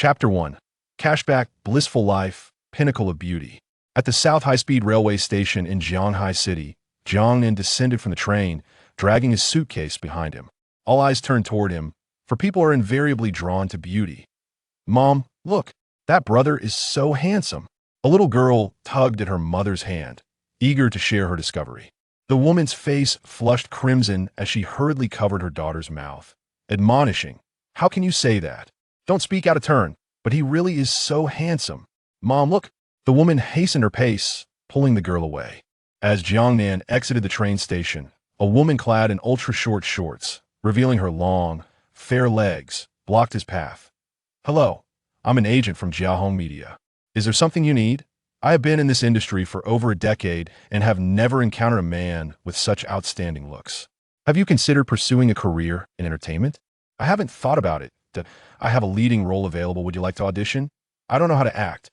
Chapter 1. Cashback, Blissful Life, Pinnacle of Beauty. At the South High-Speed Railway Station in Jiang City, Jiang Nan descended from the train, dragging his suitcase behind him. All eyes turned toward him, for people are invariably drawn to beauty. "Mom, look, that brother is so handsome." A little girl tugged at her mother's hand, eager to share her discovery. The woman's face flushed crimson as she hurriedly covered her daughter's mouth, admonishing, "How can you say that? Don't speak out of turn, but he really is so handsome." "Mom, look." The woman hastened her pace, pulling the girl away. As Jiang Nan exited the train station, a woman clad in ultra-short shorts, revealing her long, fair legs, blocked his path. "Hello, I'm an agent from Jiahong Media. Is there something you need? I have been in this industry for over a decade and have never encountered a man with such outstanding looks. Have you considered pursuing a career in entertainment? I haven't thought about it. I have a leading role available. Would you like to audition? I don't know how to act."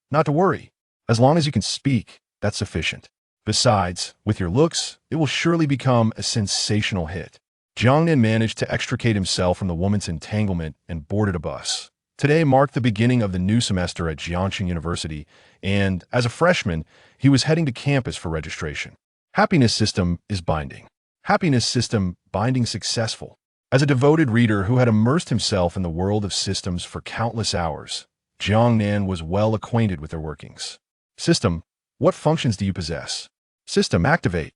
"Not to worry. As long as you can speak, that's sufficient. Besides, with your looks, it will surely become a sensational hit." Jiang Nan managed to extricate himself from the woman's entanglement and boarded a bus. Today marked the beginning of the new semester at Jiangxing University, and as a freshman, he was heading to campus for registration. Happiness system is binding. Happiness system binding successful. As a devoted reader who had immersed himself in the world of systems for countless hours, Jiang Nan was well acquainted with their workings. System, what functions do you possess? System, activate.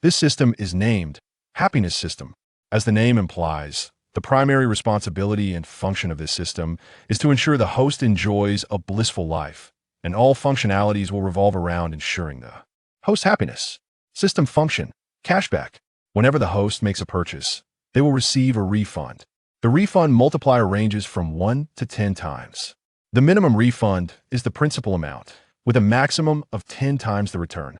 This system is named Happiness System. As the name implies, the primary responsibility and function of this system is to ensure the host enjoys a blissful life, and all functionalities will revolve around ensuring the host happiness. System function, cashback. Whenever the host makes a purchase, they will receive a refund. The refund multiplier ranges from 1 to 10 times. The minimum refund is the principal amount, with a maximum of 10 times the return.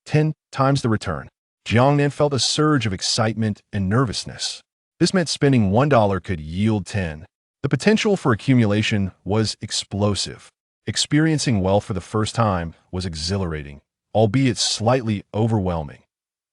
10 times the return. Jiang Nan felt a surge of excitement and nervousness. This meant spending $1 could yield 10. The potential for accumulation was explosive. Experiencing wealth for the first time was exhilarating, albeit slightly overwhelming.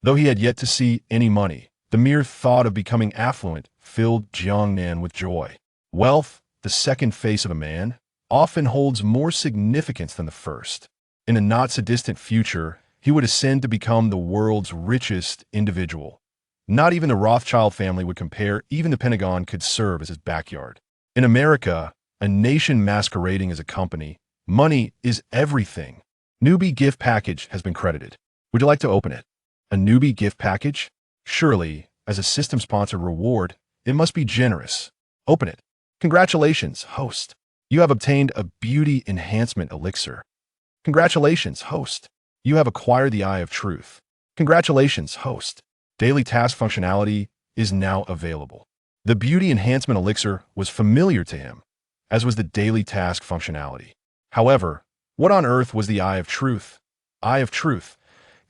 Though he had yet to see any money, the mere thought of becoming affluent filled Jiang Nan with joy. Wealth, the second face of a man, often holds more significance than the first. In a not-so-distant future, he would ascend to become the world's richest individual. Not even the Rothschild family would compare. Even the Pentagon could serve as his backyard. In America, a nation masquerading as a company, money is everything. Newbie gift package has been credited. Would you like to open it? A newbie gift package? Surely, as a system-sponsored reward, it must be generous. Open it. Congratulations, host. You have obtained a beauty enhancement elixir. Congratulations, host. You have acquired the Eye of Truth. Congratulations, host. Daily task functionality is now available. The beauty enhancement elixir was familiar to him, as was the daily task functionality. However, what on earth was the Eye of Truth? Eye of Truth,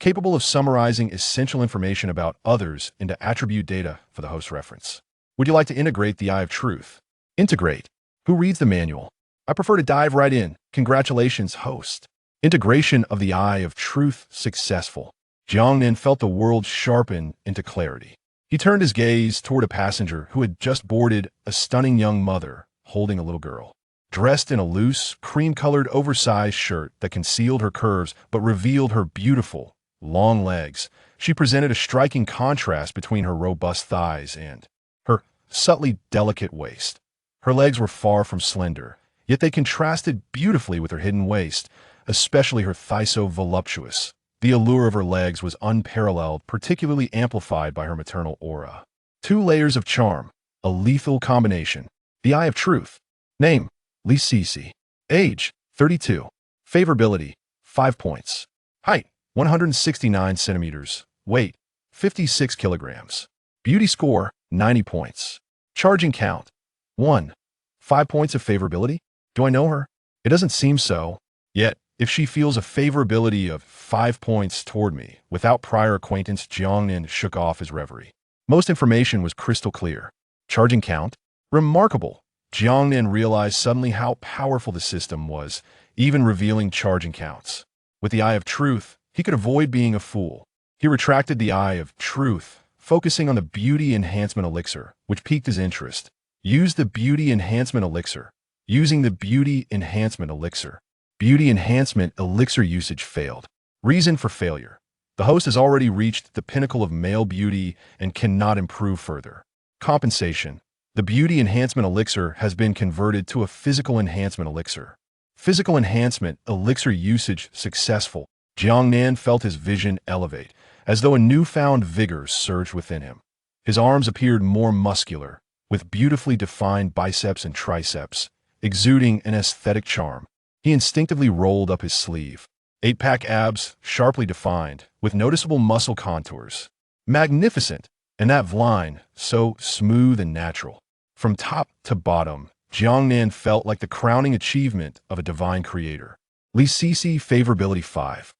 capable of summarizing essential information about others into attribute data for the host reference. Would you like to integrate the Eye of Truth? Integrate. Who reads the manual? I prefer to dive right in. Congratulations, host. Integration of the Eye of Truth successful. Jiang Nan felt the world sharpen into clarity. He turned his gaze toward a passenger who had just boarded, a stunning young mother holding a little girl. Dressed in a loose, cream-colored oversized shirt that concealed her curves but revealed her beautiful, long legs, she presented a striking contrast between her robust thighs and her subtly delicate waist. Her legs were far from slender, yet they contrasted beautifully with her hidden waist, especially her thigh so voluptuous. The allure of her legs was unparalleled, particularly amplified by her maternal aura. 2 layers of charm, a lethal combination. The Eye of Truth. Name, Li Cici. Age, 32. Favorability, 5 points. Height, 169 centimeters. Weight, 56 kilograms. Beauty score, 90 points. Charging count, 1. 5 points of favorability? Do I know her? It doesn't seem so. Yet, if she feels a favorability of 5 points toward me, without prior acquaintance, Jiang Nan shook off his reverie. Most information was crystal clear. Charging count? Remarkable. Jiang Nan realized suddenly how powerful the system was, even revealing charging counts. With the Eye of Truth, he could avoid being a fool. He retracted the Eye of Truth, focusing on the beauty enhancement elixir, which piqued his interest. Use the beauty enhancement elixir. using the Beauty Enhancement Elixir. Beauty Enhancement Elixir usage failed. Reason for failure. The host has already reached the pinnacle of male beauty and cannot improve further. Compensation. The Beauty Enhancement Elixir has been converted to a Physical Enhancement Elixir. Physical Enhancement Elixir usage successful. Jiang Nan felt his vision elevate, as though a newfound vigor surged within him. His arms appeared more muscular, with beautifully defined biceps and triceps, exuding an aesthetic charm. He instinctively rolled up his sleeve. 8-pack abs, sharply defined, with noticeable muscle contours. Magnificent, and that line, so smooth and natural. From top to bottom, Jiang Nan felt like the crowning achievement of a divine creator. Li Cixi Favorability 5.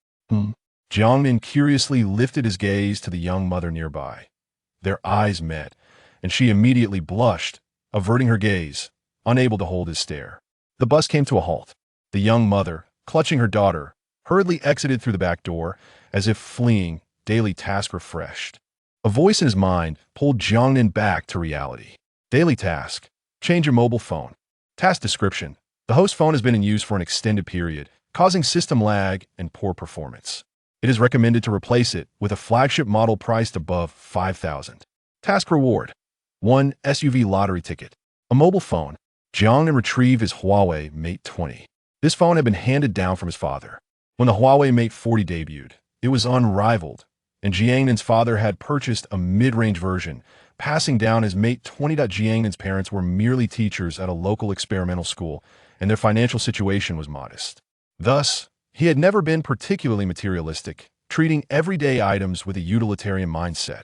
Jiang Nan curiously lifted his gaze to the young mother nearby. Their eyes met, and she immediately blushed, averting her gaze, unable to hold his stare. The bus came to a halt. The young mother, clutching her daughter, hurriedly exited through the back door, as if fleeing, daily task refreshed. A voice in his mind pulled Jiang Nan back to reality. Daily task. Change your mobile phone. Task description. The host phone has been in use for an extended period, causing system lag and poor performance. It is recommended to replace it with a flagship model priced above $5,000. Task reward. 1 SUV lottery ticket. A mobile phone. Jiang Nan retrieved his Huawei Mate 20. This phone had been handed down from his father. When the Huawei Mate 40 debuted, it was unrivaled, and Jiang Nan's father had purchased a mid-range version, passing down his Mate 20. Jiang Nan's parents were merely teachers at a local experimental school, and their financial situation was modest. Thus, he had never been particularly materialistic, treating everyday items with a utilitarian mindset.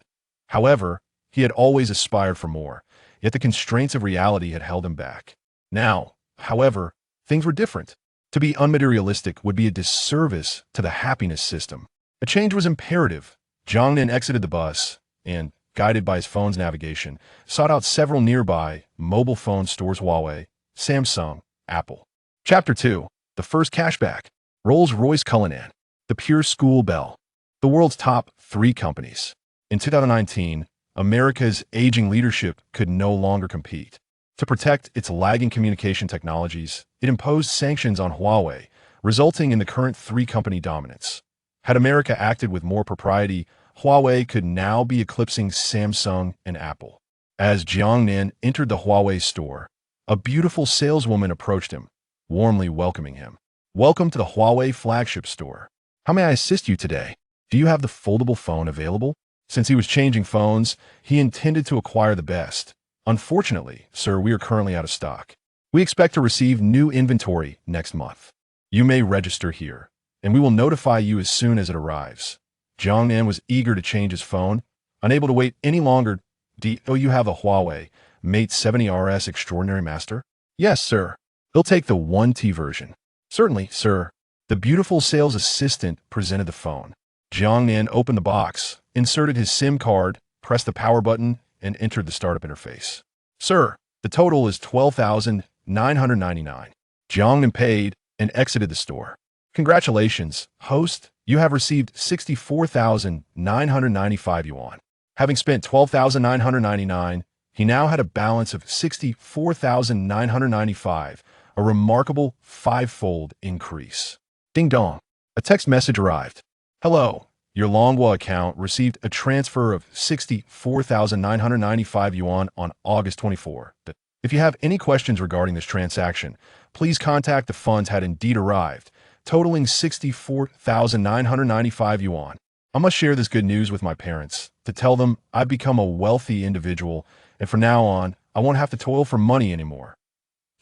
However, he had always aspired for more, yet the constraints of reality had held him back. Now, however, things were different. To be unmaterialistic would be a disservice to the happiness system. A change was imperative. Jiang Nan exited the bus and, guided by his phone's navigation, sought out several nearby mobile phone stores: Huawei, Samsung, Apple. Chapter 2. The First Cashback. Rolls-Royce Cullinan. The Pure School Bell. The world's top 3 companies. In 2019, America's aging leadership could no longer compete. To protect its lagging communication technologies, it imposed sanctions on Huawei, resulting in the current 3-company dominance. Had America acted with more propriety, Huawei could now be eclipsing Samsung and Apple. As Jiang Nan entered the Huawei store, a beautiful saleswoman approached him, warmly welcoming him. Welcome to the Huawei flagship store. How may I assist you today? Do you have the foldable phone available? Since he was changing phones, he intended to acquire the best. Unfortunately, sir, we are currently out of stock. We expect to receive new inventory next month. You may register here, and we will notify you as soon as it arrives. Jiang Nan was eager to change his phone, unable to wait any longer. Do you have a Huawei Mate 70 RS Extraordinary Master? Yes, sir. He'll take the 1T version. Certainly, sir. The beautiful sales assistant presented the phone. Jiang Nan opened the box, inserted his SIM card, pressed the power button, and entered the startup interface. Sir, the total is $12,999. Jiang Nan paid and exited the store. Congratulations, host. You have received 64,995 yuan. Having spent 12,999, he now had a balance of 64,995, a remarkable 5-fold increase. Ding dong. A text message arrived. Hello. Your Longhua account received a transfer of 64,995 yuan on August 24. If you have any questions regarding this transaction, please contact the funds had indeed arrived, totaling 64,995 yuan. I must share this good news with my parents, to tell them I've become a wealthy individual, and from now on, I won't have to toil for money anymore.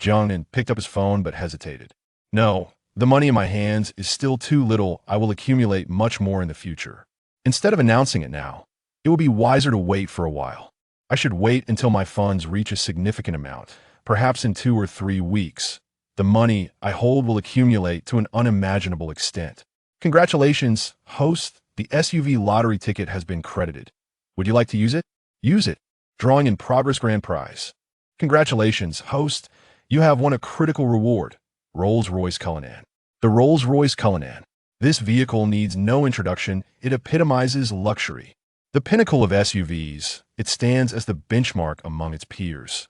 Jiang Nan picked up his phone but hesitated. No, the money in my hands is still too little. I will accumulate much more in the future. Instead of announcing it now, it will be wiser to wait for a while. I should wait until my funds reach a significant amount, perhaps in 2 or 3 weeks. The money I hold will accumulate to an unimaginable extent. Congratulations, host. The SUV lottery ticket has been credited. Would you like to use it? Use it. Drawing in progress grand prize. Congratulations, host. You have won a critical reward. Rolls-Royce Cullinan. The Rolls-Royce Cullinan. This vehicle needs no introduction. It epitomizes luxury. The pinnacle of SUVs, it stands as the benchmark among its peers.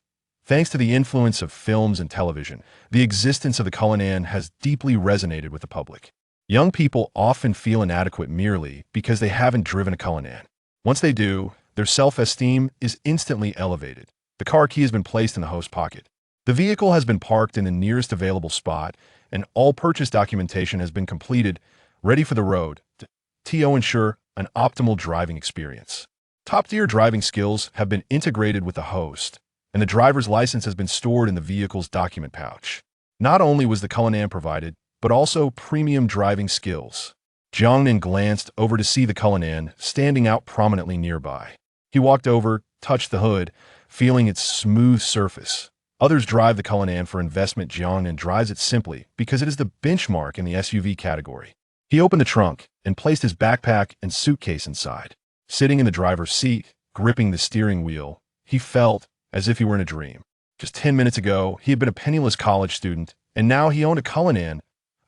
Thanks to the influence of films and television, the existence of the Cullinan has deeply resonated with the public. Young people often feel inadequate merely because they haven't driven a Cullinan. Once they do, their self-esteem is instantly elevated. The car key has been placed in the host's pocket. The vehicle has been parked in the nearest available spot, and all purchase documentation has been completed, ready for the road to ensure an optimal driving experience. Top-tier driving skills have been integrated with the host, and the driver's license has been stored in the vehicle's document pouch. Not only was the Cullinan provided, but also premium driving skills. Jiang Nan glanced over to see the Cullinan standing out prominently nearby. He walked over, touched the hood, feeling its smooth surface. Others drive the Cullinan for investment. Jiang Nan drives it simply because it is the benchmark in the SUV category. He opened the trunk and placed his backpack and suitcase inside. Sitting in the driver's seat, gripping the steering wheel, he felt as if he were in a dream. Just 10 minutes ago, he had been a penniless college student, and now he owned a Cullinan.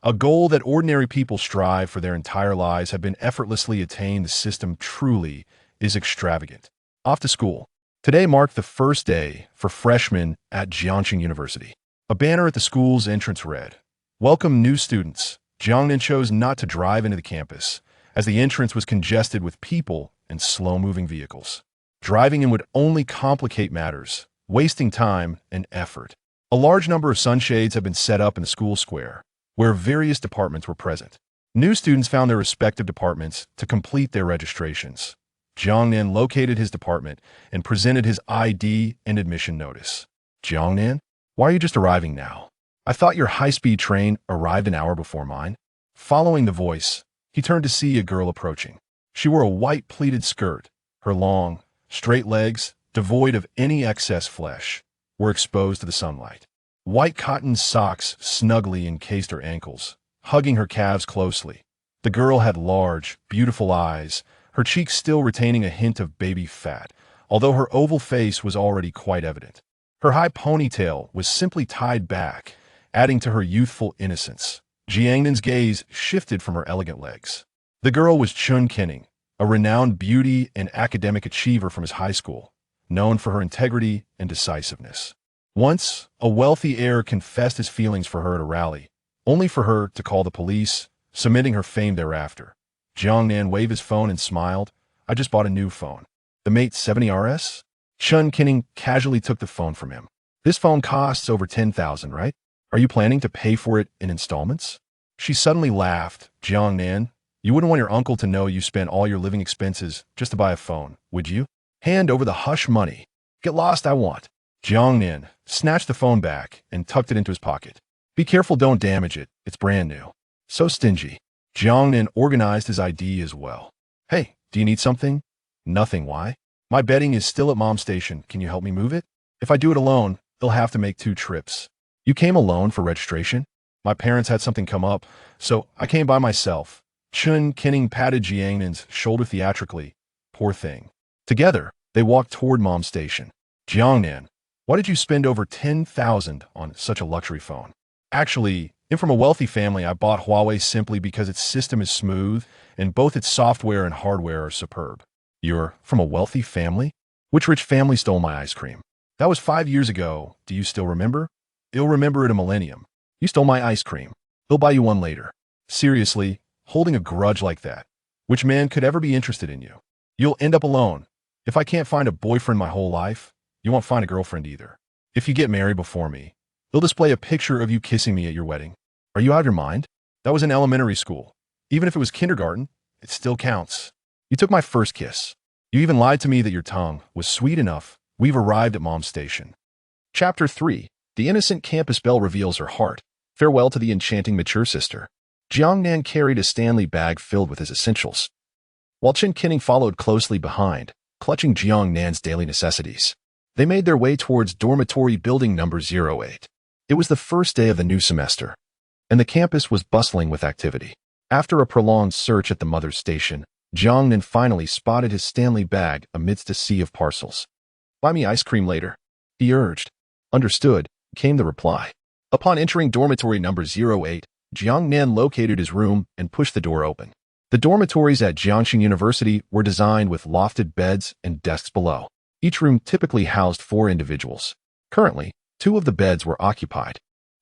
A goal that ordinary people strive for their entire lives had been effortlessly attained. The system truly is extravagant. Off to school. Today marked the first day for freshmen at Jiangnan University. A banner at the school's entrance read, "Welcome new students." Jiang Nan chose not to drive into the campus, as the entrance was congested with people and slow-moving vehicles. Driving in would only complicate matters, wasting time and effort. A large number of sunshades have been set up in the school square, where various departments were present. New students found their respective departments to complete their registrations. Jiang Nan located his department and presented his ID and admission notice. "Jiang Nan, why are you just arriving now? I thought your high-speed train arrived an hour before mine." Following the voice, he turned to see a girl approaching. She wore a white pleated skirt. Her long, straight legs, devoid of any excess flesh, were exposed to the sunlight. White cotton socks snugly encased her ankles, hugging her calves closely. The girl had large, beautiful eyes, her cheeks still retaining a hint of baby fat, although her oval face was already quite evident. Her high ponytail was simply tied back, adding to her youthful innocence. Jiang Nan's gaze shifted from her elegant legs. The girl was Chun Kenning, a renowned beauty and academic achiever from his high school, known for her integrity and decisiveness. Once, a wealthy heir confessed his feelings for her at a rally, only for her to call the police, cementing her fame thereafter. Jiang Nan waved his phone and smiled. "I just bought a new phone. The Mate 70 RS? Chun Kenning casually took the phone from him. "This phone costs over 10,000, right? Are you planning to pay for it in installments?" She suddenly laughed. "Jiang Nan, you wouldn't want your uncle to know you spent all your living expenses just to buy a phone, would you? Hand over the hush money. Get lost, I want." Jiang Nan snatched the phone back and tucked it into his pocket. "Be careful, don't damage it. It's brand new." So stingy. Jiang Nan organized his ID as well. "Hey, do you need something?" "Nothing, why?" "My bedding is still at Mom's station. Can you help me move it? If I do it alone, they'll have to make 2 trips. You came alone for registration?" "My parents had something come up, so I came by myself." Chun Kenning patted Jiang Nan's shoulder theatrically. "Poor thing." Together, they walked toward Mom's station. "Jiang Nan, why did you spend over 10,000 on such a luxury phone?" "Actually, I'm from a wealthy family. I bought Huawei simply because its system is smooth and both its software and hardware are superb." "You're from a wealthy family? Which rich family stole my ice cream?" "That was 5 years ago. Do you still remember?" "You'll remember it a millennium. You stole my ice cream. They'll buy you one later." "Seriously, holding a grudge like that? Which man could ever be interested in you? You'll end up alone. If I can't find a boyfriend my whole life, you won't find a girlfriend either. If you get married before me, they'll display a picture of you kissing me at your wedding. Are you out of your mind? That was in elementary school. Even if it was kindergarten, it still counts. You took my first kiss. You even lied to me that your tongue was sweet enough. We've arrived at Mom's station." Chapter 3. The innocent campus belle reveals her heart. Farewell to the enchanting mature sister. Jiang Nan carried a Stanley bag filled with his essentials, while Chun Kenning followed closely behind, clutching Jiang Nan's daily necessities. They made their way towards dormitory building number 08. It was the first day of the new semester, and the campus was bustling with activity. After a prolonged search at the mother's station, Jiang Nan finally spotted his Stanley bag amidst a sea of parcels. "Buy me ice cream later," he urged. "Understood," came the reply. Upon entering dormitory number 08, Jiang Nan located his room and pushed the door open. The dormitories at Jiangnan University were designed with lofted beds and desks below. Each room typically housed 4 individuals. Currently, 2 of the beds were occupied,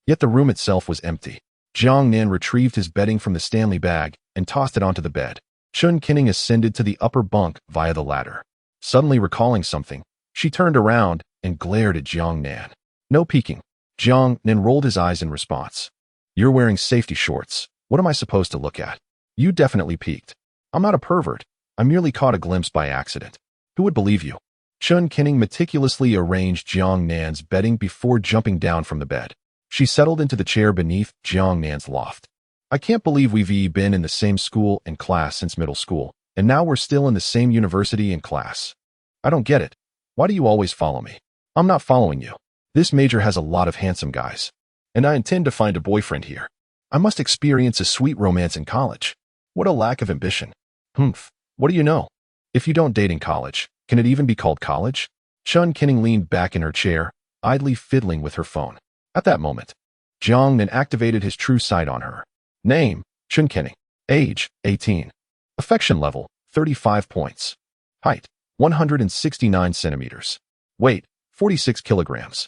yet the room itself was empty. Jiang Nan retrieved his bedding from the Stanley bag and tossed it onto the bed. Chun Kinning ascended to the upper bunk via the ladder. Suddenly recalling something, she turned around and glared at Jiang Nan. No peeking. Jiang Nan rolled his eyes in response. You're wearing safety shorts. What am I supposed to look at? You definitely peeked. I'm not a pervert. I merely caught a glimpse by accident. Who would believe you? Chun Kinning meticulously arranged Jiang Nan's bedding before jumping down from the bed. She settled into the chair beneath Jiang Nan's loft. I can't believe we've been in the same school and class since middle school, and now we're still in the same university and class. I don't get it. Why do you always follow me? I'm not following you. This major has a lot of handsome guys, and I intend to find a boyfriend here. I must experience a sweet romance in college. What a lack of ambition. Humph. What do you know? If you don't date in college, can it even be called college? Chun Kinning leaned back in her chair, idly fiddling with her phone. At that moment, Jiang Nan activated his true sight on her. Name, Chun Kinning. Age, 18. Affection level, 35 points. Height, 169 centimeters. Weight, 46 kilograms.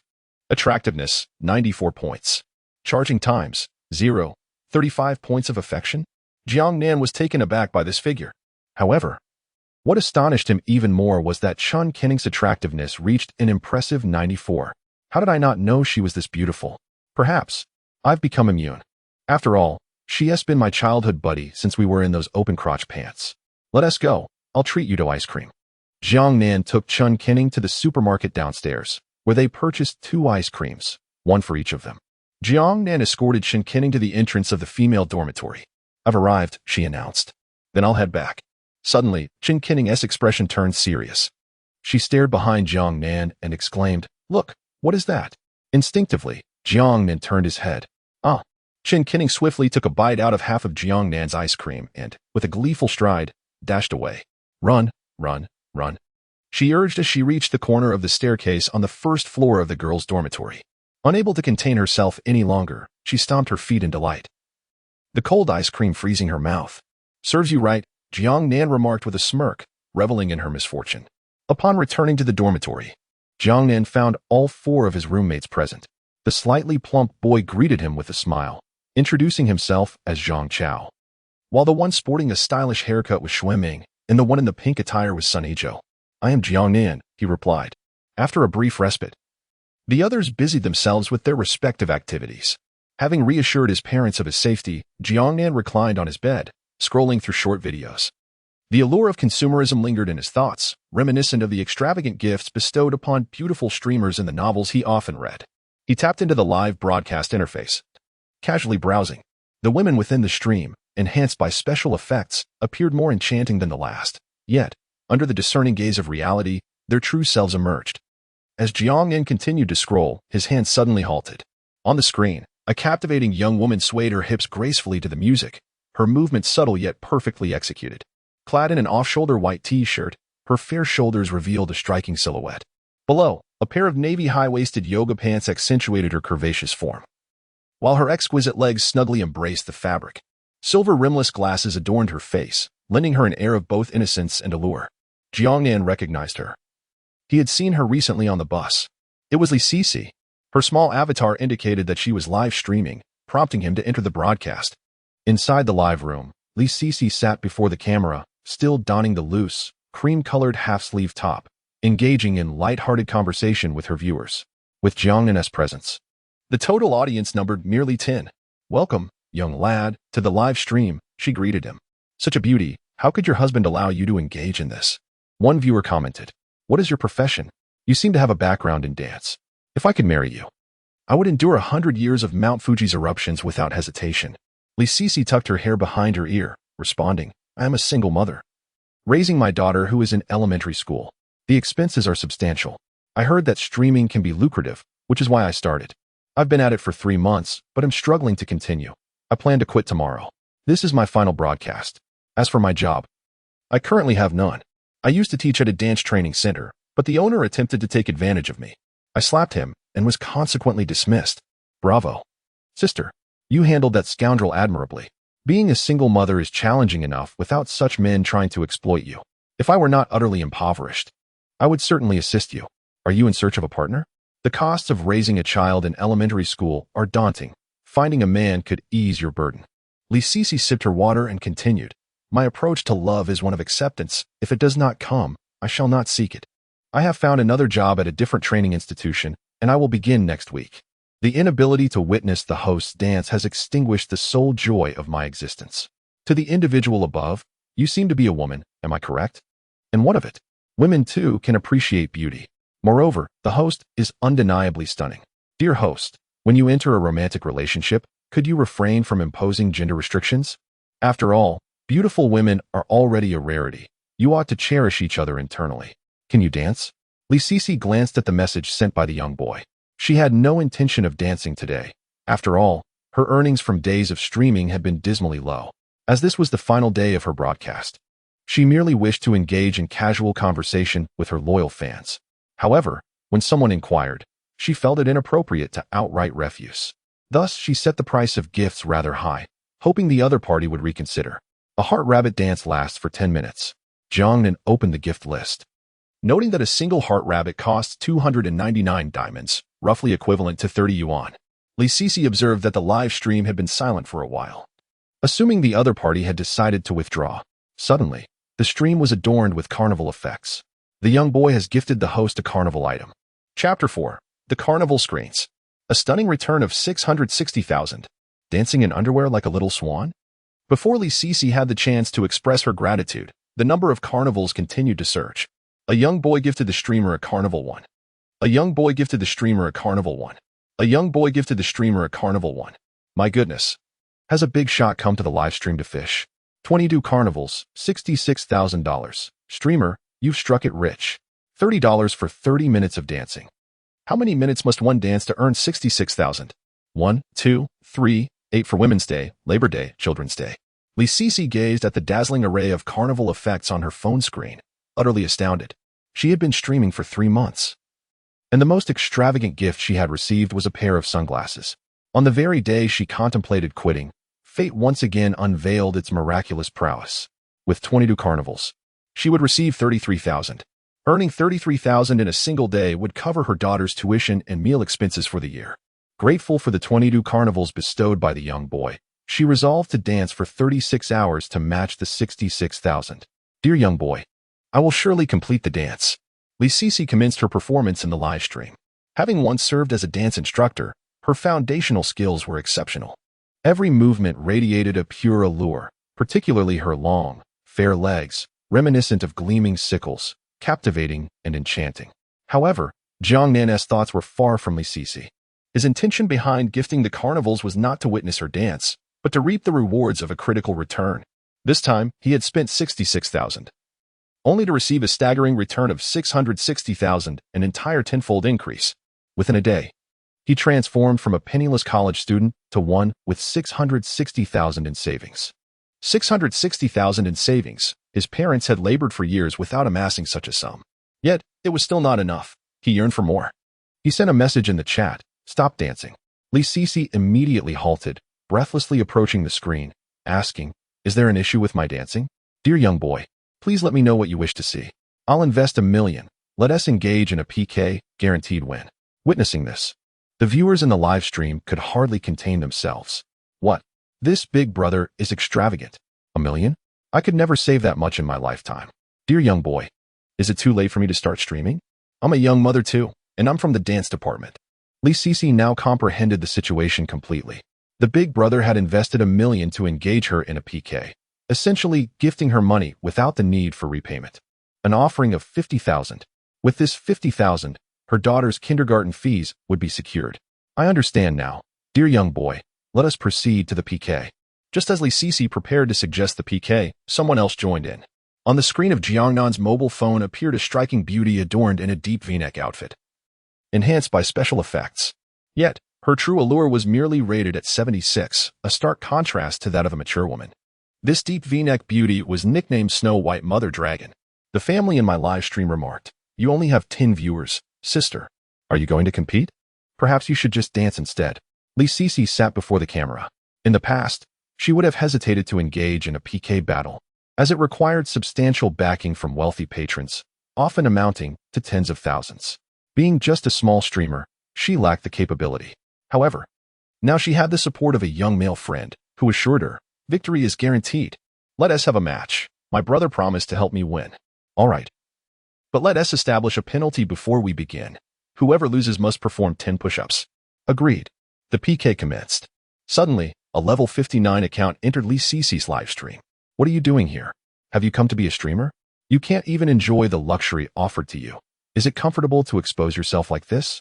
Attractiveness, 94 points. Charging times, 0. 35 points of affection? Jiang Nan was taken aback by this figure. However, what astonished him even more was that Chun Kinning's attractiveness reached an impressive 94. How did I not know she was this beautiful? Perhaps I've become immune. After all, she has been my childhood buddy since we were in those open-crotch pants. Let us go. I'll treat you to ice cream. Jiang Nan took Chun Kinning to the supermarket downstairs, where they purchased 2 ice creams, 1 for each of them. Jiang Nan escorted Chun Kinning to the entrance of the female dormitory. I've arrived, she announced. Then I'll head back. Suddenly, Chun Kinning's expression turned serious. She stared behind Jiang Nan and exclaimed, Look, what is that? Instinctively, Jiang Nan turned his head. Ah. Chun Kinning swiftly took a bite out of half of Jiang Nan's ice cream and, with a gleeful stride, dashed away. Run, run, run. She urged as she reached the corner of the staircase on the first floor of the girls' dormitory. Unable to contain herself any longer, she stomped her feet in delight. The cold ice cream freezing her mouth. Serves you right, Jiang Nan remarked with a smirk, reveling in her misfortune. Upon returning to the dormitory, Jiang Nan found all 4 of his roommates present. The slightly plump boy greeted him with a smile, introducing himself as Zhang Chao, while the one sporting a stylish haircut was Xue Ming, and the one in the pink attire was Sun Hizhou. I am Jiang Nan, he replied. After a brief respite, the others busied themselves with their respective activities. Having reassured his parents of his safety, Jiang Nan reclined on his bed, scrolling through short videos. The allure of consumerism lingered in his thoughts, reminiscent of the extravagant gifts bestowed upon beautiful streamers in the novels he often read. He tapped into the live broadcast interface, casually browsing. The women within the stream, enhanced by special effects, appeared more enchanting than the last. Yet, under the discerning gaze of reality, their true selves emerged. As Jiang Nan continued to scroll, his hand suddenly halted. On the screen, a captivating young woman swayed her hips gracefully to the music, her movements subtle yet perfectly executed. Clad in an off-shoulder white t-shirt, her fair shoulders revealed a striking silhouette. Below, a pair of navy high-waisted yoga pants accentuated her curvaceous form, while her exquisite legs snugly embraced the fabric. Silver rimless glasses adorned her face, lending her an air of both innocence and allure. Jiang Nan recognized her. He had seen her recently on the bus. It was Li Sisi. Her small avatar indicated that she was live streaming, prompting him to enter the broadcast. Inside the live room, Li Sisi sat before the camera, still donning the loose, cream-colored half-sleeve top, engaging in light-hearted conversation with her viewers. With Jiang Nan's presence, the total audience numbered merely 10. Welcome, young lad, to the live stream, she greeted him. Such a beauty, how could your husband allow you to engage in this? One viewer commented, What is your profession? You seem to have a background in dance. If I could marry you, I would endure 100 years of Mount Fuji's eruptions without hesitation. Li Sisi tucked her hair behind her ear, responding, I am a single mother, raising my daughter who is in elementary school. The expenses are substantial. I heard that streaming can be lucrative, which is why I started. I've been at it for 3 months, but I'm struggling to continue. I plan to quit tomorrow. This is my final broadcast. As for my job, I currently have none. I used to teach at a dance training center, but the owner attempted to take advantage of me. I slapped him and was consequently dismissed. Bravo. Sister, you handled that scoundrel admirably. Being a single mother is challenging enough without such men trying to exploit you. If I were not utterly impoverished, I would certainly assist you. Are you in search of a partner? The costs of raising a child in elementary school are daunting. Finding a man could ease your burden. Sisi sipped her water and continued, "My approach to love is one of acceptance. If it does not come, I shall not seek it. I have found another job at a different training institution, and I will begin next week." The inability to witness the host's dance has extinguished the sole joy of my existence. To the individual above, "You seem to be a woman, am I correct? And what of it? Women, too, can appreciate beauty. Moreover, the host is undeniably stunning. Dear host, when you enter a romantic relationship, could you refrain from imposing gender restrictions? After all, beautiful women are already a rarity. You ought to cherish each other internally. Can you dance?" Sisi glanced at the message sent by the young boy. She had no intention of dancing today. After all, her earnings from days of streaming had been dismally low, as this was the final day of her broadcast. She merely wished to engage in casual conversation with her loyal fans. However, when someone inquired, she felt it inappropriate to outright refuse. Thus, she set the price of gifts rather high, hoping the other party would reconsider. A heart rabbit dance lasts for 10 minutes. Jiang Nan opened the gift list. Noting that a single heart rabbit costs 299 diamonds, roughly equivalent to 30 yuan, Sisi observed that the live stream had been silent for a while. Assuming the other party had decided to withdraw, suddenly, the stream was adorned with carnival effects. The young boy has gifted the host a carnival item. Chapter 4. The Carnival Screens. A stunning return of 660,000. Dancing in underwear like a little swan? Before Sisi had the chance to express her gratitude, the number of carnivals continued to surge. A young boy gifted the streamer a carnival one. A young boy gifted the streamer a carnival one. A young boy gifted the streamer a carnival one. My goodness. Has a big shot come to the live stream to fish? 22 carnivals, $66,000. Streamer, you've struck it rich. $30 for 30 minutes of dancing. How many minutes must one dance to earn 66,000? 1, 2, 3, 8 for Women's Day, Labor Day, Children's Day. Sisi gazed at the dazzling array of carnival effects on her phone screen, utterly astounded. She had been streaming for 3 months. And the most extravagant gift she had received was a pair of sunglasses. On the very day she contemplated quitting, fate once again unveiled its miraculous prowess. With 22 carnivals, she would receive 33,000. Earning 33,000 in a single day would cover her daughter's tuition and meal expenses for the year. Grateful for the 22 carnivals bestowed by the young boy, she resolved to dance for 36 hours to match the 66,000. Dear young boy, I will surely complete the dance. Sisi commenced her performance in the live stream. Having once served as a dance instructor, her foundational skills were exceptional. Every movement radiated a pure allure, particularly her long, fair legs, reminiscent of gleaming sickles, captivating and enchanting. However, Jiang Nan's thoughts were far from Sisi. His intention behind gifting the carnivals was not to witness her dance, but to reap the rewards of a critical return. This time, he had spent 66,000. Only to receive a staggering return of 660,000, an entire tenfold increase. Within a day, he transformed from a penniless college student to one with 660,000 in savings. 660,000 in savings. His parents had labored for years without amassing such a sum. Yet, it was still not enough. He yearned for more. He sent a message in the chat, "Stop dancing." Sisi immediately halted, breathlessly approaching the screen, asking, "Is there an issue with my dancing? Dear young boy, please let me know what you wish to see. I'll invest $1 million. Let us engage in a PK, guaranteed win." Witnessing this, the viewers in the live stream could hardly contain themselves. What? This big brother is extravagant. $1 million? I could never save that much in my lifetime. Dear young boy, is it too late for me to start streaming? I'm a young mother too, and I'm from the dance department. Sisi now comprehended the situation completely. The big brother had invested $1 million to engage her in a PK, essentially gifting her money without the need for repayment. An offering of 50,000. With this 50,000, her daughter's kindergarten fees would be secured. I understand now. Dear young boy, let us proceed to the PK. Just as Sisi prepared to suggest the PK, someone else joined in. On the screen of Jiang Nan's mobile phone appeared a striking beauty adorned in a deep V-neck outfit, enhanced by special effects. Yet, her true allure was merely rated at 76, a stark contrast to that of a mature woman. This deep V-neck beauty was nicknamed Snow White Mother Dragon. The family in my live stream remarked, "You only have 10 viewers. Sister, are you going to compete? Perhaps you should just dance instead." Sisi sat before the camera. In the past, she would have hesitated to engage in a PK battle, as it required substantial backing from wealthy patrons, often amounting to tens of thousands. Being just a small streamer, she lacked the capability. However, now she had the support of a young male friend who assured her, victory is guaranteed. Let us have a match. My brother promised to help me win. All right. But let us establish a penalty before we begin. Whoever loses must perform 10 push-ups. Agreed. The PK commenced. Suddenly, a level 59 account entered Lee Cece's livestream. What are you doing here? Have you come to be a streamer? You can't even enjoy the luxury offered to you. Is it comfortable to expose yourself like this?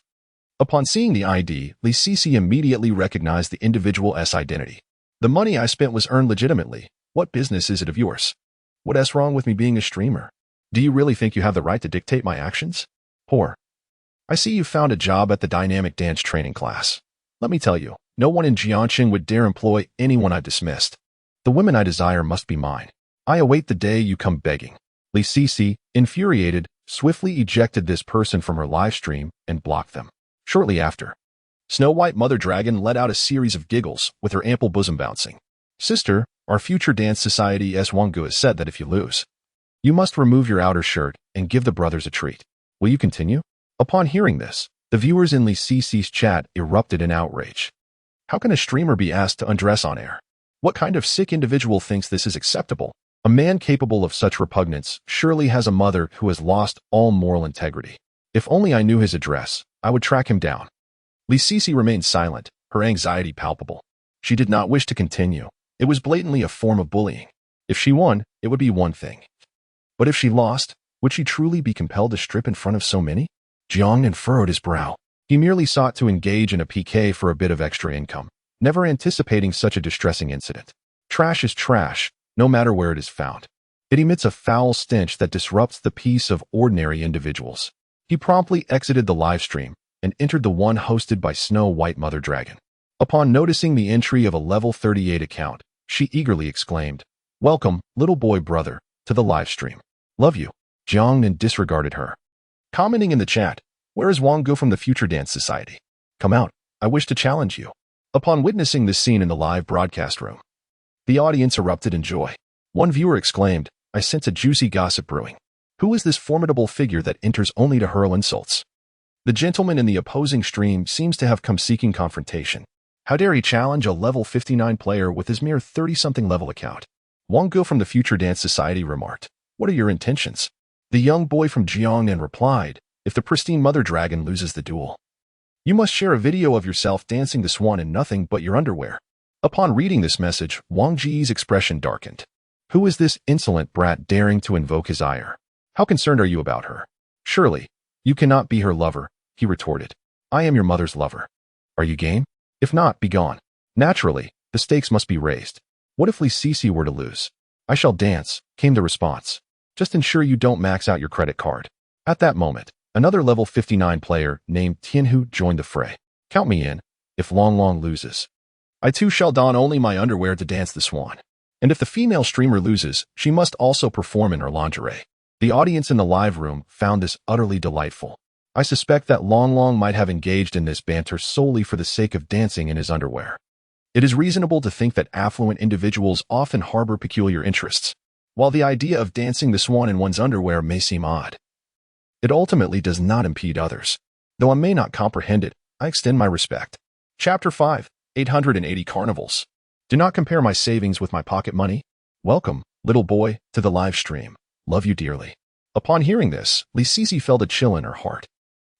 Upon seeing the ID, Lee Cece immediately recognized the individual's identity. The money I spent was earned legitimately. What business is it of yours? What's wrong with me being a streamer? Do you really think you have the right to dictate my actions? Poor. I see you found a job at the dynamic dance training class. Let me tell you, no one in Jiangnan would dare employ anyone I dismissed. The women I desire must be mine. I await the day you come begging. Lee Cece, infuriated, swiftly ejected this person from her live stream and blocked them. Shortly after, Snow White Mother Dragon let out a series of giggles with her ample bosom bouncing. Sister, our future dance society's Wangu has said that if you lose, you must remove your outer shirt and give the brothers a treat. Will you continue? Upon hearing this, the viewers in Lee Cece's chat erupted in outrage. How can a streamer be asked to undress on air? What kind of sick individual thinks this is acceptable? A man capable of such repugnance surely has a mother who has lost all moral integrity. If only I knew his address, I would track him down. Lee Cece remained silent, her anxiety palpable. She did not wish to continue. It was blatantly a form of bullying. If she won, it would be one thing. But if she lost, would she truly be compelled to strip in front of so many? Jiang Nan furrowed his brow. He merely sought to engage in a PK for a bit of extra income, never anticipating such a distressing incident. Trash is trash, no matter where it is found. It emits a foul stench that disrupts the peace of ordinary individuals. He promptly exited the live stream and entered the one hosted by Snow White Mother Dragon. Upon noticing the entry of a level 38 account, she eagerly exclaimed, "Welcome, little boy brother, to the live stream. Love you." Jiang Nan disregarded her. Commenting in the chat, "Where is Wangu from the Future Dance Society? Come out, I wish to challenge you." Upon witnessing this scene in the live broadcast room, the audience erupted in joy. One viewer exclaimed, "I sense a juicy gossip brewing. Who is this formidable figure that enters only to hurl insults? The gentleman in the opposing stream seems to have come seeking confrontation. How dare he challenge a level 59 player with his mere 30-something level account?" Wangu from the Future Dance Society remarked, "What are your intentions?" The young boy from Jiang Nan replied, "If the pristine Mother Dragon loses the duel, you must share a video of yourself dancing the swan in nothing but your underwear." Upon reading this message, Wang Ji's expression darkened. Who is this insolent brat daring to invoke his ire? How concerned are you about her? Surely, you cannot be her lover, he retorted. I am your mother's lover. Are you game? If not, be gone. Naturally, the stakes must be raised. What if Lee Cece were to lose? I shall dance, came the response. Just ensure you don't max out your credit card. At that moment, another level 59 player named Tianhu joined the fray. Count me in, if Long Long loses. I too shall don only my underwear to dance the swan. And if the female streamer loses, she must also perform in her lingerie. The audience in the live room found this utterly delightful. I suspect that Long Long might have engaged in this banter solely for the sake of dancing in his underwear. It is reasonable to think that affluent individuals often harbor peculiar interests. While the idea of dancing the swan in one's underwear may seem odd, it ultimately does not impede others. Though I may not comprehend it, I extend my respect. Chapter 5, 880 Carnivals. Do not compare my savings with my pocket money. Welcome, little boy, to the live stream. Love you dearly. Upon hearing this, Lee Cece felt a chill in her heart.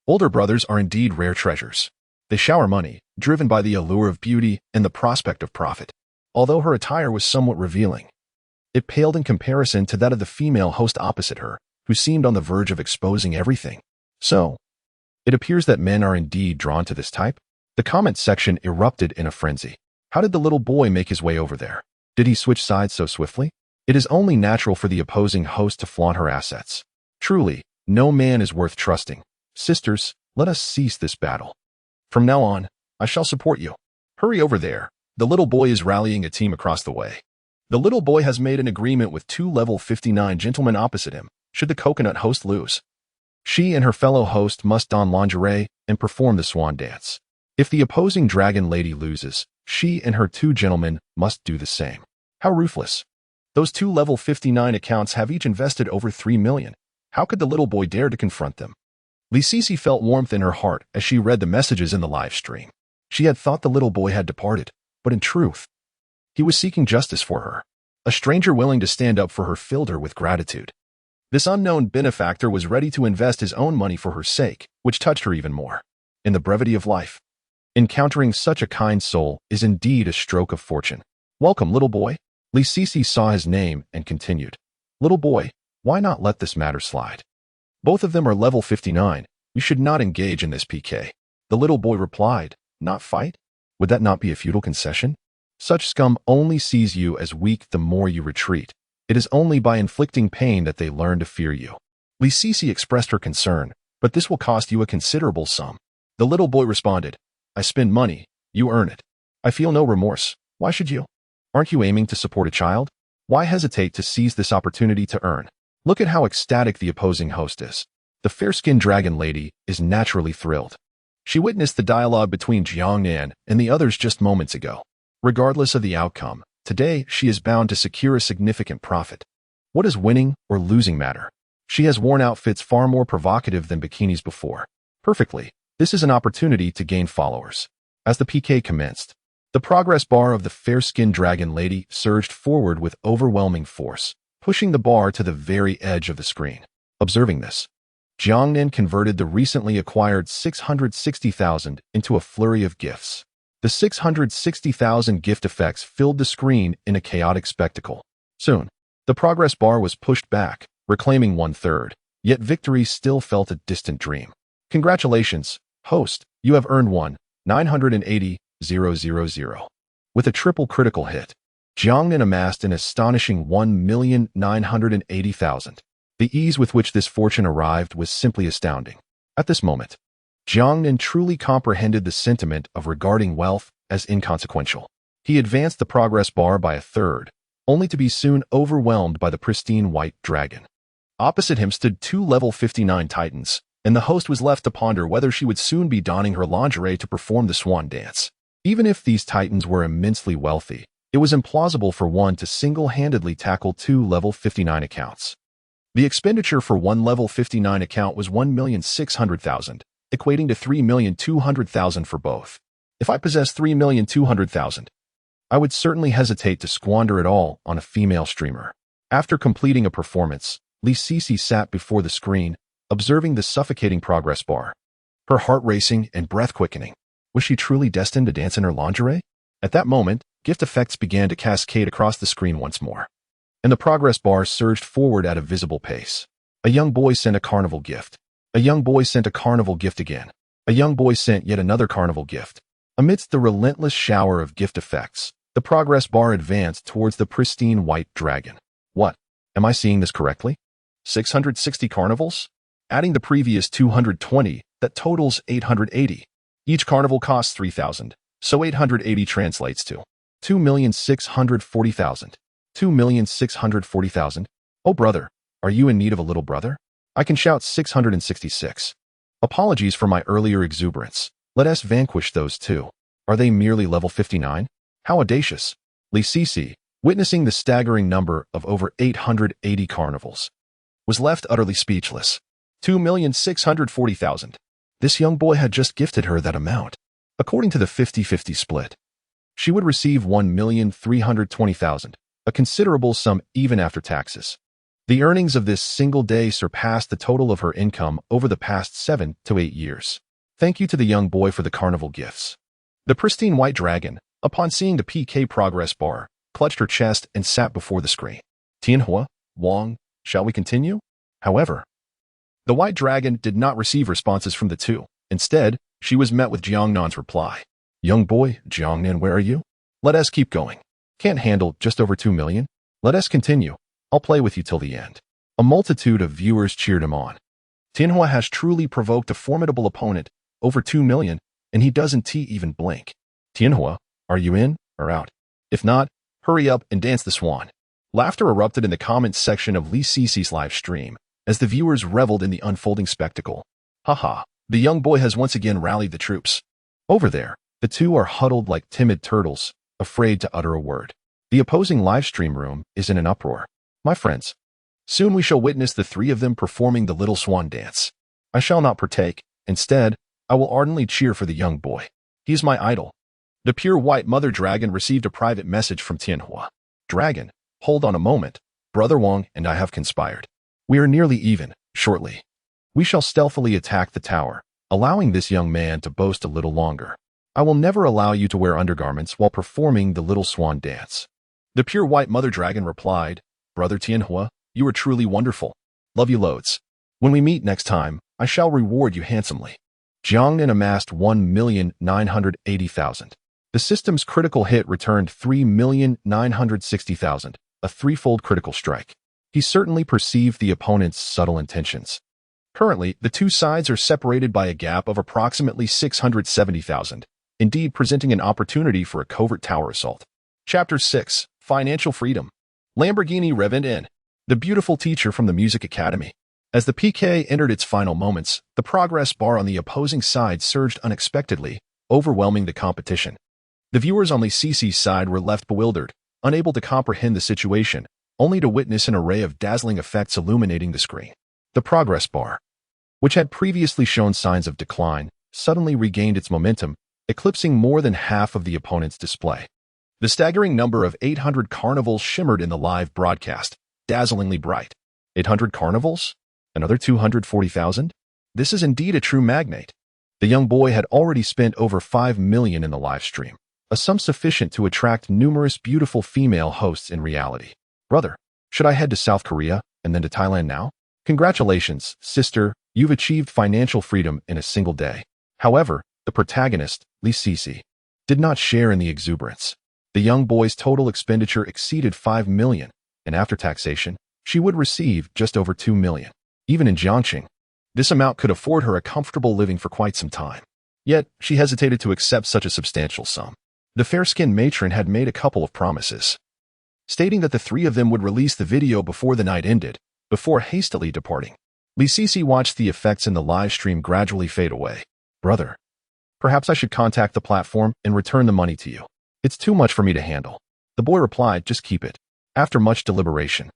Older brothers are indeed rare treasures. They shower money, driven by the allure of beauty and the prospect of profit. Although her attire was somewhat revealing, it paled in comparison to that of the female host opposite her, who seemed on the verge of exposing everything. So, it appears that men are indeed drawn to this type. The comment section erupted in a frenzy. How did the little boy make his way over there? Did he switch sides so swiftly? It is only natural for the opposing host to flaunt her assets. Truly, no man is worth trusting. Sisters, let us cease this battle. From now on, I shall support you. Hurry over there. The little boy is rallying a team across the way. The little boy has made an agreement with 2 level 59 gentlemen opposite him, should the coconut host lose. She and her fellow host must don lingerie and perform the swan dance. If the opposing dragon lady loses, she and her 2 gentlemen must do the same. How ruthless. Those 2 level 59 accounts have each invested over 3 million. How could the little boy dare to confront them? Li Sisi felt warmth in her heart as she read the messages in the live stream. She had thought the little boy had departed, but in truth, he was seeking justice for her. A stranger willing to stand up for her filled her with gratitude. This unknown benefactor was ready to invest his own money for her sake, which touched her even more. In the brevity of life, encountering such a kind soul is indeed a stroke of fortune. Welcome, little boy. Li Sisi saw his name and continued. Little boy, why not let this matter slide? Both of them are level 59. You should not engage in this PK. The little boy replied, not fight? Would that not be a futile concession? Such scum only sees you as weak the more you retreat. It is only by inflicting pain that they learn to fear you. Li Sisi expressed her concern, but this will cost you a considerable sum. The little boy responded, I spend money, you earn it. I feel no remorse. Why should you? Aren't you aiming to support a child? Why hesitate to seize this opportunity to earn? Look at how ecstatic the opposing host is. The fair-skinned dragon lady is naturally thrilled. She witnessed the dialogue between Jiang Nan and the others just moments ago. Regardless of the outcome, today she is bound to secure a significant profit. What does winning or losing matter? She has worn outfits far more provocative than bikinis before. Perfectly, this is an opportunity to gain followers. As the PK commenced, the progress bar of the fair-skinned dragon lady surged forward with overwhelming force, pushing the bar to the very edge of the screen. Observing this, Jiang Nan converted the recently acquired 660,000 into a flurry of gifts. The 660,000 gift effects filled the screen in a chaotic spectacle. Soon, the progress bar was pushed back, reclaiming 1/3, yet victory still felt a distant dream. Congratulations, host, you have earned 1,980,000. With a triple critical hit, Jiang Nan amassed an astonishing 1,980,000. The ease with which this fortune arrived was simply astounding. At this moment, Jiang Nan truly comprehended the sentiment of regarding wealth as inconsequential. He advanced the progress bar by 1/3, only to be soon overwhelmed by the pristine white dragon. Opposite him stood 2 level 59 titans, and the host was left to ponder whether she would soon be donning her lingerie to perform the swan dance. Even if these titans were immensely wealthy, it was implausible for one to single-handedly tackle 2 level 59 accounts. The expenditure for one level 59 account was 1,600,000, equating to 3,200,000 for both. If I possessed 3,200,000, I would certainly hesitate to squander it all on a female streamer. After completing a performance, Li Sisi sat before the screen, observing the suffocating progress bar. Her heart racing and breath quickening. Was she truly destined to dance in her lingerie? At that moment, gift effects began to cascade across the screen once more, and the progress bar surged forward at a visible pace. A young boy sent a carnival gift. A young boy sent a carnival gift again. A young boy sent yet another carnival gift. Amidst the relentless shower of gift effects, the progress bar advanced towards the pristine white dragon. What? Am I seeing this correctly? 660 carnivals? Adding the previous 220, that totals 880. Each carnival costs 3,000, so 880 translates to 2,640,000. 2,640,000. Oh brother, are you in need of a little brother? I can shout 666. Apologies for my earlier exuberance. Let us vanquish those two. Are they merely level 59? How audacious. Li Sisi, witnessing the staggering number of over 880 carnivals, was left utterly speechless. 2,640,000. This young boy had just gifted her that amount. According to the 50-50 split, she would receive 1,320,000, a considerable sum even after taxes. The earnings of this single day surpassed the total of her income over the past 7 to 8 years. Thank you to the young boy for the carnival gifts. The pristine white dragon, upon seeing the PK progress bar, clutched her chest and sat before the screen. Tianhua, Wang, shall we continue? However, the white dragon did not receive responses from the two. Instead, she was met with Jiang Nan's reply. Young boy, Jiang Nan, where are you? Let us keep going. Can't handle just over 2 million? Let us continue. I'll play with you till the end. A multitude of viewers cheered him on. Tianhua has truly provoked a formidable opponent, over 2 million, and he doesn't even blink. Tianhua, are you in or out? If not, hurry up and dance the swan. Laughter erupted in the comments section of Li Sisi's live stream, as the viewers reveled in the unfolding spectacle. Haha, the young boy has once again rallied the troops. Over there, the two are huddled like timid turtles, afraid to utter a word. The opposing live stream room is in an uproar. My friends, soon we shall witness the three of them performing the little swan dance. I shall not partake. Instead, I will ardently cheer for the young boy. He is my idol. The pure white mother dragon received a private message from Tianhua. Dragon, hold on a moment. Brother Wang and I have conspired. We are nearly even, shortly. We shall stealthily attack the tower, allowing this young man to boast a little longer. I will never allow you to wear undergarments while performing the little swan dance. The pure white mother dragon replied, Brother Tianhua, you are truly wonderful. Love you loads. When we meet next time, I shall reward you handsomely. Jiang Nan amassed 1,980,000. The system's critical hit returned 3,960,000, a threefold critical strike. He certainly perceived the opponent's subtle intentions. Currently, the two sides are separated by a gap of approximately 670,000, indeed presenting an opportunity for a covert tower assault. Chapter 6. Financial Freedom. Lamborghini Revent In. The beautiful teacher from the Music Academy. As the PK entered its final moments, the progress bar on the opposing side surged unexpectedly, overwhelming the competition. The viewers on Li Cici's side were left bewildered, unable to comprehend the situation, only to witness an array of dazzling effects illuminating the screen. The progress bar, which had previously shown signs of decline, suddenly regained its momentum, eclipsing more than half of the opponent's display. The staggering number of 800 carnivals shimmered in the live broadcast, dazzlingly bright. 800 carnivals? Another 240,000? This is indeed a true magnate. The young boy had already spent over 5 million in the live stream, a sum sufficient to attract numerous beautiful female hosts in reality. Brother, should I head to South Korea and then to Thailand now? Congratulations, sister, you've achieved financial freedom in a single day. However, the protagonist, Li Cici, did not share in the exuberance. The young boy's total expenditure exceeded 5 million, and after taxation, she would receive just over 2 million. Even in Jiangxing, this amount could afford her a comfortable living for quite some time. Yet, she hesitated to accept such a substantial sum. The fair-skinned matron had made a couple of promises, stating that the three of them would release the video before the night ended, before hastily departing. Li Cici watched the effects in the live stream gradually fade away. Brother, perhaps I should contact the platform and return the money to you. It's too much for me to handle. The boy replied, just keep it. After much deliberation,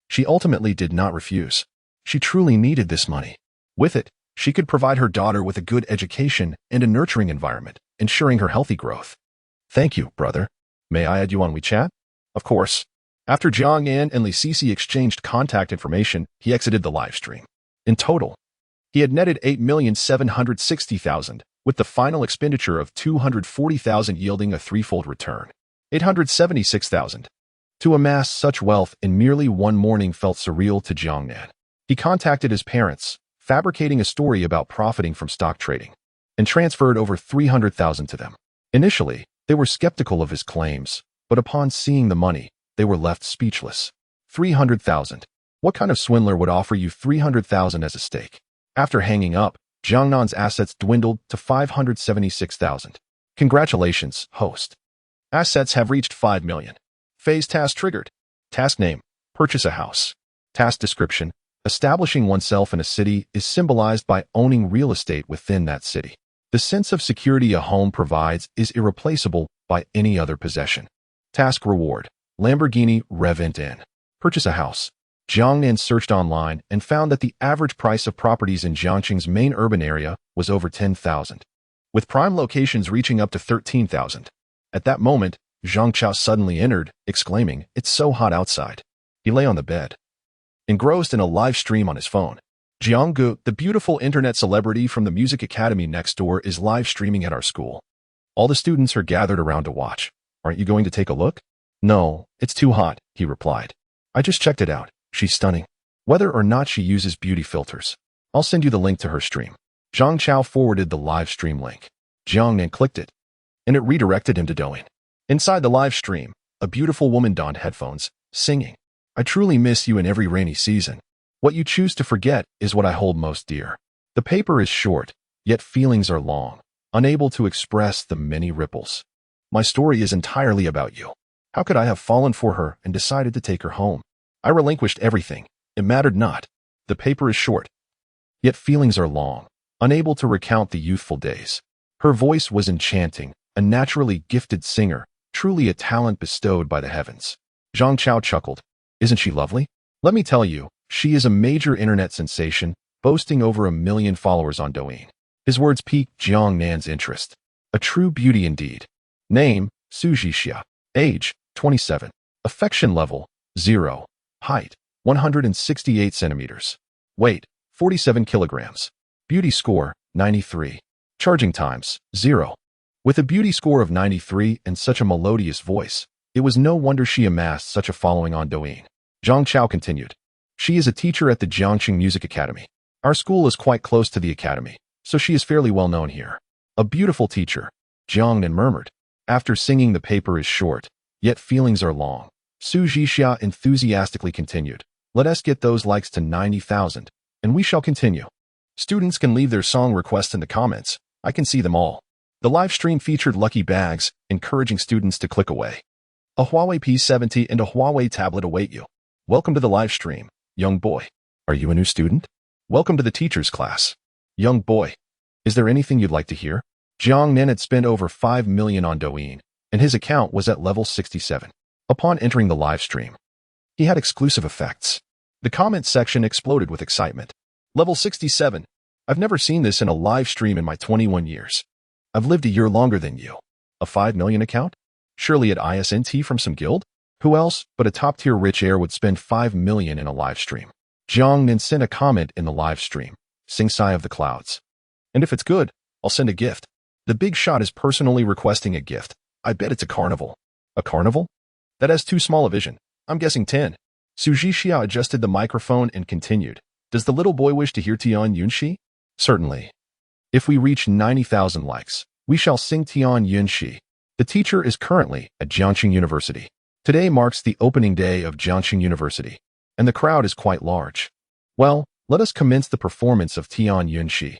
she ultimately did not refuse. She truly needed this money. With it, she could provide her daughter with a good education and a nurturing environment, ensuring her healthy growth. Thank you, brother. May I add you on WeChat? Of course. After Jiang Nan and Li Cici exchanged contact information, he exited the live stream. In total, he had netted 8,760,000, with the final expenditure of 240,000 yielding a threefold return. 876,000. To amass such wealth in merely one morning felt surreal to Jiang Nan. He contacted his parents, fabricating a story about profiting from stock trading, and transferred over 300,000 to them. Initially, they were skeptical of his claims, but upon seeing the money, they were left speechless. 300,000. What kind of swindler would offer you 300,000 as a stake? After hanging up, Jiang Nan's assets dwindled to 576,000. Congratulations, host. Assets have reached 5 million. Phase task triggered. Task name, purchase a house. Task description, establishing oneself in a city is symbolized by owning real estate within that city. The sense of security a home provides is irreplaceable by any other possession. Task reward, Lamborghini Revent In. Purchase a house. Jiang Nan searched online and found that the average price of properties in Jiangxing's main urban area was over 10,000, with prime locations reaching up to 13,000. At that moment, Zhang Chao suddenly entered, exclaiming, "It's so hot outside." He lay on the bed, engrossed in a live stream on his phone. Jiang Gu, the beautiful internet celebrity from the Music Academy next door, is live streaming at our school. All the students are gathered around to watch. Aren't you going to take a look? No, it's too hot, he replied. I just checked it out. She's stunning. Whether or not she uses beauty filters. I'll send you the link to her stream. Zhang Chao forwarded the live stream link. Jiang Nan clicked it, and it redirected him to Douyin. Inside the live stream, a beautiful woman donned headphones, singing, I truly miss you in every rainy season. What you choose to forget is what I hold most dear. The paper is short, yet feelings are long, unable to express the many ripples. My story is entirely about you. How could I have fallen for her and decided to take her home? I relinquished everything. It mattered not. The paper is short, yet feelings are long, unable to recount the youthful days. Her voice was enchanting, a naturally gifted singer, truly a talent bestowed by the heavens. Zhang Chao chuckled. Isn't she lovely? Let me tell you, she is a major internet sensation, boasting over 1 million followers on Douyin. His words piqued Jiang Nan's interest. A true beauty indeed. Name, Su Jixia. Age, 27. Affection level, 0. Height, 168 centimeters. Weight, 47 kilograms. Beauty score, 93. Charging times, 0. With a beauty score of 93 and such a melodious voice, it was no wonder she amassed such a following on Douyin. Zhang Chao continued. She is a teacher at the Jiangqing Music Academy. Our school is quite close to the academy, so she is fairly well known here. A beautiful teacher, Jiang Nan murmured. After singing, the paper is short, yet feelings are long. Su Jixia enthusiastically continued. Let us get those likes to 90,000, and we shall continue. Students can leave their song requests in the comments. I can see them all. The live stream featured lucky bags, encouraging students to click away. A Huawei P70 and a Huawei tablet await you. Welcome to the live stream, young boy. Are you a new student? Welcome to the teacher's class. Young boy. Is there anything you'd like to hear? Jiang Nan had spent over 5 million on Douyin, and his account was at level 67. Upon entering the live stream, he had exclusive effects. The comment section exploded with excitement. Level 67. I've never seen this in a live stream in my 21 years. I've lived a year longer than you. A 5 million account? Surely at ISNT from some guild? Who else but a top-tier rich heir would spend 5 million in a live stream? Jiang Nan sent a comment in the live stream. Sing Sigh of the Clouds. And if it's good, I'll send a gift. The big shot is personally requesting a gift. I bet it's a carnival. A carnival? That has too small a vision. I'm guessing 10. Su Jixia adjusted the microphone and continued. Does the little boy wish to hear Tian Yunxi? Certainly. If we reach 90,000 likes, we shall sing Tian Yunxi. The teacher is currently at Jiangqing University. Today marks the opening day of Jiangqing University, and the crowd is quite large. Well, let us commence the performance of Tian Yunxi.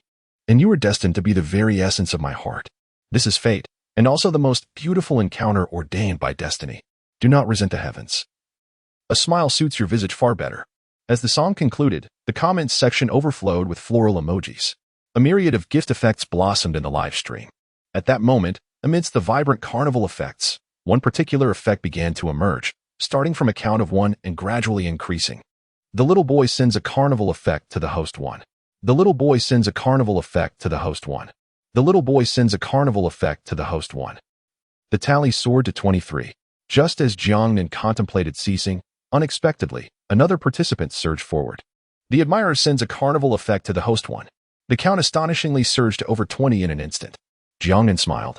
And you are destined to be the very essence of my heart. This is fate, and also the most beautiful encounter ordained by destiny. Do not resent the heavens. A smile suits your visage far better. As the song concluded, the comments section overflowed with floral emojis. A myriad of gift effects blossomed in the live stream. At that moment, amidst the vibrant carnival effects, one particular effect began to emerge, starting from a count of 1 and gradually increasing. The little boy sends a carnival effect to the host 1. The little boy sends a carnival effect to the host 1. The little boy sends a carnival effect to the host 1. The tally soared to 23. Just as Jiang Nan contemplated ceasing, unexpectedly, another participant surged forward. The admirer sends a carnival effect to the host 1. The count astonishingly surged to over 20 in an instant. Jiang Nan smiled.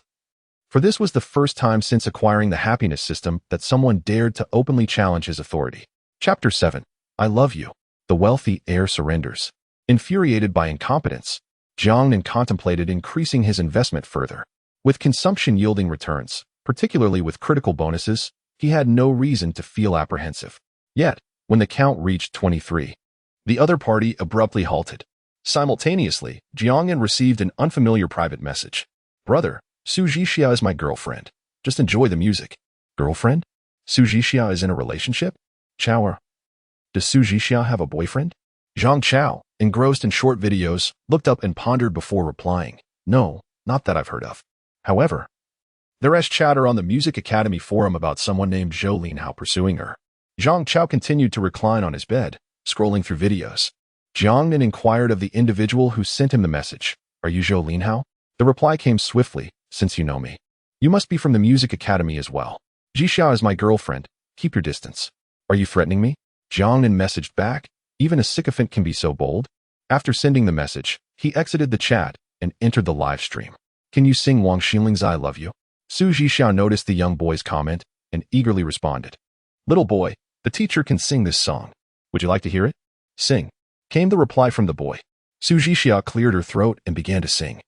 For this was the first time since acquiring the happiness system that someone dared to openly challenge his authority. Chapter 7. I love you. The wealthy heir surrenders. Infuriated by incompetence, Jiang Nan contemplated increasing his investment further. With consumption yielding returns, particularly with critical bonuses, he had no reason to feel apprehensive. Yet, when the count reached 23, the other party abruptly halted. Simultaneously, Jiang Nan received an unfamiliar private message. Brother, Su Jixia is my girlfriend. Just enjoy the music. Girlfriend? Su Jixia is in a relationship? Chao. Does Su Jixia have a boyfriend? Zhang Chao, engrossed in short videos, looked up and pondered before replying. No, not that I've heard of. However, there is chatter on the Music Academy forum about someone named Zhou Linhao pursuing her. Zhang Chao continued to recline on his bed, scrolling through videos. Jiang Nan inquired of the individual who sent him the message. Are you Zhou Linhao? The reply came swiftly. Since you know me, you must be from the Music Academy as well. Jixia is my girlfriend. Keep your distance. Are you threatening me? Jiang Nan messaged back. Even a sycophant can be so bold. After sending the message, he exited the chat and entered the live stream. Can you sing Wang Xinling's I Love You? Su Jixia noticed the young boy's comment and eagerly responded. Little boy, the teacher can sing this song. Would you like to hear it? Sing. Came the reply from the boy. Su Jixia cleared her throat and began to sing.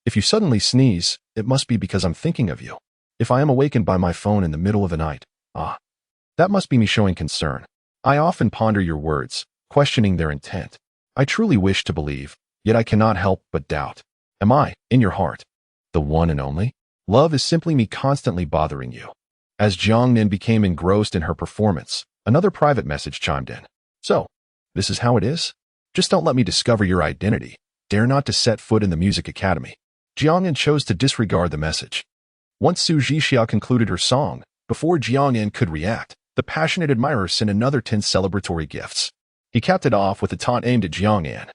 If you suddenly sneeze, it must be because I'm thinking of you. If I am awakened by my phone in the middle of the night, that must be me showing concern. I often ponder your words, questioning their intent. I truly wish to believe, yet I cannot help but doubt. Am I, in your heart, the one and only? Love is simply me constantly bothering you. As Jiang Nan became engrossed in her performance, another private message chimed in. So, this is how it is? Just don't let me discover your identity. Dare not to set foot in the Music Academy. Jiang Nan chose to disregard the message. Once Su Jixia concluded her song, before Jiang Nan could react, the passionate admirer sent another 10 celebratory gifts. He capped it off with a taunt aimed at Jiang Nan.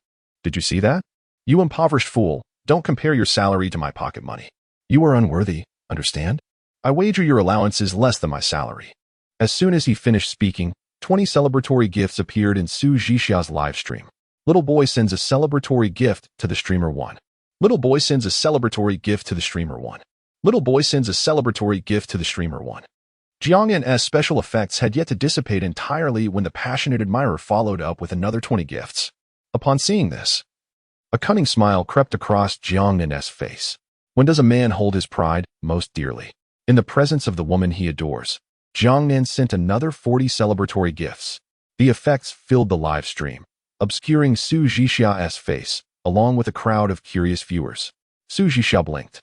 Did you see that? You impoverished fool, don't compare your salary to my pocket money. You are unworthy, understand? I wager your allowance is less than my salary. As soon as he finished speaking, 20 celebratory gifts appeared in Su Zhixia's live stream. Little boy sends a celebratory gift to the streamer 1. Little boy sends a celebratory gift to the streamer 1. Little boy sends a celebratory gift to the streamer 1. Jiang Nan's special effects had yet to dissipate entirely when the passionate admirer followed up with another 20 gifts. Upon seeing this, a cunning smile crept across Jiang Nan's face. When does a man hold his pride most dearly? In the presence of the woman he adores, Jiang Nan sent another 40 celebratory gifts. The effects filled the live stream, obscuring Su Zhixia's face, along with a crowd of curious viewers. Su Zhixia blinked,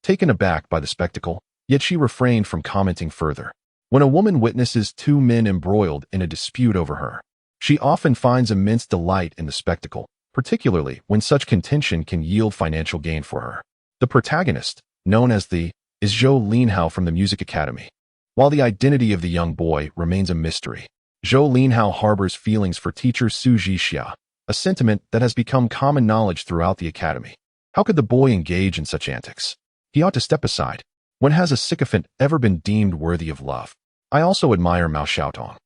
taken aback by the spectacle, yet she refrained from commenting further. When a woman witnesses two men embroiled in a dispute over her, she often finds immense delight in the spectacle, particularly when such contention can yield financial gain for her. The protagonist, known as is Zhou Linhao from the Music Academy. While the identity of the young boy remains a mystery, Zhou Linhao harbors feelings for teacher Su Zhixia, a sentiment that has become common knowledge throughout the academy. How could the boy engage in such antics? He ought to step aside. When has a sycophant ever been deemed worthy of love? I also admire Mao Xiaotong.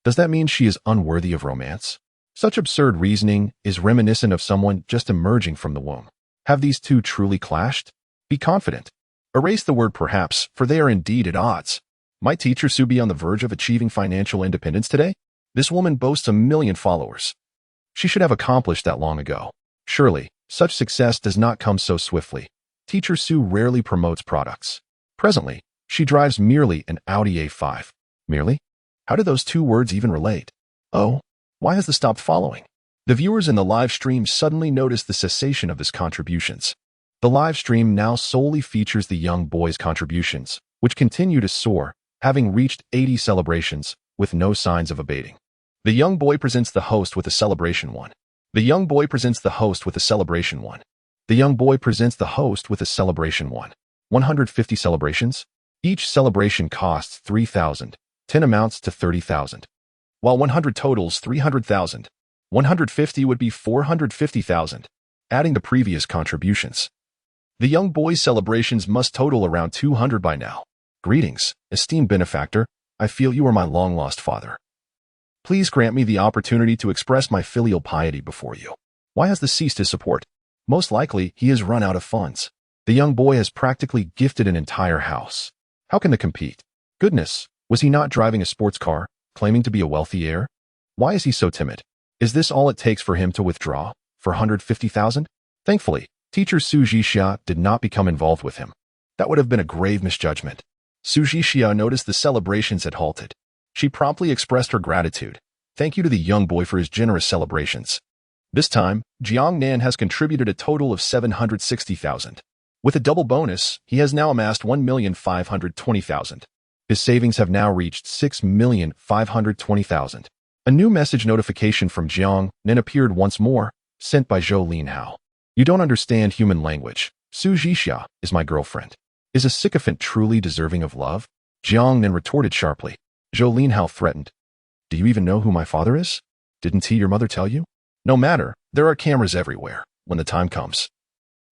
Does that mean she is unworthy of romance? Such absurd reasoning is reminiscent of someone just emerging from the womb. Have these two truly clashed? Be confident. Erase the word perhaps, for they are indeed at odds. Might teacher Su be on the verge of achieving financial independence today? This woman boasts 1 million followers. She should have accomplished that long ago. Surely, such success does not come so swiftly. Teacher Su rarely promotes products. Presently, she drives merely an Audi A5. Merely? How do those two words even relate? Oh, why has the stopped following? The viewers in the live stream suddenly notice the cessation of his contributions. The live stream now solely features the young boy's contributions, which continue to soar, having reached 80 celebrations, with no signs of abating. The young boy presents the host with a celebration 1. The young boy presents the host with a celebration 1. The young boy presents the host with a celebration 1. 150 celebrations? Each celebration costs 3,000. 10 amounts to 30,000. While 100 totals 300,000. 150 would be 450,000, adding the previous contributions. The young boy's celebrations must total around 200 by now. Greetings, esteemed benefactor. I feel you are my long-lost father. Please grant me the opportunity to express my filial piety before you. Why has this ceased his support? Most likely, he has run out of funds. The young boy has practically gifted an entire house. How can they compete? Goodness, was he not driving a sports car, claiming to be a wealthy heir? Why is he so timid? Is this all it takes for him to withdraw? For 150,000? Thankfully, teacher Su Zhixia did not become involved with him. That would have been a grave misjudgment. Su Zhixia noticed the celebrations had halted. She promptly expressed her gratitude. Thank you to the young boy for his generous celebrations. This time, Jiang Nan has contributed a total of 760,000. With a double bonus, he has now amassed 1,520,000. His savings have now reached 6,520,000. A new message notification from Jiang Nan appeared once more, sent by Zhou Linhao. You don't understand human language. Su Zhixia is my girlfriend. Is a sycophant truly deserving of love? Jiang Nan retorted sharply. Zhou Linhao threatened. Do you even know who my father is? Didn't your mother tell you? No matter, there are cameras everywhere, when the time comes.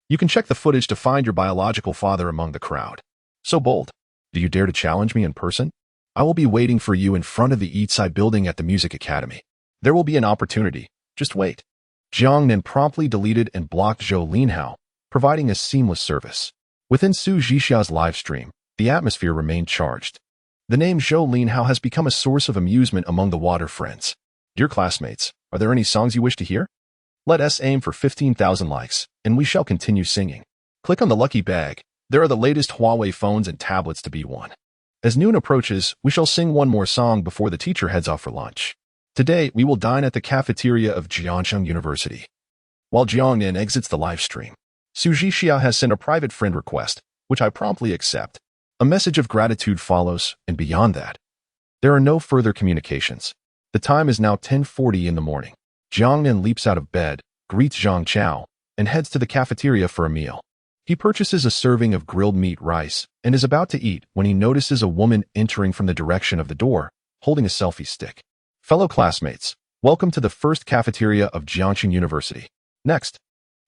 You can check the footage to find your biological father among the crowd. So bold. Do you dare to challenge me in person? I will be waiting for you in front of the Eastside building at the Music Academy. There will be an opportunity. Just wait. Jiang Nan promptly deleted and blocked Zhou Linhao, providing a seamless service. Within Su Zhixia's live stream, the atmosphere remained charged. The name Zhou Linhao has become a source of amusement among the water friends. Dear classmates, are there any songs you wish to hear? Let us aim for 15,000 likes, and we shall continue singing. Click on the lucky bag. There are the latest Huawei phones and tablets to be won. As noon approaches, we shall sing one more song before the teacher heads off for lunch. Today, we will dine at the cafeteria of Jiangnan University. While Jiang Nan exits the live stream, Su Zhixia has sent a private friend request, which I promptly accept. A message of gratitude follows, and beyond that, there are no further communications. The time is now 10:40 in the morning. Jiang Nan leaps out of bed, greets Zhang Chao, and heads to the cafeteria for a meal. He purchases a serving of grilled meat rice and is about to eat when he notices a woman entering from the direction of the door, holding a selfie stick. Fellow classmates, welcome to the first cafeteria of Jiangnan University. Next,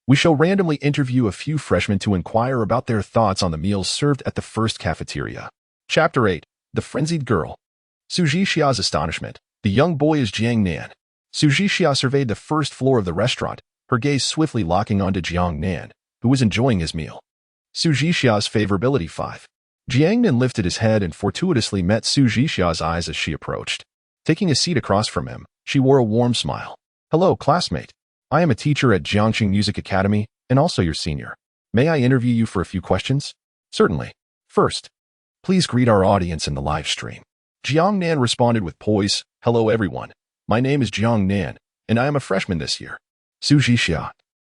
we shall randomly interview a few freshmen to inquire about their thoughts on the meals served at the first cafeteria. Chapter 8. The Frenzied Girl. Sujixia's astonishment. The young boy is Jiang Nan. Sujixia surveyed the first floor of the restaurant, her gaze swiftly locking onto Jiang Nan, who was enjoying his meal. Sujixia's favorability 5. Jiang Nan lifted his head and fortuitously met Sujixia's eyes as she approached. Taking a seat across from him, she wore a warm smile. Hello, classmate. I am a teacher at Jiangxing Music Academy and also your senior. May I interview you for a few questions? Certainly. First, please greet our audience in the live stream. Jiang Nan responded with poise. Hello, everyone. My name is Jiang Nan, and I am a freshman this year. Sujixia,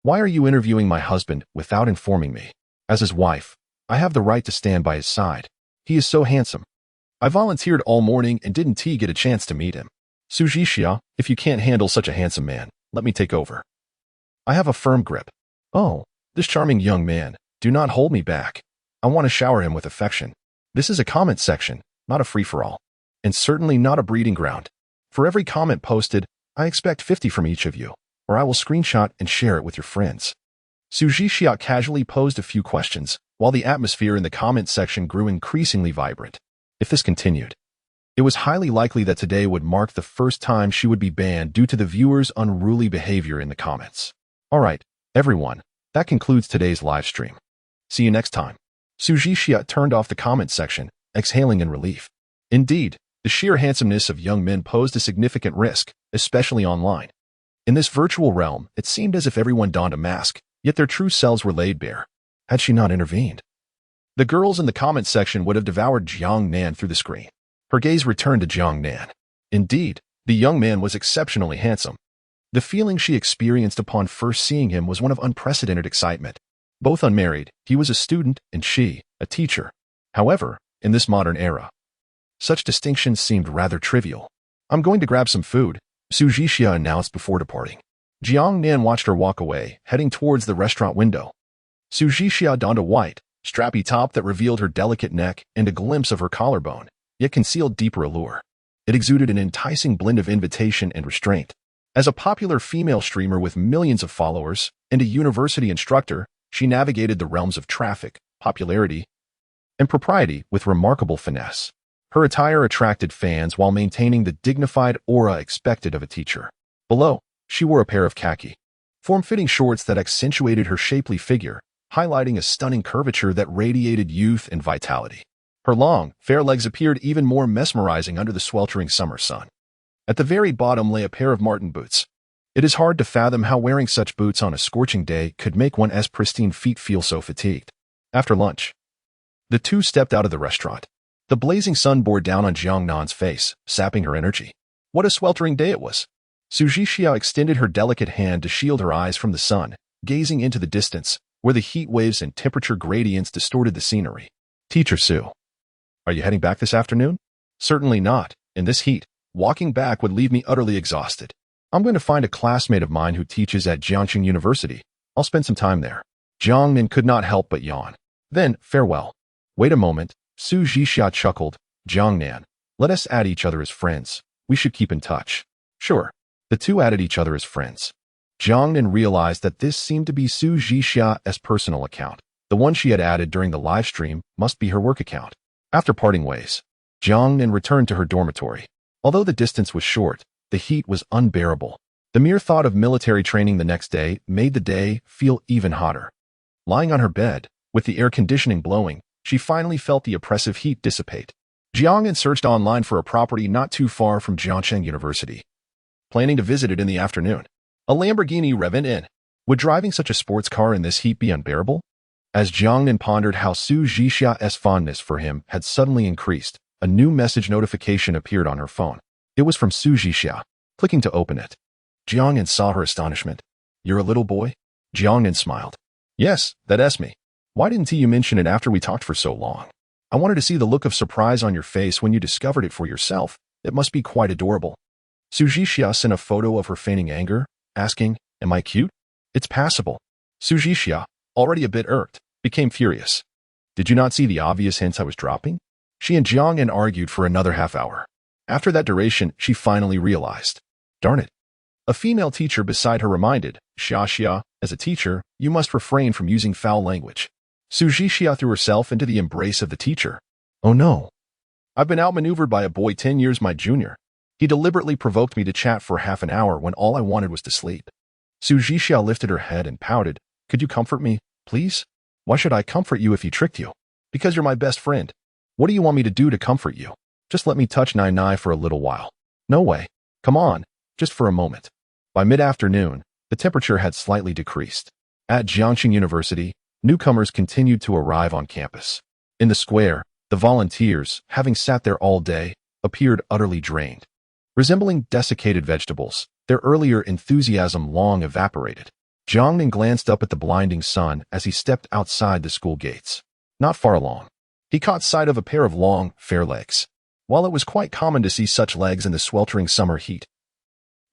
why are you interviewing my husband without informing me? As his wife, I have the right to stand by his side. He is so handsome. I volunteered all morning and didn't get a chance to meet him. Sujixia, if you can't handle such a handsome man, let me take over. I have a firm grip. Oh, this charming young man, do not hold me back. I want to shower him with affection. This is a comment section, not a free-for-all, and certainly not a breeding ground. For every comment posted, I expect 50 from each of you, or I will screenshot and share it with your friends. Sujixia casually posed a few questions, while the atmosphere in the comment section grew increasingly vibrant. If this continued, it was highly likely that today would mark the first time she would be banned due to the viewers' unruly behavior in the comments. Alright, everyone, that concludes today's live stream. See you next time. Sujixia turned off the comment section, exhaling in relief. Indeed, the sheer handsomeness of young men posed a significant risk, especially online. In this virtual realm, it seemed as if everyone donned a mask, yet their true selves were laid bare. Had she not intervened, the girls in the comment section would have devoured Jiang Nan through the screen. Her gaze returned to Jiang Nan. Indeed, the young man was exceptionally handsome. The feeling she experienced upon first seeing him was one of unprecedented excitement. Both unmarried, he was a student and she, a teacher. However, in this modern era, such distinctions seemed rather trivial. I'm going to grab some food, Sujixia announced before departing. Jiang Nan watched her walk away, heading towards the restaurant window. Sujixia donned a white, strappy top that revealed her delicate neck and a glimpse of her collarbone, yet concealed deeper allure. It exuded an enticing blend of invitation and restraint. As a popular female streamer with millions of followers and a university instructor, she navigated the realms of traffic, popularity, and propriety with remarkable finesse. Her attire attracted fans while maintaining the dignified aura expected of a teacher. Below, she wore a pair of khaki, form-fitting shorts that accentuated her shapely figure, highlighting a stunning curvature that radiated youth and vitality. Her long, fair legs appeared even more mesmerizing under the sweltering summer sun. At the very bottom lay a pair of Martin boots. It is hard to fathom how wearing such boots on a scorching day could make one's pristine feet feel so fatigued. After lunch, the two stepped out of the restaurant. The blazing sun bore down on Jiang Nan's face, sapping her energy. What a sweltering day it was. Sujixia extended her delicate hand to shield her eyes from the sun, gazing into the distance, where the heat waves and temperature gradients distorted the scenery. Teacher Su, are you heading back this afternoon? Certainly not. In this heat, walking back would leave me utterly exhausted. I'm going to find a classmate of mine who teaches at Jiangxing University. I'll spend some time there. Jiang Nan could not help but yawn. Then, farewell. Wait a moment. Sujixia chuckled. Jiang Nan, let us add each other as friends. We should keep in touch. Sure. The two added each other as friends. Jiang Nan realized that this seemed to be Sujixia's personal account. The one she had added during the live stream must be her work account. After parting ways, Jiang Nan returned to her dormitory. Although the distance was short, the heat was unbearable. The mere thought of military training the next day made the day feel even hotter. Lying on her bed, with the air conditioning blowing, she finally felt the oppressive heat dissipate. Jiang Nan searched online for a property not too far from Jiangxing University, planning to visit it in the afternoon. A Lamborghini Revent in. Would driving such a sports car in this heat be unbearable? As Jiang Nan pondered how Sujixia's fondness for him had suddenly increased, a new message notification appeared on her phone. It was from Sujixia. Clicking to open it, Jiang Nan saw her astonishment. You're a little boy? Jiang Nan smiled. Yes, that's me. Why didn't you mention it after we talked for so long? I wanted to see the look of surprise on your face when you discovered it for yourself. It must be quite adorable. Sujixia sent a photo of her feigning anger, asking, am I cute? It's passable. Sujixia, already a bit irked, became furious. Did you not see the obvious hints I was dropping? She and Jiang Nan argued for another half hour. After that duration, she finally realized. Darn it. A female teacher beside her reminded, Xia, as a teacher, you must refrain from using foul language. Su Jixia threw herself into the embrace of the teacher. Oh no. I've been outmaneuvered by a boy 10 years my junior. He deliberately provoked me to chat for half an hour when all I wanted was to sleep. Su Jixia lifted her head and pouted. Could you comfort me, please? Why should I comfort you if he tricked you? Because you're my best friend. What do you want me to do to comfort you? Just let me touch Nai for a little while. No way. Come on, just for a moment. By mid-afternoon, the temperature had slightly decreased. At Jiangxing University, newcomers continued to arrive on campus. In the square, the volunteers, having sat there all day, appeared utterly drained. Resembling desiccated vegetables, their earlier enthusiasm long evaporated. Jiang Nan glanced up at the blinding sun as he stepped outside the school gates. Not far along, he caught sight of a pair of long, fair legs. While it was quite common to see such legs in the sweltering summer heat,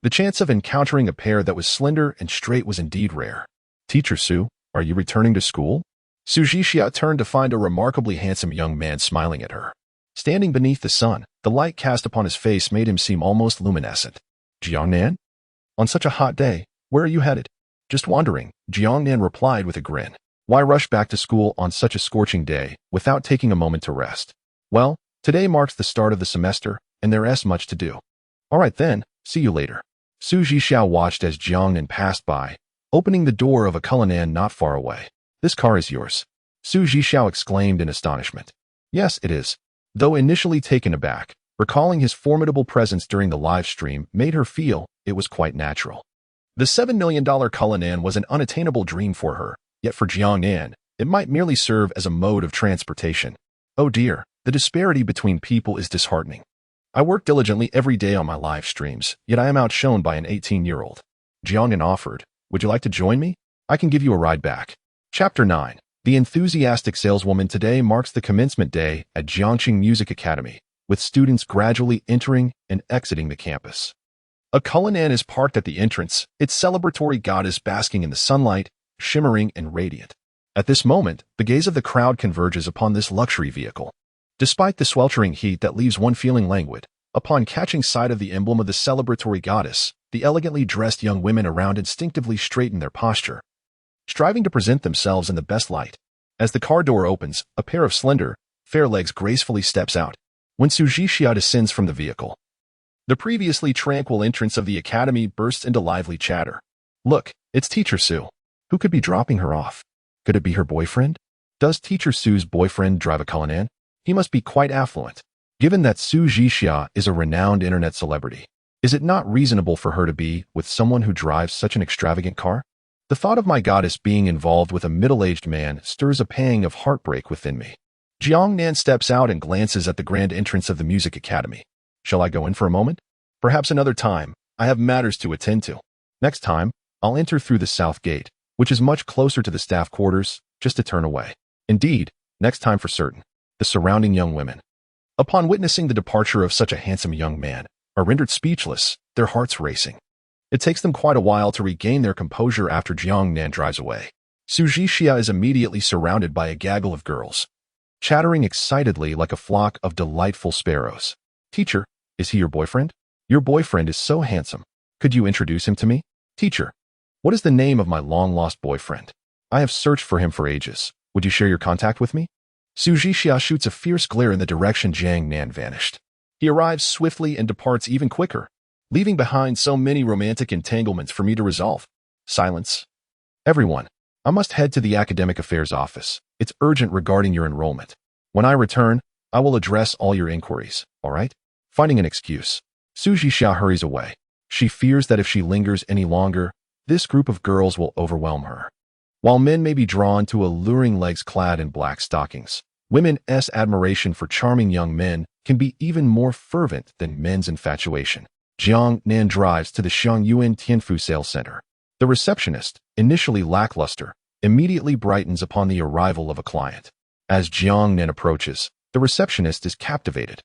the chance of encountering a pair that was slender and straight was indeed rare. Teacher Su, are you returning to school? Su Jixia turned to find a remarkably handsome young man smiling at her. Standing beneath the sun, the light cast upon his face made him seem almost luminescent. Jiang Nan? On such a hot day, where are you headed? Just wandering, Jiang Nan replied with a grin. Why rush back to school on such a scorching day without taking a moment to rest? Well, today marks the start of the semester, and there is much to do. All right then, see you later. Su Jixia watched as Jiang Nan passed by, opening the door of a Cullinan not far away. This car is yours. Su Jixia exclaimed in astonishment. Yes, it is. Though initially taken aback, recalling his formidable presence during the live stream made her feel it was quite natural. The $7 million Cullinan was an unattainable dream for her, yet for Jiang Nan, it might merely serve as a mode of transportation. Oh dear, the disparity between people is disheartening. I work diligently every day on my live streams, yet I am outshone by an 18-year-old. Jiang Nan offered, would you like to join me? I can give you a ride back. Chapter 9. The enthusiastic saleswoman today marks the commencement day at Jiangxing Music Academy, with students gradually entering and exiting the campus. A Cullinan is parked at the entrance, its celebratory goddess basking in the sunlight, shimmering and radiant. At this moment, the gaze of the crowd converges upon this luxury vehicle. Despite the sweltering heat that leaves one feeling languid, upon catching sight of the emblem of the celebratory goddess, the elegantly dressed young women around instinctively straighten their posture, striving to present themselves in the best light. As the car door opens, a pair of slender, fair legs gracefully steps out. When Su Jixia descends from the vehicle, the previously tranquil entrance of the academy bursts into lively chatter. Look, it's Teacher Su. Who could be dropping her off? Could it be her boyfriend? Does Teacher Su's boyfriend drive a Cullinan? He must be quite affluent. Given that Su Jixia is a renowned internet celebrity, is it not reasonable for her to be with someone who drives such an extravagant car? The thought of my goddess being involved with a middle-aged man stirs a pang of heartbreak within me. Jiang Nan steps out and glances at the grand entrance of the music academy. Shall I go in for a moment? Perhaps another time. I have matters to attend to. Next time, I'll enter through the south gate, which is much closer to the staff quarters, just to turn away. Indeed, next time for certain. The surrounding young women, upon witnessing the departure of such a handsome young man, are rendered speechless, their hearts racing. It takes them quite a while to regain their composure after Jiang Nan drives away. Su Jixia is immediately surrounded by a gaggle of girls, chattering excitedly like a flock of delightful sparrows. Teacher, is he your boyfriend? Your boyfriend is so handsome. Could you introduce him to me? Teacher, what is the name of my long-lost boyfriend? I have searched for him for ages. Would you share your contact with me? Su Jixia shoots a fierce glare in the direction Jiang Nan vanished. He arrives swiftly and departs even quicker, leaving behind so many romantic entanglements for me to resolve. Silence. Everyone, I must head to the academic affairs office. It's urgent regarding your enrollment. When I return, I will address all your inquiries, all right? Finding an excuse, Su Jixia hurries away. She fears that if she lingers any longer, this group of girls will overwhelm her. While men may be drawn to alluring legs clad in black stockings, women's admiration for charming young men can be even more fervent than men's infatuation. Jiang Nan drives to the Shangyuan Tianfu Sales Center. The receptionist, initially lackluster, immediately brightens upon the arrival of a client. As Jiang Nan approaches, the receptionist is captivated,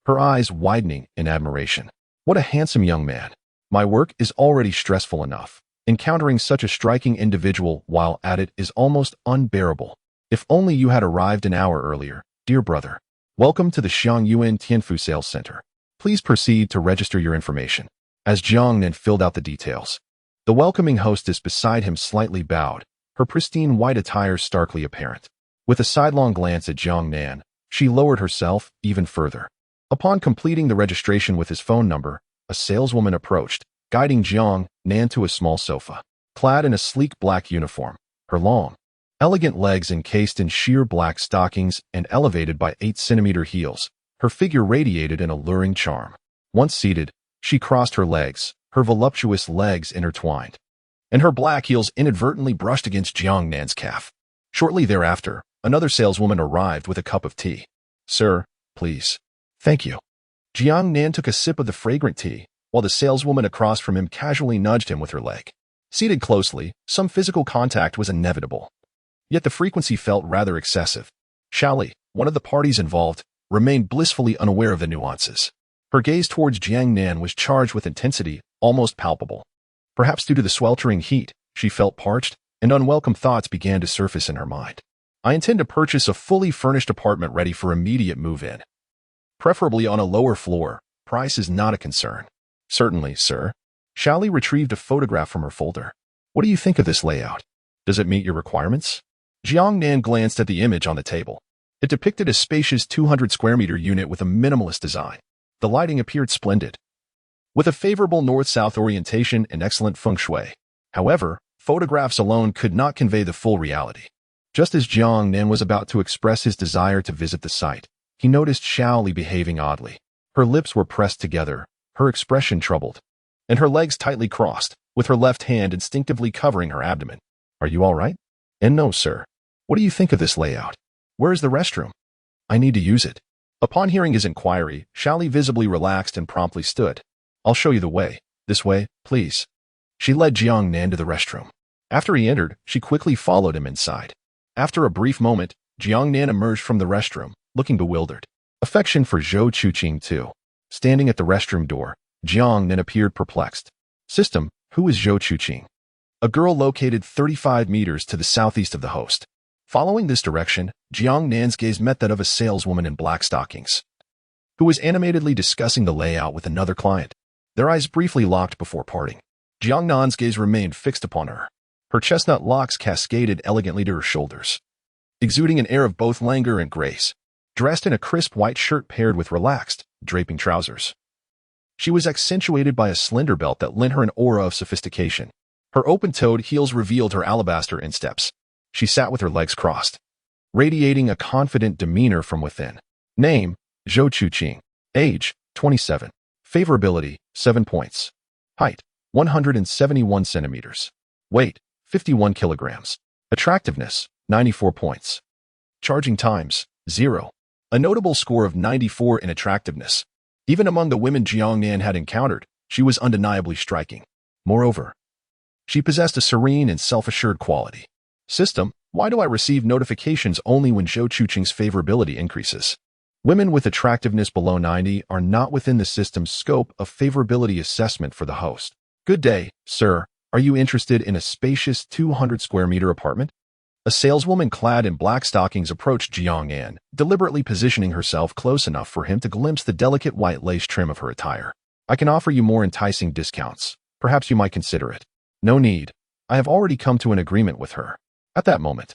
her eyes widening in admiration. What a handsome young man. My work is already stressful enough. Encountering such a striking individual while at it is almost unbearable. If only you had arrived an hour earlier, dear brother. Welcome to the Shangyuan Tianfu Sales Center. Please proceed to register your information. as Jiang Nan filled out the details. The welcoming hostess beside him slightly bowed, her pristine white attire starkly apparent. With a sidelong glance at Jiang Nan, she lowered herself even further. Upon completing the registration with his phone number, a saleswoman approached, guiding Jiang Nan to a small sofa. Clad in a sleek black uniform, her long, elegant legs encased in sheer black stockings and elevated by 8-centimeter heels, her figure radiated an alluring charm. Once seated, she crossed her legs, her voluptuous legs intertwined, and her black heels inadvertently brushed against Jiang Nan's calf. Shortly thereafter, another saleswoman arrived with a cup of tea. "Sir, please." "Thank you." Jiang Nan took a sip of the fragrant tea, while the saleswoman across from him casually nudged him with her leg. Seated closely, some physical contact was inevitable. Yet the frequency felt rather excessive. Xiaoli, one of the parties involved, remained blissfully unaware of the nuances. Her gaze towards Jiang Nan was charged with intensity, almost palpable. Perhaps due to the sweltering heat, she felt parched, and unwelcome thoughts began to surface in her mind. "I intend to purchase a fully furnished apartment ready for immediate move-in. Preferably on a lower floor. Price is not a concern." "Certainly, sir." Xiaoli retrieved a photograph from her folder. "What do you think of this layout? Does it meet your requirements?" Jiang Nan glanced at the image on the table. It depicted a spacious 200-square-meter unit with a minimalist design. The lighting appeared splendid, with a favorable north-south orientation and excellent feng shui. However, photographs alone could not convey the full reality. Just as Jiang Nan was about to express his desire to visit the site, he noticed Xiaoli behaving oddly. Her lips were pressed together, her expression troubled, and her legs tightly crossed, with her left hand instinctively covering her abdomen. "Are you all right?" "And no, sir." "What do you think of this layout? Where is the restroom? I need to use it." Upon hearing his inquiry, Xiaoli visibly relaxed and promptly stood. "I'll show you the way. This way, please." She led Jiang Nan to the restroom. After he entered, she quickly followed him inside. After a brief moment, Jiang Nan emerged from the restroom, looking bewildered. Affection for Zhou Chuqing too. Standing at the restroom door, Jiang Nan appeared perplexed. "System, who is Zhou Chuqing?" A girl located 35 meters to the southeast of the host. Following this direction, Jiang Nan's gaze met that of a saleswoman in black stockings, who was animatedly discussing the layout with another client. Their eyes briefly locked before parting. Jiang Nan's gaze remained fixed upon her. Her chestnut locks cascaded elegantly to her shoulders, exuding an air of both languor and grace. Dressed in a crisp white shirt paired with relaxed, draping trousers, she was accentuated by a slender belt that lent her an aura of sophistication. Her open-toed heels revealed her alabaster insteps. She sat with her legs crossed, radiating a confident demeanor from within. Name, Zhou Chuqing. Age, 27. Favorability, 7 points. Height, 171 centimeters. Weight, 51 kilograms. Attractiveness, 94 points. Charging times, 0. A notable score of 94 in attractiveness. Even among the women Jiang Nan had encountered, she was undeniably striking. Moreover, she possessed a serene and self-assured quality. System, why do I receive notifications only when Zhou Chuqing's favorability increases? Women with attractiveness below 90 are not within the system's scope of favorability assessment for the host. Good day, sir. Are you interested in a spacious 200-square-meter apartment? A saleswoman clad in black stockings approached Jiang Nan, deliberately positioning herself close enough for him to glimpse the delicate white lace trim of her attire. "I can offer you more enticing discounts. Perhaps you might consider it." "No need. I have already come to an agreement with her." At that moment,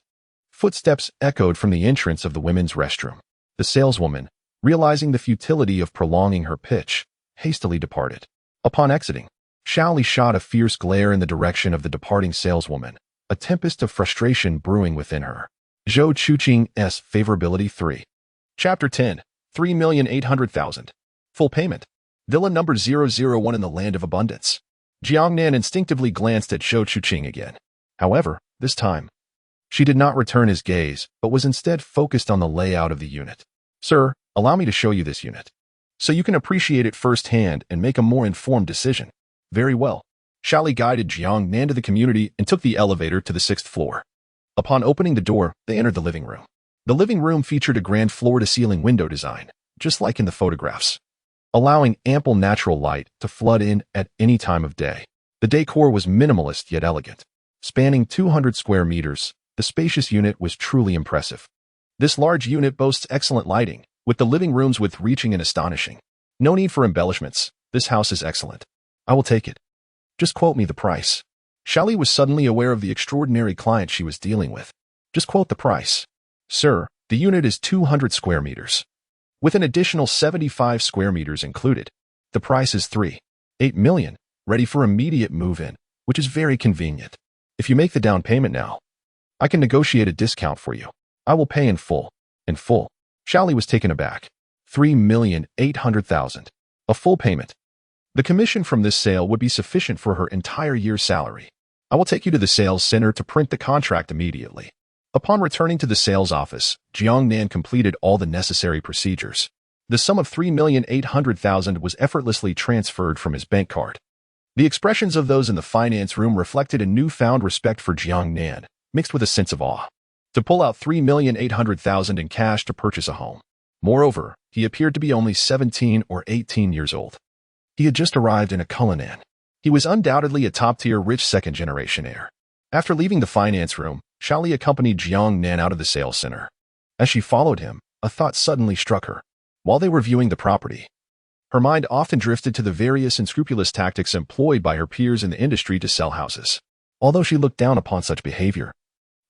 footsteps echoed from the entrance of the women's restroom. The saleswoman, realizing the futility of prolonging her pitch, hastily departed. Upon exiting, Xiaoli shot a fierce glare in the direction of the departing saleswoman, a tempest of frustration brewing within her. Zhou Chuqing's favorability 3. Chapter 10, 3,800,000. Full payment. Villa number 001 in the land of abundance. Jiang Nan instinctively glanced at Zhou Chuqing again. However, this time, she did not return his gaze, but was instead focused on the layout of the unit. "Sir, allow me to show you this unit, so you can appreciate it firsthand and make a more informed decision." "Very well." Xiaoli guided Jiang Nan to the community and took the elevator to the 6th floor. Upon opening the door, they entered the living room. The living room featured a grand floor-to-ceiling window design, just like in the photographs, allowing ample natural light to flood in at any time of day. The decor was minimalist yet elegant. Spanning 200 square meters, the spacious unit was truly impressive. This large unit boasts excellent lighting, with the living rooms reaching and astonishing. No need for embellishments. This house is excellent. I will take it. Just quote me the price. Xiaoli was suddenly aware of the extraordinary client she was dealing with. Just quote the price. Sir, the unit is 200 square meters. With an additional 75 square meters included. The price is 3.8 million, ready for immediate move-in, which is very convenient. If you make the down payment now, I can negotiate a discount for you. I will pay in full. In full. Xiaoli was taken aback. 3,800,000. A full payment. The commission from this sale would be sufficient for her entire year's salary. I will take you to the sales center to print the contract immediately. Upon returning to the sales office, Jiang Nan completed all the necessary procedures. The sum of 3,800,000 was effortlessly transferred from his bank card. The expressions of those in the finance room reflected a newfound respect for Jiang Nan, mixed with a sense of awe. To pull out 3,800,000 in cash to purchase a home. Moreover, he appeared to be only 17 or 18 years old. He had just arrived in a Cullinan. He was undoubtedly a top-tier rich second-generation heir. After leaving the finance room, Xiaoli accompanied Jiang Nan out of the sales center. As she followed him, a thought suddenly struck her. While they were viewing the property, her mind often drifted to the various unscrupulous tactics employed by her peers in the industry to sell houses. Although she looked down upon such behavior,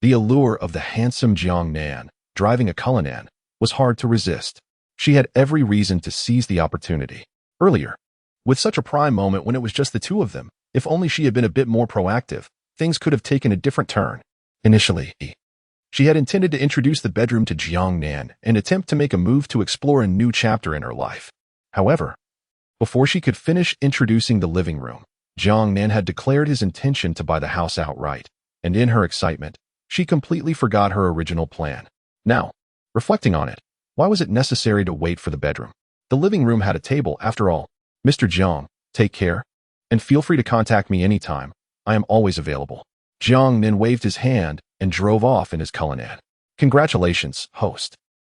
the allure of the handsome Jiang Nan, driving a Cullinan, was hard to resist. She had every reason to seize the opportunity. Earlier, with such a prime moment when it was just the two of them, if only she had been a bit more proactive, things could have taken a different turn. Initially, she had intended to introduce the bedroom to Jiang Nan and attempt to make a move to explore a new chapter in her life. However, before she could finish introducing the living room, Jiang Nan had declared his intention to buy the house outright, and in her excitement, she completely forgot her original plan. Now, reflecting on it, why was it necessary to wait for the bedroom? The living room had a table, after all. Mr. Jiang, take care, and feel free to contact me anytime. I am always available. Jiang Nan waved his hand and drove off in his Cullinan. Congratulations, host.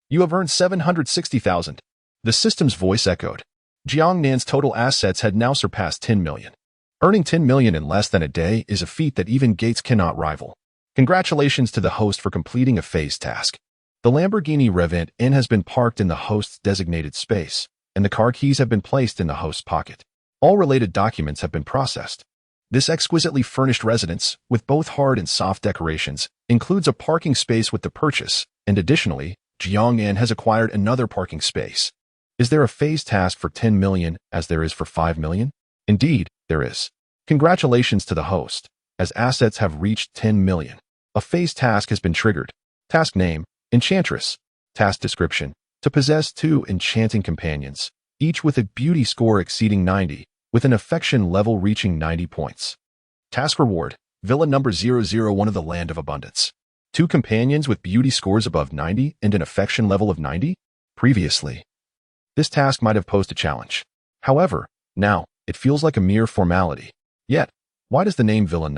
You have earned 760,000. The system's voice echoed. Jiang Nan's total assets had now surpassed 10 million. Earning 10 million in less than a day is a feat that even Gates cannot rival. Congratulations to the host for completing a phased task. The Lamborghini Revent N has been parked in the host's designated space, and the car keys have been placed in the host's pocket. All related documents have been processed. This exquisitely furnished residence, with both hard and soft decorations, includes a parking space with the purchase, and additionally, Jiang Nan has acquired another parking space. Is there a phased task for 10 million as there is for 5 million? Indeed, there is. Congratulations to the host, as assets have reached 10 million. A phased task has been triggered. Task name, Enchantress. Task description, to possess 2 enchanting companions, each with a beauty score exceeding 90, with an affection level reaching 90 points. Task reward, Villa number 001 of the Land of Abundance. 2 companions with beauty scores above 90 and an affection level of 90? Previously, this task might have posed a challenge. However, now, it feels like a mere formality. Yet, why does the name Villa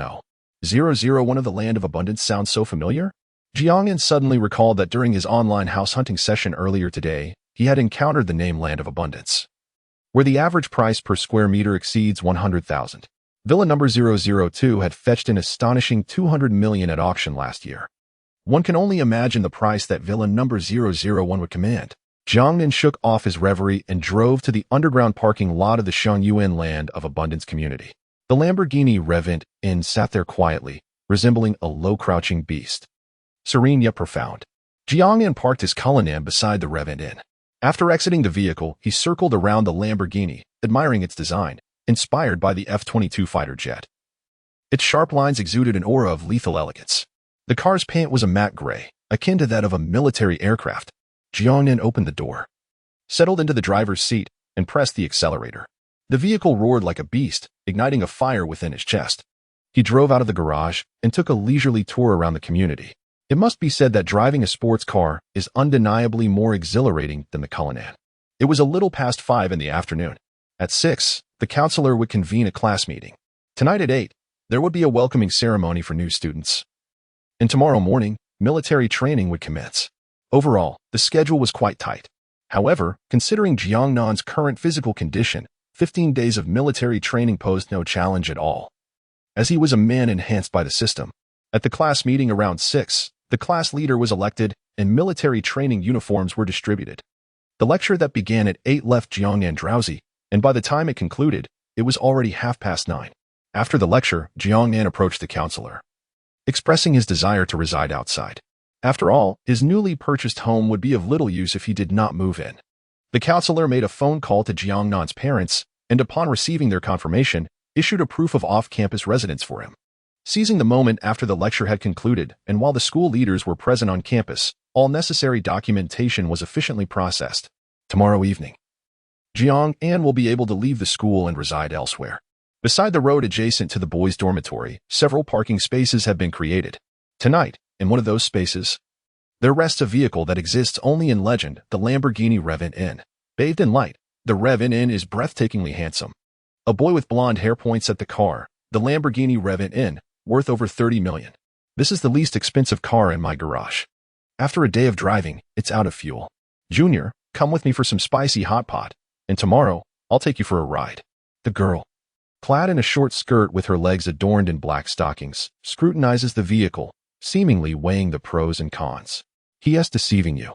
001 of the Land of Abundance sound so familiar? Jiang Nan suddenly recalled that during his online house hunting session earlier today, he had encountered the name Land of Abundance, where the average price per square meter exceeds 100,000. Villa number 002 had fetched an astonishing 200 million at auction last year. One can only imagine the price that Villa number 001 would command. Jiang Nan shook off his reverie and drove to the underground parking lot of the Shangyuan Land of Abundance community. The Lamborghini Revent N sat there quietly, resembling a low-crouching beast. Serene yet profound. Jiang Nan parked his Cullinan beside the Revent N. After exiting the vehicle, he circled around the Lamborghini, admiring its design, inspired by the F-22 fighter jet. Its sharp lines exuded an aura of lethal elegance. The car's paint was a matte gray, akin to that of a military aircraft. Jiang Nan opened the door, settled into the driver's seat, and pressed the accelerator. The vehicle roared like a beast, igniting a fire within his chest. He drove out of the garage and took a leisurely tour around the community. It must be said that driving a sports car is undeniably more exhilarating than the Cullinan. It was a little past 5 in the afternoon. At 6, the counselor would convene a class meeting. Tonight at 8, there would be a welcoming ceremony for new students. And tomorrow morning, military training would commence. Overall, the schedule was quite tight. However, considering Jiang Nan's current physical condition, 15 days of military training posed no challenge at all, as he was a man enhanced by the system. At the class meeting around 6, the class leader was elected and military training uniforms were distributed. The lecture that began at 8 left Jiang Nan drowsy, and by the time it concluded, It was already 9:30. After the lecture, Jiang Nan approached the counselor, expressing his desire to reside outside. After all, his newly purchased home would be of little use if he did not move in. The counselor made a phone call to Jiang Nan's parents, and upon receiving their confirmation, issued a proof of off-campus residence for him. Seizing the moment after the lecture had concluded, and while the school leaders were present on campus, all necessary documentation was efficiently processed. Tomorrow evening, Jiang Nan will be able to leave the school and reside elsewhere. Beside the road adjacent to the boys' dormitory, several parking spaces have been created. Tonight, in one of those spaces, there rests a vehicle that exists only in legend, the Lamborghini Revent Inn. Bathed in light, the Revent Inn is breathtakingly handsome. A boy with blonde hair points at the car, the Lamborghini Revent Inn, worth over 30 million. This is the least expensive car in my garage. After a day of driving, it's out of fuel. Junior, come with me for some spicy hot pot, and tomorrow, I'll take you for a ride. The girl, clad in a short skirt with her legs adorned in black stockings, scrutinizes the vehicle, seemingly weighing the pros and cons. He is deceiving you.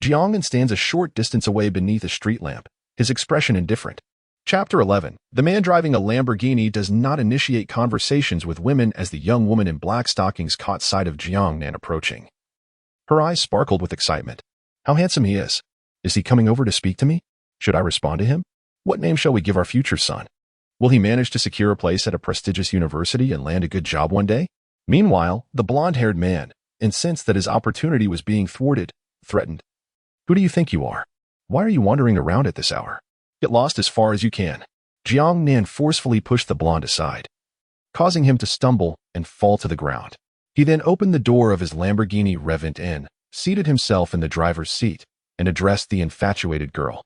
Jiang Nan stands a short distance away beneath a street lamp, his expression indifferent. Chapter 11. The man driving a Lamborghini does not initiate conversations with women as the young woman in black stockings caught sight of Jiang Nan approaching. Her eyes sparkled with excitement. How handsome he is. Is he coming over to speak to me? Should I respond to him? What name shall we give our future son? Will he manage to secure a place at a prestigious university and land a good job one day? Meanwhile, the blonde-haired man, incensed that his opportunity was being thwarted, threatened. Who do you think you are? Why are you wandering around at this hour? Get lost as far as you can. Jiang Nan forcefully pushed the blonde aside, causing him to stumble and fall to the ground. He then opened the door of his Lamborghini Revent Inn, seated himself in the driver's seat, and addressed the infatuated girl.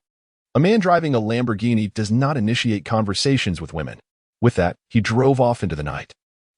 A man driving a Lamborghini does not initiate conversations with women. With that, he drove off into the night.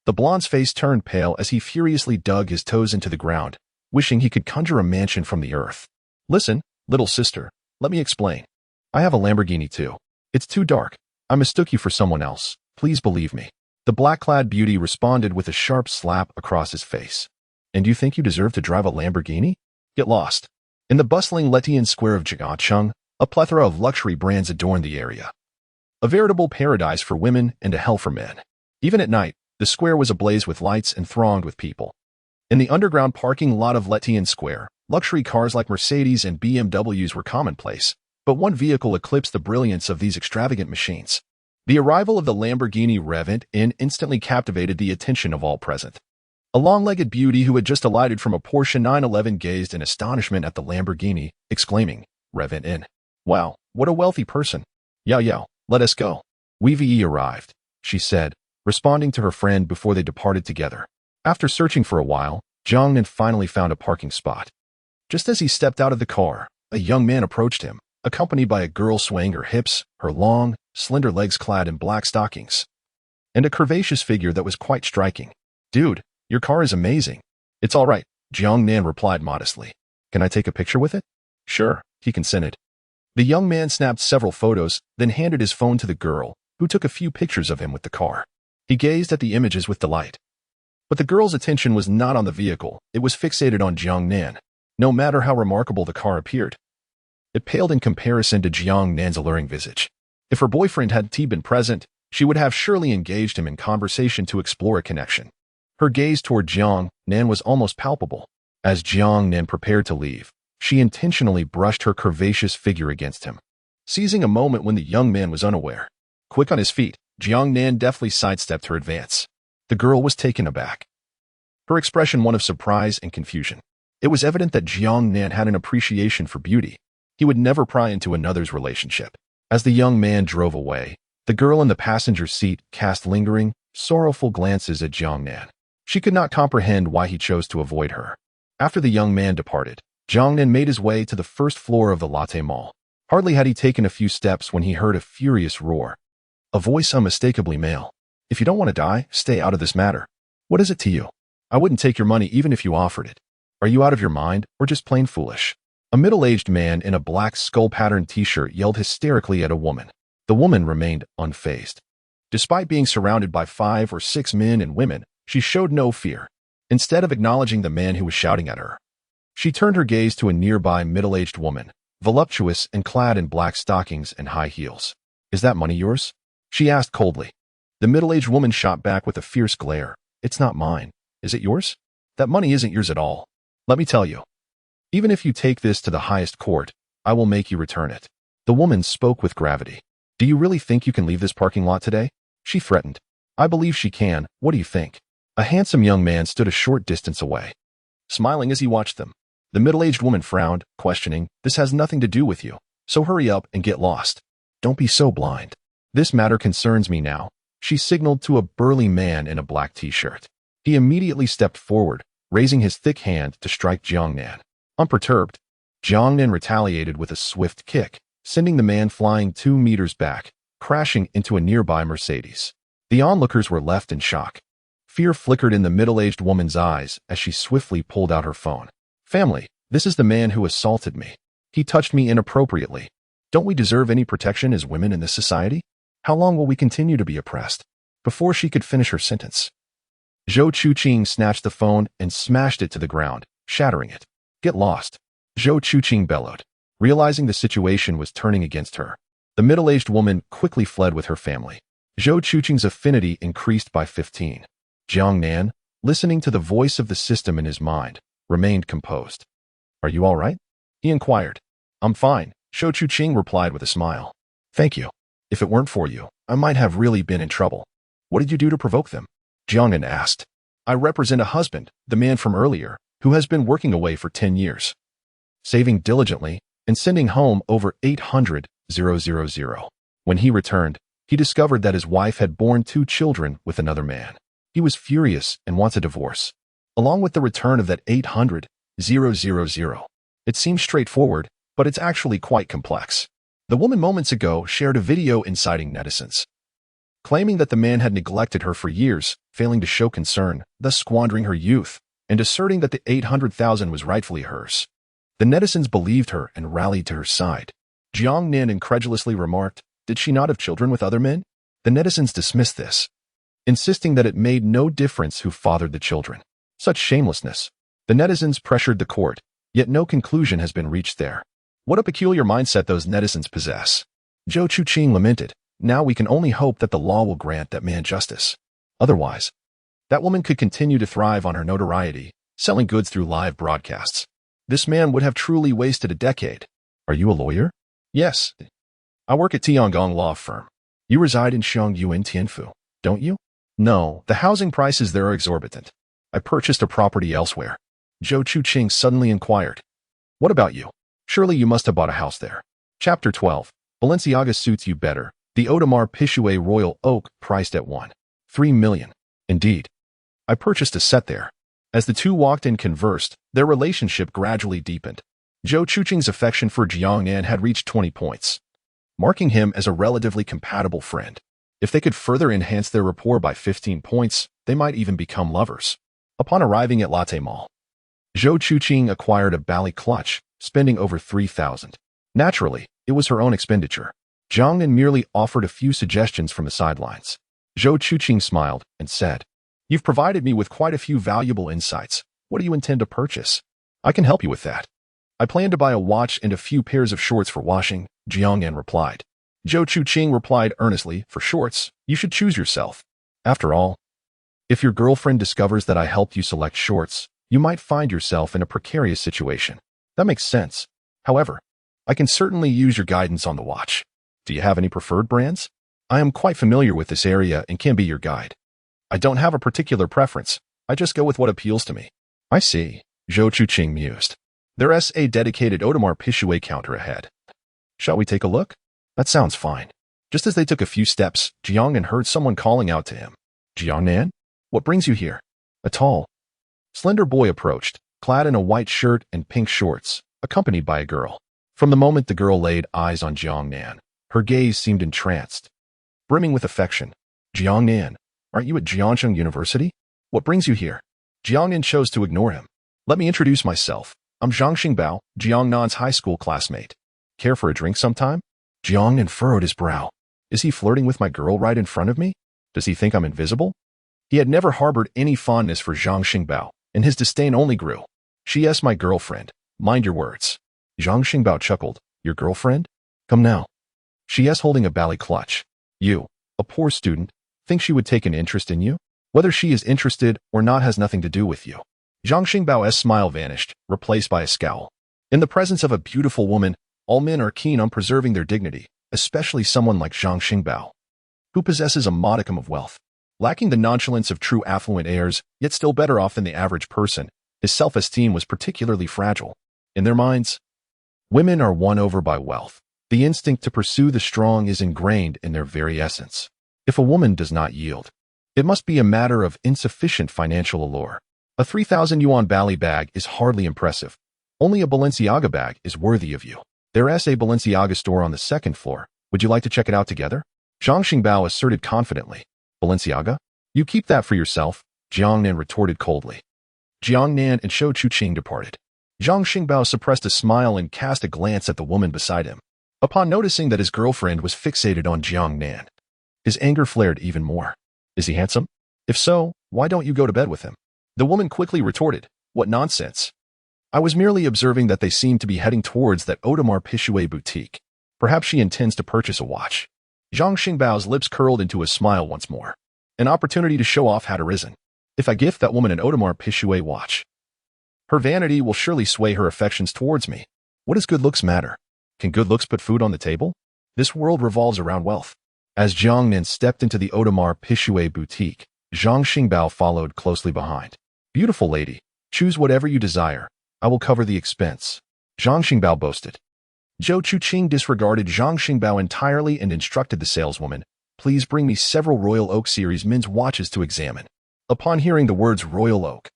The blonde's face turned pale as he furiously dug his toes into the ground, wishing he could conjure a mansion from the earth. Listen, little sister, let me explain. I have a Lamborghini too. It's too dark. I mistook you for someone else. Please believe me. The black-clad beauty responded with a sharp slap across his face. And you think you deserve to drive a Lamborghini? Get lost. In the bustling Letian square of Jiangcheng, a plethora of luxury brands adorned the area. A veritable paradise for women and a hell for men. Even at night, the square was ablaze with lights and thronged with people. In the underground parking lot of Letian Square, luxury cars like Mercedes and BMWs were commonplace, but one vehicle eclipsed the brilliance of these extravagant machines. The arrival of the Lamborghini Revent Inn instantly captivated the attention of all present. A long-legged beauty who had just alighted from a Porsche 911 gazed in astonishment at the Lamborghini, exclaiming, Revent Inn. Wow, what a wealthy person. Yao, let us go. We've arrived, she said, responding to her friend before they departed together. After searching for a while, Jiang Nan finally found a parking spot. Just as he stepped out of the car, a young man approached him, accompanied by a girl swaying her hips, her long, slender legs clad in black stockings, and a curvaceous figure that was quite striking. Dude, your car is amazing. It's all right, Jiang Nan replied modestly. Can I take a picture with it? Sure, he consented. The young man snapped several photos, then handed his phone to the girl, who took a few pictures of him with the car. He gazed at the images with delight. But the girl's attention was not on the vehicle, it was fixated on Jiang Nan, no matter how remarkable the car appeared. It paled in comparison to Jiang Nan's alluring visage. If her boyfriend had been present, she would have surely engaged him in conversation to explore a connection. Her gaze toward Jiang Nan was almost palpable. As Jiang Nan prepared to leave, she intentionally brushed her curvaceous figure against him, seizing a moment when the young man was unaware. Quick on his feet, Jiang Nan deftly sidestepped her advance. The girl was taken aback, her expression one of surprise and confusion. It was evident that Jiang Nan had an appreciation for beauty. He would never pry into another's relationship. As the young man drove away, the girl in the passenger seat cast lingering, sorrowful glances at Jiang Nan. She could not comprehend why he chose to avoid her. After the young man departed, Jiang Nan made his way to the first floor of the Latte Mall. Hardly had he taken a few steps when he heard a furious roar. A voice unmistakably male. If you don't want to die, stay out of this matter. What is it to you? I wouldn't take your money even if you offered it. Are you out of your mind, or just plain foolish? A middle-aged man in a black skull-patterned t-shirt yelled hysterically at a woman. The woman remained unfazed. Despite being surrounded by 5 or 6 men and women, she showed no fear. Instead of acknowledging the man who was shouting at her, she turned her gaze to a nearby middle-aged woman, voluptuous and clad in black stockings and high heels. Is that money yours? she asked coldly. The middle-aged woman shot back with a fierce glare. It's not mine. Is it yours? That money isn't yours at all. Let me tell you. Even if you take this to the highest court, I will make you return it. The woman spoke with gravity. Do you really think you can leave this parking lot today? She threatened. I believe she can. What do you think? A handsome young man stood a short distance away, smiling as he watched them. The middle-aged woman frowned, questioning, this has nothing to do with you, so hurry up and get lost. Don't be so blind. This matter concerns me now. She signaled to a burly man in a black t-shirt. He immediately stepped forward, raising his thick hand to strike Jiang Nan. Unperturbed, Jiang Nan retaliated with a swift kick, sending the man flying 2 meters back, crashing into a nearby Mercedes. The onlookers were left in shock. Fear flickered in the middle-aged woman's eyes as she swiftly pulled out her phone. Family, this is the man who assaulted me. He touched me inappropriately. Don't we deserve any protection as women in this society? How long will we continue to be oppressed? Before she could finish her sentence, Zhou Chuqing snatched the phone and smashed it to the ground, shattering it. Get lost. Zhou Chuqing bellowed, realizing the situation was turning against her. The middle-aged woman quickly fled with her family. Zhou Chuqing's affinity increased by 15. Jiang Nan, listening to the voice of the system in his mind, remained composed. Are you all right? He inquired. I'm fine, Zhou Chuqing replied with a smile. Thank you. If it weren't for you, I might have really been in trouble. What did you do to provoke them? Jiang Nan asked. I represent a husband, the man from earlier, who has been working away for 10 years, saving diligently and sending home over 800,000. When he returned, he discovered that his wife had borne 2 children with another man. He was furious and wants a divorce, along with the return of that 800,000. It seems straightforward, but it's actually quite complex. The woman moments ago shared a video inciting netizens, claiming that the man had neglected her for years, failing to show concern, thus squandering her youth, and asserting that the 800,000 was rightfully hers. The netizens believed her and rallied to her side. Jiang Nan incredulously remarked, did she not have children with other men? The netizens dismissed this, insisting that it made no difference who fathered the children. Such shamelessness. The netizens pressured the court, yet no conclusion has been reached there. What a peculiar mindset those netizens possess. Zhou Chuqing lamented, now we can only hope that the law will grant that man justice. Otherwise, that woman could continue to thrive on her notoriety, selling goods through live broadcasts. This man would have truly wasted a decade. Are you a lawyer? Yes. I work at Tiangong Law Firm. You reside in Xiangyuan Tianfu, don't you? No, the housing prices there are exorbitant. I purchased a property elsewhere. Zhou Chuqing suddenly inquired. What about you? Surely you must have bought a house there. Chapter 12. Balenciaga suits you better. The Audemars Piguet Royal Oak priced at 1.3 million. Indeed. I purchased a set there. As the two walked and conversed, their relationship gradually deepened. Zhou Chuqing's affection for Jiang Nan had reached 20 points, marking him as a relatively compatible friend. If they could further enhance their rapport by 15 points, they might even become lovers. Upon arriving at Latte Mall, Zhou Chuqing acquired a ballet clutch, spending over 3,000. Naturally, it was her own expenditure. Jiang Nan merely offered a few suggestions from the sidelines. Zhou Chuqing smiled and said, You've provided me with quite a few valuable insights. What do you intend to purchase? I can help you with that. I plan to buy a watch and a few pairs of shorts for washing, Jiang Nan replied. Zhou Chuqing replied earnestly, for shorts, you should choose yourself. After all, if your girlfriend discovers that I helped you select shorts, you might find yourself in a precarious situation. That makes sense. However, I can certainly use your guidance on the watch. Do you have any preferred brands? I am quite familiar with this area and can be your guide. I don't have a particular preference. I just go with what appeals to me. I see, Zhou Chuqing mused. There's a dedicated Audemars Piguet counter ahead. Shall we take a look? That sounds fine. Just as they took a few steps, Jiang Nan heard someone calling out to him. Jiang Nan? What brings you here? A tall, slender boy approached, clad in a white shirt and pink shorts, accompanied by a girl. From the moment the girl laid eyes on Jiang Nan, her gaze seemed entranced, brimming with affection. Jiang Nan, aren't you at Jiangsheng University? What brings you here? Jiang Nan chose to ignore him. Let me introduce myself. I'm Zhang Xingbao, Jiang Nan's high school classmate. Care for a drink sometime? Jiang Nan furrowed his brow. Is he flirting with my girl right in front of me? Does he think I'm invisible? He had never harbored any fondness for Zhang Xingbao, and his disdain only grew. She's my girlfriend. Mind your words. Zhang Xingbao chuckled. Your girlfriend? Come now. She's holding a ballet clutch. You. A poor student? Think she would take an interest in you? Whether she is interested or not has nothing to do with you. Zhang Xingbao's smile vanished, replaced by a scowl. In the presence of a beautiful woman, all men are keen on preserving their dignity, especially someone like Zhang Xingbao, who possesses a modicum of wealth. Lacking the nonchalance of true affluent heirs, yet still better off than the average person, his self-esteem was particularly fragile. In their minds, women are won over by wealth. The instinct to pursue the strong is ingrained in their very essence. If a woman does not yield, it must be a matter of insufficient financial allure. A 3,000 yuan Bali bag is hardly impressive. Only a Balenciaga bag is worthy of you. There is a Balenciaga store on the second floor. Would you like to check it out together? Zhang Xingbao asserted confidently. Balenciaga? You keep that for yourself, Jiang Nan retorted coldly. Jiang Nan and Shou Chuqing departed. Zhang Xingbao suppressed a smile and cast a glance at the woman beside him. Upon noticing that his girlfriend was fixated on Jiang Nan, his anger flared even more. Is he handsome? If so, why don't you go to bed with him? The woman quickly retorted, what nonsense. I was merely observing that they seemed to be heading towards that Audemars Piguet boutique. Perhaps she intends to purchase a watch. Zhang Xingbao's lips curled into a smile once more. An opportunity to show off had arisen. If I gift that woman an Audemars Piguet watch, her vanity will surely sway her affections towards me. What does good looks matter? Can good looks put food on the table? This world revolves around wealth. As Jiang Nan stepped into the Audemars Piguet boutique, Zhang Xingbao followed closely behind. Beautiful lady, choose whatever you desire. I will cover the expense. Zhang Xingbao boasted. Shou Chuqing disregarded Zhang Xingbao entirely and instructed the saleswoman, please bring me several Royal Oak series men's watches to examine. Upon hearing the words Royal Oak,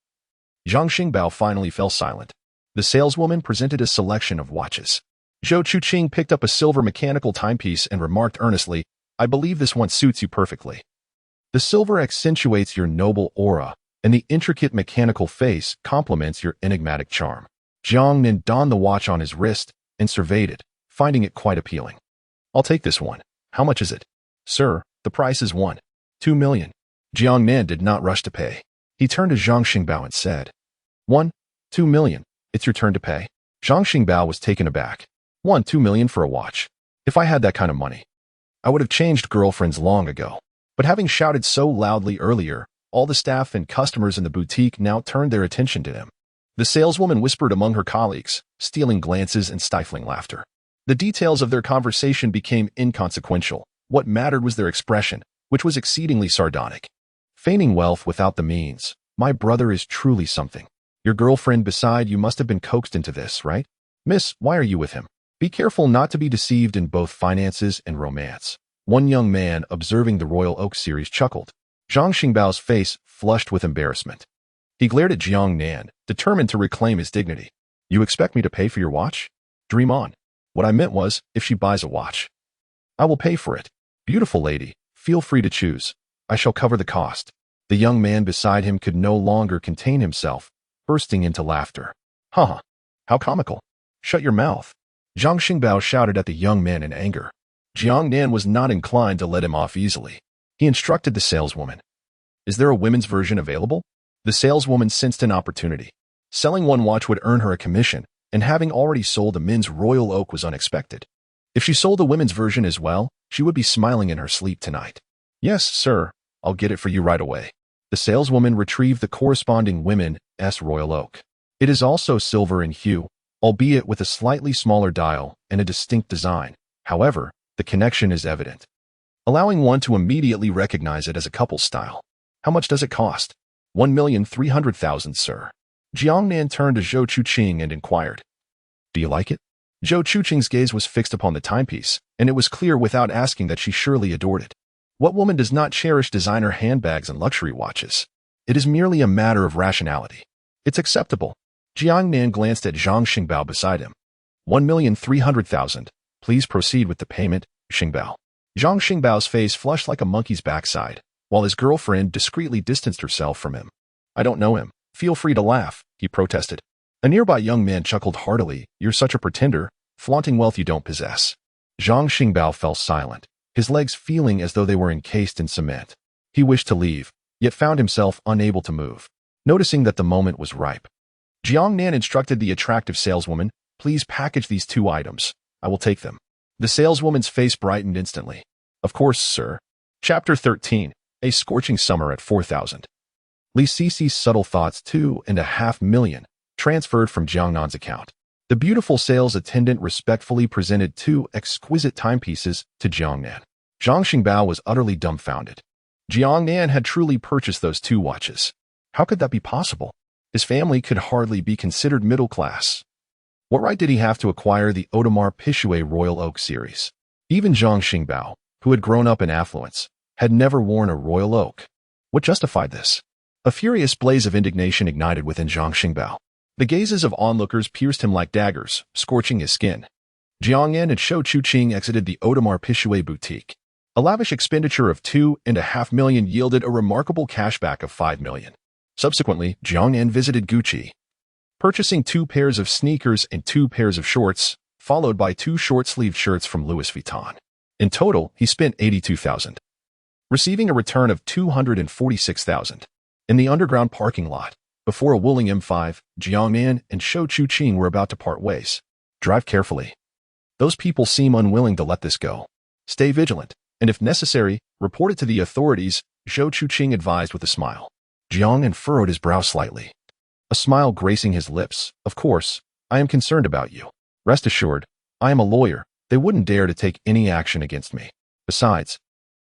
Zhang Xingbao finally fell silent. The saleswoman presented a selection of watches. Shou Chuqing picked up a silver mechanical timepiece and remarked earnestly, I believe this one suits you perfectly. The silver accentuates your noble aura, and the intricate mechanical face complements your enigmatic charm. Jiang Nan donned the watch on his wrist and surveyed it, finding it quite appealing. I'll take this one. How much is it? Sir, the price is 1.2 million. Jiang Nan did not rush to pay. He turned to Zhang Xingbao and said, 1.2 million. It's your turn to pay. Zhang Xingbao was taken aback. 1.2 million for a watch. If I had that kind of money, I would have changed girlfriends long ago. But having shouted so loudly earlier, all the staff and customers in the boutique now turned their attention to him. The saleswoman whispered among her colleagues, stealing glances and stifling laughter. The details of their conversation became inconsequential. What mattered was their expression, which was exceedingly sardonic. Feigning wealth without the means. My brother is truly something. Your girlfriend beside you must have been coaxed into this, right? Miss, why are you with him? Be careful not to be deceived in both finances and romance. One young man observing the Royal Oak series chuckled. Zhang Xingbao's face flushed with embarrassment. He glared at Jiang Nan, determined to reclaim his dignity. You expect me to pay for your watch? Dream on. What I meant was, if she buys a watch, I will pay for it. Beautiful lady, feel free to choose. I shall cover the cost. The young man beside him could no longer contain himself, bursting into laughter. Ha! How comical. Shut your mouth. Zhang Xingbao shouted at the young man in anger. Jiang Nan was not inclined to let him off easily. He instructed the saleswoman. Is there a women's version available? The saleswoman sensed an opportunity. Selling one watch would earn her a commission, and having already sold a men's Royal Oak was unexpected. If she sold a women's version as well, she would be smiling in her sleep tonight. Yes, sir, I'll get it for you right away. The saleswoman retrieved the corresponding women's Royal Oak. It is also silver in hue, albeit with a slightly smaller dial and a distinct design. However, the connection is evident, allowing one to immediately recognize it as a couple style. How much does it cost? 1,300,000, sir. Jiang Nan turned to Shou Chuqing and inquired. Do you like it? Shou Chuqing's gaze was fixed upon the timepiece, and it was clear without asking that she surely adored it. What woman does not cherish designer handbags and luxury watches? It is merely a matter of rationality. It's acceptable. Jiang Nan glanced at Zhang Xingbao beside him. 1,300,000. Please proceed with the payment, Xingbao. Zhang Xingbao's face flushed like a monkey's backside, while his girlfriend discreetly distanced herself from him. I don't know him. Feel free to laugh, he protested. A nearby young man chuckled heartily. You're such a pretender, flaunting wealth you don't possess. Zhang Xingbao fell silent, his legs feeling as though they were encased in cement. He wished to leave, yet found himself unable to move. Noticing that the moment was ripe, Jiang Nan instructed the attractive saleswoman, please package these 2 items. I will take them. The saleswoman's face brightened instantly. Of course, sir. Chapter 13. A Scorching Summer at 4,000. Li Cici's subtle thoughts, 2.5 million, transferred from Jiang Nan's account. The beautiful sales attendant respectfully presented 2 exquisite timepieces to Jiang Nan. Zhang Xingbao was utterly dumbfounded. Jiang Nan had truly purchased those 2 watches. How could that be possible? His family could hardly be considered middle class. What right did he have to acquire the Audemars Piguet Royal Oak series? Even Zhang Xingbao, who had grown up in affluence, had never worn a Royal Oak. What justified this? A furious blaze of indignation ignited within Zhang Xingbao. The gazes of onlookers pierced him like daggers, scorching his skin. Jiang Nan and Shou Chuqing exited the Audemars Piguet boutique. A lavish expenditure of 2.5 million yielded a remarkable cashback of 5 million. Subsequently, Jiang Nan visited Gucci, purchasing 2 pairs of sneakers and 2 pairs of shorts, followed by 2 short-sleeved shirts from Louis Vuitton. In total, he spent 82,000, receiving a return of 246,000. In the underground parking lot, before a Wuling M5, Jiang Nan and Shou Chuqing were about to part ways. Drive carefully. Those people seem unwilling to let this go. Stay vigilant, and if necessary, report it to the authorities, Shou Chuqing advised with a smile. Jiang Nan furrowed his brow slightly, a smile gracing his lips. Of course, I am concerned about you. Rest assured, I am a lawyer. They wouldn't dare to take any action against me. Besides,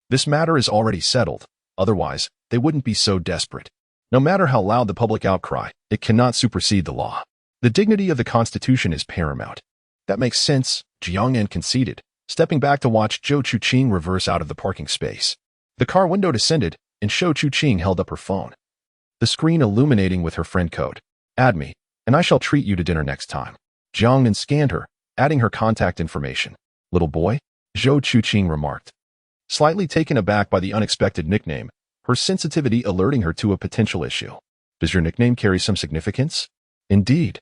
this matter is already settled. Otherwise, they wouldn't be so desperate. No matter how loud the public outcry, it cannot supersede the law. The dignity of the Constitution is paramount. That makes sense, Jiang Nan conceded, stepping back to watch Shou Chuqing reverse out of the parking space. The car window descended, and Shou Chuqing held up her phone, the screen illuminating with her friend code. Add me, and I shall treat you to dinner next time. Jiang Nan scanned her, adding her contact information. Little boy? Shou Chuqing remarked, slightly taken aback by the unexpected nickname, her sensitivity alerting her to a potential issue. Does your nickname carry some significance? Indeed.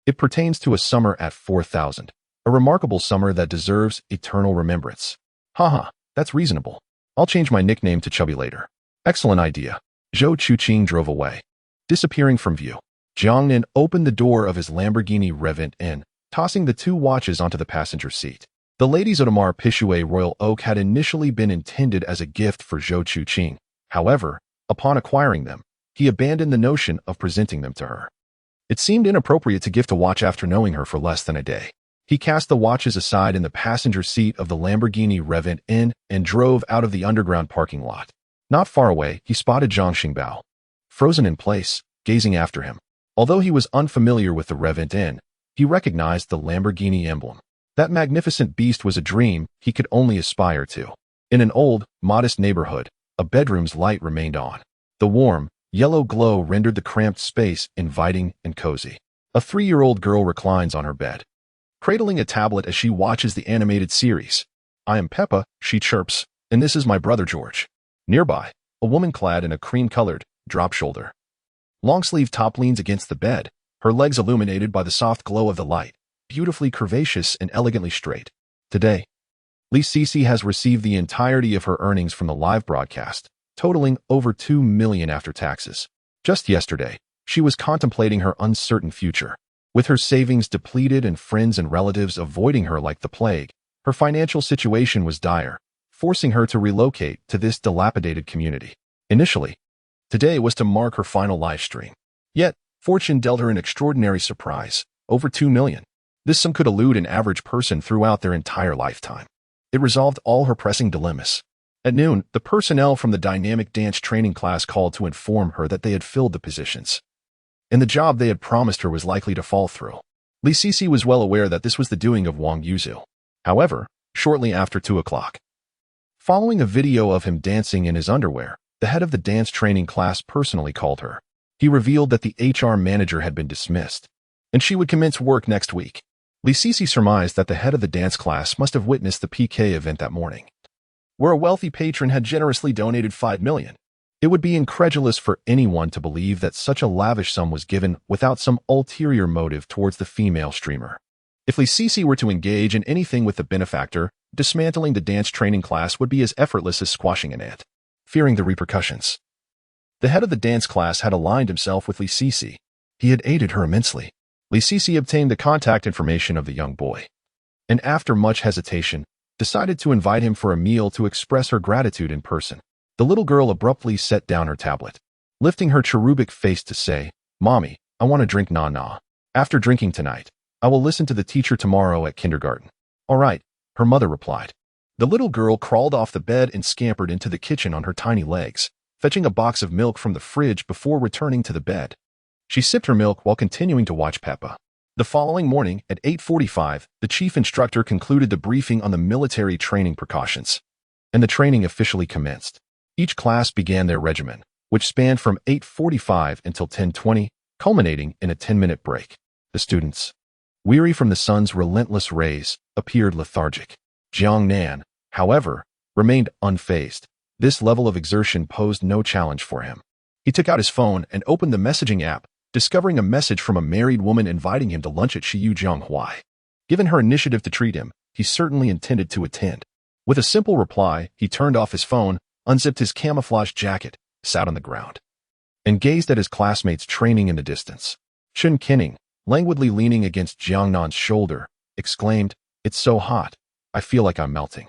It pertains to a summer at 4,000, a remarkable summer that deserves eternal remembrance. Haha, that's reasonable. I'll change my nickname to Chubby later. Excellent idea. Shou Chuqing drove away, disappearing from view. Jiang Nan opened the door of his Lamborghini Revent in, tossing the 2 watches onto the passenger seat. The ladies' Audemars Piguet Royal Oak had initially been intended as a gift for Shou Chuqing. However, upon acquiring them, he abandoned the notion of presenting them to her. It seemed inappropriate to gift a watch after knowing her for less than a day. He cast the watches aside in the passenger seat of the Lamborghini Revent in and drove out of the underground parking lot. Not far away, he spotted Zhang Xingbao, frozen in place, gazing after him. Although he was unfamiliar with the Revent in, he recognized the Lamborghini emblem. That magnificent beast was a dream he could only aspire to. In an old, modest neighborhood, a bedroom's light remained on. The warm, yellow glow rendered the cramped space inviting and cozy. A 3-year-old girl reclines on her bed, cradling a tablet as she watches the animated series. I am Peppa, she chirps, and this is my brother George. Nearby, a woman clad in a cream-colored, drop-shoulder, long-sleeve top leans against the bed, her legs illuminated by the soft glow of the light, beautifully curvaceous and elegantly straight. Today, Li Cici has received the entirety of her earnings from the live broadcast, totaling over 2 million after taxes. Just yesterday, she was contemplating her uncertain future. With her savings depleted and friends and relatives avoiding her like the plague, her financial situation was dire, forcing her to relocate to this dilapidated community. Initially, today was to mark her final live stream. Yet, fortune dealt her an extraordinary surprise, over 2 million. This sum could elude an average person throughout their entire lifetime. It resolved all her pressing dilemmas. At noon, the personnel from the dynamic dance training class called to inform her that they had filled the positions, and the job they had promised her was likely to fall through. Li Cici was well aware that this was the doing of Wang Yuzu. However, shortly after 2 o'clock, following a video of him dancing in his underwear, the head of the dance training class personally called her. He revealed that the HR manager had been dismissed, and she would commence work next week. Li Cici surmised that the head of the dance class must have witnessed the PK event that morning, where a wealthy patron had generously donated 5 million. It would be incredulous for anyone to believe that such a lavish sum was given without some ulterior motive towards the female streamer. If Li Cici were to engage in anything with the benefactor, dismantling the dance training class would be as effortless as squashing an ant. Fearing the repercussions, the head of the dance class had aligned himself with Li Cici. He had aided her immensely. Li Cici obtained the contact information of the young boy, and after much hesitation, decided to invite him for a meal to express her gratitude in person. The little girl abruptly set down her tablet, lifting her cherubic face to say, "Mommy, I want to drink na-na. After drinking tonight, I will listen to the teacher tomorrow at kindergarten." "All right," her mother replied. The little girl crawled off the bed and scampered into the kitchen on her tiny legs, fetching a box of milk from the fridge before returning to the bed. She sipped her milk while continuing to watch Peppa. The following morning, at 8:45, the chief instructor concluded the briefing on the military training precautions, and the training officially commenced. Each class began their regimen, which spanned from 8:45 until 10:20, culminating in a 10-minute break. The students, weary from the sun's relentless rays, appeared lethargic. Jiang Nan, however, remained unfazed. This level of exertion posed no challenge for him. He took out his phone and opened the messaging app, discovering a message from a married woman inviting him to lunch at Jianghui. Given her initiative to treat him, he certainly intended to attend. With a simple reply, he turned off his phone, unzipped his camouflage jacket, sat on the ground, and gazed at his classmates training in the distance. Shun Kinning, languidly leaning against Jiang Nan's shoulder, exclaimed, "It's so hot. I feel like I'm melting."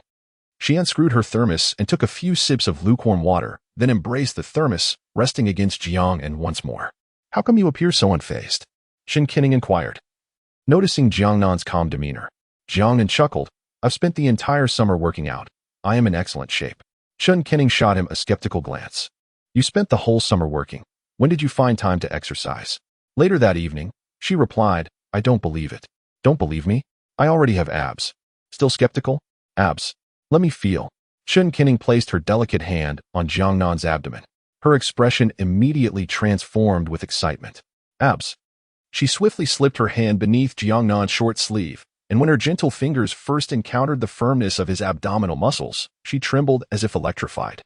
She unscrewed her thermos and took a few sips of lukewarm water, then embraced the thermos, resting against Jiang Nan once more. "How come you appear so unfazed?" Shun Kinning inquired. Noticing Jiang Nan's calm demeanor, Jiang Nan chuckled, "I've spent the entire summer working out. I am in excellent shape." Shun Kinning shot him a skeptical glance. "You spent the whole summer working. When did you find time to exercise?" Later that evening, she replied, "I don't believe it." "Don't believe me? I already have abs." "Still skeptical?" "Abs. Let me feel." Shun Kinning placed her delicate hand on Jiang Nan's abdomen. Her expression immediately transformed with excitement. "Abs." She swiftly slipped her hand beneath Jiang Nan's short sleeve, and when her gentle fingers first encountered the firmness of his abdominal muscles, she trembled as if electrified.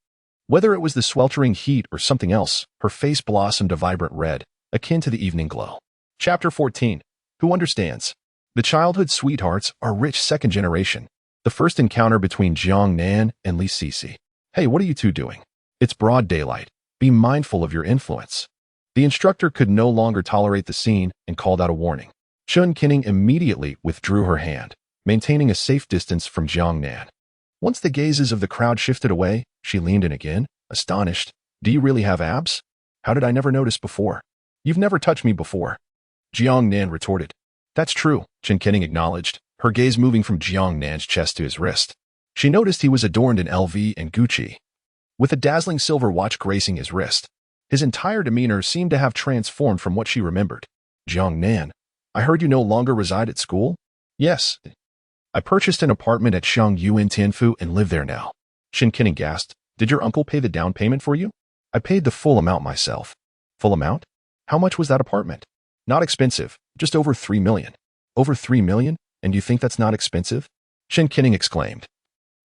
Whether it was the sweltering heat or something else, her face blossomed a vibrant red, akin to the evening glow. Chapter 14. Who Understands? The childhood sweethearts are rich second generation. The first encounter between Jiang Nan and Li Sisi. "Hey, what are you two doing? It's broad daylight. Be mindful of your influence." The instructor could no longer tolerate the scene and called out a warning. Shun Kinning immediately withdrew her hand, maintaining a safe distance from Jiang Nan. Once the gazes of the crowd shifted away, she leaned in again, astonished. "Do you really have abs? How did I never notice before?" "You've never touched me before," Jiang Nan retorted. "That's true," Shun Kinning acknowledged, her gaze moving from Jiang Nan's chest to his wrist. She noticed he was adorned in LV and Gucci, with a dazzling silver watch gracing his wrist. His entire demeanor seemed to have transformed from what she remembered. "Jiang Nan, I heard you no longer reside at school?" "Yes. I purchased an apartment at Shangyuan Tianfu and live there now." Shun Kinning gasped. "Did your uncle pay the down payment for you?" "I paid the full amount myself." "Full amount? How much was that apartment?" "Not expensive, just over 3 million. "Over 3 million? And you think that's not expensive?" Shun Kinning exclaimed.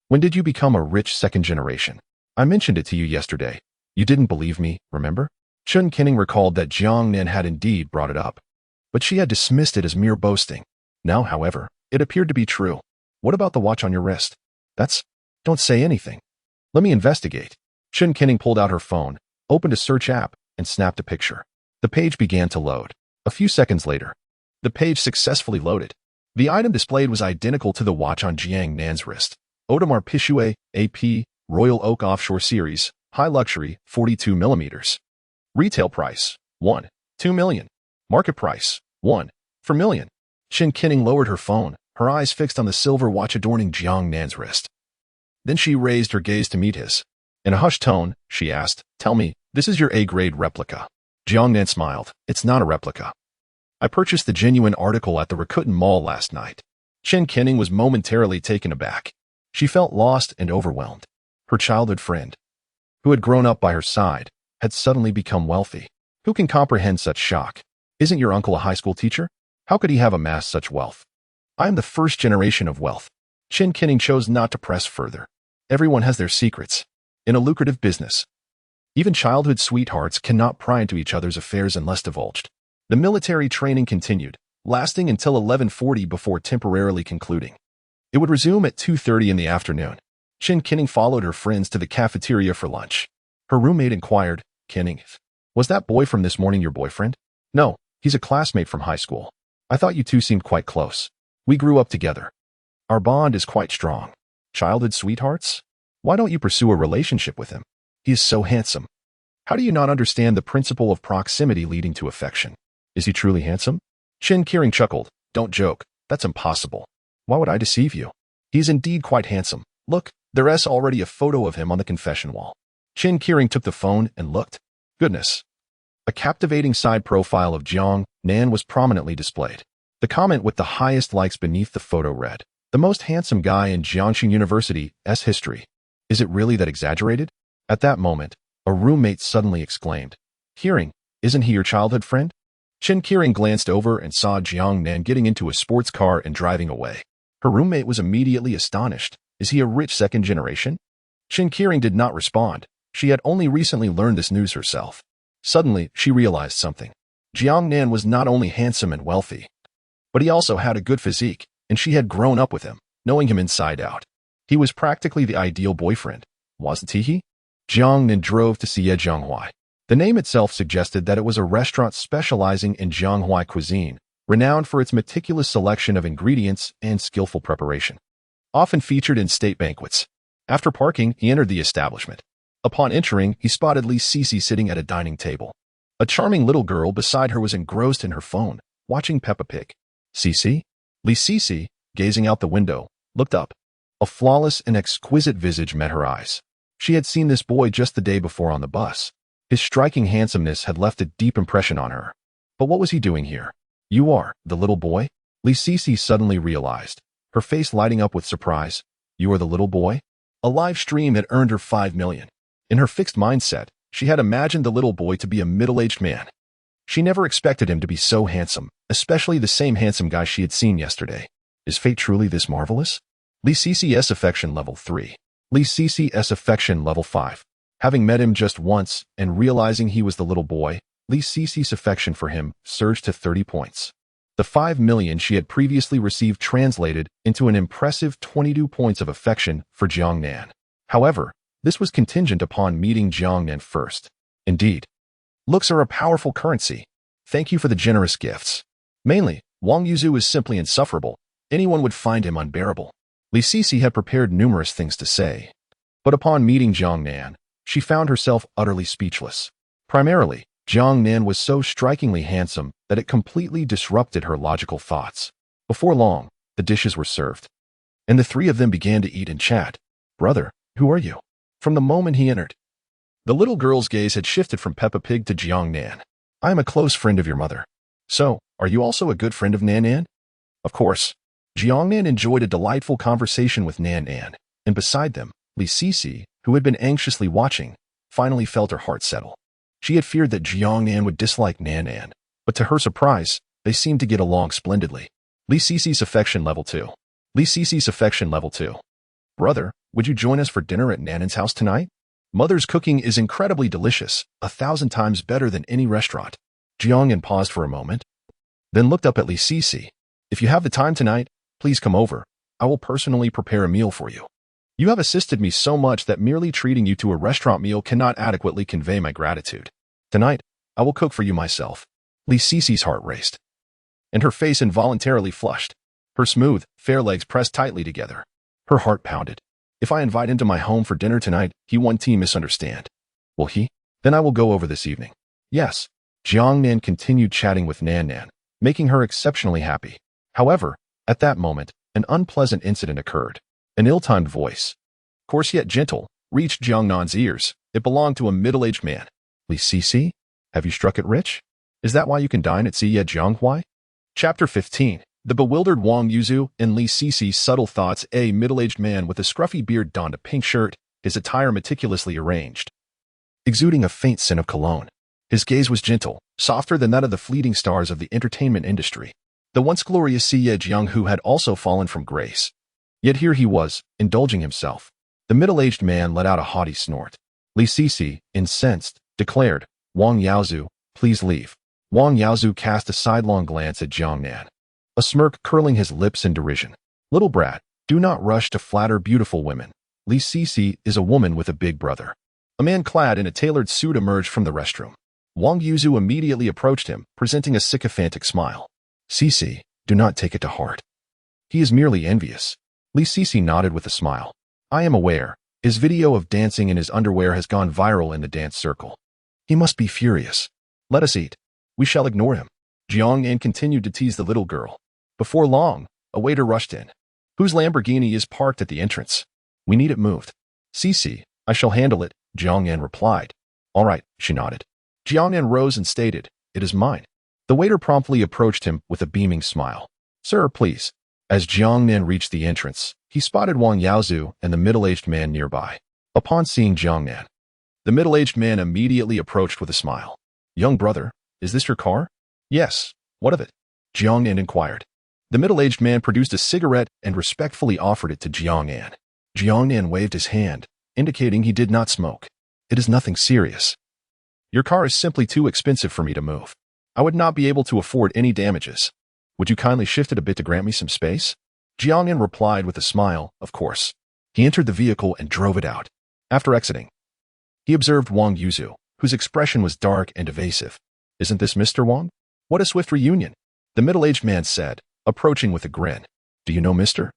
"When did you become a rich second generation? I mentioned it to you yesterday. You didn't believe me, remember?" Shun Kinning recalled that Jiang Nan had indeed brought it up, but she had dismissed it as mere boasting. Now, however, it appeared to be true. "What about the watch on your wrist?" Don't say anything. Let me investigate." Shun Kinning pulled out her phone, opened a search app, and snapped a picture. The page began to load. A few seconds later, the page successfully loaded. The item displayed was identical to the watch on Jiang Nan's wrist. Audemars Piguet, AP, Royal Oak Offshore Series, High Luxury, 42 millimeters. Retail price, 1.2 million. Market price, 1.4 million. Shun Kinning lowered her phone, her eyes fixed on the silver watch adorning Jiang Nan's wrist. Then she raised her gaze to meet his. In a hushed tone, she asked, "Tell me, this is your A-grade replica?" Jiang Nan smiled. "It's not a replica. I purchased the genuine article at the Rakuten Mall last night." Shun Kinning was momentarily taken aback. She felt lost and overwhelmed. Her childhood friend, who had grown up by her side, had suddenly become wealthy. Who can comprehend such shock? Isn't your uncle a high school teacher? How could he have amassed such wealth? I am the first generation of wealth. Shun Kinning chose not to press further. Everyone has their secrets. In a lucrative business, even childhood sweethearts cannot pry into each other's affairs unless divulged. The military training continued, lasting until 11:40 before temporarily concluding. It would resume at 2:30 in the afternoon. Shun Kinning followed her friends to the cafeteria for lunch. Her roommate inquired, "Kinning, was that boy from this morning your boyfriend?" "No, he's a classmate from high school. I thought you two seemed quite close. We grew up together. Our bond is quite strong." Childhood sweethearts? Why don't you pursue a relationship with him? He is so handsome. How do you not understand the principle of proximity leading to affection? Is he truly handsome? Qin Qiring chuckled. Don't joke. That's impossible. Why would I deceive you? He's indeed quite handsome. Look, there's already a photo of him on the confession wall. Qin Qiring took the phone and looked. Goodness. A captivating side profile of Jiang Nan was prominently displayed. The comment with the highest likes beneath the photo read, "The most handsome guy in Jiangxing University's history." Is it really that exaggerated? At that moment, a roommate suddenly exclaimed, "Qiring, isn't he your childhood friend?" Qin Qiring glanced over and saw Jiang Nan getting into a sports car and driving away. Her roommate was immediately astonished. Is he a rich second generation? Qin Qiring did not respond. She had only recently learned this news herself. Suddenly, she realized something. Jiang Nan was not only handsome and wealthy, but he also had a good physique, and she had grown up with him, knowing him inside out. He was practically the ideal boyfriend, wasn't he? Jiang Nan drove to Jianghuai. The name itself suggested that it was a restaurant specializing in Jianghuai cuisine, renowned for its meticulous selection of ingredients and skillful preparation. Often featured in state banquets. After parking, he entered the establishment. Upon entering, he spotted Li Sisi sitting at a dining table. A charming little girl beside her was engrossed in her phone, watching Peppa Pig. Sisi? Li Sisi, gazing out the window, looked up. A flawless and exquisite visage met her eyes. She had seen this boy just the day before on the bus. His striking handsomeness had left a deep impression on her. But what was he doing here? You are the little boy? Li Sisi suddenly realized, her face lighting up with surprise. You are the little boy? A live stream had earned her 5 million. In her fixed mindset, she had imagined the little boy to be a middle-aged man. She never expected him to be so handsome, especially the same handsome guy she had seen yesterday. Is fate truly this marvelous? Li Sisi's affection level 3. Li Sisi's affection level 5. Having met him just once and realizing he was the little boy, Li Sisi's affection for him surged to 30 points. The 5 million she had previously received translated into an impressive 22 points of affection for Jiang Nan. However, this was contingent upon meeting Jiang Nan first. Indeed, looks are a powerful currency. Thank you for the generous gifts. Mainly, Wang Yuzu is simply insufferable. Anyone would find him unbearable. Li Sisi had prepared numerous things to say, but upon meeting Jiang Nan, she found herself utterly speechless. Primarily, Jiang Nan was so strikingly handsome that it completely disrupted her logical thoughts. Before long, the dishes were served, and the three of them began to eat and chat. Brother, who are you? From the moment he entered, the little girl's gaze had shifted from Peppa Pig to Jiang Nan. I am a close friend of your mother. So, are you also a good friend of Nan Nan? Of course. Jiang Nan enjoyed a delightful conversation with Nan Nan, and beside them, Li Sisi, who had been anxiously watching, finally felt her heart settle. She had feared that Jiang Nan would dislike Nan Nan, but to her surprise, they seemed to get along splendidly. Li Sisi's affection level 2. Li Sisi's affection level 2. Brother, would you join us for dinner at Nanan's house tonight? Mother's cooking is incredibly delicious, 1,000 times better than any restaurant. Jiang Nan paused for a moment, then looked up at Li Sisi. If you have the time tonight, please come over. I will personally prepare a meal for you. You have assisted me so much that merely treating you to a restaurant meal cannot adequately convey my gratitude. Tonight, I will cook for you myself. Li Sisi's heart raced, and her face involuntarily flushed. Her smooth, fair legs pressed tightly together. Her heart pounded. If I invite him to my home for dinner tonight, he won't misunderstand. Will he? Then I will go over this evening. Yes. Jiang Nan continued chatting with Nan Nan, making her exceptionally happy. However, at that moment, an unpleasant incident occurred. An ill-timed voice, coarse yet gentle, reached Jiang Nan's ears. It belonged to a middle-aged man. Li Sisi, have you struck it rich? Is that why you can dine at Jianghuai? Chapter 15. The bewildered Wang Yuzu and Li Sisi's subtle thoughts. A middle-aged man with a scruffy beard donned a pink shirt, his attire meticulously arranged, exuding a faint scent of cologne. His gaze was gentle, softer than that of the fleeting stars of the entertainment industry. The once glorious Jiang who had also fallen from grace. Yet here he was, indulging himself. The middle-aged man let out a haughty snort. Li Sisi, incensed, declared, Wang Yaozu, please leave. Wang Yaozu cast a sidelong glance at Jiang Nan, a smirk curling his lips in derision. Little brat, do not rush to flatter beautiful women. Li Sisi is a woman with a big brother. A man clad in a tailored suit emerged from the restroom. Wang Yuzu immediately approached him, presenting a sycophantic smile. Sisi, do not take it to heart. He is merely envious. Li Sisi nodded with a smile. I am aware. His video of dancing in his underwear has gone viral in the dance circle. He must be furious. Let us eat. We shall ignore him. Jiang Nan continued to tease the little girl. Before long, a waiter rushed in. Whose Lamborghini is parked at the entrance? We need it moved. Cici, I shall handle it, Jiang Nan replied. All right, she nodded. Jiang Nan rose and stated, it is mine. The waiter promptly approached him with a beaming smile. Sir, please. As Jiang Nan reached the entrance, he spotted Wang Yaozu and the middle-aged man nearby. Upon seeing Jiang Nan, the middle-aged man immediately approached with a smile. Young brother, is this your car? Yes. What of it? Jiang Nan inquired. The middle-aged man produced a cigarette and respectfully offered it to Jiang Nan. Jiang Nan waved his hand, indicating he did not smoke. It is nothing serious. Your car is simply too expensive for me to move. I would not be able to afford any damages. Would you kindly shift it a bit to grant me some space? Jiang Nan replied with a smile, of course. He entered the vehicle and drove it out. After exiting, he observed Wang Yuzu, whose expression was dark and evasive. Isn't this Mr. Wang? What a swift reunion, the middle-aged man said, approaching with a grin. Do you know Mr.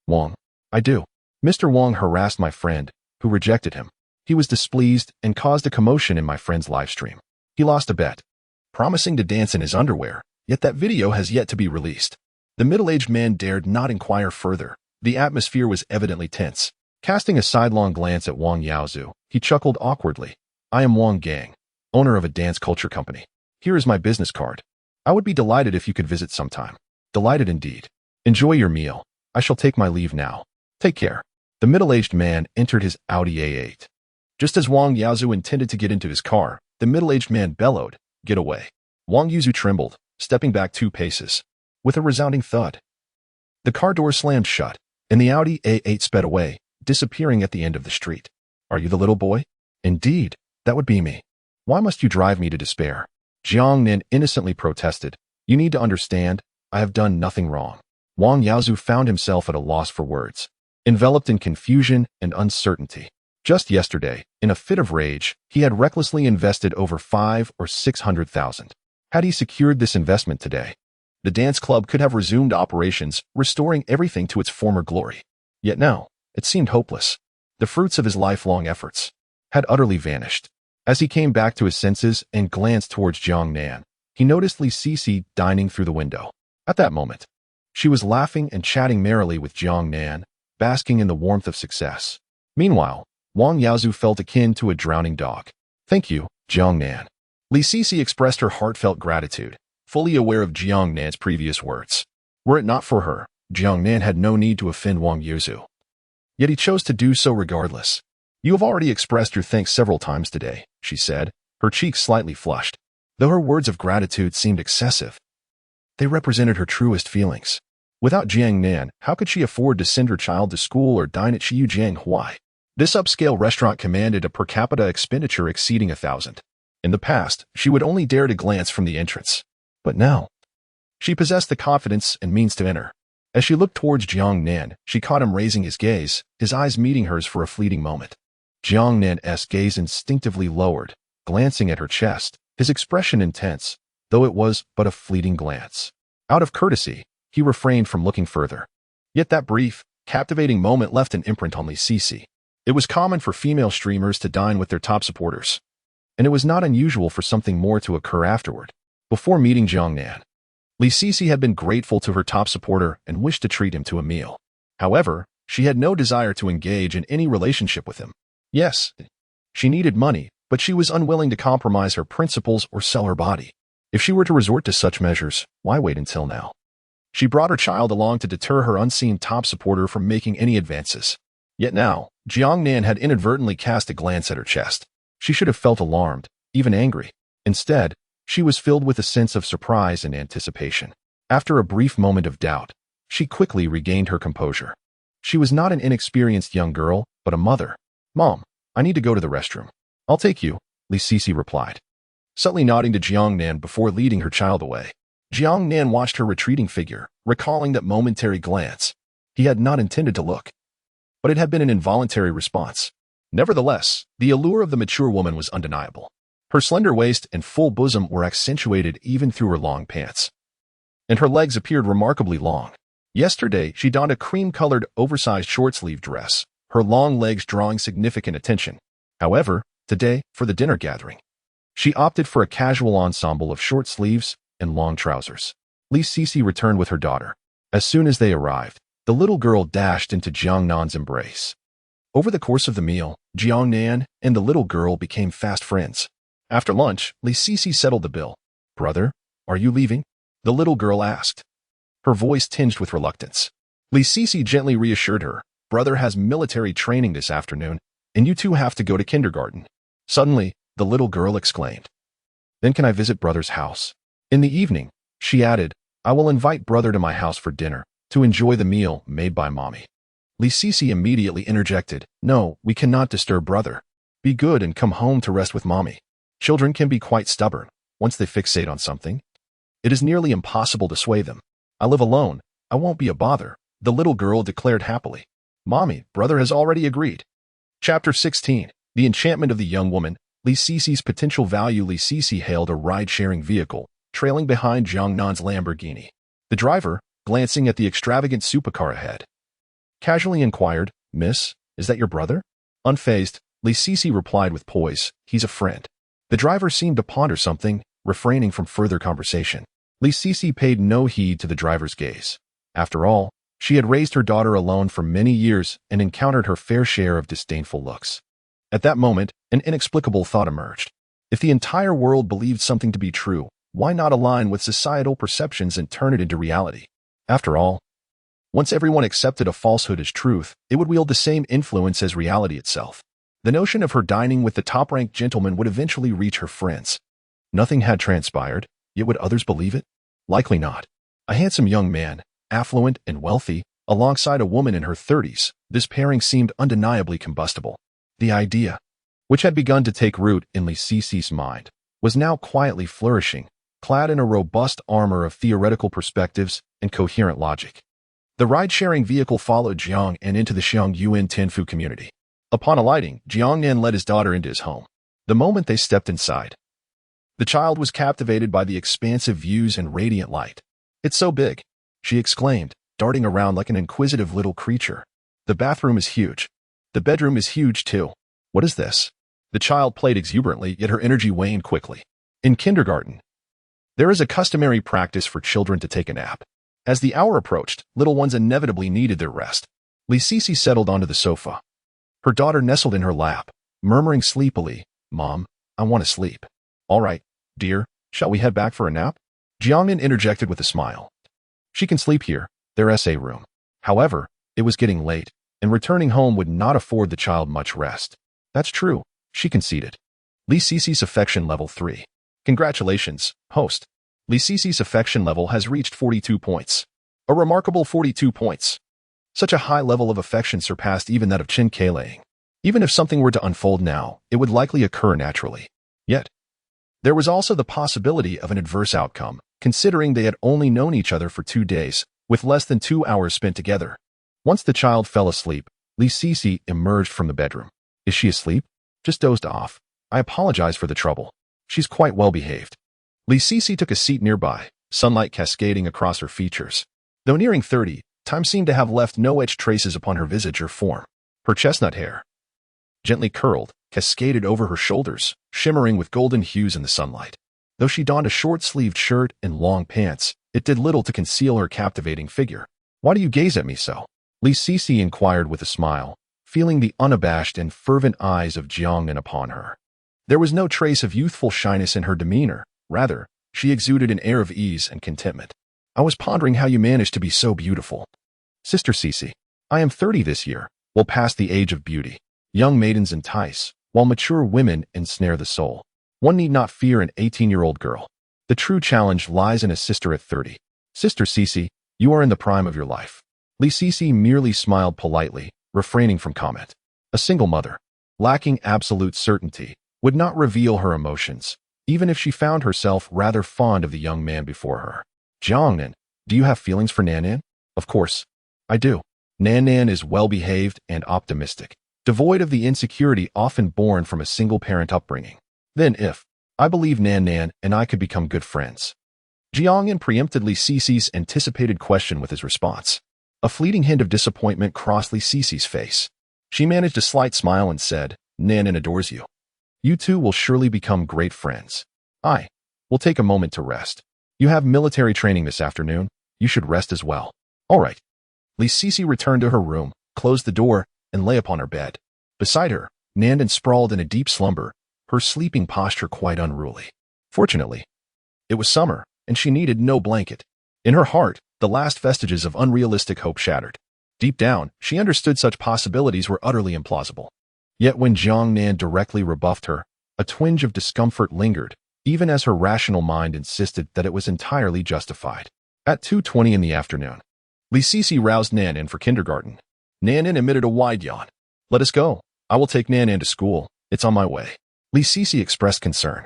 Wang? I do. Mr. Wang harassed my friend, who rejected him. He was displeased and caused a commotion in my friend's live stream. He lost a bet, promising to dance in his underwear, yet that video has yet to be released. The middle-aged man dared not inquire further. The atmosphere was evidently tense. Casting a sidelong glance at Wang Yaozu, he chuckled awkwardly. I am Wang Gang, owner of a dance culture company. Here is my business card. I would be delighted if you could visit sometime. Delighted indeed. Enjoy your meal. I shall take my leave now. Take care. The middle-aged man entered his Audi A8. Just as Wang Yaozu intended to get into his car, the middle-aged man bellowed, Get away. Wang Yaozu trembled, stepping back 2 paces. With a resounding thud, the car door slammed shut, and the Audi A8 sped away, disappearing at the end of the street. Are you the little boy? Indeed, that would be me. Why must you drive me to despair? Jiang Nan innocently protested. You need to understand, I have done nothing wrong. Wang Yaozu found himself at a loss for words, enveloped in confusion and uncertainty. Just yesterday, in a fit of rage, he had recklessly invested over 500,000 or 600,000. Had he secured this investment today, the dance club could have resumed operations, restoring everything to its former glory. Yet now, it seemed hopeless. The fruits of his lifelong efforts had utterly vanished. As he came back to his senses and glanced towards Jiang Nan, he noticed Li Cici dining through the window. At that moment, she was laughing and chatting merrily with Jiang Nan, basking in the warmth of success. Meanwhile, Wang Yaozu felt akin to a drowning dog. Thank you, Jiang Nan. Li Cici expressed her heartfelt gratitude, fully aware of Jiang Nan's previous words. Were it not for her, Jiang Nan had no need to offend Wang Yaozu. Yet he chose to do so regardless. You have already expressed your thanks several times today, she said, her cheeks slightly flushed. Though her words of gratitude seemed excessive, they represented her truest feelings. Without Jiang Nan, how could she afford to send her child to school or dine at Shiujiang, Hawaii? This upscale restaurant commanded a per capita expenditure exceeding 1,000. In the past, she would only dare to glance from the entrance. But now, she possessed the confidence and means to enter. As she looked towards Jiang Nan, she caught him raising his gaze, his eyes meeting hers for a fleeting moment. Jiang Nan's gaze instinctively lowered, glancing at her chest, his expression intense, though it was but a fleeting glance. Out of courtesy, he refrained from looking further. Yet that brief, captivating moment left an imprint on Li Cici. It was common for female streamers to dine with their top supporters, and it was not unusual for something more to occur afterward. Before meeting Jiang Nan, Li Cici had been grateful to her top supporter and wished to treat him to a meal. However, she had no desire to engage in any relationship with him. Yes, she needed money, but she was unwilling to compromise her principles or sell her body. If she were to resort to such measures, why wait until now? She brought her child along to deter her unseen top supporter from making any advances. Yet now, Jiang Nan had inadvertently cast a glance at her chest. She should have felt alarmed, even angry. Instead, she was filled with a sense of surprise and anticipation. After a brief moment of doubt, she quickly regained her composure. She was not an inexperienced young girl, but a mother. Mom, I need to go to the restroom. I'll take you, Li Cici replied, subtly nodding to Jiang Nan before leading her child away. Jiang Nan watched her retreating figure, recalling that momentary glance. He had not intended to look, but it had been an involuntary response. Nevertheless, the allure of the mature woman was undeniable. Her slender waist and full bosom were accentuated even through her long pants, and her legs appeared remarkably long. Yesterday, she donned a cream-colored, oversized short-sleeved dress, her long legs drawing significant attention. However, today, for the dinner gathering, she opted for a casual ensemble of short sleeves and long trousers. Li Sisi returned with her daughter. As soon as they arrived, the little girl dashed into Jiang Nan's embrace. Over the course of the meal, Jiang Nan and the little girl became fast friends. After lunch, Li Sisi settled the bill. "Brother, are you leaving?" the little girl asked, her voice tinged with reluctance. Li Sisi gently reassured her, "Brother has military training this afternoon, and you two have to go to kindergarten." Suddenly, the little girl exclaimed, "Then can I visit brother's house?" In the evening, she added, "I will invite brother to my house for dinner, to enjoy the meal made by mommy." Li Sisi immediately interjected, "No, we cannot disturb brother. Be good and come home to rest with mommy." Children can be quite stubborn. Once they fixate on something, it is nearly impossible to sway them. "I live alone. I won't be a bother," the little girl declared happily. "Mommy, brother has already agreed." Chapter 16. The Enchantment of the Young Woman. Li Sisi's potential value. Li Sisi hailed a ride-sharing vehicle, trailing behind Jiang Nan's Lamborghini. The driver, glancing at the extravagant supercar ahead, casually inquired, "Miss, is that your brother?" Unfazed, Li Sisi replied with poise, "He's a friend." The driver seemed to ponder something, refraining from further conversation. Li Sisi paid no heed to the driver's gaze. After all, she had raised her daughter alone for many years and encountered her fair share of disdainful looks. At that moment, an inexplicable thought emerged. If the entire world believed something to be true, why not align with societal perceptions and turn it into reality? After all, once everyone accepted a falsehood as truth, it would wield the same influence as reality itself. The notion of her dining with the top-ranked gentleman would eventually reach her friends. Nothing had transpired, yet would others believe it? Likely not. A handsome young man, affluent and wealthy, alongside a woman in her 30s, this pairing seemed undeniably combustible. The idea, which had begun to take root in Li Sisi's mind, was now quietly flourishing, clad in a robust armor of theoretical perspectives and coherent logic. The ride-sharing vehicle followed Jiang Nan into the Xiangyuan Tenfu community. Upon alighting, Jiang Nan led his daughter into his home. The moment they stepped inside, the child was captivated by the expansive views and radiant light. "It's so big," she exclaimed, darting around like an inquisitive little creature. "The bathroom is huge. The bedroom is huge too. What is this?" The child played exuberantly, yet her energy waned quickly. In kindergarten, there is a customary practice for children to take a nap. As the hour approached, little ones inevitably needed their rest. Li Sisi settled onto the sofa. Her daughter nestled in her lap, murmuring sleepily, "Mom, I want to sleep." "All right, dear, shall we head back for a nap?" Jiang Nan interjected with a smile. "She can sleep here, their essay room." However, it was getting late, and returning home would not afford the child much rest. "That's true," she conceded. Li Sisi's affection level 3. Congratulations, host. Li Sisi's affection level has reached 42 points. A remarkable 42 points. Such a high level of affection surpassed even that of Chen Keilang. Even if something were to unfold now, it would likely occur naturally. Yet, there was also the possibility of an adverse outcome, considering they had only known each other for 2 days, with less than 2 hours spent together. Once the child fell asleep, Li Sisi emerged from the bedroom. "Is she asleep?" "Just dozed off. I apologize for the trouble. She's quite well behaved." Li Sisi took a seat nearby, sunlight cascading across her features. Though nearing 30, time seemed to have left no etched traces upon her visage or form. Her chestnut hair, gently curled, cascaded over her shoulders, shimmering with golden hues in the sunlight. Though she donned a short-sleeved shirt and long pants, it did little to conceal her captivating figure. "Why do you gaze at me so?" Li Sisi inquired with a smile, feeling the unabashed and fervent eyes of Jiang Nan upon her. There was no trace of youthful shyness in her demeanor. Rather, she exuded an air of ease and contentment. "I was pondering how you managed to be so beautiful." "Sister Sisi, I am 30 this year, well past the age of beauty. Young maidens entice, while mature women ensnare the soul. One need not fear an 18-year-old girl. The true challenge lies in a sister at 30. Sister Sisi, you are in the prime of your life." Li Sisi merely smiled politely, refraining from comment. A single mother, lacking absolute certainty, would not reveal her emotions, even if she found herself rather fond of the young man before her. "Jiang Nan, do you have feelings for Nan Nan?" "Of course, I do. Nan Nan is well-behaved and optimistic, devoid of the insecurity often born from a single-parent upbringing. Then I believe Nan Nan and I could become good friends." Jiang Nan preempted Li Sisi's anticipated question with his response. A fleeting hint of disappointment crossed Li Sisi's face. She managed a slight smile and said, Nan adores you. You two will surely become great friends. I will take a moment to rest. You have military training this afternoon. You should rest as well. All right. Li Sisi returned to her room, closed the door, and lay upon her bed. Beside her, Nan sprawled in a deep slumber, her sleeping posture quite unruly. Fortunately, it was summer, and she needed no blanket. In her heart, the last vestiges of unrealistic hope shattered. Deep down, she understood such possibilities were utterly implausible. Yet when Jiang Nan directly rebuffed her, a twinge of discomfort lingered, even as her rational mind insisted that it was entirely justified. At 2:20 in the afternoon, Li Sisi roused Nan for kindergarten. Nan emitted a wide yawn. Let us go. I will take Nan to school. It's on my way. Li Sisi expressed concern.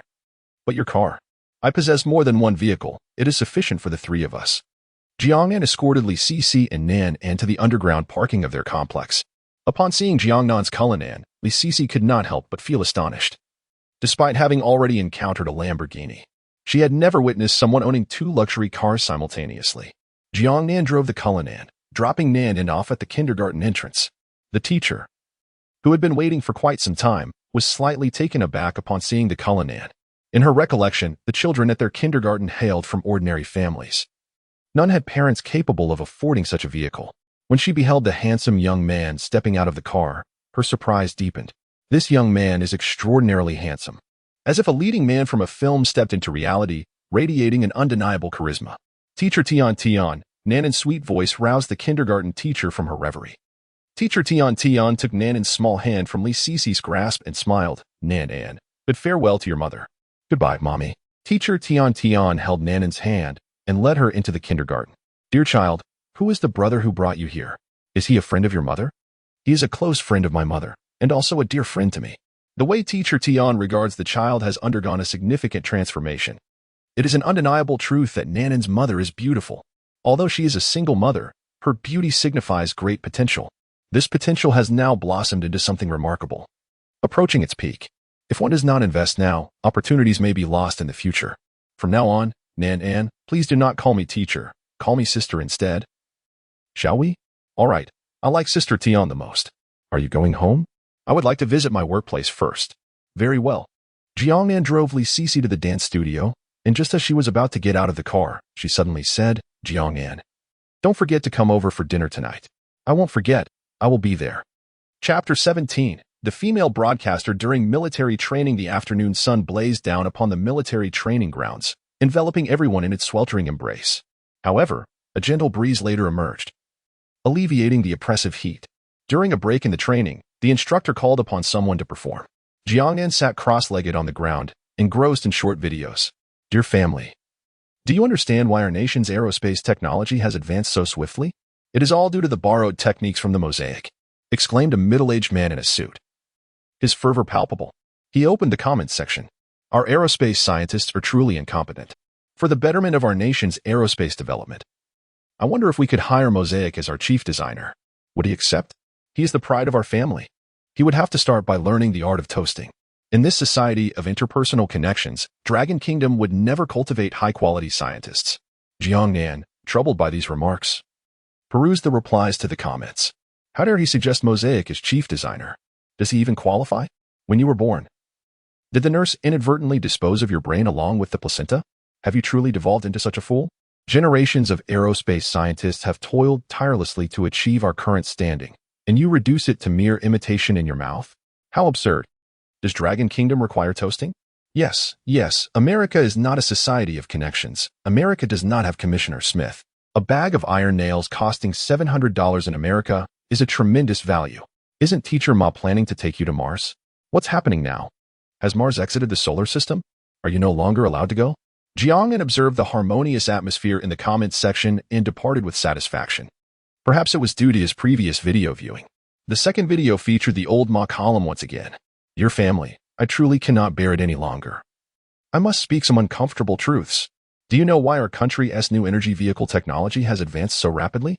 But your car? I possess more than one vehicle. It is sufficient for the three of us. Jiang Nan escorted Li Sisi and Nan to the underground parking of their complex. Upon seeing Jiang Nan's Cullinan, Li Sisi could not help but feel astonished. Despite having already encountered a Lamborghini, she had never witnessed someone owning two luxury cars simultaneously. Jiang Nan drove the Cullinan, dropping Nan off at the kindergarten entrance. The teacher, who had been waiting for quite some time, was slightly taken aback upon seeing the Cullinan. In her recollection, the children at their kindergarten hailed from ordinary families. None had parents capable of affording such a vehicle. When she beheld the handsome young man stepping out of the car, her surprise deepened. This young man is extraordinarily handsome. As if a leading man from a film stepped into reality, radiating an undeniable charisma. Teacher Tian, Nan's sweet voice roused the kindergarten teacher from her reverie. Teacher Tian took Nan's small hand from Li Sisi's grasp and smiled. Nan, bid farewell to your mother. Goodbye, Mommy. Teacher Tian held Nan's hand and led her into the kindergarten. Dear child, who is the brother who brought you here? Is he a friend of your mother? He is a close friend of my mother, and also a dear friend to me. The way Teacher Tian regards the child has undergone a significant transformation. It is an undeniable truth that Nan's mother is beautiful. Although she is a single mother, her beauty signifies great potential. This potential has now blossomed into something remarkable, approaching its peak. If one does not invest now, opportunities may be lost in the future. From now on, Nan, please do not call me teacher. Call me sister instead. Shall we? All right. I like Sister Tian the most. Are you going home? I would like to visit my workplace first. Very well. Jiang Nan drove Li Sisi to the dance studio, and just as she was about to get out of the car, she suddenly said, Jiang Nan, don't forget to come over for dinner tonight. I won't forget. I will be there. Chapter 17. The female broadcaster during military training. The afternoon sun blazed down upon the military training grounds, enveloping everyone in its sweltering embrace. However, a gentle breeze later emerged, alleviating the oppressive heat. During a break in the training, the instructor called upon someone to perform. Jiang Nan sat cross-legged on the ground, engrossed in short videos. Dear family, do you understand why our nation's aerospace technology has advanced so swiftly? It is all due to the borrowed techniques from the mosaic, exclaimed a middle-aged man in a suit. His fervor palpable. He opened the comments section. Our aerospace scientists are truly incompetent. For the betterment of our nation's aerospace development, I wonder if we could hire Mosaic as our chief designer. Would he accept? He is the pride of our family. He would have to start by learning the art of toasting. In this society of interpersonal connections, Dragon Kingdom would never cultivate high-quality scientists. Jiang Nan, troubled by these remarks, perused the replies to the comments. How dare he suggest Mosaic as chief designer? Does he even qualify? When you were born, did the nurse inadvertently dispose of your brain along with the placenta? Have you truly devolved into such a fool? Generations of aerospace scientists have toiled tirelessly to achieve our current standing, and you reduce it to mere imitation in your mouth? How absurd. Does Dragon Kingdom require toasting? Yes, America is not a society of connections. America does not have Commissioner Smith. A bag of iron nails costing $700 in America is a tremendous value. Isn't Teacher Ma planning to take you to Mars? What's happening now? Has Mars exited the solar system? Are you no longer allowed to go? Jiang Nan observed the harmonious atmosphere in the comments section and departed with satisfaction. Perhaps it was due to his previous video viewing. The second video featured the old Ma column once again. Dear family, I truly cannot bear it any longer. I must speak some uncomfortable truths. Do you know why our country's new energy vehicle technology has advanced so rapidly?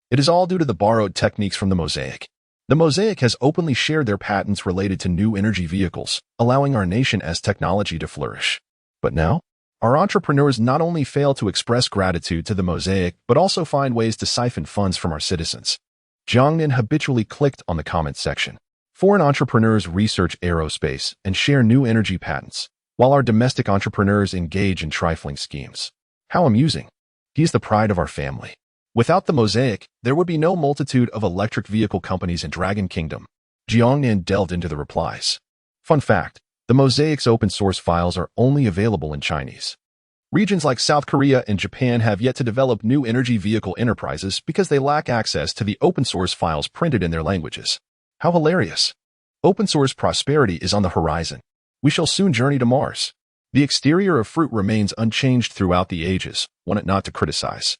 It is all due to the borrowed techniques from the Mosaic. The Mosaic has openly shared their patents related to new energy vehicles, allowing our nation's technology to flourish. But now, our entrepreneurs not only fail to express gratitude to the Mosaic, but also find ways to siphon funds from our citizens. Jiang Nan habitually clicked on the comments section. Foreign entrepreneurs research aerospace and share new energy patents, while our domestic entrepreneurs engage in trifling schemes. How amusing. He is the pride of our family. Without the mosaic, there would be no multitude of electric vehicle companies in Dragon Kingdom. Jiang Nan delved into the replies. Fun fact, the mosaic's open-source files are only available in Chinese. Regions like South Korea and Japan have yet to develop new energy vehicle enterprises because they lack access to the open-source files printed in their languages. How hilarious. Open-source prosperity is on the horizon. We shall soon journey to Mars. The exterior of fruit remains unchanged throughout the ages, want it not to criticize.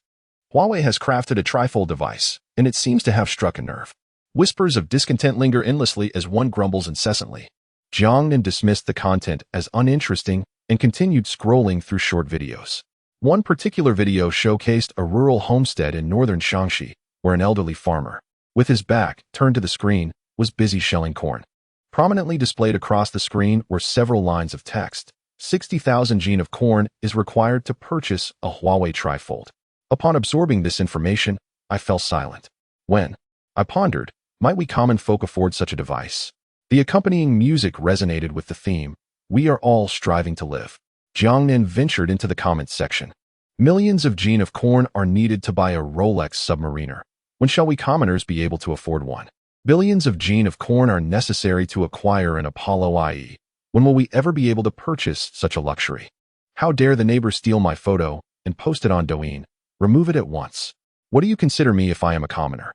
Huawei has crafted a trifold device, and it seems to have struck a nerve. Whispers of discontent linger endlessly as one grumbles incessantly. Jiang Nan dismissed the content as uninteresting and continued scrolling through short videos. One particular video showcased a rural homestead in northern Shaanxi, where an elderly farmer, with his back turned to the screen, was busy shelling corn. Prominently displayed across the screen were several lines of text. 60,000 gene of corn is required to purchase a Huawei trifold. Upon absorbing this information, I fell silent. When I pondered, might we common folk afford such a device? The accompanying music resonated with the theme. We are all striving to live. Jiang Nan ventured into the comments section. Millions of gene of corn are needed to buy a Rolex submariner. When shall we commoners be able to afford one? Billions of gene of corn are necessary to acquire an Apollo IE. When will we ever be able to purchase such a luxury? How dare the neighbor steal my photo and post it on Douyin? Remove it at once. What do you consider me if I am a commoner?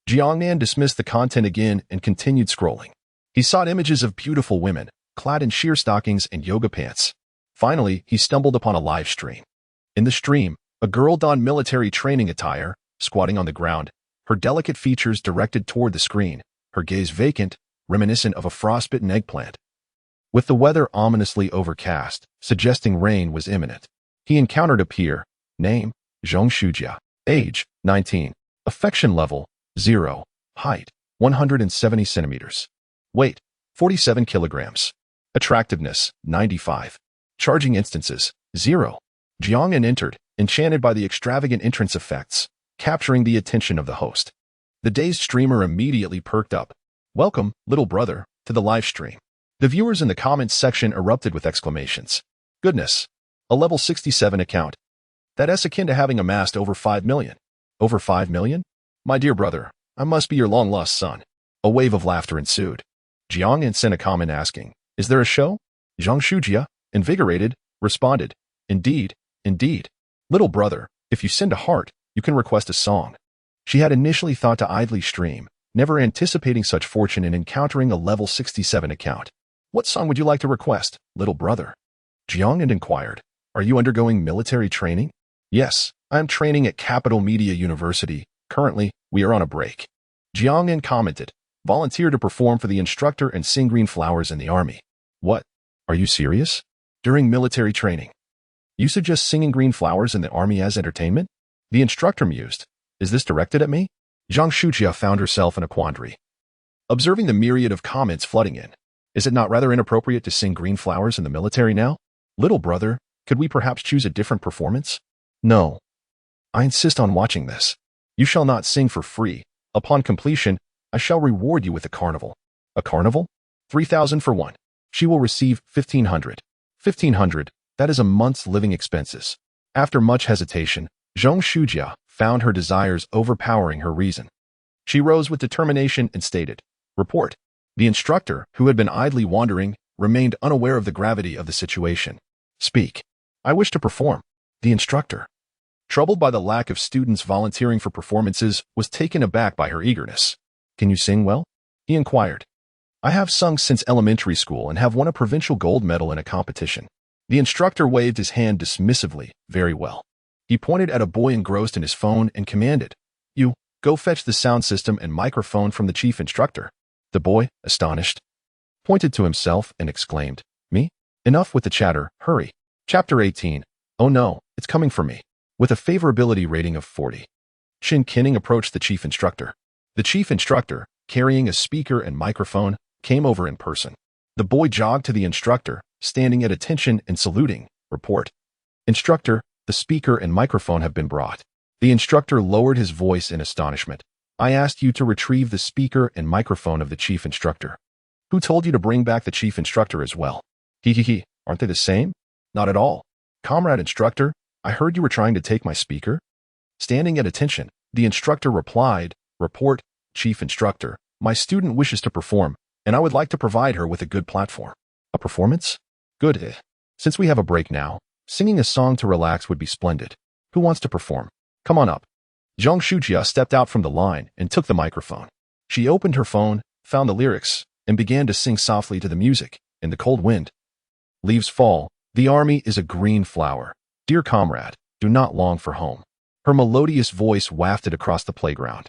Jiang Nan dismissed the content again and continued scrolling. He sought images of beautiful women, clad in sheer stockings and yoga pants. Finally, he stumbled upon a live stream. In the stream, a girl donned military training attire, squatting on the ground, her delicate features directed toward the screen, her gaze vacant, reminiscent of a frostbitten eggplant. With the weather ominously overcast, suggesting rain was imminent, he encountered a peer, name, Zhong Shujia, age, 19, affection level, 0, height, 170 centimeters, weight, 47 kilograms, attractiveness, 95, charging instances, 0. Jiang Nan entered, enchanted by the extravagant entrance effects, capturing the attention of the host. The dazed streamer immediately perked up. Welcome, little brother, to the live stream. The viewers in the comments section erupted with exclamations. Goodness, a level 67 account. That's akin to having amassed over 5 million. Over 5 million? My dear brother, I must be your long-lost son. A wave of laughter ensued. Jiang Nan sent a comment asking, is there a show? Zhang Shujia, invigorated, responded, Indeed, indeed. Little brother, if you send a heart, you can request a song. She had initially thought to idly stream, never anticipating such fortune in encountering a level 67 account. What song would you like to request, little brother? Jiang Nan inquired, are you undergoing military training? Yes, I am training at Capital Media University. Currently, we are on a break. Jiang Nan commented, volunteer to perform for the instructor and sing Green Flowers in the army. What? Are you serious? During military training? You suggest singing Green Flowers in the army as entertainment? The instructor mused. Is this directed at me? Zhang Shujia found herself in a quandary. Observing the myriad of comments flooding in, is it not rather inappropriate to sing Green Flowers in the military now? Little brother, could we perhaps choose a different performance? No. I insist on watching this. You shall not sing for free. Upon completion, I shall reward you with a carnival. A carnival? 3,000 for one. She will receive 1,500. 1,500, that is a month's living expenses. After much hesitation, Zhong Shujia found her desires overpowering her reason. She rose with determination and stated, report. The instructor, who had been idly wandering, remained unaware of the gravity of the situation. Speak. I wish to perform. The instructor, troubled by the lack of students volunteering for performances, was taken aback by her eagerness. Can you sing well? He inquired. I have sung since elementary school and have won a provincial gold medal in a competition. The instructor waved his hand dismissively. Very well. He pointed at a boy engrossed in his phone and commanded, you, go fetch the sound system and microphone from the chief instructor. The boy, astonished, pointed to himself and exclaimed, me? Enough with the chatter, hurry. Chapter 18. Oh no, it's coming for me. With a favorability rating of 40. Chin Kinning approached the chief instructor. The chief instructor, carrying a speaker and microphone, came over in person. The boy jogged to the instructor, standing at attention and saluting. Report. Instructor, the speaker and microphone have been brought. The instructor lowered his voice in astonishment. I asked you to retrieve the speaker and microphone of the chief instructor. Who told you to bring back the chief instructor as well? Hee, aren't they the same? Not at all. Comrade instructor, I heard you were trying to take my speaker. Standing at attention, the instructor replied, Report, chief instructor, my student wishes to perform, and I would like to provide her with a good platform. A performance? Good. Since we have a break now, singing a song to relax would be splendid. Who wants to perform? Come on up. Jiang Shujia stepped out from the line and took the microphone. She opened her phone, found the lyrics, and began to sing softly to the music. In the cold wind, leaves fall. The army is a green flower. Dear comrade, do not long for home. Her melodious voice wafted across the playground.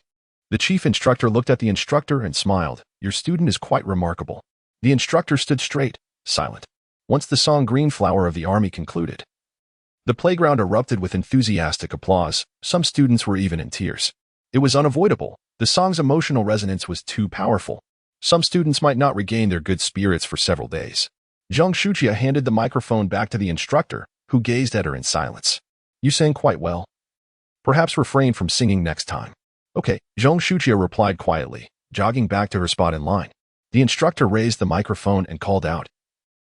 The chief instructor looked at the instructor and smiled. Your student is quite remarkable. The instructor stood straight, silent. Once the song Green Flower of the Army concluded, the playground erupted with enthusiastic applause. Some students were even in tears. It was unavoidable. The song's emotional resonance was too powerful. Some students might not regain their good spirits for several days. Jiang Shujia handed the microphone back to the instructor, who gazed at her in silence. You sang quite well. Perhaps refrain from singing next time. Okay, Jiang Shujia replied quietly, jogging back to her spot in line. The instructor raised the microphone and called out.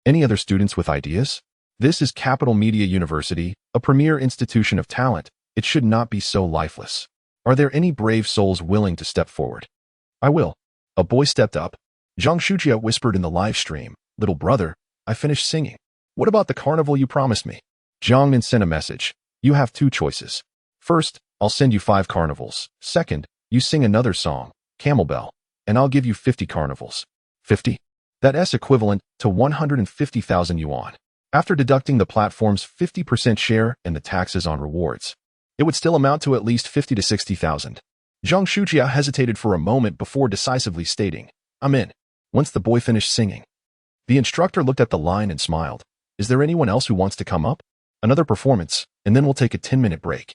Any other students with ideas? This is Capital Media University, a premier institution of talent. It should not be so lifeless. Are there any brave souls willing to step forward? I will. A boy stepped up. Jiang Shujia whispered in the live stream, Little brother, I finished singing. What about the carnival you promised me? Jiang Nan sent a message. You have two choices. First, I'll send you 5 carnivals. Second, you sing another song, Camel Bell, and I'll give you 50 carnivals. 50? That's equivalent to 150,000 yuan. After deducting the platform's 50% share and the taxes on rewards, it would still amount to at least 50 to 60,000. Jiang Shujia hesitated for a moment before decisively stating, I'm in. Once the boy finished singing, the instructor looked at the line and smiled. Is there anyone else who wants to come up? Another performance, and then we'll take a 10-minute break.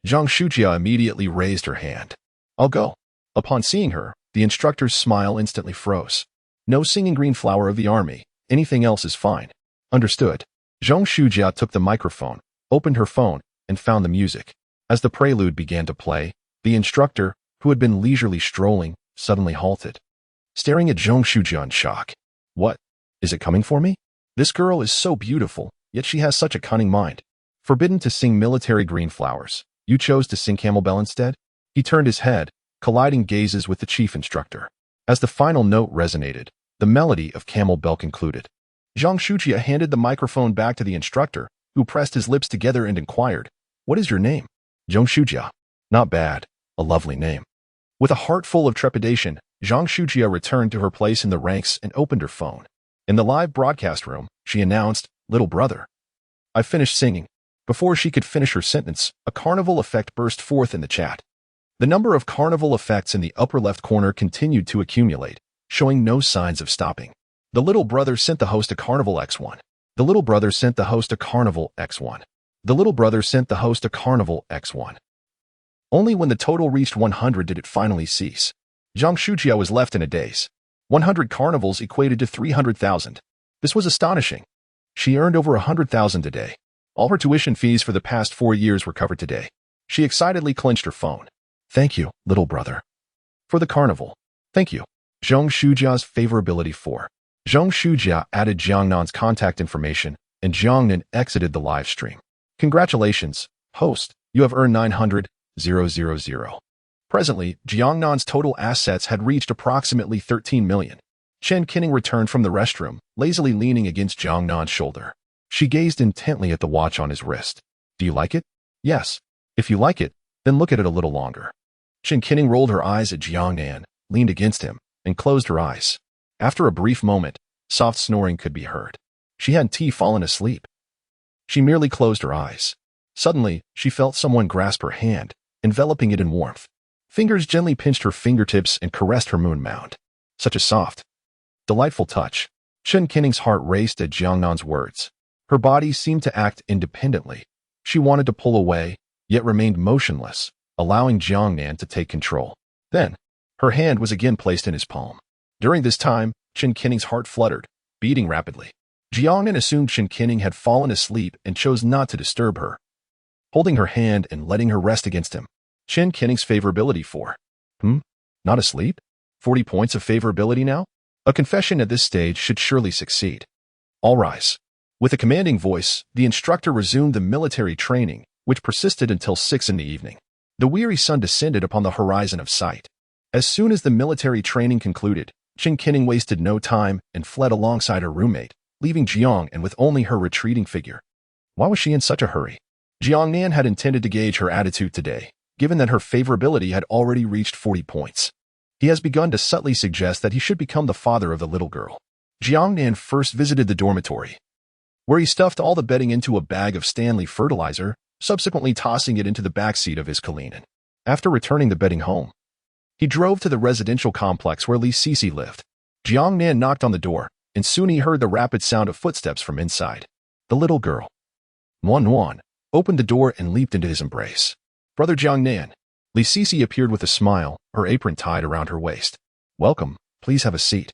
Jiang Shujia immediately raised her hand. I'll go. Upon seeing her, the instructor's smile instantly froze. No singing Green Flower of the Army. Anything else is fine. Understood. Jiang Shujia took the microphone, opened her phone, and found the music. As the prelude began to play, the instructor, who had been leisurely strolling, suddenly halted, staring at Jiang Shujia in shock. What? Is it coming for me? This girl is so beautiful, yet she has such a cunning mind. Forbidden to sing military Green Flowers, you chose to sing Camel Bell instead? He turned his head, colliding gazes with the chief instructor. As the final note resonated, the melody of Camel Bell concluded. Jiang Shujia handed the microphone back to the instructor, who pressed his lips together and inquired, What is your name? Jiang Shujia. Not bad. A lovely name. With a heart full of trepidation, Jiang Shujia returned to her place in the ranks and opened her phone. In the live broadcast room, she announced, Little brother. I finished singing. Before she could finish her sentence, a carnival effect burst forth in the chat. The number of carnival effects in the upper left corner continued to accumulate, showing no signs of stopping. The little brother sent the host a Carnival X1. The little brother sent the host a Carnival X1. The little brother sent the host a Carnival X1. Only when the total reached 100 did it finally cease. Jiang Shujia was left in a daze. 100 carnivals equated to 300,000. This was astonishing. She earned over 100,000 a day. All her tuition fees for the past 4 years were covered today. She excitedly clenched her phone. Thank you, little brother. For the carnival. Thank you. Jiang Shujia's favorability 4. Jiang Shujia added Jiang Nan's contact information, and Jiang Nan exited the live stream. Congratulations, host. You have earned 900,000. Presently, Jiang Nan's total assets had reached approximately 13 million. Chen Qinning returned from the restroom, lazily leaning against Jiang Nan's shoulder. She gazed intently at the watch on his wrist. Do you like it? Yes. If you like it, then look at it a little longer. Chen Qinning rolled her eyes at Jiang Nan, leaned against him, and closed her eyes. After a brief moment, soft snoring could be heard. She hadn't fallen asleep. She merely closed her eyes. Suddenly, she felt someone grasp her hand, enveloping it in warmth. Fingers gently pinched her fingertips and caressed her moon mound. Such a soft, delightful touch. Chen Qinning's heart raced at Jiang Nan's words. Her body seemed to act independently. She wanted to pull away, yet remained motionless, allowing Jiang Nan to take control. Then, her hand was again placed in his palm. During this time, Chen Qinning's heart fluttered, beating rapidly. Jiang Nan assumed Chen Qinning had fallen asleep and chose not to disturb her. Holding her hand and letting her rest against him. Chen Qinning's favorability 4. Not asleep? 40 points of favorability now? A confession at this stage should surely succeed. All rise. With a commanding voice, the instructor resumed the military training, which persisted until 6 in the evening. The weary sun descended upon the horizon of sight. As soon as the military training concluded, Qin wasted no time and fled alongside her roommate, leaving Jiang Nan with only her retreating figure. Why was she in such a hurry? Jiang Nan had intended to gauge her attitude today, given that her favorability had already reached 40 points. He has begun to subtly suggest that he should become the father of the little girl. Jiang Nan first visited the dormitory, where he stuffed all the bedding into a bag of Stanley fertilizer, subsequently tossing it into the backseat of his Cullinan. After returning the bedding home, he drove to the residential complex where Li Sisi lived. Jiang Nan knocked on the door, and soon he heard the rapid sound of footsteps from inside. The little girl, Wan, opened the door and leaped into his embrace. Brother Jiang Nan. Li Sisi appeared with a smile, her apron tied around her waist. Welcome, please have a seat.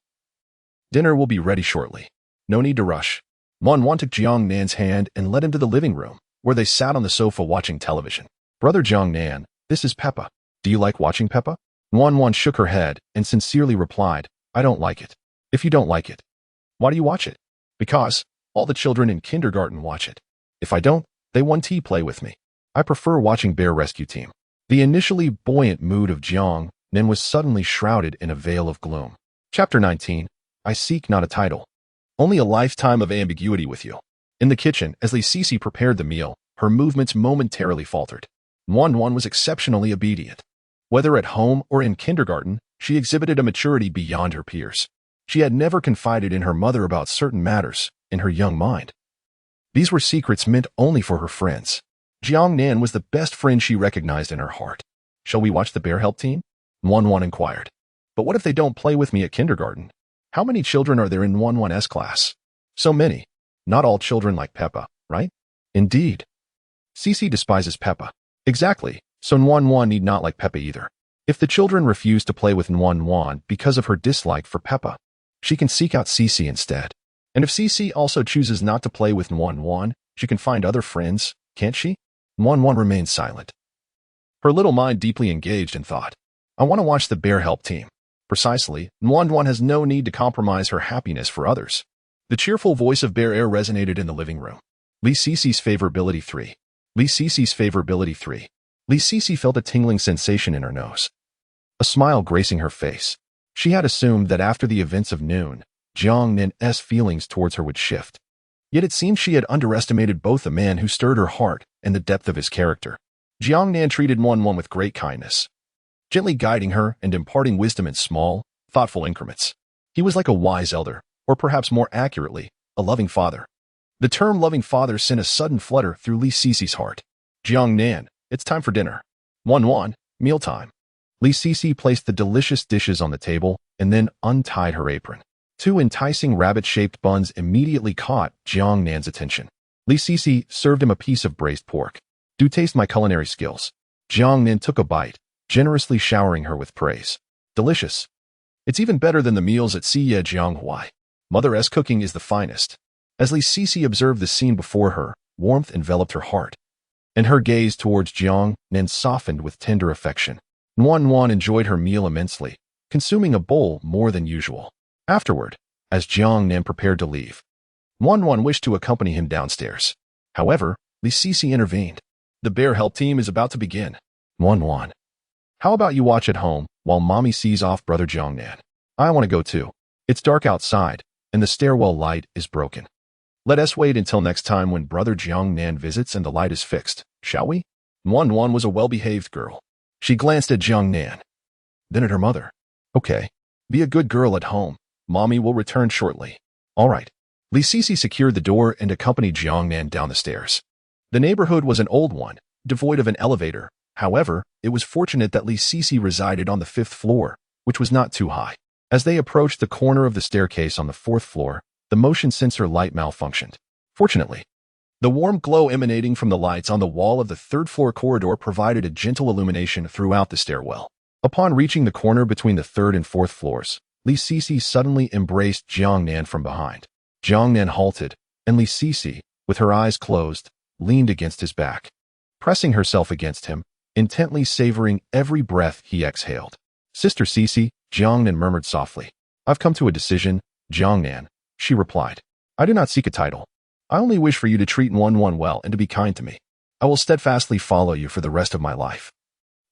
Dinner will be ready shortly. No need to rush. Wan took Jiang Nan's hand and led him to the living room, where they sat on the sofa watching television. Brother Jiang Nan, this is Peppa. Do you like watching Peppa? Wan shook her head and sincerely replied, I don't like it. If you don't like it, why do you watch it? Because all the children in kindergarten watch it. If I don't, they want to play with me. I prefer watching Bear Rescue Team. The initially buoyant mood of Jiang Nan was suddenly shrouded in a veil of gloom. Chapter 19. I seek not a title. Only a lifetime of ambiguity with you. In the kitchen, as Li Sisi prepared the meal, her movements momentarily faltered. Wan was exceptionally obedient. Whether at home or in kindergarten, she exhibited a maturity beyond her peers. She had never confided in her mother about certain matters, in her young mind. These were secrets meant only for her friends. Jiang Nan was the best friend she recognized in her heart. Shall we watch the Bear Help Team? Wan inquired. But what if they don't play with me at kindergarten? How many children are there in Wan's class? So many. Not all children like Peppa, right? Indeed. Sisi despises Peppa. Exactly, so Wan need not like Peppa either. If the children refuse to play with Wan because of her dislike for Peppa, she can seek out Sisi instead. And if Sisi also chooses not to play with Wan, she can find other friends, can't she? Wan remained silent. Her little mind deeply engaged in thought. I want to watch the Bear Help Team. Precisely, Wan has no need to compromise her happiness for others. The cheerful voice of Bear Air resonated in the living room. Li Sisi's favorability 3. Li Sisi's favorability 3. Li Sisi felt a tingling sensation in her nose. A smile gracing her face. She had assumed that after the events of noon, Jiang Nan's feelings towards her would shift. Yet it seemed she had underestimated both the man who stirred her heart and the depth of his character. Jiang Nan treated Wan with great kindness, gently guiding her and imparting wisdom in small, thoughtful increments. He was like a wise elder, or perhaps more accurately, a loving father. The term loving father sent a sudden flutter through Li Sisi's heart. Jiang Nan, it's time for dinner. Wan, mealtime. Li Sisi placed the delicious dishes on the table and then untied her apron. 2 enticing rabbit-shaped buns immediately caught Jiang Nan's attention. Li Sisi served him a piece of braised pork. Do taste my culinary skills. Jiang Nan took a bite, generously showering her with praise. Delicious. It's even better than the meals at Siye Jianghuai. Mother-S cooking is the finest. As Li Sisi observed the scene before her, warmth enveloped her heart, and her gaze towards Jiang Nan softened with tender affection. Wan enjoyed her meal immensely, consuming a bowl more than usual. Afterward, as Jiang Nan prepared to leave, Wan wished to accompany him downstairs. However, Li Sisi intervened. The Bear Help Team is about to begin. Wan. How about you watch at home while Mommy sees off Brother Jiang Nan? I want to go too. It's dark outside, and the stairwell light is broken. Let us wait until next time when Brother Jiang Nan visits and the light is fixed, shall we? Wan was a well-behaved girl. She glanced at Jiang Nan, then at her mother. Okay, be a good girl at home. Mommy will return shortly. All right. Li Sisi secured the door and accompanied Jiang Nan down the stairs. The neighborhood was an old one, devoid of an elevator. However, it was fortunate that Li Sisi resided on the 5th floor, which was not too high. As they approached the corner of the staircase on the 4th floor, the motion sensor light malfunctioned. Fortunately, the warm glow emanating from the lights on the wall of the 3rd floor corridor provided a gentle illumination throughout the stairwell. Upon reaching the corner between the 3rd and 4th floors, Li Sisi suddenly embraced Jiang Nan from behind. Jiang Nan halted, and Li Sisi, with her eyes closed, leaned against his back, pressing herself against him, intently savoring every breath he exhaled. Sister Cece, Jiang Nan murmured softly. I've come to a decision, Jiang Nan, she replied. I do not seek a title. I only wish for you to treat one well and to be kind to me. I will steadfastly follow you for the rest of my life.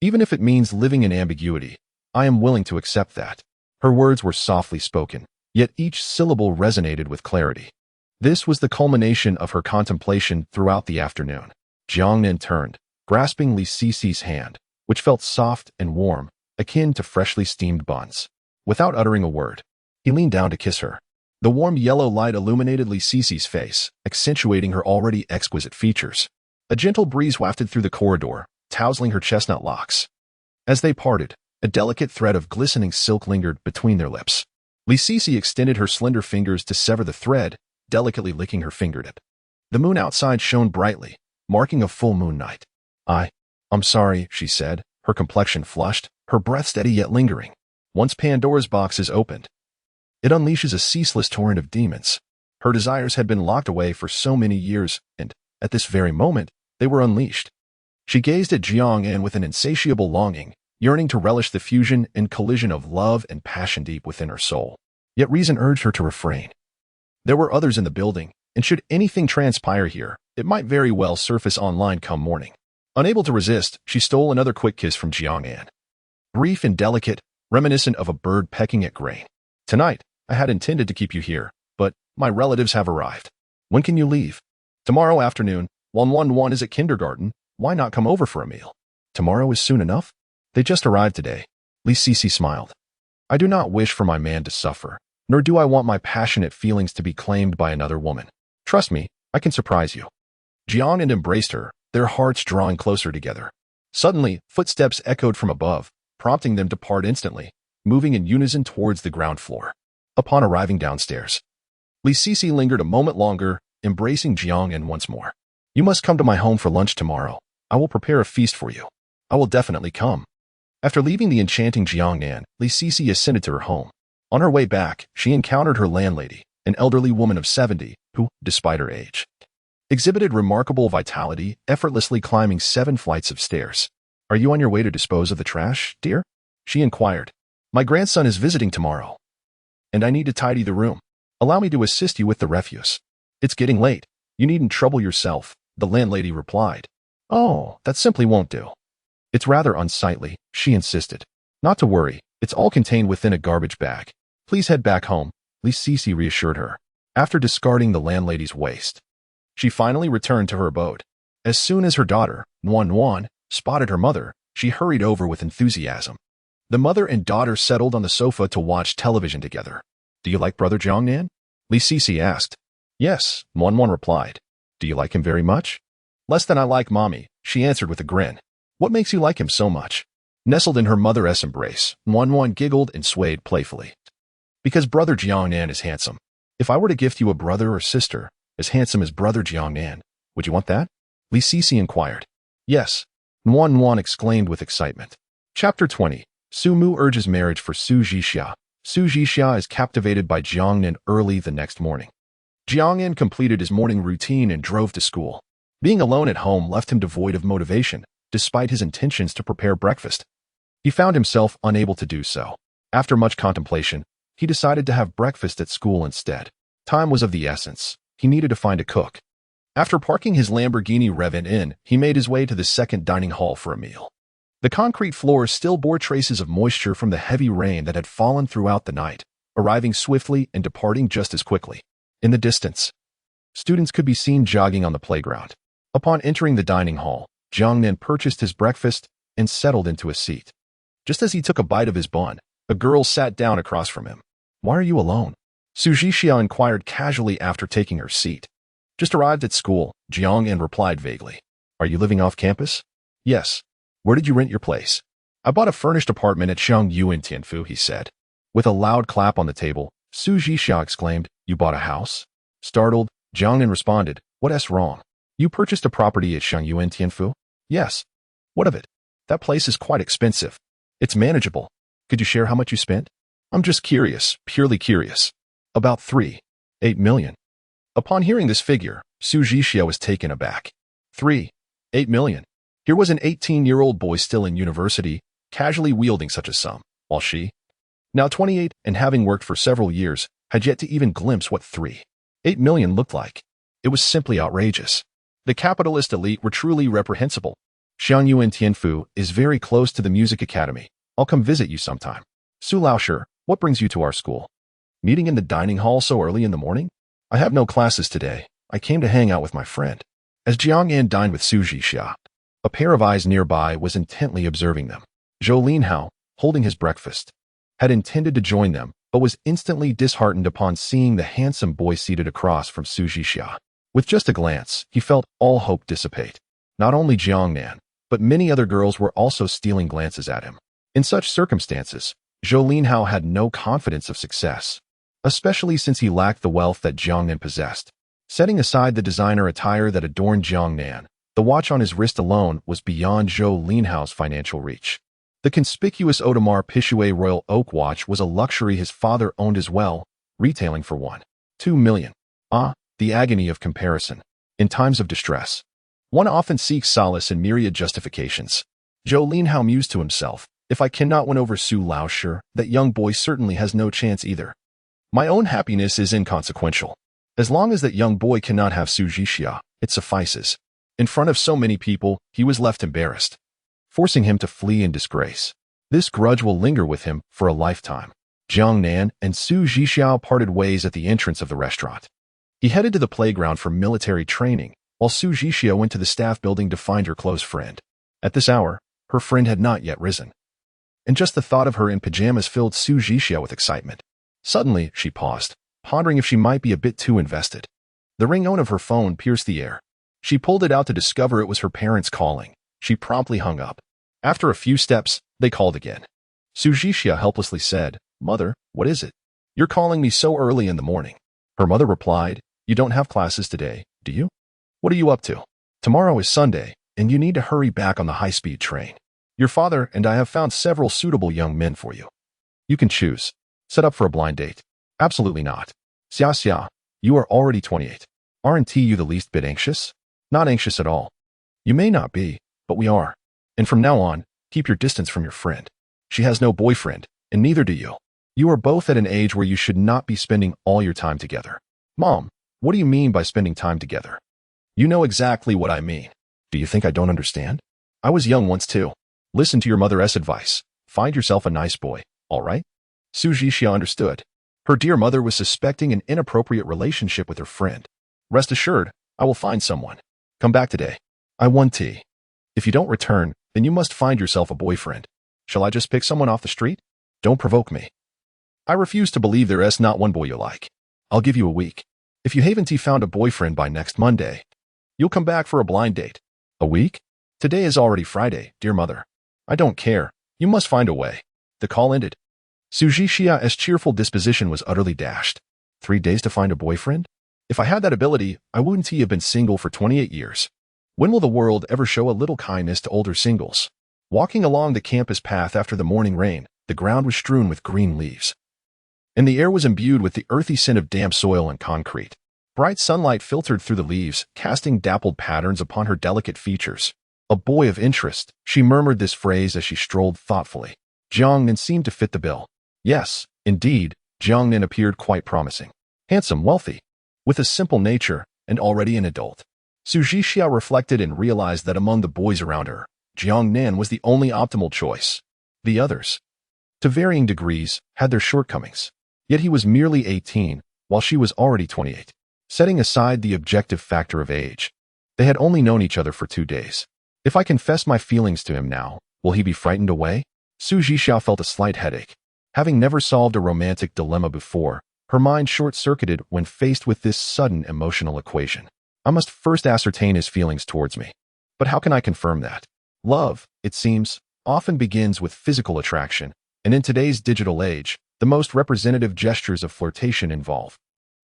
Even if it means living in ambiguity, I am willing to accept that. Her words were softly spoken, yet each syllable resonated with clarity. This was the culmination of her contemplation throughout the afternoon. Jiang Nan turned, grasping Li Cece's hand, which felt soft and warm, akin to freshly steamed buns. Without uttering a word, he leaned down to kiss her. The warm yellow light illuminated Li Cece's face, accentuating her already exquisite features. A gentle breeze wafted through the corridor, tousling her chestnut locks. As they parted, a delicate thread of glistening silk lingered between their lips. Li Cece extended her slender fingers to sever the thread, delicately licking her fingertip. The moon outside shone brightly, marking a full moon night. I'm sorry, she said, her complexion flushed, her breath steady yet lingering. Once Pandora's box is opened, it unleashes a ceaseless torrent of demons. Her desires had been locked away for so many years, and, at this very moment, they were unleashed. She gazed at Jiang Nan with an insatiable longing, yearning to relish the fusion and collision of love and passion deep within her soul. Yet reason urged her to refrain. There were others in the building, and should anything transpire here, it might very well surface online come morning. Unable to resist, she stole another quick kiss from Jiang Nan. Brief and delicate, reminiscent of a bird pecking at grain. Tonight, I had intended to keep you here, but my relatives have arrived. When can you leave? Tomorrow afternoon, while 1-1 is at kindergarten, why not come over for a meal? Tomorrow is soon enough? They just arrived today. Li Cece smiled. I do not wish for my man to suffer, nor do I want my passionate feelings to be claimed by another woman. Trust me, I can surprise you. Jiang Nan embraced her, their hearts drawing closer together. Suddenly, footsteps echoed from above, prompting them to part instantly, moving in unison towards the ground floor. Upon arriving downstairs, Li Cece lingered a moment longer, embracing Jiang Nan once more. You must come to my home for lunch tomorrow. I will prepare a feast for you. I will definitely come. After leaving the enchanting Jiang Nan, Li Cece ascended to her home. On her way back, she encountered her landlady, an elderly woman of 70, who, despite her age, exhibited remarkable vitality, effortlessly climbing 7 flights of stairs. Are you on your way to dispose of the trash, dear? She inquired. My grandson is visiting tomorrow, and I need to tidy the room. Allow me to assist you with the refuse. It's getting late. You needn't trouble yourself, the landlady replied. Oh, that simply won't do. It's rather unsightly, she insisted. Not to worry, it's all contained within a garbage bag. Please head back home, Li Cece reassured her. After discarding the landlady's waste, she finally returned to her abode. As soon as her daughter, Wan, spotted her mother, she hurried over with enthusiasm. The mother and daughter settled on the sofa to watch television together. Do you like brother Jiang Nan? Li Cece asked. Yes, Wan replied. Do you like him very much? Less than I like mommy, she answered with a grin. What makes you like him so much? Nestled in her mother's embrace, Wan giggled and swayed playfully. Because brother Jiang Nan is handsome. If I were to gift you a brother or sister as handsome as brother Jiang Nan, would you want that? Li Cece inquired. Yes, Wan exclaimed with excitement. Chapter 20. Su Mu urges marriage for Su Zhixia. Su Zhixia is captivated by Jiang Nan early the next morning. Jiang Nan completed his morning routine and drove to school. Being alone at home left him devoid of motivation, despite his intentions to prepare breakfast. He found himself unable to do so. After much contemplation, he decided to have breakfast at school instead. Time was of the essence. He needed to find a cook. After parking his Lamborghini Revan in, he made his way to the second dining hall for a meal. The concrete floor still bore traces of moisture from the heavy rain that had fallen throughout the night, arriving swiftly and departing just as quickly. In the distance, students could be seen jogging on the playground. Upon entering the dining hall, Jiang Nan purchased his breakfast and settled into a seat. Just as he took a bite of his bun, a girl sat down across from him. Why are you alone? Su Zhixia inquired casually after taking her seat. Just arrived at school, Jiang Nan replied vaguely. Are you living off campus? Yes. Where did you rent your place? I bought a furnished apartment at Shangyu in Tianfu, he said. With a loud clap on the table, Su Zhixia exclaimed, You bought a house? Startled, Jiang Nan responded, What's wrong? You purchased a property at Shangyu in Tianfu? Yes. What of it? That place is quite expensive. It's manageable. Could you share how much you spent? I'm just curious, purely curious. About 3.8 million. Upon hearing this figure, Su Zhixia was taken aback. 3.8 million. Here was an 18-year-old boy still in university, casually wielding such a sum, while she, now 28 and having worked for several years, had yet to even glimpse what 3.8 million looked like. It was simply outrageous. The capitalist elite were truly reprehensible. Xiangyuan Tianfu is very close to the music academy. I'll come visit you sometime. Su Laoshi, what brings you to our school? Meeting in the dining hall so early in the morning? I have no classes today. I came to hang out with my friend. As Jiang Nan dined with Su Jixia, a pair of eyes nearby was intently observing them. Zhou Linhao, holding his breakfast, had intended to join them, but was instantly disheartened upon seeing the handsome boy seated across from Su Jixia. With just a glance, he felt all hope dissipate. Not only Jiang Nan, but many other girls were also stealing glances at him. In such circumstances, Zhou Linhao had no confidence of success, especially since he lacked the wealth that Jiang Nan possessed. Setting aside the designer attire that adorned Jiang Nan, the watch on his wrist alone was beyond Zhou Linhao's financial reach. The conspicuous Audemars Piguet Royal Oak watch was a luxury his father owned as well, retailing for 1.2 million. The agony of comparison. In times of distress, one often seeks solace in myriad justifications. Zhou Linhao mused to himself, if I cannot win over Su Laoshi, that young boy certainly has no chance either. My own happiness is inconsequential. As long as that young boy cannot have Su Jixia, it suffices. In front of so many people, he was left embarrassed, forcing him to flee in disgrace. This grudge will linger with him for a lifetime. Jiang Nan and Su Jixia parted ways at the entrance of the restaurant. He headed to the playground for military training, while Su Jixia went to the staff building to find her close friend. At this hour, her friend had not yet risen, and just the thought of her in pajamas filled Su Jixia with excitement. Suddenly, she paused, pondering if she might be a bit too invested. The ring-tone of her phone pierced the air. She pulled it out to discover it was her parents calling. She promptly hung up. After a few steps, they called again. Su Jixia helplessly said, "Mother, what is it? You're calling me so early in the morning." Her mother replied, "You don't have classes today, do you? What are you up to? Tomorrow is Sunday, and you need to hurry back on the high-speed train. Your father and I have found several suitable young men for you. You can choose. Set up for a blind date." "Absolutely not. Xia, you are already 28. Aren't you the least bit anxious?" "Not anxious at all." "You may not be, but we are. And from now on, keep your distance from your friend. She has no boyfriend, and neither do you. You are both at an age where you should not be spending all your time together." "Mom, what do you mean by spending time together?" "You know exactly what I mean. Do you think I don't understand? I was young once too. Listen to your mother's advice. Find yourself a nice boy, all right?" Su Jixia understood. Her dear mother was suspecting an inappropriate relationship with her friend. "Rest assured, I will find someone. Come back today. I want tea. If you don't return, then you must find yourself a boyfriend. Shall I just pick someone off the street? Don't provoke me. I refuse to believe there is not one boy you like. I'll give you a week. If you haven't found a boyfriend by next Monday, you'll come back for a blind date." "A week? Today is already Friday, dear mother." "I don't care. You must find a way." The call ended. Su Jixia's cheerful disposition was utterly dashed. 3 days to find a boyfriend? If I had that ability, I wouldn't have been single for 28 years. When will the world ever show a little kindness to older singles? Walking along the campus path after the morning rain, the ground was strewn with green leaves, and the air was imbued with the earthy scent of damp soil and concrete. Bright sunlight filtered through the leaves, casting dappled patterns upon her delicate features. "A boy of interest," she murmured this phrase as she strolled thoughtfully. Jiang Nan seemed to fit the bill. Yes, indeed, Jiang Nan appeared quite promising. Handsome, wealthy, with a simple nature, and already an adult. Su Jixia reflected and realized that among the boys around her, Jiang Nan was the only optimal choice. The others, to varying degrees, had their shortcomings. Yet he was merely 18, while she was already 28. Setting aside the objective factor of age, they had only known each other for 2 days. If I confess my feelings to him now, will he be frightened away? Su Jixia felt a slight headache. Having never solved a romantic dilemma before, her mind short-circuited when faced with this sudden emotional equation. I must first ascertain his feelings towards me. But how can I confirm that? Love, it seems, often begins with physical attraction, and in today's digital age, the most representative gestures of flirtation involve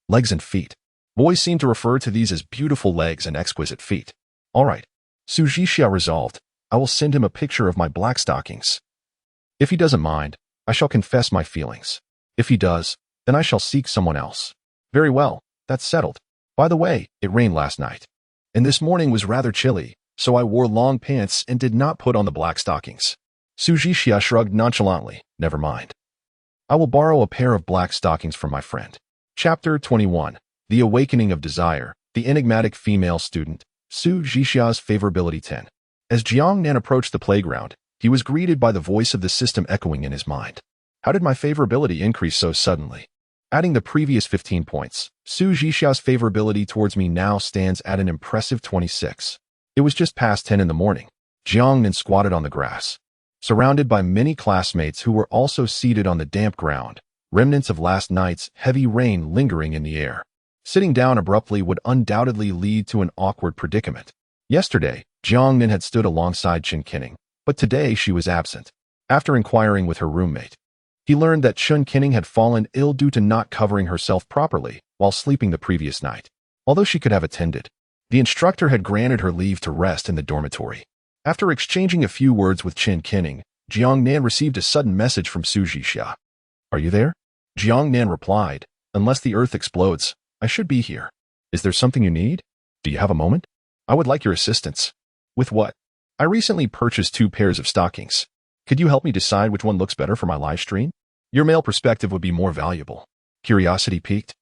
legs and feet. Boys seem to refer to these as beautiful legs and exquisite feet. All right, Su Jixia resolved. I will send him a picture of my black stockings. If he doesn't mind, I shall confess my feelings. If he does, then I shall seek someone else. Very well, that's settled. By the way, it rained last night, and this morning was rather chilly, so I wore long pants and did not put on the black stockings. Su Zhixia shrugged nonchalantly. Never mind. I will borrow a pair of black stockings from my friend. Chapter 21. The Awakening of Desire. The enigmatic female student. Su Zhixia's favorability 10. As Jiang Nan approached the playground, he was greeted by the voice of the system echoing in his mind. How did my favorability increase so suddenly? Adding the previous 15 points, Su Zhixia's favorability towards me now stands at an impressive 26. It was just past 10 in the morning. Jiang Nan squatted on the grass, surrounded by many classmates who were also seated on the damp ground, remnants of last night's heavy rain lingering in the air. Sitting down abruptly would undoubtedly lead to an awkward predicament. Yesterday, Jiang Nan had stood alongside Chen Qinning, but today she was absent. After inquiring with her roommate, he learned that Chen Qinning had fallen ill due to not covering herself properly while sleeping the previous night. Although she could have attended, the instructor had granted her leave to rest in the dormitory. After exchanging a few words with Chen Qinning, Jiang Nan received a sudden message from Su Zhixia. Are you there? Jiang Nan replied, unless the earth explodes, I should be here. Is there something you need? Do you have a moment? I would like your assistance. With what? I recently purchased 2 pairs of stockings. Could you help me decide which one looks better for my live stream? Your male perspective would be more valuable. Curiosity piqued.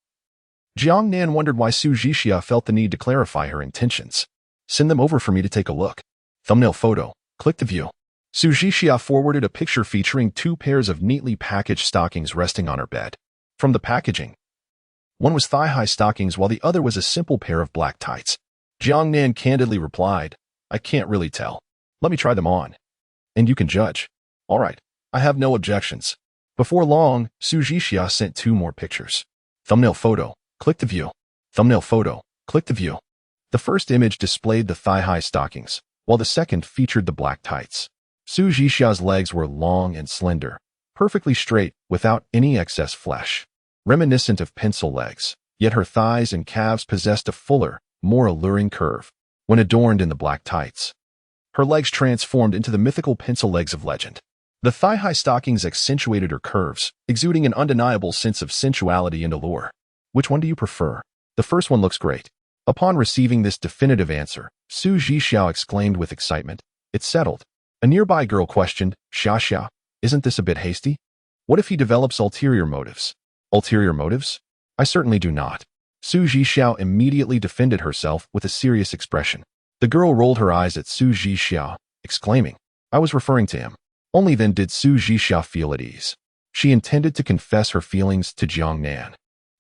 Jiang Nan wondered why Su Zhixia felt the need to clarify her intentions. Send them over for me to take a look. Thumbnail photo. Click to view. Su Zhixia forwarded a picture featuring 2 pairs of neatly packaged stockings resting on her bed. From the packaging, one was thigh-high stockings while the other was a simple pair of black tights. Jiang Nan candidly replied, I can't really tell. Let me try them on. And you can judge. All right, I have no objections. Before long, Su Zhixia sent 2 more pictures. Thumbnail photo. Click to view. Thumbnail photo. Click to view. The first image displayed the thigh-high stockings, while the second featured the black tights. Su Zhixia's legs were long and slender, perfectly straight without any excess flesh, reminiscent of pencil legs, yet her thighs and calves possessed a fuller, more alluring curve when adorned in the black tights. Her legs transformed into the mythical pencil legs of legend. The thigh-high stockings accentuated her curves, exuding an undeniable sense of sensuality and allure. Which one do you prefer? The first one looks great. Upon receiving this definitive answer, Su Zhixia exclaimed with excitement, It's settled. A nearby girl questioned, Xia, isn't this a bit hasty? What if he develops ulterior motives? Ulterior motives? I certainly do not. Su Zhixia immediately defended herself with a serious expression. The girl rolled her eyes at Su Zhixia, exclaiming, I was referring to him. Only then did Su Zhixia feel at ease. She intended to confess her feelings to Jiang Nan,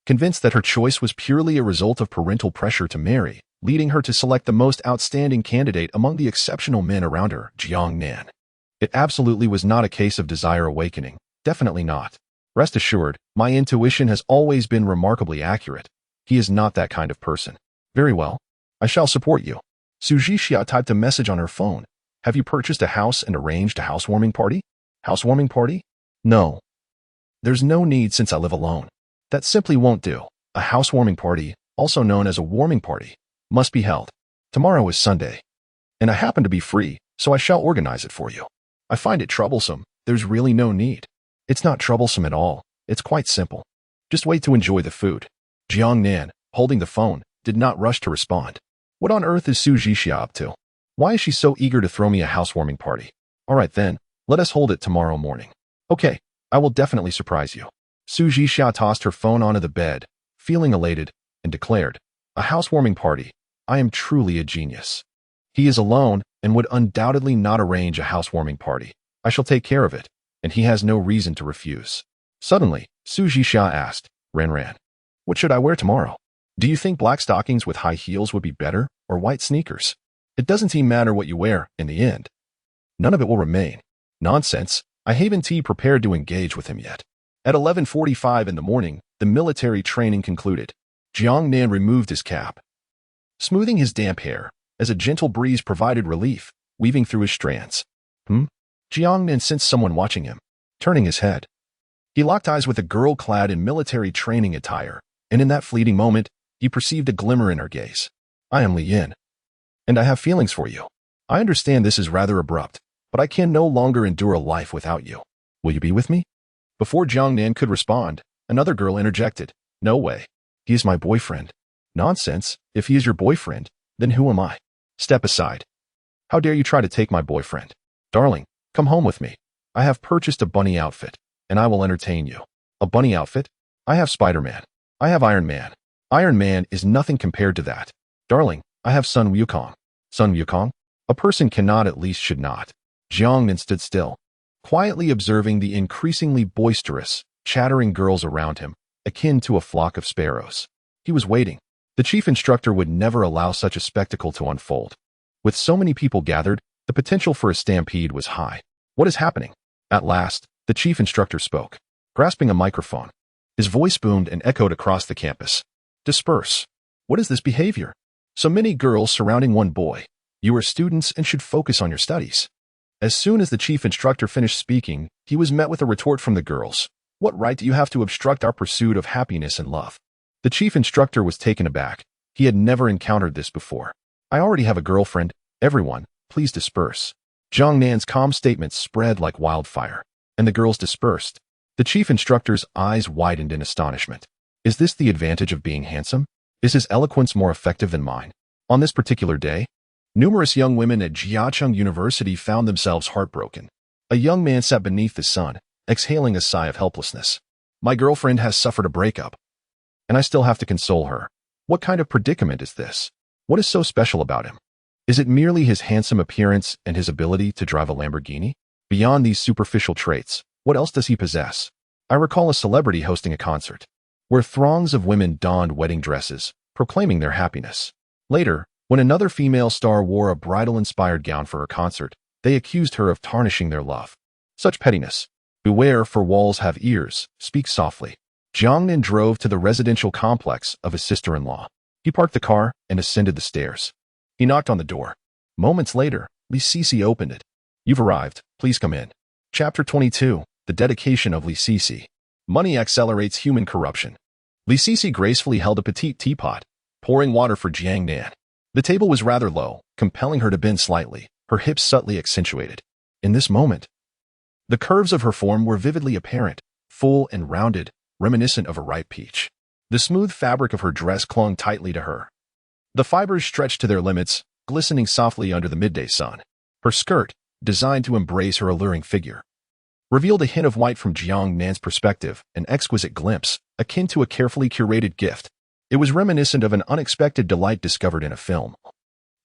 convinced that her choice was purely a result of parental pressure to marry, leading her to select the most outstanding candidate among the exceptional men around her, Jiang Nan. It absolutely was not a case of desire awakening. Definitely not. Rest assured, my intuition has always been remarkably accurate. He is not that kind of person. Very well. I shall support you. Su Zhixia typed a message on her phone. Have you purchased a house and arranged a housewarming party? Housewarming party? No. There's no need since I live alone. That simply won't do. A housewarming party, also known as a warming party, must be held. Tomorrow is Sunday, and I happen to be free, so I shall organize it for you. I find it troublesome. There's really no need. It's not troublesome at all. It's quite simple. Just wait to enjoy the food. Jiang Nan, holding the phone, did not rush to respond. What on earth is Su Zhixia up to? Why is she so eager to throw me a housewarming party? All right then, let us hold it tomorrow morning. Okay, I will definitely surprise you. Su Zhixia tossed her phone onto the bed, feeling elated, and declared, A housewarming party. I am truly a genius. He is alone and would undoubtedly not arrange a housewarming party. I shall take care of it, and he has no reason to refuse. Suddenly, Su Zhixia asked, Ran, what should I wear tomorrow? Do you think black stockings with high heels would be better, or white sneakers? It doesn't even matter what you wear, in the end. None of it will remain. Nonsense. I haven't prepared to engage with him yet. At 11:45 in the morning, the military training concluded. Jiang Nan removed his cap, smoothing his damp hair, as a gentle breeze provided relief, weaving through his strands. Jiang Nan sensed someone watching him. Turning his head, he locked eyes with a girl clad in military training attire, and in that fleeting moment, he perceived a glimmer in her gaze. I am Li Yin, and I have feelings for you. I understand this is rather abrupt, but I can no longer endure a life without you. Will you be with me? Before Jiang Nan could respond, another girl interjected. No way. He is my boyfriend. Nonsense. If he is your boyfriend, then who am I? Step aside. How dare you try to take my boyfriend? Darling, come home with me. I have purchased a bunny outfit, and I will entertain you. A bunny outfit? I have Spider-Man. I have Iron Man. Iron Man is nothing compared to that. Darling, I have Sun Wukong. Sun Wukong? A person cannot, at least should not. Jiang Nan stood still, quietly observing the increasingly boisterous, chattering girls around him, akin to a flock of sparrows. He was waiting. The chief instructor would never allow such a spectacle to unfold. With so many people gathered, the potential for a stampede was high. What is happening? At last, the chief instructor spoke, grasping a microphone. His voice boomed and echoed across the campus. Disperse. What is this behavior? So many girls surrounding one boy. You are students and should focus on your studies. As soon as the chief instructor finished speaking, he was met with a retort from the girls. What right do you have to obstruct our pursuit of happiness and love? The chief instructor was taken aback. He had never encountered this before. I already have a girlfriend. Everyone, please disperse. Jiang Nan's calm statements spread like wildfire, and the girls dispersed. The chief instructor's eyes widened in astonishment. Is this the advantage of being handsome? Is his eloquence more effective than mine? On this particular day, numerous young women at Jiacheng University found themselves heartbroken. A young man sat beneath the sun, exhaling a sigh of helplessness. My girlfriend has suffered a breakup, and I still have to console her. What kind of predicament is this? What is so special about him? Is it merely his handsome appearance and his ability to drive a Lamborghini? Beyond these superficial traits, what else does he possess? I recall a celebrity hosting a concert, where throngs of women donned wedding dresses, proclaiming their happiness. Later, when another female star wore a bridal-inspired gown for her concert, they accused her of tarnishing their love. Such pettiness. Beware, for walls have ears, speak softly. Jiang Nan drove to the residential complex of his sister-in-law. He parked the car and ascended the stairs. He knocked on the door. Moments later, Li Sisi opened it. You've arrived, please come in. Chapter 22, The Dedication of Li Sisi. Money accelerates human corruption. Li Sisi gracefully held a petite teapot, pouring water for Jiang Nan. The table was rather low, compelling her to bend slightly, her hips subtly accentuated. In this moment, the curves of her form were vividly apparent, full and rounded, reminiscent of a ripe peach. The smooth fabric of her dress clung tightly to her. The fibers stretched to their limits, glistening softly under the midday sun. Her skirt, designed to embrace her alluring figure, revealed a hint of white from Jiang Nan's perspective, an exquisite glimpse, akin to a carefully curated gift. It was reminiscent of an unexpected delight discovered in a film.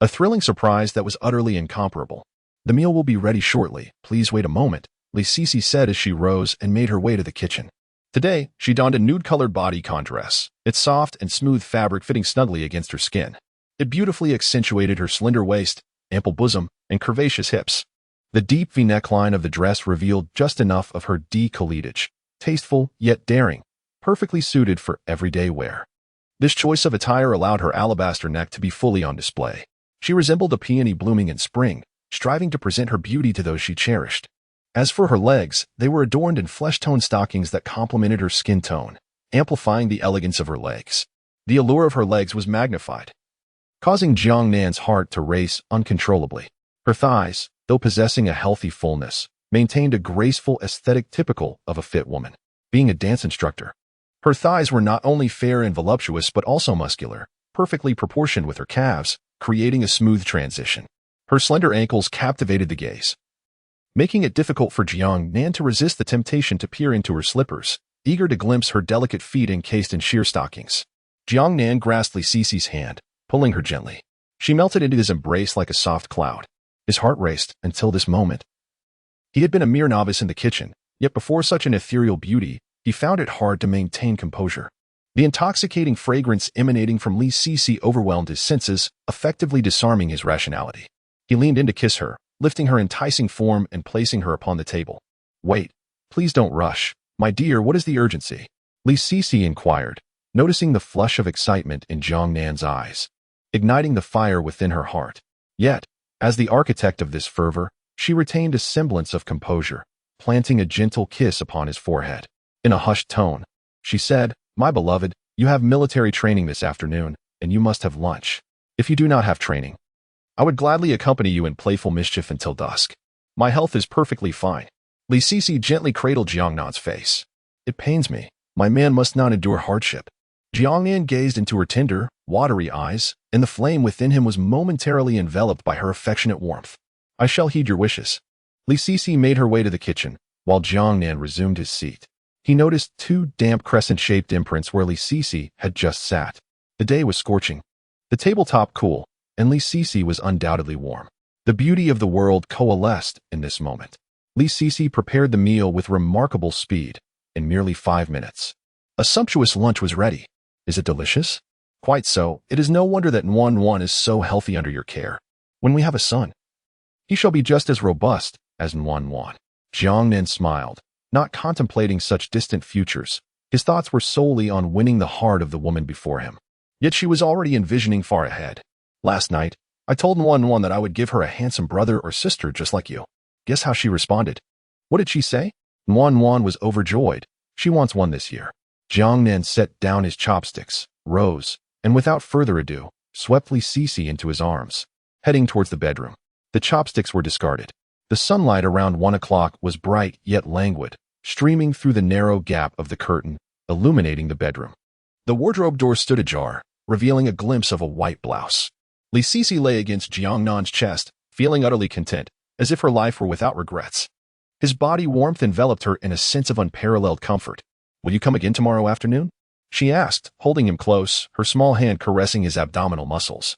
A thrilling surprise that was utterly incomparable. The meal will be ready shortly, please wait a moment, Li Sisi said as she rose and made her way to the kitchen. Today, she donned a nude-colored bodycon dress, its soft and smooth fabric fitting snugly against her skin. It beautifully accentuated her slender waist, ample bosom, and curvaceous hips. The deep V-neckline of the dress revealed just enough of her décolletage, tasteful yet daring, perfectly suited for everyday wear. This choice of attire allowed her alabaster neck to be fully on display. She resembled a peony blooming in spring, striving to present her beauty to those she cherished. As for her legs, they were adorned in flesh-toned stockings that complemented her skin tone, amplifying the elegance of her legs. The allure of her legs was magnified, causing Jiang Nan's heart to race uncontrollably. Her thighs, though possessing a healthy fullness, maintained a graceful aesthetic typical of a fit woman. Being a dance instructor, her thighs were not only fair and voluptuous but also muscular, perfectly proportioned with her calves, creating a smooth transition. Her slender ankles captivated the gaze, making it difficult for Jiang Nan to resist the temptation to peer into her slippers, eager to glimpse her delicate feet encased in sheer stockings. Jiang Nan grasped Li Sisi's hand, pulling her gently. She melted into his embrace like a soft cloud. His heart raced until this moment. He had been a mere novice in the kitchen, yet before such an ethereal beauty, he found it hard to maintain composure. The intoxicating fragrance emanating from Li Sisi overwhelmed his senses, effectively disarming his rationality. He leaned in to kiss her, lifting her enticing form and placing her upon the table. Wait, please don't rush. My dear, what is the urgency? Li Sisi inquired, noticing the flush of excitement in Jiang Nan's eyes, igniting the fire within her heart. Yet, as the architect of this fervor, she retained a semblance of composure, planting a gentle kiss upon his forehead. In a hushed tone, she said, My beloved, you have military training this afternoon, and you must have lunch. If you do not have training, I would gladly accompany you in playful mischief until dusk. My health is perfectly fine. Li Sisi gently cradled Jiang Nan's face. It pains me. My man must not endure hardship. Jiang Nan gazed into her tender, watery eyes, and the flame within him was momentarily enveloped by her affectionate warmth. I shall heed your wishes. Li Sisi made her way to the kitchen, while Jiang Nan resumed his seat. He noticed two damp crescent-shaped imprints where Li Sisi had just sat. The day was scorching, the tabletop cool, and Li Sisi was undoubtedly warm. The beauty of the world coalesced in this moment. Li Sisi prepared the meal with remarkable speed in merely 5 minutes. A sumptuous lunch was ready. Is it delicious? Quite so. It is no wonder that Nan is so healthy under your care. When we have a son, he shall be just as robust as Nan. Jiang Nan smiled, not contemplating such distant futures. His thoughts were solely on winning the heart of the woman before him. Yet she was already envisioning far ahead. Last night, I told Nan that I would give her a handsome brother or sister just like you. Guess how she responded? What did she say? Nan was overjoyed. She wants one this year. Jiang Nan set down his chopsticks, rose, and without further ado, swept Li Sisi into his arms, heading towards the bedroom. The chopsticks were discarded. The sunlight around 1 o'clock was bright yet languid, streaming through the narrow gap of the curtain, illuminating the bedroom. The wardrobe door stood ajar, revealing a glimpse of a white blouse. Li Sisi lay against Jiang Nan's chest, feeling utterly content, as if her life were without regrets. His body warmth enveloped her in a sense of unparalleled comfort. Will you come again tomorrow afternoon? She asked, holding him close, her small hand caressing his abdominal muscles.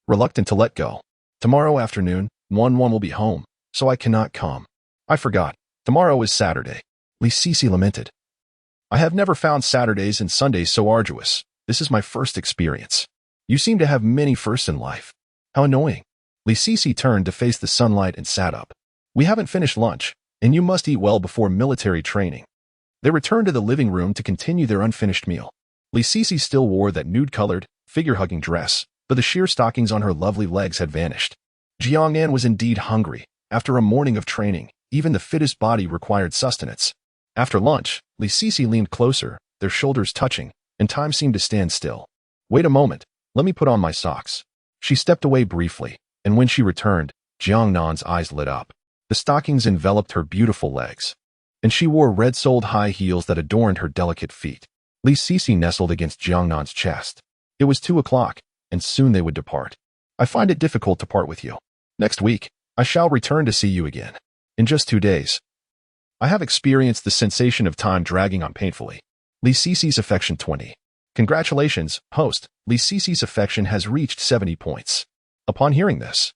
Reluctant to let go. Tomorrow afternoon, Nan will be home, so I cannot come. I forgot. Tomorrow is Saturday. Li Sisi lamented. I have never found Saturdays and Sundays so arduous. This is my first experience. You seem to have many firsts in life. How annoying. Li Sisi turned to face the sunlight and sat up. We haven't finished lunch, and you must eat well before military training. They returned to the living room to continue their unfinished meal. Li Sisi still wore that nude-colored, figure-hugging dress, but the sheer stockings on her lovely legs had vanished. Jiang Nan was indeed hungry. After a morning of training, even the fittest body required sustenance. After lunch, Li Sisi leaned closer, their shoulders touching, and time seemed to stand still. Wait a moment, let me put on my socks. She stepped away briefly, and when she returned, Jiang Nan's eyes lit up. The stockings enveloped her beautiful legs, and she wore red-soled high heels that adorned her delicate feet. Li Sisi nestled against Jiang Nan's chest. It was 2 o'clock, and soon they would depart. I find it difficult to part with you. Next week, I shall return to see you again. In just 2 days. I have experienced the sensation of time dragging on painfully. Li Sisi's affection 20. Congratulations, host. Li Sisi's affection has reached 70 points. Upon hearing this,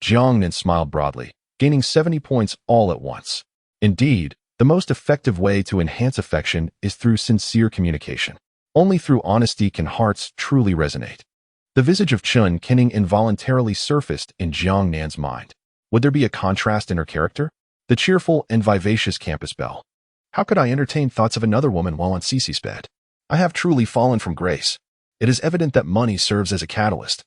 Jiang Nan smiled broadly, gaining 70 points all at once. Indeed, the most effective way to enhance affection is through sincere communication. Only through honesty can hearts truly resonate. The visage of Chun Kenning involuntarily surfaced in Jiang Nan's mind. Would there be a contrast in her character? The cheerful and vivacious campus belle. How could I entertain thoughts of another woman while on Sisi's bed? I have truly fallen from grace. It is evident that money serves as a catalyst,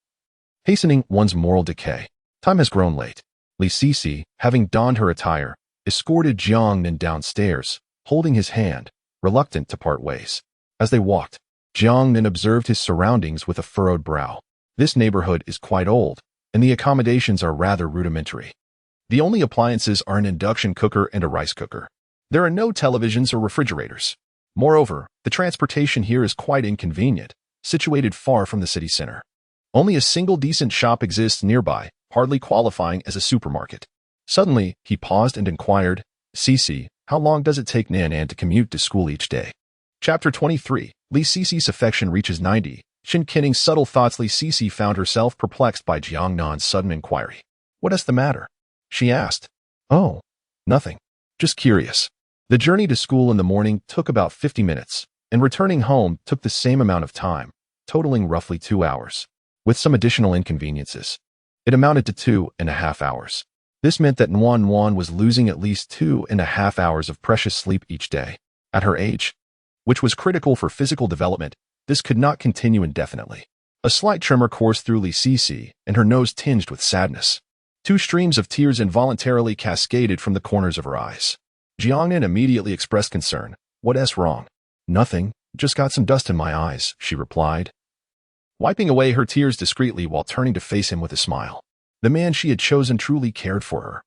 hastening one's moral decay. Time has grown late. Li Sisi, having donned her attire, escorted Jiang Nan downstairs, holding his hand, reluctant to part ways. As they walked, Jiang Nan observed his surroundings with a furrowed brow. This neighborhood is quite old, and the accommodations are rather rudimentary. The only appliances are an induction cooker and a rice cooker. There are no televisions or refrigerators. Moreover, the transportation here is quite inconvenient, situated far from the city center. Only a single decent shop exists nearby, hardly qualifying as a supermarket. Suddenly, he paused and inquired, Sisi, how long does it take Nan to commute to school each day? Chapter 23. Li Sisi's affection reaches 90. Shin Kenning's subtle thoughts. Li Sisi found herself perplexed by Jiang Nan's sudden inquiry. What is the matter? She asked. Oh, nothing. Just curious. The journey to school in the morning took about 50 minutes, and returning home took the same amount of time, totaling roughly 2 hours. With some additional inconveniences, it amounted to 2.5 hours. This meant that Nan was losing at least 2.5 hours of precious sleep each day. At her age, which was critical for physical development, this could not continue indefinitely. A slight tremor coursed through Li Sisi, and her nose tinged with sadness. 2 streams of tears involuntarily cascaded from the corners of her eyes. Jiang Nan immediately expressed concern. What's wrong? Nothing, just got some dust in my eyes, she replied, wiping away her tears discreetly while turning to face him with a smile. The man she had chosen truly cared for her.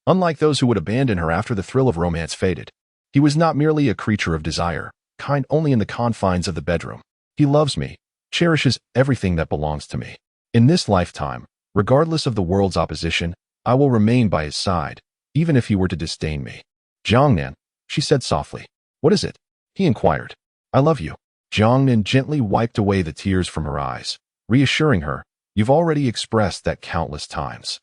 Unlike those who would abandon her after the thrill of romance faded, he was not merely a creature of desire, kind only in the confines of the bedroom. He loves me, cherishes everything that belongs to me. In this lifetime, regardless of the world's opposition, I will remain by his side, even if he were to disdain me. Jiang Nan, she said softly. What is it? He inquired. I love you. Jiang Nan gently wiped away the tears from her eyes, reassuring her, you've already expressed that countless times.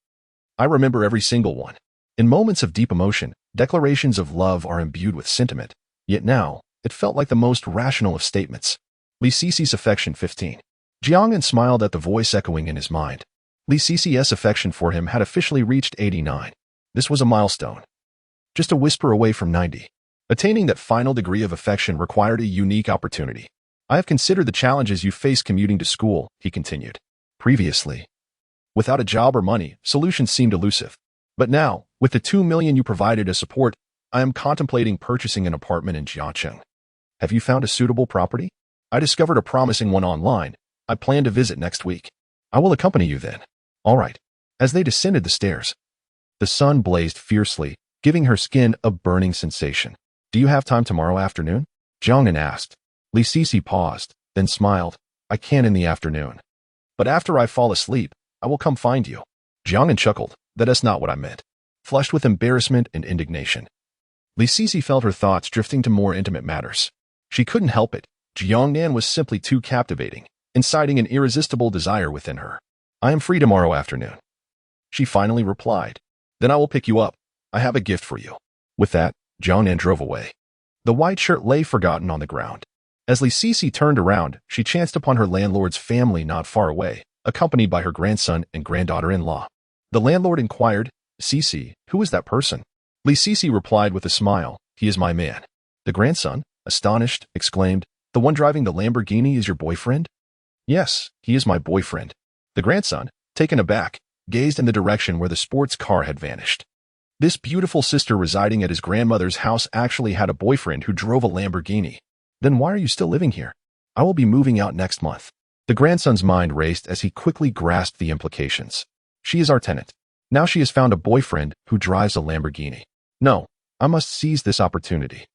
I remember every single one. In moments of deep emotion, declarations of love are imbued with sentiment, yet now, it felt like the most rational of statements. Li Cici's affection 15. Jiang Nan smiled at the voice echoing in his mind. Li Cici's affection for him had officially reached 89. This was a milestone. Just a whisper away from 90. Attaining that final degree of affection required a unique opportunity. I have considered the challenges you face commuting to school, he continued. Previously, without a job or money, solutions seemed elusive. But now, with the 2 million you provided as support, I am contemplating purchasing an apartment in Jiangcheng. Have you found a suitable property? I discovered a promising one online. I plan to visit next week. I will accompany you then. All right. As they descended the stairs, the sun blazed fiercely, giving her skin a burning sensation. Do you have time tomorrow afternoon? Jiang Nan asked. Li Cici paused, then smiled. I can in the afternoon. But after I fall asleep, I will come find you. Jiang Nan chuckled. That's not what I meant. Flushed with embarrassment and indignation, Li Cici felt her thoughts drifting to more intimate matters. She couldn't help it. Jiang Nan was simply too captivating, inciting an irresistible desire within her. I am free tomorrow afternoon. She finally replied. Then I will pick you up. I have a gift for you. With that, Jiang Nan drove away. The white shirt lay forgotten on the ground. As Li Cici turned around, she chanced upon her landlord's family not far away, accompanied by her grandson and granddaughter-in-law. The landlord inquired, Cici, who is that person? Li Cici replied with a smile, he is my man. The grandson, astonished, exclaimed, the one driving the Lamborghini is your boyfriend? Yes, he is my boyfriend. The grandson, taken aback, gazed in the direction where the sports car had vanished. This beautiful sister residing at his grandmother's house actually had a boyfriend who drove a Lamborghini. Then why are you still living here? I will be moving out next month. The grandson's mind raced as he quickly grasped the implications. She is our tenant. Now she has found a boyfriend who drives a Lamborghini. No, I must seize this opportunity.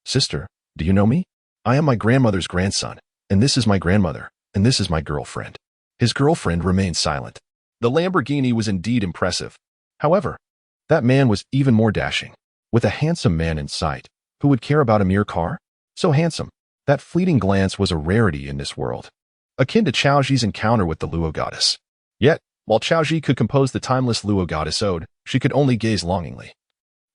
Sister, do you know me? I am my grandmother's grandson, and this is my grandmother, and this is my girlfriend. His girlfriend remained silent. The Lamborghini was indeed impressive. However, that man was even more dashing. With a handsome man in sight, who would care about a mere car? So handsome, that fleeting glance was a rarity in this world, akin to Chaoji's encounter with the Luo goddess. Yet, while Chaoji could compose the timeless Luo goddess ode, she could only gaze longingly,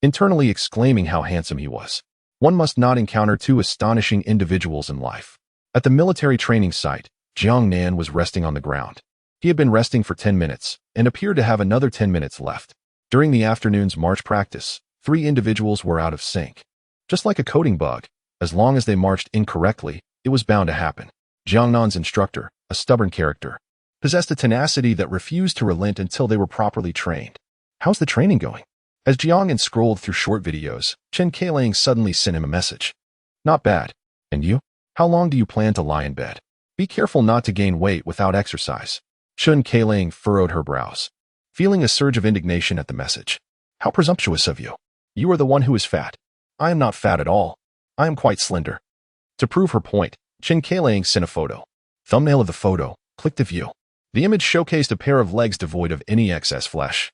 internally exclaiming how handsome he was. One must not encounter two astonishing individuals in life. At the military training site, Jiang Nan was resting on the ground. He had been resting for 10 minutes and appeared to have another 10 minutes left. During the afternoon's march practice, 3 individuals were out of sync. Just like a coding bug, as long as they marched incorrectly, it was bound to happen. Jiang Nan's instructor, a stubborn character, possessed a tenacity that refused to relent until they were properly trained. How's the training going? As Jiang Nan scrolled through short videos, Chen Kailang suddenly sent him a message. Not bad. And you? How long do you plan to lie in bed? Be careful not to gain weight without exercise. Chen Kailang furrowed her brows, feeling a surge of indignation at the message. How presumptuous of you. You are the one who is fat. I am not fat at all. I am quite slender. To prove her point, Chen Kailang sent a photo. Thumbnail of the photo, click to view. The image showcased a pair of legs devoid of any excess flesh,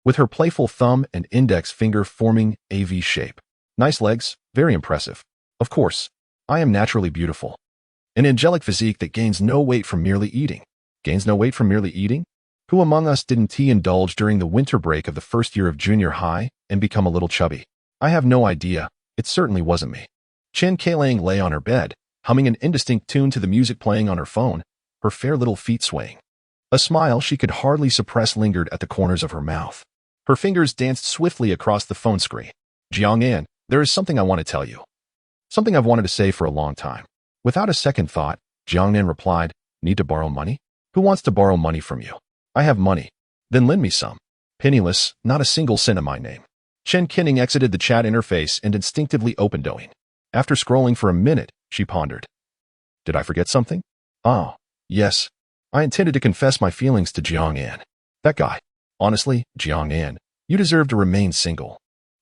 with her playful thumb and index finger forming a V shape. Nice legs, very impressive. Of course, I am naturally beautiful. An angelic physique that gains no weight from merely eating. Gains no weight from merely eating? Who among us didn't indulge during the winter break of the first year of junior high and become a little chubby? I have no idea. It certainly wasn't me. Chen Kailang lay on her bed, humming an indistinct tune to the music playing on her phone, her fair little feet swaying. A smile she could hardly suppress lingered at the corners of her mouth. Her fingers danced swiftly across the phone screen. Jiang Nan, there is something I want to tell you. Something I've wanted to say for a long time. Without a second thought, Jiang Nan replied, need to borrow money? Who wants to borrow money from you? I have money. Then lend me some. Penniless, not a single cent in my name. Chen Kailang exited the chat interface and instinctively opened Douyin. After scrolling for a minute, she pondered. Did I forget something? Oh, yes. I intended to confess my feelings to Jiang Nan. That guy. Honestly, Jiang Nan, you deserve to remain single.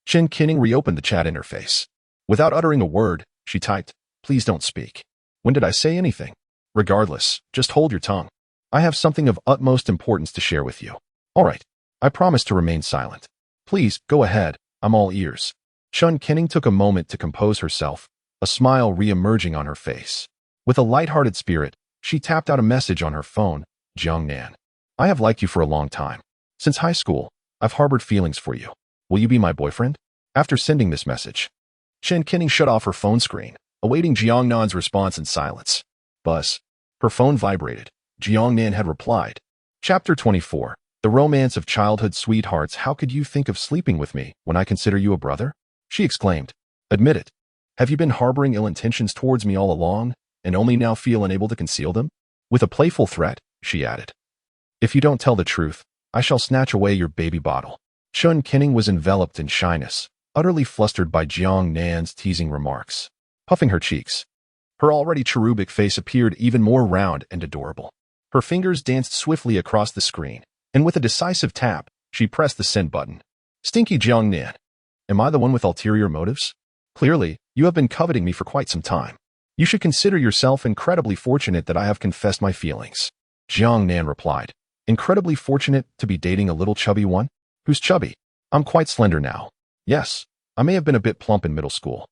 Chen Kailang reopened the chat interface. Without uttering a word, she typed, please don't speak. When did I say anything? Regardless, just hold your tongue. I have something of utmost importance to share with you. All right. I promise to remain silent. Please, go ahead. I'm all ears. Chun Kenning took a moment to compose herself, a smile re-emerging on her face. With a light-hearted spirit, she tapped out a message on her phone. Jiang Nan. I have liked you for a long time. Since high school, I've harbored feelings for you. Will you be my boyfriend? After sending this message, Chun Kenning shut off her phone screen, awaiting Jiang Nan's response in silence. Buzz. Her phone vibrated. Jiang Nan had replied. Chapter 24. The Romance of Childhood Sweethearts. How could you think of sleeping with me when I consider you a brother? She exclaimed. Admit it. Have you been harboring ill intentions towards me all along, and only now feel unable to conceal them? With a playful threat, she added. If you don't tell the truth, I shall snatch away your baby bottle. Chun Kenning was enveloped in shyness, utterly flustered by Jiang Nan's teasing remarks. Puffing her cheeks, her already cherubic face appeared even more round and adorable. Her fingers danced swiftly across the screen, and with a decisive tap, she pressed the send button. Stinky Jiang Nan. Am I the one with ulterior motives? Clearly, you have been coveting me for quite some time. You should consider yourself incredibly fortunate that I have confessed my feelings. Jiang Nan replied. Incredibly fortunate to be dating a little chubby one? Who's chubby? I'm quite slender now. Yes, I may have been a bit plump in middle school.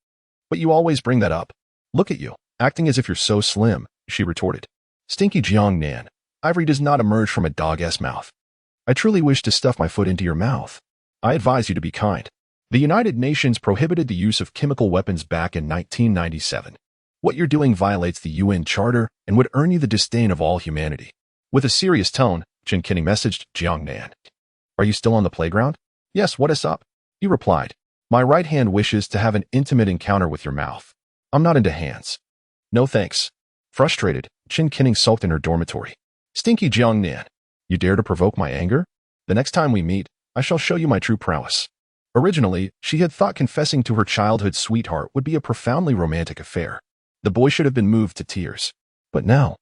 But you always bring that up. Look at you, acting as if you're so slim, she retorted. Stinky Jiang Nan. Ivory does not emerge from a dog-ass mouth. I truly wish to stuff my foot into your mouth. I advise you to be kind. The United Nations prohibited the use of chemical weapons back in 1997. What you're doing violates the UN Charter and would earn you the disdain of all humanity. With a serious tone, Chun Kenning messaged Jiang Nan. Are you still on the playground? Yes, what is up? He replied. My right hand wishes to have an intimate encounter with your mouth. I'm not into hands. No thanks. Frustrated, Chun Kenning sulked in her dormitory. Stinky Jiang Nan. You dare to provoke my anger? The next time we meet, I shall show you my true prowess. Originally, she had thought confessing to her childhood sweetheart would be a profoundly romantic affair. The boy should have been moved to tears. But now,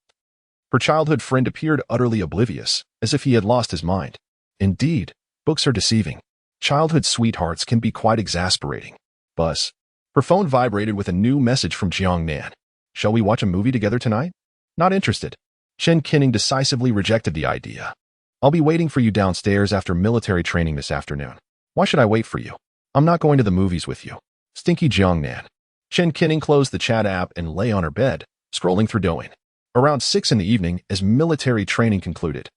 her childhood friend appeared utterly oblivious, as if he had lost his mind. Indeed, books are deceiving. Childhood sweethearts can be quite exasperating. Buzz. Her phone vibrated with a new message from Jiang Nan. Shall we watch a movie together tonight? Not interested. Chun Kenning decisively rejected the idea. I'll be waiting for you downstairs after military training this afternoon. Why should I wait for you? I'm not going to the movies with you. Stinky Jiang Nan. Chun Kenning closed the chat app and lay on her bed, scrolling through Douyin. Around 6 in the evening, as military training concluded,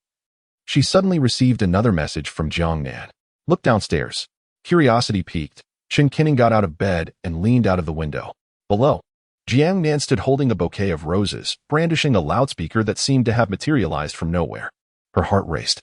she suddenly received another message from Jiang Nan. Look downstairs. Curiosity piqued, Chun Kenning got out of bed and leaned out of the window. Below, Jiang Nan stood holding a bouquet of roses, brandishing a loudspeaker that seemed to have materialized from nowhere. Her heart raced,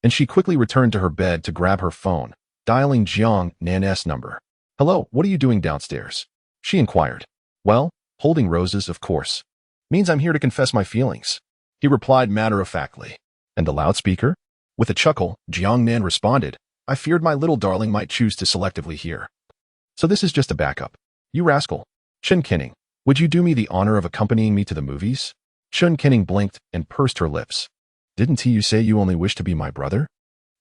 and she quickly returned to her bed to grab her phone, dialing Jiang Nan's number. Hello, what are you doing downstairs? She inquired. Well, holding roses, of course. Means I'm here to confess my feelings. He replied matter-of-factly. And the loudspeaker? With a chuckle, Jiang Nan responded, I feared my little darling might choose to selectively hear. So this is just a backup. You rascal. Chun Kenning, would you do me the honor of accompanying me to the movies? Chun Kenning blinked and pursed her lips. Didn't you say you only wish to be my brother?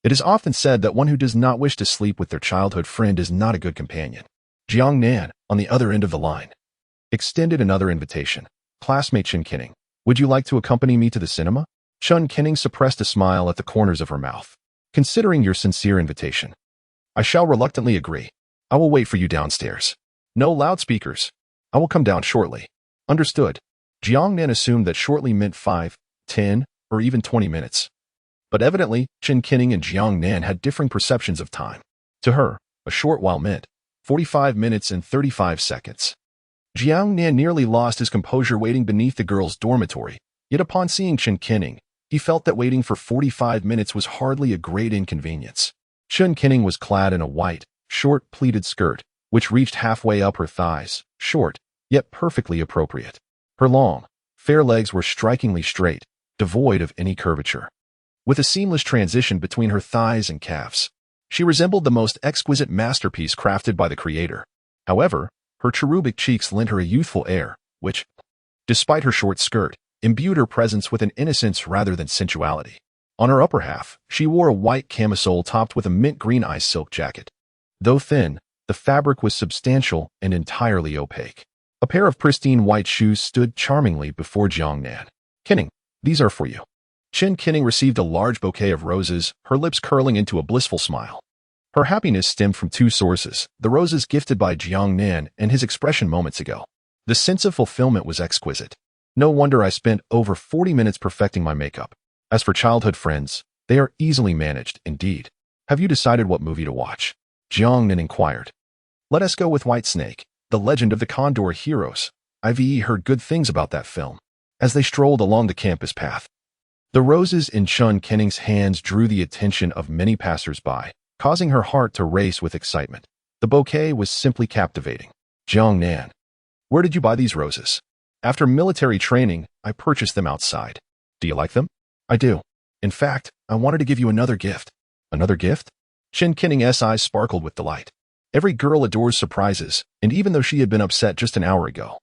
It is often said that one who does not wish to sleep with their childhood friend is not a good companion. Jiang Nan, on the other end of the line, extended another invitation. Classmate Chun Kenning, would you like to accompany me to the cinema? Chun Kenning suppressed a smile at the corners of her mouth. Considering your sincere invitation, I shall reluctantly agree. I will wait for you downstairs. No loudspeakers. I will come down shortly. Understood. Jiang Nan assumed that shortly meant 5, 10, or even 20 minutes. But evidently, Chun Kenning and Jiang Nan had differing perceptions of time. To her, a short while meant 45 minutes and 35 seconds. Jiang Nan nearly lost his composure waiting beneath the girl's dormitory, yet upon seeing Chun Kenning, he felt that waiting for 45 minutes was hardly a great inconvenience. Chun Kenning was clad in a white, short pleated skirt, which reached halfway up her thighs, short, yet perfectly appropriate. Her long, fair legs were strikingly straight, devoid of any curvature. With a seamless transition between her thighs and calves, she resembled the most exquisite masterpiece crafted by the creator. However, her cherubic cheeks lent her a youthful air, which, despite her short skirt, imbued her presence with an innocence rather than sensuality. On her upper half, she wore a white camisole topped with a mint green ice silk jacket. Though thin, the fabric was substantial and entirely opaque. A pair of pristine white shoes stood charmingly before Jiang Nan. Kenning, these are for you. Chun Kenning received a large bouquet of roses, her lips curling into a blissful smile. Her happiness stemmed from two sources: the roses gifted by Jiang Nan and his expression moments ago. The sense of fulfillment was exquisite. No wonder I spent over 40 minutes perfecting my makeup. As for childhood friends, they are easily managed, indeed. Have you decided what movie to watch? Jiang Nan inquired. Let us go with Whitesnake, The Legend of the Condor Heroes. I've heard good things about that film. As they strolled along the campus path, the roses in Chun Kenning's hands drew the attention of many passers-by, causing her heart to race with excitement. The bouquet was simply captivating. Jiang Nan, where did you buy these roses? After military training, I purchased them outside. Do you like them? I do. In fact, I wanted to give you another gift. Another gift? Chun Kenning's eyes sparkled with delight. Every girl adores surprises, and even though she had been upset just an hour ago,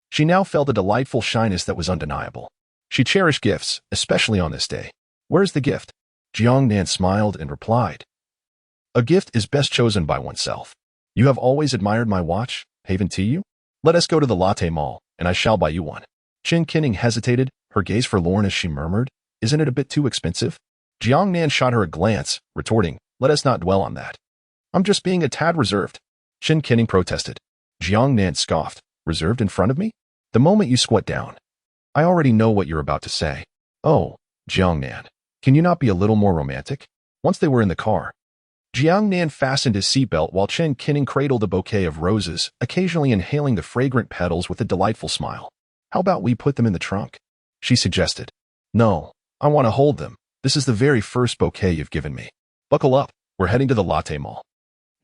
she now felt a delightful shyness that was undeniable. She cherished gifts, especially on this day. Where's the gift? Jiang Nan smiled and replied. A gift is best chosen by oneself. You have always admired my watch, Haven to you? Let us go to the Latte Mall, and I shall buy you one. Chun Kenning hesitated, her gaze forlorn as she murmured, Isn't it a bit too expensive? Jiang Nan shot her a glance, retorting, Let us not dwell on that. I'm just being a tad reserved. Chun Kenning protested. Jiang Nan scoffed, Reserved in front of me? The moment you squat down. I already know what you're about to say. Oh, Jiang Nan, can you not be a little more romantic? Once they were in the car, Jiang Nan fastened his seatbelt while Chun Kenning cradled a bouquet of roses, occasionally inhaling the fragrant petals with a delightful smile. How about we put them in the trunk? She suggested. No, I want to hold them. This is the very first bouquet you've given me. Buckle up, we're heading to the Latte Mall.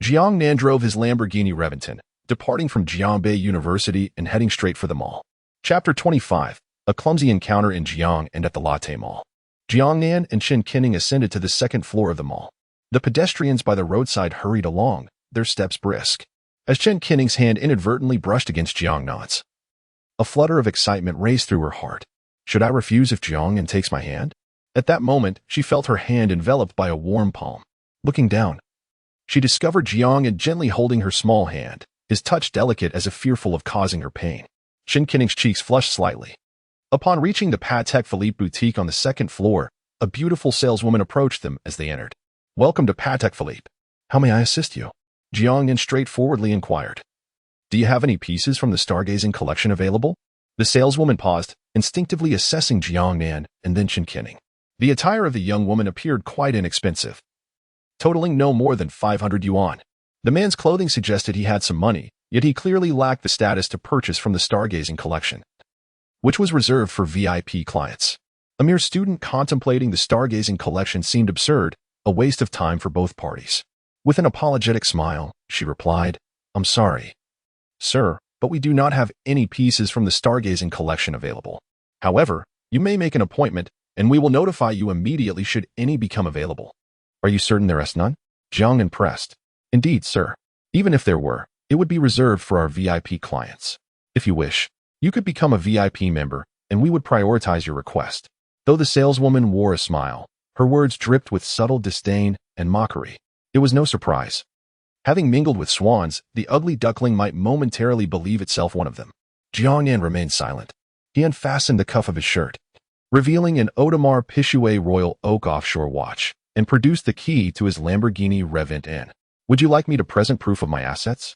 Jiang Nan drove his Lamborghini Reventon, departing from Jianbei University and heading straight for the mall. Chapter 25. A clumsy encounter in Jiang and at the Latte Mall. Jiang Nan and Chun Kenning ascended to the second floor of the mall. The pedestrians by the roadside hurried along, their steps brisk, as Chun Kenning's hand inadvertently brushed against Jiang Nan's. A flutter of excitement raced through her heart. Should I refuse if Jiang Nan takes my hand? At that moment, she felt her hand enveloped by a warm palm. Looking down, she discovered Jiang Nan gently holding her small hand, his touch delicate as if fearful of causing her pain. Chun Kenning's cheeks flushed slightly. Upon reaching the Patek Philippe boutique on the second floor, a beautiful saleswoman approached them as they entered. Welcome to Patek Philippe. How may I assist you? Jiang Nan straightforwardly inquired. Do you have any pieces from the stargazing collection available? The saleswoman paused, instinctively assessing Jiang Nan and then Chun Kenning. The attire of the young woman appeared quite inexpensive, totaling no more than 500 yuan. The man's clothing suggested he had some money, yet he clearly lacked the status to purchase from the stargazing collection, which was reserved for VIP clients. A mere student contemplating the stargazing collection seemed absurd, a waste of time for both parties. With an apologetic smile, she replied, I'm sorry, sir, but we do not have any pieces from the stargazing collection available. However, you may make an appointment, and we will notify you immediately should any become available. Are you certain there is none? Jiang Nan pressed. Indeed, sir. Even if there were, it would be reserved for our VIP clients. If you wish, you could become a VIP member, and we would prioritize your request. Though the saleswoman wore a smile, her words dripped with subtle disdain and mockery. It was no surprise. Having mingled with swans, the ugly duckling might momentarily believe itself one of them. Jiang Nan remained silent. He unfastened the cuff of his shirt, revealing an Audemars Piguet Royal Oak offshore watch, and produced the key to his Lamborghini Reventon. Would you like me to present proof of my assets?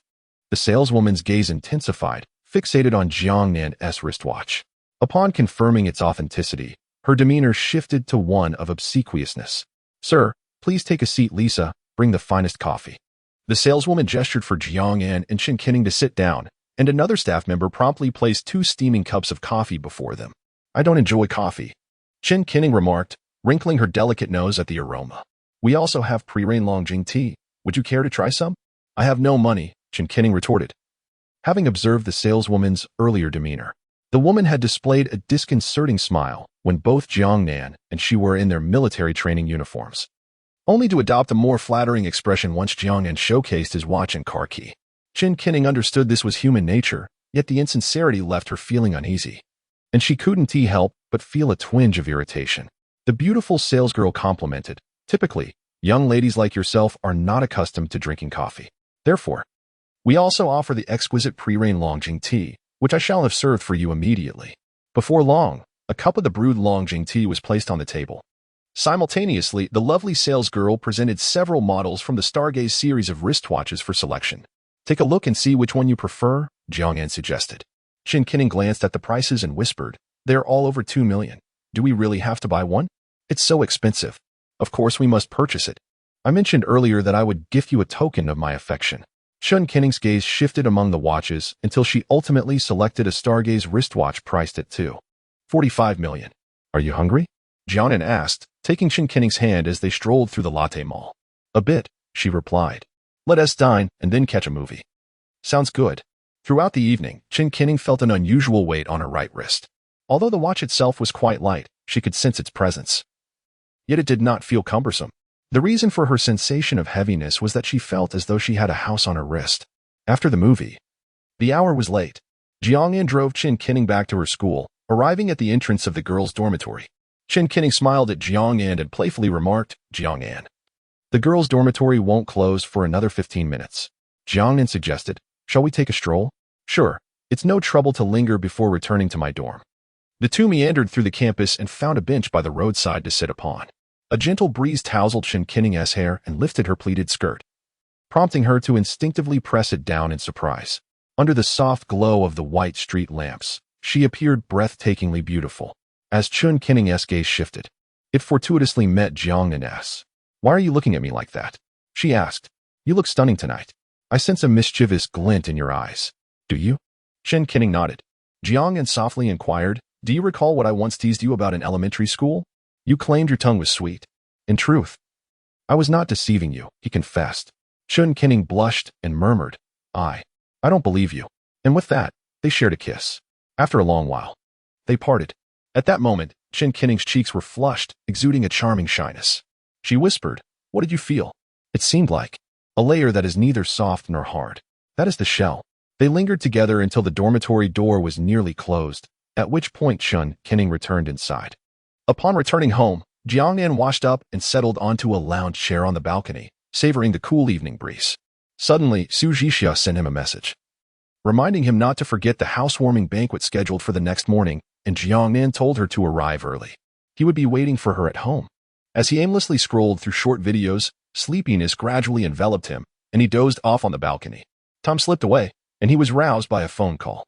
The saleswoman's gaze intensified, fixated on Jiang Nan's wristwatch. Upon confirming its authenticity, her demeanor shifted to one of obsequiousness. Sir, please take a seat, Lisa. Bring the finest coffee. The saleswoman gestured for Jiang Nan and Chun Kenning to sit down, and another staff member promptly placed 2 steaming cups of coffee before them. I don't enjoy coffee, Chun Kenning remarked, wrinkling her delicate nose at the aroma. We also have pre-rain Longjing tea. Would you care to try some? I have no money, Chun Kenning retorted. Having observed the saleswoman's earlier demeanor, the woman had displayed a disconcerting smile when both Jiang Nan and she were in their military training uniforms, only to adopt a more flattering expression once Jiang Nan showcased his watch and car key. Chun Kenning understood this was human nature, yet the insincerity left her feeling uneasy, and she couldn't help but feel a twinge of irritation. The beautiful salesgirl complimented, Typically, young ladies like yourself are not accustomed to drinking coffee. Therefore, we also offer the exquisite pre-rain Longjing tea, which I shall have served for you immediately. Before long, a cup of the brewed Longjing tea was placed on the table. Simultaneously, the lovely salesgirl presented several models from the Stargaze series of wristwatches for selection. Take a look and see which one you prefer, Jiang Nan suggested. Qin Kinning glanced at the prices and whispered, "They're all over 2 million. Do we really have to buy one? It's so expensive. Of course we must purchase it. I mentioned earlier that I would gift you a token of my affection." Qin Kinning's gaze shifted among the watches until she ultimately selected a Stargaze wristwatch priced at 2.45 million. "Are you hungry?" Jiang Nan asked, taking Qin Kinning's hand as they strolled through the latte mall. "A bit," she replied. "Let us dine and then catch a movie." "Sounds good." Throughout the evening, Qin Kinning felt an unusual weight on her right wrist. Although the watch itself was quite light, she could sense its presence. Yet it did not feel cumbersome. The reason for her sensation of heaviness was that she felt as though she had a house on her wrist. After the movie, the hour was late. Jiang Nan drove Qin Kinning back to her school, arriving at the entrance of the girls' dormitory. Qin Kinning smiled at Jiang Nan and playfully remarked, "Jiang Nan, the girls' dormitory won't close for another 15 minutes. Jiang Nan suggested, "Shall we take a stroll?" "Sure. It's no trouble to linger before returning to my dorm." The two meandered through the campus and found a bench by the roadside to sit upon. A gentle breeze tousled Qin Kinning's hair and lifted her pleated skirt, prompting her to instinctively press it down in surprise. Under the soft glow of the white street lamps, she appeared breathtakingly beautiful. As Qin Kinning's gaze shifted, it fortuitously met Jiang Nan's. "Why are you looking at me like that?" she asked. "You look stunning tonight. I sense a mischievous glint in your eyes." "Do you?" Qin Kinning nodded. Jiang Nan softly inquired, "Do you recall what I once teased you about in elementary school? You claimed your tongue was sweet." "In truth, I was not deceiving you," he confessed. Qin Kinning blushed and murmured, I don't believe you." And with that, they shared a kiss. After a long while, they parted. At that moment, Qin Kinning's cheeks were flushed, exuding a charming shyness. She whispered, "What did you feel?" "It seemed like a layer that is neither soft nor hard. That is the shell." They lingered together until the dormitory door was nearly closed, at which point Qin Kinning returned inside. Upon returning home, Jiang Nan washed up and settled onto a lounge chair on the balcony, savoring the cool evening breeze. Suddenly, Su Zhixia sent him a message, reminding him not to forget the housewarming banquet scheduled for the next morning, and Jiang Nan told her to arrive early. He would be waiting for her at home. As he aimlessly scrolled through short videos, sleepiness gradually enveloped him, and he dozed off on the balcony. Time slipped away, and he was roused by a phone call.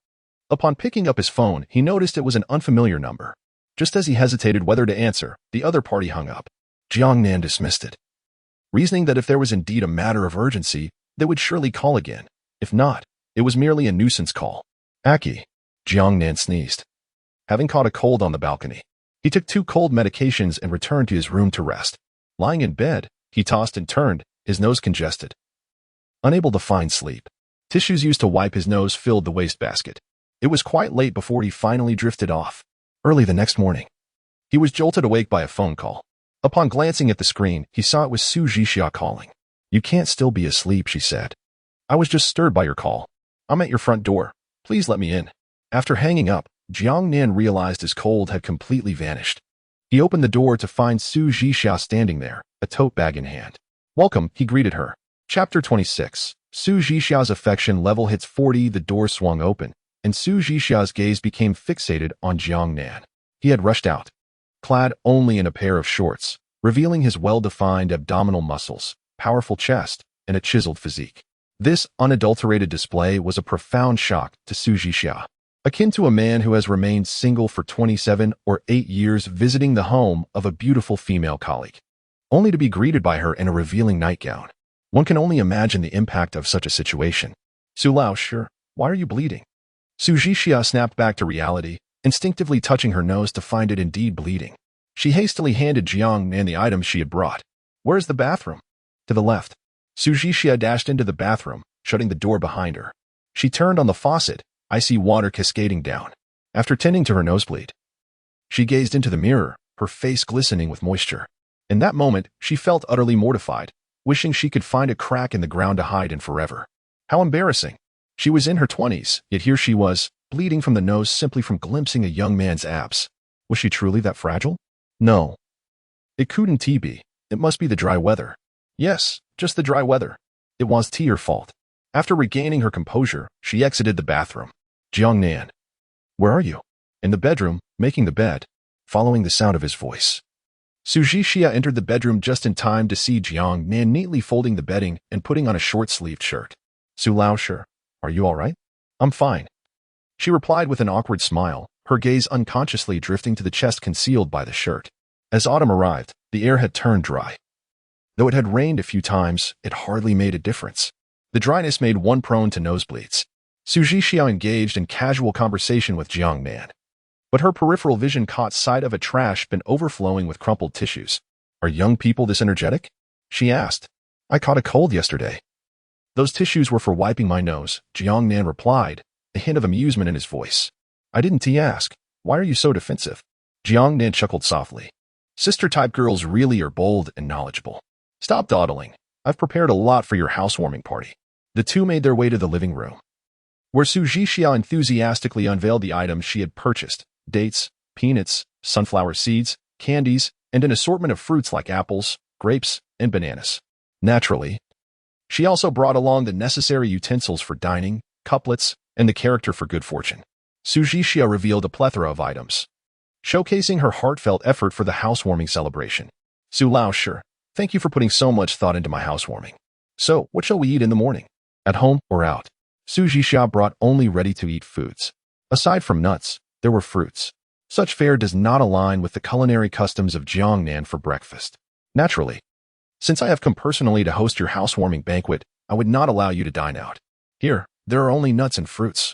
Upon picking up his phone, he noticed it was an unfamiliar number. Just as he hesitated whether to answer, the other party hung up. Jiang Nan dismissed it, reasoning that if there was indeed a matter of urgency, they would surely call again. If not, it was merely a nuisance call. "Aki," Jiang Nan sneezed, having caught a cold on the balcony. He took 2 cold medications and returned to his room to rest. Lying in bed, he tossed and turned, his nose congested. Unable to find sleep, tissues used to wipe his nose filled the wastebasket. It was quite late before he finally drifted off. Early the next morning, he was jolted awake by a phone call. Upon glancing at the screen, he saw it was Su Zhixia calling. "You can't still be asleep," she said. "I was just stirred by your call. I'm at your front door. Please let me in." After hanging up, Jiang Nan realized his cold had completely vanished. He opened the door to find Su Zhixia standing there, a tote bag in hand. "Welcome," he greeted her. Chapter 26. Su Zhixia's affection level hits 40. The door swung open, and Su Zhixia's gaze became fixated on Jiang Nan. He had rushed out, clad only in a pair of shorts, revealing his well-defined abdominal muscles, powerful chest, and a chiseled physique. This unadulterated display was a profound shock to Su Zhixia, akin to a man who has remained single for 27 or 8 years visiting the home of a beautiful female colleague, only to be greeted by her in a revealing nightgown. One can only imagine the impact of such a situation. "Su Lao, sure, why are you bleeding?" Su Zhixia snapped back to reality, instinctively touching her nose to find it indeed bleeding. She hastily handed Jiang Nan the items she had brought. "Where is the bathroom?" "To the left." Su Zhixia dashed into the bathroom, shutting the door behind her. She turned on the faucet, icy water cascading down. After tending to her nosebleed, she gazed into the mirror, her face glistening with moisture. In that moment, she felt utterly mortified, wishing she could find a crack in the ground to hide in forever. How embarrassing. She was in her 20s, yet here she was, bleeding from the nose simply from glimpsing a young man's abs. Was she truly that fragile? No. It couldn't be. It must be the dry weather. Yes, just the dry weather. It was her fault. After regaining her composure, she exited the bathroom. "Jiang Nan, where are you?" "In the bedroom, making the bed," following the sound of his voice. Su Zhixia entered the bedroom just in time to see Jiang Nan neatly folding the bedding and putting on a short-sleeved shirt. Su Laoshi, are you all right? I'm fine. She replied with an awkward smile, her gaze unconsciously drifting to the chest concealed by the shirt. As autumn arrived, the air had turned dry. Though it had rained a few times, it hardly made a difference. The dryness made one prone to nosebleeds. Su Zhixia engaged in casual conversation with Jiang Nan. But her peripheral vision caught sight of a trash bin overflowing with crumpled tissues. Are young people this energetic? She asked. I caught a cold yesterday. Those tissues were for wiping my nose, Jiang Nan replied, a hint of amusement in his voice. I didn't ask. Why are you so defensive? Jiang Nan chuckled softly. Sister-type girls really are bold and knowledgeable. Stop dawdling. I've prepared a lot for your housewarming party. The two made their way to the living room, where Su Zhixia enthusiastically unveiled the items she had purchased: dates, peanuts, sunflower seeds, candies, and an assortment of fruits like apples, grapes, and bananas. Naturally, she also brought along the necessary utensils for dining, couplets, and the character for good fortune. Su Zhixia revealed a plethora of items, showcasing her heartfelt effort for the housewarming celebration. Su Laoshi, thank you for putting so much thought into my housewarming. So, what shall we eat in the morning? At home or out? Su Zhixia brought only ready-to-eat foods. Aside from nuts, there were fruits. Such fare does not align with the culinary customs of Jiang Nan for breakfast. Naturally, since I have come personally to host your housewarming banquet, I would not allow you to dine out. Here, there are only nuts and fruits.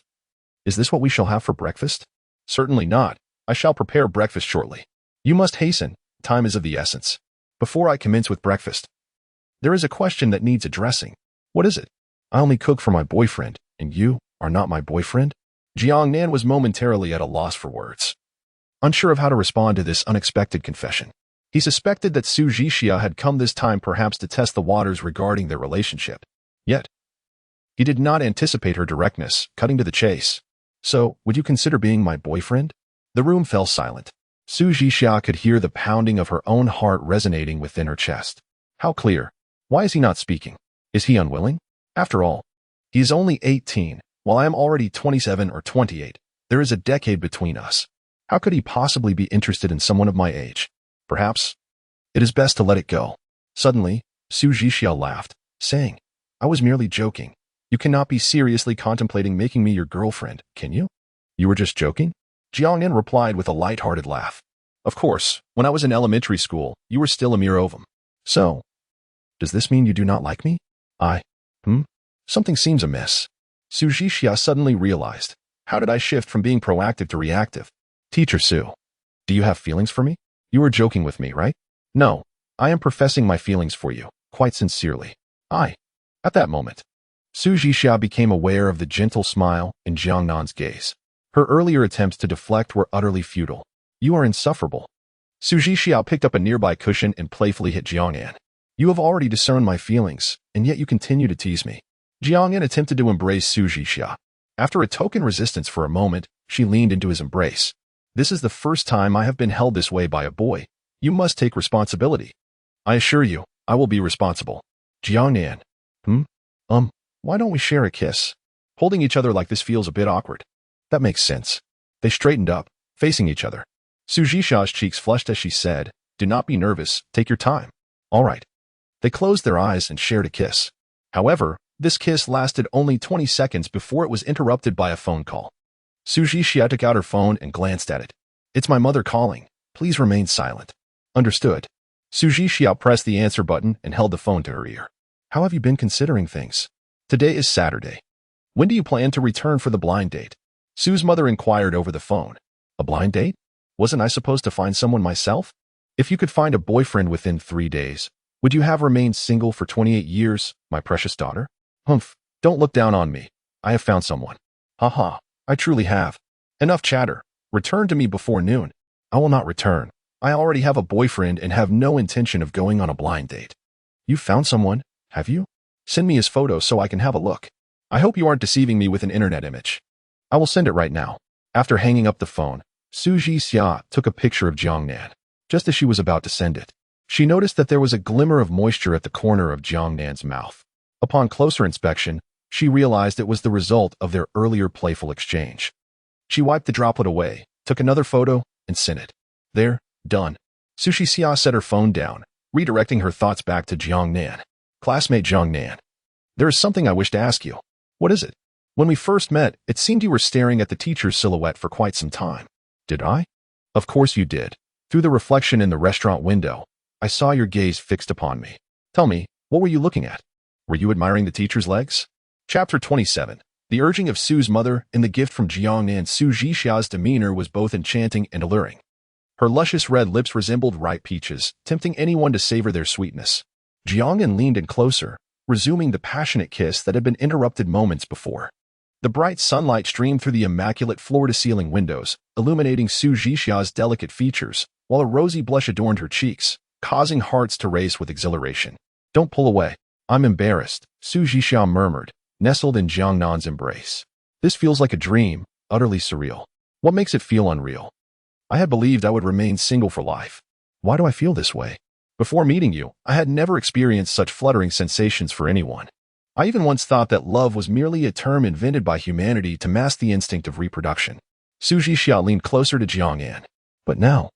Is this what we shall have for breakfast? Certainly not. I shall prepare breakfast shortly. You must hasten. Time is of the essence. Before I commence with breakfast, there is a question that needs addressing. What is it? I only cook for my boyfriend, and you are not my boyfriend? Jiang Nan was momentarily at a loss for words, unsure of how to respond to this unexpected confession. He suspected that Su Zhixia had come this time perhaps to test the waters regarding their relationship. Yet, he did not anticipate her directness, cutting to the chase. So, would you consider being my boyfriend? The room fell silent. Su Zhixia could hear the pounding of her own heart resonating within her chest. How clear? Why is he not speaking? Is he unwilling? After all, he is only 18, while I am already 27 or 28. There is a decade between us. How could he possibly be interested in someone of my age? Perhaps it is best to let it go. Suddenly, Su Zhixia laughed, saying, I was merely joking. You cannot be seriously contemplating making me your girlfriend, can you? You were just joking? Jiang Nan replied with a light-hearted laugh. Of course, when I was in elementary school, you were still a mere ovum. So, does this mean you do not like me? Something seems amiss. Su Zhixia suddenly realized. How did I shift from being proactive to reactive? Teacher Su, do you have feelings for me? You are joking with me, right? No, I am professing my feelings for you, quite sincerely. At that moment, Su Zhixia became aware of the gentle smile in Jiang Nan's gaze. Her earlier attempts to deflect were utterly futile. You are insufferable. Su Zhixia picked up a nearby cushion and playfully hit Jiang Nan. You have already discerned my feelings, and yet you continue to tease me. Jiang Nan attempted to embrace Su Zhixia. After a token resistance for a moment, she leaned into his embrace. This is the first time I have been held this way by a boy. You must take responsibility. I assure you, I will be responsible. Jiang Nan. Why don't we share a kiss? Holding each other like this feels a bit awkward. That makes sense. They straightened up, facing each other. Su Zhixia's cheeks flushed as she said, do not be nervous, take your time. All right. They closed their eyes and shared a kiss. However, this kiss lasted only 20 seconds before it was interrupted by a phone call. Su Zhixia took out her phone and glanced at it. It's my mother calling. Please remain silent. Understood. Su Zhixia pressed the answer button and held the phone to her ear. How have you been considering things? Today is Saturday. When do you plan to return for the blind date? Su's mother inquired over the phone. A blind date? Wasn't I supposed to find someone myself? If you could find a boyfriend within 3 days, would you have remained single for 28 years, my precious daughter? Don't look down on me. I have found someone. I truly have. Enough chatter. Return to me before noon. I will not return. I already have a boyfriend and have no intention of going on a blind date. You found someone, have you? Send me his photo so I can have a look. I hope you aren't deceiving me with an internet image. I will send it right now. After hanging up the phone, Su Zhixia took a picture of Jiang Nan. Just as she was about to send it, she noticed that there was a glimmer of moisture at the corner of Jiang Nan's mouth. Upon closer inspection, she realized it was the result of their earlier playful exchange. She wiped the droplet away, took another photo, and sent it. There, done. Sushi Xia set her phone down, redirecting her thoughts back to Jiang Nan. Classmate Jiang Nan. There is something I wish to ask you. What is it? When we first met, it seemed you were staring at the teacher's silhouette for quite some time. Did I? Of course you did. Through the reflection in the restaurant window, I saw your gaze fixed upon me. Tell me, what were you looking at? Were you admiring the teacher's legs? Chapter 27. The urging of Su's mother and the gift from Jiang Nan. Su Zhixia's demeanor was both enchanting and alluring. Her luscious red lips resembled ripe peaches, tempting anyone to savor their sweetness. Jiang Nan leaned in closer, resuming the passionate kiss that had been interrupted moments before. The bright sunlight streamed through the immaculate floor-to-ceiling windows, illuminating Su Zhixia's delicate features, while a rosy blush adorned her cheeks, causing hearts to race with exhilaration. Don't pull away. I'm embarrassed, Su Zhixia murmured, nestled in Jiang Nan's embrace. This feels like a dream, utterly surreal. What makes it feel unreal? I had believed I would remain single for life. Why do I feel this way? Before meeting you, I had never experienced such fluttering sensations for anyone. I even once thought that love was merely a term invented by humanity to mask the instinct of reproduction. Su Zhixia leaned closer to Jiang Nan. But now,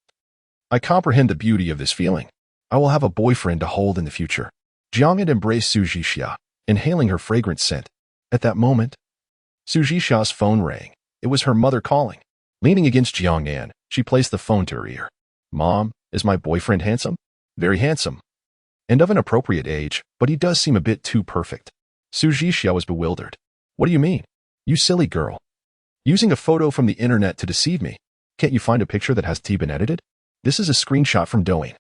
I comprehend the beauty of this feeling. I will have a boyfriend to hold in the future. Jiang Nan embraced Su Zhixia, inhaling her fragrant scent. At that moment, Su Zhixia's phone rang. It was her mother calling. Leaning against Jiang Nan, she placed the phone to her ear. Mom, is my boyfriend handsome? Very handsome. And of an appropriate age, but he does seem a bit too perfect. Su Zhixia was bewildered. What do you mean? You silly girl. Using a photo from the internet to deceive me. Can't you find a picture that has been edited? This is a screenshot from Douyin.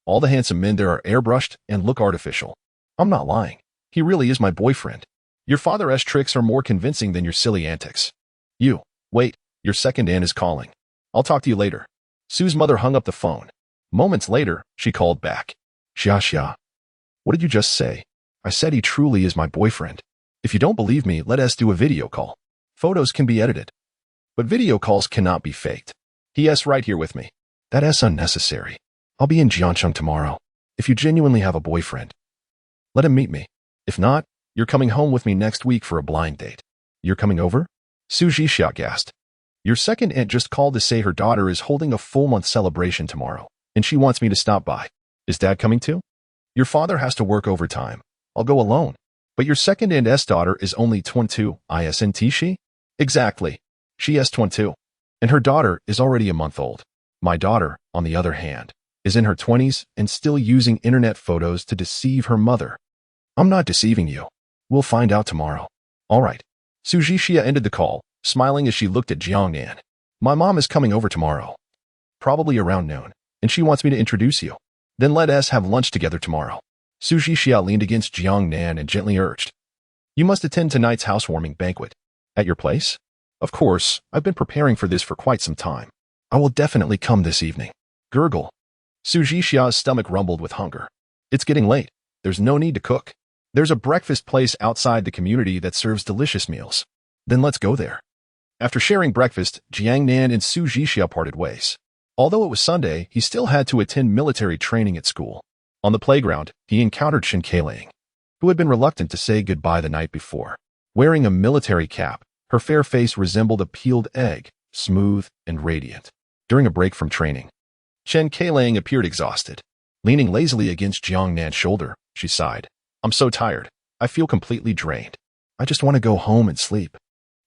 All the handsome men there are airbrushed and look artificial. I'm not lying. He really is my boyfriend. Your father's tricks are more convincing than your silly antics. Wait, your second aunt is calling. I'll talk to you later. Su's mother hung up the phone. Moments later, she called back. Xia. What did you just say? I said he truly is my boyfriend. If you don't believe me, let us do a video call. Photos can be edited. But video calls cannot be faked. He is right here with me. That is unnecessary. I'll be in Jiangcheng tomorrow. If you genuinely have a boyfriend, let him meet me. If not, you're coming home with me next week for a blind date. You're coming over? Su Zhixia gasped. Your second aunt just called to say her daughter is holding a full-month celebration tomorrow, and she wants me to stop by. Is Dad coming too? Your father has to work overtime. I'll go alone. But your second aunt's daughter is only 22, isn't she? Exactly. She is 22. And her daughter is already a month old. My daughter, on the other hand, is in her 20s and still using internet photos to deceive her mother. I'm not deceiving you. We'll find out tomorrow. All right. Su Zhixia ended the call, smiling as she looked at Jiang Nan. My mom is coming over tomorrow. Probably around noon, and she wants me to introduce you. Then let us have lunch together tomorrow. Su Zhixia leaned against Jiang Nan and gently urged. You must attend tonight's housewarming banquet. At your place? Of course, I've been preparing for this for quite some time. I will definitely come this evening. Gurgle. Su Zhixia's stomach rumbled with hunger. It's getting late. There's no need to cook. There's a breakfast place outside the community that serves delicious meals. Then let's go there. After sharing breakfast, Jiang Nan and Su Zhixia parted ways. Although it was Sunday, he still had to attend military training at school. On the playground, he encountered Chen Keiling, who had been reluctant to say goodbye the night before. Wearing a military cap, her fair face resembled a peeled egg, smooth and radiant. During a break from training, Chen Keiling appeared exhausted. Leaning lazily against Jiang Nan's shoulder, she sighed. I'm so tired. I feel completely drained. I just want to go home and sleep.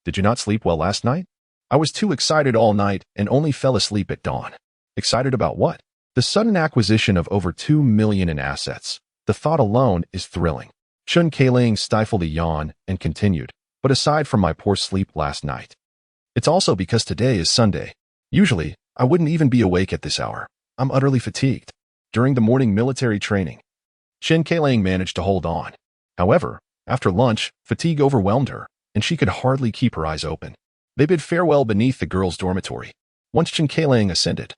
Did you not sleep well last night? I was too excited all night and only fell asleep at dawn. Excited about what? The sudden acquisition of over 2 million in assets. The thought alone is thrilling. Chen Keiling stifled a yawn and continued. But aside from my poor sleep last night, it's also because today is Sunday. Usually, I wouldn't even be awake at this hour. I'm utterly fatigued. During the morning military training, Chen Keiling managed to hold on. However, after lunch, fatigue overwhelmed her, and she could hardly keep her eyes open. They bid farewell beneath the girls' dormitory. Once Chen Keiling ascended,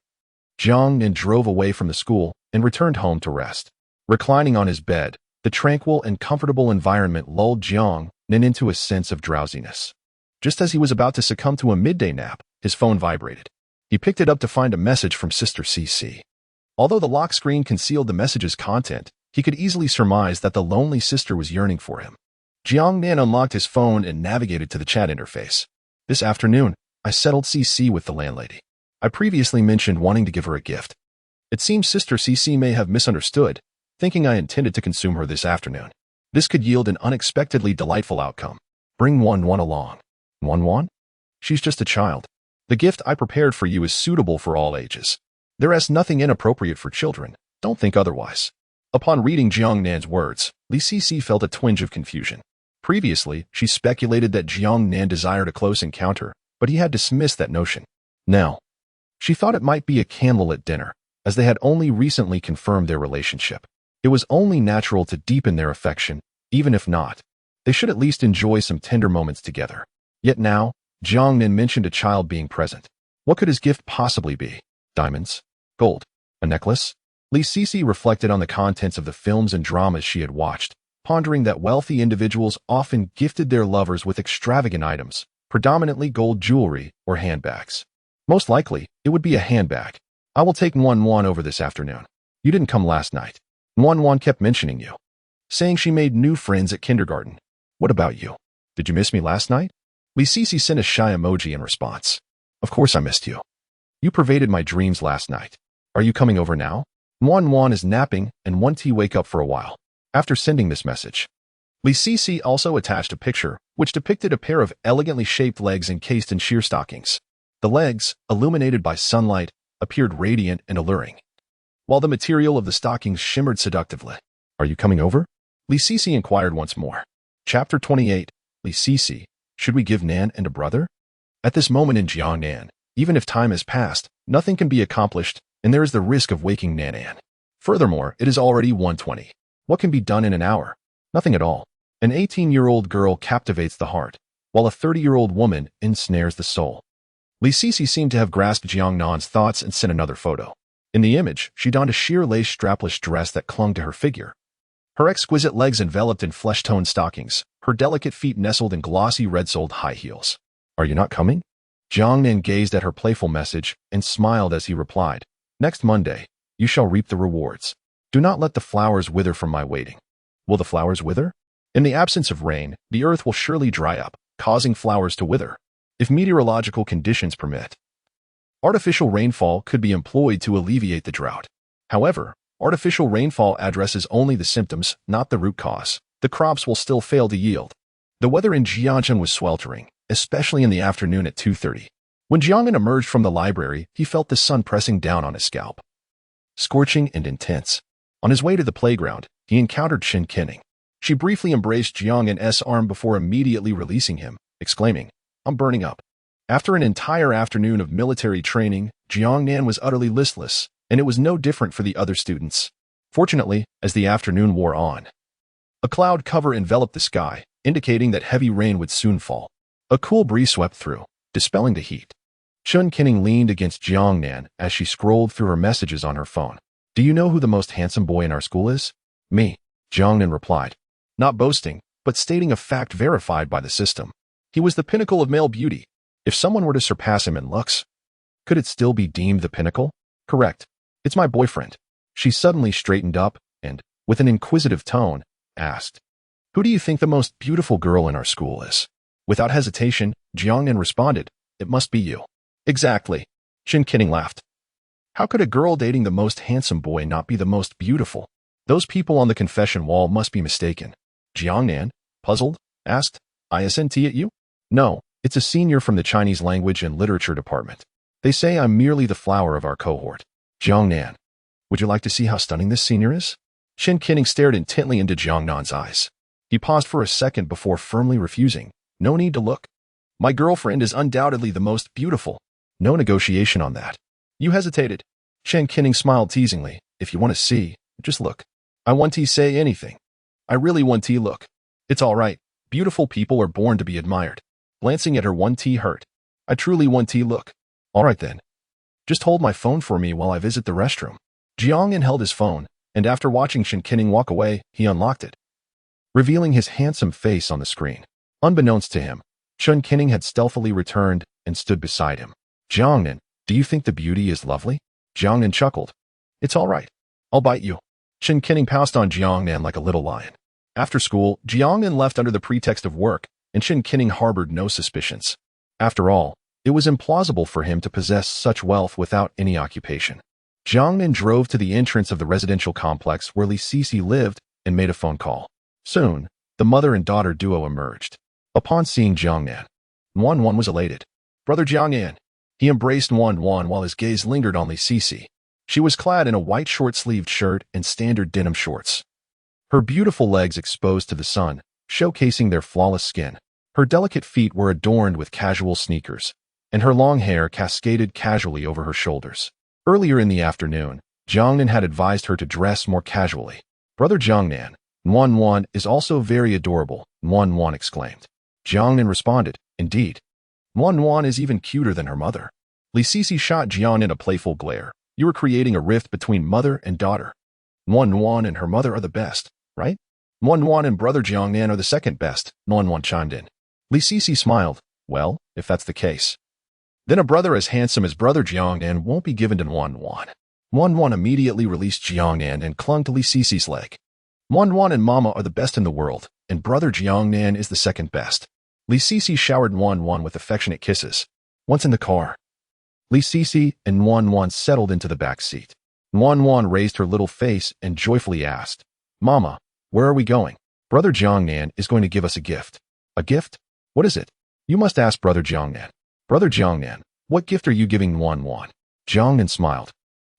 Jiang Nan drove away from the school and returned home to rest. Reclining on his bed, the tranquil and comfortable environment lulled Jiang Nan into a sense of drowsiness. Just as he was about to succumb to a midday nap, his phone vibrated. He picked it up to find a message from Sister CC. Although the lock screen concealed the message's content, he could easily surmise that the lonely sister was yearning for him. Jiang Nan unlocked his phone and navigated to the chat interface. This afternoon, I settled CC with the landlady. I previously mentioned wanting to give her a gift. It seems Sister CC may have misunderstood, thinking I intended to consume her this afternoon. This could yield an unexpectedly delightful outcome. Bring 1-1 along. 1-1? She's just a child. The gift I prepared for you is suitable for all ages. There is nothing inappropriate for children. Don't think otherwise. Upon reading Jiang Nan's words, Li Cici felt a twinge of confusion. Previously, she speculated that Jiang Nan desired a close encounter, but he had dismissed that notion. Now, she thought it might be a candlelit dinner, as they had only recently confirmed their relationship. It was only natural to deepen their affection, even if not. They should at least enjoy some tender moments together. Yet now, Jiang Nan mentioned a child being present. What could his gift possibly be? Diamonds? Gold? A necklace? Li Cici reflected on the contents of the films and dramas she had watched, pondering that wealthy individuals often gifted their lovers with extravagant items, predominantly gold jewelry or handbags. Most likely, it would be a handbag. I will take 1-1 over this afternoon. You didn't come last night. 1-1 kept mentioning you, saying she made new friends at kindergarten. What about you? Did you miss me last night? Li Cici sent a shy emoji in response. Of course I missed you. You pervaded my dreams last night. Are you coming over now? 1-1 is napping and 1T wake up for a while. After sending this message, Li Cici also attached a picture which depicted a pair of elegantly shaped legs encased in sheer stockings. The legs, illuminated by sunlight, appeared radiant and alluring, while the material of the stockings shimmered seductively. Are you coming over? Li Cici inquired once more. Chapter 28. Li Cici, should we give Nan and a brother? At this moment in Jiang Nan, even if time has passed, nothing can be accomplished, and there is the risk of waking Nan. Furthermore, it is already 1:20. What can be done in an hour? Nothing at all. An 18-year-old girl captivates the heart, while a 30-year-old woman ensnares the soul. Li Cici seemed to have grasped Jiang Nan's thoughts and sent another photo. In the image, she donned a sheer lace strapless dress that clung to her figure. Her exquisite legs enveloped in flesh-toned stockings, her delicate feet nestled in glossy red-soled high heels. Are you not coming? Jiang Nan gazed at her playful message and smiled as he replied. Next Monday, you shall reap the rewards. Do not let the flowers wither from my waiting. Will the flowers wither? In the absence of rain, the earth will surely dry up, causing flowers to wither. If meteorological conditions permit, artificial rainfall could be employed to alleviate the drought. However, artificial rainfall addresses only the symptoms, not the root cause. The crops will still fail to yield. The weather in Jiangnan was sweltering, especially in the afternoon at 2:30. When Jiang Nan emerged from the library, he felt the sun pressing down on his scalp, scorching and intense. On his way to the playground, he encountered Qin Kenning. She briefly embraced Jiang Nan's arm before immediately releasing him, exclaiming, I'm burning up. After an entire afternoon of military training, Jiang Nan was utterly listless, and it was no different for the other students. Fortunately, as the afternoon wore on, a cloud cover enveloped the sky, indicating that heavy rain would soon fall. A cool breeze swept through, dispelling the heat. Qin Kenning leaned against Jiang Nan as she scrolled through her messages on her phone. Do you know who the most handsome boy in our school is? Me, Jiang Nan replied. Not boasting, but stating a fact verified by the system. He was the pinnacle of male beauty. If someone were to surpass him in looks, could it still be deemed the pinnacle? Correct. It's my boyfriend. She suddenly straightened up and, with an inquisitive tone, asked, Who do you think the most beautiful girl in our school is? Without hesitation, Jiang Nan responded, It must be you. Exactly. Qin Kenning laughed. How could a girl dating the most handsome boy not be the most beautiful? Those people on the confession wall must be mistaken. Jiang Nan, puzzled, asked, ISNT at you? No, it's a senior from the Chinese Language and Literature Department. They say I'm merely the flower of our cohort. Jiang Nan, would you like to see how stunning this senior is? Qin Kenning stared intently into Jiang Nan's eyes. He paused for a second before firmly refusing. No need to look. My girlfriend is undoubtedly the most beautiful. No negotiation on that. You hesitated. Qin Kenning smiled teasingly. If you want to see, just look. I want to say anything. I really want to look. It's all right. Beautiful people are born to be admired. Glancing at her 1T hurt. I truly want to look. All right then. Just hold my phone for me while I visit the restroom. Jiang Nan held his phone, and after watching Qin Kenning walk away, he unlocked it, revealing his handsome face on the screen. Unbeknownst to him, Qin Kenning had stealthily returned and stood beside him. Jiang Nan, do you think the beauty is lovely? Jiang Nan chuckled. It's all right. I'll bite you. Qin Kenning pounced on Jiang Nan like a little lion. After school, Jiang Nan left under the pretext of work, and Qin Kenning harbored no suspicions. After all, it was implausible for him to possess such wealth without any occupation. Jiang Nan drove to the entrance of the residential complex where Li Sisi lived and made a phone call. Soon, the mother and daughter duo emerged. Upon seeing Jiang Nan, Wan was elated. "Brother Jiang Nan." He embraced Wan while his gaze lingered on Li Sisi. She was clad in a white short-sleeved shirt and standard denim shorts. Her beautiful legs exposed to the sun, showcasing their flawless skin. Her delicate feet were adorned with casual sneakers, and her long hair cascaded casually over her shoulders. Earlier in the afternoon, Jiang Nan had advised her to dress more casually. "Brother Jiang Nan, Wan is also very adorable," Wan exclaimed. Jiang Nan responded, "Indeed. Wan is even cuter than her mother." Li Sisi shot Jiang Nan a playful glare. "You are creating a rift between mother and daughter. Wan and her mother are the best, right?" "Wan and brother Jiang Nan are the second best," Wan chimed in. Li Sisi smiled. "Well, if that's the case, then a brother as handsome as brother Jiang Nan won't be given to Wan." Wan immediately released Jiang Nan and clung to Li Sisi's leg. "Wan and mama are the best in the world, and brother Jiang Nan is the second best." Li Sisi showered Wan with affectionate kisses. Once in the car, Li Sisi and Wan settled into the back seat. Wan raised her little face and joyfully asked, "Mama, where are we going?" "Brother Jiang Nan is going to give us a gift." "A gift? What is it?" "You must ask brother Jiang Nan." "Brother Jiang Nan, what gift are you giving Wan?" Jiang Nan smiled.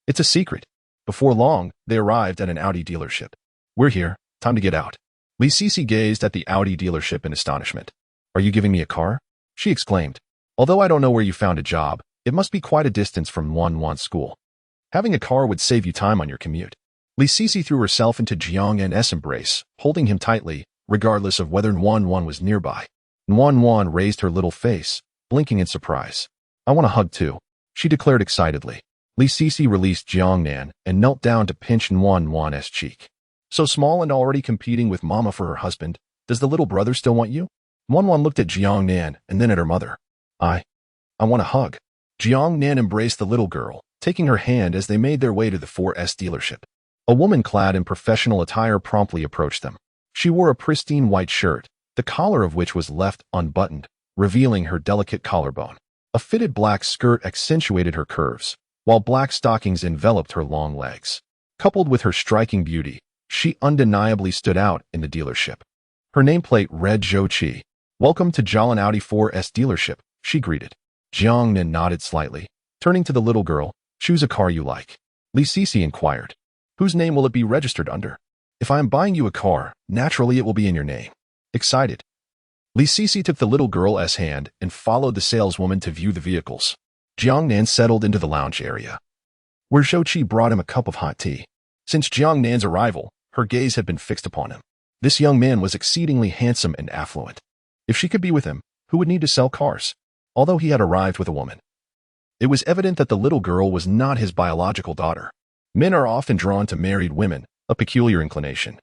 "It's a secret." Before long, they arrived at an Audi dealership. "We're here. Time to get out." Li Sisi gazed at the Audi dealership in astonishment. "Are you giving me a car?" she exclaimed. "Although I don't know where you found a job, it must be quite a distance from Wan's school. Having a car would save you time on your commute." Li Sisi threw herself into Jiang Nan's embrace, holding him tightly, regardless of whether Wan was nearby. Wan raised her little face, blinking in surprise. "I want a hug too," she declared excitedly. Li Sisi released Jiang Nan and knelt down to pinch Wan's cheek. "So small and already competing with mama for her husband, does the little brother still want you?" Wan looked at Jiang Nan and then at her mother. I want a hug." Jiang Nan embraced the little girl, taking her hand as they made their way to the 4S dealership. A woman clad in professional attire promptly approached them. She wore a pristine white shirt, the collar of which was left unbuttoned, revealing her delicate collarbone. A fitted black skirt accentuated her curves, while black stockings enveloped her long legs. Coupled with her striking beauty, she undeniably stood out in the dealership. Her nameplate read Zhou Qi. "Welcome to Jialan Audi 4S dealership," she greeted. Jiang Nan nodded slightly. Turning to the little girl, "Choose a car you like." Li Sisi inquired, "Whose name will it be registered under?" "If I am buying you a car, naturally it will be in your name." Excited, Li Sisi took the little girl's hand and followed the saleswoman to view the vehicles. Jiang Nan settled into the lounge area, where Zhou Qi brought him a cup of hot tea. Since Jiang Nan's arrival, her gaze had been fixed upon him. This young man was exceedingly handsome and affluent. If she could be with him, who would need to sell cars? Although he had arrived with a woman, it was evident that the little girl was not his biological daughter. Men are often drawn to married women, a peculiar inclination,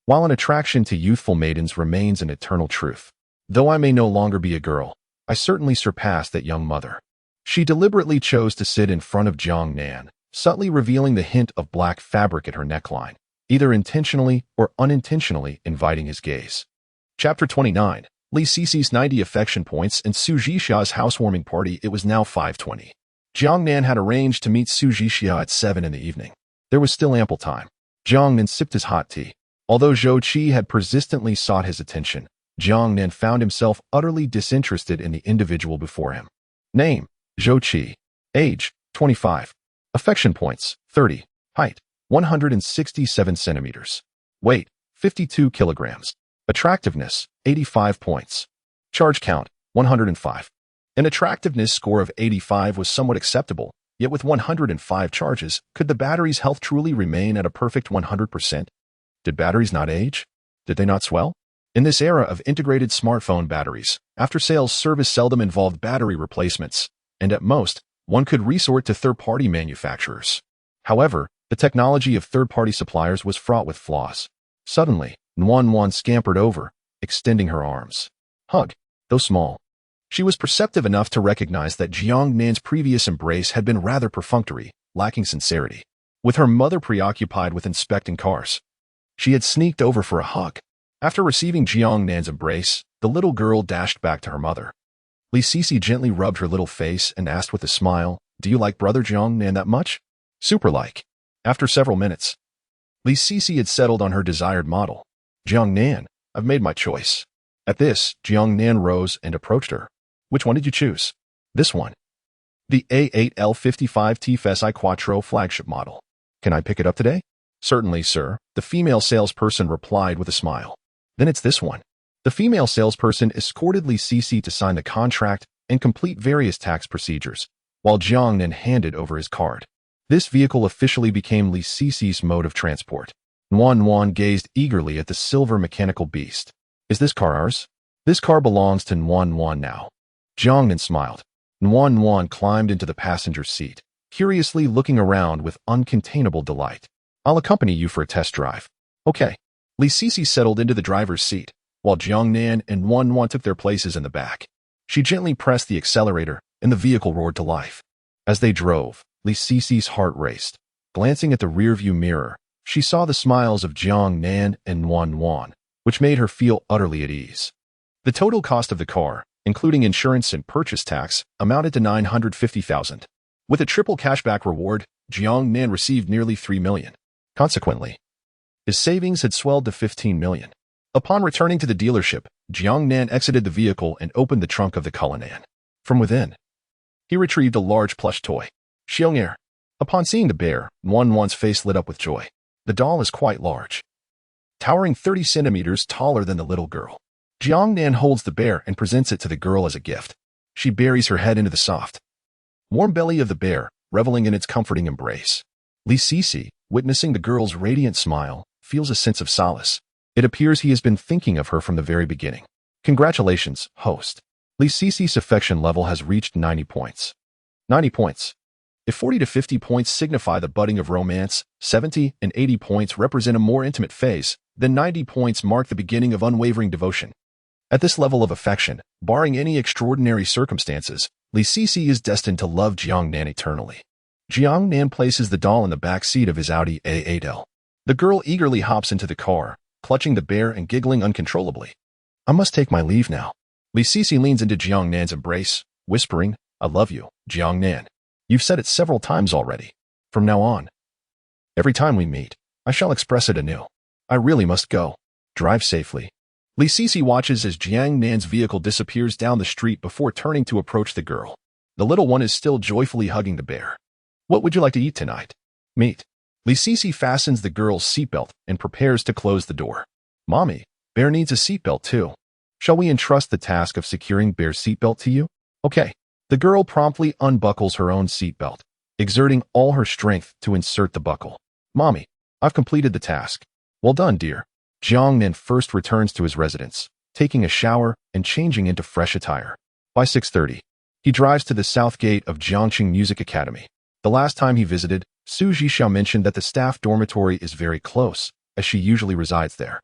while an attraction to youthful maidens remains an eternal truth. Though I may no longer be a girl, I certainly surpass that young mother. She deliberately chose to sit in front of Jiang Nan, subtly revealing the hint of black fabric at her neckline, either intentionally or unintentionally inviting his gaze. Chapter 29. Li Sisi's 90 affection points and Su Zhixia's housewarming party. It was now 5:20. Jiang Nan had arranged to meet Su Zhixia at 7 in the evening. There was still ample time. Jiang Nan sipped his hot tea. Although Zhou Qi had persistently sought his attention, Jiang Nan found himself utterly disinterested in the individual before him. Name: Zhou Qi. Age: 25. Affection points: 30. Height: 167 centimeters. Weight: 52 kilograms. Attractiveness: 85 points. Charge count: 105. An attractiveness score of 85 was somewhat acceptable, yet with 105 charges, could the battery's health truly remain at a perfect 100%? Did batteries not age? Did they not swell? In this era of integrated smartphone batteries, after-sales service seldom involved battery replacements, and at most, one could resort to third-party manufacturers. However, the technology of third-party suppliers was fraught with flaws. Suddenly, Wan scampered over, extending her arms. Hug, though small. She was perceptive enough to recognize that Jiang Nan's previous embrace had been rather perfunctory, lacking sincerity. With her mother preoccupied with inspecting cars, she had sneaked over for a hug. After receiving Jiang Nan's embrace, the little girl dashed back to her mother. Li Sisi gently rubbed her little face and asked with a smile, "Do you like brother Jiang Nan that much?" Super-like. After several minutes, Li Sisi had settled on her desired model. Jiang Nan, I've made my choice. At this, Jiang Nan rose and approached her. Which one did you choose? This one. The A8L55 TFSI Quattro flagship model. Can I pick it up today? Certainly, sir, the female salesperson replied with a smile. Then it's this one. The female salesperson escorted Li Sisi to sign the contract and complete various tax procedures, while Jiang Nan handed over his card. This vehicle officially became Li Sisi's mode of transport. Nuan gazed eagerly at the silver mechanical beast. Is this car ours? This car belongs to Nuan now. Jiang Nan smiled. Nuan climbed into the passenger seat, curiously looking around with uncontainable delight. I'll accompany you for a test drive. Okay. Li Sisi settled into the driver's seat, while Jiang Nan and Nuan took their places in the back. She gently pressed the accelerator, and the vehicle roared to life. As they drove, Li Sisi's heart raced. Glancing at the rearview mirror, she saw the smiles of Jiang Nan and Nuan, which made her feel utterly at ease. The total cost of the car, including insurance and purchase tax, amounted to $950,000. With a triple cashback reward, Jiang Nan received nearly $3 million. Consequently, his savings had swelled to $15 million. Upon returning to the dealership, Jiang Nan exited the vehicle and opened the trunk of the Cullinan. From within, he retrieved a large plush toy. Xiong'er. Upon seeing the bear, Nuan's face lit up with joy. The doll is quite large, towering 30 centimeters taller than the little girl. Jiang Nan holds the bear and presents it to the girl as a gift. She buries her head into the soft, warm belly of the bear, reveling in its comforting embrace. Li Sisi, witnessing the girl's radiant smile, feels a sense of solace. It appears he has been thinking of her from the very beginning. Congratulations, host. Li Sisi's affection level has reached 90 points. 90 points. If 40 to 50 points signify the budding of romance, 70 and 80 points represent a more intimate phase, then 90 points mark the beginning of unwavering devotion. At this level of affection, barring any extraordinary circumstances, Li Sisi is destined to love Jiang Nan eternally. Jiang Nan places the doll in the back seat of his Audi A8L. The girl eagerly hops into the car, clutching the bear and giggling uncontrollably. I must take my leave now. Li Sisi leans into Jiang Nan's embrace, whispering, I love you, Jiang Nan. You've said it several times already. From now on, every time we meet, I shall express it anew. I really must go. Drive safely. Li Sisi watches as Jiang Nan's vehicle disappears down the street before turning to approach the girl. The little one is still joyfully hugging the bear. What would you like to eat tonight? Meat. Li Sisi fastens the girl's seatbelt and prepares to close the door. Mommy, bear needs a seatbelt too. Shall we entrust the task of securing bear's seatbelt to you? Okay. The girl promptly unbuckles her own seatbelt, exerting all her strength to insert the buckle. Mommy, I've completed the task. Well done, dear. Jiang Nan first returns to his residence, taking a shower and changing into fresh attire. By 6:30, he drives to the south gate of Jiangqing Music Academy. The last time he visited, Su Zhixiao mentioned that the staff dormitory is very close, as she usually resides there.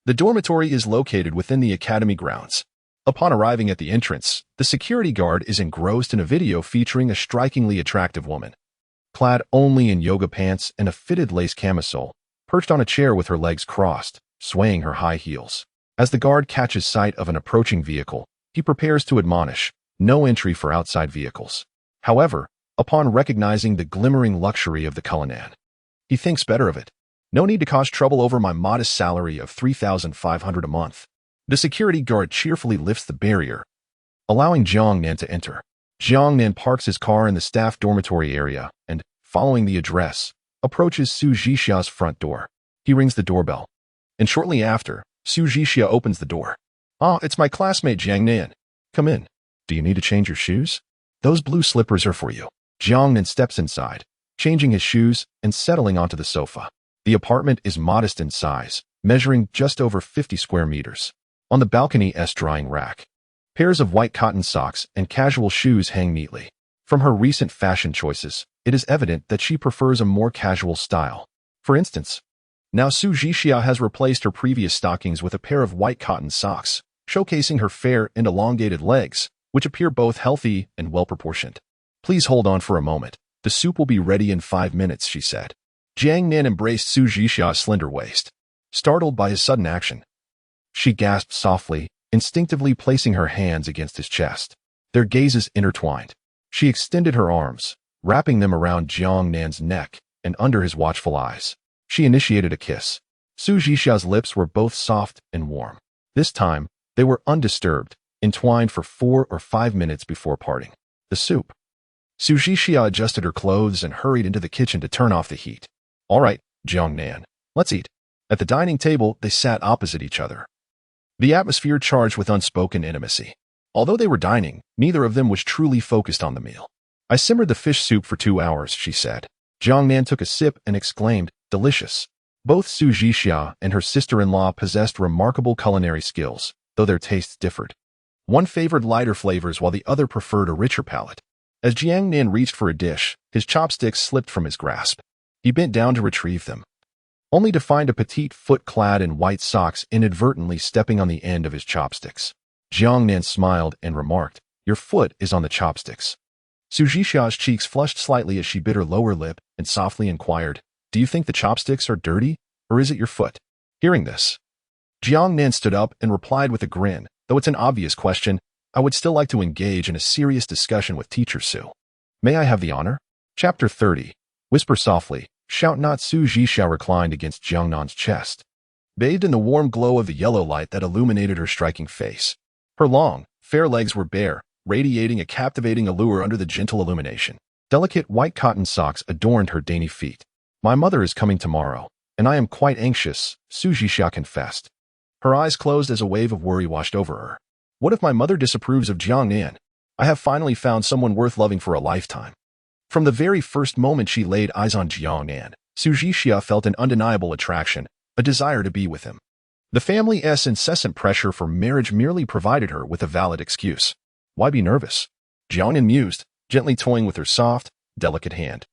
The dormitory is located within the academy grounds. Upon arriving at the entrance, the security guard is engrossed in a video featuring a strikingly attractive woman, clad only in yoga pants and a fitted lace camisole, perched on a chair with her legs crossed, swaying her high heels. As the guard catches sight of an approaching vehicle, he prepares to admonish, no entry for outside vehicles. However, upon recognizing the glimmering luxury of the Cullinan, he thinks better of it. No need to cause trouble over my modest salary of $3,500 a month. The security guard cheerfully lifts the barrier, allowing Jiang Nan to enter. Jiang Nan parks his car in the staff dormitory area and, following the address, approaches Su Zhixiao's front door. He rings the doorbell, and shortly after, Su Zhixiao opens the door. Ah, it's my classmate Jiang Nan. Come in. Do you need to change your shoes? Those blue slippers are for you. Jiang Nan steps inside, changing his shoes and settling onto the sofa. The apartment is modest in size, measuring just over 50 square meters. On the balcony's drying rack, pairs of white cotton socks and casual shoes hang neatly. From her recent fashion choices, it is evident that she prefers a more casual style. For instance, now Su Zhixiao has replaced her previous stockings with a pair of white cotton socks, showcasing her fair and elongated legs, which appear both healthy and well-proportioned. Please hold on for a moment. The soup will be ready in 5 minutes, she said. Jiang Nan embraced Su Zhixiao's slender waist. Startled by his sudden action, she gasped softly, instinctively placing her hands against his chest. Their gazes intertwined. She extended her arms, wrapping them around Jiang Nan's neck and under his watchful eyes. She initiated a kiss. Su Zhixia's lips were both soft and warm. This time, they were undisturbed, entwined for 4 or 5 minutes before parting. The soup. Su Zhixia adjusted her clothes and hurried into the kitchen to turn off the heat. All right, Jiang Nan, let's eat. At the dining table, they sat opposite each other. The atmosphere charged with unspoken intimacy. Although they were dining, neither of them was truly focused on the meal. I simmered the fish soup for 2 hours, she said. Jiang Nan took a sip and exclaimed, delicious. Both Su Zhixia and her sister-in-law possessed remarkable culinary skills, though their tastes differed. One favored lighter flavors while the other preferred a richer palate. As Jiang Nan reached for a dish, his chopsticks slipped from his grasp. He bent down to retrieve them, only to find a petite foot clad in white socks inadvertently stepping on the end of his chopsticks. Jiang Nan smiled and remarked, your foot is on the chopsticks. Su Zhixia's cheeks flushed slightly as she bit her lower lip and softly inquired, do you think the chopsticks are dirty, or is it your foot? Hearing this, Jiang Nan stood up and replied with a grin, though it's an obvious question, I would still like to engage in a serious discussion with Teacher Su. May I have the honor? Chapter 30. Whisper softly, shout not. Su Zhixia reclined against Jiang Nan's chest, bathed in the warm glow of the yellow light that illuminated her striking face. Her long, fair legs were bare, radiating a captivating allure under the gentle illumination. Delicate white cotton socks adorned her dainty feet. My mother is coming tomorrow, and I am quite anxious, Su Zhixia confessed. Her eyes closed as a wave of worry washed over her. What if my mother disapproves of Jiang Nan? I have finally found someone worth loving for a lifetime. From the very first moment she laid eyes on Jiang Nan, Su Zhixia felt an undeniable attraction, a desire to be with him. The family's incessant pressure for marriage merely provided her with a valid excuse. Why be nervous? Jiang Nan mused, gently toying with her soft, delicate hand,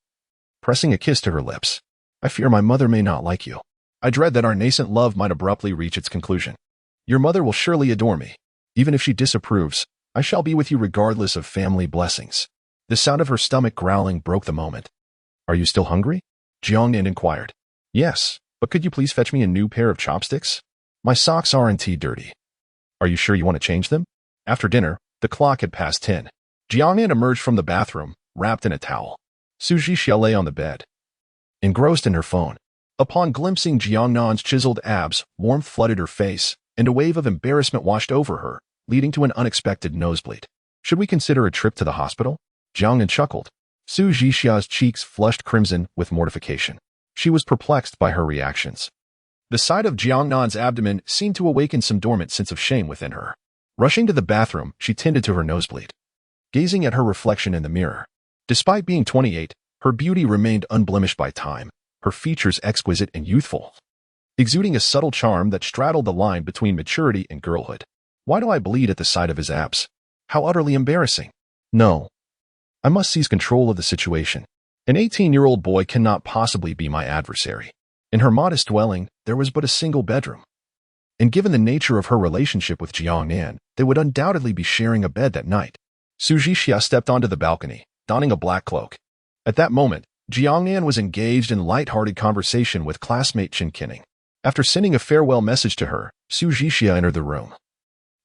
pressing a kiss to her lips. I fear my mother may not like you. I dread that our nascent love might abruptly reach its conclusion. Your mother will surely adore me. Even if she disapproves, I shall be with you regardless of family blessings. The sound of her stomach growling broke the moment. Are you still hungry? Jiang Nan inquired. Yes, but could you please fetch me a new pair of chopsticks? My socks are indeed dirty. Are you sure you want to change them? After dinner, the clock had passed 10. Jiang Nan emerged from the bathroom, wrapped in a towel. Su Zhixia lay on the bed, engrossed in her phone. Upon glimpsing Jiang Nan's chiseled abs, warmth flooded her face, and a wave of embarrassment washed over her, leading to an unexpected nosebleed. Should we consider a trip to the hospital? Jiang Nan chuckled. Su Zhixia's cheeks flushed crimson with mortification. She was perplexed by her reactions. The sight of Jiang Nan's abdomen seemed to awaken some dormant sense of shame within her. Rushing to the bathroom, she tended to her nosebleed, gazing at her reflection in the mirror. Despite being 28, her beauty remained unblemished by time, her features exquisite and youthful, exuding a subtle charm that straddled the line between maturity and girlhood. Why do I bleed at the sight of his abs? How utterly embarrassing. No. I must seize control of the situation. An 18-year-old boy cannot possibly be my adversary. In her modest dwelling, there was but a single bedroom. And given the nature of her relationship with Jiang Nan, they would undoubtedly be sharing a bed that night. Su Zhixia stepped onto the balcony, donning a black cloak. At that moment, Jiang Nan was engaged in light-hearted conversation with classmate Chen Qinning. After sending a farewell message to her, Su Zhixia entered the room,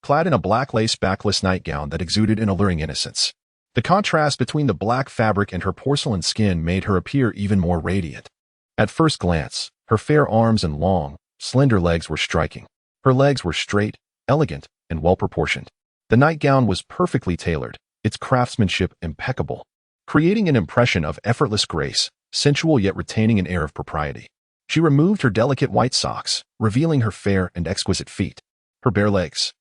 clad in a black lace backless nightgown that exuded an alluring innocence. The contrast between the black fabric and her porcelain skin made her appear even more radiant. At first glance, her fair arms and long, slender legs were striking. Her legs were straight, elegant, and well-proportioned. The nightgown was perfectly tailored, its craftsmanship impeccable, creating an impression of effortless grace, sensual yet retaining an air of propriety. She removed her delicate white socks, revealing her fair and exquisite feet. Her bare legs,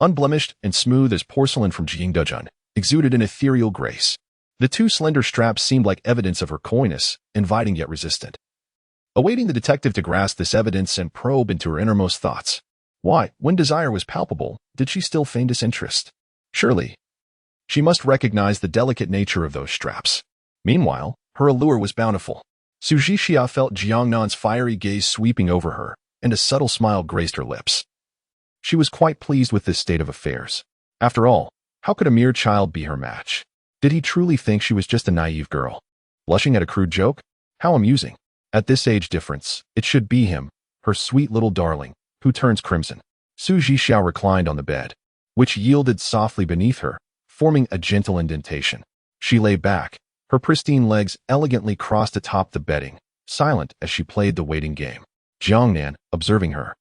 unblemished and smooth as porcelain from Jingdezhen, exuded an ethereal grace. The 2 slender straps seemed like evidence of her coyness, inviting yet resistant. Awaiting the detective to grasp this evidence and probe into her innermost thoughts. Why, when desire was palpable, did she still feign disinterest? Surely, she must recognize the delicate nature of those straps. Meanwhile, her allure was bountiful. Su Zhixia felt Jiang Nan's fiery gaze sweeping over her, and a subtle smile graced her lips. She was quite pleased with this state of affairs. After all, how could a mere child be her match? Did he truly think she was just a naive girl, blushing at a crude joke? How amusing. At this age difference, it should be him, her sweet little darling, who turns crimson. Su Zhixia reclined on the bed, which yielded softly beneath her, forming a gentle indentation. She lay back, Her pristine legs elegantly crossed atop the bedding, silent as she played the waiting game. Jiang Nan, observing her,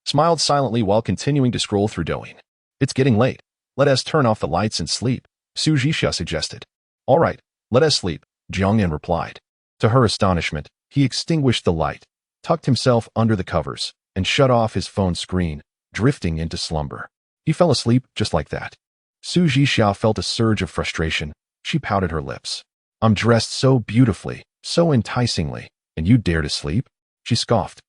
smiled silently while continuing to scroll through Douyin. It's getting late. Let us turn off the lights and sleep, Su Jixia suggested. All right, let us sleep, Jiang Nan replied. To her astonishment, he extinguished the light, tucked himself under the covers, and shut off his phone screen, drifting into slumber. He fell asleep just like that. Su Jixia felt a surge of frustration. She pouted her lips. I'm dressed so beautifully, so enticingly, and you dare to sleep? She scoffed.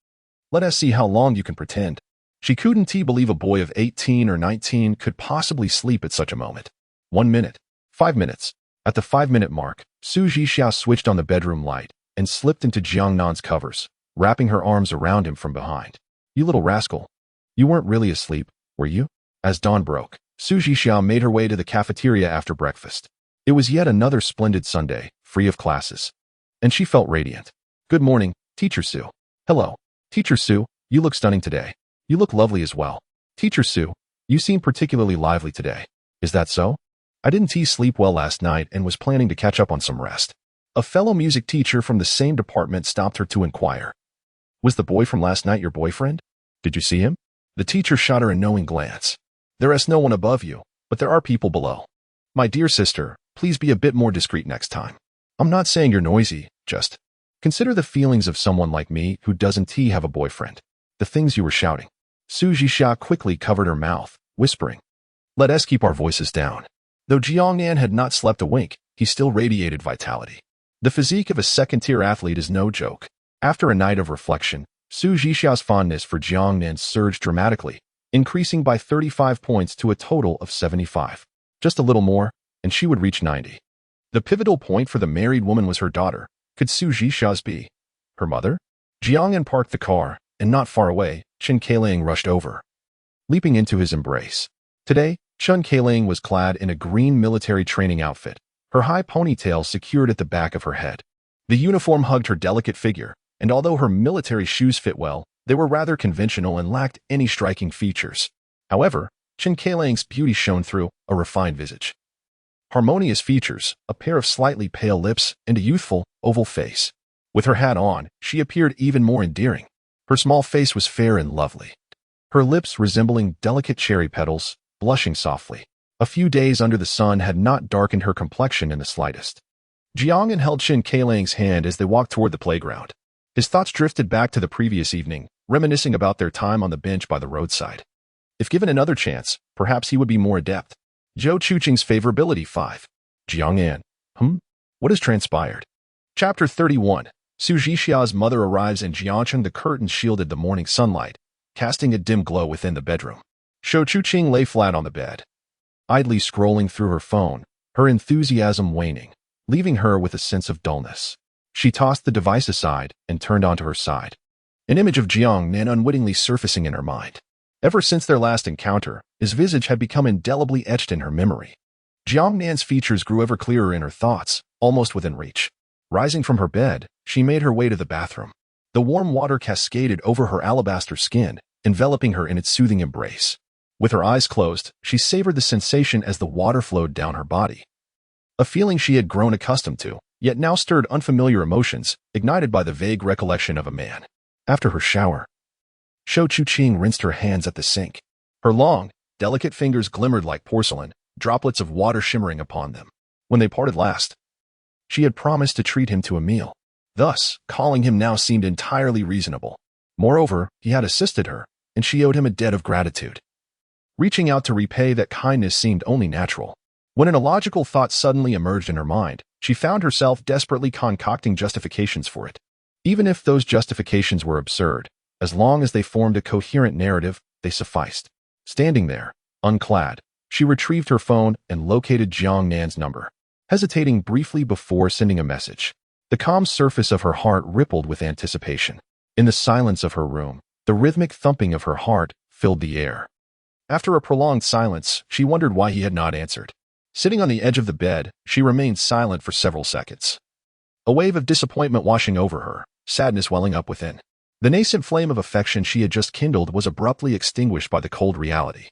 Let us see how long you can pretend. She couldn't believe a boy of 18 or 19 could possibly sleep at such a moment. 1 minute. 5 minutes. At the 5-minute mark, Su Jixia switched on the bedroom light and slipped into Jiang Nan's covers, wrapping her arms around him from behind. You little rascal. You weren't really asleep, were you? As dawn broke, Su Jixia made her way to the cafeteria after breakfast. It was yet another splendid Sunday, free of classes. And she felt radiant. Good morning, Teacher Su. Hello. Teacher Su, you look stunning today. You look lovely as well. Teacher Su, you seem particularly lively today. Is that so? I didn't sleep well last night and was planning to catch up on some rest. A fellow music teacher from the same department stopped her to inquire. Was the boy from last night your boyfriend? Did you see him? The teacher shot her a knowing glance. There is no one above you, but there are people below. My dear sister, please be a bit more discreet next time. I'm not saying you're noisy, just consider the feelings of someone like me who doesn't have a boyfriend. The things you were shouting. Su Jixia quickly covered her mouth, whispering. Let us keep our voices down. Though Jiang Nan had not slept a wink, he still radiated vitality. The physique of a second-tier athlete is no joke. After a night of reflection, Su Jixia's fondness for Jiang Nan surged dramatically, increasing by 35 points to a total of 75. Just a little more, and she would reach 90. The pivotal point for the married woman was her daughter. Could Su Jixia's be her mother? Jiang Nan parked the car, and not far away, Chen Keilang rushed over, leaping into his embrace. Today, Chen Keilang was clad in a green military training outfit, her high ponytail secured at the back of her head. The uniform hugged her delicate figure, and although her military shoes fit well, they were rather conventional and lacked any striking features. However, Chen Keilang's beauty shone through a refined visage. Harmonious features, a pair of slightly pale lips, and a youthful, oval face. With her hat on, she appeared even more endearing. Her small face was fair and lovely, her lips resembling delicate cherry petals, blushing softly. A few days under the sun had not darkened her complexion in the slightest. Jiang Nan held Chen Keilang's hand as they walked toward the playground. His thoughts drifted back to the previous evening, reminiscing about their time on the bench by the roadside. If given another chance, perhaps he would be more adept. Zhou Chuqing's favorability 5. Jiang Nan. What has transpired? Chapter 31. Su Jixia's mother arrives and Jiangchen. The curtains shielded the morning sunlight, casting a dim glow within the bedroom. Zhou Chuqing lay flat on the bed, idly scrolling through her phone, her enthusiasm waning, leaving her with a sense of dullness. She tossed the device aside and turned onto her side, an image of Jiang Nan unwittingly surfacing in her mind. Ever since their last encounter, his visage had become indelibly etched in her memory. Jiang Nan's features grew ever clearer in her thoughts, almost within reach. Rising from her bed, she made her way to the bathroom. The warm water cascaded over her alabaster skin, enveloping her in its soothing embrace. With her eyes closed, she savored the sensation as the water flowed down her body. A feeling she had grown accustomed to, yet now stirred unfamiliar emotions, ignited by the vague recollection of a man. After her shower, Zhou Chuqing rinsed her hands at the sink. Her long, delicate fingers glimmered like porcelain, droplets of water shimmering upon them. When they parted last, she had promised to treat him to a meal. Thus, calling him now seemed entirely reasonable. Moreover, he had assisted her, and she owed him a debt of gratitude. Reaching out to repay that kindness seemed only natural. When an illogical thought suddenly emerged in her mind, she found herself desperately concocting justifications for it. Even if those justifications were absurd, as long as they formed a coherent narrative, they sufficed. Standing there, unclad, she retrieved her phone and located Jiang Nan's number, hesitating briefly before sending a message. The calm surface of her heart rippled with anticipation. In the silence of her room, the rhythmic thumping of her heart filled the air. After a prolonged silence, she wondered why he had not answered. Sitting on the edge of the bed, she remained silent for several seconds. A wave of disappointment washing over her, sadness welling up within. The nascent flame of affection she had just kindled was abruptly extinguished by the cold reality,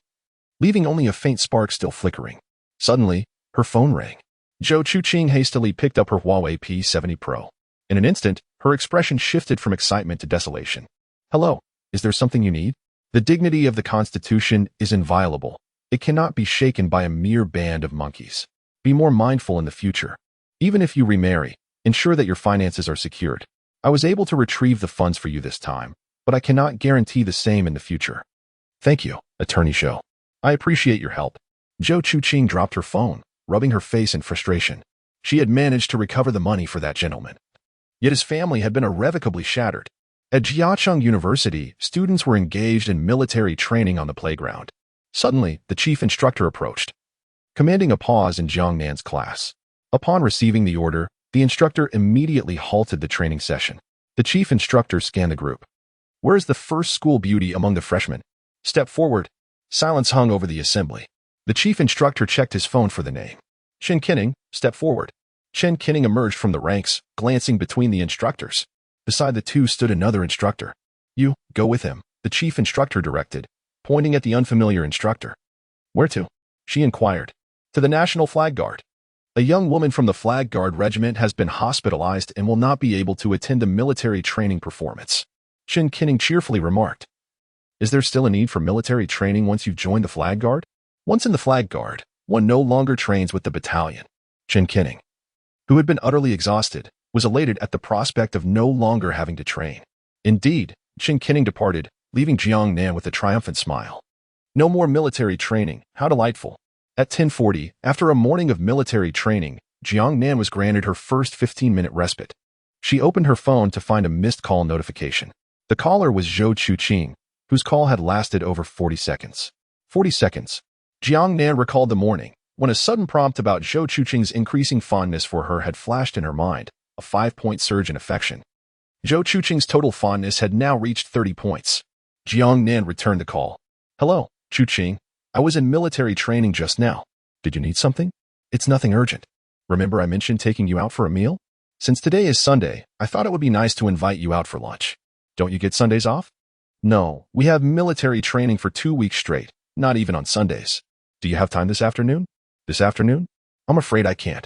leaving only a faint spark still flickering. Suddenly, her phone rang. Zhou Chuqing hastily picked up her Huawei P70 Pro. In an instant, her expression shifted from excitement to desolation. Hello, is there something you need? The dignity of the Constitution is inviolable. It cannot be shaken by a mere band of monkeys. Be more mindful in the future. Even if you remarry, ensure that your finances are secured. I was able to retrieve the funds for you this time, but I cannot guarantee the same in the future. Thank you, Attorney Zhou. I appreciate your help. Zhou Chuqing dropped her phone, rubbing her face in frustration. She had managed to recover the money for that gentleman. Yet his family had been irrevocably shattered. At Jiacheng University, students were engaged in military training on the playground. Suddenly, the chief instructor approached, commanding a pause in Jiang Nan's class. Upon receiving the order, the instructor immediately halted the training session. The chief instructor scanned the group. Where is the first school beauty among the freshmen? Step forward. Silence hung over the assembly. The chief instructor checked his phone for the name. Chen Qinning, step forward. Chen Qinning emerged from the ranks, glancing between the instructors. Beside the two stood another instructor. You, go with him, the chief instructor directed, pointing at the unfamiliar instructor. Where to? She inquired. To the National Flag Guard. A young woman from the Flag Guard Regiment has been hospitalized and will not be able to attend a military training performance. Chen Qinning cheerfully remarked. Is there still a need for military training once you've joined the Flag Guard? Once in the Flag Guard, one no longer trains with the battalion. Chen Qinning, who had been utterly exhausted, was elated at the prospect of no longer having to train. Indeed, Chen Qinning departed, leaving Jiang Nan with a triumphant smile. No more military training, how delightful. At 10:40, after a morning of military training, Jiang Nan was granted her first 15-minute respite. She opened her phone to find a missed call notification. The caller was Zhou Chuqing, whose call had lasted over 40 seconds. 40 seconds. Jiang Nan recalled the morning, when a sudden prompt about Zhou Chuqing's increasing fondness for her had flashed in her mind, a 5-point surge in affection. Zhou Chuqing's total fondness had now reached 30 points. Jiang Nan returned the call. Hello, Chuqing. I was in military training just now. Did you need something? It's nothing urgent. Remember I mentioned taking you out for a meal? Since today is Sunday, I thought it would be nice to invite you out for lunch. Don't you get Sundays off? No, we have military training for 2 weeks straight, not even on Sundays. Do you have time this afternoon? This afternoon? I'm afraid I can't.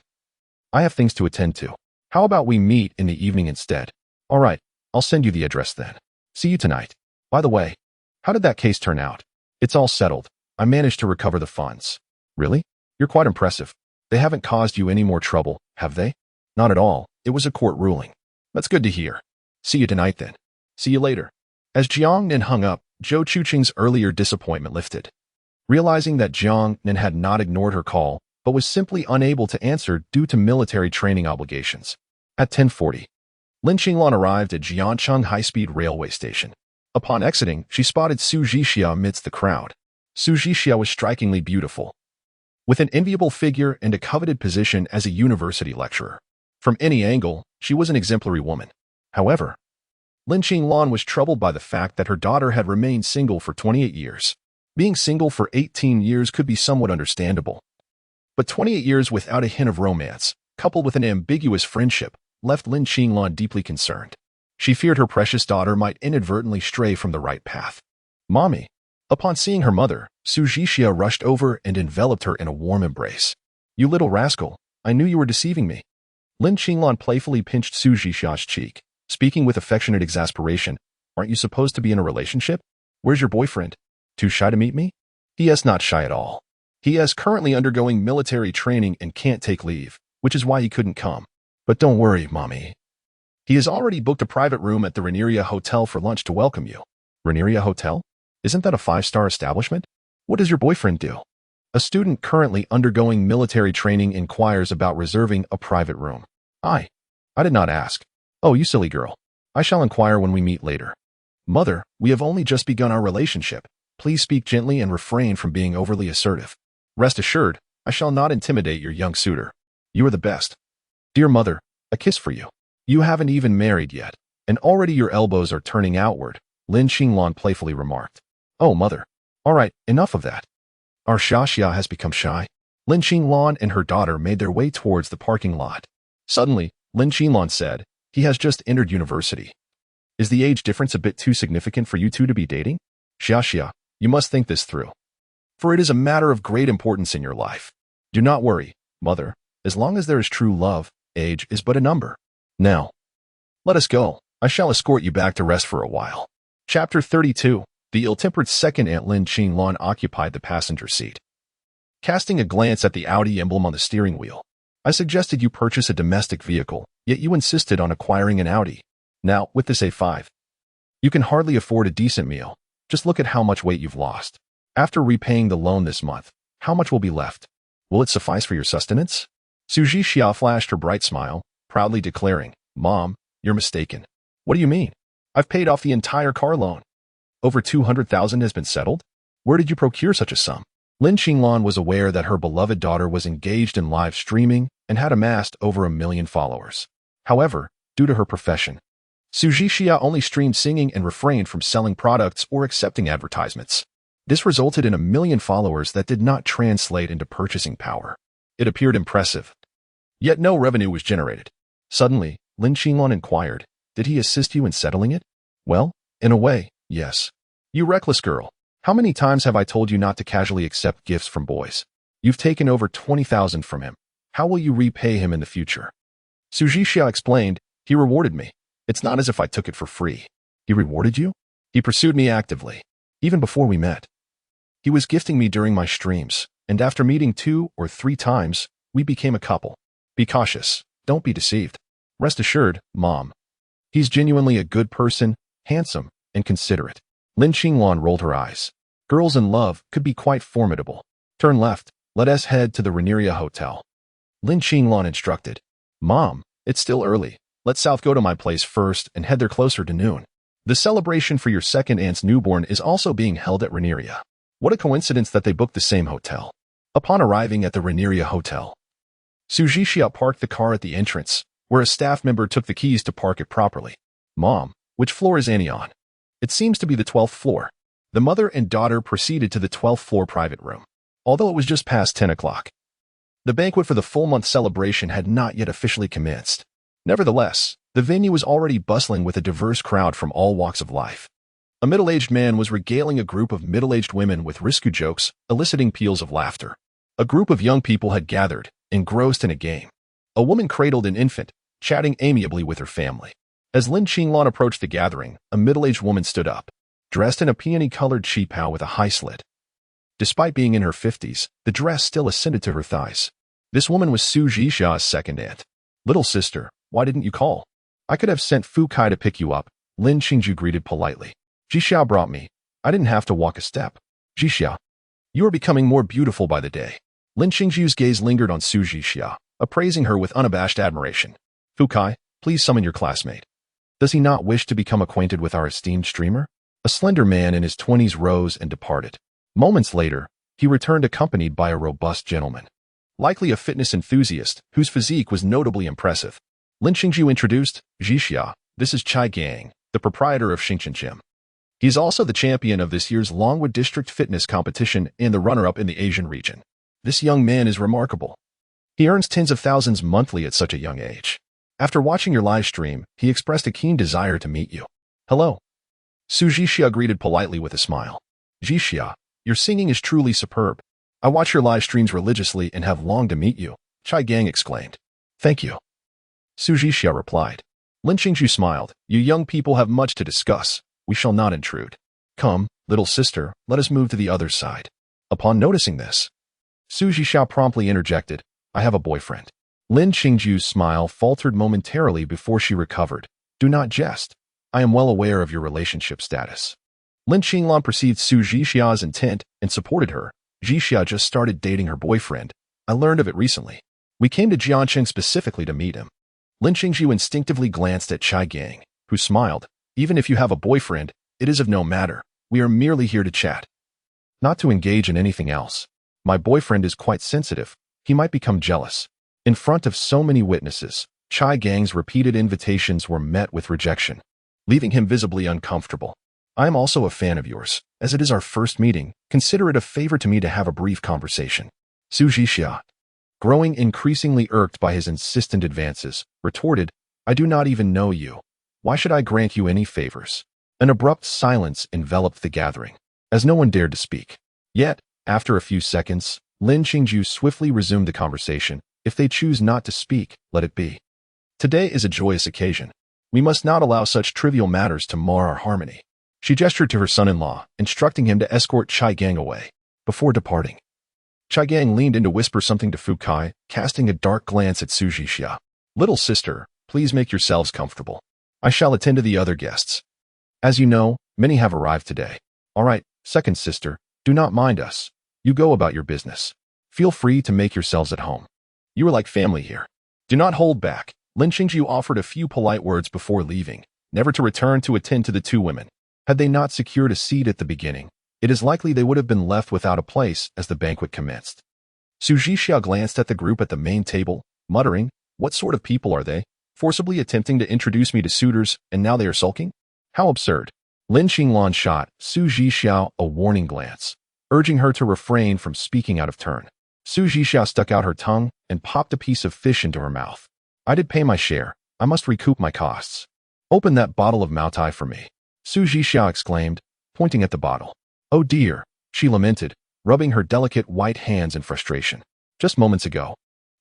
I have things to attend to. How about we meet in the evening instead? All right, I'll send you the address then. See you tonight. By the way, how did that case turn out? It's all settled. I managed to recover the funds. Really? You're quite impressive. They haven't caused you any more trouble, have they? Not at all. It was a court ruling. That's good to hear. See you tonight then. See you later. As Jiang Nan hung up, Zhou Chuqing's earlier disappointment lifted. Realizing that Jiang Nan had not ignored her call, but was simply unable to answer due to military training obligations. At 10:40, Lin Qinglan arrived at Jiangcheng High-Speed Railway Station. Upon exiting, she spotted Su Zhixia amidst the crowd. Su Zhixia was strikingly beautiful, with an enviable figure and a coveted position as a university lecturer. From any angle, she was an exemplary woman. However, Lin Qinglan was troubled by the fact that her daughter had remained single for 28 years. Being single for 18 years could be somewhat understandable. But 28 years without a hint of romance, coupled with an ambiguous friendship, left Lin Qinglan deeply concerned. She feared her precious daughter might inadvertently stray from the right path. Mommy. Upon seeing her mother, Su Zhixia rushed over and enveloped her in a warm embrace. You little rascal, I knew you were deceiving me. Lin Qinglan playfully pinched Su Zhixia's cheek, speaking with affectionate exasperation. Aren't you supposed to be in a relationship? Where's your boyfriend? Too shy to meet me? He is not shy at all. He is currently undergoing military training and can't take leave, which is why he couldn't come. But don't worry, Mommy. He has already booked a private room at the Ranieria Hotel for lunch to welcome you. Ranieria Hotel? Isn't that a 5-star establishment? What does your boyfriend do? A student currently undergoing military training inquires about reserving a private room. I did not ask. Oh, you silly girl. I shall inquire when we meet later. Mother, we have only just begun our relationship. Please speak gently and refrain from being overly assertive. Rest assured, I shall not intimidate your young suitor. You are the best. Dear mother, a kiss for you. You haven't even married yet, and already your elbows are turning outward, Lin Qinglan playfully remarked. Oh, mother. All right, enough of that. Our Xiaxia has become shy. Lin Qinglan and her daughter made their way towards the parking lot. Suddenly, Lin Qinglan said, he has just entered university. Is the age difference a bit too significant for you two to be dating? Xiaxia, you must think this through. For it is a matter of great importance in your life. Do not worry, mother. As long as there is true love, age is but a number. Now, let us go. I shall escort you back to rest for a while. Chapter 32. The ill-tempered second aunt Lin Qinglan occupied the passenger seat. Casting a glance at the Audi emblem on the steering wheel, I suggested you purchase a domestic vehicle, yet you insisted on acquiring an Audi. Now, with this A5, you can hardly afford a decent meal. Just look at how much weight you've lost. After repaying the loan this month, how much will be left? Will it suffice for your sustenance? Su Zhixia flashed her bright smile, proudly declaring, Mom, you're mistaken. What do you mean? I've paid off the entire car loan. Over 200,000 has been settled? Where did you procure such a sum? Lin Qinglan was aware that her beloved daughter was engaged in live streaming and had amassed over 1 million followers. However, due to her profession, Su Zhixia only streamed singing and refrained from selling products or accepting advertisements. This resulted in 1 million followers that did not translate into purchasing power. It appeared impressive. Yet no revenue was generated. Suddenly, Lin Qinglan inquired, did he assist you in settling it? Well, in a way, yes. You reckless girl. How many times have I told you not to casually accept gifts from boys? You've taken over 20,000 from him. How will you repay him in the future? Su Zhixia explained, he rewarded me. It's not as if I took it for free. He rewarded you? He pursued me actively, even before we met. He was gifting me during my streams, and after meeting 2 or 3 times, we became a couple. Be cautious. Don't be deceived. Rest assured, Mom. He's genuinely a good person, handsome, and considerate. Lin Qinglan rolled her eyes. Girls in love could be quite formidable. Turn left. Let us head to the Rainieri Hotel. Lin Qinglan instructed. Mom, it's still early. Let South go to my place first and head there closer to noon. The celebration for your second aunt's newborn is also being held at Rainieri. What a coincidence that they booked the same hotel. Upon arriving at the Rainieri Hotel, Su Zhixia parked the car at the entrance, where a staff member took the keys to park it properly. Mom, which floor is Annie on? It seems to be the 12th floor. The mother and daughter proceeded to the 12th floor private room, although it was just past 10 o'clock. The banquet for the full-month celebration had not yet officially commenced. Nevertheless, the venue was already bustling with a diverse crowd from all walks of life. A middle-aged man was regaling a group of middle-aged women with risque jokes, eliciting peals of laughter. A group of young people had gathered, engrossed in a game. A woman cradled an infant, chatting amiably with her family. As Lin Qinglan approached the gathering, a middle-aged woman stood up, dressed in a peony-colored cheapao with a high slit. Despite being in her 50s, the dress still ascended to her thighs. This woman was Su Zhixia's second aunt. Little sister, why didn't you call? I could have sent Fu Kai to pick you up, Lin Qingju greeted politely. Zhixia brought me. I didn't have to walk a step. Zhixia, you are becoming more beautiful by the day. Lin Qingju's gaze lingered on Su Zhixia, appraising her with unabashed admiration. Fu Kai, please summon your classmate. Does he not wish to become acquainted with our esteemed streamer? A slender man in his 20s rose and departed. Moments later, he returned accompanied by a robust gentleman, likely a fitness enthusiast whose physique was notably impressive. Lin Qingju introduced, Zhixia, this is Chai Gang, the proprietor of Xingchen Gym. He's also the champion of this year's Longwood District Fitness Competition and the runner-up in the Asian region. This young man is remarkable. He earns tens of thousands monthly at such a young age. After watching your live stream, he expressed a keen desire to meet you. Hello. Su Zhixia greeted politely with a smile. Zhixia, your singing is truly superb. I watch your live streams religiously and have longed to meet you, Chai Gang exclaimed. Thank you. Su Zhixia replied. Lin Qingju smiled. You young people have much to discuss. We shall not intrude. Come, little sister, let us move to the other side. Upon noticing this, Su Zhixia promptly interjected, I have a boyfriend. Lin Qingju's smile faltered momentarily before she recovered. Do not jest. I am well aware of your relationship status. Lin Qinglan perceived Su Zhixia's intent and supported her. Zhixia just started dating her boyfriend. I learned of it recently. We came to Jiangcheng specifically to meet him. Lin Qingju instinctively glanced at Chai Gang, who smiled. Even if you have a boyfriend, it is of no matter. We are merely here to chat, not to engage in anything else. My boyfriend is quite sensitive. He might become jealous. In front of so many witnesses, Chai Gang's repeated invitations were met with rejection, leaving him visibly uncomfortable. I am also a fan of yours. As it is our first meeting, consider it a favor to me to have a brief conversation. Su Zhixia, growing increasingly irked by his insistent advances, retorted, I do not even know you. Why should I grant you any favors? An abrupt silence enveloped the gathering, as no one dared to speak. Yet, after a few seconds, Lin Qingju swiftly resumed the conversation. If they choose not to speak, let it be. Today is a joyous occasion. We must not allow such trivial matters to mar our harmony. She gestured to her son-in-law, instructing him to escort Gang away. Before departing, Gang leaned in to whisper something to Fu Kai, casting a dark glance at Su Jixia. Little sister, please make yourselves comfortable. I shall attend to the other guests. As you know, many have arrived today. All right, second sister, do not mind us. You go about your business. Feel free to make yourselves at home. You are like family here. Do not hold back. Lin Qingju offered a few polite words before leaving, never to return to attend to the two women. Had they not secured a seat at the beginning, it is likely they would have been left without a place as the banquet commenced. Su Jixia glanced at the group at the main table, muttering, "What sort of people are they? Forcibly attempting to introduce me to suitors, and now they are sulking? How absurd." Lin Qinglan shot Su Jixia a warning glance, urging her to refrain from speaking out of turn. Su Jixia stuck out her tongue and popped a piece of fish into her mouth. "I did pay my share. I must recoup my costs. Open that bottle of Maotai for me," Su Jixia exclaimed, pointing at the bottle. "Oh dear," she lamented, rubbing her delicate white hands in frustration. Just moments ago,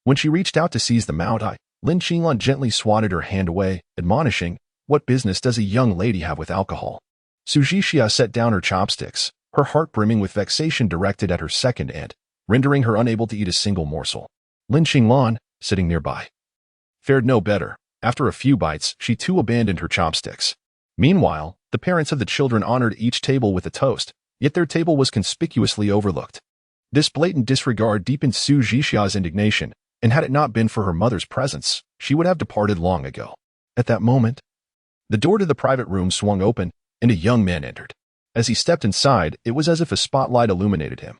when she reached out to seize the Maotai, Lin Qinglan gently swatted her hand away, admonishing, "What business does a young lady have with alcohol?" Su Jixia set down her chopsticks, her heart brimming with vexation directed at her second aunt, rendering her unable to eat a single morsel. Lin Qinglan, sitting nearby, fared no better. After a few bites, she too abandoned her chopsticks. Meanwhile, the parents of the children honored each table with a toast, yet their table was conspicuously overlooked. This blatant disregard deepened Su Jixia's indignation, and had it not been for her mother's presence, she would have departed long ago. At that moment, the door to the private room swung open, and a young man entered. As he stepped inside, it was as if a spotlight illuminated him,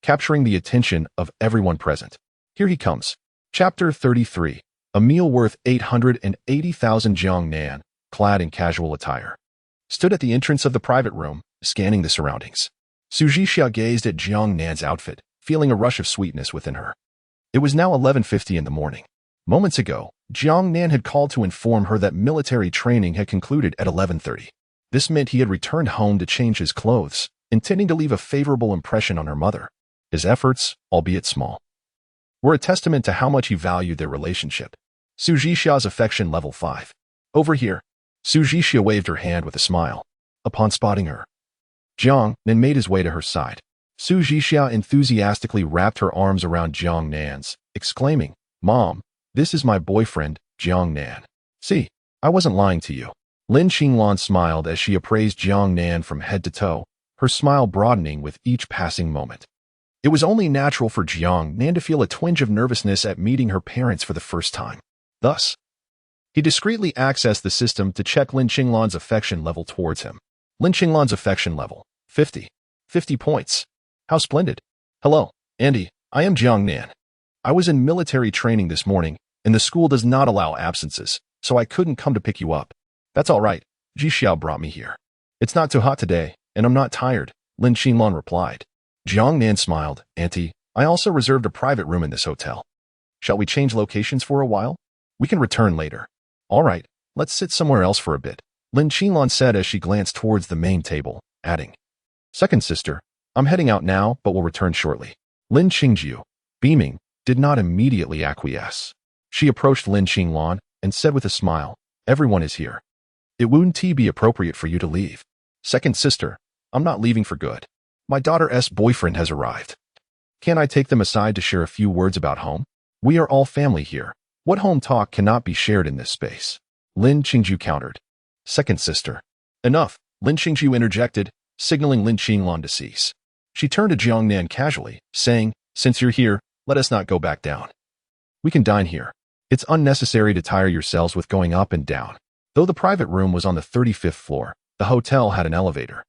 capturing the attention of everyone present. Here he comes. Chapter 33. A meal worth 880,000. Jiang Nan, clad in casual attire, stood at the entrance of the private room, scanning the surroundings. Su Jixia gazed at Jiang Nan's outfit, feeling a rush of sweetness within her. It was now 11:50 in the morning. Moments ago, Jiang Nan had called to inform her that military training had concluded at 11:30. This meant he had returned home to change his clothes, intending to leave a favorable impression on her mother. His efforts, albeit small, were a testament to how much he valued their relationship. Su Jixia's affection level 5. "Over here." Su Jixia waved her hand with a smile. Upon spotting her, Jiang Nan made his way to her side. Su Jixia enthusiastically wrapped her arms around Jiang Nan's, exclaiming, "Mom, this is my boyfriend, Jiang Nan. See, I wasn't lying to you." Lin Qinglan smiled as she appraised Jiang Nan from head to toe, her smile broadening with each passing moment. It was only natural for Jiang Nan to feel a twinge of nervousness at meeting her parents for the first time. Thus, he discreetly accessed the system to check Lin Qinglan's affection level towards him. Lin Qinglan's affection level, 50. 50 points. How splendid. "Hello, Andy, I am Jiang Nan. I was in military training this morning, and the school does not allow absences, so I couldn't come to pick you up." "That's all right. Jixiao brought me here. It's not too hot today, and I'm not tired," Lin Qinglan replied. Jiang Nan smiled. "Auntie, I also reserved a private room in this hotel. Shall we change locations for a while? We can return later." "All right, let's sit somewhere else for a bit," Lin Qinglan said as she glanced towards the main table, adding, "Second sister, I'm heading out now, but will return shortly." Lin Qingju, beaming, did not immediately acquiesce. She approached Lin Qinglan and said with a smile, "Everyone is here. It wouldn't be appropriate for you to leave." "Second sister, I'm not leaving for good. My daughter's boyfriend has arrived. Can I take them aside to share a few words about home? We are all family here. What home talk cannot be shared in this space?" Lin Qingju countered. "Second sister." "Enough," Lin Qingju interjected, signaling Lin Qinglan to cease. She turned to Jiang Nan casually, saying, "Since you're here, let us not go back down. We can dine here. It's unnecessary to tire yourselves with going up and down." Though the private room was on the 35th floor, the hotel had an elevator,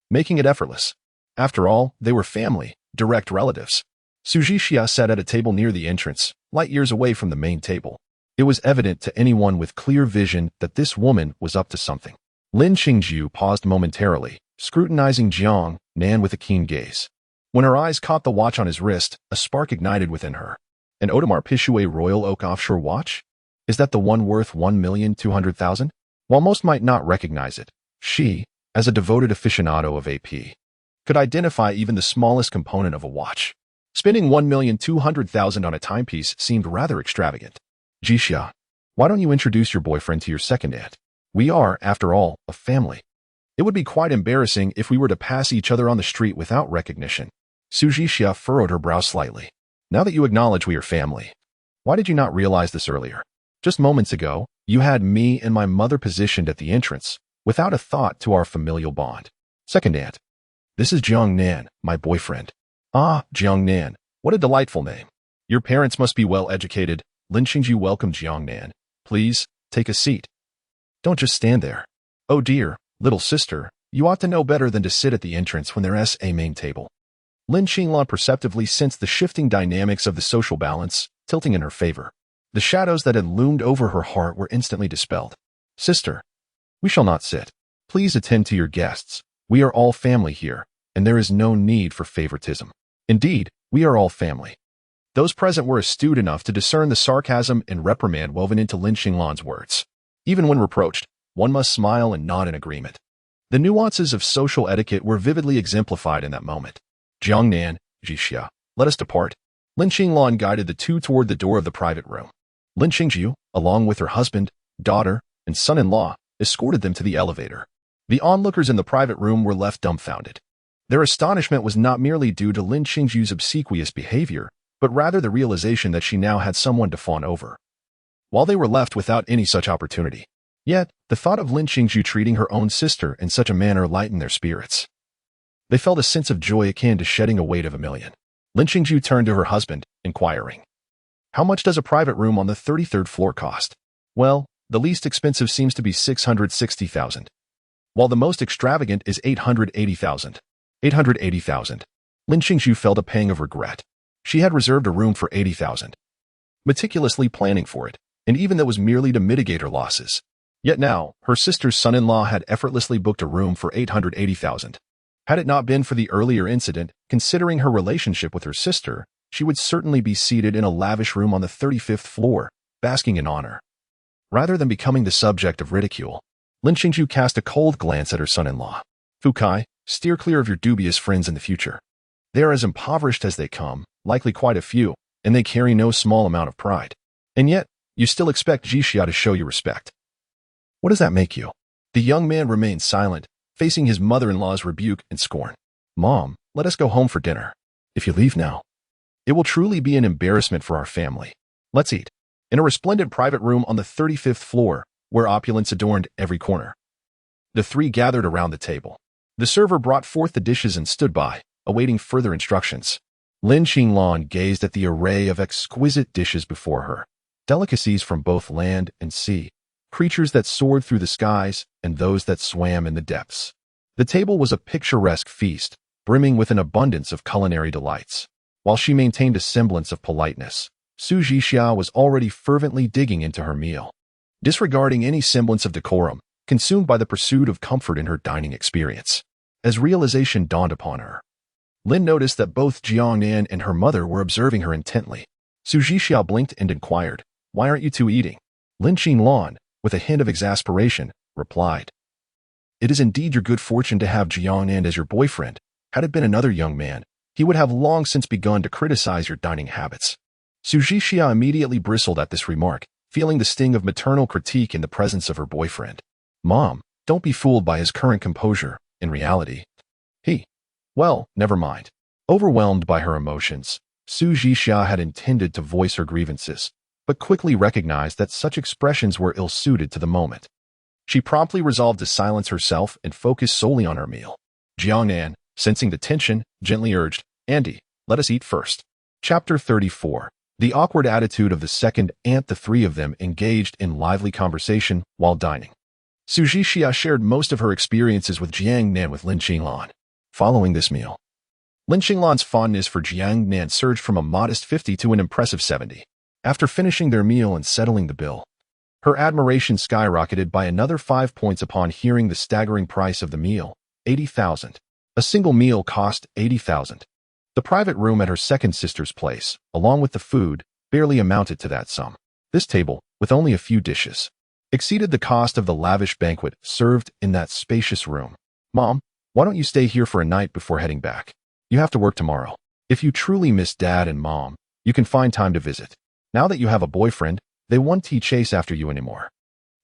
making it effortless. After all, they were family, direct relatives. Su Jixia sat at a table near the entrance, light years away from the main table. It was evident to anyone with clear vision that this woman was up to something. Lin Qingju paused momentarily, scrutinizing Jiang Nan with a keen gaze. When her eyes caught the watch on his wrist, a spark ignited within her. An Audemars Piguet Royal Oak offshore watch? Is that the one worth 1,200,000? While most might not recognize it, she, as a devoted aficionado of AP, could identify even the smallest component of a watch. Spending 1,200,000 on a timepiece seemed rather extravagant. Jixia, why don't you introduce your boyfriend to your second aunt? We are, after all, a family. It would be quite embarrassing if we were to pass each other on the street without recognition. Su Jixia furrowed her brow slightly. Now that you acknowledge we are family, why did you not realize this earlier? Just moments ago, you had me and my mother positioned at the entrance, without a thought to our familial bond. Second aunt. This is Jiang Nan, my boyfriend. Ah, Jiang Nan, what a delightful name. Your parents must be well educated. Lin Qingju welcomed Jiang Nan. Please, take a seat. Don't just stand there. Oh dear, little sister, you ought to know better than to sit at the entrance when there's a main table. Lin Qinglan perceptively sensed the shifting dynamics of the social balance, tilting in her favor. The shadows that had loomed over her heart were instantly dispelled. Sister, we shall not sit. Please attend to your guests. We are all family here, and there is no need for favoritism. Indeed, we are all family. Those present were astute enough to discern the sarcasm and reprimand woven into Lin Qinglan's words. Even when reproached, one must smile and nod in agreement. The nuances of social etiquette were vividly exemplified in that moment. Jiang Nan, Jixia, let us depart. Lin Qinglan guided the two toward the door of the private room. Lin Qingju, along with her husband, daughter, and son-in-law, escorted them to the elevator. The onlookers in the private room were left dumbfounded. Their astonishment was not merely due to Lin Qingju's obsequious behavior, but rather the realization that she now had someone to fawn over. While they were left without any such opportunity, yet the thought of Lin Qingju treating her own sister in such a manner lightened their spirits. They felt a sense of joy akin to shedding a weight of 1,000,000. Lin Qingju turned to her husband, inquiring, "How much does a private room on the 33rd floor cost?" "Well, the least expensive seems to be 660,000, while the most extravagant is 880,000. 880,000. Lin Qingju felt a pang of regret. She had reserved a room for 80,000, meticulously planning for it, and even that was merely to mitigate her losses. Yet now, her sister's son-in-law had effortlessly booked a room for 880,000. Had it not been for the earlier incident, considering her relationship with her sister, she would certainly be seated in a lavish room on the 35th floor, basking in honor. Rather than becoming the subject of ridicule, Lin Qingju cast a cold glance at her son-in-law. "Fukai, steer clear of your dubious friends in the future. They are as impoverished as they come, likely quite a few, and they carry no small amount of pride. And yet, you still expect Jixia to show you respect. What does that make you?" The young man remained silent, facing his mother-in-law's rebuke and scorn. "Mom, let us go home for dinner. If you leave now, it will truly be an embarrassment for our family. Let's eat." In a resplendent private room on the 35th floor, where opulence adorned every corner, the three gathered around the table. The server brought forth the dishes and stood by, awaiting further instructions. Lin Qinglan gazed at the array of exquisite dishes before her, delicacies from both land and sea, creatures that soared through the skies and those that swam in the depths. The table was a picturesque feast, brimming with an abundance of culinary delights. While she maintained a semblance of politeness, Su Jixia was already fervently digging into her meal, disregarding any semblance of decorum, consumed by the pursuit of comfort in her dining experience. As realization dawned upon her, Lin noticed that both Jiang Nan and her mother were observing her intently. Su Jixia blinked and inquired, "Why aren't you two eating?" Lin Qinglan, with a hint of exasperation, replied, "It is indeed your good fortune to have Jiang Nan as your boyfriend. Had it been another young man, he would have long since begun to criticize your dining habits." Su Jixia immediately bristled at this remark, feeling the sting of maternal critique in the presence of her boyfriend. "Mom, don't be fooled by his current composure. In reality, well, never mind." Overwhelmed by her emotions, Su Jixia had intended to voice her grievances, but quickly recognized that such expressions were ill-suited to the moment. She promptly resolved to silence herself and focus solely on her meal. Jiang Nan, sensing the tension, gently urged, "Andy, let us eat first." Chapter 34. The awkward attitude of the second aunt. The three of them engaged in lively conversation while dining. Su Jixia shared most of her experiences with Jiang Nan with Lin Qinglan. Following this meal, Lin Qinglan's fondness for Jiang Nan surged from a modest 50 to an impressive 70. After finishing their meal and settling the bill, her admiration skyrocketed by another 5 points upon hearing the staggering price of the meal, 80,000. A single meal cost 80,000. The private room at her second sister's place, along with the food, barely amounted to that sum. This table, with only a few dishes, exceeded the cost of the lavish banquet served in that spacious room. "Mom, why don't you stay here for a night before heading back? You have to work tomorrow. If you truly miss dad and mom, you can find time to visit. Now that you have a boyfriend, they won't chase after you anymore.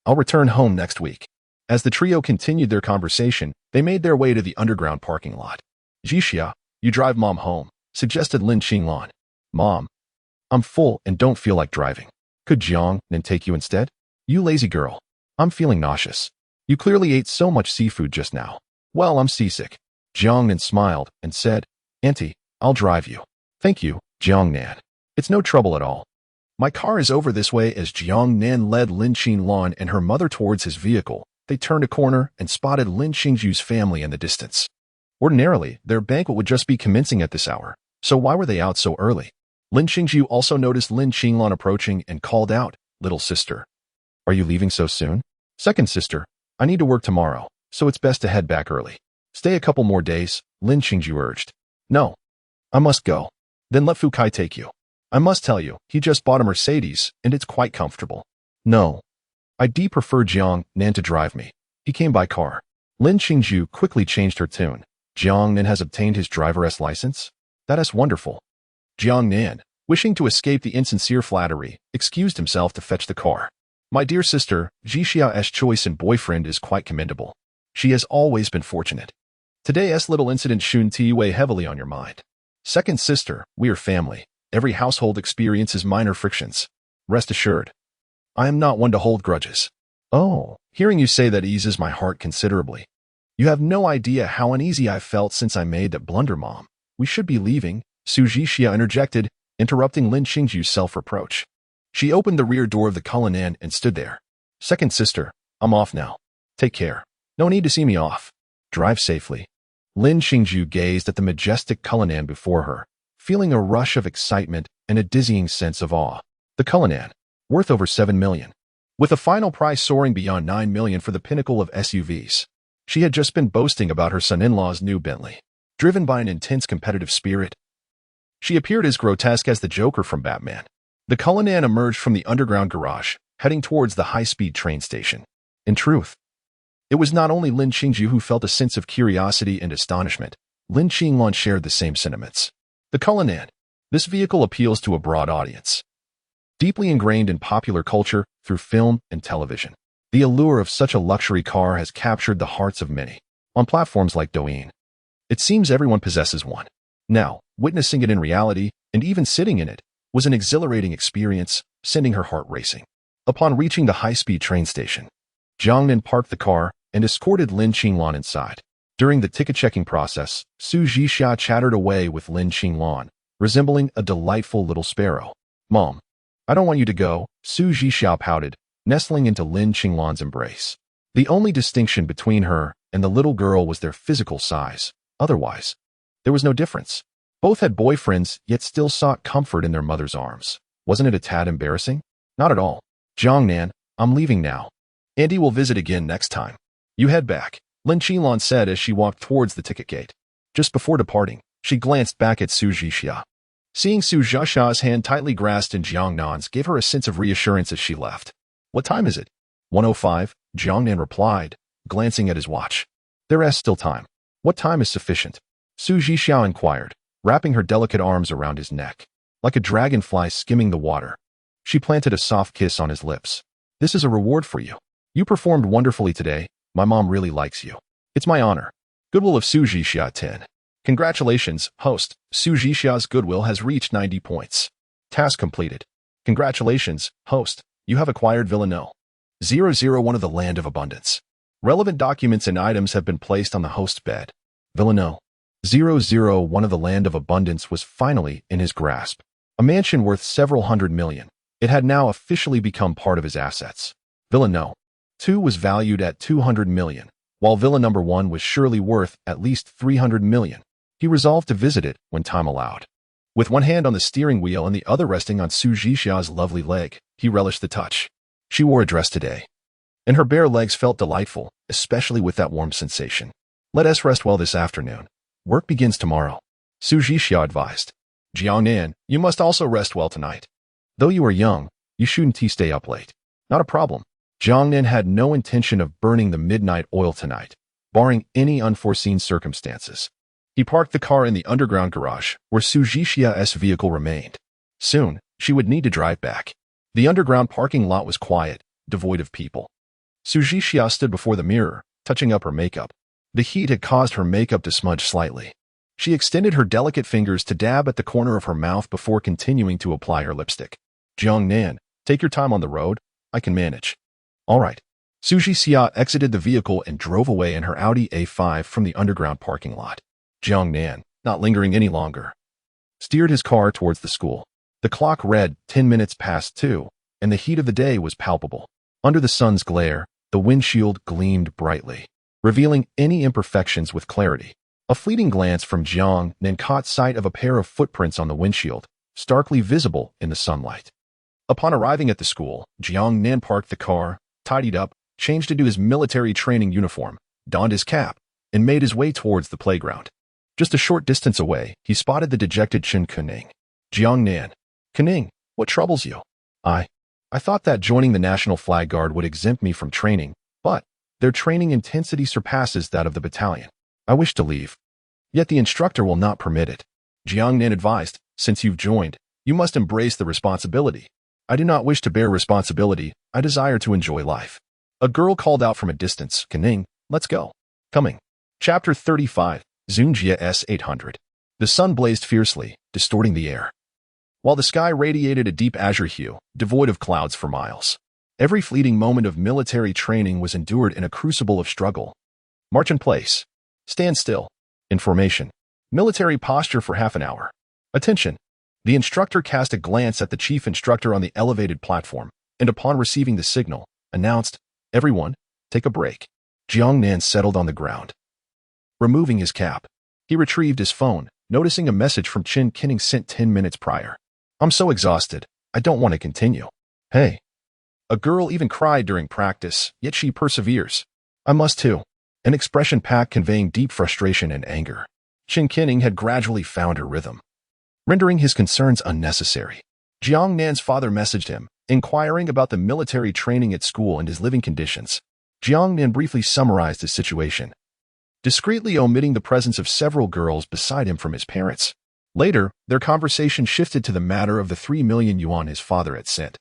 I'll return home next week. As the trio continued their conversation, they made their way to the underground parking lot. Jixia, you drive mom home, suggested Lin Qinglan. Mom, I'm full and don't feel like driving. Could Jiang Nan take you instead? You lazy girl. I'm feeling nauseous. You clearly ate so much seafood just now. Well, I'm seasick. Jiang Nan smiled and said, Auntie, I'll drive you. Thank you, Jiang Nan. It's no trouble at all. My car is over this way. As Jiang Nan led Lin Qinglan and her mother towards his vehicle, they turned a corner and spotted Lin Qingju's family in the distance. Ordinarily, their banquet would just be commencing at this hour, so why were they out so early? Lin Qingju also noticed Lin Qinglan approaching and called out, Little sister. Are you leaving so soon? Second sister, I need to work tomorrow, so it's best to head back early. Stay a couple more days, Lin Qingju urged. No. I must go. Then let Fu Kai take you. I must tell you, he just bought a Mercedes, and it's quite comfortable. No. I prefer Jiang Nan to drive me. He came by car. Lin Qingju quickly changed her tune. Jiang Nan has obtained his driver's license? That is wonderful. Jiang Nan, wishing to escape the insincere flattery, excused himself to fetch the car. My dear sister, Jixia's choice in boyfriend is quite commendable. She has always been fortunate. Today's little incident shouldn't weigh heavily on your mind. Second sister, we are family. Every household experiences minor frictions. Rest assured. I am not one to hold grudges. Oh, hearing you say that eases my heart considerably. You have no idea how uneasy I've felt since I made that blunder, Mom. We should be leaving, Su Jixia interjected, interrupting Lin Qingju's self-reproach. She opened the rear door of the Cullinan and stood there. Second sister, I'm off now. Take care. No need to see me off. Drive safely. Lin Qingju gazed at the majestic Cullinan before her, feeling a rush of excitement and a dizzying sense of awe. The Cullinan, worth over 7 million. With a final price soaring beyond 9 million for the pinnacle of SUVs. She had just been boasting about her son-in-law's new Bentley. Driven by an intense competitive spirit, she appeared as grotesque as the Joker from Batman. The Cullinan emerged from the underground garage, heading towards the high-speed train station. In truth, it was not only Lin Qingju who felt a sense of curiosity and astonishment. Lin Qinglan shared the same sentiments. The Cullinan. This vehicle appeals to a broad audience. Deeply ingrained in popular culture through film and television, the allure of such a luxury car has captured the hearts of many. On platforms like Douyin, it seems everyone possesses one. Now, witnessing it in reality, and even sitting in it, was an exhilarating experience, sending her heart racing. Upon reaching the high-speed train station, Jiang Nan parked the car and escorted Lin Qinglan inside. During the ticket-checking process, Su Jixia chattered away with Lin Qinglan, resembling a delightful little sparrow. Mom, I don't want you to go, Su Jixia pouted, nestling into Lin Qinglan's embrace. The only distinction between her and the little girl was their physical size. Otherwise, there was no difference. Both had boyfriends, yet still sought comfort in their mother's arms. Wasn't it a tad embarrassing? Not at all. Jiang Nan, I'm leaving now. Auntie will visit again next time. You head back, Lin Qinglan said as she walked towards the ticket gate. Just before departing, she glanced back at Su Jixia. Seeing Su Jixia's hand tightly grasped in Jiang Nan's gave her a sense of reassurance as she left. What time is it? 1:05, Jiang Nan replied, glancing at his watch. There's still time. What time is sufficient? Su Jixia inquired, wrapping her delicate arms around his neck. Like a dragonfly skimming the water, she planted a soft kiss on his lips. This is a reward for you. You performed wonderfully today. My mom really likes you. It's my honor. Goodwill of Su Jixia 10. Congratulations, host. Su Jixia's goodwill has reached 90 points. Task completed. Congratulations, host. You have acquired Villa No. 001 of the Land of Abundance. Relevant documents and items have been placed on the host's bed. Villa No. 001 of the Land of Abundance was finally in his grasp. A mansion worth several hundred million. It had now officially become part of his assets. Villa No. 2 was valued at 200 million, while Villa Number 1 was surely worth at least 300 million. He resolved to visit it when time allowed. With one hand on the steering wheel and the other resting on Su Jixia's lovely leg, he relished the touch. She wore a dress today, and her bare legs felt delightful, especially with that warm sensation. Let us rest well this afternoon. Work begins tomorrow, Su Jixia advised. Jiang Nan, you must also rest well tonight. Though you are young, you shouldn't stay up late. Not a problem. Jiang Nan had no intention of burning the midnight oil tonight, barring any unforeseen circumstances. He parked the car in the underground garage, where Su Jixia's vehicle remained. Soon, she would need to drive back. The underground parking lot was quiet, devoid of people. Su Jixia stood before the mirror, touching up her makeup. The heat had caused her makeup to smudge slightly. She extended her delicate fingers to dab at the corner of her mouth before continuing to apply her lipstick. Jiang Nan, take your time on the road. I can manage. All right. Su Jixia exited the vehicle and drove away in her Audi A5 from the underground parking lot. Jiang Nan, not lingering any longer, steered his car towards the school. The clock read 10 minutes past 2, and the heat of the day was palpable. Under the sun's glare, the windshield gleamed brightly, revealing any imperfections with clarity. A fleeting glance from Jiang Nan caught sight of a pair of footprints on the windshield, starkly visible in the sunlight. Upon arriving at the school, Jiang Nan parked the car, tidied up, changed into his military training uniform, donned his cap, and made his way towards the playground. Just a short distance away, he spotted the dejected Chen Kuning. Jiang Nan. Kuning, what troubles you? I thought that joining the National Flag Guard would exempt me from training, but their training intensity surpasses that of the battalion. I wish to leave. Yet the instructor will not permit it. Jiang Nan advised, since you've joined, you must embrace the responsibility. I do not wish to bear responsibility, I desire to enjoy life. A girl called out from a distance, Kuning, let's go. Coming. Chapter 35, Zunjia S800. The sun blazed fiercely, distorting the air, while the sky radiated a deep azure hue, devoid of clouds for miles. Every fleeting moment of military training was endured in a crucible of struggle. March in place. Stand still. In formation. Military posture for half an hour. Attention. The instructor cast a glance at the chief instructor on the elevated platform, and upon receiving the signal, announced, everyone, take a break. Jiang Nan settled on the ground. Removing his cap, he retrieved his phone, noticing a message from Chen Kuning sent 10 minutes prior. I'm so exhausted, I don't want to continue. Hey. A girl even cried during practice, yet she perseveres. I must too. An expression pack conveying deep frustration and anger. Chen Kuning had gradually found her rhythm, rendering his concerns unnecessary. Jiang Nan's father messaged him, inquiring about the military training at school and his living conditions. Jiang Nan briefly summarized his situation, discreetly omitting the presence of several girls beside him from his parents. Later, their conversation shifted to the matter of the 3 million yuan his father had sent.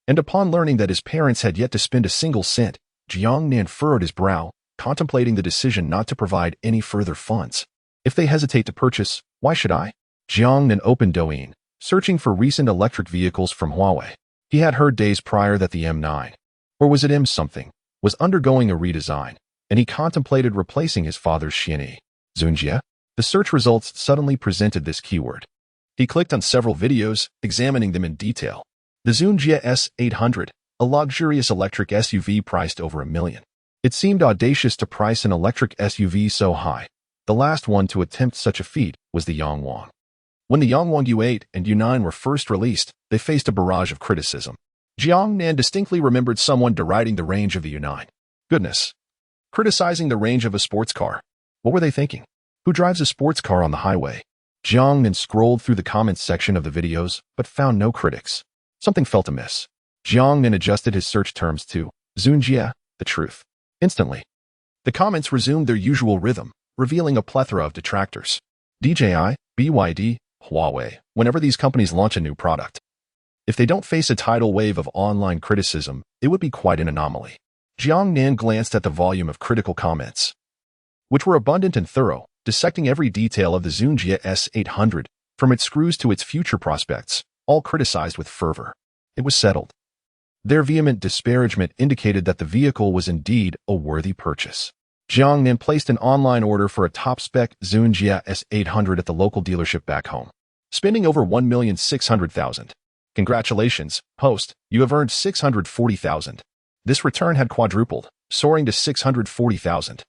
And upon learning that his parents had yet to spend a single cent, Jiang Nan furrowed his brow, contemplating the decision not to provide any further funds. If they hesitate to purchase, why should I? Jiang Nan opened Douyin, searching for recent electric vehicles from Huawei. He had heard days prior that the M9, or was it M something, was undergoing a redesign, and he contemplated replacing his father's Xianyi. Zunjia? The search results suddenly presented this keyword. He clicked on several videos, examining them in detail. The Zunjia S800, a luxurious electric SUV priced over $1 million. It seemed audacious to price an electric SUV so high. The last one to attempt such a feat was the Yangwang. When the Yangwang U8 and U9 were first released, they faced a barrage of criticism. Jiang Nan distinctly remembered someone deriding the range of the U9. Goodness. Criticizing the range of a sports car. What were they thinking? Who drives a sports car on the highway? Jiang Nan scrolled through the comments section of the videos, but found no critics. Something felt amiss. Jiang Nan adjusted his search terms to Zunjia, the truth. Instantly, the comments resumed their usual rhythm, revealing a plethora of detractors. DJI, BYD, Huawei, whenever these companies launch a new product. If they don't face a tidal wave of online criticism, it would be quite an anomaly. Jiang Nan glanced at the volume of critical comments, which were abundant and thorough, dissecting every detail of the Zunjia S800, from its screws to its future prospects, all criticized with fervor. It was settled. Their vehement disparagement indicated that the vehicle was indeed a worthy purchase. Jiang Nan placed an online order for a top-spec Zunjia S800 at the local dealership back home, spending over 1,600,000. Congratulations, host, you have earned 640,000. This return had quadrupled, soaring to 640,000.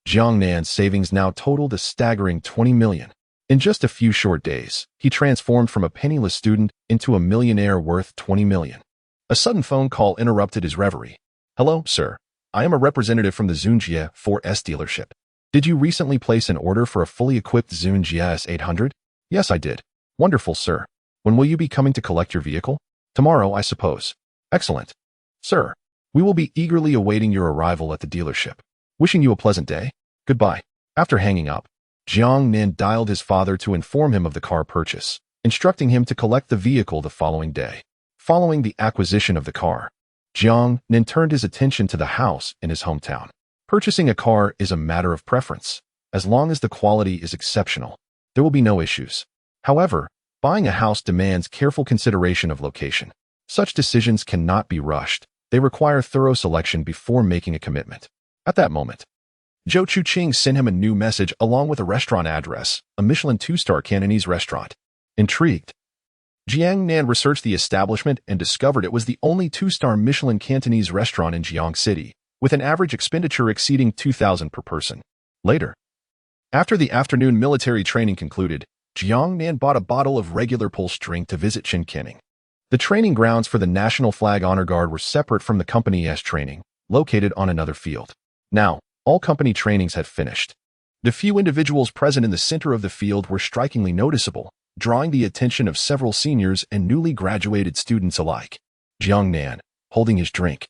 Jiang Nan's savings now totaled a staggering 20 million. In just a few short days, he transformed from a penniless student into a millionaire worth 20 million. A sudden phone call interrupted his reverie. Hello, sir. I am a representative from the Zunjia 4S dealership. Did you recently place an order for a fully equipped Zunjia S800? Yes, I did. Wonderful, sir. When will you be coming to collect your vehicle? Tomorrow, I suppose. Excellent. Sir, we will be eagerly awaiting your arrival at the dealership. Wishing you a pleasant day. Goodbye. After hanging up, Jiang Nan dialed his father to inform him of the car purchase, instructing him to collect the vehicle the following day. Following the acquisition of the car, Jiang Nan turned his attention to the house in his hometown. Purchasing a car is a matter of preference. As long as the quality is exceptional, there will be no issues. However, buying a house demands careful consideration of location. Such decisions cannot be rushed. They require thorough selection before making a commitment. At that moment, Zhou Chuqing sent him a new message along with a restaurant address, a Michelin 2-star Cantonese restaurant. Intrigued, Jiang Nan researched the establishment and discovered it was the only 2-star Michelin Cantonese restaurant in Jiang City, with an average expenditure exceeding 2,000 per person. Later, after the afternoon military training concluded, Jiang Nan bought a bottle of regular pulse drink to visit Qinqining. The training grounds for the National Flag Honor Guard were separate from the company's training, located on another field. Now, all company trainings had finished. The few individuals present in the center of the field were strikingly noticeable, drawing the attention of several seniors and newly graduated students alike. Jiang Nan, holding his drink,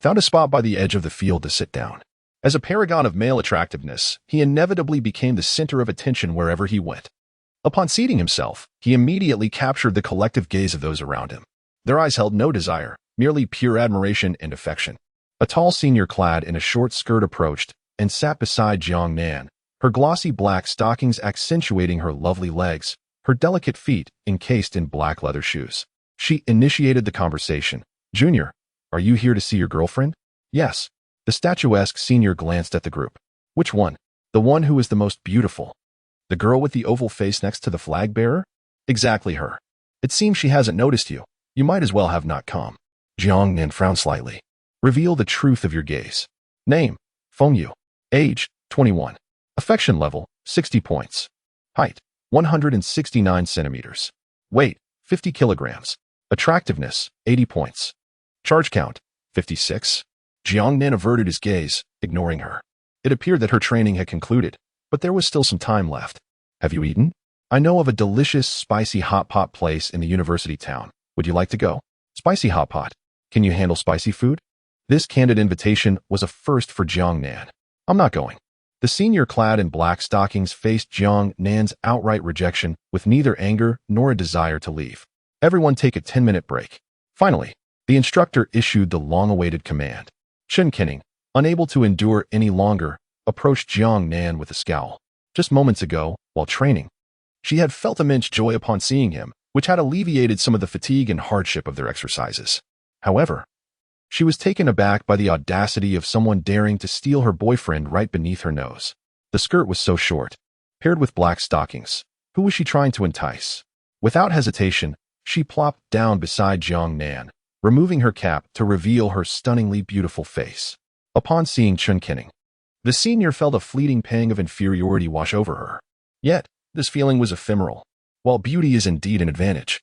found a spot by the edge of the field to sit down. As a paragon of male attractiveness, he inevitably became the center of attention wherever he went. Upon seating himself, he immediately captured the collective gaze of those around him. Their eyes held no desire, merely pure admiration and affection. A tall senior clad in a short skirt approached and sat beside Jiang Nan, her glossy black stockings accentuating her lovely legs, her delicate feet encased in black leather shoes. She initiated the conversation. "Junior, are you here to see your girlfriend?" "Yes." The statuesque senior glanced at the group. "Which one?" "The one who is the most beautiful." "The girl with the oval face next to the flag bearer?" "Exactly her." "It seems she hasn't noticed you. You might as well have not come." Jiang Nan frowned slightly. "Reveal the truth of your gaze." "Name, Feng Yu. Age, 21. Affection level, 60 points. Height, 169 centimeters. Weight, 50 kilograms. Attractiveness, 80 points. Charge count, 56. Jiang Nan averted his gaze, ignoring her. It appeared that her training had concluded, but there was still some time left. "Have you eaten?" "I know of a delicious spicy hot pot place in the university town. Would you like to go?" "Spicy hot pot. Can you handle spicy food?" This candid invitation was a first for Jiang Nan. "I'm not going." The senior clad in black stockings faced Jiang Nan's outright rejection with neither anger nor a desire to leave. "Everyone take a 10-minute break." Finally, the instructor issued the long-awaited command. Qinqining, unable to endure any longer, approached Jiang Nan with a scowl. Just moments ago, while training, she had felt immense joy upon seeing him, which had alleviated some of the fatigue and hardship of their exercises. However, she was taken aback by the audacity of someone daring to steal her boyfriend right beneath her nose. The skirt was so short, paired with black stockings. Who was she trying to entice? Without hesitation, she plopped down beside Jiang Nan, removing her cap to reveal her stunningly beautiful face. Upon seeing Qinqining, the senior felt a fleeting pang of inferiority wash over her. Yet, this feeling was ephemeral. While beauty is indeed an advantage,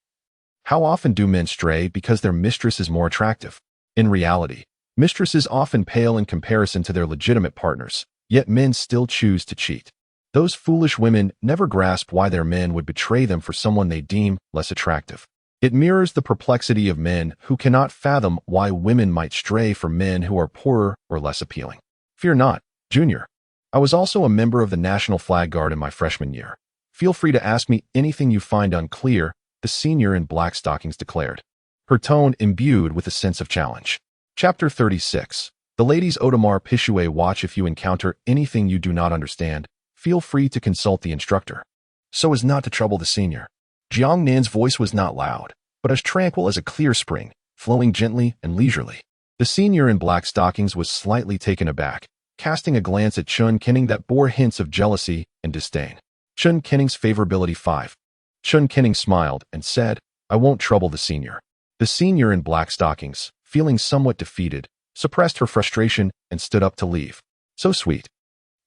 how often do men stray because their mistress is more attractive? In reality, mistresses often pale in comparison to their legitimate partners, yet men still choose to cheat. Those foolish women never grasp why their men would betray them for someone they deem less attractive. It mirrors the perplexity of men who cannot fathom why women might stray for men who are poorer or less appealing. Fear not, Junior. I was also a member of the National Flag Guard in my freshman year. Feel free to ask me anything you find unclear, the senior in black stockings declared, her tone imbued with a sense of challenge. Chapter 36. The Ladies Audemars Piguet watch. If you encounter anything you do not understand, feel free to consult the instructor. So as not to trouble the senior. Jiang Nan's voice was not loud, but as tranquil as a clear spring, flowing gently and leisurely. The senior in black stockings was slightly taken aback, casting a glance at Qinqining that bore hints of jealousy and disdain. Qinqining's favorability 5. Qinqining smiled and said, "I won't trouble the senior." The senior in black stockings, feeling somewhat defeated, suppressed her frustration and stood up to leave. So sweet.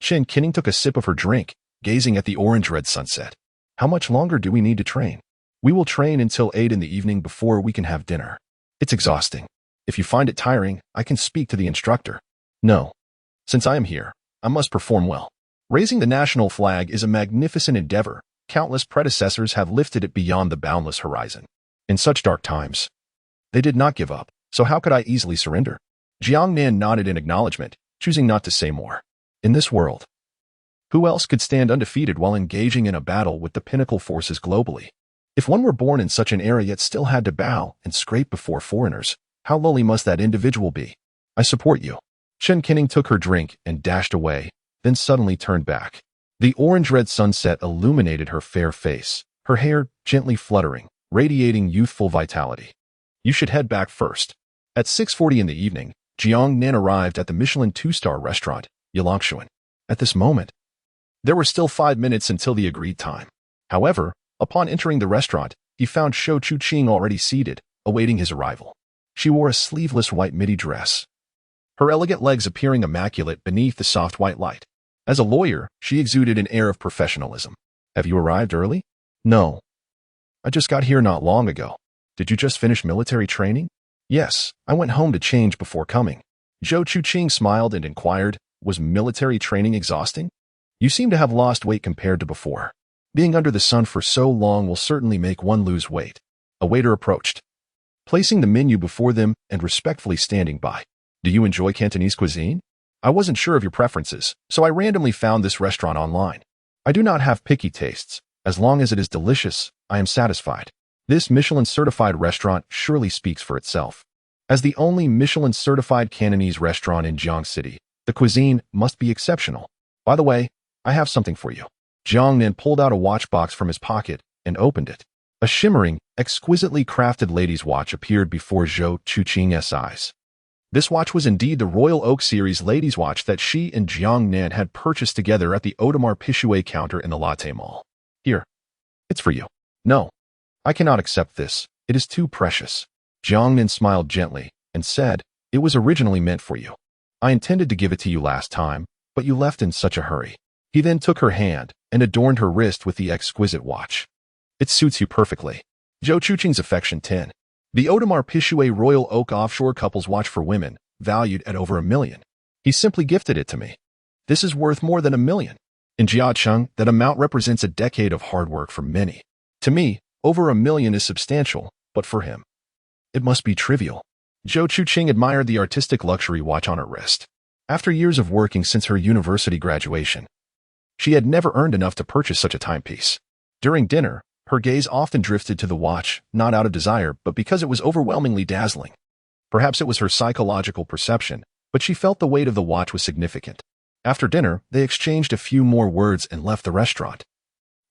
Qinqining took a sip of her drink, gazing at the orange-red sunset. "How much longer do we need to train?" "We will train until 8 in the evening before we can have dinner." "It's exhausting. If you find it tiring, I can speak to the instructor." "No. Since I am here, I must perform well." Raising the national flag is a magnificent endeavor. Countless predecessors have lifted it beyond the boundless horizon. In such dark times, they did not give up, so how could I easily surrender? Jiang Nan nodded in acknowledgement, choosing not to say more. In this world, Who else could stand undefeated while engaging in a battle with the pinnacle forces globally? If one were born in such an era yet still had to bow and scrape before foreigners, how lowly must that individual be? I support you. Chen Qinning took her drink and dashed away, then suddenly turned back. The orange-red sunset illuminated her fair face, her hair gently fluttering, radiating youthful vitality. You should head back first. At 6:40 in the evening, Jiang Nan arrived at the Michelin 2-star restaurant, Yilangshuan. At this moment, there were still 5 minutes until the agreed time. However, upon entering the restaurant, he found Zhou Chuqing already seated, awaiting his arrival. She wore a sleeveless white midi dress, her elegant legs appearing immaculate beneath the soft white light. As a lawyer, she exuded an air of professionalism. Have you arrived early? No. I just got here not long ago. Did you just finish military training? Yes, I went home to change before coming. Zhou Chuqing smiled and inquired, was military training exhausting? You seem to have lost weight compared to before. Being under the sun for so long will certainly make one lose weight. A waiter approached, placing the menu before them and respectfully standing by. Do you enjoy Cantonese cuisine? I wasn't sure of your preferences, so I randomly found this restaurant online. I do not have picky tastes. As long as it is delicious, I am satisfied. This Michelin-certified restaurant surely speaks for itself. As the only Michelin-certified Cantonese restaurant in Jiang City, the cuisine must be exceptional. By the way, I have something for you. Jiang Nan pulled out a watch box from his pocket and opened it. A shimmering, exquisitely crafted lady's watch appeared before Zhou Chuqing's eyes. This watch was indeed the Royal Oak Series ladies' watch that she and Jiang Nan had purchased together at the Audemars Piguet counter in the Latte Mall. Here. It's for you. No. I cannot accept this. It is too precious. Jiang Nan smiled gently and said, it was originally meant for you. I intended to give it to you last time, but you left in such a hurry. He then took her hand and adorned her wrist with the exquisite watch. It suits you perfectly. Zhou Chuqing's affection 10. The Audemars Piguet Royal Oak Offshore Couples Watch for Women, valued at over $1 million. He simply gifted it to me. This is worth more than $1 million. In Jiacheng, that amount represents a decade of hard work for many. To me, over $1 million is substantial, but for him, it must be trivial. Zhou Chuqing admired the artistic luxury watch on her wrist. After years of working since her university graduation, she had never earned enough to purchase such a timepiece. During dinner, her gaze often drifted to the watch, not out of desire, but because it was overwhelmingly dazzling. Perhaps it was her psychological perception, but she felt the weight of the watch was significant. After dinner, they exchanged a few more words and left the restaurant.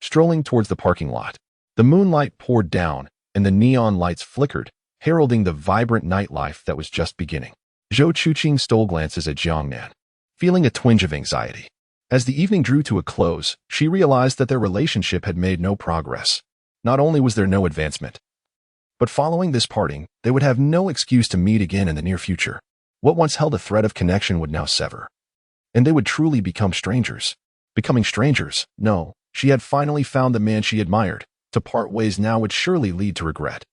Strolling towards the parking lot, the moonlight poured down, and the neon lights flickered, heralding the vibrant nightlife that was just beginning. Zhou Chuqing stole glances at Jiang Nan, feeling a twinge of anxiety. As the evening drew to a close, she realized that their relationship had made no progress. Not only was there no advancement, but following this parting, they would have no excuse to meet again in the near future. What once held a thread of connection would now sever. And they would truly become strangers. Becoming strangers, no, she had finally found the man she admired. To part ways now would surely lead to regret.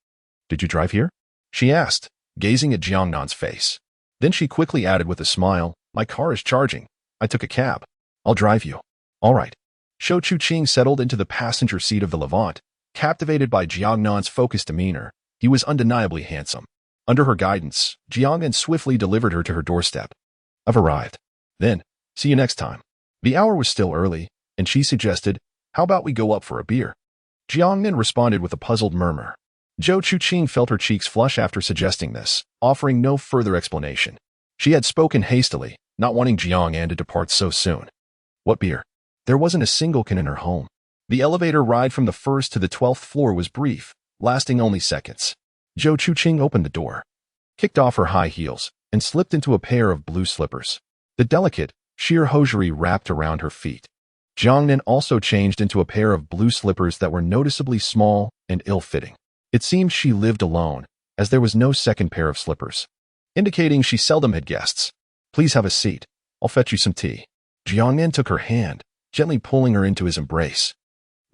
Did you drive here? She asked, gazing at Jiang Nan's face. Then she quickly added with a smile, my car is charging. I took a cab. I'll drive you. All right. Zhou Chuqing settled into the passenger seat of the Levant. Captivated by Jiang Nan's focused demeanor, he was undeniably handsome. Under her guidance, Jiang Nan swiftly delivered her to her doorstep. I've arrived. Then, see you next time. The hour was still early, and she suggested, how about we go up for a beer? Jiang Nan responded with a puzzled murmur. Zhou Chuqing felt her cheeks flush after suggesting this, offering no further explanation. She had spoken hastily, not wanting Jiang Nan to depart so soon. What beer? There wasn't a single can in her home. The elevator ride from the 1st to the 12th floor was brief, lasting only seconds. Zhou Chuqing opened the door, kicked off her high heels, and slipped into a pair of blue slippers. The delicate, sheer hosiery wrapped around her feet. Jiang Nan also changed into a pair of blue slippers that were noticeably small and ill-fitting. It seemed she lived alone, as there was no second pair of slippers, indicating she seldom had guests. Please have a seat. I'll fetch you some tea. Jiang Nan took her hand, gently pulling her into his embrace.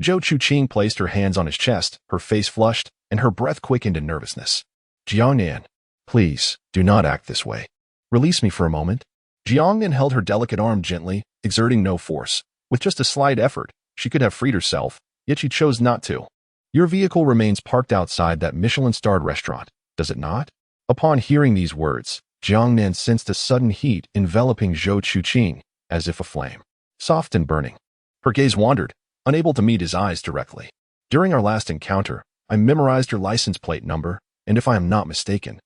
Zhou Chuqing placed her hands on his chest, her face flushed, and her breath quickened in nervousness. Jiang Nan, please, do not act this way. Release me for a moment. Jiang Nan held her delicate arm gently, exerting no force. With just a slight effort, she could have freed herself, yet she chose not to. Your vehicle remains parked outside that Michelin-starred restaurant, does it not? Upon hearing these words, Jiang Nan sensed a sudden heat enveloping Zhou Chuqing, as if a flame, soft and burning, Her gaze wandered, unable to meet his eyes directly. During our last encounter, I memorized your license plate number, and if I am not mistaken,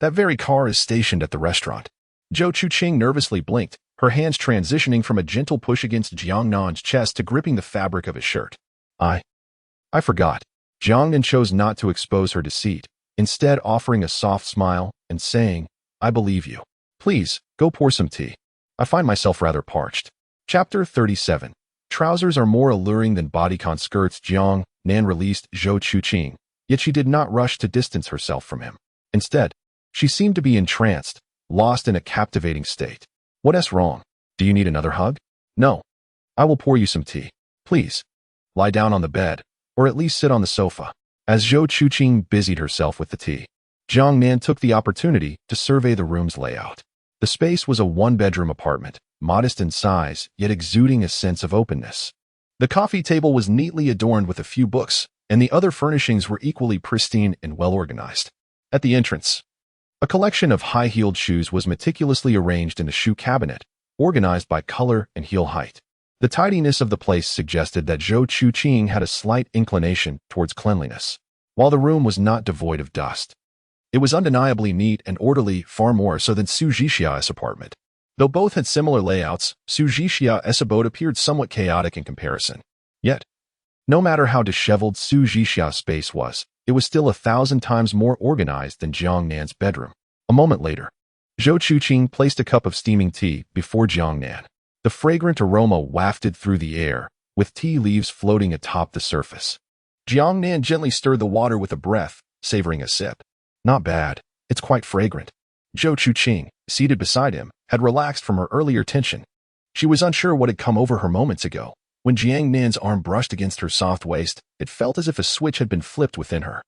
that very car is stationed at the restaurant. Zhou Chuqing nervously blinked, her hands transitioning from a gentle push against Jiang Nan's chest to gripping the fabric of his shirt. I forgot. Jiang Nan chose not to expose her deceit, instead offering a soft smile and saying, I believe you. Please, go pour some tea. I find myself rather parched. Chapter 37. Trousers are more alluring than bodycon skirts. Jiang Nan released Zhou Chuqing, yet she did not rush to distance herself from him. Instead, she seemed to be entranced, lost in a captivating state. What's wrong? Do you need another hug? No. I will pour you some tea. Please, lie down on the bed, or at least sit on the sofa. As Zhou Chuqing busied herself with the tea, Jiang Nan took the opportunity to survey the room's layout. The space was a one-bedroom apartment, modest in size, yet exuding a sense of openness. The coffee table was neatly adorned with a few books, and the other furnishings were equally pristine and well-organized. At the entrance, a collection of high-heeled shoes was meticulously arranged in a shoe cabinet, organized by color and heel height. The tidiness of the place suggested that Zhou Chuqing had a slight inclination towards cleanliness. While the room was not devoid of dust, it was undeniably neat and orderly, far more so than Su Zhixia's apartment. Though both had similar layouts, Su Zhixia's abode appeared somewhat chaotic in comparison. Yet, no matter how disheveled Su Zhixia's space was, it was still 1,000 times more organized than Jiang Nan's bedroom. A moment later, Zhou Chuqing placed a cup of steaming tea before Jiang Nan. The fragrant aroma wafted through the air, with tea leaves floating atop the surface. Jiang Nan gently stirred the water with a breath, savoring a sip. Not bad. It's quite fragrant. Zhou Chuqing, seated beside him, had relaxed from her earlier tension. She was unsure what had come over her moments ago. When Jiang Nan's arm brushed against her soft waist, it felt as if a switch had been flipped within her.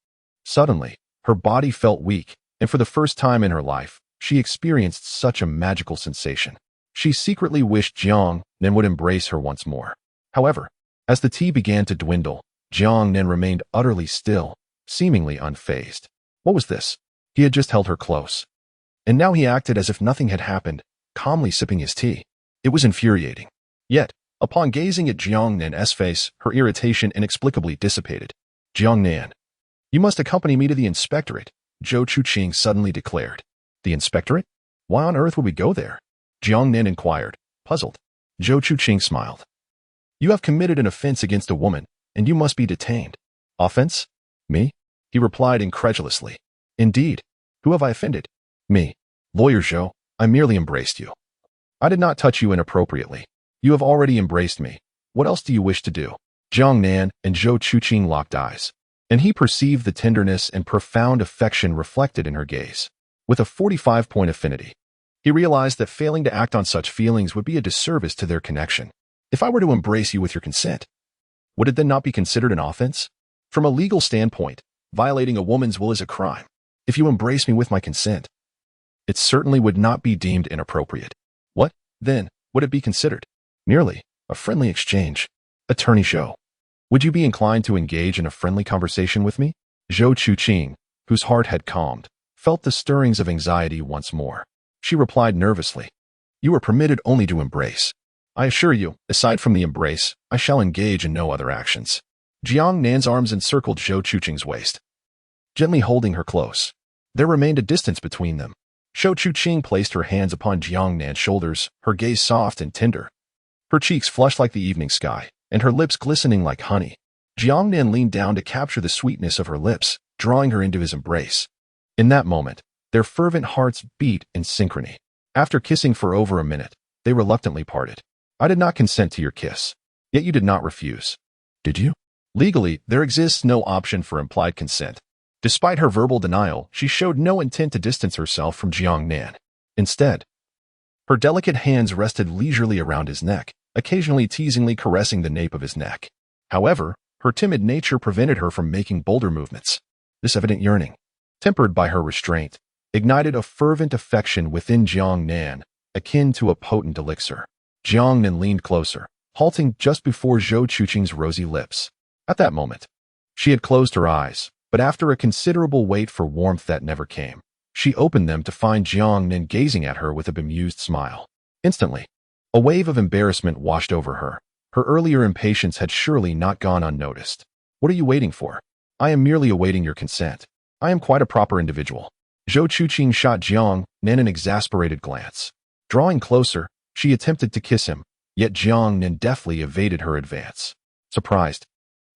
Suddenly, her body felt weak, and for the first time in her life, she experienced such a magical sensation. She secretly wished Jiang Nan would embrace her once more. However, as the tea began to dwindle, Jiang Nan remained utterly still, seemingly unfazed. What was this? He had just held her close. And now he acted as if nothing had happened, calmly sipping his tea. It was infuriating. Yet, upon gazing at Jiang Nan's face, her irritation inexplicably dissipated. Jiang Nan, you must accompany me to the inspectorate, Zhou Chuqing suddenly declared. The inspectorate? Why on earth would we go there? Jiang Nan inquired, puzzled. Zhou Chuqing smiled. You have committed an offense against a woman, and you must be detained. Offense? Me? He replied incredulously. Indeed. Who have I offended? Me. Lawyer Zhou, I merely embraced you. I did not touch you inappropriately. You have already embraced me. What else do you wish to do? Jiang Nan and Zhou Chuqing locked eyes, and he perceived the tenderness and profound affection reflected in her gaze. With a 45-point affinity, he realized that failing to act on such feelings would be a disservice to their connection. If I were to embrace you with your consent, would it then not be considered an offense? From a legal standpoint, violating a woman's will is a crime. If you embrace me with my consent, it certainly would not be deemed inappropriate. What, then, would it be considered? Merely a friendly exchange. Attorney Zhou, would you be inclined to engage in a friendly conversation with me? Zhou Chuqing, whose heart had calmed, felt the stirrings of anxiety once more. She replied nervously, You are permitted only to embrace. I assure you, aside from the embrace, I shall engage in no other actions. Jiang Nan's arms encircled Zhou Chuqing's waist, gently holding her close. There remained a distance between them. Zhou Chuqing placed her hands upon Jiang Nan's shoulders, her gaze soft and tender. Her cheeks flushed like the evening sky, and her lips glistening like honey. Jiang Nan leaned down to capture the sweetness of her lips, drawing her into his embrace. In that moment, their fervent hearts beat in synchrony. After kissing for over a minute, they reluctantly parted. I did not consent to your kiss. Yet you did not refuse. Did you? Legally, there exists no option for implied consent. Despite her verbal denial, she showed no intent to distance herself from Jiang Nan. Instead, her delicate hands rested leisurely around his neck, occasionally teasingly caressing the nape of his neck. However, her timid nature prevented her from making bolder movements. This evident yearning, tempered by her restraint, ignited a fervent affection within Jiang Nan, akin to a potent elixir. Jiang Nan leaned closer, halting just before Zhou Chuqing's rosy lips. At that moment, she had closed her eyes, but after a considerable wait for warmth that never came, she opened them to find Jiang Nan gazing at her with a bemused smile. Instantly, a wave of embarrassment washed over her, Her earlier impatience had surely not gone unnoticed. What are you waiting for? I am merely awaiting your consent. I am quite a proper individual. Zhou Chuqing shot Jiang Nan an exasperated glance. Drawing closer, she attempted to kiss him, yet Jiang Nan deftly evaded her advance. Surprised,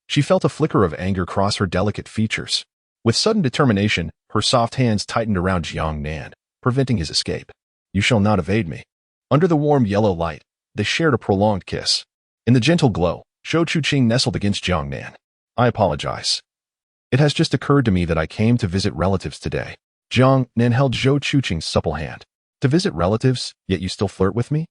she felt a flicker of anger cross her delicate features. With sudden determination, her soft hands tightened around Jiang Nan, preventing his escape. You shall not evade me. Under the warm yellow light, they shared a prolonged kiss. In the gentle glow, Zhou Chuqing nestled against Jiang Nan. I apologize. It has just occurred to me that I came to visit relatives today. Jiang Nan held Zhou Chuqing's supple hand. To visit relatives, yet you still flirt with me?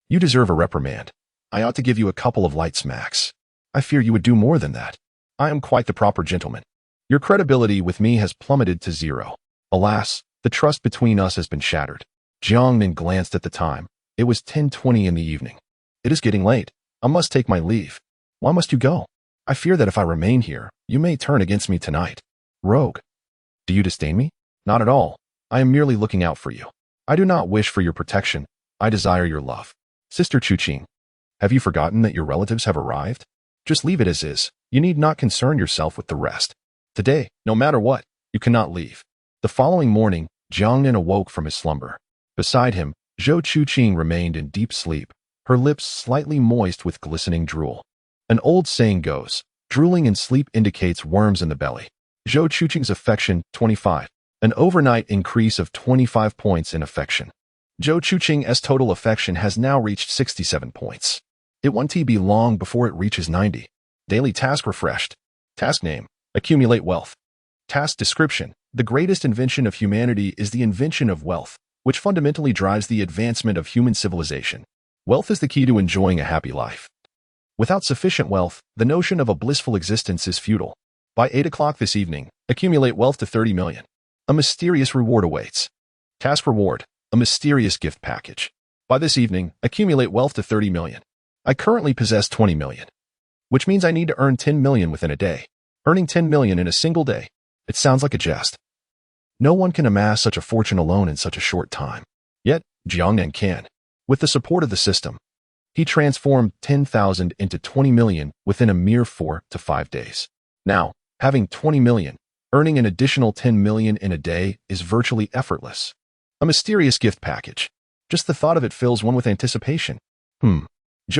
You deserve a reprimand. I ought to give you a couple of light smacks. I fear you would do more than that. I am quite the proper gentleman. Your credibility with me has plummeted to zero. Alas, the trust between us has been shattered. Jiang Nan glanced at the time. It was 10:20 in the evening. It is getting late. I must take my leave. Why must you go? I fear that if I remain here, you may turn against me tonight. Rogue. Do you disdain me? Not at all. I am merely looking out for you. I do not wish for your protection. I desire your love. Sister Chuqing, have you forgotten that your relatives have arrived? Just leave it as is. You need not concern yourself with the rest. Today, no matter what, you cannot leave. The following morning, Jiang Nan awoke from his slumber. Beside him, Zhou Chuqing remained in deep sleep, her lips slightly moist with glistening drool. An old saying goes, drooling in sleep indicates worms in the belly. Zhou Chuqing's affection, 25. An overnight increase of 25 points in affection. Zhou Chuqing's total affection has now reached 67 points. It won't be long before it reaches 90. Daily task refreshed. Task name, accumulate wealth. Task description, the greatest invention of humanity is the invention of wealth, which fundamentally drives the advancement of human civilization. Wealth is the key to enjoying a happy life. Without sufficient wealth, the notion of a blissful existence is futile. By 8 o'clock this evening, accumulate wealth to 30 million. A mysterious reward awaits. Task reward, a mysterious gift package. By this evening, accumulate wealth to 30 million. I currently possess 20 million, which means I need to earn 10 million within a day. Earning 10 million in a single day. It sounds like a jest. No one can amass such a fortune alone in such a short time. Yet, Jiang Nan can. With the support of the system, he transformed 10,000 into 20 million within a mere 4 to 5 days. Now, having 20 million, earning an additional 10 million in a day is virtually effortless. A mysterious gift package. Just the thought of it fills one with anticipation. Zhou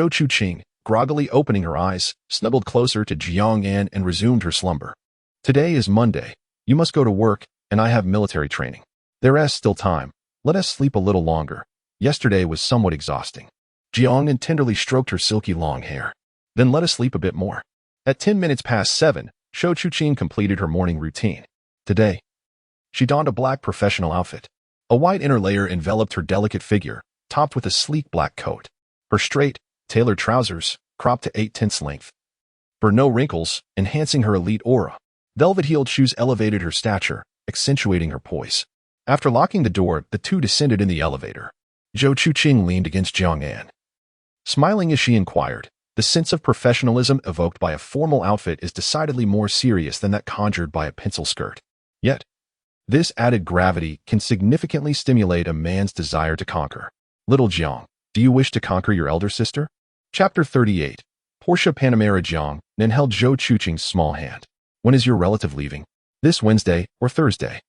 Chuqing, groggily opening her eyes, snuggled closer to Jiang Nan and resumed her slumber. Today is Monday. You must go to work, and I have military training. There is still time. Let us sleep a little longer. Yesterday was somewhat exhausting. Jiang Nan tenderly stroked her silky long hair. Then let us sleep a bit more. At 10 minutes past 7, Zhou Chuqing completed her morning routine. Today, she donned a black professional outfit. A white inner layer enveloped her delicate figure, topped with a sleek black coat. Her straight, tailored trousers, cropped to 8/10 length, bore no wrinkles, enhancing her elite aura. Velvet-heeled shoes elevated her stature, accentuating her poise. After locking the door, the two descended in the elevator. Zhou Chuqing leaned against Jiang Nan. Smiling as she inquired, the sense of professionalism evoked by a formal outfit is decidedly more serious than that conjured by a pencil skirt. Yet, this added gravity can significantly stimulate a man's desire to conquer. Little Jiang, do you wish to conquer your elder sister? Chapter 38. Portia Panamera. Jiang Nan held Zhou Chuqing's small hand. When is your relative leaving? This Wednesday or Thursday?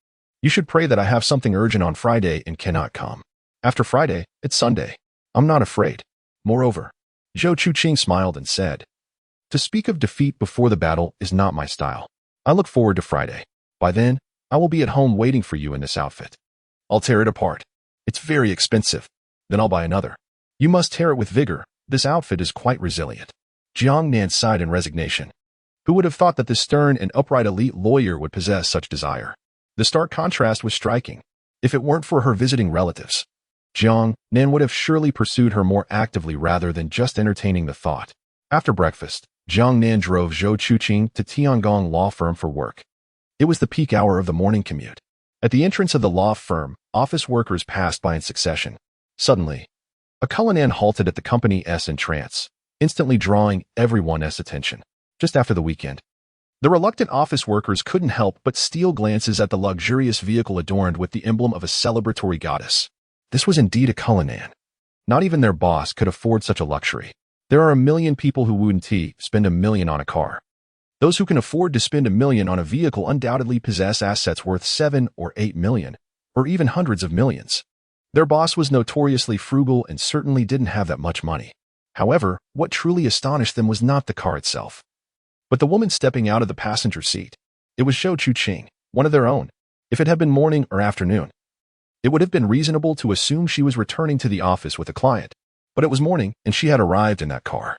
You should pray that I have something urgent on Friday and cannot come. After Friday, it's Sunday. I'm not afraid. Moreover, Zhou Chuqing smiled and said, to speak of defeat before the battle is not my style. I look forward to Friday. By then, I will be at home waiting for you in this outfit. I'll tear it apart. It's very expensive. Then I'll buy another. You must tear it with vigor. This outfit is quite resilient. Jiang Nan sighed in resignation. Who would have thought that this stern and upright elite lawyer would possess such desire? The stark contrast was striking. If it weren't for her visiting relatives, Jiang Nan would have surely pursued her more actively rather than just entertaining the thought. After breakfast, Jiang Nan drove Zhou Chuqing to Tiangong law firm for work. It was the peak hour of the morning commute. At the entrance of the law firm, office workers passed by in succession. Suddenly, a Cullinan halted at the company's entrance, instantly drawing everyone's attention. Just after the weekend, the reluctant office workers couldn't help but steal glances at the luxurious vehicle adorned with the emblem of a celebratory goddess. This was indeed a Cullinan. Not even their boss could afford such a luxury. There are a million people who wouldn't spend $1 million on a car. Those who can afford to spend $1 million on a vehicle undoubtedly possess assets worth 7 or 8 million, or even hundreds of millions. Their boss was notoriously frugal and certainly didn't have that much money. However, what truly astonished them was not the car itself, but the woman stepping out of the passenger seat. It was Zhou Chuqing, one of their own. If it had been morning or afternoon, it would have been reasonable to assume she was returning to the office with a client. But it was morning, and she had arrived in that car.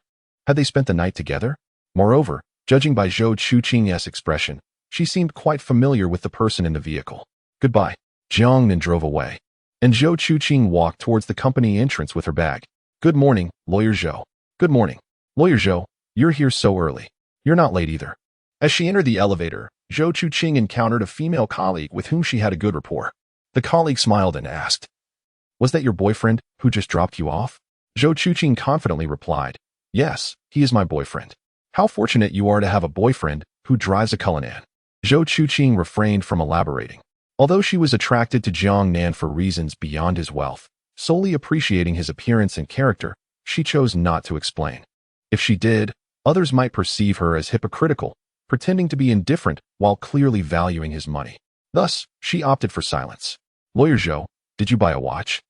Had they spent the night together? Moreover, judging by Zhou Chuqing's expression, she seemed quite familiar with the person in the vehicle. Goodbye. Jiang Nan drove away, and Zhou Chuqing walked towards the company entrance with her bag. Good morning, Lawyer Zhou. Good morning. Lawyer Zhou, you're here so early. You're not late either. As she entered the elevator, Zhou Chuqing encountered a female colleague with whom she had a good rapport. The colleague smiled and asked, "Was that your boyfriend who just dropped you off?" Zhou Chuqing confidently replied, "Yes, he is my boyfriend." "How fortunate you are to have a boyfriend who drives a Cullinan." Zhou Chuqing refrained from elaborating. Although she was attracted to Jiang Nan for reasons beyond his wealth, solely appreciating his appearance and character, she chose not to explain. If she did, others might perceive her as hypocritical, pretending to be indifferent while clearly valuing his money. Thus, she opted for silence. "Lawyer Zhou, did you buy a watch?"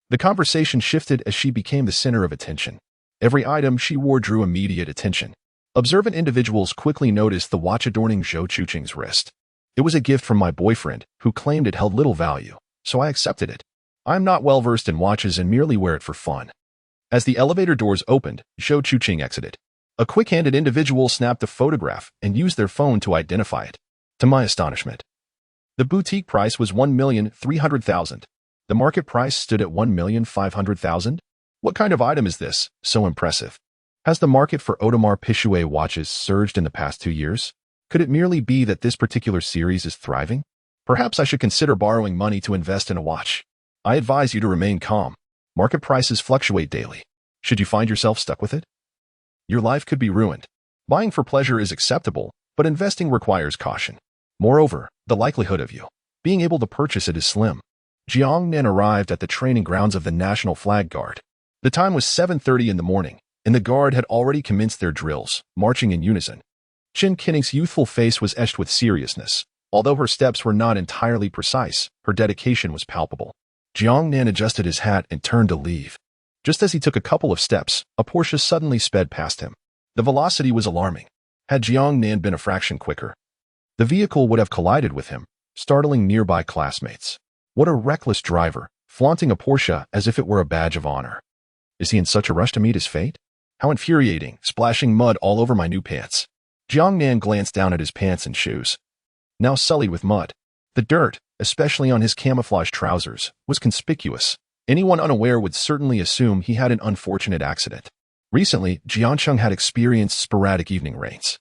The conversation shifted as she became the center of attention. Every item she wore drew immediate attention. Observant individuals quickly noticed the watch adorning Zhou Chuqing's wrist. "It was a gift from my boyfriend, who claimed it held little value, so I accepted it. I'm not well versed in watches and merely wear it for fun." As the elevator doors opened, Zhou Chuqing exited. A quick-handed individual snapped a photograph and used their phone to identify it. To my astonishment, the boutique price was 1,300,000. The market price stood at 1,500,000. What kind of item is this, so impressive? Has the market for Audemars Piguet watches surged in the past 2 years? Could it merely be that this particular series is thriving? Perhaps I should consider borrowing money to invest in a watch. I advise you to remain calm. Market prices fluctuate daily. Should you find yourself stuck with it, your life could be ruined. Buying for pleasure is acceptable, but investing requires caution. Moreover, the likelihood of you being able to purchase it is slim. Jiang Nan arrived at the training grounds of the National Flag Guard. The time was 7:30 in the morning, and the guard had already commenced their drills, marching in unison. Chen Kinning's youthful face was etched with seriousness. Although her steps were not entirely precise, her dedication was palpable. Jiang Nan adjusted his hat and turned to leave. Just as he took a couple of steps, a Porsche suddenly sped past him. The velocity was alarming. Had Jiang Nan been a fraction quicker, the vehicle would have collided with him, startling nearby classmates. What a reckless driver, flaunting a Porsche as if it were a badge of honor. Is he in such a rush to meet his fate? How infuriating, splashing mud all over my new pants. Jiang Nan glanced down at his pants and shoes, now sullied with mud. The dirt, especially on his camouflage trousers, was conspicuous. Anyone unaware would certainly assume he had an unfortunate accident. Recently, Jiancheng had experienced sporadic evening rains,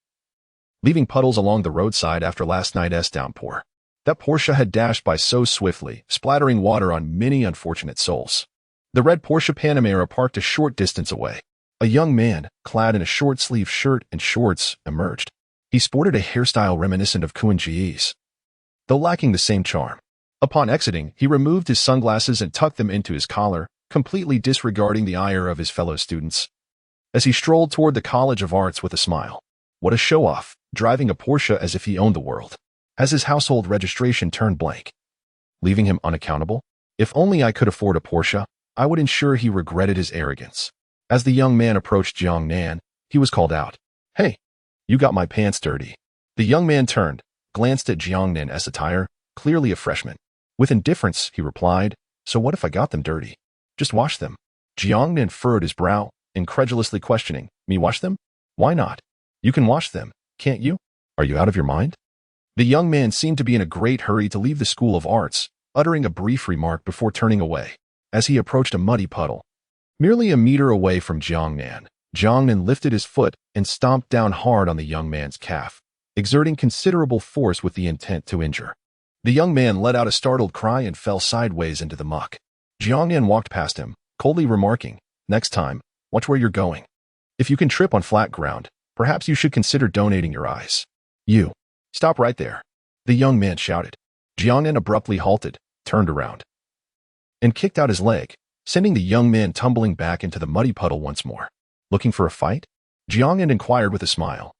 leaving puddles along the roadside after last night's downpour. That Porsche had dashed by so swiftly, splattering water on many unfortunate souls. The red Porsche Panamera parked a short distance away. A young man, clad in a short-sleeved shirt and shorts, emerged. He sported a hairstyle reminiscent of Kuan Ji's, though lacking the same charm. Upon exiting, he removed his sunglasses and tucked them into his collar, completely disregarding the ire of his fellow students. As he strolled toward the College of Arts with a smile. What a show-off, driving a Porsche as if he owned the world. As his household registration turned blank, leaving him unaccountable. If only I could afford a Porsche, I would ensure he regretted his arrogance. As the young man approached Jiang Nan, he was called out. "Hey, you got my pants dirty." The young man turned, glanced at Jiang Nan's attire, clearly a freshman. With indifference, he replied, "So what if I got them dirty? Just wash them." Jiang Nan furrowed his brow, incredulously questioning, "Me wash them? Why not? You can wash them, can't you? Are you out of your mind?" The young man seemed to be in a great hurry to leave the School of Arts, uttering a brief remark before turning away. As he approached a muddy puddle, merely a meter away from Jiang Nan lifted his foot and stomped down hard on the young man's calf, exerting considerable force with the intent to injure. The young man let out a startled cry and fell sideways into the muck. Jiang Nan walked past him, coldly remarking, "Next time, watch where you're going. If you can trip on flat ground, perhaps you should consider donating your eyes." "You, stop right there," the young man shouted. Jiang Nan abruptly halted, turned around, and kicked out his leg, sending the young man tumbling back into the muddy puddle once more. Looking for a fight? Jiang Nan inquired with a smile,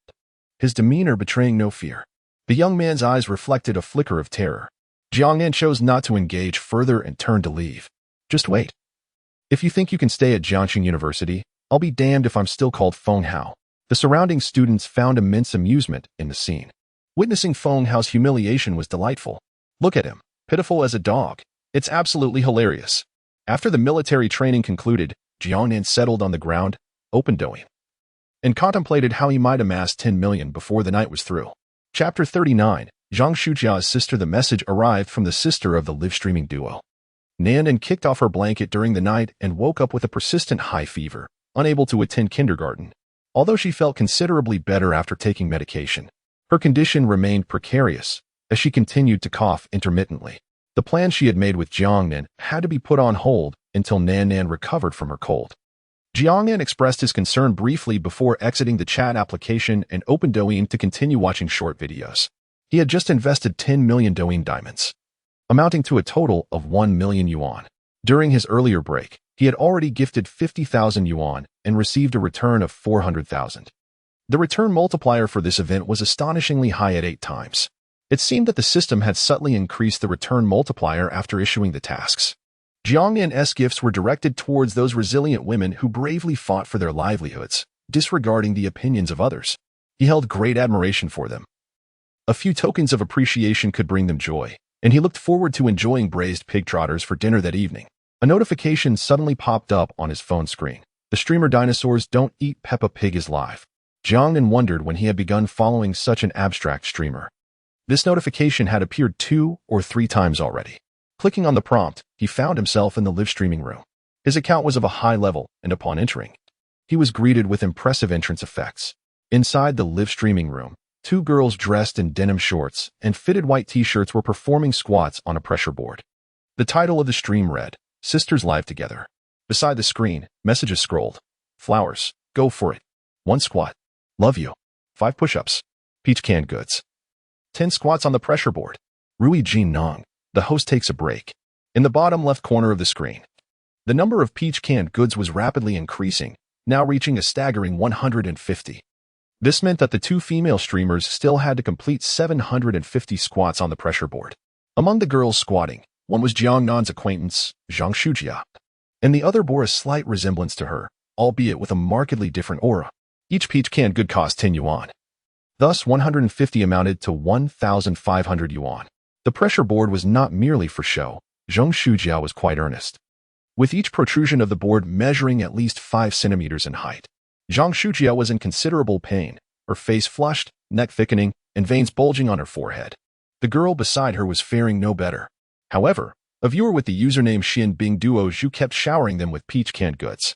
his demeanor betraying no fear. The young man's eyes reflected a flicker of terror. Jiang Nan chose not to engage further and turned to leave. Just wait. If you think you can stay at Jiangxing University, I'll be damned if I'm still called Feng Hao. The surrounding students found immense amusement in the scene. Witnessing Feng Hao's humiliation was delightful. Look at him, pitiful as a dog. It's absolutely hilarious. After the military training concluded, Jiang Nan settled on the ground, open-doing, and contemplated how he might amass 10 million before the night was through. Chapter 39, Zhang Shujia's sister. The message arrived from the sister of the live-streaming duo. Nan kicked off her blanket during the night and woke up with a persistent high fever, unable to attend kindergarten. Although she felt considerably better after taking medication, her condition remained precarious as she continued to cough intermittently. The plan she had made with Jiang Nan had to be put on hold until Nan recovered from her cold. Jiang Nan expressed his concern briefly before exiting the chat application and opened Douyin to continue watching short videos. He had just invested 10 million Douyin diamonds, amounting to a total of 1 million yuan. During his earlier break, he had already gifted 50,000 yuan and received a return of 400,000. The return multiplier for this event was astonishingly high at 8 times. It seemed that the system had subtly increased the return multiplier after issuing the tasks. Jiang Nan's gifts were directed towards those resilient women who bravely fought for their livelihoods, disregarding the opinions of others. He held great admiration for them. A few tokens of appreciation could bring them joy, and he looked forward to enjoying braised pig trotters for dinner that evening. A notification suddenly popped up on his phone screen. The streamer Dinosaurs Don't Eat Peppa Pig is live. Jiang Nan wondered when he had begun following such an abstract streamer. This notification had appeared 2 or 3 times already. Clicking on the prompt, he found himself in the live streaming room. His account was of a high level, and upon entering, he was greeted with impressive entrance effects. Inside the live streaming room, 2 girls dressed in denim shorts and fitted white t-shirts were performing squats on a pressure board. The title of the stream read, Sisters Live Together. Beside the screen, messages scrolled. Flowers, go for it. 1 squat. Love you. 5 push-ups. Peach canned goods. 10 squats on the pressure board. Rui Jin Nong. The host takes a break. In the bottom left corner of the screen, the number of peach canned goods was rapidly increasing, now reaching a staggering 150. This meant that the 2 female streamers still had to complete 750 squats on the pressure board. Among the girls squatting, one was Jiang Nan's acquaintance, Zhang Shujia, and the other bore a slight resemblance to her, albeit with a markedly different aura. Each peach canned good cost 10 yuan. Thus, 150 amounted to 1,500 yuan. The pressure board was not merely for show. Zhang Shujia was quite earnest, with each protrusion of the board measuring at least 5 centimeters in height. Zhang Shujia was in considerable pain, her face flushed, neck thickening, and veins bulging on her forehead. The girl beside her was faring no better. However, a viewer with the username Xin Bing Duo Zhu kept showering them with peach canned goods.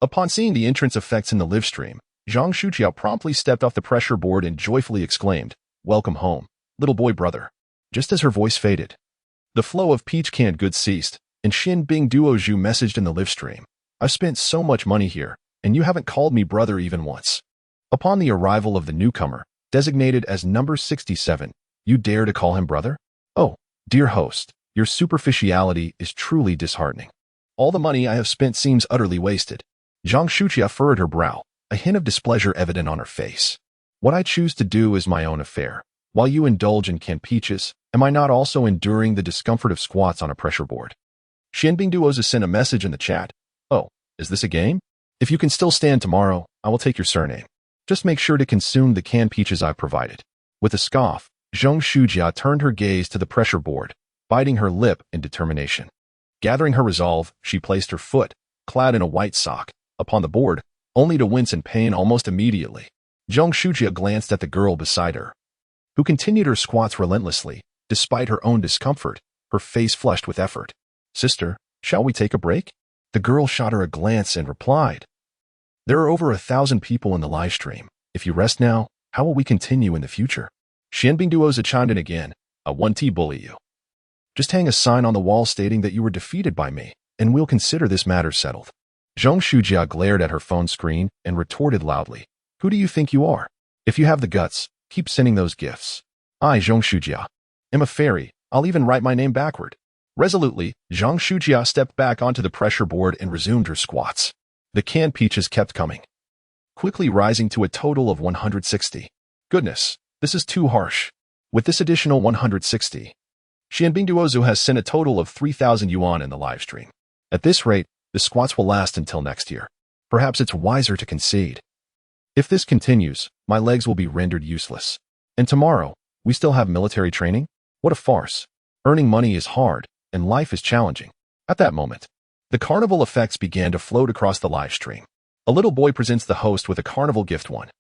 Upon seeing the entrance effects in the live stream, Zhang Shujia promptly stepped off the pressure board and joyfully exclaimed, "Welcome home, little boy brother." Just as her voice faded, the flow of peach canned goods ceased, and Xin Bing Duo Zhu messaged in the live stream, "I've spent so much money here, and you haven't called me brother even once." Upon the arrival of the newcomer, designated as number 67, "You dare to call him brother? Oh, dear host, your superficiality is truly disheartening. All the money I have spent seems utterly wasted." Zhang Shujia furrowed her brow, a hint of displeasure evident on her face. "What I choose to do is my own affair. While you indulge in canned peaches, am I not also enduring the discomfort of squats on a pressure board?" Xianbing Duoza sent a message in the chat. "Oh, is this a game? If you can still stand tomorrow, I will take your surname. Just make sure to consume the canned peaches I've provided." With a scoff, Zhang Shujia turned her gaze to the pressure board, biting her lip in determination. Gathering her resolve, she placed her foot, clad in a white sock, upon the board, only to wince in pain almost immediately. Zhang Shujia glanced at the girl beside her, who continued her squats relentlessly, despite her own discomfort, her face flushed with effort. "Sister, shall we take a break?" The girl shot her a glance and replied, "There are over 1,000 people in the live stream. If you rest now, how will we continue in the future?" Xianbing Duoza chimed in again, "I won't bully you. Just hang a sign on the wall stating that you were defeated by me, and we'll consider this matter settled." Zhang Shujia glared at her phone screen and retorted loudly, "Who do you think you are? If you have the guts, keep sending those gifts. I, Zhang Shujia, am a fairy. I'll even write my name backward." Resolutely, Zhang Shujia stepped back onto the pressure board and resumed her squats. The canned peaches kept coming. quickly rising to a total of 160. Goodness, this is too harsh. With this additional 160, Xianbingduozu has sent a total of 3,000 yuan in the live stream. At this rate, the squats will last until next year. Perhaps it's wiser to concede. If this continues, my legs will be rendered useless. And tomorrow, we still have military training? What a farce. Earning money is hard, and life is challenging. At that moment, the carnival effects began to float across the live stream. A little boy presents the host with a carnival gift one.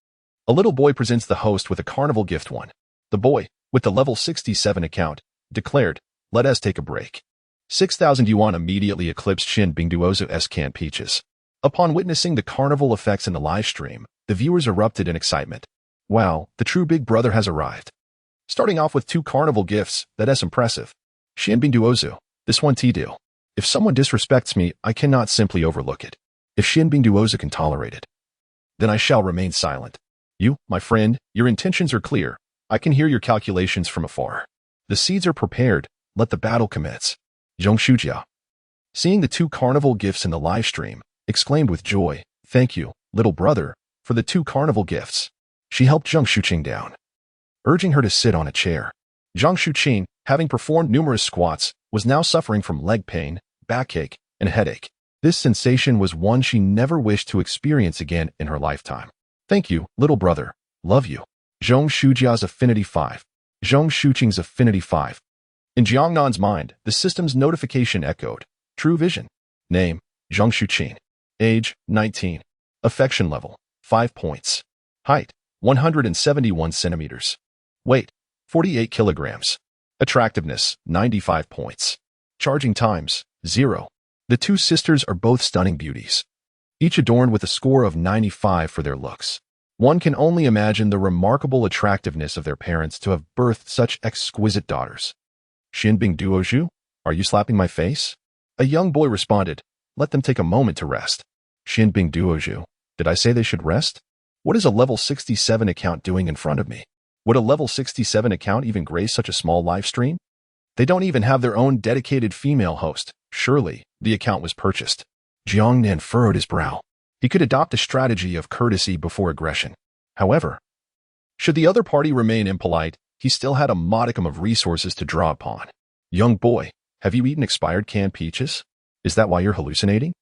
A little boy presents the host with a carnival gift one. The boy, with the level 67 account, declared, "Let us take a break." 6,000 yuan immediately eclipsed Xianbingduozu's canned peaches. Upon witnessing the carnival effects in the live stream, the viewers erupted in excitement. Wow, the true big brother has arrived. Starting off with 2 carnival gifts, that's impressive. Xianbingduozu, this one deal. If someone disrespects me, I cannot simply overlook it. If Xianbingduozu can tolerate it, then I shall remain silent. You, my friend, your intentions are clear. I can hear your calculations from afar. The seeds are prepared. Let the battle commence. Zhong Shujia, seeing the 2 carnival gifts in the live stream, exclaimed with joy, "Thank you, little brother, for the 2 carnival gifts." She helped Zhang Shuqing down, urging her to sit on a chair. Zhang Shuqing, having performed numerous squats, was now suffering from leg pain, backache, and headache. This sensation was one she never wished to experience again in her lifetime. "Thank you, little brother. Love you." Zhong Shujia's Affinity 5. Zhong Shuqing's Affinity 5. In Jiang Nan's mind, the system's notification echoed. True vision. Name, Zhang Shuqing. Age, 19. Affection level, 5 points. Height, 171 centimeters. Weight, 48 kilograms. Attractiveness, 95 points. Charging times, 0. The 2 sisters are both stunning beauties, each adorned with a score of 95 for their looks. One can only imagine the remarkable attractiveness of their parents to have birthed such exquisite daughters. "Xianbingduozu, are you slapping my face?" A young boy responded, "Let them take a moment to rest." "Xianbingduozu, did I say they should rest? What is a level 67 account doing in front of me? Would a level 67 account even grace such a small live stream? They don't even have their own dedicated female host. Surely, the account was purchased." Jiang Nan furrowed his brow. He could adopt a strategy of courtesy before aggression. However, should the other party remain impolite, he still had a modicum of resources to draw upon. "Young boy, have you eaten expired canned peaches? Is that why you're hallucinating?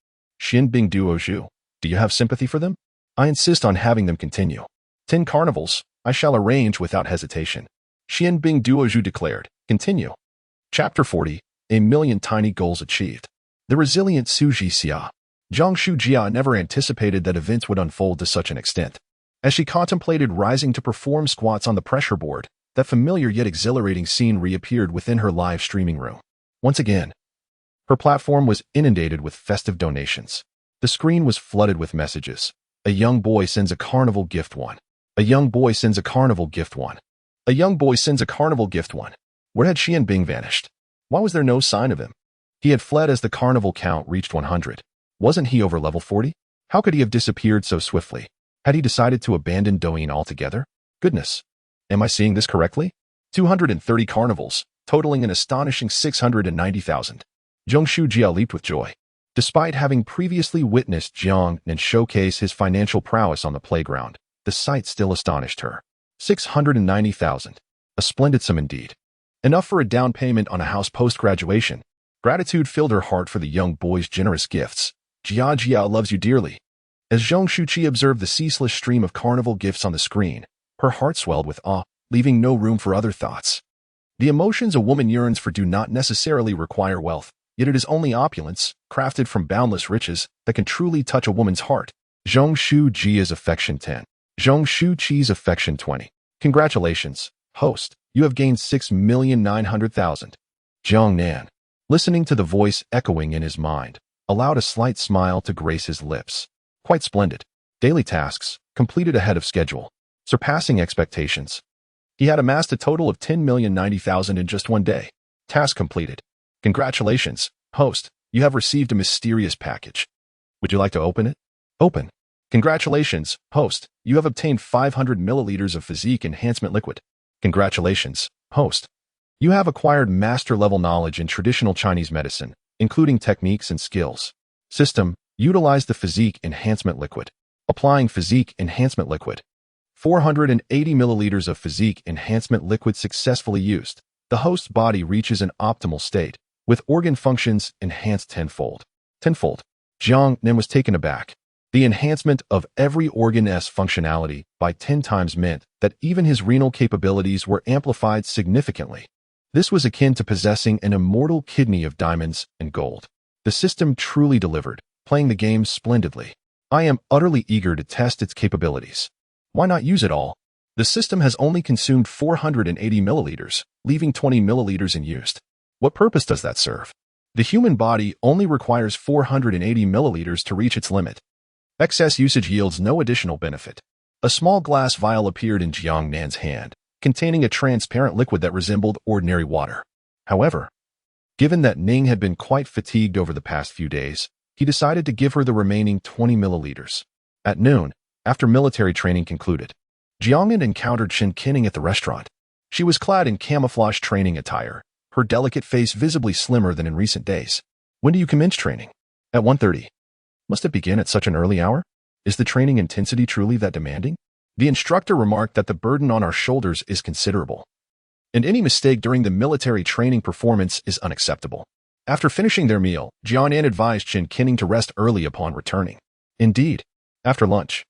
Xianbingduozu, do you have sympathy for them? I insist on having them continue. 10 carnivals, I shall arrange without hesitation." Xianbingduozu declared. Continue. Chapter 40. A million tiny goals achieved. The resilient Su Jixia. Zhang Shujia never anticipated that events would unfold to such an extent. As she contemplated rising to perform squats on the pressure board, that familiar yet exhilarating scene reappeared within her live streaming room. Once again, her platform was inundated with festive donations. The screen was flooded with messages. A young boy sends a carnival gift one. A young boy sends a carnival gift one. A young boy sends a carnival gift one. Where had Xianbing vanished? Why was there no sign of him? He had fled as the carnival count reached 100. Wasn't he over level 40? How could he have disappeared so swiftly? Had he decided to abandon Douyin altogether? Goodness. Am I seeing this correctly? 230 carnivals, totaling an astonishing 690,000. Zhong Shujia leaped with joy. Despite having previously witnessed Jiang Nan showcase his financial prowess on the playground, the sight still astonished her. 690,000. A splendid sum indeed. Enough for a down payment on a house post-graduation. Gratitude filled her heart for the young boy's generous gifts. Jia loves you dearly. As Zhong Shuqi observed the ceaseless stream of carnival gifts on the screen, her heart swelled with awe, leaving no room for other thoughts. The emotions a woman yearns for do not necessarily require wealth, yet it is only opulence, crafted from boundless riches, that can truly touch a woman's heart. Zhong Shuji's affection 10. Zhong Shuqi's affection 20. Congratulations, host. You have gained 6,900,000. Jiang Nan, listening to the voice echoing in his mind, allowed a slight smile to grace his lips. Quite splendid. Daily tasks, completed ahead of schedule, surpassing expectations. He had amassed a total of 10,090,000 in just one day. Task completed. Congratulations, host. You have received a mysterious package. Would you like to open it? Open. Congratulations, host. You have obtained 500 milliliters of physique enhancement liquid. Congratulations, host. You have acquired master-level knowledge in traditional Chinese medicine, including techniques and skills. System, utilize the physique enhancement liquid. Applying physique enhancement liquid. 480 milliliters of physique enhancement liquid successfully used. The host's body reaches an optimal state, with organ functions enhanced tenfold. Jiang Nan was taken aback. The enhancement of every organ's functionality by 10 times meant that even his renal capabilities were amplified significantly. This was akin to possessing an immortal kidney of diamonds and gold. The system truly delivered, playing the game splendidly. I am utterly eager to test its capabilities. Why not use it all? The system has only consumed 480 milliliters, leaving 20 milliliters unused. What purpose does that serve? The human body only requires 480 milliliters to reach its limit. Excess usage yields no additional benefit. A small glass vial appeared in Jiang Nan's hand, containing a transparent liquid that resembled ordinary water. However, given that Ning had been quite fatigued over the past few days, he decided to give her the remaining 20 milliliters. At noon, after military training concluded, Jiang Nan encountered Chen Qinning at the restaurant. She was clad in camouflage training attire, her delicate face visibly slimmer than in recent days. When do you commence training? At 1:30. Must it begin at such an early hour? Is the training intensity truly that demanding? The instructor remarked that the burden on our shoulders is considerable, and any mistake during the military training performance is unacceptable. After finishing their meal, Jiang Nan advised Chen Qinning to rest early upon returning. Indeed, after lunch,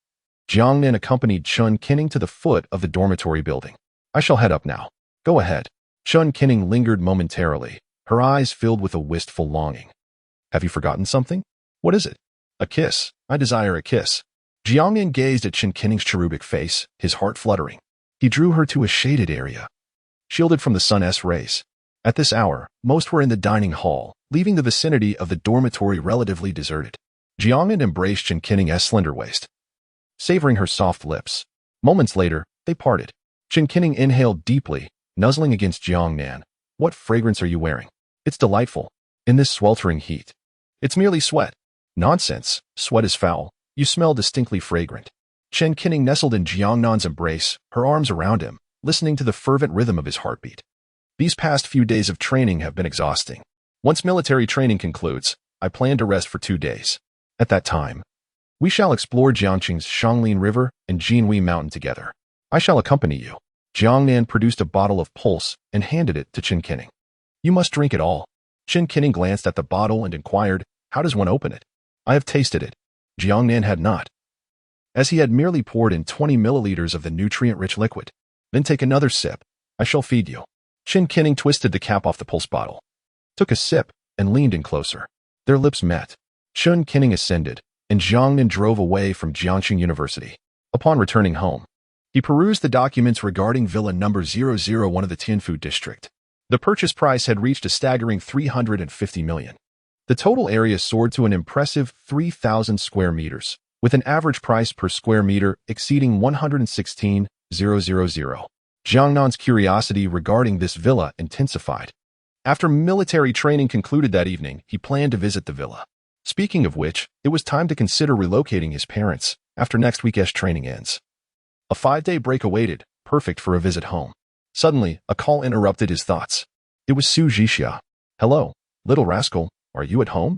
Jiang Nan accompanied Chen Qinning to the foot of the dormitory building. I shall head up now. Go ahead. Chen Qinning lingered momentarily, her eyes filled with a wistful longing. Have you forgotten something? What is it? A kiss. I desire a kiss. Jiang Nan gazed at Chen Qinning's cherubic face, his heart fluttering. He drew her to a shaded area, shielded from the sun's rays. At this hour, most were in the dining hall, leaving the vicinity of the dormitory relatively deserted. Jiang Nan embraced Chen Qinning's slender waist, savoring her soft lips. Moments later, they parted. Chen Qinning inhaled deeply, nuzzling against Jiang Nan. What fragrance are you wearing? It's delightful. In this sweltering heat. It's merely sweat. Nonsense. Sweat is foul. You smell distinctly fragrant. Chen Qinning nestled in Jiang Nan's embrace, her arms around him, listening to the fervent rhythm of his heartbeat. These past few days of training have been exhausting. Once military training concludes, I plan to rest for 2 days. At that time, we shall explore Jiangqing's Shanglin River and Jinhui Mountain together. I shall accompany you. Jiang Nan produced a bottle of pulse and handed it to Chen Qinning. You must drink it all. Chen Qinning glanced at the bottle and inquired, how does one open it? I have tasted it. Jiang Nan had not, as he had merely poured in 20 milliliters of the nutrient-rich liquid. Then take another sip. I shall feed you. Chen Qinning twisted the cap off the pulse bottle, took a sip, and leaned in closer. Their lips met. Chen Qinning ascended, and Jiang Nan drove away from Jiangxing University. Upon returning home, he perused the documents regarding Villa number 001 of the Tianfu district. The purchase price had reached a staggering 350 million. The total area soared to an impressive 3,000 square meters, with an average price per square meter exceeding 116,000. Jiang Nan's curiosity regarding this villa intensified. After military training concluded that evening, he planned to visit the villa. Speaking of which, it was time to consider relocating his parents after next week's training ends. A 5-day break awaited, perfect for a visit home. Suddenly, a call interrupted his thoughts. It was Su Jixia. Hello, little rascal, are you at home?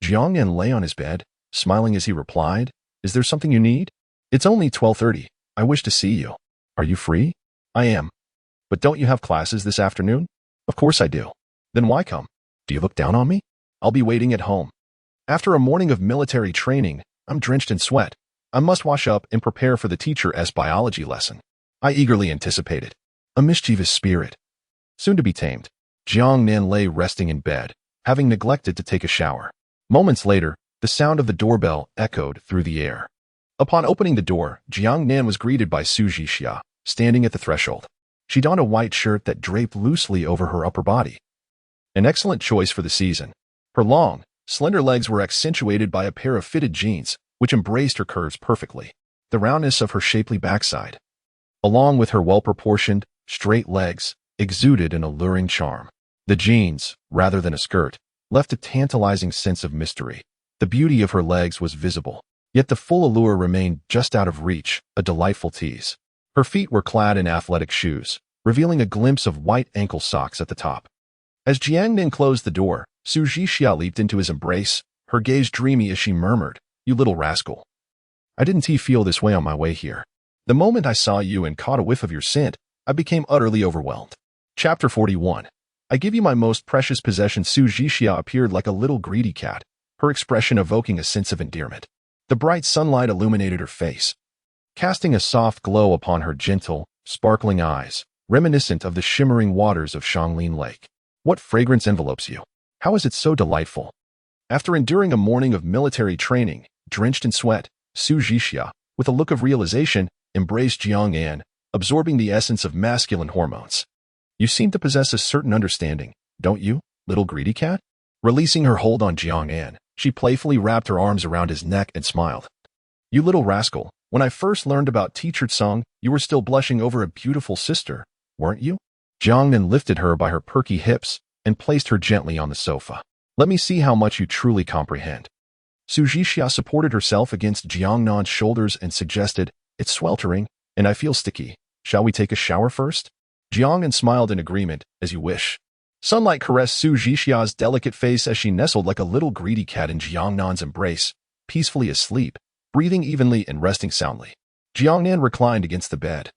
Jiang Nan lay on his bed, smiling as he replied, Is there something you need? It's only 12:30. I wish to see you. Are you free? I am. But don't you have classes this afternoon? Of course I do. Then why come? Do you look down on me? I'll be waiting at home. After a morning of military training, I'm drenched in sweat. I must wash up and prepare for the teacher's biology lesson. I eagerly anticipated. A mischievous spirit, soon to be tamed. Jiang Nan lay resting in bed, having neglected to take a shower. Moments later, the sound of the doorbell echoed through the air. Upon opening the door, Jiang Nan was greeted by Su Jixia, standing at the threshold. She donned a white shirt that draped loosely over her upper body. An excellent choice for the season. Her long, slender legs were accentuated by a pair of fitted jeans, which embraced her curves perfectly. The roundness of her shapely backside, along with her well-proportioned, straight legs, exuded an alluring charm. The jeans, rather than a skirt, left a tantalizing sense of mystery. The beauty of her legs was visible, yet the full allure remained just out of reach, a delightful tease. Her feet were clad in athletic shoes, revealing a glimpse of white ankle socks at the top. As Jiang Nan closed the door, Su Jixia leaped into his embrace, her gaze dreamy as she murmured, You little rascal. I didn't feel this way on my way here. The moment I saw you and caught a whiff of your scent, I became utterly overwhelmed. Chapter 41. I give you my most precious possession. Su Jixia appeared like a little greedy cat, her expression evoking a sense of endearment. The bright sunlight illuminated her face, casting a soft glow upon her gentle, sparkling eyes, reminiscent of the shimmering waters of Xianglin Lake. What fragrance envelopes you? How is it so delightful? After enduring a morning of military training, drenched in sweat, Su Jixia, with a look of realization, embraced Jiang Nan, absorbing the essence of masculine hormones. You seem to possess a certain understanding, don't you, little greedy cat? Releasing her hold on Jiang Nan, she playfully wrapped her arms around his neck and smiled. You little rascal, when I first learned about Teacher Tsang, you were still blushing over a beautiful sister, weren't you? Jiang Nan lifted her by her perky hips and placed her gently on the sofa. Let me see how much you truly comprehend. Su Jixia supported herself against Jiang Nan's shoulders and suggested, It's sweltering, and I feel sticky. Shall we take a shower first? Jiang Nan smiled in agreement, as you wish. Sunlight caressed Su Jixia's delicate face as she nestled like a little greedy cat in Jiang Nan's embrace, peacefully asleep, breathing evenly and resting soundly. Jiang Nan reclined against the bed,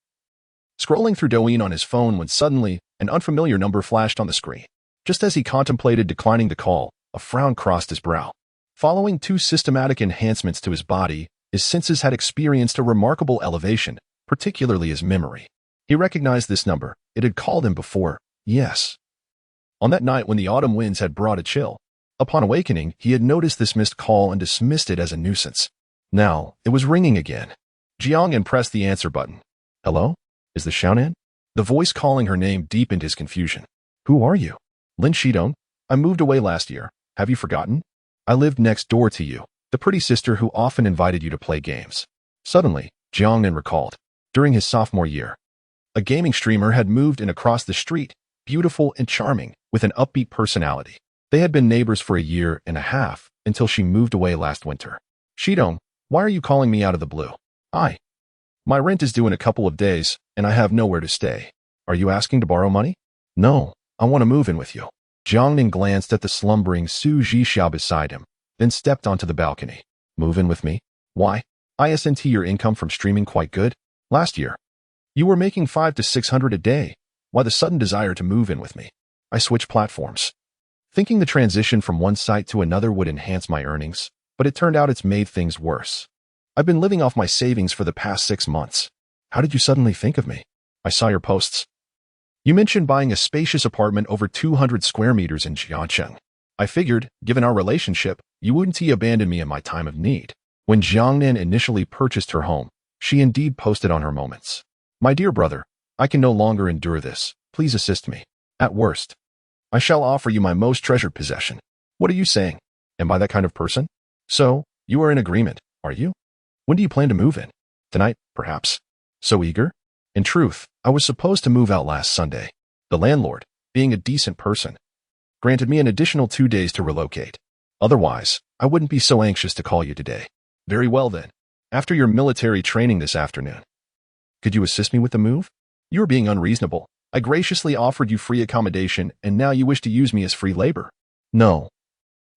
scrolling through Douyin on his phone when suddenly an unfamiliar number flashed on the screen. Just as he contemplated declining the call, a frown crossed his brow. Following 2 systematic enhancements to his body, his senses had experienced a remarkable elevation, particularly his memory. He recognized this number. It had called him before, yes. On that night when the autumn winds had brought a chill. Upon awakening, he had noticed this missed call and dismissed it as a nuisance. Now, it was ringing again. Jiang Nan pressed the answer button. Hello? Is this Xiaonan? The voice calling her name deepened his confusion. Who are you? Lin Shidong? I moved away last year. Have you forgotten? I lived next door to you, the pretty sister who often invited you to play games. Suddenly, Jiang Nan recalled. During his sophomore year, a gaming streamer had moved in across the street, beautiful and charming, with an upbeat personality. They had been neighbors for a year and a half until she moved away last winter. Shidong, why are you calling me out of the blue? My rent is due in a couple of days, and I have nowhere to stay. Are you asking to borrow money? No, I want to move in with you. Jiang Nan glanced at the slumbering Su Jixia beside him, then stepped onto the balcony. Move in with me? Why? Isn't your income from streaming quite good? Last year, you were making 500 to 600 a day. Why the sudden desire to move in with me? I switched platforms, thinking the transition from one site to another would enhance my earnings, but it turned out it's made things worse. I've been living off my savings for the past 6 months. How did you suddenly think of me? I saw your posts. You mentioned buying a spacious apartment over 200 square meters in Jiangcheng. I figured, given our relationship, you wouldn't abandon me in my time of need. When Jiang Nan initially purchased her home, she indeed posted on her moments. My dear brother, I can no longer endure this. Please assist me. At worst, I shall offer you my most treasured possession. What are you saying? Am I that kind of person? So, you are in agreement, are you? When do you plan to move in? Tonight, perhaps. So eager? In truth, I was supposed to move out last Sunday. The landlord, being a decent person, granted me an additional 2 days to relocate. Otherwise, I wouldn't be so anxious to call you today. Very well then. After your military training this afternoon, could you assist me with the move? You are being unreasonable. I graciously offered you free accommodation, and now you wish to use me as free labor. No.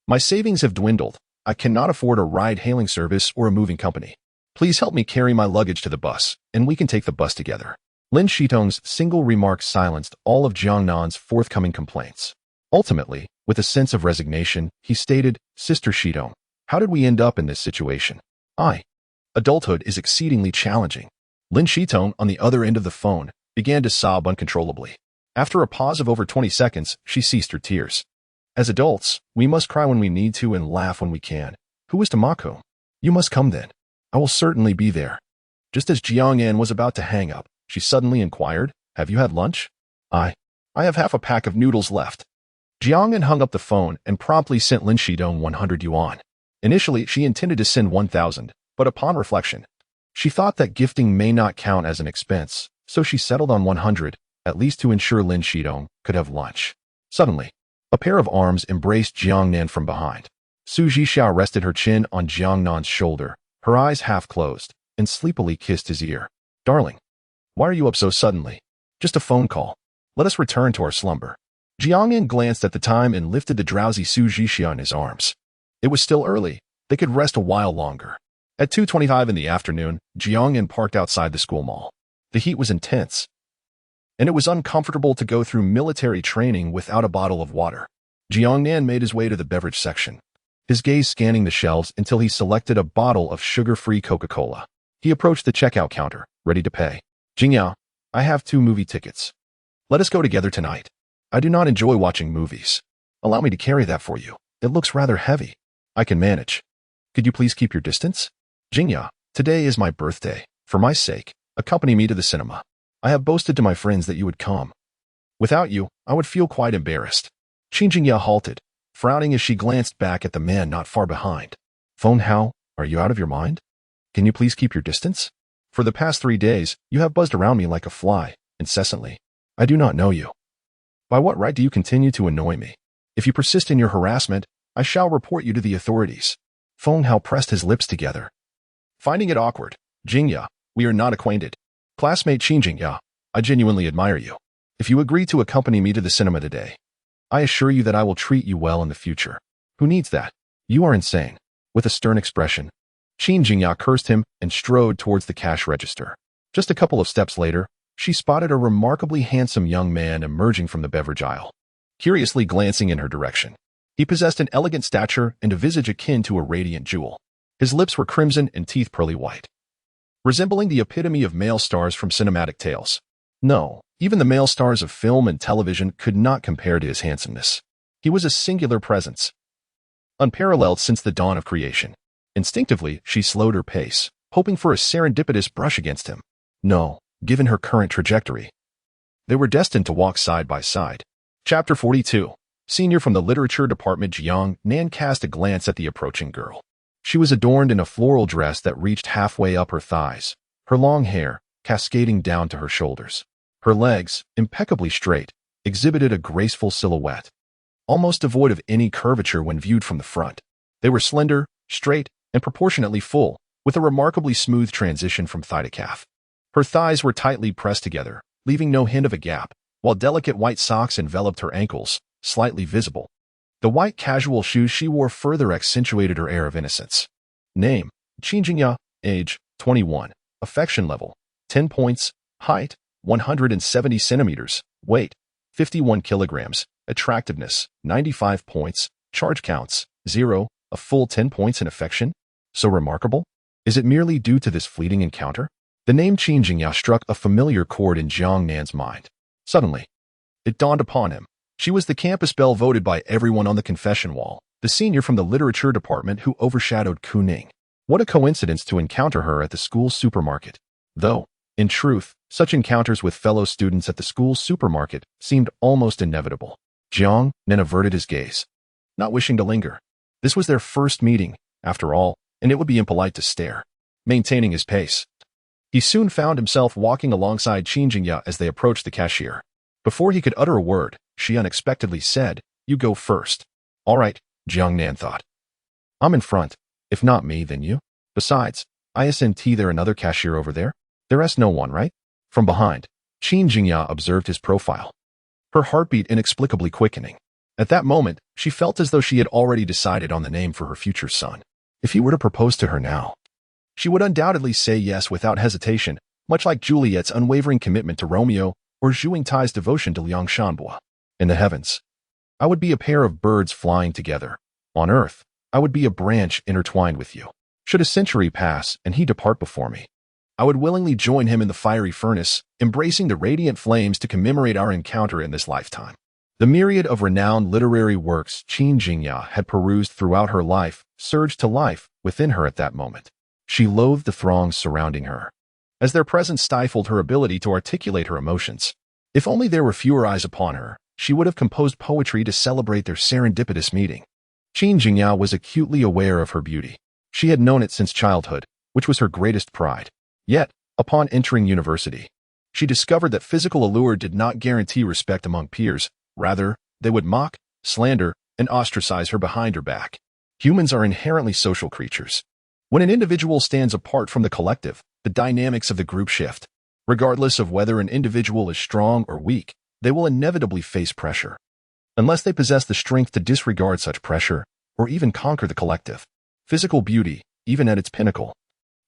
My savings have dwindled. I cannot afford a ride-hailing service or a moving company. Please help me carry my luggage to the bus, and we can take the bus together. Lin Shitong's single remark silenced all of Jiang Nan's forthcoming complaints. Ultimately, with a sense of resignation, he stated, Sister Shitong, how did we end up in this situation? Adulthood is exceedingly challenging. Lin Shitong, on the other end of the phone, began to sob uncontrollably. After a pause of over 20 seconds, she ceased her tears. As adults, we must cry when we need to and laugh when we can. Who is to mock whom? You must come then. I will certainly be there. Just as Jiang Nan was about to hang up, she suddenly inquired, Have you had lunch? I have half a pack of noodles left. Jiang Nan hung up the phone and promptly sent Lin Shidong 100 yuan. Initially, she intended to send 1,000, but upon reflection, she thought that gifting may not count as an expense, so she settled on 100, at least to ensure Lin Shidong could have lunch. Suddenly, a pair of arms embraced Jiang Nan from behind. Su Jixia rested her chin on Jiang Nan's shoulder, her eyes half closed, and sleepily kissed his ear. Darling, why are you up so suddenly? Just a phone call. Let us return to our slumber. Jiang Nan glanced at the time and lifted the drowsy Su Jixia in his arms. It was still early. They could rest a while longer. At 2:25 in the afternoon, Jiang Nan parked outside the school mall. The heat was intense, and it was uncomfortable to go through military training without a bottle of water. Jiang Nan made his way to the beverage section, his gaze scanning the shelves until he selected a bottle of sugar-free Coca-Cola. He approached the checkout counter, ready to pay. "Jingyao, I have 2 movie tickets. Let us go together tonight. I do not enjoy watching movies. Allow me to carry that for you. It looks rather heavy. I can manage. Could you please keep your distance? Jingyao, today is my birthday. For my sake, accompany me to the cinema. I have boasted to my friends that you would come. Without you, I would feel quite embarrassed." Jingyao halted, frowning as she glanced back at the man not far behind. "Feng Hao, are you out of your mind? Can you please keep your distance? For the past 3 days, you have buzzed around me like a fly, incessantly. I do not know you. By what right do you continue to annoy me? If you persist in your harassment, I shall report you to the authorities." Feng Hao pressed his lips together, finding it awkward. "Jingyao, we are not acquainted. Classmate Jingyao, I genuinely admire you. If you agree to accompany me to the cinema today, I assure you that I will treat you well in the future. Who needs that? You are insane." With a stern expression, Jingyao cursed him and strode towards the cash register. Just a couple of steps later, she spotted a remarkably handsome young man emerging from the beverage aisle, curiously glancing in her direction. He possessed an elegant stature and a visage akin to a radiant jewel. His lips were crimson and teeth pearly white, resembling the epitome of male stars from cinematic tales. No, even the male stars of film and television could not compare to his handsomeness. He was a singular presence, unparalleled since the dawn of creation. Instinctively, she slowed her pace, hoping for a serendipitous brush against him. No, given her current trajectory, they were destined to walk side by side. Chapter 42. Senior from the Literature Department Jiang Nan cast a glance at the approaching girl. She was adorned in a floral dress that reached halfway up her thighs, her long hair cascading down to her shoulders. Her legs, impeccably straight, exhibited a graceful silhouette, almost devoid of any curvature when viewed from the front. They were slender, straight, and proportionately full, with a remarkably smooth transition from thigh to calf. Her thighs were tightly pressed together, leaving no hint of a gap, while delicate white socks enveloped her ankles, slightly visible. The white casual shoes she wore further accentuated her air of innocence. Name: Jingyao. Age: 21. Affection level: 10 points. Height: 170 centimeters. Weight: 51 kilograms. Attractiveness: 95 points. Charge counts: 0. A full 10 points in affection? So remarkable? Is it merely due to this fleeting encounter? The name Jingyao struck a familiar chord in Jiang Nan's mind. Suddenly, it dawned upon him. She was the campus belle voted by everyone on the confession wall, the senior from the literature department who overshadowed Kuning. What a coincidence to encounter her at the school supermarket. Though, in truth, such encounters with fellow students at the school supermarket seemed almost inevitable. Jiang Nan averted his gaze, not wishing to linger. This was their first meeting, after all, and it would be impolite to stare. Maintaining his pace, he soon found himself walking alongside Jingyao as they approached the cashier. Before he could utter a word, she unexpectedly said, "You go first." "All right," Jiang Nan thought. "I'm in front. If not me, then you. Besides, isn't there another cashier over there? There's no one, right?" From behind, Jingyao observed his profile, her heartbeat inexplicably quickening. At that moment, she felt as though she had already decided on the name for her future son. If he were to propose to her now, she would undoubtedly say yes without hesitation, much like Juliet's unwavering commitment to Romeo or Zhu Tai's devotion to Liang Shanbo. In the heavens, I would be a pair of birds flying together. On earth, I would be a branch intertwined with you. Should a century pass and he depart before me, I would willingly join him in the fiery furnace, embracing the radiant flames to commemorate our encounter in this lifetime. The myriad of renowned literary works Jingyao had perused throughout her life surged to life within her at that moment. She loathed the throngs surrounding her, as their presence stifled her ability to articulate her emotions. If only there were fewer eyes upon her, she would have composed poetry to celebrate their serendipitous meeting. Jingyao was acutely aware of her beauty. She had known it since childhood, which was her greatest pride. Yet, upon entering university, she discovered that physical allure did not guarantee respect among peers. Rather, they would mock, slander, and ostracize her behind her back. Humans are inherently social creatures. When an individual stands apart from the collective, the dynamics of the group shift. Regardless of whether an individual is strong or weak, they will inevitably face pressure, unless they possess the strength to disregard such pressure or even conquer the collective. Physical beauty, even at its pinnacle,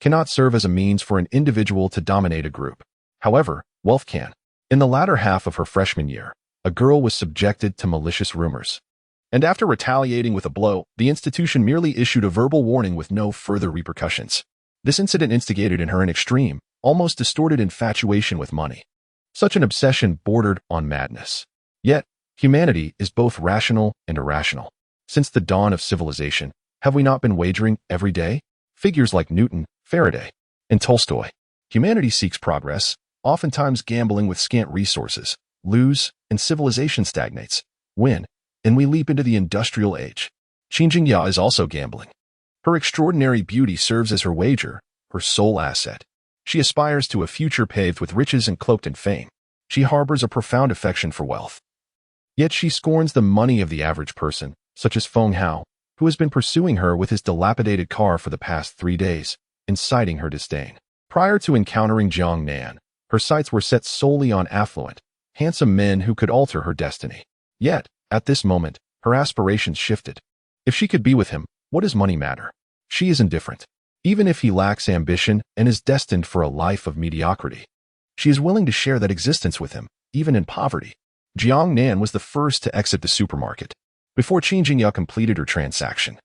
cannot serve as a means for an individual to dominate a group. However, wealth can. In the latter half of her freshman year, a girl was subjected to malicious rumors. And after retaliating with a blow, the institution merely issued a verbal warning with no further repercussions. This incident instigated in her an extreme, almost distorted infatuation with money. Such an obsession bordered on madness. Yet, humanity is both rational and irrational. Since the dawn of civilization, have we not been wagering every day? Figures like Newton, Faraday, and Tolstoy. Humanity seeks progress, oftentimes gambling with scant resources, lose, and civilization stagnates, win, and we leap into the industrial age. Qingjia is also gambling. Her extraordinary beauty serves as her wager, her sole asset. She aspires to a future paved with riches and cloaked in fame. She harbors a profound affection for wealth. Yet she scorns the money of the average person, such as Feng Hao, who has been pursuing her with his dilapidated car for the past 3 days, inciting her disdain. Prior to encountering Jiang Nan, her sights were set solely on affluent, handsome men who could alter her destiny. Yet, at this moment, her aspirations shifted. If she could be with him, what does money matter? She is indifferent. Even if he lacks ambition and is destined for a life of mediocrity, she is willing to share that existence with him, even in poverty. Jiang Nan was the first to exit the supermarket. Before Qingjia completed her transaction,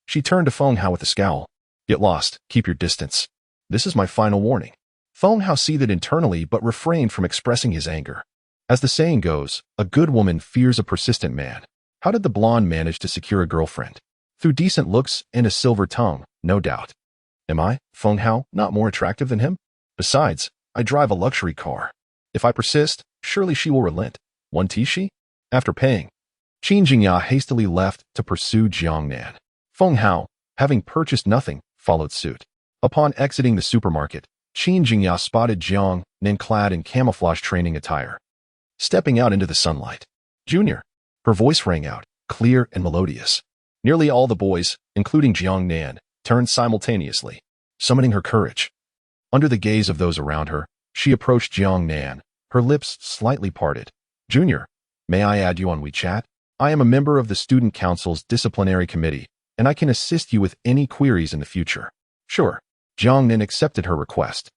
she turned to Feng Hao with a scowl. Get lost, keep your distance. This is my final warning. Feng Hao seethed internally but refrained from expressing his anger. As the saying goes, a good woman fears a persistent man. How did the blonde manage to secure a girlfriend? Through decent looks and a silver tongue, no doubt. Am I, Feng Hao, not more attractive than him? Besides, I drive a luxury car. If I persist, surely she will relent. Won't she? After paying, Qingjia hastily left to pursue Jiang Nan. Feng Hao, having purchased nothing, followed suit. Upon exiting the supermarket, Qingjia spotted Jiang Nan clad in camouflage training attire, stepping out into the sunlight. Junior. Her voice rang out, clear and melodious. Nearly all the boys, including Jiang Nan, turned simultaneously, summoning her courage. Under the gaze of those around her, she approached Jiang Nan, her lips slightly parted. Junior, may I add you on WeChat? I am a member of the Student Council's disciplinary committee, and I can assist you with any queries in the future. Sure. Jiang Nan accepted her request.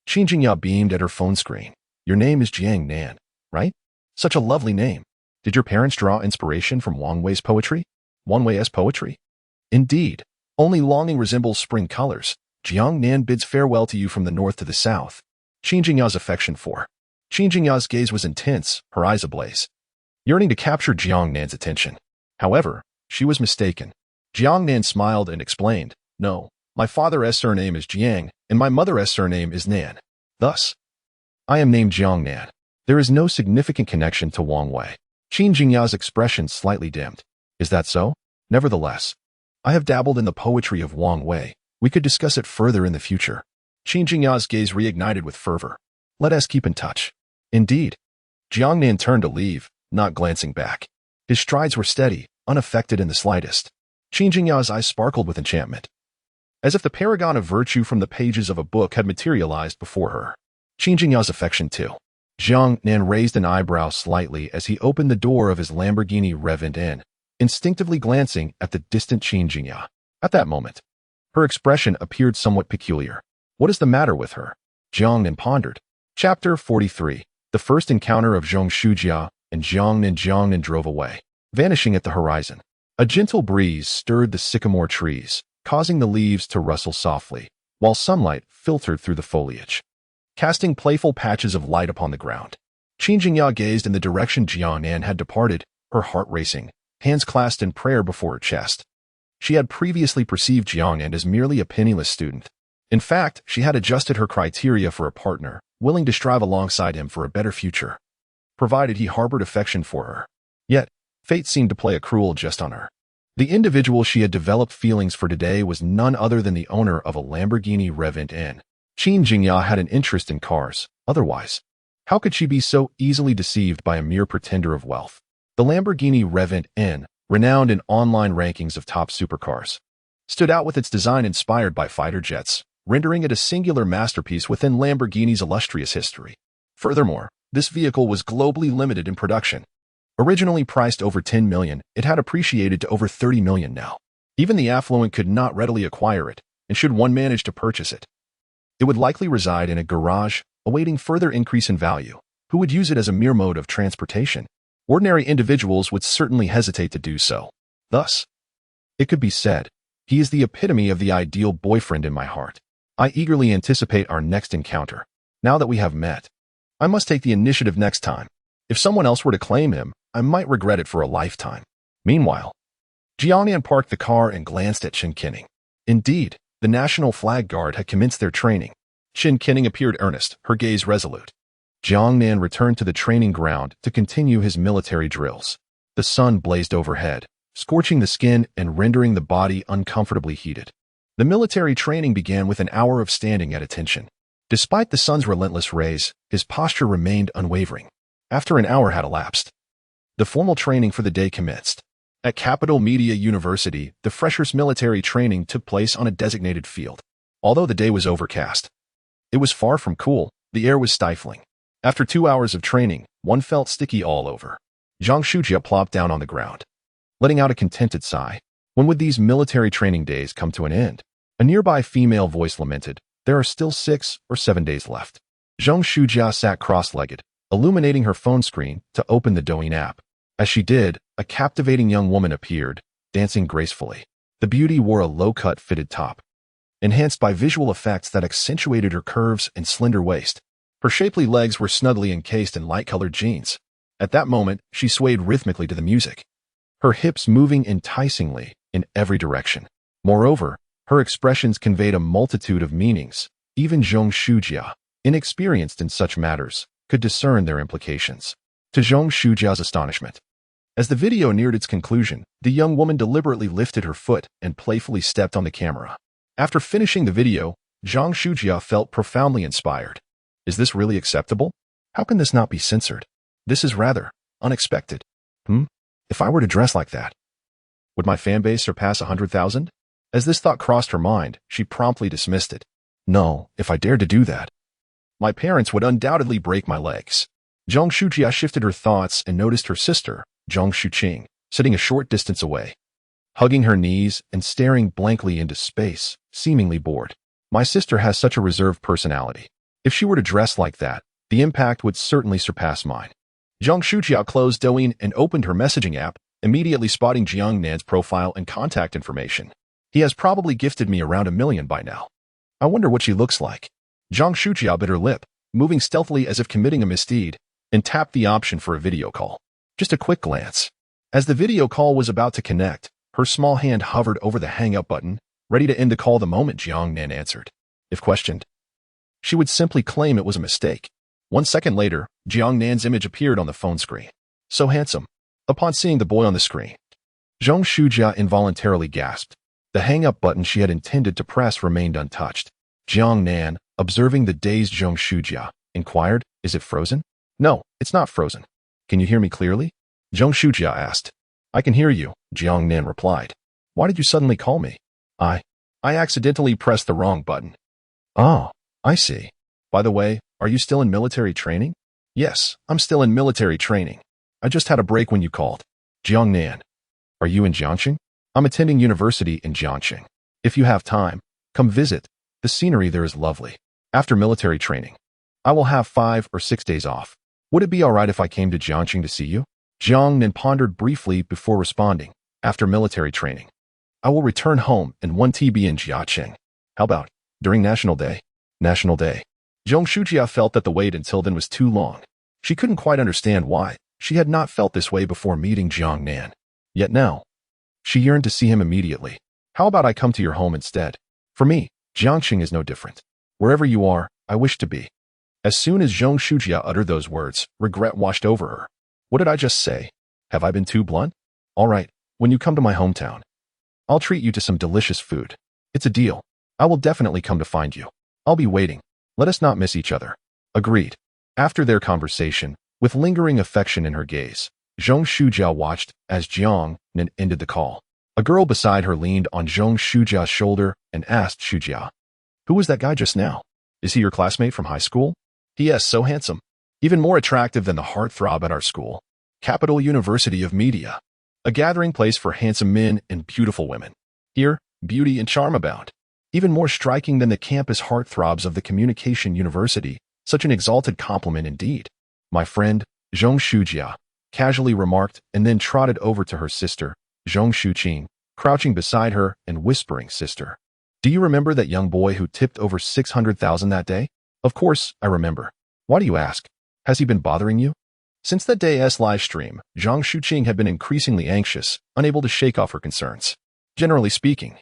Qingjia beamed at her phone screen. Your name is Jiang Nan, right? Such a lovely name. Did your parents draw inspiration from Wang Wei's poetry? Wang Wei's poetry? Indeed. Only longing resembles spring colors. Jiang Nan bids farewell to you from the north to the south. Qingjinya's affection for. Qingjinya's gaze was intense, her eyes ablaze, yearning to capture Jiang Nan's attention. However, she was mistaken. Jiang Nan smiled and explained, no, my father's surname is Jiang, and my mother's surname is Nan. Thus, I am named Jiang Nan. There is no significant connection to Wang Wei. Qingjinya's expression slightly dimmed. Is that so? Nevertheless, I have dabbled in the poetry of Wang Wei. We could discuss it further in the future. Qingjinya's gaze reignited with fervor. Let us keep in touch. Indeed. Jiang Nan turned to leave, not glancing back. His strides were steady, unaffected in the slightest. Qingjinya's eyes sparkled with enchantment, as if the paragon of virtue from the pages of a book had materialized before her. Qingjinya's affection too. Jiang Nan raised an eyebrow slightly as he opened the door of his Lamborghini Revent in, instinctively glancing at the distant Qingjia. At that moment, her expression appeared somewhat peculiar. What is the matter with her? Jiang Nan pondered. Chapter 43. The first encounter of Zhong Shujia and Jiang Nan drove away, vanishing at the horizon. A gentle breeze stirred the sycamore trees, causing the leaves to rustle softly, while sunlight filtered through the foliage, casting playful patches of light upon the ground. Qingjia gazed in the direction Jiang Nan had departed, her heart racing, hands clasped in prayer before her chest. She had previously perceived Jiang Nan as merely a penniless student. In fact, she had adjusted her criteria for a partner, willing to strive alongside him for a better future, provided he harbored affection for her. Yet, fate seemed to play a cruel jest on her. The individual she had developed feelings for today was none other than the owner of a Lamborghini Revent in. Qingjia had an interest in cars. Otherwise, how could she be so easily deceived by a mere pretender of wealth? The Lamborghini Revent in, renowned in online rankings of top supercars, stood out with its design inspired by fighter jets, rendering it a singular masterpiece within Lamborghini's illustrious history. Furthermore, this vehicle was globally limited in production. Originally priced over $10 million, it had appreciated to over $30 million now. Even the affluent could not readily acquire it, and should one manage to purchase it, It would likely reside in a garage, awaiting further increase in value. Who would use it as a mere mode of transportation? Ordinary individuals would certainly hesitate to do so. Thus, it could be said, he is the epitome of the ideal boyfriend in my heart. I eagerly anticipate our next encounter. Now that we have met, I must take the initiative next time. If someone else were to claim him, I might regret it for a lifetime. Meanwhile, Jiang Nan parked the car and glanced at Chen Qinning. Indeed, the National Flag Guard had commenced their training. Chen Qinning appeared earnest, her gaze resolute. Jiang Nan returned to the training ground to continue his military drills. The sun blazed overhead, scorching the skin and rendering the body uncomfortably heated. The military training began with an hour of standing at attention. Despite the sun's relentless rays, his posture remained unwavering. After an hour had elapsed, the formal training for the day commenced. At Capital Media University, the freshers' military training took place on a designated field. Although the day was overcast, it was far from cool. The air was stifling. After 2 hours of training, one felt sticky all over. Zhang Shujia plopped down on the ground, letting out a contented sigh. When would these military training days come to an end? A nearby female voice lamented, there are still 6 or 7 days left. Zhang Shujia sat cross-legged, illuminating her phone screen to open the Douyin app. As she did, a captivating young woman appeared, dancing gracefully. The beauty wore a low-cut fitted top, enhanced by visual effects that accentuated her curves and slender waist. Her shapely legs were snugly encased in light-colored jeans. At that moment, she swayed rhythmically to the music, her hips moving enticingly in every direction. Moreover, her expressions conveyed a multitude of meanings. Even Zhang Shujia, inexperienced in such matters, could discern their implications. To Zhang Shujia's astonishment, as the video neared its conclusion, the young woman deliberately lifted her foot and playfully stepped on the camera. After finishing the video, Zhang Shujia felt profoundly inspired. Is this really acceptable? How can this not be censored? This is rather unexpected. If I were to dress like that, would my fan base surpass 100,000? As this thought crossed her mind, she promptly dismissed it. No, if I dared to do that, my parents would undoubtedly break my legs. Zhang Shujia shifted her thoughts and noticed her sister, Zhang Shuqing, sitting a short distance away, hugging her knees and staring blankly into space, seemingly bored. My sister has such a reserved personality. If she were to dress like that, the impact would certainly surpass mine. Zhang Shujia closed Douyin and opened her messaging app, immediately spotting Jiang Nan's profile and contact information. He has probably gifted me around 1 million by now. I wonder what she looks like. Zhang Shujia bit her lip, moving stealthily as if committing a misdeed, and tapped the option for a video call. Just a quick glance. As the video call was about to connect, her small hand hovered over the hang-up button, ready to end the call the moment Jiang Nan answered. If questioned, she would simply claim it was a mistake. 1 second later, Jiang Nan's image appeared on the phone screen. So handsome. Upon seeing the boy on the screen, Zhang Shujia involuntarily gasped. The hang-up button she had intended to press remained untouched. Jiang Nan, observing the dazed Zhang Shujia, inquired, "Is it frozen?" "No, it's not frozen. Can you hear me clearly?" Zhang Shujia asked. "I can hear you," Jiang Nan replied. "Why did you suddenly call me?" I accidentally pressed the wrong button." "Oh, I see. By the way, are you still in military training?" "Yes, I'm still in military training. I just had a break when you called." "Jiang Nan, are you in Jiangxing?" "I'm attending university in Jiangxing. If you have time, come visit. The scenery there is lovely. After military training, I will have 5 or 6 days off. Would it be all right if I came to Jiangxing to see you?" Jiang Nan pondered briefly before responding. "After military training, I will return home and 1 TB in Jiaqing. How about during National Day?" National Day. Zhang Shujia felt that the wait until then was too long. She couldn't quite understand why. She had not felt this way before meeting Jiang Nan. Yet now, she yearned to see him immediately. "How about I come to your home instead? For me, Jiangxing is no different. Wherever you are, I wish to be." As soon as Zhang Shujia uttered those words, regret washed over her. What did I just say? Have I been too blunt? All right, when you come to my hometown, I'll treat you to some delicious food. It's a deal. I will definitely come to find you. I'll be waiting. Let us not miss each other. Agreed. After their conversation, with lingering affection in her gaze, Zhang Shujia watched as Jiang Nan ended the call. A girl beside her leaned on Zhang Shujia's shoulder and asked Shujia, "Who was that guy just now? Is he your classmate from high school?" "Yes, so handsome. Even more attractive than the heartthrob at our school, Capital University of Media. A gathering place for handsome men and beautiful women. Here, beauty and charm abound. Even more striking than the campus heartthrobs of the Communication University, such an exalted compliment indeed. My friend, Zhong Shujia, casually remarked, and then trotted over to her sister, Zhong Shuqing, crouching beside her and whispering, "Sister, do you remember that young boy who tipped over 600,000 that day?" "Of course, I remember. Why do you ask? Has he been bothering you?" Since that day's live stream, Zhang Shuqing had been increasingly anxious, unable to shake off her concerns. Generally speaking,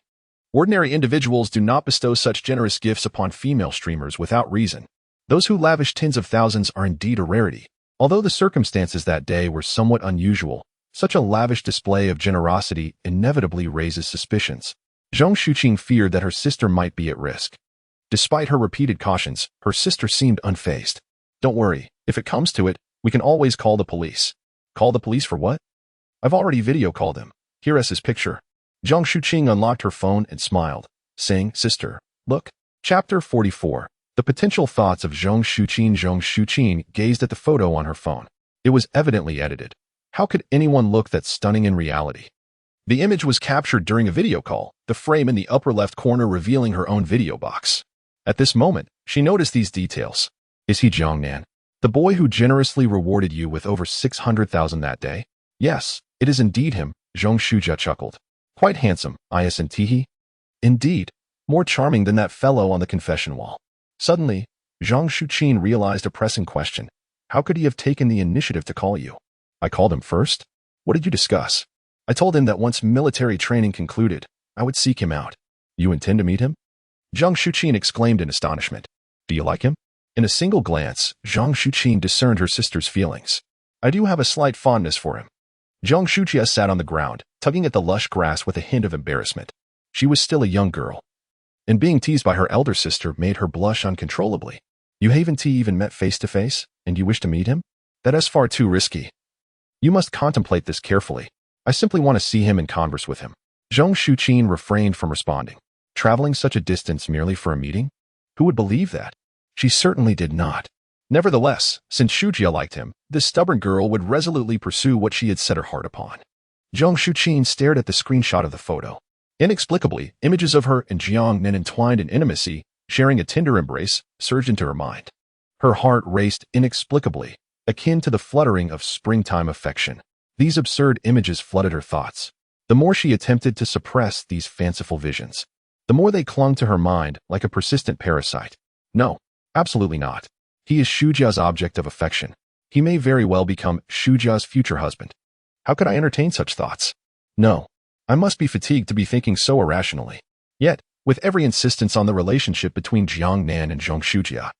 ordinary individuals do not bestow such generous gifts upon female streamers without reason. Those who lavish tens of thousands are indeed a rarity. Although the circumstances that day were somewhat unusual, such a lavish display of generosity inevitably raises suspicions. Zhang Shuqing feared that her sister might be at risk. Despite her repeated cautions, her sister seemed unfazed. "Don't worry, if it comes to it, we can always call the police." "Call the police for what?" "I've already video called him. Here is his picture." Zhang Shuqing unlocked her phone and smiled, saying, "Sister, look." Chapter 44. The potential thoughts of Zhang Shuqing. Zhang Shuqing gazed at the photo on her phone. It was evidently edited. How could anyone look that stunning in reality? The image was captured during a video call, the frame in the upper left corner revealing her own video box. At this moment, she noticed these details. "Is he Jiang Nan, the boy who generously rewarded you with over 600,000 that day?" "Yes, it is indeed him," Zhong Shujia chuckled. "Quite handsome, isn't he?" "Indeed, more charming than that fellow on the confession wall." Suddenly, Zhang Shuqing realized a pressing question. "How could he have taken the initiative to call you?" "I called him first." "What did you discuss?" "I told him that once military training concluded, I would seek him out." "You intend to meet him?" Zhang Shuqing exclaimed in astonishment. "Do you like him?" In a single glance, Zhang Shuqing discerned her sister's feelings. "I do have a slight fondness for him." Zhang Shuqia sat on the ground, tugging at the lush grass with a hint of embarrassment. She was still a young girl, and being teased by her elder sister made her blush uncontrollably. "You haven't even met face to face, and you wish to meet him? That is far too risky. You must contemplate this carefully. I simply want to see him and converse with him." Zhang Shuqing refrained from responding. Traveling such a distance merely for a meeting? Who would believe that? She certainly did not. Nevertheless, since Shujia liked him, this stubborn girl would resolutely pursue what she had set her heart upon. Zhang Shuqing stared at the screenshot of the photo. Inexplicably, images of her and Jiang Nan entwined in intimacy, sharing a tender embrace, surged into her mind. Her heart raced inexplicably, akin to the fluttering of springtime affection. These absurd images flooded her thoughts. The more she attempted to suppress these fanciful visions, the more they clung to her mind like a persistent parasite. No, absolutely not. He is Shujia's object of affection. He may very well become Shujia's future husband. How could I entertain such thoughts? No, I must be fatigued to be thinking so irrationally. Yet, with every insistence on the relationship between Jiang Nan and Zhang Shujia,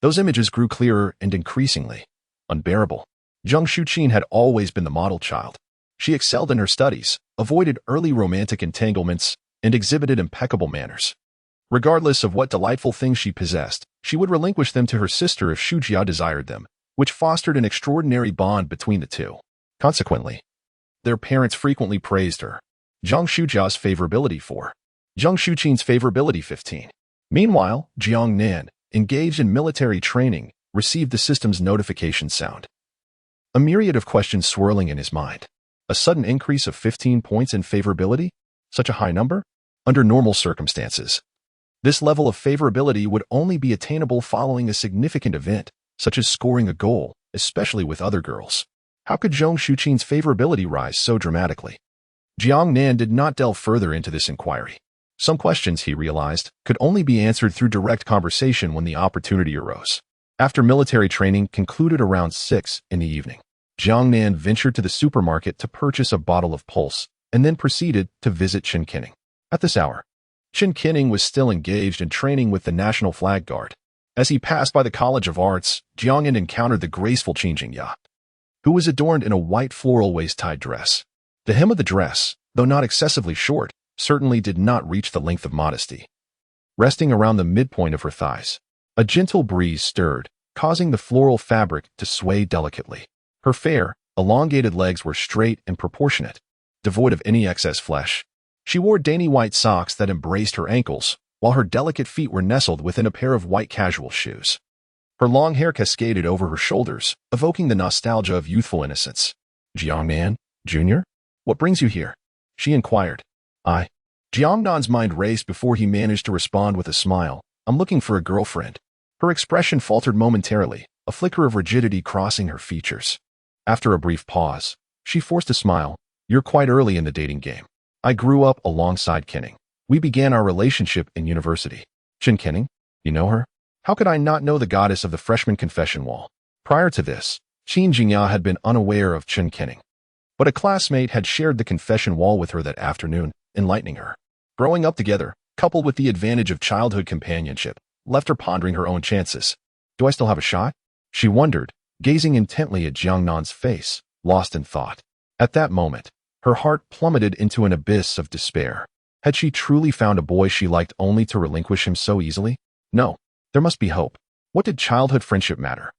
those images grew clearer and increasingly unbearable. Zhang Shuqing had always been the model child. She excelled in her studies, avoided early romantic entanglements, and exhibited impeccable manners. Regardless of what delightful things she possessed, she would relinquish them to her sister if Shujia desired them, which fostered an extraordinary bond between the two. Consequently, their parents frequently praised her. Zhang Shujia's favorability 4. Zhang Shuqing's favorability 15. Meanwhile, Jiang Nan, engaged in military training, received the system's notification sound. A myriad of questions swirling in his mind. A sudden increase of 15 points in favorability? Such a high number? Under normal circumstances, this level of favorability would only be attainable following a significant event, such as scoring a goal, especially with other girls. How could Zhang Shuqing's favorability rise so dramatically? Jiang Nan did not delve further into this inquiry. Some questions, he realized, could only be answered through direct conversation when the opportunity arose. After military training concluded around 6 in the evening, Jiang Nan ventured to the supermarket to purchase a bottle of pulse, and then proceeded to visit Chen Qining. At this hour, Chen Qining was still engaged in training with the National Flag Guard. As he passed by the College of Arts, Jiang Nan encountered the graceful Qin Jingya, who was adorned in a white floral waist-tied dress. The hem of the dress, though not excessively short, certainly did not reach the length of modesty. Resting around the midpoint of her thighs, a gentle breeze stirred, causing the floral fabric to sway delicately. Her fair, elongated legs were straight and proportionate, devoid of any excess flesh. She wore dainty white socks that embraced her ankles, while her delicate feet were nestled within a pair of white casual shoes. Her long hair cascaded over her shoulders, evoking the nostalgia of youthful innocence. "Jiang Nan, Jr.? What brings you here?" she inquired. Jiang Nan's mind raced before he managed to respond with a smile. I'm looking for a girlfriend. Her expression faltered momentarily, a flicker of rigidity crossing her features. After a brief pause, she forced a smile. You're quite early in the dating game. I grew up alongside Kenning. We began our relationship in university. Chen Kenning? You know her? How could I not know the goddess of the freshman confession wall? Prior to this, Qin Jingya had been unaware of Chen Kenning. But a classmate had shared the confession wall with her that afternoon, enlightening her. Growing up together, coupled with the advantage of childhood companionship, left her pondering her own chances. Do I still have a shot? She wondered, gazing intently at Jiang Nan's face, lost in thought. At that moment, her heart plummeted into an abyss of despair. Had she truly found a boy she liked only to relinquish him so easily? No, there must be hope. What did childhood friendship matter?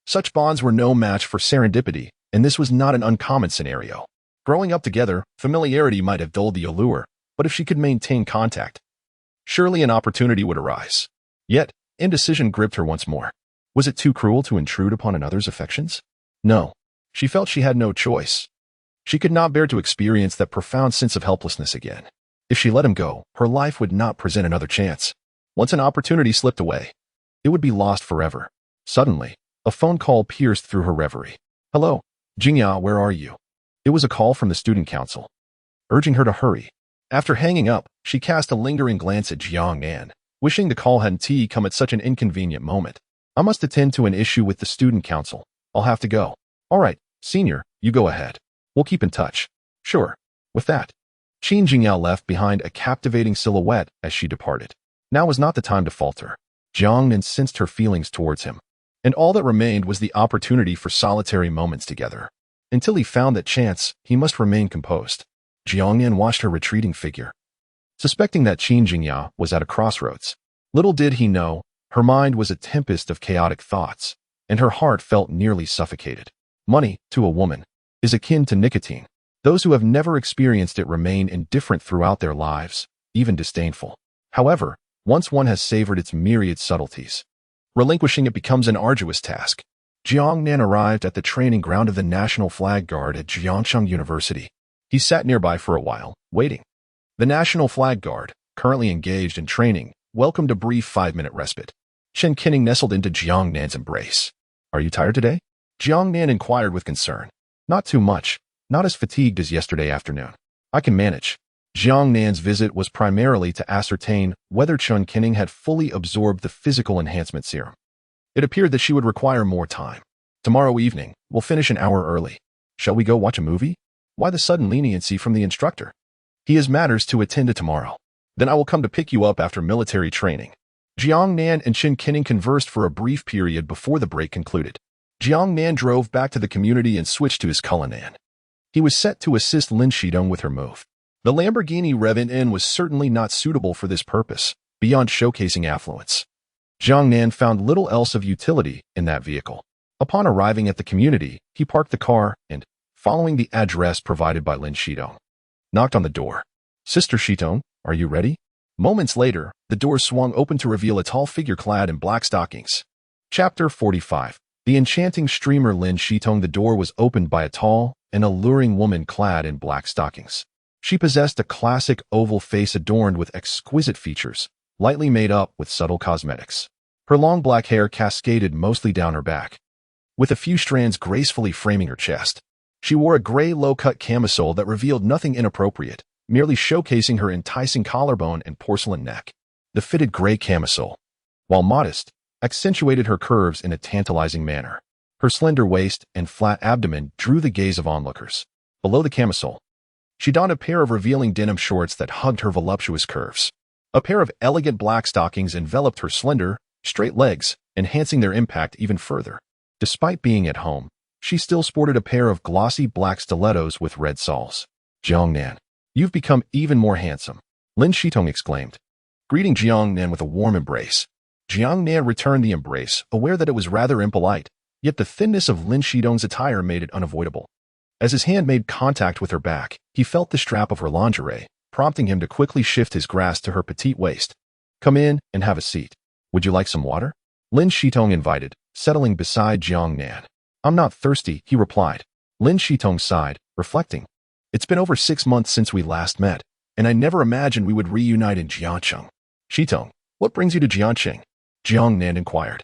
Such bonds were no match for serendipity, and this was not an uncommon scenario. Growing up together, familiarity might have dulled the allure, but if she could maintain contact, surely an opportunity would arise. Yet, indecision gripped her once more. Was it too cruel to intrude upon another's affections? No. She felt she had no choice. She could not bear to experience that profound sense of helplessness again. If she let him go, her life would not present another chance. Once an opportunity slipped away, it would be lost forever. Suddenly, a phone call pierced through her reverie. Hello, Jingya, where are you? It was a call from the student council, urging her to hurry. After hanging up, she cast a lingering glance at Jiang Nan, wishing the call hadn't come at such an inconvenient moment. I must attend to an issue with the student council. I'll have to go. All right, senior, you go ahead. We'll keep in touch. Sure. With that, Qin Jingyao left behind a captivating silhouette as she departed. Now was not the time to falter. Jiang Nan sensed her feelings towards him, and all that remained was the opportunity for solitary moments together. Until he found that chance, he must remain composed. Jiang Nan watched her retreating figure, suspecting that Qin Jingyao was at a crossroads. Little did he know, her mind was a tempest of chaotic thoughts, and her heart felt nearly suffocated. Money, to a woman, is akin to nicotine. Those who have never experienced it remain indifferent throughout their lives, even disdainful. However, once one has savored its myriad subtleties, relinquishing it becomes an arduous task. Jiang Nan arrived at the training ground of the National Flag Guard at Jiangcheng University. He sat nearby for a while, waiting. The National Flag Guard, currently engaged in training, welcomed a brief 5-minute respite. Chen Kenning nestled into Jiang Nan's embrace. Are you tired today? Jiang Nan inquired with concern. Not too much. Not as fatigued as yesterday afternoon. I can manage. Jiang Nan's visit was primarily to ascertain whether Chen Kenning had fully absorbed the physical enhancement serum. It appeared that she would require more time. Tomorrow evening, we'll finish an hour early. Shall we go watch a movie? Why the sudden leniency from the instructor? He has matters to attend to tomorrow. Then I will come to pick you up after military training. Jiang Nan and Chen Kenning conversed for a brief period before the break concluded. Jiang Nan drove back to the community and switched to his Cullinan. He was set to assist Lin Shidong with her move. The Lamborghini Revenant was certainly not suitable for this purpose, beyond showcasing affluence. Jiang Nan found little else of utility in that vehicle. Upon arriving at the community, he parked the car and, following the address provided by Lin Shidong, knocked on the door. Sister Shidong, are you ready? Moments later, the door swung open to reveal a tall figure clad in black stockings. Chapter 45. The enchanting streamer Lin Shidong. The door was opened by a tall and alluring woman clad in black stockings. She possessed a classic oval face adorned with exquisite features, lightly made up with subtle cosmetics. Her long black hair cascaded mostly down her back, with a few strands gracefully framing her chest. She wore a gray low-cut camisole that revealed nothing inappropriate, merely showcasing her enticing collarbone and porcelain neck. The fitted gray camisole, while modest, accentuated her curves in a tantalizing manner. Her slender waist and flat abdomen drew the gaze of onlookers. Below the camisole, she donned a pair of revealing denim shorts that hugged her voluptuous curves. A pair of elegant black stockings enveloped her slender, straight legs, enhancing their impact even further. Despite being at home, she still sported a pair of glossy black stilettos with red soles. Jiang Nan, you've become even more handsome, Lin Shidong exclaimed, greeting Jiang Nan with a warm embrace. Jiang Nan returned the embrace, aware that it was rather impolite, yet the thinness of Lin Shidong's attire made it unavoidable. As his hand made contact with her back, he felt the strap of her lingerie, prompting him to quickly shift his grasp to her petite waist. Come in and have a seat. Would you like some water? Lin Shidong invited, settling beside Jiang Nan. I'm not thirsty, he replied. Lin Shidong sighed, reflecting. It's been over 6 months since we last met. and I never imagined we would reunite in Jiangcheng. Shitong, what brings you to Jiangcheng? Jiang Nan inquired.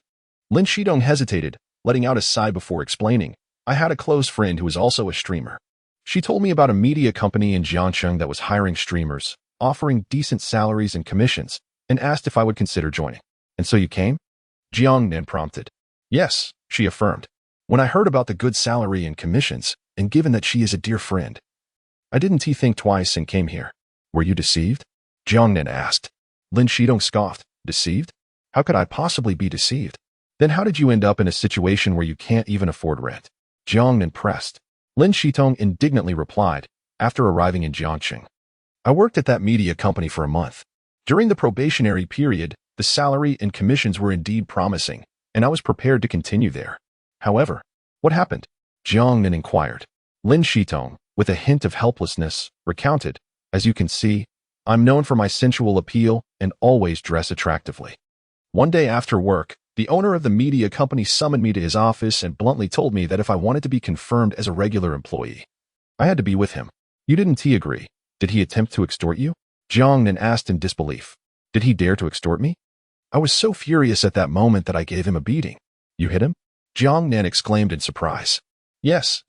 Lin Shitong hesitated, letting out a sigh before explaining. I had a close friend who was also a streamer. She told me about a media company in Jiangcheng that was hiring streamers, offering decent salaries and commissions, and asked if I would consider joining. And so you came? Jiang Nan prompted. Yes, she affirmed. When I heard about the good salary and commissions, and given that she is a dear friend, I didn't think twice and came here. Were you deceived? Jiang Nan asked. Lin Shitong scoffed. Deceived? How could I possibly be deceived? Then how did you end up in a situation where you can't even afford rent? Jiang Nan pressed. Lin Shitong indignantly replied, after arriving in Jiangcheng. I worked at that media company for a month. During the probationary period, the salary and commissions were indeed promising, and I was prepared to continue there. However, what happened? Jiang Nan inquired. Lin Shitong, with a hint of helplessness, recounted, as you can see, I'm known for my sensual appeal and always dress attractively. One day after work, the owner of the media company summoned me to his office and bluntly told me that if I wanted to be confirmed as a regular employee, I had to be with him. You didn't agree. Did he attempt to extort you? Jiang Nan asked in disbelief. Did he dare to extort me? I was so furious at that moment that I gave him a beating. You hit him? Jiang Nan exclaimed in surprise. Yes.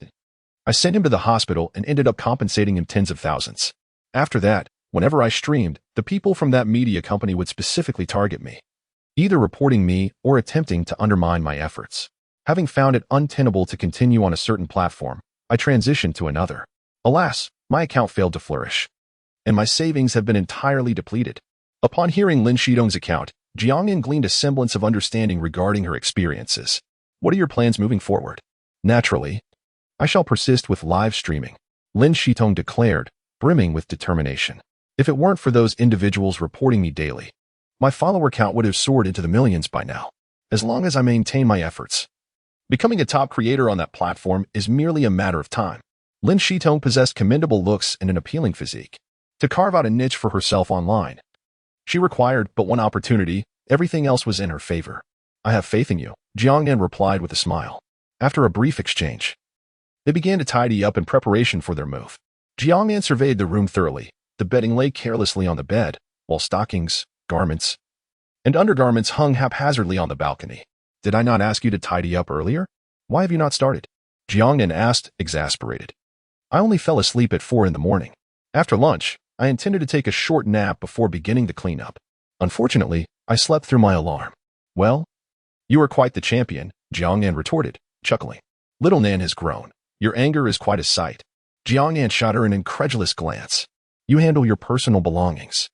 I sent him to the hospital and ended up compensating him tens of thousands. After that, whenever I streamed, the people from that media company would specifically target me, either reporting me or attempting to undermine my efforts. Having found it untenable to continue on a certain platform, I transitioned to another. Alas, my account failed to flourish, and my savings have been entirely depleted. Upon hearing Lin Shitong's account, Jiang Nan gleaned a semblance of understanding regarding her experiences. What are your plans moving forward? Naturally, I shall persist with live streaming, Lin Shitong declared, brimming with determination. If it weren't for those individuals reporting me daily, my follower count would have soared into the millions by now. As long as I maintain my efforts, becoming a top creator on that platform is merely a matter of time. Lin Shitong possessed commendable looks and an appealing physique. To carve out a niche for herself online, she required but one opportunity. Everything else was in her favor. I have faith in you, Jiang Nan replied with a smile. After a brief exchange, they began to tidy up in preparation for their move. Jiang Nan surveyed the room thoroughly. The bedding lay carelessly on the bed, while stockings, garments, and undergarments hung haphazardly on the balcony. Did I not ask you to tidy up earlier? Why have you not started? Jiang Nan asked, exasperated. I only fell asleep at 4 in the morning. After lunch, I intended to take a short nap before beginning the cleanup. Unfortunately, I slept through my alarm. Well, you are quite the champion, Jiang Nan retorted, chuckling. Little Nan has grown. Your anger is quite a sight. Jiang Nan shot her an incredulous glance. You handle your personal belongings.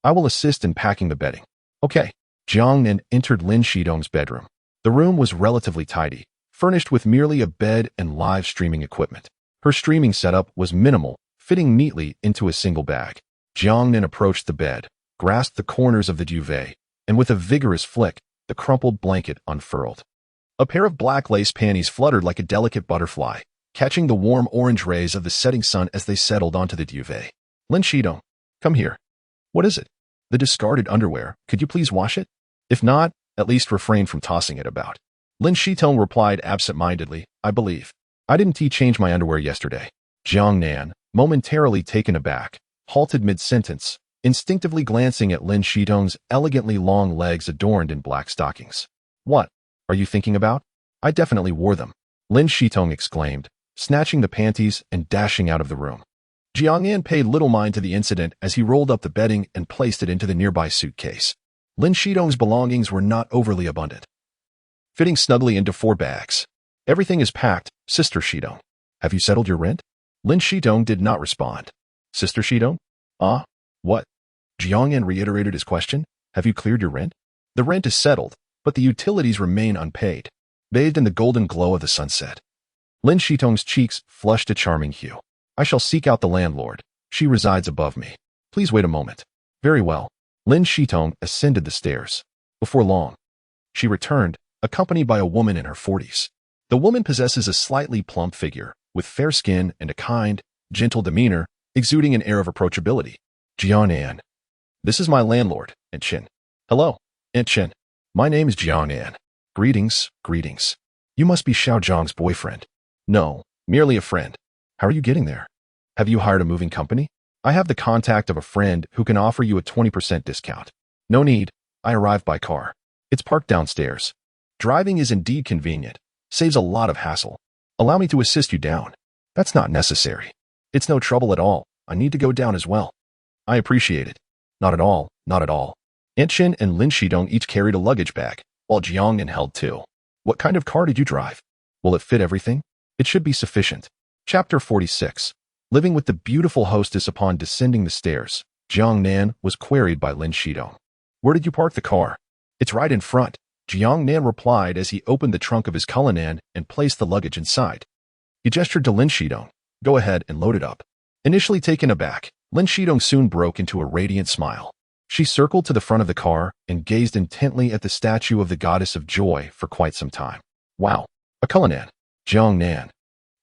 I will assist in packing the bedding. Okay. Jiang Nan entered Lin Shitong's bedroom. The room was relatively tidy, furnished with merely a bed and live streaming equipment. Her streaming setup was minimal, fitting neatly into a single bag. Jiang Nan approached the bed, grasped the corners of the duvet, and with a vigorous flick, the crumpled blanket unfurled. A pair of black lace panties fluttered like a delicate butterfly, catching the warm orange rays of the setting sun as they settled onto the duvet. Lin Shitong, come here. What is it? The discarded underwear. Could you please wash it? If not, at least refrain from tossing it about. Lin Shitong replied absent-mindedly, I believe. I didn't change my underwear yesterday. Jiang Nan, momentarily taken aback, halted mid-sentence, instinctively glancing at Lin Shitong's elegantly long legs adorned in black stockings. What are you thinking about? I definitely wore them, Lin Shitong exclaimed, snatching the panties and dashing out of the room. Jiang Nan paid little mind to the incident as he rolled up the bedding and placed it into the nearby suitcase. Lin Shitong's belongings were not overly abundant, fitting snugly into 4 bags. Everything is packed, Sister Shitong. Have you settled your rent? Lin Shitong did not respond. Sister Shitong? What? Jiang Nan reiterated his question. Have you cleared your rent? The rent is settled, but the utilities remain unpaid, bathed in the golden glow of the sunset. Lin Shitong's cheeks flushed a charming hue. I shall seek out the landlord. She resides above me. Please wait a moment. Very well. Lin Shitong ascended the stairs. Before long, she returned, accompanied by a woman in her 40s. The woman possesses a slightly plump figure, with fair skin and a kind, gentle demeanor, exuding an air of approachability. Jiang Nan. This is my landlord, Aunt Chin. Hello, Aunt Chin. My name is Jiang Nan. Greetings, greetings. You must be Xiao Zhang's boyfriend. No, merely a friend. How are you getting there? Have you hired a moving company? I have the contact of a friend who can offer you a 20% discount. No need. I arrived by car. It's parked downstairs. Driving is indeed convenient. Saves a lot of hassle. Allow me to assist you down. That's not necessary. It's no trouble at all. I need to go down as well. I appreciate it. Not at all, not at all. Aunt Shin and Lin Shidong each carried a luggage bag, while Jiang Nan held two. What kind of car did you drive? Will it fit everything? It should be sufficient. Chapter 46. Living with the beautiful hostess upon descending the stairs, Jiang Nan was queried by Lin Shidong. Where did you park the car? It's right in front, Jiang Nan replied as he opened the trunk of his Cullinan and placed the luggage inside. He gestured to Lin Shidong. Go ahead and load it up. Initially taken aback, Lin Shidong soon broke into a radiant smile. She circled to the front of the car and gazed intently at the statue of the goddess of joy for quite some time. Wow, a Cullinan. Jiang Nan.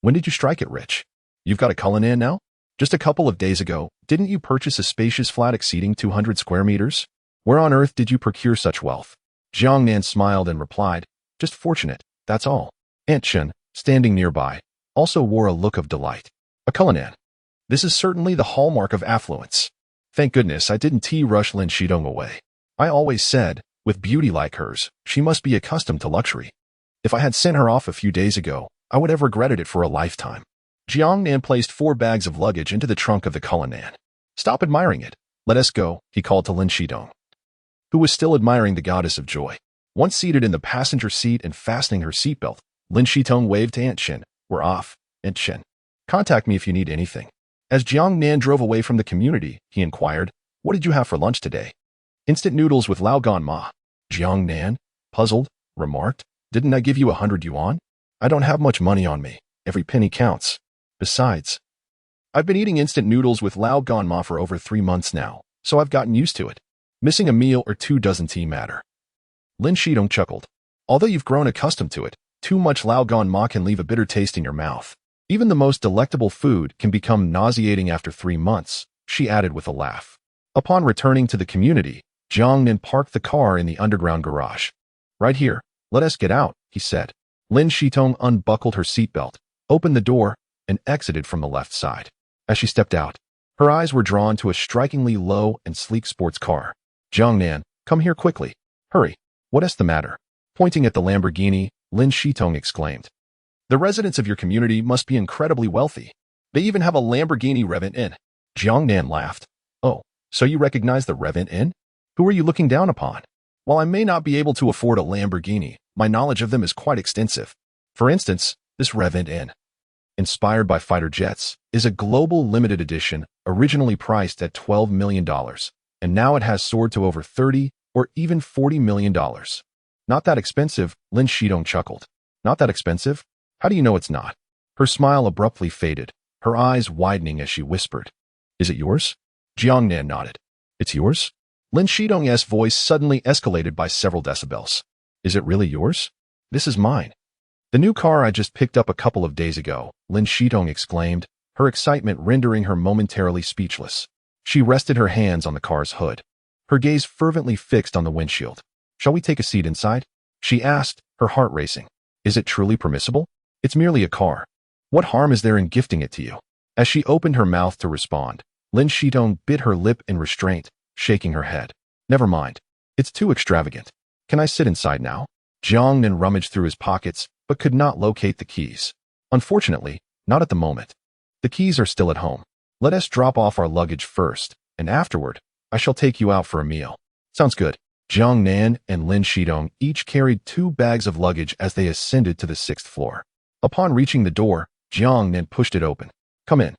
When did you strike it rich? You've got a Cullinan now? Just a couple of days ago, didn't you purchase a spacious flat exceeding 200 square meters? Where on earth did you procure such wealth? Jiang Nan smiled and replied, just fortunate, that's all. Aunt Shin, standing nearby, also wore a look of delight. A Cullinan. This is certainly the hallmark of affluence. Thank goodness I didn't rush Lin Shidong away. I always said, with beauty like hers, she must be accustomed to luxury. If I had sent her off a few days ago, I would have regretted it for a lifetime. Jiang Nan placed 4 bags of luggage into the trunk of the Cullinan. Stop admiring it. Let us go, he called to Lin Shidong, who was still admiring the goddess of joy. Once seated in the passenger seat and fastening her seatbelt, Lin Shidong waved to Aunt Shin. We're off, Aunt Shin. Contact me if you need anything. As Jiang Nan drove away from the community, he inquired, what did you have for lunch today? Instant noodles with lao gan ma. Jiang Nan, puzzled, remarked, didn't I give you 100 yuan? I don't have much money on me. Every penny counts. Besides, I've been eating instant noodles with lao gan ma for over 3 months now, so I've gotten used to it. Missing a meal or two doesn't matter. Lin Shidong chuckled. Although you've grown accustomed to it, too much lao gan ma can leave a bitter taste in your mouth. Even the most delectable food can become nauseating after 3 months, she added with a laugh. Upon returning to the community, Jiang Nan parked the car in the underground garage. Right here, let us get out, he said. Lin Shidong unbuckled her seatbelt, opened the door, and exited from the left side. As she stepped out, her eyes were drawn to a strikingly low and sleek sports car. Jiang Nan, come here quickly. Hurry. What's the matter? Pointing at the Lamborghini, Lin Shidong exclaimed. The residents of your community must be incredibly wealthy. They even have a Lamborghini Revent Inn. Jiang Nan laughed. Oh, so you recognize the Revent Inn? Who are you looking down upon? While I may not be able to afford a Lamborghini, my knowledge of them is quite extensive. For instance, this Revent Inn, inspired by fighter jets, is a global limited edition originally priced at $12 million, and now it has soared to over $30 or even $40 million. Not that expensive, Lin Shidong chuckled. Not that expensive? How do you know it's not? Her smile abruptly faded, her eyes widening as she whispered. Is it yours? Jiang Nan nodded. It's yours? Lin Shidong's voice suddenly escalated by several decibels. Is it really yours? This is mine. The new car I just picked up a couple of days ago, Lin Shidong exclaimed, her excitement rendering her momentarily speechless. She rested her hands on the car's hood, her gaze fervently fixed on the windshield. Shall we take a seat inside? She asked, her heart racing. Is it truly permissible? It's merely a car. What harm is there in gifting it to you? As she opened her mouth to respond, Lin Shidong bit her lip in restraint, shaking her head. Never mind. It's too extravagant. Can I sit inside now? Jiang Nan rummaged through his pockets, but could not locate the keys. Unfortunately, not at the moment. The keys are still at home. Let us drop off our luggage first, and afterward, I shall take you out for a meal. Sounds good. Jiang Nan and Lin Shidong each carried 2 bags of luggage as they ascended to the 6th floor. Upon reaching the door, Jiang Nan pushed it open. Come in.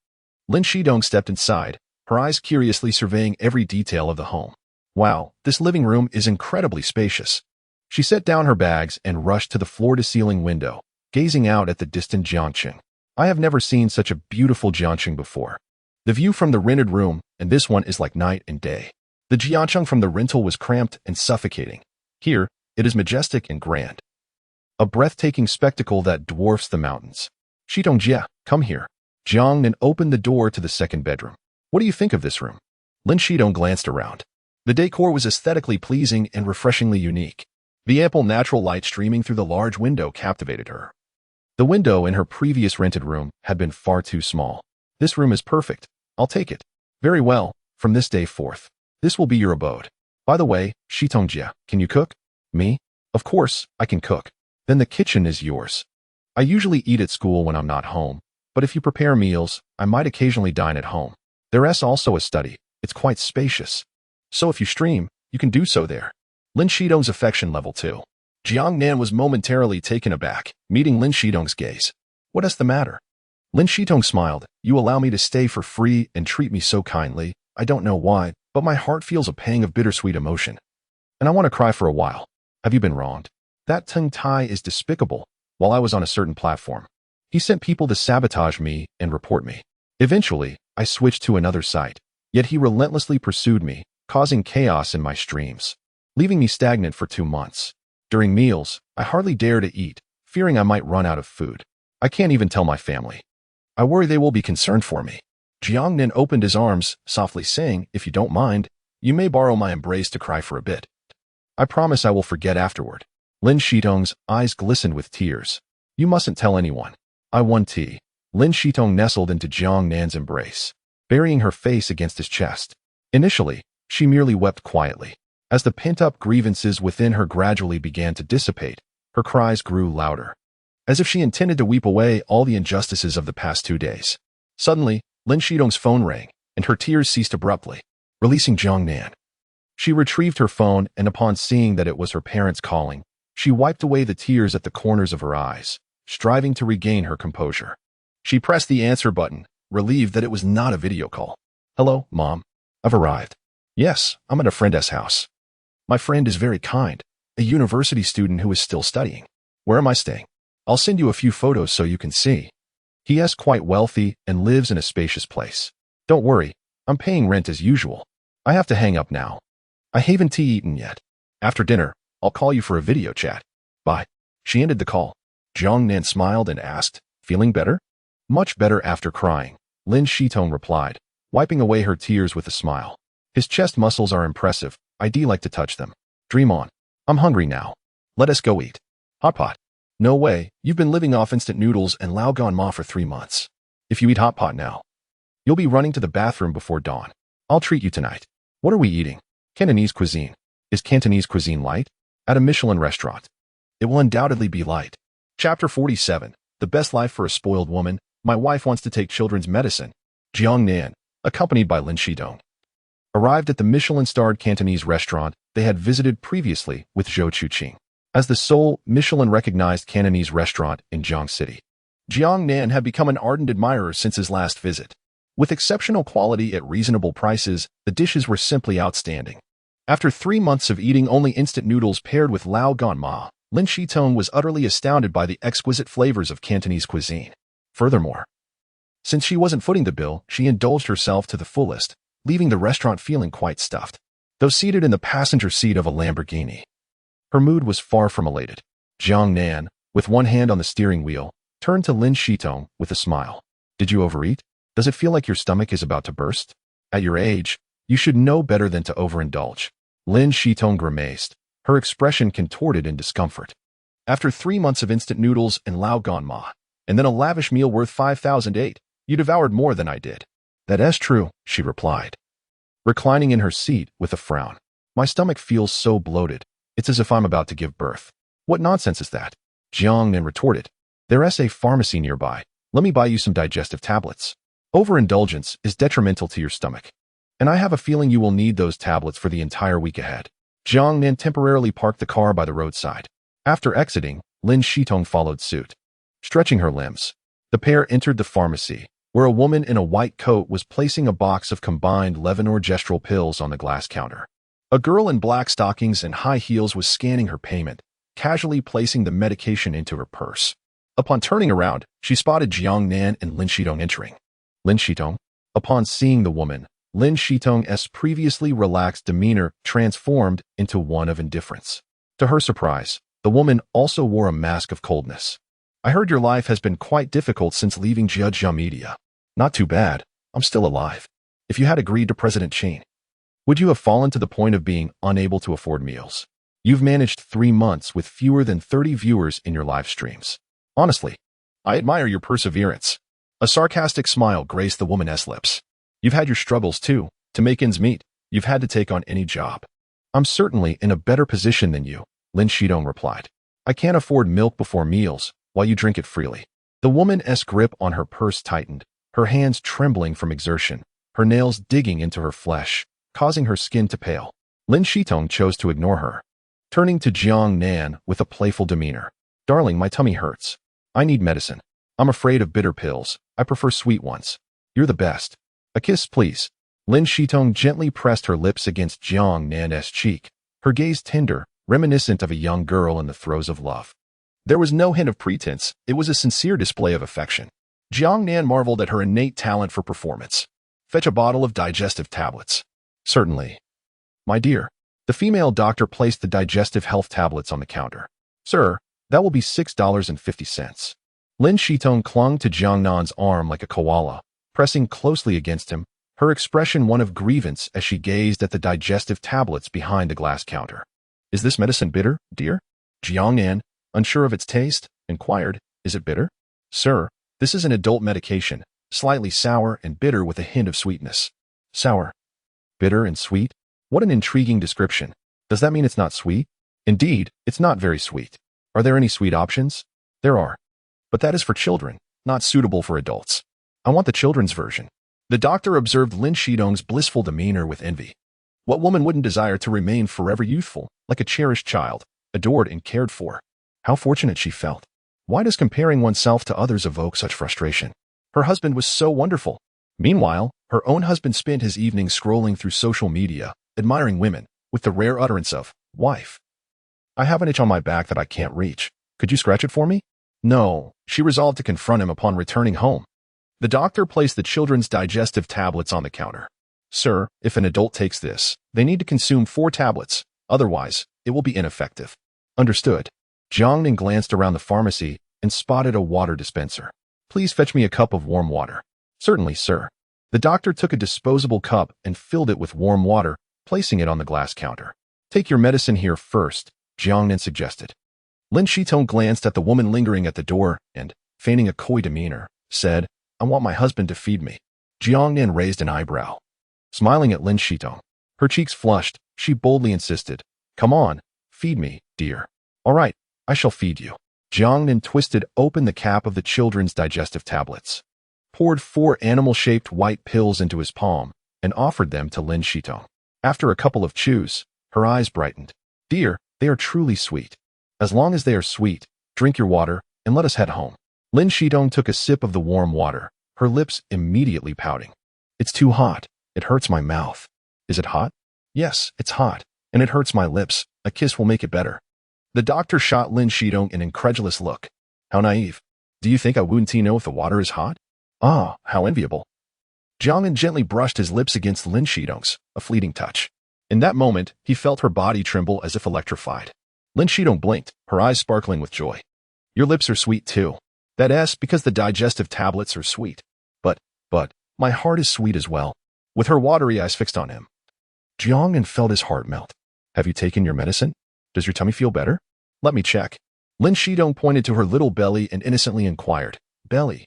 Lin Shidong stepped inside, her eyes curiously surveying every detail of the home. Wow, this living room is incredibly spacious. She set down her bags and rushed to the floor-to-ceiling window, gazing out at the distant Jiangqing. I have never seen such a beautiful Jiangqing before. The view from the rented room and this one is like night and day. The Jiangqing from the rental was cramped and suffocating. Here, it is majestic and grand. A breathtaking spectacle that dwarfs the mountains. Shidongjie, come here. Jiang Nan opened the door to the 2nd bedroom. What do you think of this room? Lin Shidong glanced around. The decor was aesthetically pleasing and refreshingly unique. The ample natural light streaming through the large window captivated her. The window in her previous rented room had been far too small. This room is perfect. I'll take it. Very well, from this day forth. This will be your abode. By the way, Shitongjia, can you cook? Me? Of course, I can cook. Then the kitchen is yours. I usually eat at school when I'm not home, but if you prepare meals, I might occasionally dine at home. There's also a study. It's quite spacious. So if you stream, you can do so there. Lin Shidong's affection level 2. Jiang Nan was momentarily taken aback, meeting Lin Shidong's gaze. What is the matter? Lin Shidong smiled. You allow me to stay for free and treat me so kindly. I don't know why, but my heart feels a pang of bittersweet emotion. And I want to cry for a while. Have you been wronged? That Tung Tai is despicable. While I was on a certain platform, he sent people to sabotage me and report me. Eventually, I switched to another site, yet he relentlessly pursued me, causing chaos in my streams, leaving me stagnant for 2 months. During meals, I hardly dare to eat, fearing I might run out of food. I can't even tell my family. I worry they will be concerned for me. Jiang Nan opened his arms, softly saying, if you don't mind, you may borrow my embrace to cry for a bit. I promise I will forget afterward. Lin Shitong's eyes glistened with tears. You mustn't tell anyone. I want tea. Lin Shitong nestled into Jiang Nan's embrace, burying her face against his chest. Initially, she merely wept quietly. As the pent-up grievances within her gradually began to dissipate, her cries grew louder, as if she intended to weep away all the injustices of the past 2 days. Suddenly, Lin Shidong's phone rang, and her tears ceased abruptly, releasing Jiang Nan. She retrieved her phone, and upon seeing that it was her parents calling, she wiped away the tears at the corners of her eyes, striving to regain her composure. She pressed the answer button, relieved that it was not a video call. Hello, Mom. I've arrived. Yes, I'm at a friend's house. My friend is very kind, a university student who is still studying. Where am I staying? I'll send you a few photos so you can see. He is quite wealthy and lives in a spacious place. Don't worry, I'm paying rent as usual. I have to hang up now. I haven't tea eaten yet. After dinner, I'll call you for a video chat. Bye. She ended the call. Jiang Nan smiled and asked, feeling better? Much better after crying, Lin Shitong replied, wiping away her tears with a smile. His chest muscles are impressive. I'd like to touch them. Dream on. I'm hungry now. Let us go eat. Hot pot. No way, you've been living off instant noodles and lao gan ma for 3 months. If you eat hot pot now, you'll be running to the bathroom before dawn. I'll treat you tonight. What are we eating? Cantonese cuisine. Is Cantonese cuisine light? At a Michelin restaurant. It will undoubtedly be light. Chapter 47. The best life for a spoiled woman. My wife wants to take children's medicine. Jiang Nan, accompanied by Lin Shidong, arrived at the Michelin-starred Cantonese restaurant they had visited previously with Zhou Chuqing as the sole Michelin-recognized Cantonese restaurant in Jiang City. Jiang Nan had become an ardent admirer since his last visit. With exceptional quality at reasonable prices, the dishes were simply outstanding. After 3 months of eating only instant noodles paired with lao gan ma, Lin Shitong was utterly astounded by the exquisite flavors of Cantonese cuisine. Furthermore, since she wasn't footing the bill, she indulged herself to the fullest, leaving the restaurant feeling quite stuffed. Though seated in the passenger seat of a Lamborghini, her mood was far from elated. Jiang Nan, with one hand on the steering wheel, turned to Lin Shitong with a smile. Did you overeat? Does it feel like your stomach is about to burst? At your age, you should know better than to overindulge. Lin Shitong grimaced, her expression contorted in discomfort. After 3 months of instant noodles and lao gan ma, and then a lavish meal worth 5,008, you devoured more than I did. That is true, she replied, reclining in her seat with a frown. My stomach feels so bloated. It's as if I'm about to give birth. What nonsense is that? Jiang Nan retorted. There is a pharmacy nearby. Let me buy you some digestive tablets. Overindulgence is detrimental to your stomach, and I have a feeling you will need those tablets for the entire week ahead. Jiang Nan temporarily parked the car by the roadside. After exiting, Lin Shitong followed suit. Stretching her limbs, the pair entered the pharmacy, where a woman in a white coat was placing a box of combined levonorgestrel pills on the glass counter. A girl in black stockings and high heels was scanning her payment, casually placing the medication into her purse. Upon turning around, she spotted Jiang Nan and Lin Shitong entering. Lin Shitong. Upon seeing the woman, Lin Shitong's previously relaxed demeanor transformed into one of indifference. To her surprise, the woman also wore a mask of coldness. I heard your life has been quite difficult since leaving Jia Media. Not too bad. I'm still alive. If you had agreed to President Chen, would you have fallen to the point of being unable to afford meals? You've managed 3 months with fewer than 30 viewers in your live streams. Honestly, I admire your perseverance. A sarcastic smile graced the woman's lips. You've had your struggles too. To make ends meet, you've had to take on any job. I'm certainly in a better position than you, Lin Shidong replied. I can't afford milk before meals, while you drink it freely. The woman's grip on her purse tightened, her hands trembling from exertion, her nails digging into her flesh, causing her skin to pale. Lin Shidong chose to ignore her, turning to Jiang Nan with a playful demeanor. Darling, my tummy hurts. I need medicine. I'm afraid of bitter pills. I prefer sweet ones. You're the best. A kiss, please. Lin Shidong gently pressed her lips against Jiang Nan's cheek, her gaze tender, reminiscent of a young girl in the throes of love. There was no hint of pretense. It was a sincere display of affection. Jiang Nan marveled at her innate talent for performance. Fetch a bottle of digestive tablets. Certainly. My dear. The female doctor placed the digestive health tablets on the counter. Sir, that will be $6.50. Lin Shidong clung to Jiang Nan's arm like a koala, pressing closely against him, her expression one of grievance as she gazed at the digestive tablets behind the glass counter. Is this medicine bitter, dear? Jiang Nan, unsure of its taste, inquired. Is it bitter? Sir, this is an adult medication, slightly sour and bitter with a hint of sweetness. Sour, bitter and sweet? What an intriguing description. Does that mean it's not sweet? Indeed, it's not very sweet. Are there any sweet options? There are. But that is for children, not suitable for adults. I want the children's version. The doctor observed Lin Shidong's blissful demeanor with envy. What woman wouldn't desire to remain forever youthful, like a cherished child, adored and cared for? How fortunate she felt. Why does comparing oneself to others evoke such frustration? Her husband was so wonderful. Meanwhile, her own husband spent his evenings scrolling through social media, admiring women, with the rare utterance of, wife. I have an itch on my back that I can't reach. Could you scratch it for me? No, she resolved to confront him upon returning home. The doctor placed the children's digestive tablets on the counter. Sir, if an adult takes this, they need to consume 4 tablets. Otherwise, it will be ineffective. Understood. Jiang Nan glanced around the pharmacy and spotted a water dispenser. Please fetch me a cup of warm water. Certainly, sir. The doctor took a disposable cup and filled it with warm water, placing it on the glass counter. Take your medicine here first, Jiang Nan suggested. Lin Shidong glanced at the woman lingering at the door and, feigning a coy demeanor, said, I want my husband to feed me. Jiang Nan raised an eyebrow. Smiling at Lin Shidong, her cheeks flushed, she boldly insisted, Come on, feed me, dear. All right, I shall feed you. Jiang Nan twisted open the cap of the children's digestive tablets, poured 4 animal-shaped white pills into his palm, and offered them to Lin Shidong. After a couple of chews, her eyes brightened. Dear, they are truly sweet. As long as they are sweet, drink your water and let us head home. Lin Shidong took a sip of the warm water, her lips immediately pouting. It's too hot. It hurts my mouth. Is it hot? Yes, it's hot, and it hurts my lips. A kiss will make it better. The doctor shot Lin Shidong an incredulous look. How naive. Do you think I wouldn't know if the water is hot? Ah, how enviable. Jiang Nan gently brushed his lips against Lin Shidong's, a fleeting touch. In that moment, he felt her body tremble as if electrified. Lin Shidong blinked, her eyes sparkling with joy. Your lips are sweet too. That's because the digestive tablets are sweet. But, my heart is sweet as well. With her watery eyes fixed on him, Jiang Nan felt his heart melt. Have you taken your medicine? Does your tummy feel better? Let me check. Lin Shidong pointed to her little belly and innocently inquired, Belly.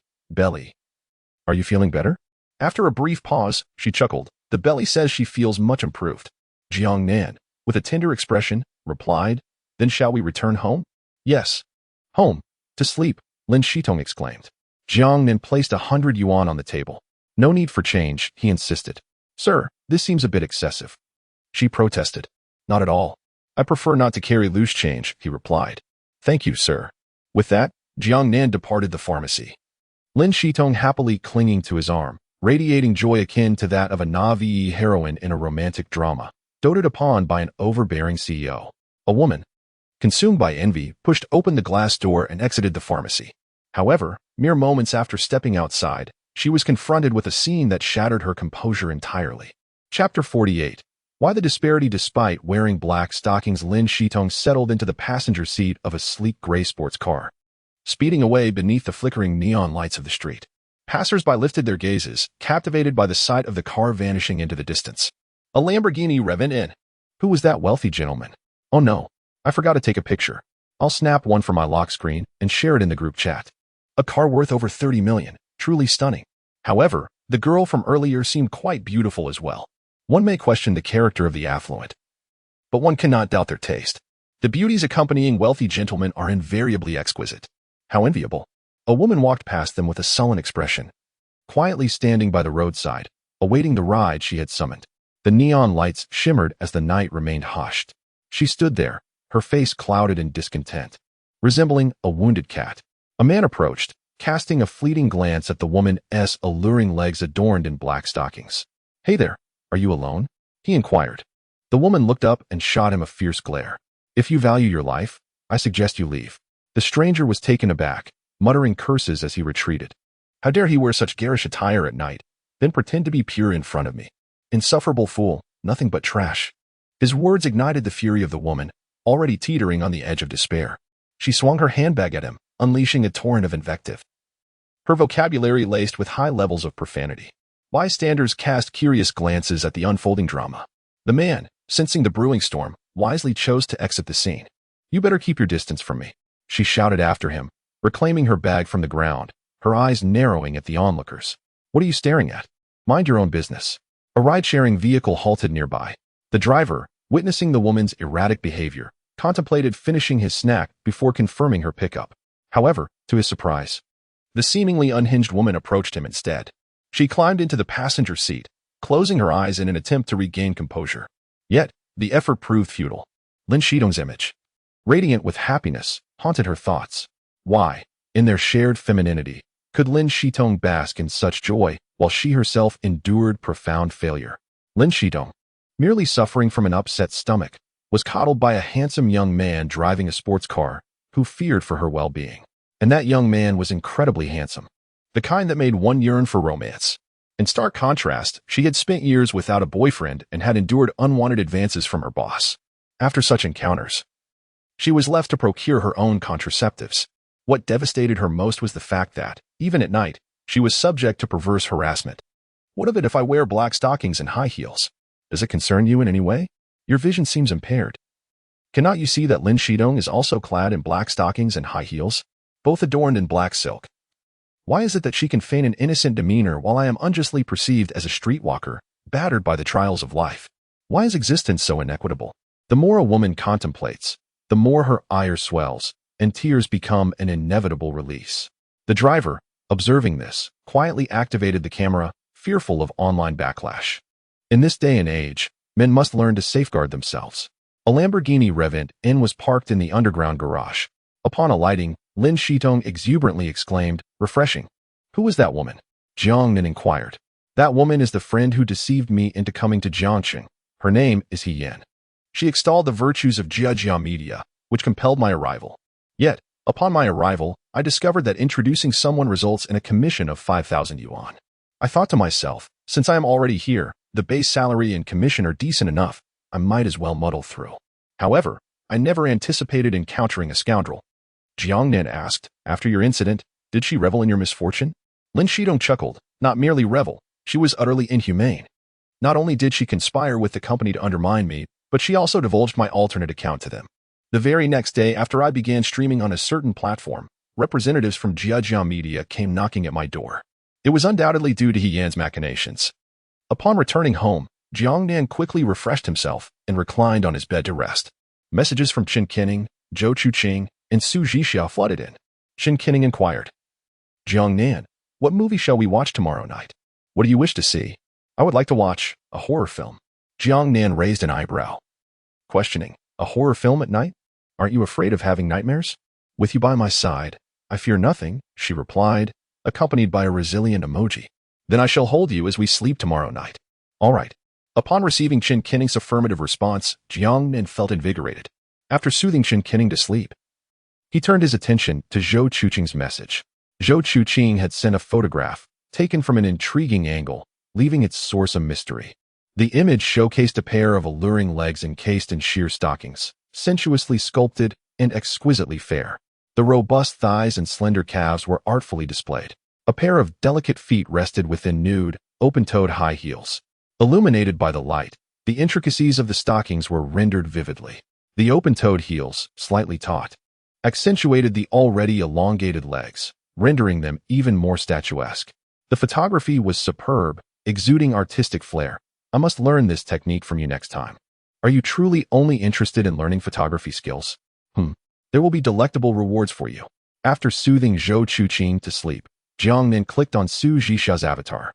Are you feeling better? After a brief pause, she chuckled. The belly says she feels much improved. Jiang Nan, with a tender expression, replied, Then shall we return home? Yes. Home. To sleep, Lin Shidong exclaimed. Jiang Nan placed 100 yuan on the table. No need for change, he insisted. Sir, this seems a bit excessive. She protested. Not at all. I prefer not to carry loose change, he replied. Thank you, sir. With that, Jiang Nan departed the pharmacy. Lin Shidong happily clinging to his arm, radiating joy akin to that of a Navi heroine in a romantic drama, doted upon by an overbearing CEO. A woman, consumed by envy, pushed open the glass door and exited the pharmacy. However, mere moments after stepping outside, she was confronted with a scene that shattered her composure entirely. Chapter 48. Why the disparity. Despite wearing black stockings, Lin Shidong settled into the passenger seat of a sleek gray sports car, speeding away beneath the flickering neon lights of the street. Passers-by lifted their gazes, captivated by the sight of the car vanishing into the distance. A Lamborghini revving in. Who was that wealthy gentleman? Oh no, I forgot to take a picture. I'll snap one for my lock screen and share it in the group chat. A car worth over 30 million, truly stunning. However, The girl from earlier seemed quite beautiful as well. One may question the character of the affluent, but one cannot doubt their taste. The beauties accompanying wealthy gentlemen are invariably exquisite. How enviable. A woman walked past them with a sullen expression, quietly standing by the roadside, awaiting the ride she had summoned. The neon lights shimmered as the night remained hushed. She stood there, her face clouded in discontent, resembling a wounded cat. A man approached, casting a fleeting glance at the woman's alluring legs adorned in black stockings. "Hey there, are you alone?" he inquired. The woman looked up and shot him a fierce glare. "If you value your life, I suggest you leave." The stranger was taken aback, muttering curses as he retreated. How dare he wear such garish attire at night, then pretend to be pure in front of me? Insufferable fool, nothing but trash. His words ignited the fury of the woman, already teetering on the edge of despair. She swung her handbag at him, unleashing a torrent of invective, her vocabulary laced with high levels of profanity. Bystanders cast curious glances at the unfolding drama. The man, sensing the brewing storm, wisely chose to exit the scene. "You better keep your distance from me," she shouted after him, reclaiming her bag from the ground, her eyes narrowing at the onlookers. "What are you staring at? Mind your own business." A ride-sharing vehicle halted nearby. The driver, witnessing the woman's erratic behavior, contemplated finishing his snack before confirming her pickup. However, to his surprise, the seemingly unhinged woman approached him instead. She climbed into the passenger seat, closing her eyes in an attempt to regain composure. Yet, the effort proved futile. Lin Shidong's image, radiant with happiness, haunted her thoughts. Why, in their shared femininity, could Lin Shidong bask in such joy while she herself endured profound failure? Lin Shidong, merely suffering from an upset stomach, was coddled by a handsome young man driving a sports car who feared for her well-being. And that young man was incredibly handsome, the kind that made one yearn for romance. In stark contrast, she had spent years without a boyfriend and had endured unwanted advances from her boss. After such encounters, she was left to procure her own contraceptives. What devastated her most was the fact that, even at night, she was subject to perverse harassment. "What of it if I wear black stockings and high heels? Does it concern you in any way? Your vision seems impaired. Cannot you see that Lin Shidong is also clad in black stockings and high heels, both adorned in black silk? Why is it that she can feign an innocent demeanor while I am unjustly perceived as a streetwalker, battered by the trials of life? Why is existence so inequitable?" The more a woman contemplates, the more her ire swells, and tears become an inevitable release. The driver, observing this, quietly activated the camera, fearful of online backlash. In this day and age, men must learn to safeguard themselves. A Lamborghini Revent-N was parked in the underground garage. Upon alighting, Lin Shidong exuberantly exclaimed, "Refreshing." "Who was that woman?" Jiang Nan inquired. "That woman is the friend who deceived me into coming to Jiangqing. Her name is Yan. She extolled the virtues of Jiang media, which compelled my arrival. Yet, upon my arrival, I discovered that introducing someone results in a commission of 5,000 yuan. I thought to myself, since I am already here, the base salary and commission are decent enough, I might as well muddle through. However, I never anticipated encountering a scoundrel." Jiang Nan asked, "After your incident, did she revel in your misfortune?" Lin Shidong chuckled. "Not merely revel, she was utterly inhumane. Not only did she conspire with the company to undermine me, but she also divulged my alternate account to them. The very next day after I began streaming on a certain platform, representatives from Jiang Media came knocking at my door. It was undoubtedly due to Yan's machinations." Upon returning home, Jiang Nan quickly refreshed himself and reclined on his bed to rest. Messages from Chen Qining, Zhou Chuqing, and Su Zhixia flooded in. Chen Qining inquired, "Jiang Nan, what movie shall we watch tomorrow night? What do you wish to see?" "I would like to watch a horror film." Jiang Nan raised an eyebrow, questioning, "A horror film at night? Aren't you afraid of having nightmares?" "With you by my side, I fear nothing," she replied, accompanied by a resilient emoji. "Then I shall hold you as we sleep tomorrow night." "All right." Upon receiving Chen Qining's affirmative response, Jiang Nan felt invigorated. After soothing Chen Qining to sleep, he turned his attention to Zhou Chuqing's message. Zhou Chuqing had sent a photograph, taken from an intriguing angle, leaving its source a mystery. The image showcased a pair of alluring legs encased in sheer stockings, sensuously sculpted and exquisitely fair. The robust thighs and slender calves were artfully displayed. A pair of delicate feet rested within nude, open-toed high heels. Illuminated by the light, the intricacies of the stockings were rendered vividly. The open-toed heels, slightly taut, accentuated the already elongated legs, rendering them even more statuesque. The photography was superb, exuding artistic flair. I must learn this technique from you next time. Are you truly only interested in learning photography skills? There will be delectable rewards for you. After soothing Zhou Chuqing to sleep, Jiang Nan clicked on Su Zhisha's avatar.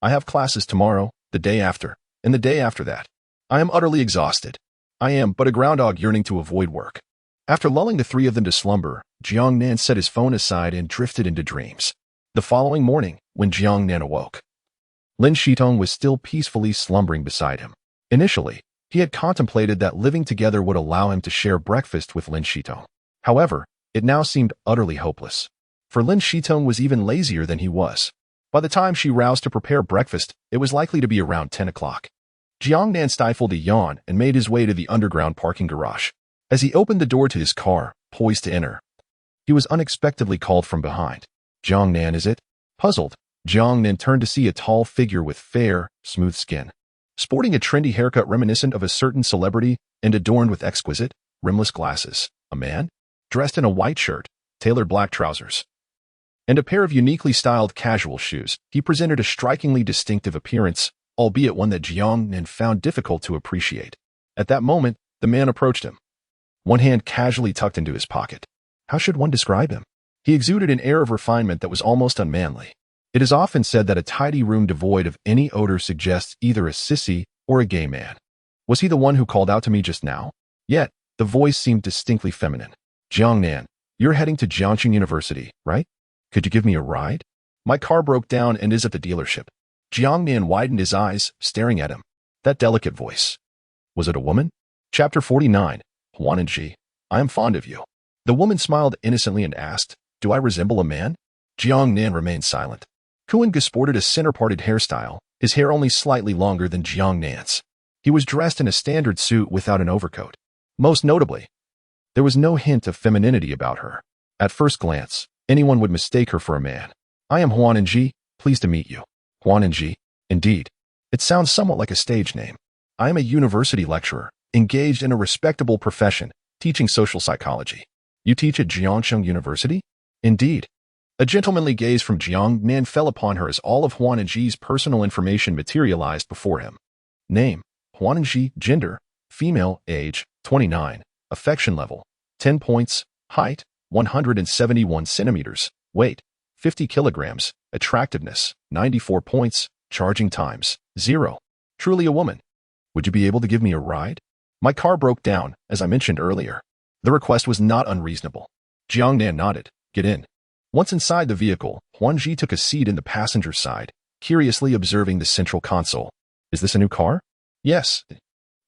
I have classes tomorrow, the day after, and the day after that. I am utterly exhausted. I am but a groundhog yearning to avoid work. After lulling the three of them to slumber, Jiang Nan set his phone aside and drifted into dreams. The following morning, when Jiang Nan awoke, Lin Shitong was still peacefully slumbering beside him. Initially, he had contemplated that living together would allow him to share breakfast with Lin Shitong. However, it now seemed utterly hopeless. For Lin Shitong was even lazier than he was. By the time she roused to prepare breakfast, it was likely to be around 10 o'clock. Jiang Nan stifled a yawn and made his way to the underground parking garage. As he opened the door to his car, poised to enter, he was unexpectedly called from behind. Jiang Nan, is it? Puzzled, Jiang Nan turned to see a tall figure with fair, smooth skin. Sporting a trendy haircut reminiscent of a certain celebrity and adorned with exquisite, rimless glasses, a man, dressed in a white shirt, tailored black trousers, and a pair of uniquely styled casual shoes, he presented a strikingly distinctive appearance, albeit one that Jiang Nan found difficult to appreciate. At that moment, the man approached him, one hand casually tucked into his pocket. How should one describe him? He exuded an air of refinement that was almost unmanly. It is often said that a tidy room devoid of any odor suggests either a sissy or a gay man. Was he the one who called out to me just now? Yet, the voice seemed distinctly feminine. Jiang Nan, you're heading to Jiangxing University, right? Could you give me a ride? My car broke down and is at the dealership. Jiang Nan widened his eyes, staring at him. That delicate voice. Was it a woman? Chapter 49. Huan and Ji, I am fond of you. The woman smiled innocently and asked, do I resemble a man? Jiang Nan remained silent. Kuan-ge sported a center-parted hairstyle, his hair only slightly longer than Jiang Nan's. He was dressed in a standard suit without an overcoat. Most notably, there was no hint of femininity about her. At first glance, anyone would mistake her for a man. I am Huan and Ji, pleased to meet you. Huan and Ji, indeed. It sounds somewhat like a stage name. I am a university lecturer, engaged in a respectable profession, teaching social psychology. You teach at Jiangxing University? Indeed. A gentlemanly gaze from Jiang Nan fell upon her as all of Huan and Ji's personal information materialized before him. Name, Huan and Ji, gender, female, age, 29, affection level, 10 points, height, 171 centimeters, weight, 50 kilograms, attractiveness, 94 points, charging times, 0. Truly a woman. Would you be able to give me a ride? My car broke down, as I mentioned earlier. The request was not unreasonable. Jiang Nan nodded. Get in. Once inside the vehicle, Huan Ji took a seat in the passenger side, curiously observing the central console. Is this a new car? Yes.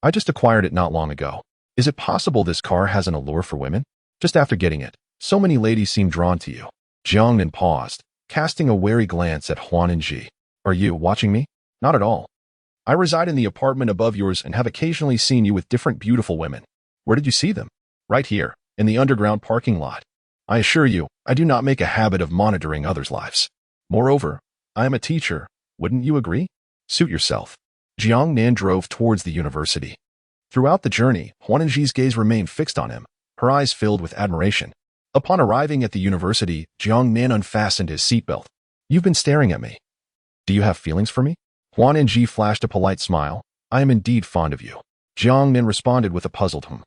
I just acquired it not long ago. Is it possible this car has an allure for women? Just after getting it, so many ladies seem drawn to you. Jiang Nan paused, casting a wary glance at Huan and Ji. Are you watching me? Not at all. I reside in the apartment above yours and have occasionally seen you with different beautiful women. Where did you see them? Right here, in the underground parking lot. I assure you, I do not make a habit of monitoring others' lives. Moreover, I am a teacher. Wouldn't you agree? Suit yourself. Jiang Nan drove towards the university. Throughout the journey, Huan and Ji's gaze remained fixed on him, her eyes filled with admiration. Upon arriving at the university, Jiang Nan unfastened his seatbelt. You've been staring at me. Do you have feelings for me? Huan and Ji flashed a polite smile. I am indeed fond of you. Jiang Nan responded with a puzzled hum.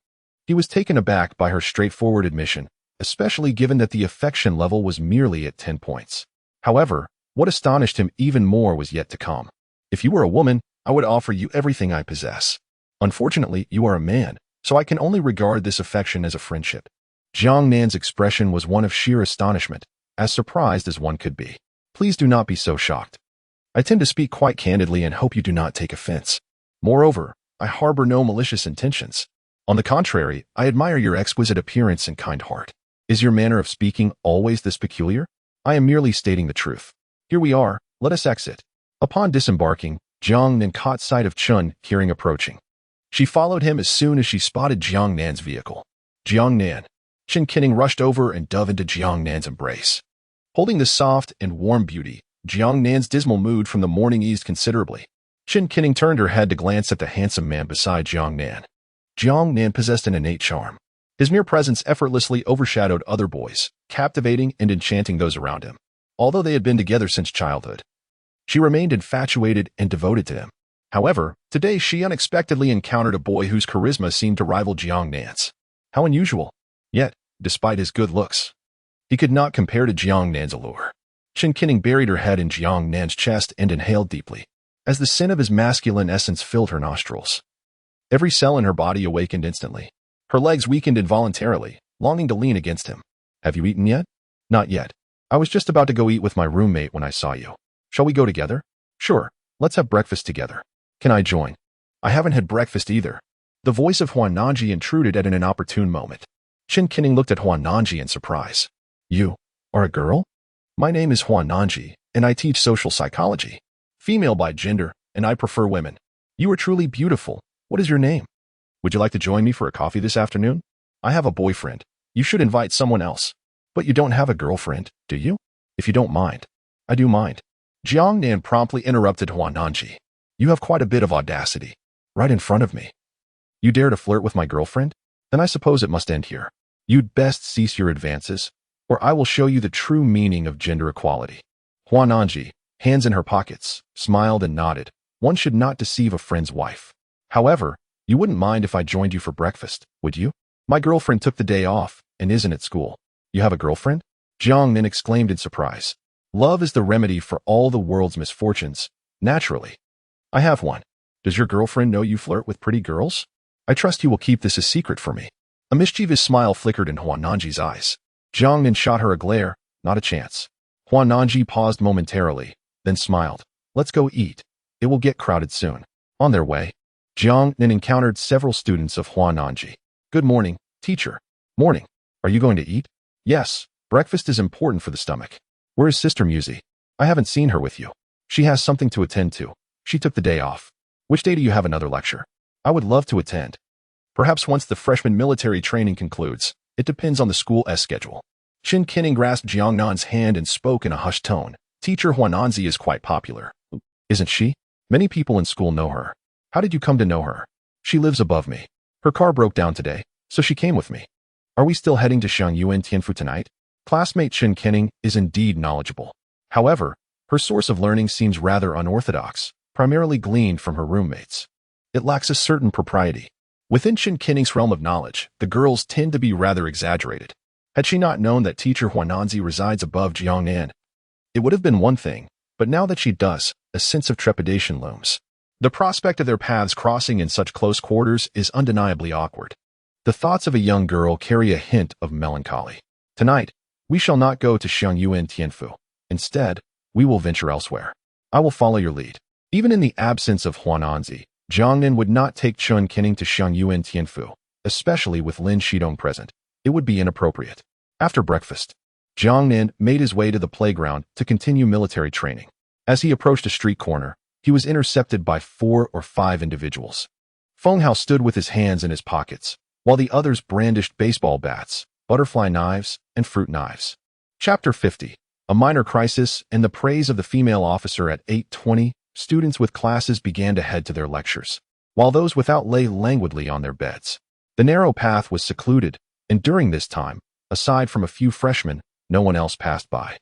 He was taken aback by her straightforward admission, especially given that the affection level was merely at 10 points. However, what astonished him even more was yet to come. If you were a woman, I would offer you everything I possess. Unfortunately, you are a man, so I can only regard this affection as a friendship. Jiang Nan's expression was one of sheer astonishment, as surprised as one could be. Please do not be so shocked. I tend to speak quite candidly and hope you do not take offense. Moreover, I harbor no malicious intentions. On the contrary, I admire your exquisite appearance and kind heart. Is your manner of speaking always this peculiar? I am merely stating the truth. Here we are, let us exit. Upon disembarking, Jiang Nan caught sight of Chun Qing approaching. She followed him as soon as she spotted Jiang Nan's vehicle. Jiang Nan. Chun Qing rushed over and dove into Jiang Nan's embrace. Holding the soft and warm beauty, Jiang Nan's dismal mood from the morning eased considerably. Chun Qing turned her head to glance at the handsome man beside Jiang Nan. Jiang Nan possessed an innate charm. His mere presence effortlessly overshadowed other boys, captivating and enchanting those around him. Although they had been together since childhood, She remained infatuated and devoted to him. However, today she unexpectedly encountered a boy whose charisma seemed to rival Jiang Nan's. How unusual. Yet, despite his good looks, he could not compare to Jiang Nan's allure. Chen Qinning buried her head in Jiang Nan's chest and inhaled deeply, as the scent of his masculine essence filled her nostrils. Every cell in her body awakened instantly. Her legs weakened involuntarily, longing to lean against him. Have you eaten yet? Not yet. I was just about to go eat with my roommate when I saw you. Shall we go together? Sure, let's have breakfast together. Can I join? I haven't had breakfast either. The voice of Huan Nanji intruded at an inopportune moment. Chen Qinning looked at Huan Nanji in surprise. You are a girl? My name is Huan Nanji, and I teach social psychology. Female by gender, and I prefer women. You are truly beautiful. What is your name? Would you like to join me for a coffee this afternoon? I have a boyfriend. You should invite someone else. But you don't have a girlfriend, do you? If you don't mind. I do mind. Jiang Nan promptly interrupted Huan Nanji. You have quite a bit of audacity. Right in front of me. You dare to flirt with my girlfriend? Then I suppose it must end here. You'd best cease your advances, or I will show you the true meaning of gender equality. Huan Nanji, hands in her pockets, smiled and nodded. One should not deceive a friend's wife. However, you wouldn't mind if I joined you for breakfast, would you? My girlfriend took the day off and isn't at school. You have a girlfriend? Jiang Nan exclaimed in surprise. Love is the remedy for all the world's misfortunes, naturally. I have one. Does your girlfriend know you flirt with pretty girls? I trust you will keep this a secret for me. A mischievous smile flickered in Huan Nanji's eyes. Jiang Nan shot her a glare. Not a chance. Huan Nanji paused momentarily, then smiled. Let's go eat. It will get crowded soon. On their way, Jiang Nan encountered several students of Huan Nanji. Good morning, teacher. Morning. Are you going to eat? Yes, breakfast is important for the stomach. Where is Sister Musi? I haven't seen her with you. She has something to attend to. She took the day off. Which day do you have another lecture? I would love to attend. Perhaps once the freshman military training concludes. It depends on the school schedule. Chen Qinning grasped Jiang Nan's hand and spoke in a hushed tone. Teacher Huan Nanzi is quite popular. Isn't she? Many people in school know her. How did you come to know her? She lives above me. Her car broke down today, so she came with me. Are we still heading to Xiangyuan Tianfu tonight? Classmate Chen Qinning is indeed knowledgeable. However, her source of learning seems rather unorthodox, primarily gleaned from her roommates. It lacks a certain propriety. Within Chen Qinning's realm of knowledge, the girls tend to be rather exaggerated. Had she not known that teacher Huan Nanzi resides above Jiang Nan, it would have been one thing, but now that she does, a sense of trepidation looms. The prospect of their paths crossing in such close quarters is undeniably awkward. The thoughts of a young girl carry a hint of melancholy. Tonight, we shall not go to Xiangyuan Tianfu. Instead, we will venture elsewhere. I will follow your lead. Even in the absence of Huan Nanzi, Jiang Nan would not take Chen Qinning to Xiangyuan Tianfu, especially with Lin Shidong present. It would be inappropriate. After breakfast, Jiang Nan made his way to the playground to continue military training. As he approached a street corner, he was intercepted by 4 or 5 individuals. Feng Hao stood with his hands in his pockets, while the others brandished baseball bats, butterfly knives, and fruit knives. Chapter 50. A minor crisis and the praise of the female officer at 8:20, students with classes began to head to their lectures, while those without lay languidly on their beds. The narrow path was secluded, and during this time, aside from a few freshmen, no one else passed by.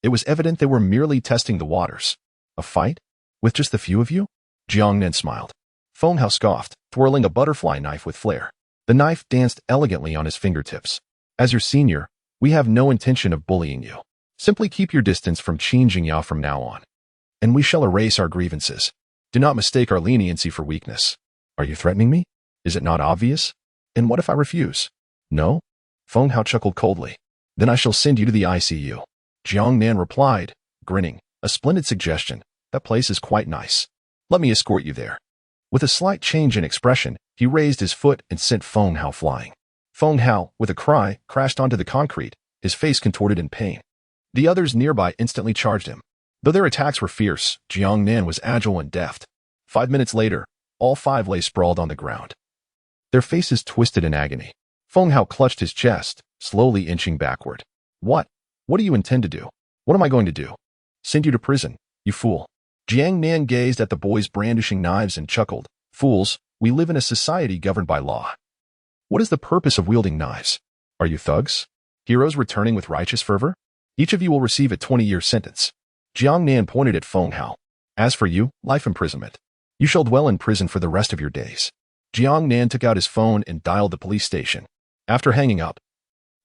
It was evident they were merely testing the waters. A fight? With just the few of you? Jiang Nan smiled. Feng Hao scoffed, twirling a butterfly knife with flair. The knife danced elegantly on his fingertips. As your senior, we have no intention of bullying you. Simply keep your distance from Qin Jingyao from now on, and we shall erase our grievances. Do not mistake our leniency for weakness. Are you threatening me? Is it not obvious? And what if I refuse? No? Feng Hao chuckled coldly. Then I shall send you to the ICU. Jiang Nan replied, grinning. A splendid suggestion. That place is quite nice. Let me escort you there. With a slight change in expression, he raised his foot and sent Feng Hao flying. Feng Hao, with a cry, crashed onto the concrete, his face contorted in pain. The others nearby instantly charged him. Though their attacks were fierce, Jiang Nan was agile and deft. 5 minutes later, all 5 lay sprawled on the ground, their faces twisted in agony. Feng Hao clutched his chest, slowly inching backward. What? What do you intend to do? What am I going to do? Send you to prison, you fool. Jiang Nan gazed at the boys brandishing knives and chuckled. Fools, we live in a society governed by law. What is the purpose of wielding knives? Are you thugs? Heroes returning with righteous fervor? Each of you will receive a 20-year sentence. Jiang Nan pointed at Feng Hao. As for you, life imprisonment. You shall dwell in prison for the rest of your days." Jiang Nan took out his phone and dialed the police station. After hanging up,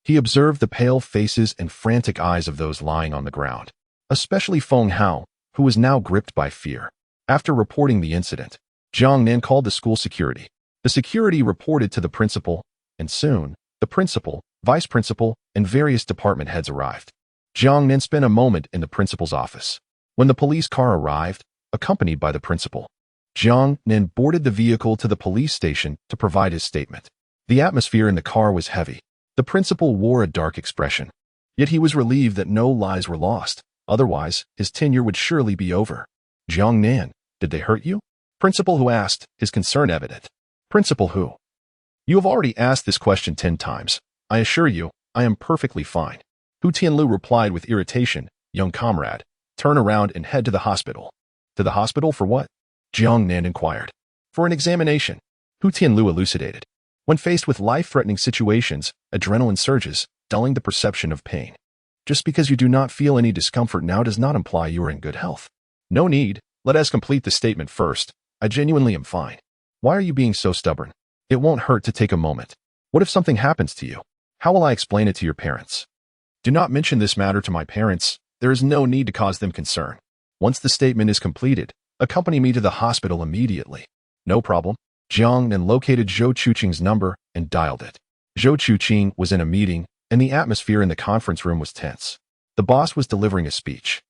he observed the pale faces and frantic eyes of those lying on the ground, especially Feng Hao, who was now gripped by fear. After reporting the incident, Jiang Nan called the school security. The security reported to the principal, and soon, the principal, vice principal, and various department heads arrived. Jiang Nan spent a moment in the principal's office. When the police car arrived, accompanied by the principal, Jiang Nan boarded the vehicle to the police station to provide his statement. The atmosphere in the car was heavy. The principal wore a dark expression. Yet he was relieved that no lives were lost. Otherwise, his tenure would surely be over. "Jiang Nan, did they hurt you?" Principal Hu asked, his concern evident. Principal Hu, "You have already asked this question 10 times. I assure you, I am perfectly fine." Hu Tianlu replied with irritation, "Young comrade, turn around and head to the hospital." "To the hospital for what?" Jiang Nan inquired. "For an examination," Hu Tianlu elucidated. When faced with life-threatening situations, adrenaline surges, dulling the perception of pain. Just because you do not feel any discomfort now does not imply you are in good health. "No need, let us complete the statement first. I genuinely am fine." "Why are you being so stubborn? It won't hurt to take a moment. What if something happens to you? How will I explain it to your parents?" "Do not mention this matter to my parents. There is no need to cause them concern. Once the statement is completed, accompany me to the hospital immediately." "No problem." Jiang Nan located Zhou Chuqing's number and dialed it. Zhou Chuqing was in a meeting, and the atmosphere in the conference room was tense. The boss was delivering a speech.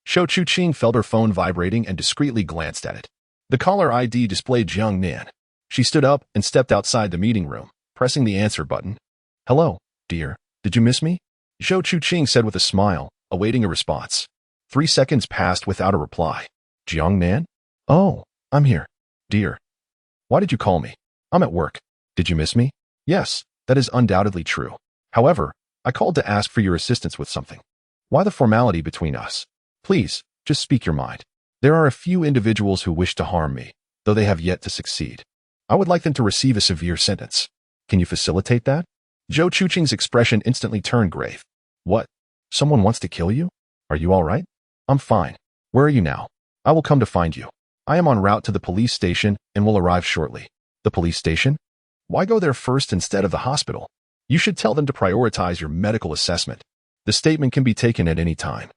Zhou Chuqing felt her phone vibrating and discreetly glanced at it. The caller ID displayed Jiang Nan. She stood up and stepped outside the meeting room, pressing the answer button. "Hello, dear. Did you miss me?" Zhou Chuqing said with a smile, awaiting a response. 3 seconds passed without a reply. "Jiang Nan? Oh, I'm here. Dear. Why did you call me?" "I'm at work." "Did you miss me?" "Yes, that is undoubtedly true. However, I called to ask for your assistance with something." "Why the formality between us? Please, just speak your mind." "There are a few individuals who wish to harm me, though they have yet to succeed. I would like them to receive a severe sentence. Can you facilitate that?" Zhou Chuqing's expression instantly turned grave. "What? Someone wants to kill you? Are you all right?" "I'm fine. Where are you now?" "I will come to find you. I am en route to the police station and will arrive shortly." "The police station? Why go there first instead of the hospital?" "You should tell them to prioritize your medical assessment. The statement can be taken at any time."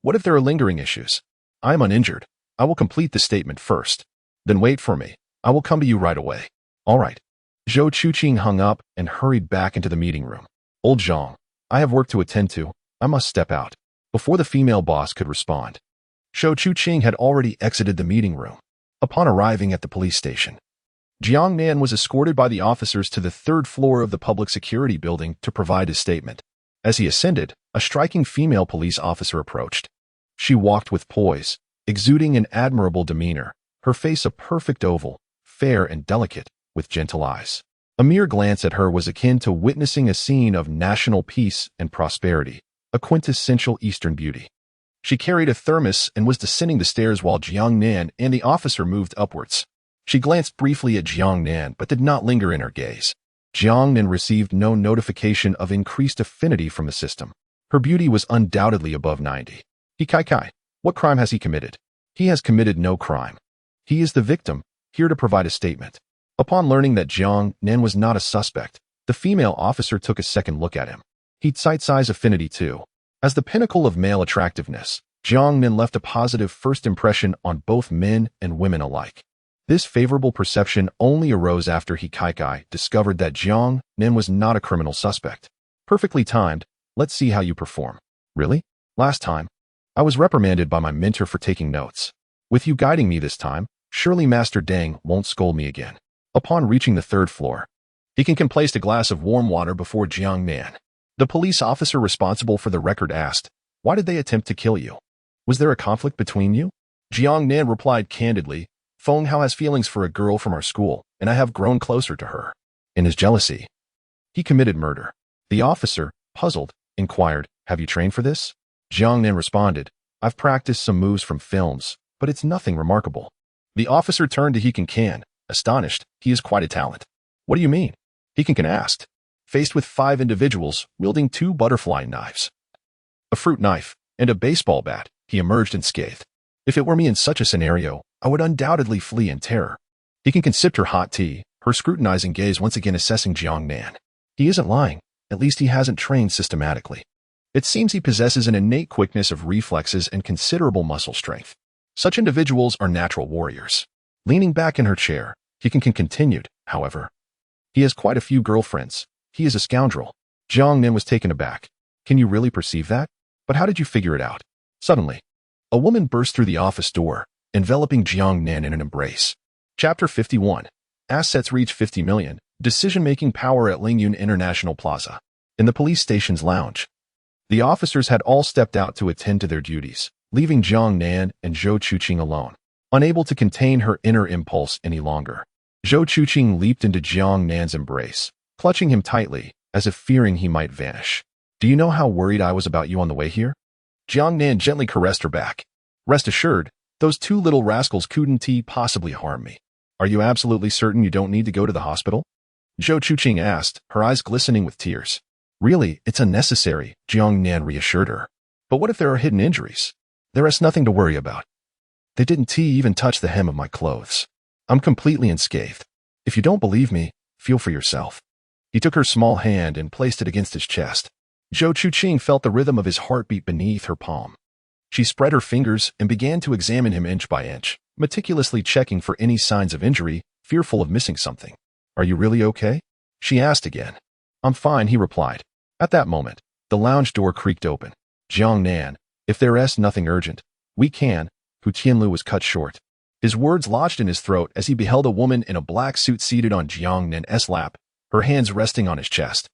"What if there are lingering issues?" "I am uninjured. I will complete the statement first. Then wait for me. I will come to you right away." "All right." Zhou Chuqing hung up and hurried back into the meeting room. "Old Zhang, I have work to attend to. I must step out." Before the female boss could respond, Zhou Chuqing had already exited the meeting room. Upon arriving at the police station, Jiang Nan was escorted by the officers to the 3rd floor of the public security building to provide his statement. As he ascended, a striking female police officer approached. She walked with poise, exuding an admirable demeanor, her face a perfect oval, fair and delicate, with gentle eyes. A mere glance at her was akin to witnessing a scene of national peace and prosperity, a quintessential Eastern beauty. She carried a thermos and was descending the stairs while Jiang Nan and the officer moved upwards. She glanced briefly at Jiang Nan but did not linger in her gaze. Jiang Nan received no notification of increased affinity from the system. Her beauty was undoubtedly above 90. "He Kai, what crime has he committed?" "He has committed no crime. He is the victim, here to provide a statement." Upon learning that Jiang Nan was not a suspect, the female officer took a second look at him. He'd size affinity too. As the pinnacle of male attractiveness, Jiang Nan left a positive first impression on both men and women alike. This favorable perception only arose after he Kai discovered that Jiang Nan was not a criminal suspect. "Perfectly timed. Let's see how you perform." "Really? Last time, I was reprimanded by my mentor for taking notes. With you guiding me this time, surely Master Deng won't scold me again." Upon reaching the 3rd floor, he placed a glass of warm water before Jiang Nan. The police officer responsible for the record asked, "Why did they attempt to kill you? Was there a conflict between you?" Jiang Nan replied candidly, "Feng Hao has feelings for a girl from our school, and I have grown closer to her. In his jealousy, he committed murder." The officer, puzzled, inquired, "Have you trained for this?" Jiang Nan responded, "I've practiced some moves from films, but it's nothing remarkable." The officer turned to He Can, astonished. "He is quite a talent." "What do you mean?" He Can asked. Faced with 5 individuals wielding 2 butterfly knives, a fruit knife, and a baseball bat, he emerged unscathed. If it were me in such a scenario, I would undoubtedly flee in terror. He can sip her hot tea, her scrutinizing gaze once again assessing Jiang Nan. He isn't lying. At least he hasn't trained systematically. It seems he possesses an innate quickness of reflexes and considerable muscle strength. Such individuals are natural warriors. Leaning back in her chair, he continued, however. He has quite a few girlfriends. He is a scoundrel. Jiang Nan was taken aback. Can you really perceive that? But how did you figure it out? Suddenly, a woman burst through the office door, enveloping Jiang Nan in an embrace. Chapter 51. Assets reach 50 million. Decision-making power at Lingyun International Plaza. In the police station's lounge, the officers had all stepped out to attend to their duties, leaving Jiang Nan and Zhou Chuqing alone, unable to contain her inner impulse any longer. Zhou Chuqing leaped into Jiang Nan's embrace, clutching him tightly, as if fearing he might vanish. Do you know how worried I was about you on the way here? Jiang Nan gently caressed her back. Rest assured, those two little rascals couldn't possibly harm me. Are you absolutely certain you don't need to go to the hospital? Zhou Chuqing asked, her eyes glistening with tears. Really, it's unnecessary, Jiang Nan reassured her. But what if there are hidden injuries? There is nothing to worry about. They didn't even touch the hem of my clothes. I'm completely unscathed. If you don't believe me, feel for yourself. He took her small hand and placed it against his chest. Zhou Chuqing felt the rhythm of his heartbeat beneath her palm. She spread her fingers and began to examine him inch by inch, meticulously checking for any signs of injury, fearful of missing something. Are you really okay? She asked again. I'm fine, he replied. At that moment, the lounge door creaked open. Jiang Nan, if there is nothing urgent, we can. Hu Tianlu was cut short. His words lodged in his throat as he beheld a woman in a black suit seated on Jiang Nan's lap, her hands resting on his chest.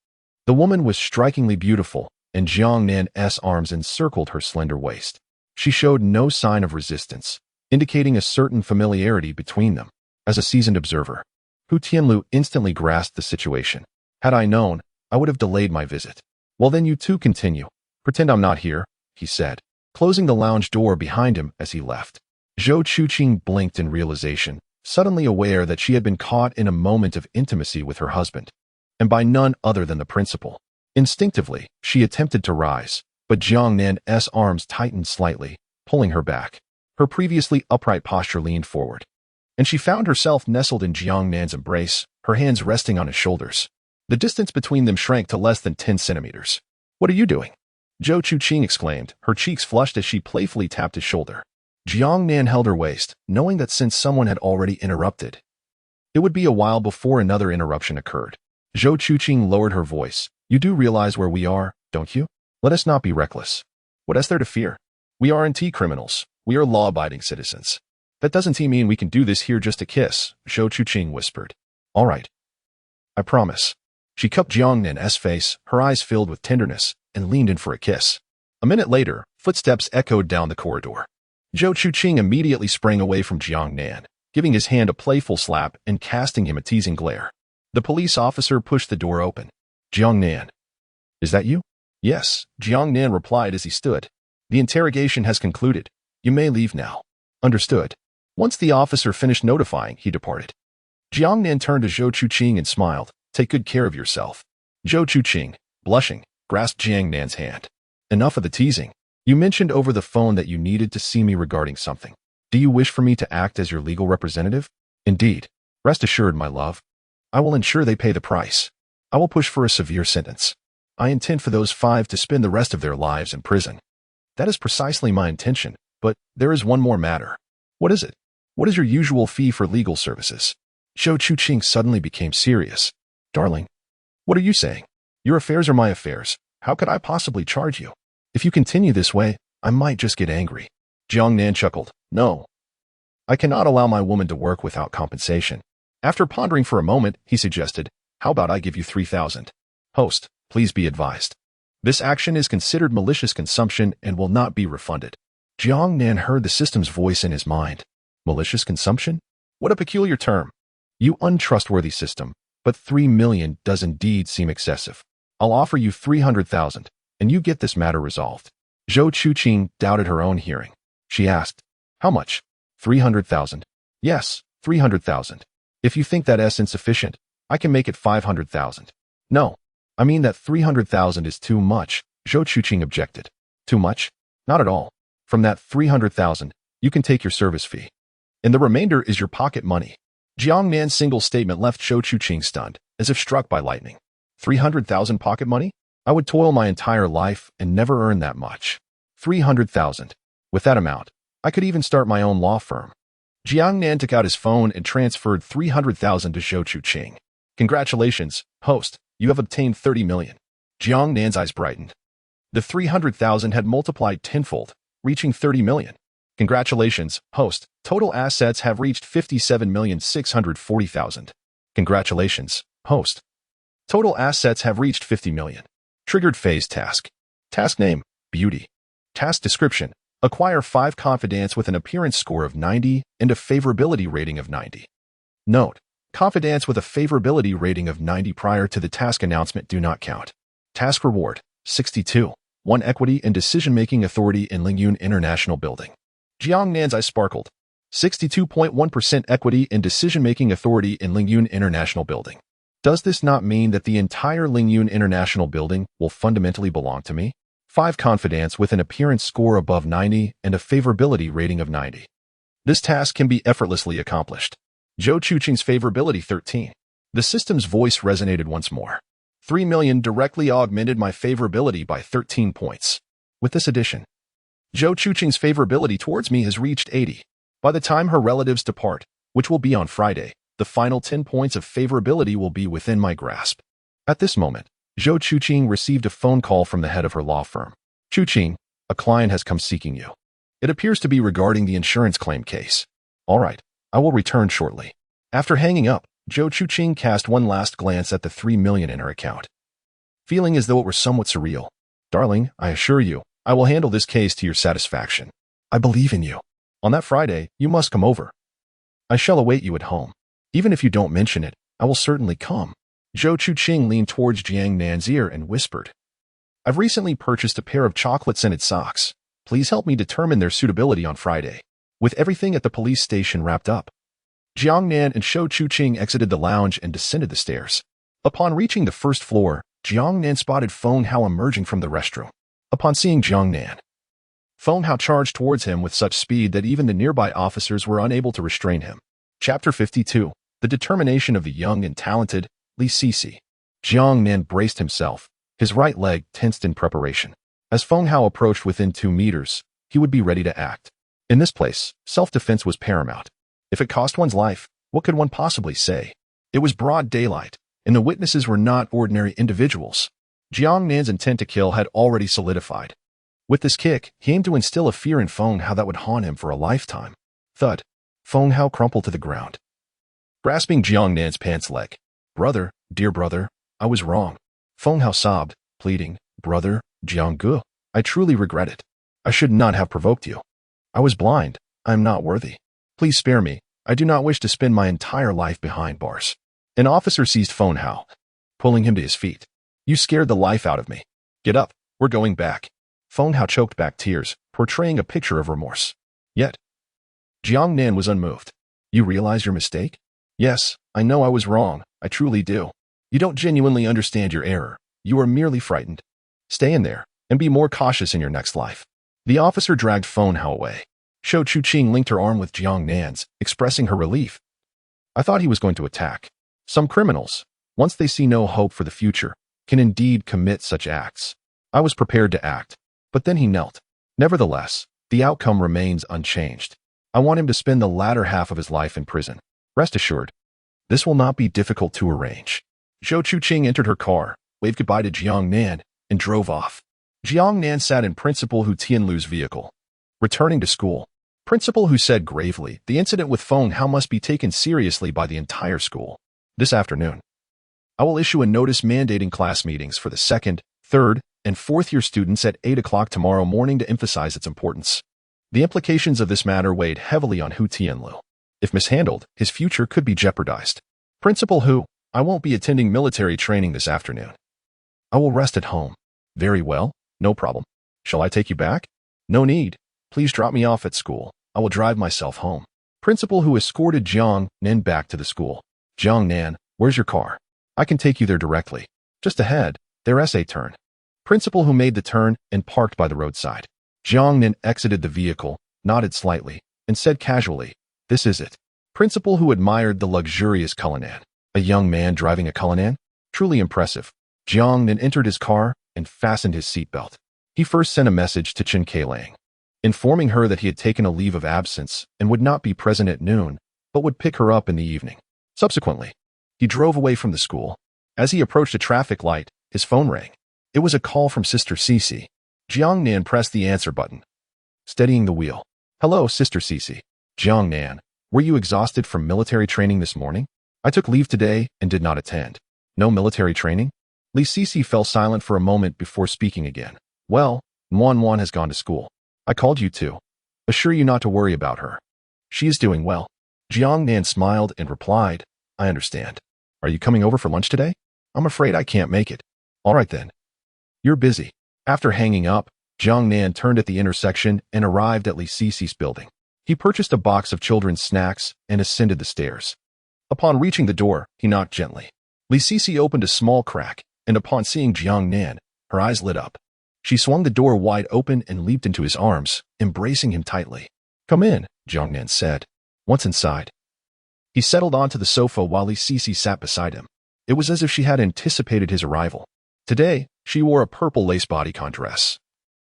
The woman was strikingly beautiful, and Jiang Nan's arms encircled her slender waist. She showed no sign of resistance, indicating a certain familiarity between them. As a seasoned observer, Hu Tianlu instantly grasped the situation. Had I known, I would have delayed my visit. Well then you two continue. Pretend I'm not here, he said, closing the lounge door behind him as he left. Zhou Chuqing blinked in realization, suddenly aware that she had been caught in a moment of intimacy with her husband, and by none other than the principal. Instinctively, she attempted to rise, but Jiang Nan's arms tightened slightly, pulling her back. Her previously upright posture leaned forward, and she found herself nestled in Jiang Nan's embrace, her hands resting on his shoulders. The distance between them shrank to less than 10 centimeters. What are you doing? Zhou Chuqing exclaimed, her cheeks flushed as she playfully tapped his shoulder. Jiang Nan held her waist, knowing that since someone had already interrupted, it would be a while before another interruption occurred. Zhou Chuqing lowered her voice. You do realize where we are, don't you? Let us not be reckless. What is there to fear? We aren't criminals. We are law-abiding citizens. That doesn't mean we can do this here just to kiss, Zhou Chuqing whispered. All right. I promise. She cupped Jiang Nan's face, her eyes filled with tenderness, and leaned in for a kiss. A minute later, footsteps echoed down the corridor. Zhou Chuqing immediately sprang away from Jiang Nan, giving his hand a playful slap and casting him a teasing glare. The police officer pushed the door open. Jiang Nan. Is that you? Yes, Jiang Nan replied as he stood. The interrogation has concluded. You may leave now. Understood. Once the officer finished notifying, he departed. Jiang Nan turned to Zhou Chuqing and smiled. Take good care of yourself. Zhou Chuqing, blushing, grasped Jiang Nan's hand. Enough of the teasing. You mentioned over the phone that you needed to see me regarding something. Do you wish for me to act as your legal representative? Indeed. Rest assured, my love. I will ensure they pay the price. I will push for a severe sentence. I intend for those 5 to spend the rest of their lives in prison. That is precisely my intention, but there is one more matter. What is it? What is your usual fee for legal services? Zhou Chuqing suddenly became serious. Darling, what are you saying? Your affairs are my affairs. How could I possibly charge you? If you continue this way, I might just get angry. Jiang Nan chuckled. No. I cannot allow my woman to work without compensation. After pondering for a moment, he suggested, how about I give you 3,000? Host, please be advised. This action is considered malicious consumption and will not be refunded. Jiang Nan heard the system's voice in his mind. Malicious consumption? What a peculiar term. You untrustworthy system, but 3 million does indeed seem excessive. I'll offer you 300,000, and you get this matter resolved. Zhou Chuqing doubted her own hearing. She asked, how much? 300,000. Yes, 300,000. If you think that is insufficient, I can make it 500,000. No, I mean that 300,000 is too much, Zhou Chuqing objected. Too much? Not at all. From that 300,000, You can take your service fee. And the remainder is your pocket money. Jiang Nan's single statement left Zhou Chuqing stunned, as if struck by lightning. 300,000 pocket money? I would toil my entire life and never earn that much. 300,000. With that amount, I could even start my own law firm. Jiang Nan took out his phone and transferred 300,000 to Zhou Chuqing. Congratulations, host, you have obtained 30 million. Jiang Nan's eyes brightened. The 300,000 had multiplied tenfold, reaching 30 million. Congratulations, host, total assets have reached 57,640,000. Congratulations, host. Total assets have reached 50 million. Triggered phase task. Task name, beauty. Task description, acquire 5 confidence with an appearance score of 90 and a favorability rating of 90. Note, confidence with a favorability rating of 90 prior to the task announcement do not count. Task reward, 62. 1 equity and decision-making authority in Lingyun International Building. Jiang Nan's eyes sparkled. 62.1% equity and decision-making authority in Lingyun International Building. Does this not mean that the entire Lingyun International Building will fundamentally belong to me? 5 confidence with an appearance score above 90 and a favorability rating of 90. This task can be effortlessly accomplished. Zhou Chuqing's favorability 13. The system's voice resonated once more. 3 million directly augmented my favorability by 13 points. With this addition, Zhou Chuqing's favorability towards me has reached 80. By the time her relatives depart, which will be on Friday, the final 10 points of favorability will be within my grasp. At this moment, Zhou Chuqing received a phone call from the head of her law firm. Chuqing, a client has come seeking you. It appears to be regarding the insurance claim case. All right, I will return shortly. After hanging up, Zhou Chuqing cast one last glance at the 3 million in her account, feeling as though it were somewhat surreal. Darling, I assure you, I will handle this case to your satisfaction. I believe in you. On that Friday, you must come over. I shall await you at home. Even if you don't mention it, I will certainly come. Zhou Chuqing leaned towards Jiang Nan's ear and whispered, I've recently purchased a pair of chocolate-scented socks. Please help me determine their suitability on Friday. With everything at the police station wrapped up, Jiang Nan and Zhou Chuqing exited the lounge and descended the stairs. Upon reaching the first floor, Jiang Nan spotted Feng Hao emerging from the restroom. Upon seeing Jiang Nan, Feng Hao charged towards him with such speed that even the nearby officers were unable to restrain him. Chapter 52. The determination of the young and talented Li Sisi. Jiang Nan braced himself, his right leg tensed in preparation. As Feng Hao approached within 2 meters, he would be ready to act. In this place, self-defense was paramount. If it cost one's life, what could one possibly say? It was broad daylight, and the witnesses were not ordinary individuals. Jiang Nan's intent to kill had already solidified. With this kick, he aimed to instill a fear in Feng Hao that would haunt him for a lifetime. Thud. Feng Hao crumpled to the ground, grasping Jiang Nan's pants leg. Brother, dear brother, I was wrong. Feng Hao sobbed, pleading, Brother, Jiang Gu, I truly regret it. I should not have provoked you. I was blind. I am not worthy. Please spare me. I do not wish to spend my entire life behind bars. An officer seized Feng Hao, pulling him to his feet. You scared the life out of me. Get up. We're going back. Feng Hao choked back tears, portraying a picture of remorse. Yet, Jiang Nan was unmoved. You realize your mistake? Yes, I know I was wrong. I truly do. You don't genuinely understand your error. You are merely frightened. Stay in there, and be more cautious in your next life. The officer dragged Feng Hao away. Zhou Chuqing linked her arm with Jiang Nan's, expressing her relief. I thought he was going to attack. Some criminals, once they see no hope for the future, can indeed commit such acts. I was prepared to act, but then he knelt. Nevertheless, the outcome remains unchanged. I want him to spend the latter half of his life in prison. Rest assured, this will not be difficult to arrange. Zhou Chuqing entered her car, waved goodbye to Jiang Nan, and drove off. Jiang Nan sat in Principal Hu Tianlu's vehicle. Returning to school, Principal Hu said gravely, the incident with Feng Hao must be taken seriously by the entire school. This afternoon, I will issue a notice mandating class meetings for the 2nd, 3rd, and 4th year students at 8 o'clock tomorrow morning to emphasize its importance. The implications of this matter weighed heavily on Hu Tianlu. If mishandled, his future could be jeopardized. Principal Hu, I won't be attending military training this afternoon. I will rest at home. Very well, no problem. Shall I take you back? No need. Please drop me off at school. I will drive myself home. Principal Hu escorted Jiang Nan back to the school. Jiang Nan, where's your car? I can take you there directly. Just ahead, there's a turn. Principal Hu made the turn and parked by the roadside. Jiang Nan exited the vehicle, nodded slightly, and said casually, "This is it." Principal who admired the luxurious Cullinan. A young man driving a Cullinan? Truly impressive. Jiang Nan entered his car and fastened his seatbelt. He first sent a message to Chen Kailang, informing her that he had taken a leave of absence and would not be present at noon, but would pick her up in the evening. Subsequently, he drove away from the school. As he approached a traffic light, his phone rang. It was a call from Sister Cece. Jiang Nan pressed the answer button, steadying the wheel. "Hello, Sister Cece." "Jiang Nan, were you exhausted from military training this morning?" "I took leave today and did not attend." "No military training?" Li Cece fell silent for a moment before speaking again. "Well, Wan has gone to school. I called you to assure you not to worry about her. She is doing well." Jiang Nan smiled and replied, "I understand. Are you coming over for lunch today?" "I'm afraid I can't make it." "All right then. You're busy." After hanging up, Jiang Nan turned at the intersection and arrived at Li Cece's building. He purchased a box of children's snacks and ascended the stairs. Upon reaching the door, he knocked gently. Li Cece opened a small crack, and upon seeing Jiang Nan, her eyes lit up. She swung the door wide open and leaped into his arms, embracing him tightly. "Come in," Jiang Nan said. Once inside, he settled onto the sofa while Li Cece sat beside him. It was as if she had anticipated his arrival. Today, she wore a purple lace bodycon dress.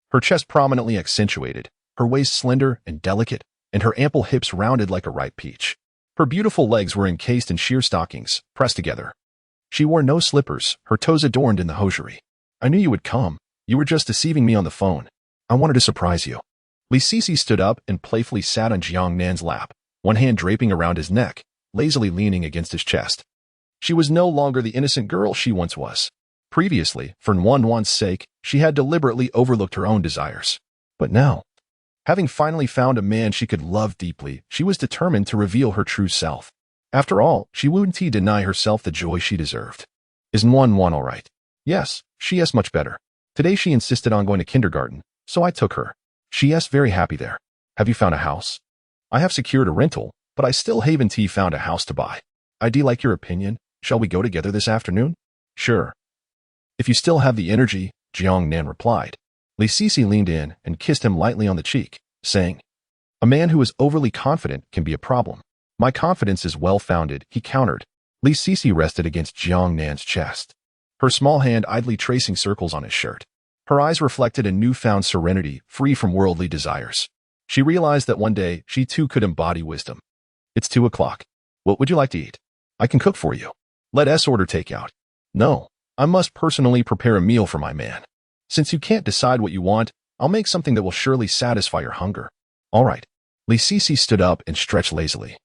Her chest prominently accentuated, her waist slender and delicate, and her ample hips rounded like a ripe peach. Her beautiful legs were encased in sheer stockings, pressed together. She wore no slippers, her toes adorned in the hosiery. "I knew you would come. You were just deceiving me on the phone. I wanted to surprise you." Li Cece stood up and playfully sat on Jiang Nan's lap, one hand draping around his neck, lazily leaning against his chest. She was no longer the innocent girl she once was. Previously, for Wan's sake, she had deliberately overlooked her own desires. But now, having finally found a man she could love deeply, she was determined to reveal her true self. After all, she wouldn't deny herself the joy she deserved. "Is Wan all right?" "Yes, she is much better. Today she insisted on going to kindergarten, so I took her. She is very happy there." "Have you found a house?" "I have secured a rental, but I still haven't found a house to buy." "I do like your opinion. Shall we go together this afternoon?" "Sure. If you still have the energy," Jiang Nan replied. Li Cece leaned in and kissed him lightly on the cheek, saying, "A man who is overly confident can be a problem." "My confidence is well-founded," he countered. Li Cece rested against Jiang Nan's chest, her small hand idly tracing circles on his shirt. Her eyes reflected a newfound serenity, free from worldly desires. She realized that one day she too could embody wisdom. "It's 2 o'clock. What would you like to eat?" "I can cook for you." "Let us order takeout." "No, I must personally prepare a meal for my man. Since you can't decide what you want, I'll make something that will surely satisfy your hunger." "All right." Li Cece stood up and stretched lazily,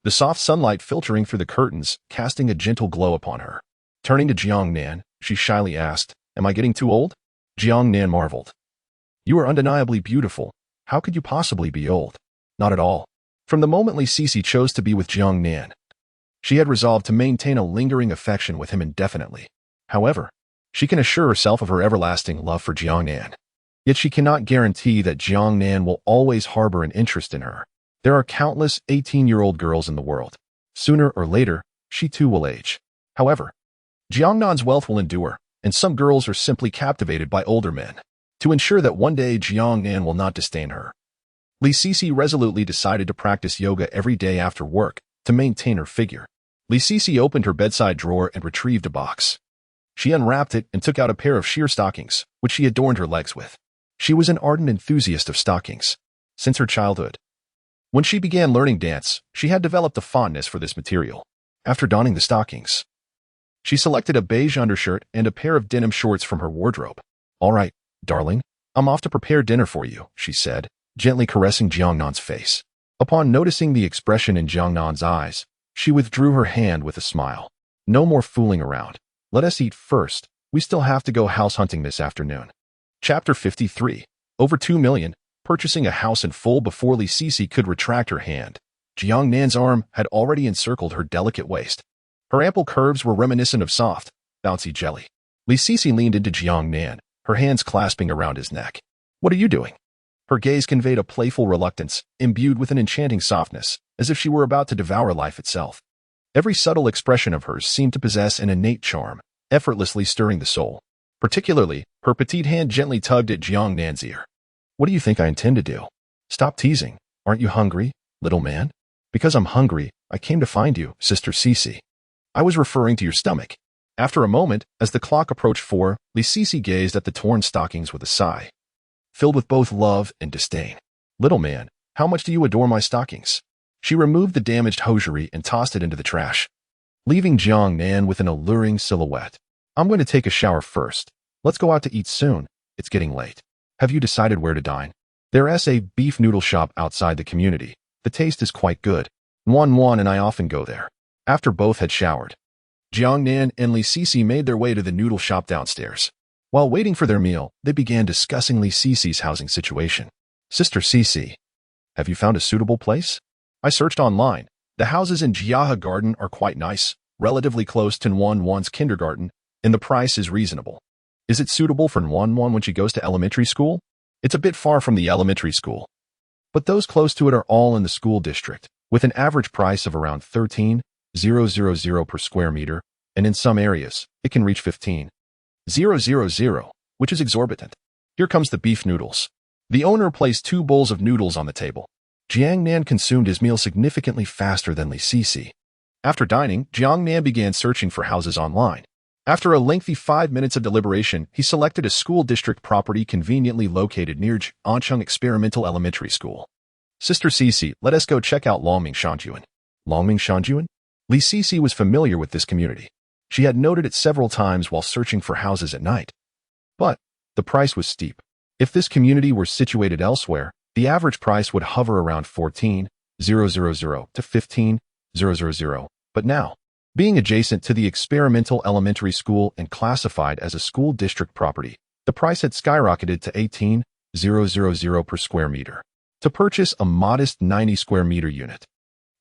the soft sunlight filtering through the curtains, casting a gentle glow upon her. Turning to Jiang Nan, she shyly asked, "Am I getting too old?" Jiang Nan marveled. "You are undeniably beautiful. How could you possibly be old?" "Not at all." From the moment Li Cece chose to be with Jiang Nan, she had resolved to maintain a lingering affection with him indefinitely. However, she can assure herself of her everlasting love for Jiang Nan. Yet she cannot guarantee that Jiang Nan will always harbor an interest in her. There are countless 18-year-old girls in the world. Sooner or later, she too will age. However, Jiang Nan's wealth will endure, and some girls are simply captivated by older men. To ensure that one day Jiang Nan will not disdain her, Li Cece resolutely decided to practice yoga every day after work to maintain her figure. Li Cece opened her bedside drawer and retrieved a box. She unwrapped it and took out a pair of sheer stockings, which she adorned her legs with. She was an ardent enthusiast of stockings since her childhood. When she began learning dance, she had developed a fondness for this material. After donning the stockings, she selected a beige undershirt and a pair of denim shorts from her wardrobe. "All right, darling, I'm off to prepare dinner for you," she said, gently caressing Jiang Nan's face. Upon noticing the expression in Jiang Nan's eyes, she withdrew her hand with a smile. "No more fooling around. Let us eat first. We still have to go house hunting this afternoon." Chapter 53. Over 2 million. Purchasing a house in full before Li Cece could retract her hand. Jiang Nan's arm had already encircled her delicate waist. Her ample curves were reminiscent of soft, bouncy jelly. Li Cece leaned into Jiang Nan, her hands clasping around his neck. "What are you doing?" Her gaze conveyed a playful reluctance, imbued with an enchanting softness, as if she were about to devour life itself. Every subtle expression of hers seemed to possess an innate charm, effortlessly stirring the soul. Particularly, her petite hand gently tugged at Jiang Nan's ear. "What do you think I intend to do?" "Stop teasing. Aren't you hungry, little man? Because I'm hungry, I came to find you, Sister Cece. I was referring to your stomach. After a moment, as the clock approached 4, Cece gazed at the torn stockings with a sigh, filled with both love and disdain. Little man, how much do you adore my stockings? She removed the damaged hosiery and tossed it into the trash, leaving Jiang Nan with an alluring silhouette. I'm going to take a shower first. Let's go out to eat soon. It's getting late. Have you decided where to dine? There's a beef noodle shop outside the community. The taste is quite good. Wan and I often go there. After both had showered, Jiang Nan and Cece made their way to the noodle shop downstairs. While waiting for their meal, they began discussing Cece's housing situation. Sister Cece, have you found a suitable place? I searched online. The houses in Jiahe Garden are quite nice, relatively close to Wan's kindergarten, and the price is reasonable. Is it suitable for Wan when she goes to elementary school? It's a bit far from the elementary school, but those close to it are all in the school district, with an average price of around 13,000 per square meter, and in some areas, it can reach 15,000, which is exorbitant. Here comes the beef noodles. The owner placed 2 bowls of noodles on the table. Jiang Nan consumed his meal significantly faster than Cece. After dining, Jiang Nan began searching for houses online. After a lengthy 5 minutes of deliberation, he selected a school district property conveniently located near Ancheng Experimental Elementary School. Sister Cece, let us go check out Longming Shanjuan. Longming Shanjuan? Cece was familiar with this community. She had noted it several times while searching for houses at night. But the price was steep. If this community were situated elsewhere, the average price would hover around 14,000 to 15,000, but now, being adjacent to the experimental elementary school and classified as a school district property, the price had skyrocketed to 18,000 per square meter. To purchase a modest 90 square meter unit,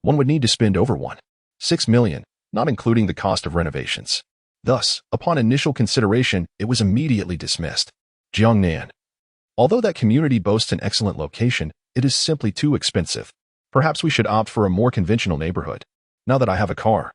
one would need to spend over 1.6 million, not including the cost of renovations. Thus, upon initial consideration, it was immediately dismissed. Jiang Nan. Although that community boasts an excellent location, it is simply too expensive. Perhaps we should opt for a more conventional neighborhood. Now that I have a car,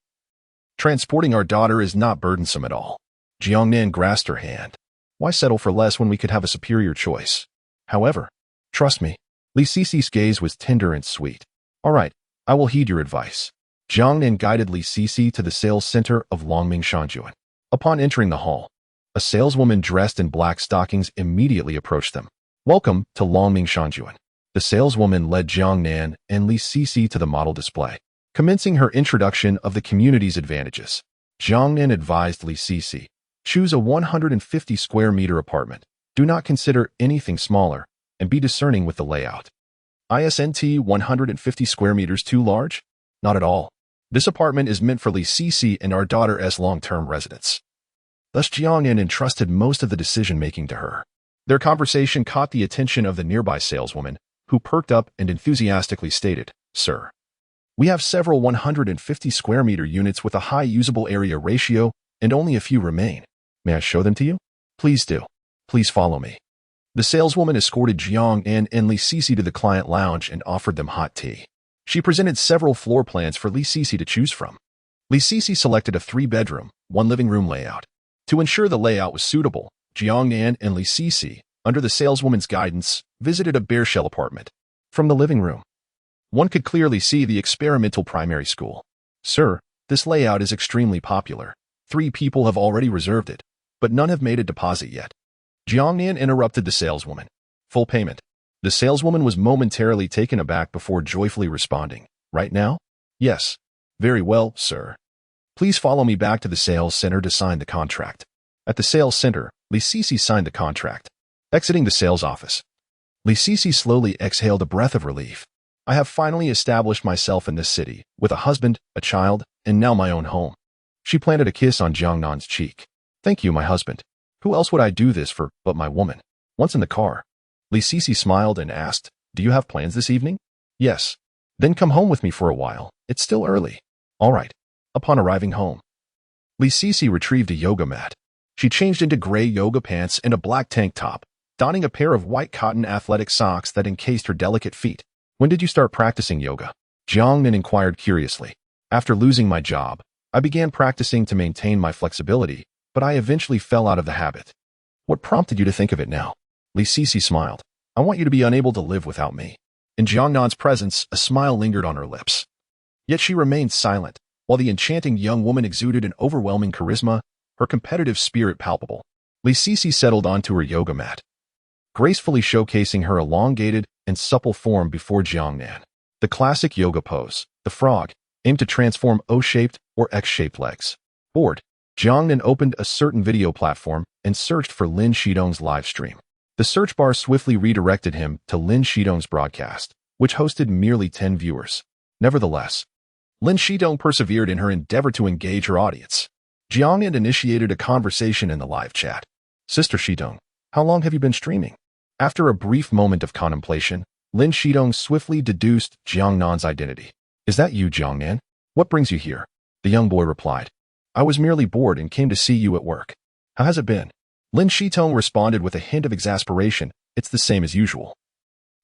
transporting our daughter is not burdensome at all. Jiang Nan grasped her hand. Why settle for less when we could have a superior choice? However, trust me, Cece's gaze was tender and sweet. All right, I will heed your advice. Jiang Nan guided Cece to the sales center of Longming Shanjuan. Upon entering the hall, a saleswoman dressed in black stockings immediately approached them. Welcome to Longming Shanjuan. The saleswoman led Jiang Nan and Cece to the model display, commencing her introduction of the community's advantages. Jiang Nan advised Cece, choose a 150 square meter apartment. Do not consider anything smaller, and be discerning with the layout. ISNT 150 square meters too large? Not at all. This apartment is meant for Cece and our daughter as long-term residents. Thus Jiang Nan entrusted most of the decision-making to her. Their conversation caught the attention of the nearby saleswoman, who perked up and enthusiastically stated, Sir, we have several 150 square meter units with a high usable area ratio, and only a few remain. May I show them to you? Please do. Please follow me. The saleswoman escorted Jiang Nan and Cece to the client lounge and offered them hot tea. She presented several floor plans for Cece to choose from. Cece selected a 3-bedroom, 1 living room layout. To ensure the layout was suitable, Jiang Nan and Cece, under the saleswoman's guidance, visited a bare shell apartment. From the living room, one could clearly see the experimental primary school. Sir, this layout is extremely popular. 3 people have already reserved it, but none have made a deposit yet. Jiang Nan interrupted the saleswoman. Full payment. The saleswoman was momentarily taken aback before joyfully responding. Right now? Yes. Very well, sir. Please follow me back to the sales center to sign the contract. At the sales center, Cece signed the contract. Exiting the sales office, Cece slowly exhaled a breath of relief. I have finally established myself in this city, with a husband, a child, and now my own home. She planted a kiss on Jiang Nan's cheek. Thank you, my husband. Who else would I do this for but my woman? Once in the car, Cece smiled and asked, Do you have plans this evening? Yes. Then come home with me for a while. It's still early. All right. Upon arriving home, Cece retrieved a yoga mat. She changed into gray yoga pants and a black tank top, donning a pair of white cotton athletic socks that encased her delicate feet. When did you start practicing yoga? Jiang Nan inquired curiously. After losing my job, I began practicing to maintain my flexibility, but I eventually fell out of the habit. What prompted you to think of it now? Cece smiled. I want you to be unable to live without me. In Jiang Nan's presence, a smile lingered on her lips. Yet she remained silent, while the enchanting young woman exuded an overwhelming charisma, her competitive spirit palpable. Li Sisi settled onto her yoga mat, gracefully showcasing her elongated and supple form before Jiang Nan. The classic yoga pose, the frog, aimed to transform O-shaped or X-shaped legs. Bored, Jiang Nan opened a certain video platform and searched for Lin Shidong's live stream. The search bar swiftly redirected him to Lin Shidong's broadcast, which hosted merely 10 viewers. Nevertheless, Lin Shidong persevered in her endeavor to engage her audience. Jiang Nan initiated a conversation in the live chat. Sister Shidong, how long have you been streaming? After a brief moment of contemplation, Lin Shidong swiftly deduced Jiang Nan's identity. Is that you, Jiang Nan? What brings you here? The young boy replied. I was merely bored and came to see you at work. How has it been? Lin Shidong responded with a hint of exasperation. It's the same as usual.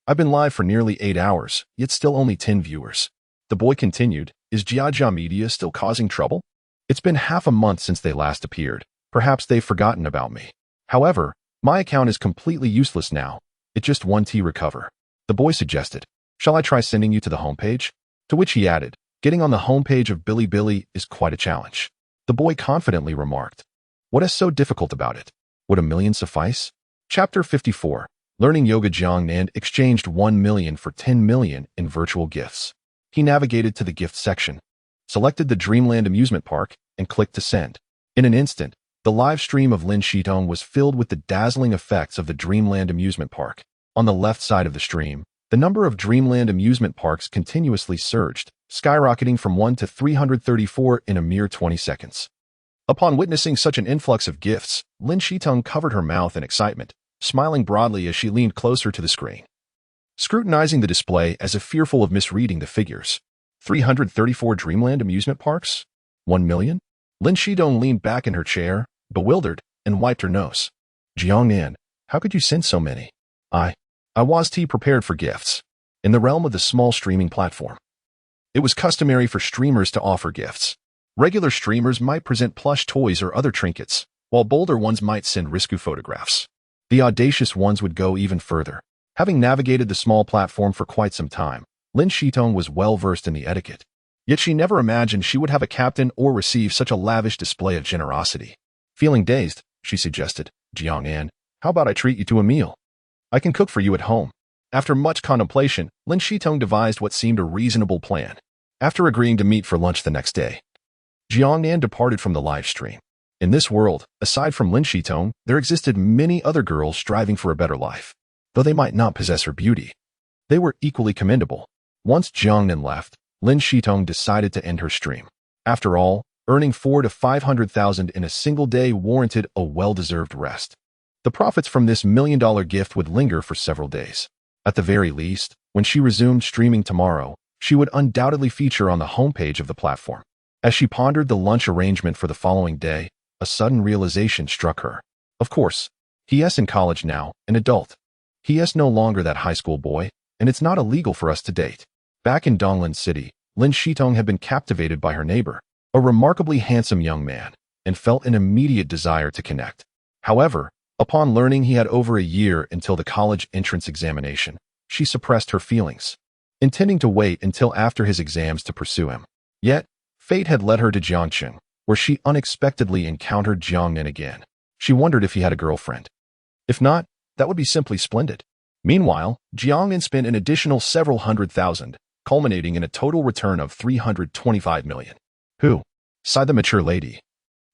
I've been live for nearly 8 hours, yet still only 10 viewers. The boy continued, is Jiajia Media still causing trouble? It's been half a month since they last appeared. Perhaps they've forgotten about me. However, my account is completely useless now. It just 1T recover. The boy suggested, shall I try sending you to the homepage? To which he added, getting on the homepage of Bilibili is quite a challenge. The boy confidently remarked, what is so difficult about it? Would 1 million suffice? Chapter 54. Learning Yoga. Jiang Nan exchanged 1 million for 10 million in virtual gifts. He navigated to the gift section, selected the Dreamland amusement park, and clicked to send. In an instant, the live stream of Lin Shidong was filled with the dazzling effects of the Dreamland amusement park. On the left side of the stream, the number of Dreamland amusement parks continuously surged, skyrocketing from 1 to 334 in a mere 20 seconds. Upon witnessing such an influx of gifts, Lin Shidong covered her mouth in excitement, smiling broadly as she leaned closer to the screen, scrutinizing the display as if fearful of misreading the figures. 334 Dreamland amusement parks? 1 million? Lin Shidong leaned back in her chair, bewildered, and wiped her nose. Jiang Nan, how could you send so many? I was prepared for gifts. In the realm of the small streaming platform, it was customary for streamers to offer gifts. Regular streamers might present plush toys or other trinkets, while bolder ones might send risky photographs. The audacious ones would go even further. Having navigated the small platform for quite some time, Lin Shidong was well versed in the etiquette. Yet she never imagined she would have a captain or receive such a lavish display of generosity. Feeling dazed, she suggested, Jiang Nan, how about I treat you to a meal? I can cook for you at home. After much contemplation, Lin Shidong devised what seemed a reasonable plan. After agreeing to meet for lunch the next day, Jiang Nan departed from the live stream. In this world, aside from Lin Shidong, there existed many other girls striving for a better life. Though they might not possess her beauty, they were equally commendable. Once Jiang Nan left, Lin Shidong decided to end her stream. After all, earning 400,000 to 500,000 in a single day warranted a well-deserved rest. The profits from this $1 million gift would linger for several days. At the very least, when she resumed streaming tomorrow, she would undoubtedly feature on the homepage of the platform. As she pondered the lunch arrangement for the following day, a sudden realization struck her. Of course, he's in college now, an adult. He's no longer that high school boy, and it's not illegal for us to date. Back in Donglan City, Lin Shidong had been captivated by her neighbor, a remarkably handsome young man, and felt an immediate desire to connect. However, upon learning he had over a year until the college entrance examination, she suppressed her feelings, intending to wait until after his exams to pursue him. Yet, fate had led her to Jiangcheng, where she unexpectedly encountered Jiang Nan again. She wondered if he had a girlfriend. If not, that would be simply splendid. Meanwhile, Jiang Nan spent an additional several $100,000, culminating in a total return of 325 million. Who? Sighed the mature lady.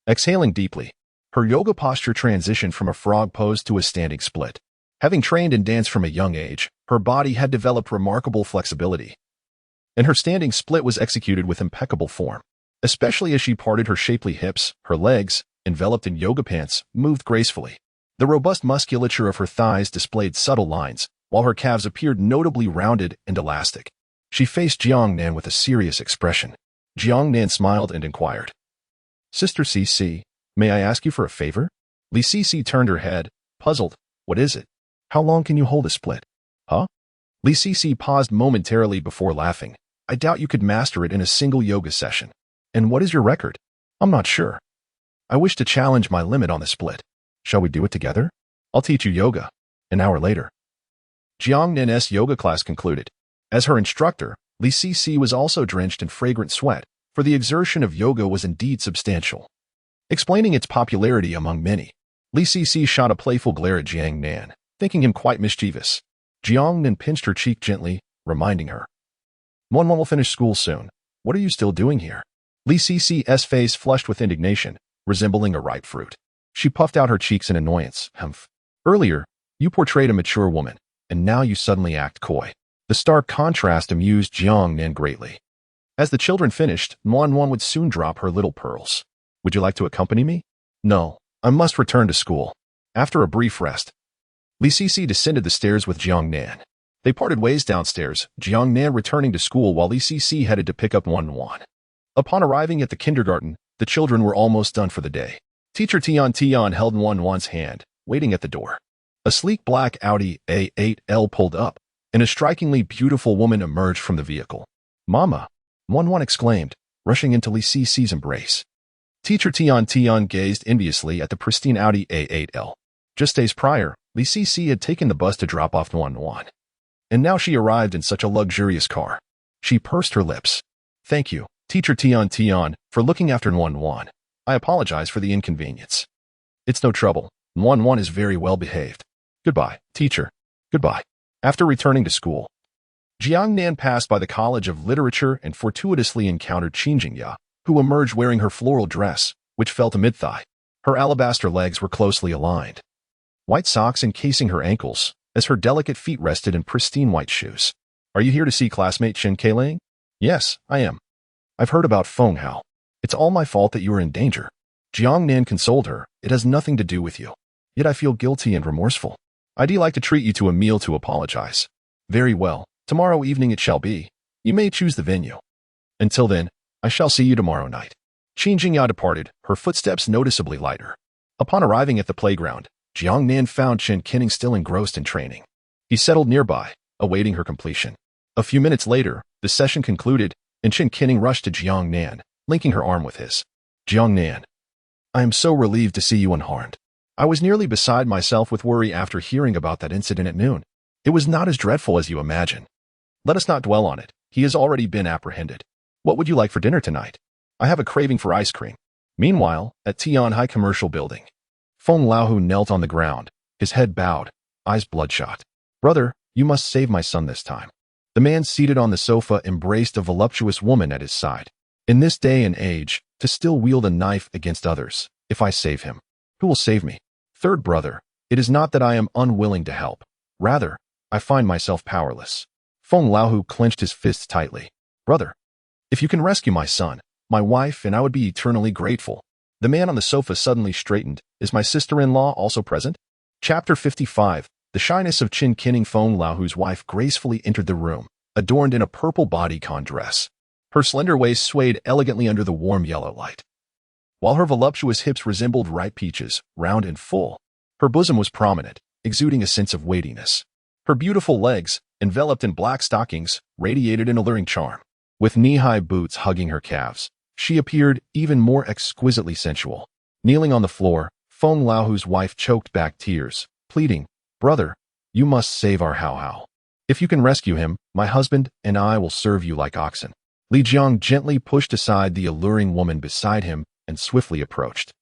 Exhaling deeply, her yoga posture transitioned from a frog pose to a standing split. Having trained in dance from a young age, her body had developed remarkable flexibility, and her standing split was executed with impeccable form. Especially as she parted her shapely hips, her legs, enveloped in yoga pants, moved gracefully. The robust musculature of her thighs displayed subtle lines, while her calves appeared notably rounded and elastic. She faced Jiang Nan with a serious expression. Jiang Nan smiled and inquired, Sister CC, may I ask you for a favor? Li Sisi turned her head, puzzled. What is it? How long can you hold a split? Huh? Li Sisi paused momentarily before laughing. I doubt you could master it in a single yoga session. And what is your record? I'm not sure. I wish to challenge my limit on the split. Shall we do it together? I'll teach you yoga. An hour later, Jiang Nan's yoga class concluded. As her instructor, Li Cici was also drenched in fragrant sweat, for the exertion of yoga was indeed substantial. Explaining its popularity among many, Li Cici shot a playful glare at Jiang Nan, thinking him quite mischievous. Jiang Nan pinched her cheek gently, reminding her, "One will finish school soon. What are you still doing here?" Li Cici's face flushed with indignation, resembling a ripe fruit. She puffed out her cheeks in annoyance. "Humph. Earlier, you portrayed a mature woman, and now you suddenly act coy." The stark contrast amused Jiang Nan greatly. As the children finished, Wan would soon drop her little pearls. "Would you like to accompany me?" "No, I must return to school." After a brief rest, Li Cici descended the stairs with Jiang Nan. They parted ways downstairs, Jiang Nan returning to school while Li Cici headed to pick up Wan. Upon arriving at the kindergarten, the children were almost done for the day. Teacher Tian held Wan's hand, waiting at the door. A sleek black Audi A8L pulled up, and a strikingly beautiful woman emerged from the vehicle. "Mama!" Wan exclaimed, rushing into Li Cici's embrace. Teacher Tian gazed enviously at the pristine Audi A8L. Just days prior, Li Cici had taken the bus to drop off Wan. And now she arrived in such a luxurious car. She pursed her lips. "Thank you, Teacher Tian, for looking after Wan. I apologize for the inconvenience." "It's no trouble. Wan is very well behaved. Goodbye, teacher." "Goodbye." After returning to school, Jiang Nan passed by the College of Literature and fortuitously encountered Qin Jingya, who emerged wearing her floral dress, which fell to mid-thigh. Her alabaster legs were closely aligned, white socks encasing her ankles, as her delicate feet rested in pristine white shoes. "Are you here to see classmate Chen Keiling?" "Yes, I am. I've heard about Feng Hao. It's all my fault that you are in danger." Jiang Nan consoled her. "It has nothing to do with you. Yet I feel guilty and remorseful. I'd like to treat you to a meal to apologize." "Very well. Tomorrow evening it shall be. You may choose the venue. Until then, I shall see you tomorrow night." Qin Jingya departed, her footsteps noticeably lighter. Upon arriving at the playground, Jiang Nan found Chen Keiling still engrossed in training. He settled nearby, awaiting her completion. A few minutes later, the session concluded, and Chen Keiling rushed to Jiang Nan, linking her arm with his. "Jiang Nan, I am so relieved to see you unharmed. I was nearly beside myself with worry after hearing about that incident at noon. It was not as dreadful as you imagine. Let us not dwell on it. He has already been apprehended. What would you like for dinner tonight? I have a craving for ice cream." Meanwhile, at Tianhai Commercial Building, Feng Laohu knelt on the ground, his head bowed, eyes bloodshot. "Brother, you must save my son this time." The man seated on the sofa embraced a voluptuous woman at his side. "In this day and age, to still wield a knife against others, if I save him, who will save me? Third brother, it is not that I am unwilling to help. Rather, I find myself powerless." Feng Laohu clenched his fists tightly. "Brother, if you can rescue my son, my wife and I would be eternally grateful." The man on the sofa suddenly straightened. "Is my sister-in-law also present?" Chapter 55. The shyness of Chen Keiling. Feng Laohu's wife gracefully entered the room, adorned in a purple bodycon dress. Her slender waist swayed elegantly under the warm yellow light, while her voluptuous hips resembled ripe peaches, round and full. Her bosom was prominent, exuding a sense of weightiness. Her beautiful legs, enveloped in black stockings, radiated an alluring charm. With knee-high boots hugging her calves, she appeared even more exquisitely sensual. Kneeling on the floor, Feng Laohu's wife choked back tears, pleading, "Brother, you must save our Hao. If you can rescue him, my husband and I will serve you like oxen." Li Jiang gently pushed aside the alluring woman beside him and swiftly approached,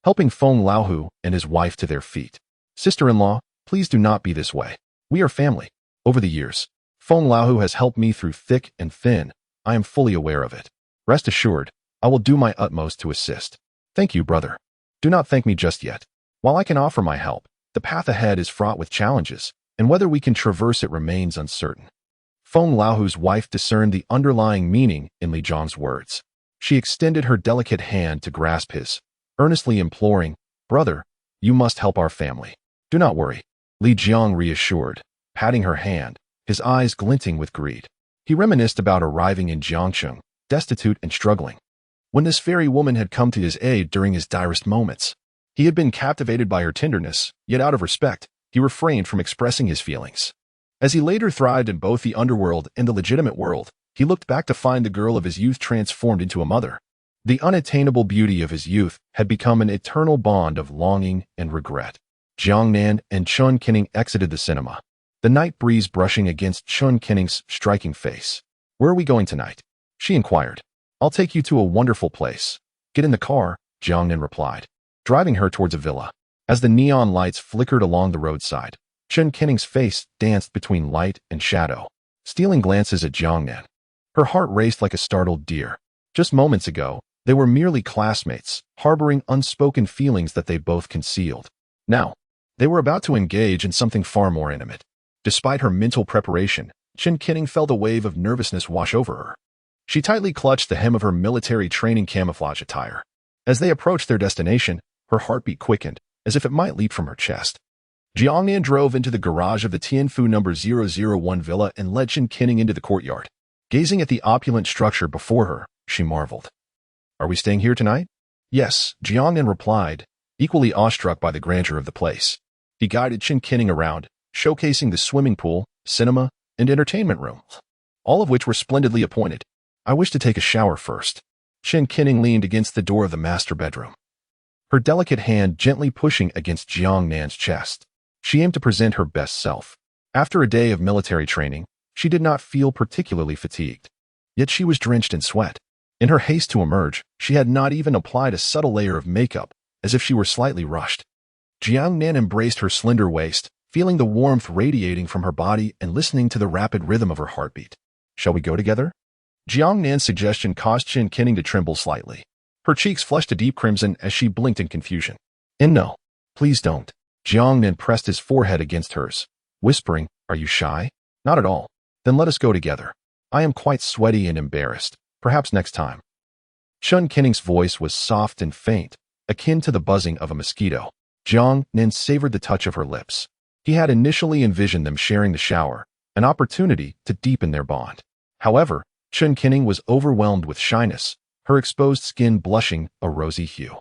helping Feng Laohu and his wife to their feet. "Sister-in-law, please do not be this way. We are family. Over the years, Feng Laohu has helped me through thick and thin. I am fully aware of it. Rest assured, I will do my utmost to assist." "Thank you, brother. Do not thank me just yet. While I can offer my help, the path ahead is fraught with challenges, and whether we can traverse it remains uncertain." Feng Laohu's wife discerned the underlying meaning in Li Jiang's words. She extended her delicate hand to grasp his, earnestly imploring, "Brother, you must help our family. Do not worry," Li Jiang reassured, patting her hand, his eyes glinting with greed. He reminisced about arriving in Jiangcheng, destitute and struggling, when this fairy woman had come to his aid during his direst moments. He had been captivated by her tenderness, yet out of respect, he refrained from expressing his feelings. As he later thrived in both the underworld and the legitimate world, he looked back to find the girl of his youth transformed into a mother. The unattainable beauty of his youth had become an eternal bond of longing and regret. Jiang Nan and Chen Keiling exited the cinema. the night breeze brushing against Chun Kinning's striking face. "Where are we going tonight?" she inquired. "I'll take you to a wonderful place." "Get in the car," Jiang Nan replied, driving her towards a villa. As the neon lights flickered along the roadside, Chun Kinning's face danced between light and shadow, stealing glances at Jiang Nan. Her heart raced like a startled deer. Just moments ago, they were merely classmates, harboring unspoken feelings that they both concealed. Now, they were about to engage in something far more intimate. Despite her mental preparation, Chun Kinning felt a wave of nervousness wash over her. She tightly clutched the hem of her military training camouflage attire. As they approached their destination, her heartbeat quickened, as if it might leap from her chest. Jiang Nan drove into the garage of the Tianfu No. 001 villa and led Chun Kinning into the courtyard. Gazing at the opulent structure before her, she marveled. "Are we staying here tonight?" "Yes," Jiang Nan replied, equally awestruck by the grandeur of the place. He guided Chun Kinning around, showcasing the swimming pool, cinema, and entertainment room, all of which were splendidly appointed. "I wish to take a shower first." Chun Kinning leaned against the door of the master bedroom, her delicate hand gently pushing against Jiang Nan's chest. She aimed to present her best self. After a day of military training, she did not feel particularly fatigued. Yet she was drenched in sweat. In her haste to emerge, she had not even applied a subtle layer of makeup, as if she were slightly rushed. Jiang Nan embraced her slender waist, feeling the warmth radiating from her body and listening to the rapid rhythm of her heartbeat. "Shall we go together?" Jiang Nan's suggestion caused Chun Kinning to tremble slightly. Her cheeks flushed a deep crimson as she blinked in confusion. "And no, please don't." Jiang Nan pressed his forehead against hers, whispering, "Are you shy?" "Not at all." "Then let us go together. I am quite sweaty and embarrassed. Perhaps next time." Chun Kinning's voice was soft and faint, akin to the buzzing of a mosquito. Jiang Nan savored the touch of her lips. He had initially envisioned them sharing the shower, an opportunity to deepen their bond. However, Chun Kinning was overwhelmed with shyness, her exposed skin blushing a rosy hue.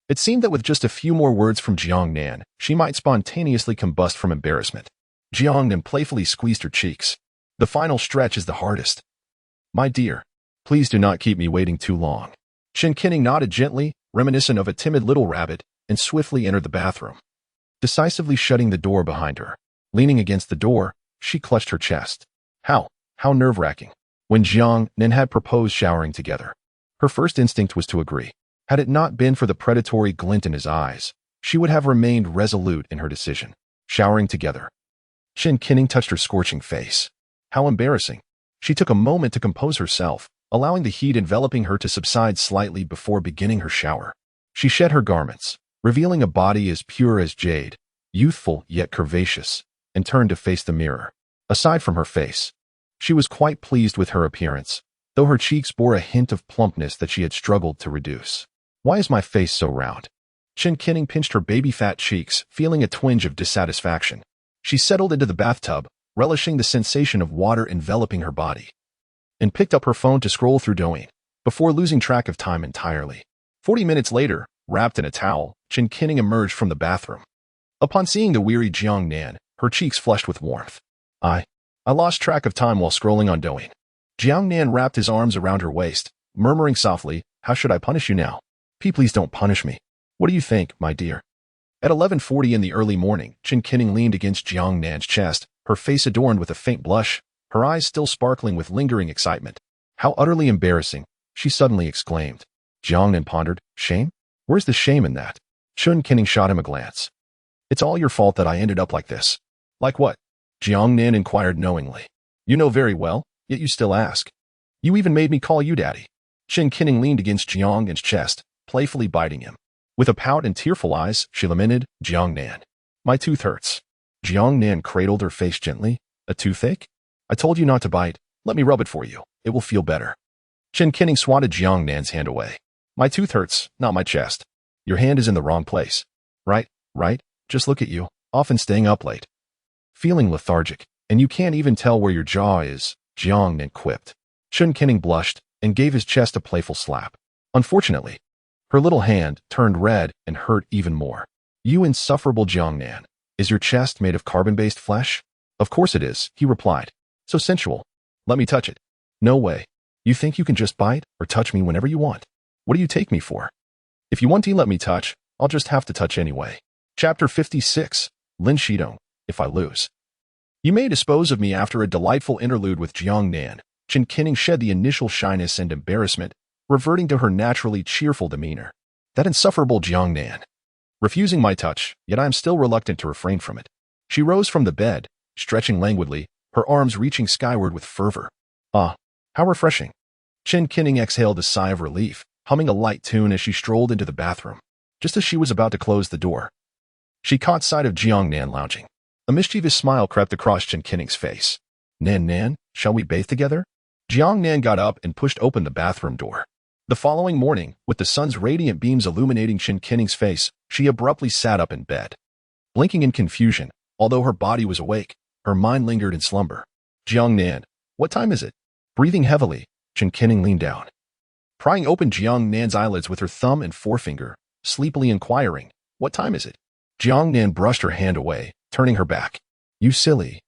It seemed that with just a few more words from Jiang Nan, she might spontaneously combust from embarrassment. Jiang Nan playfully squeezed her cheeks. "The final stretch is the hardest. My dear, please do not keep me waiting too long." Chun Kinning nodded gently, reminiscent of a timid little rabbit, and swiftly entered the bathroom, decisively shutting the door behind her. Leaning against the door, she clutched her chest. How nerve-wracking. When Jiang Nan had proposed showering together, her first instinct was to agree. Had it not been for the predatory glint in his eyes, she would have remained resolute in her decision. Showering together. Chun Kinning touched her scorching face. How embarrassing. She took a moment to compose herself, allowing the heat enveloping her to subside slightly before beginning her shower. She shed her garments, revealing a body as pure as jade, youthful yet curvaceous, and turned to face the mirror. Aside from her face, she was quite pleased with her appearance, though her cheeks bore a hint of plumpness that she had struggled to reduce. "Why is my face so round?" Chun Kinning pinched her baby-fat cheeks, feeling a twinge of dissatisfaction. She settled into the bathtub, relishing the sensation of water enveloping her body, and picked up her phone to scroll through Douyin, before losing track of time entirely. 40 minutes later, wrapped in a towel, Chun Kinning emerged from the bathroom. Upon seeing the weary Jiang Nan, her cheeks flushed with warmth. I lost track of time while scrolling on Douyin." Jiang Nan wrapped his arms around her waist, murmuring softly, "How should I punish you now?" Please don't punish me. What do you think, my dear?" At 11:40 in the early morning, Chun Kinning leaned against Jiang Nan's chest, her face adorned with a faint blush, her eyes still sparkling with lingering excitement. "How utterly embarrassing," she suddenly exclaimed. Jiang Nan pondered. "Shame? Where's the shame in that?" Chun Kinning shot him a glance. "It's all your fault that I ended up like this." "Like what?" Jiang Nan inquired knowingly. "You know very well, yet you still ask. You even made me call you daddy." Chun Kinning leaned against Jiang Nan's chest, playfully biting him. With a pout and tearful eyes, she lamented, "Jiang Nan, my tooth hurts." Jiang Nan cradled her face gently. "A toothache? I told you not to bite. Let me rub it for you. It will feel better." Chun Kinning swatted Jiang Nan's hand away. "My tooth hurts, not my chest. Your hand is in the wrong place." Right. Just look at you, often staying up late. Feeling lethargic, and you can't even tell where your jaw is," Jiang Nan quipped. Chun Kinning blushed and gave his chest a playful slap. Unfortunately, her little hand turned red and hurt even more. "You insufferable Jiang Nan, is your chest made of carbon-based flesh?" "Of course it is," he replied. "So sensual. Let me touch it." "No way. You think you can just bite or touch me whenever you want? What do you take me for?" "If you want to let me touch, I'll just have to touch anyway." Chapter 56. Lin Shidong, If I Lose. You may dispose of me after a delightful interlude with Jiang Nan. Chen Qinning shed the initial shyness and embarrassment, reverting to her naturally cheerful demeanor. That insufferable Jiang Nan. Refusing my touch, yet I am still reluctant to refrain from it. She rose from the bed, stretching languidly, her arms reaching skyward with fervor. Ah, how refreshing. Chen Qinning exhaled a sigh of relief, humming a light tune as she strolled into the bathroom. Just as she was about to close the door, she caught sight of Jiang Nan lounging. A mischievous smile crept across Chen Qinning's face. Nan, shall we bathe together? Jiang Nan got up and pushed open the bathroom door. The following morning, with the sun's radiant beams illuminating Chen Qinning's face, she abruptly sat up in bed. Blinking in confusion, although her body was awake, her mind lingered in slumber. Jiang Nan, what time is it? Breathing heavily, Chen Qinning leaned down, prying open Jiang Nan's eyelids with her thumb and forefinger, sleepily inquiring, what time is it? Jiang Nan brushed her hand away, turning her back. You silly.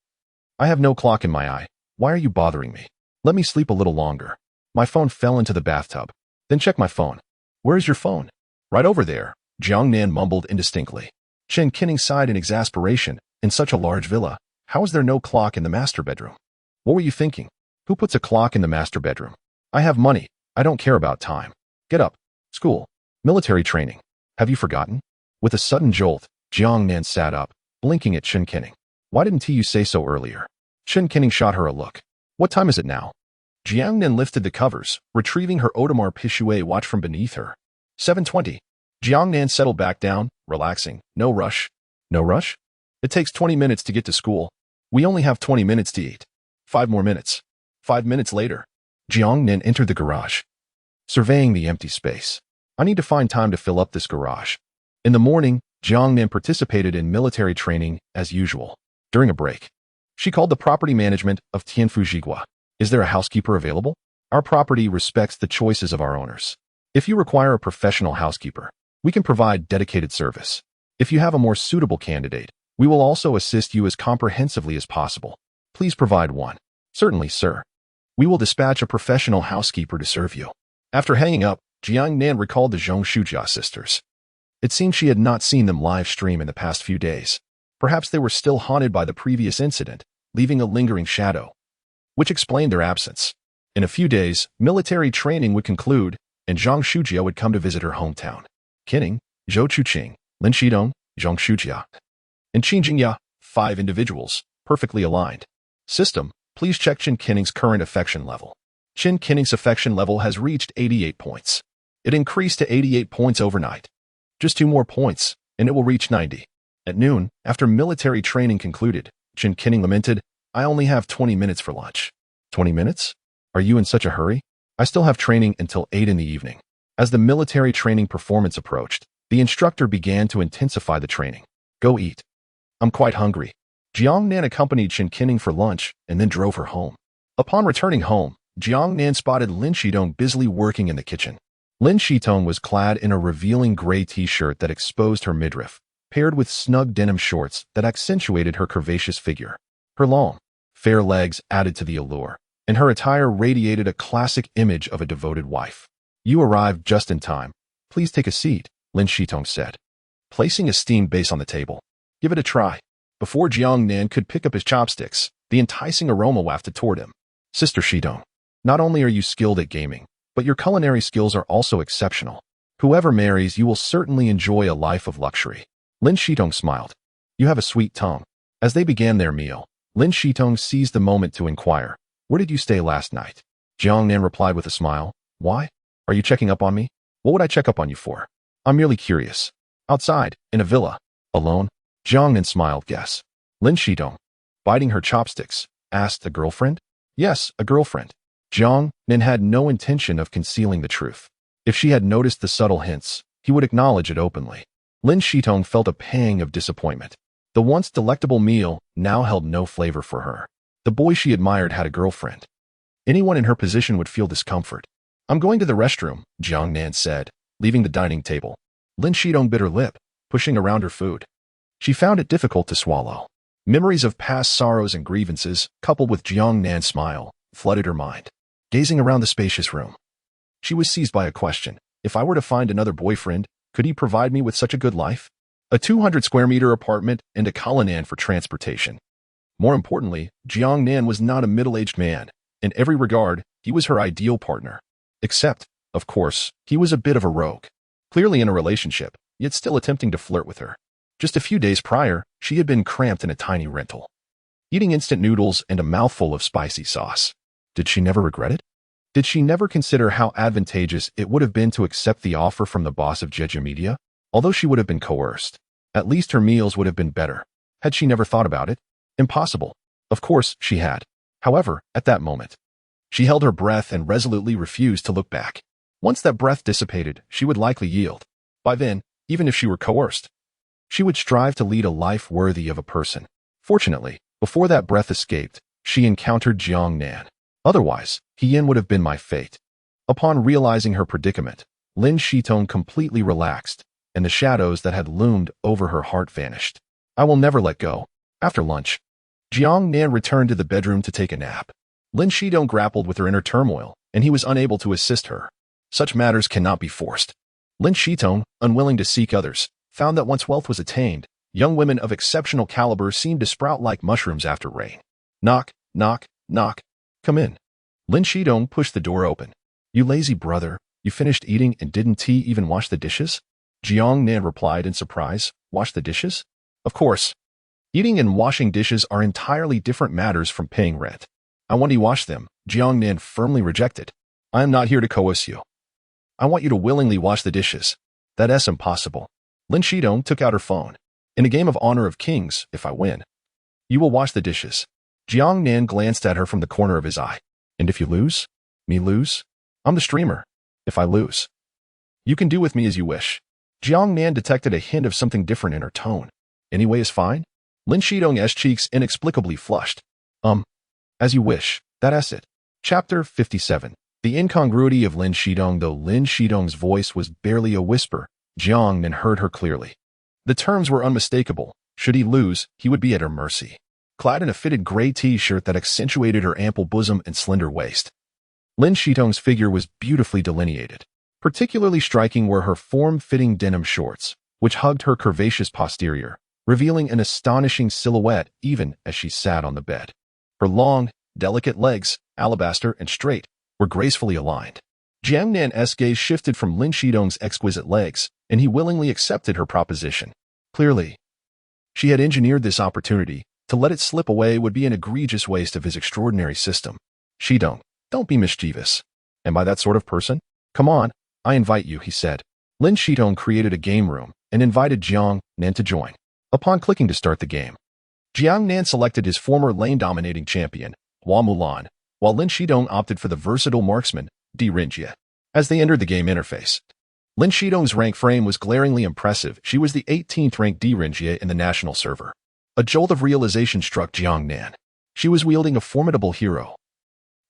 I have no clock in my eye. Why are you bothering me? Let me sleep a little longer. My phone fell into the bathtub. Then check my phone. Where is your phone? Right over there, Jiang Nan mumbled indistinctly. Chen Qinning sighed in exasperation. In such a large villa, how is there no clock in the master bedroom? What were you thinking? Who puts a clock in the master bedroom? I have money. I don't care about time. Get up. School. Military training. Have you forgotten? With a sudden jolt, Jiang Nan sat up, blinking at Chen Qinning. Why didn't you say so earlier? Chen Qinning shot her a look. What time is it now? Jiang Nan lifted the covers, retrieving her Audemars Piguet watch from beneath her. 7:20. Jiang Nan settled back down, relaxing. No rush. No rush? It takes 20 minutes to get to school. We only have 20 minutes to eat. 5 more minutes. 5 minutes later, Jiang Nan entered the garage, surveying the empty space. I need to find time to fill up this garage. In the morning, Jiang Nan participated in military training as usual. During a break, she called the property management of Tianfujigua. Is there a housekeeper available? Our property respects the choices of our owners. If you require a professional housekeeper, we can provide dedicated service. If you have a more suitable candidate, we will also assist you as comprehensively as possible. Please provide one. Certainly, sir. We will dispatch a professional housekeeper to serve you. After hanging up, Jiang Nan recalled the Zhongshuja sisters. It seemed she had not seen them live stream in the past few days. Perhaps they were still haunted by the previous incident, leaving a lingering shadow, which explained their absence. In a few days, military training would conclude, and Zhang Shujia would come to visit her hometown. Qinning, Zhou Chuqing, Lin Shidong, Zhang Shujia, and Qin Jingya, 5 individuals, perfectly aligned. System, please check Chen Qinning's current affection level. Chen Qinning's affection level has reached 88 points. It increased to 88 points overnight. Just 2 more points, and it will reach 90. At noon, after military training concluded, Chen Qinning lamented, I only have 20 minutes for lunch. 20 minutes? Are you in such a hurry? I still have training until 8 in the evening. As the military training performance approached, the instructor began to intensify the training. Go eat. I'm quite hungry. Jiang Nan accompanied Chen Qinning for lunch and then drove her home. Upon returning home, Jiang Nan spotted Lin Shidong busily working in the kitchen. Lin Shidong was clad in a revealing gray t-shirt that exposed her midriff, paired with snug denim shorts that accentuated her curvaceous figure. Her long, fair legs added to the allure, and her attire radiated a classic image of a devoted wife. You arrived just in time. Please take a seat, Lin Shidong said, placing a steamed base on the table. Give it a try. Before Jiang Nan could pick up his chopsticks, the enticing aroma wafted toward him. Sister Shidong, not only are you skilled at gaming, but your culinary skills are also exceptional. Whoever marries you will certainly enjoy a life of luxury. Lin Shidong smiled. You have a sweet tongue. As they began their meal, Lin Shidong seized the moment to inquire, where did you stay last night? Jiang Nan replied with a smile. Why? Are you checking up on me? What would I check up on you for? I'm merely curious. Outside, in a villa. Alone? Jiang Nan smiled. Guess. Lin Shidong, biting her chopsticks, asked a girlfriend? Yes, a girlfriend. Jiang Nan had no intention of concealing the truth. If she had noticed the subtle hints, he would acknowledge it openly. Lin Shidong felt a pang of disappointment. The once delectable meal now held no flavor for her. The boy she admired had a girlfriend. Anyone in her position would feel discomfort. I'm going to the restroom, Jiang Nan said, leaving the dining table. Lin Shidong bit her lip, pushing around her food. She found it difficult to swallow. Memories of past sorrows and grievances, coupled with Jiang Nan's smile, flooded her mind. Gazing around the spacious room, she was seized by a question. If I were to find another boyfriend, could he provide me with such a good life? A 200 square meter apartment and a Cullinan for transportation. More importantly, Jiang Nan was not a middle-aged man. In every regard, he was her ideal partner. Except, of course, he was a bit of a rogue. Clearly in a relationship, yet still attempting to flirt with her. Just a few days prior, she had been cramped in a tiny rental, eating instant noodles and a mouthful of spicy sauce. Did she never regret it? Did she never consider how advantageous it would have been to accept the offer from the boss of Jeju Media? Although she would have been coerced, at least her meals would have been better. Had she never thought about it? Impossible. Of course, she had. However, at that moment, she held her breath and resolutely refused to look back. Once that breath dissipated, she would likely yield. By then, even if she were coerced, she would strive to lead a life worthy of a person. Fortunately, before that breath escaped, she encountered Jiang Nan. Otherwise, Hien would have been my fate. Upon realizing her predicament, Lin Shitong completely relaxed, and the shadows that had loomed over her heart vanished. I will never let go. After lunch, Jiang Nan returned to the bedroom to take a nap. Lin Shitong grappled with her inner turmoil, and he was unable to assist her. Such matters cannot be forced. Lin Shitong, unwilling to seek others, found that once wealth was attained, young women of exceptional caliber seemed to sprout like mushrooms after rain. Knock, knock, knock. Come in. Lin Shitong pushed the door open. You lazy brother, you finished eating and didn't T even wash the dishes? Jiang Nan replied in surprise. Wash the dishes? Of course. Eating and washing dishes are entirely different matters from paying rent. I want you to wash them, Jiang Nan firmly rejected. I am not here to coerce you. I want you to willingly wash the dishes. That's impossible. Lin Shitong took out her phone. In a game of honor of kings, if I win, you will wash the dishes. Jiang Nan glanced at her from the corner of his eye. And if you lose? Me lose? I'm the streamer. If I lose, you can do with me as you wish. Jiang Nan detected a hint of something different in her tone. Anyway is fine? Lin Shitong's cheeks inexplicably flushed. As you wish. That's it. Chapter 57. The incongruity of Lin Shitong. Though Lin Shitong's voice was barely a whisper, Jiang Nan heard her clearly. The terms were unmistakable. Should he lose, he would be at her mercy. Clad in a fitted gray t-shirt that accentuated her ample bosom and slender waist, Lin Shitong's figure was beautifully delineated. Particularly striking were her form-fitting denim shorts, which hugged her curvaceous posterior, revealing an astonishing silhouette even as she sat on the bed. Her long, delicate legs, alabaster and straight, were gracefully aligned. Jiang Nan's gaze shifted from Lin Shitong's exquisite legs, and he willingly accepted her proposition. Clearly, she had engineered this opportunity. To let it slip away would be an egregious waste of his extraordinary system. Shitong, don't be mischievous. Am I that sort of person? Come on, I invite you, he said. Lin Shitong created a game room and invited Jiang Nan to join. Upon clicking to start the game, Jiang Nan selected his former lane-dominating champion, Hua Mulan, while Lin Shitong opted for the versatile marksman, Di Rinjie. As they entered the game interface, Lin Shitong's rank frame was glaringly impressive. She was the 18th ranked Di Rinjie in the national server. A jolt of realization struck Jiang Nan. She was wielding a formidable hero,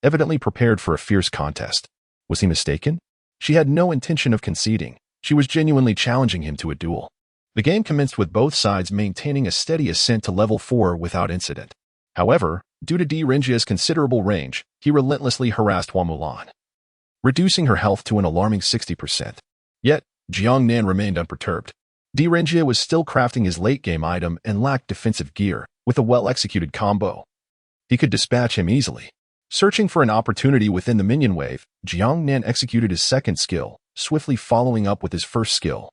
evidently prepared for a fierce contest. Was he mistaken? She had no intention of conceding. She was genuinely challenging him to a duel. The game commenced with both sides maintaining a steady ascent to level 4 without incident. However, due to Di Rinjie's considerable range, he relentlessly harassed Hua Mulan, reducing her health to an alarming 60%. Yet, Jiang Nan remained unperturbed. Di Rinjie was still crafting his late-game item and lacked defensive gear. With a well-executed combo, he could dispatch him easily. Searching for an opportunity within the minion wave, Jiang Nan executed his second skill, swiftly following up with his first skill,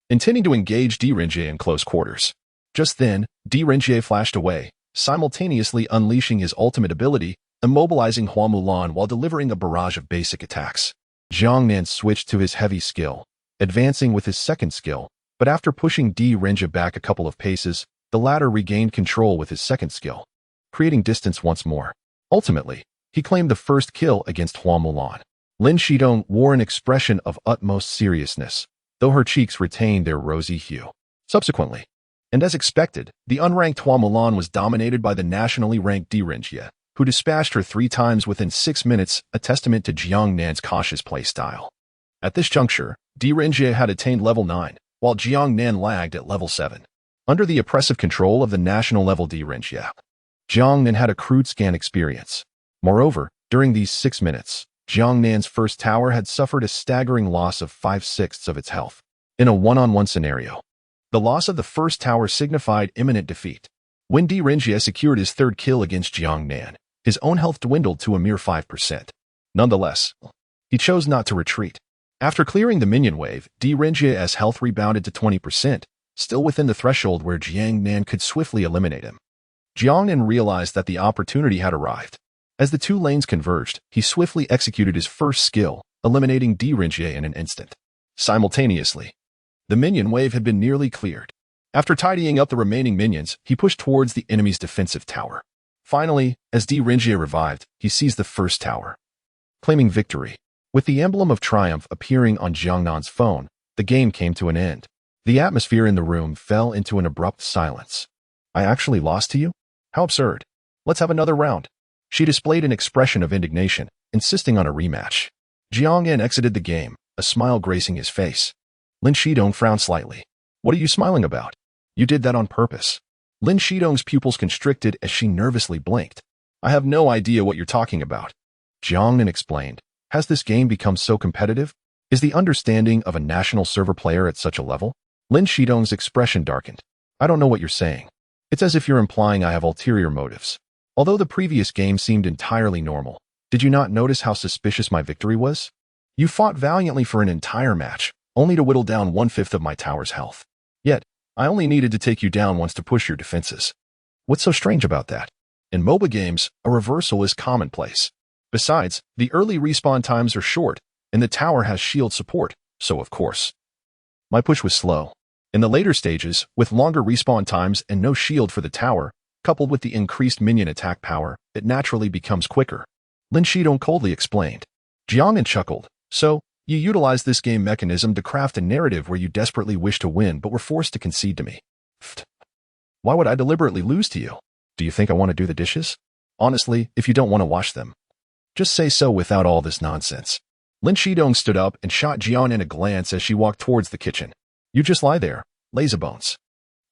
intending to engage Di Rinjie in close quarters. Just then, Di Rinjie flashed away, simultaneously unleashing his ultimate ability, immobilizing Hua Mulan while delivering a barrage of basic attacks. Jiang Nan switched to his heavy skill, advancing with his second skill, but after pushing Di Rinjie back a couple of paces, the latter regained control with his second skill, creating distance once more. Ultimately, he claimed the first kill against Hua Mulan. Lin Shitong wore an expression of utmost seriousness, though her cheeks retained their rosy hue. Subsequently, and as expected, the unranked Hua Mulan was dominated by the nationally ranked Di Rinjie, who dispatched her 3 times within 6 minutes, a testament to Jiang Nan's cautious playstyle. At this juncture, Di Rinjie had attained level 9, while Jiang Nan lagged at level 7. Under the oppressive control of the national-level Di Rinjie, Jiang Nan had a crude scan experience. Moreover, during these 6 minutes, Jiang Nan's first tower had suffered a staggering loss of 5/6 of its health. In a one-on-one scenario, the loss of the first tower signified imminent defeat. When Di Renjie secured his third kill against Jiang Nan, his own health dwindled to a mere 5%. Nonetheless, he chose not to retreat. After clearing the minion wave, Di Renjie's health rebounded to 20%, still within the threshold where Jiang Nan could swiftly eliminate him. Jiang Nan realized that the opportunity had arrived. As the two lanes converged, he swiftly executed his first skill, eliminating Di Renjie in an instant. Simultaneously, the minion wave had been nearly cleared. After tidying up the remaining minions, he pushed towards the enemy's defensive tower. Finally, as Di Renjie revived, he seized the first tower, claiming victory. With the emblem of triumph appearing on Jiang Nan's phone, the game came to an end. The atmosphere in the room fell into an abrupt silence. I actually lost to you? How absurd. Let's have another round. She displayed an expression of indignation, insisting on a rematch. Jiang Nan exited the game, a smile gracing his face. Lin Shidong frowned slightly. What are you smiling about? You did that on purpose. Lin Shidong's pupils constricted as she nervously blinked. I have no idea what you're talking about. Jiang Nan explained. Has this game become so competitive? Is the understanding of a national server player at such a level? Lin Shidong's expression darkened. I don't know what you're saying. It's as if you're implying I have ulterior motives. Although the previous game seemed entirely normal, did you not notice how suspicious my victory was? You fought valiantly for an entire match, only to whittle down 1/5 of my tower's health. Yet, I only needed to take you down once to push your defenses. What's so strange about that? In MOBA games, a reversal is commonplace. Besides, the early respawn times are short, and the tower has shield support, so of course. My push was slow. In the later stages, with longer respawn times and no shield for the tower, coupled with the increased minion attack power, it naturally becomes quicker. Lin Shidong coldly explained. Jiang Nan chuckled. So, you utilized this game mechanism to craft a narrative where you desperately wished to win but were forced to concede to me. Pfft. Why would I deliberately lose to you? Do you think I want to do the dishes? Honestly, if you don't want to wash them, just say so without all this nonsense. Lin Shidong stood up and shot Jiang Nan a glance as she walked towards the kitchen. You just lie there, lazybones.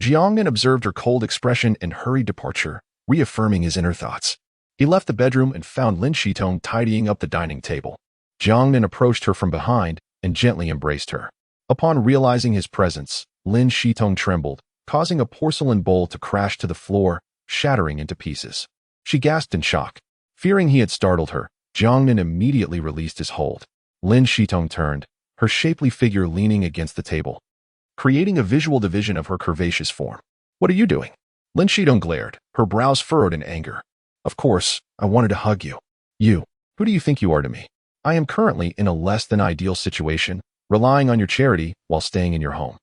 Jiang Nan observed her cold expression and hurried departure, reaffirming his inner thoughts. He left the bedroom and found Lin Shidong tidying up the dining table. Jiang Nan approached her from behind and gently embraced her. Upon realizing his presence, Lin Shidong trembled, causing a porcelain bowl to crash to the floor, shattering into pieces. She gasped in shock. Fearing he had startled her, Jiang Nan immediately released his hold. Lin Shidong turned, her shapely figure leaning against the table, creating a visual division of her curvaceous form. What are you doing? Lin Shidong glared, her brows furrowed in anger. Of course, I wanted to hug you. You, who do you think you are to me? I am currently in a less than ideal situation, relying on your charity while staying in your home.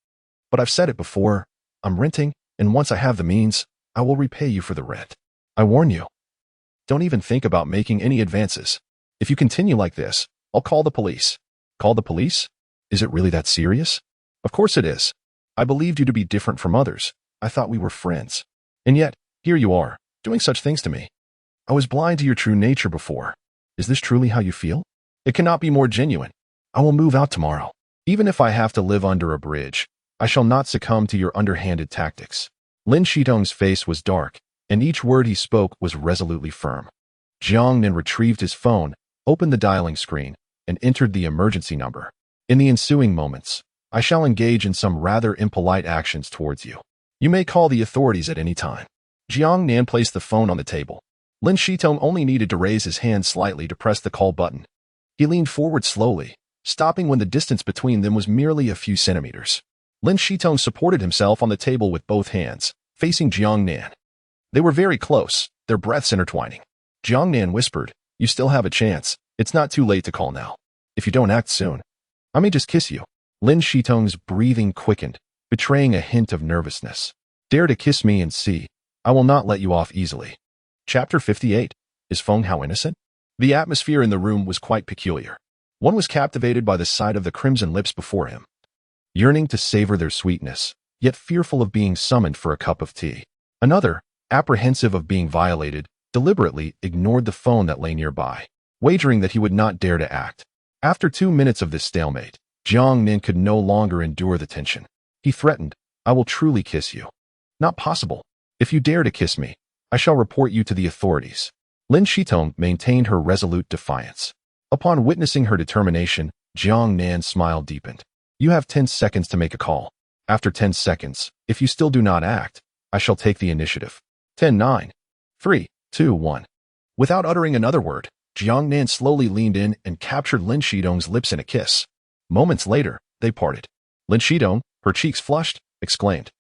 But I've said it before, I'm renting, and once I have the means, I will repay you for the rent. I warn you. Don't even think about making any advances. If you continue like this, I'll call the police. Call the police? Is it really that serious? Of course it is. I believed you to be different from others. I thought we were friends. And yet, here you are, doing such things to me. I was blind to your true nature before. Is this truly how you feel? It cannot be more genuine. I will move out tomorrow. Even if I have to live under a bridge, I shall not succumb to your underhanded tactics. Lin Shidong's face was dark, and each word he spoke was resolutely firm. Jiang Nan retrieved his phone, opened the dialing screen, and entered the emergency number. In the ensuing moments, I shall engage in some rather impolite actions towards you. You may call the authorities at any time. Jiang Nan placed the phone on the table. Lin Shidong only needed to raise his hand slightly to press the call button. He leaned forward slowly, stopping when the distance between them was merely a few centimeters. Lin Shidong supported himself on the table with both hands, facing Jiang Nan. They were very close, their breaths intertwining. Jiang Nan whispered, You still have a chance. It's not too late to call now. If you don't act soon, I may just kiss you. Lin Shidong's breathing quickened, betraying a hint of nervousness. Dare to kiss me and see. I will not let you off easily. Chapter 58. Is Feng Hao innocent? The atmosphere in the room was quite peculiar. One was captivated by the sight of the crimson lips before him, yearning to savor their sweetness, yet fearful of being summoned for a cup of tea. Another, apprehensive of being violated, deliberately ignored the phone that lay nearby, wagering that he would not dare to act. After 2 minutes of this stalemate, Jiang Nan could no longer endure the tension. He threatened, I will truly kiss you. Not possible. If you dare to kiss me, I shall report you to the authorities. Lin Shidong maintained her resolute defiance. Upon witnessing her determination, Jiang Nan's smile deepened. You have 10 seconds to make a call. After 10 seconds, if you still do not act, I shall take the initiative. 10, 9, 3, 2, 1. Without uttering another word, Jiang Nan slowly leaned in and captured Lin Shidong's lips in a kiss. Moments later, they parted. Lin Shidong, her cheeks flushed, exclaimed,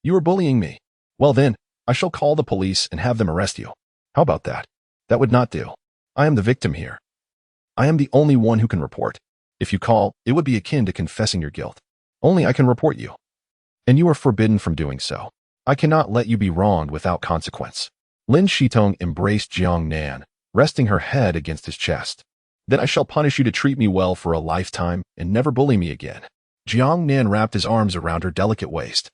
"You are bullying me. Well then, I shall call the police and have them arrest you. How about that? That would not do. I am the victim here. I am the only one who can report. If you call, it would be akin to confessing your guilt. Only I can report you. And you are forbidden from doing so. I cannot let you be wronged without consequence." Lin Shitong embraced Jiang Nan, resting her head against his chest. "Then I shall punish you to treat me well for a lifetime and never bully me again." Jiang Nan wrapped his arms around her delicate waist.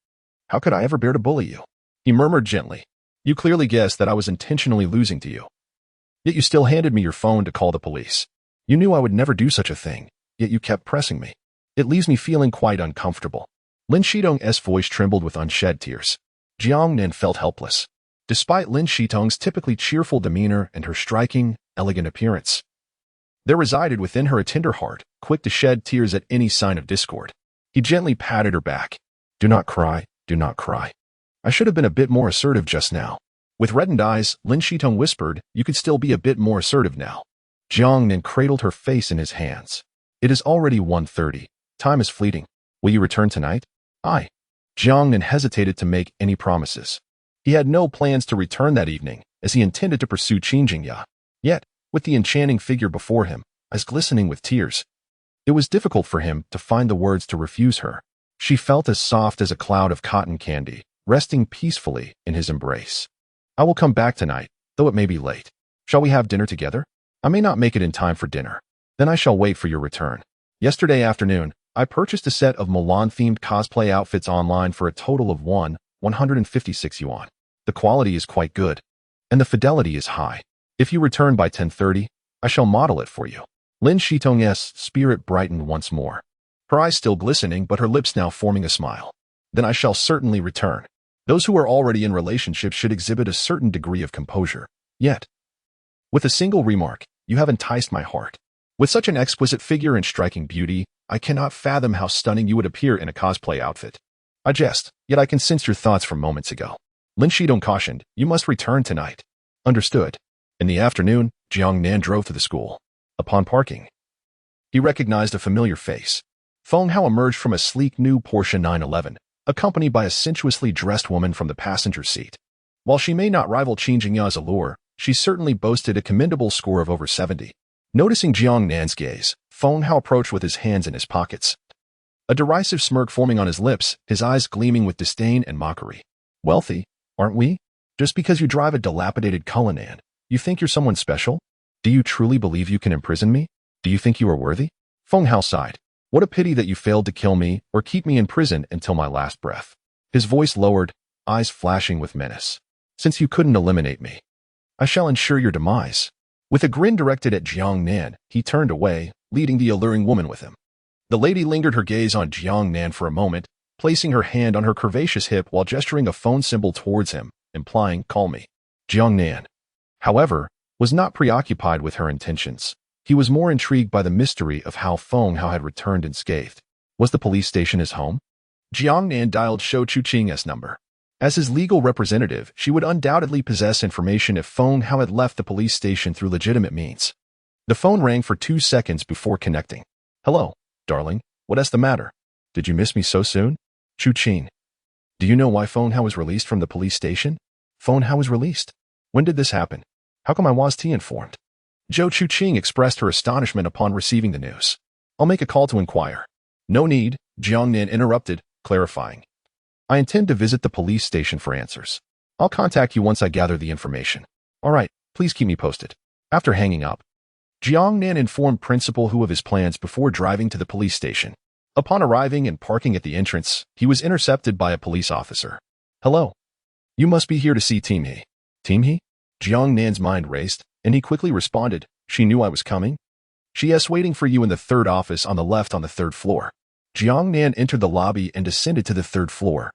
"How could I ever bear to bully you?" He murmured gently. "You clearly guessed that I was intentionally losing to you. Yet you still handed me your phone to call the police. You knew I would never do such a thing, yet you kept pressing me. It leaves me feeling quite uncomfortable." Lin Shitong's voice trembled with unshed tears. Jiang Nan felt helpless. Despite Lin Shitong's typically cheerful demeanor and her striking, elegant appearance, there resided within her a tender heart, quick to shed tears at any sign of discord. He gently patted her back. "Do not cry, do not cry. I should have been a bit more assertive just now." With reddened eyes, Lin Shitong whispered, "You could still be a bit more assertive now." Jiang Nan cradled her face in his hands. "It is already 1:30. Time is fleeting. Will you return tonight?" Jiang Nan hesitated to make any promises. He had no plans to return that evening, as he intended to pursue Qin Jingya. Yet, with the enchanting figure before him, eyes glistening with tears, it was difficult for him to find the words to refuse her. She felt as soft as a cloud of cotton candy, resting peacefully in his embrace. "I will come back tonight, though it may be late. Shall we have dinner together? I may not make it in time for dinner. Then I shall wait for your return. Yesterday afternoon, I purchased a set of Mulan-themed cosplay outfits online for a total of 156 yuan. The quality is quite good, and the fidelity is high. If you return by 10:30, I shall model it for you." Lin Shitong's spirit brightened once more. Her eyes still glistening, but her lips now forming a smile. "Then I shall certainly return. Those who are already in relationships should exhibit a certain degree of composure. Yet, with a single remark, you have enticed my heart. With such an exquisite figure and striking beauty, I cannot fathom how stunning you would appear in a cosplay outfit. I jest, yet I can sense your thoughts from moments ago." Lin Shidong cautioned, "You must return tonight." "Understood." In the afternoon, Jiang Nan drove to the school. Upon parking, he recognized a familiar face. Feng Hao emerged from a sleek new Porsche 911, accompanied by a sensuously dressed woman from the passenger seat. While she may not rival Qin Jingya's allure, she certainly boasted a commendable score of over 70. Noticing Jiang Nan's gaze, Feng Hao approached with his hands in his pockets. A derisive smirk forming on his lips, his eyes gleaming with disdain and mockery. "Wealthy, aren't we? Just because you drive a dilapidated Cullinan, you think you're someone special? Do you truly believe you can imprison me? Do you think you are worthy?" Feng Hao sighed. "What a pity that you failed to kill me or keep me in prison until my last breath." His voice lowered, eyes flashing with menace. "Since you couldn't eliminate me, I shall ensure your demise." With a grin directed at Jiang Nan, he turned away, leading the alluring woman with him. The lady lingered her gaze on Jiang Nan for a moment, placing her hand on her curvaceous hip while gesturing a phone symbol towards him, implying, "Call me." Jiang Nan, however, was not preoccupied with her intentions. He was more intrigued by the mystery of how Feng Hao had returned unscathed. Was the police station his home? Jiang Nan dialed Shou Chuqing's number. As his legal representative, she would undoubtedly possess information if Feng Hao had left the police station through legitimate means. The phone rang for 2 seconds before connecting. "Hello, darling. What's the matter? Did you miss me so soon?" "Chuqing. Do you know why Feng Hao was released from the police station?" "Feng Hao was released? When did this happen? How come I wasn't informed?" Zhou Chuqing expressed her astonishment upon receiving the news. "I'll make a call to inquire." "No need," Jiang Nan interrupted, clarifying. "I intend to visit the police station for answers. I'll contact you once I gather the information." "All right, please keep me posted." After hanging up, Jiang Nan informed Principal Hu of his plans before driving to the police station. Upon arriving and parking at the entrance, he was intercepted by a police officer. "Hello. You must be here to see Team He." "Team He?" Jiang Nan's mind raced, and he quickly responded, "She knew I was coming? She is waiting for you in the third office on the left on the 3rd floor." Jiang Nan entered the lobby and descended to the 3rd floor,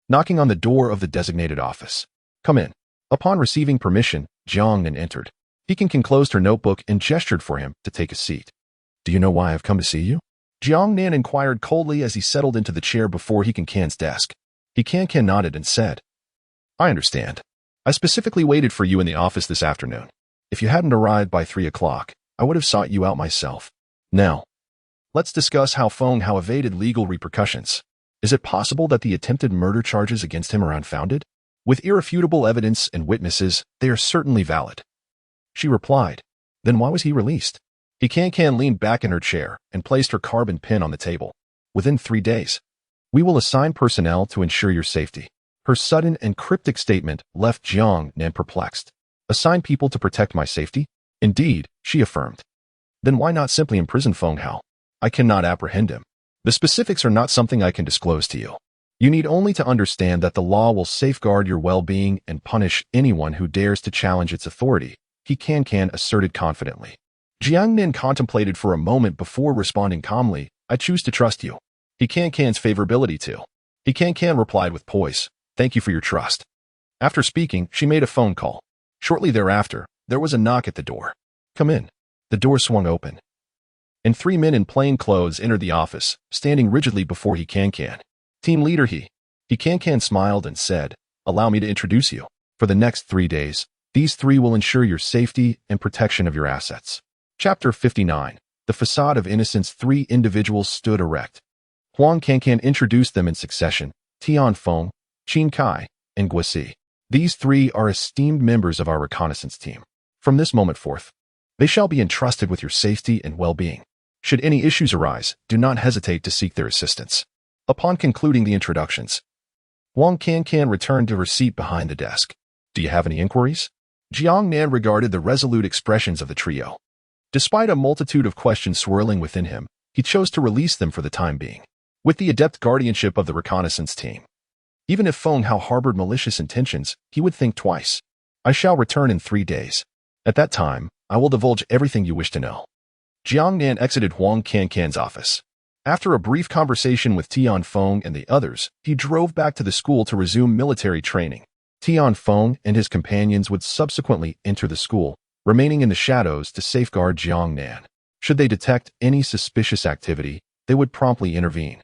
knocking on the door of the designated office. "Come in." Upon receiving permission, Jiang Nan entered. Peking closed her notebook and gestured for him to take a seat. "Do you know why I've come to see you?" Jiang Nan inquired coldly as he settled into the chair before He Kan's desk. He Kan nodded and said, "I understand. I specifically waited for you in the office this afternoon. If you hadn't arrived by 3 o'clock, I would have sought you out myself. Now, let's discuss how Feng Hao evaded legal repercussions. Is it possible that the attempted murder charges against him are unfounded? With irrefutable evidence and witnesses, they are certainly valid. She replied. Then why was he released? Can leaned back in her chair and placed her carbon pin on the table. Within 3 days, we will assign personnel to ensure your safety. Her sudden and cryptic statement left Jiang Nan perplexed. Assign people to protect my safety? Indeed, she affirmed. Then why not simply imprison Feng Hao? I cannot apprehend him. The specifics are not something I can disclose to you. You need only to understand that the law will safeguard your well-being and punish anyone who dares to challenge its authority, Can asserted confidently. Jiang Nan contemplated for a moment before responding calmly. I choose to trust you. Can's favorability too. Can replied with poise. Thank you for your trust. After speaking, she made a phone call. Shortly thereafter, there was a knock at the door. Come in. The door swung open, and 3 men in plain clothes entered the office, standing rigidly before Can. Team leader Can smiled and said, allow me to introduce you. For the next 3 days, these 3 will ensure your safety and protection of your assets. Chapter 59. The facade of innocence. 3 individuals stood erect. Can introduced them in succession. Tian Feng, Qin Kai, and Guisi. These 3 are esteemed members of our reconnaissance team. From this moment forth, they shall be entrusted with your safety and well-being. Should any issues arise, do not hesitate to seek their assistance. Upon concluding the introductions, Can returned to her seat behind the desk. Do you have any inquiries? Jiang Nan regarded the resolute expressions of the trio. Despite a multitude of questions swirling within him, he chose to release them for the time being. With the adept guardianship of the reconnaissance team, even if Feng Hao harbored malicious intentions, he would think twice. I shall return in 3 days. At that time, I will divulge everything you wish to know. Jiang Nan exited Can's office. After a brief conversation with Tian Feng and the others, he drove back to the school to resume military training. Tian Feng and his companions would subsequently enter the school, remaining in the shadows to safeguard Jiang Nan. Should they detect any suspicious activity, they would promptly intervene.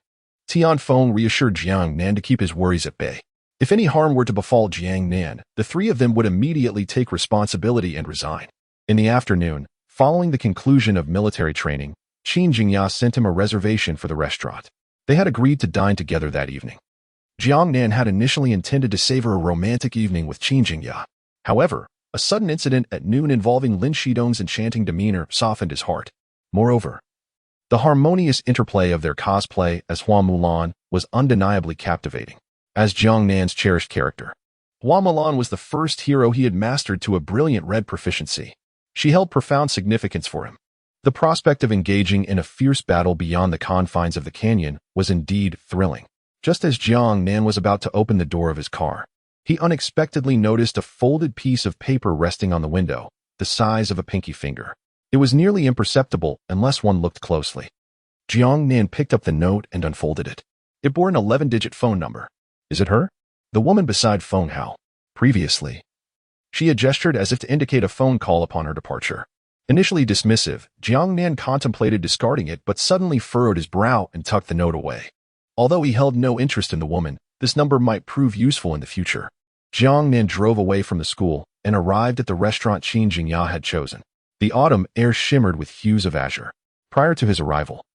Tian Feng reassured Jiang Nan to keep his worries at bay. If any harm were to befall Jiang Nan, the 3 of them would immediately take responsibility and resign. In the afternoon, following the conclusion of military training, Qin Jingya sent him a reservation for the restaurant. They had agreed to dine together that evening. Jiang Nan had initially intended to savor a romantic evening with Qin Jingya. However, a sudden incident at noon involving Lin Shidong's enchanting demeanor softened his heart. Moreover, the harmonious interplay of their cosplay as Hua Mulan was undeniably captivating. As Jiang Nan's cherished character, Hua Mulan was the first hero he had mastered to a brilliant red proficiency. She held profound significance for him. The prospect of engaging in a fierce battle beyond the confines of the canyon was indeed thrilling. Just as Jiang Nan was about to open the door of his car, he unexpectedly noticed a folded piece of paper resting on the window, the size of a pinky finger. It was nearly imperceptible unless one looked closely. Jiang Nan picked up the note and unfolded it. It bore an 11-digit phone number. Is it her? The woman beside Feng Hao. Previously, she had gestured as if to indicate a phone call upon her departure. Initially dismissive, Jiang Nan contemplated discarding it but suddenly furrowed his brow and tucked the note away. Although he held no interest in the woman, this number might prove useful in the future. Jiang Nan drove away from the school and arrived at the restaurant Qin Jingya had chosen. The autumn air shimmered with hues of azure. Prior to his arrival,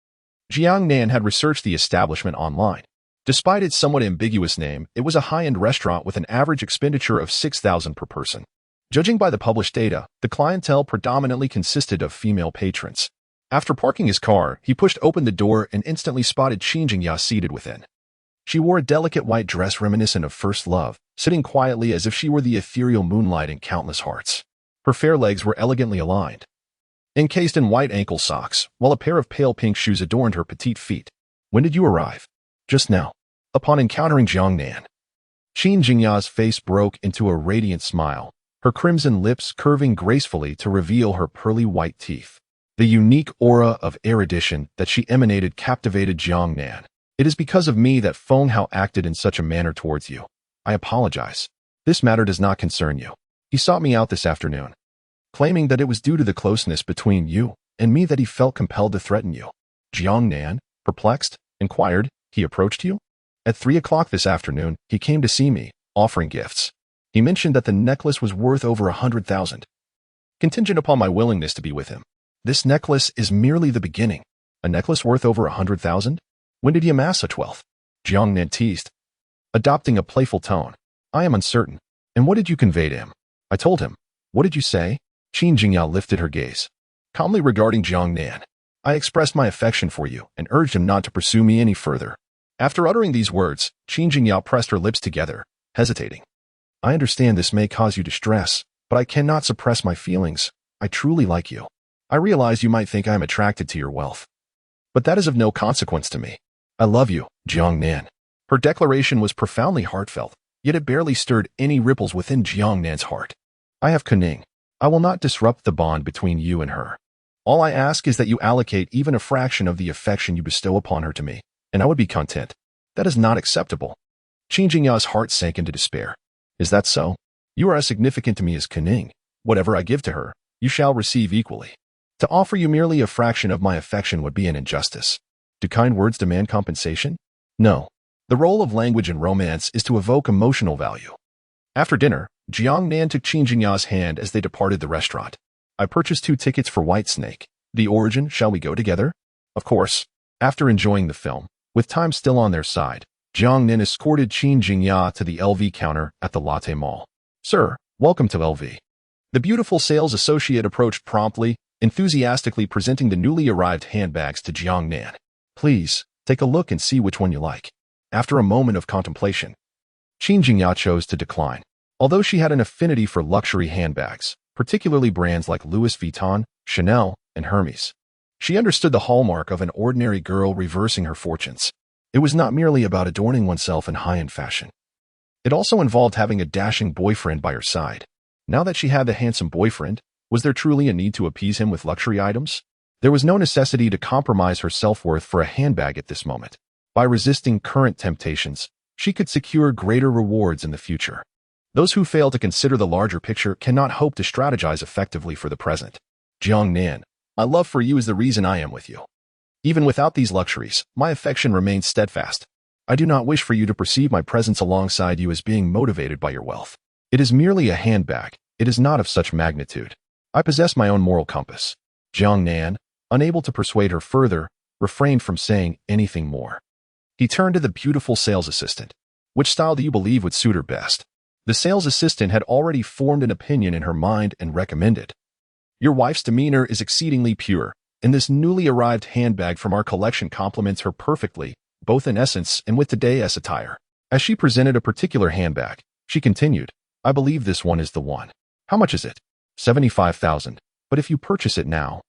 Jiang Nan had researched the establishment online. Despite its somewhat ambiguous name, it was a high-end restaurant with an average expenditure of $6,000 per person. Judging by the published data, the clientele predominantly consisted of female patrons. After parking his car, he pushed open the door and instantly spotted Qin Jingya seated within. She wore a delicate white dress reminiscent of first love, sitting quietly as if she were the ethereal moonlight in countless hearts. Her fair legs were elegantly aligned, encased in white ankle socks, while a pair of pale pink shoes adorned her petite feet. When did you arrive? Just now. Upon encountering Jiang Nan, Qin Jingya's face broke into a radiant smile, her crimson lips curving gracefully to reveal her pearly white teeth. The unique aura of erudition that she emanated captivated Jiang Nan. It is because of me that Feng Hao acted in such a manner towards you. I apologize. This matter does not concern you. He sought me out this afternoon, claiming that it was due to the closeness between you and me that he felt compelled to threaten you. Jiang Nan, perplexed, inquired, he approached you? At 3 o'clock this afternoon, he came to see me, offering gifts. He mentioned that the necklace was worth over 100,000. Contingent upon my willingness to be with him. This necklace is merely the beginning. A necklace worth over 100,000? When did he amass such wealth? Jiang Nan teased, adopting a playful tone. I am uncertain. And what did you convey to him? I told him. What did you say? Qin Jingyao lifted her gaze. Calmly regarding Jiang Nan. I expressed my affection for you and urged him not to pursue me any further. After uttering these words, Qin Jingyao pressed her lips together, hesitating. I understand this may cause you distress, but I cannot suppress my feelings. I truly like you. I realize you might think I am attracted to your wealth. But that is of no consequence to me. I love you, Jiang Nan. Her declaration was profoundly heartfelt, yet it barely stirred any ripples within Jiang Nan's heart. I have Cullinan. I will not disrupt the bond between you and her. All I ask is that you allocate even a fraction of the affection you bestow upon her to me, and I would be content. That is not acceptable. Qin Jingyao's heart sank into despair. Is that so? You are as significant to me as Cullinan. Whatever I give to her, you shall receive equally. To offer you merely a fraction of my affection would be an injustice. Do kind words demand compensation? No. The role of language in romance is to evoke emotional value. After dinner, Jiang Nan took Qin Jingyao's hand as they departed the restaurant. I purchased 2 tickets for White Snake. The Origin, shall we go together? Of course. After enjoying the film, with time still on their side, Jiang Nan escorted Qin Jingyao to the LV counter at the Latte Mall. Sir, welcome to LV. The beautiful sales associate approached promptly, enthusiastically presenting the newly arrived handbags to Jiang Nan. Please, take a look and see which one you like. After a moment of contemplation, Qin Jingyao chose to decline. Although she had an affinity for luxury handbags, particularly brands like Louis Vuitton, Chanel, and Hermes, she understood the hallmark of an ordinary girl reversing her fortunes. It was not merely about adorning oneself in high-end fashion. It also involved having a dashing boyfriend by her side. Now that she had the handsome boyfriend, was there truly a need to appease him with luxury items? There was no necessity to compromise her self-worth for a handbag at this moment. By resisting current temptations, she could secure greater rewards in the future. Those who fail to consider the larger picture cannot hope to strategize effectively for the present. Jiang Nan, my love for you is the reason I am with you. Even without these luxuries, my affection remains steadfast. I do not wish for you to perceive my presence alongside you as being motivated by your wealth. It is merely a handbag. It is not of such magnitude. I possess my own moral compass. Jiang Nan, unable to persuade her further, refrained from saying anything more. He turned to the beautiful sales assistant. Which style do you believe would suit her best? The sales assistant had already formed an opinion in her mind and recommended. Your wife's demeanor is exceedingly pure, and this newly arrived handbag from our collection complements her perfectly, both in essence and with today's attire. As she presented a particular handbag, she continued, I believe this one is the one. How much is it? 75,000. But if you purchase it now,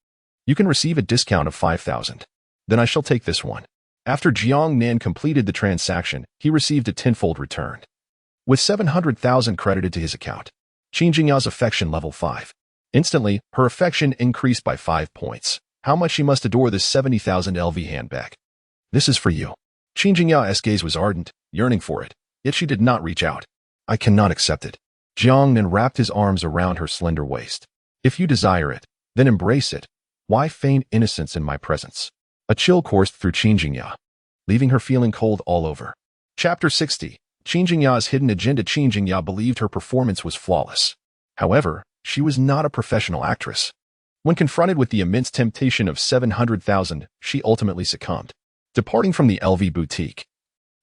you can receive a discount of 5,000. Then I shall take this one. After Jiang Nan completed the transaction, he received a tenfold return, with 700,000 credited to his account. Qin Jingyao's affection level 5. Instantly, her affection increased by 5 points. How much she must adore this 70,000 LV handbag. This is for you. Qin Jingyao's gaze was ardent, yearning for it, yet she did not reach out. I cannot accept it. Jiang Nan wrapped his arms around her slender waist. If you desire it, then embrace it. Why feign innocence in my presence? A chill coursed through Qin Jingyao, leaving her feeling cold all over. Chapter 60. Qin Jingyao's hidden agenda. Qin Jingyao believed her performance was flawless. However, she was not a professional actress. When confronted with the immense temptation of 700,000, she ultimately succumbed. Departing from the LV boutique,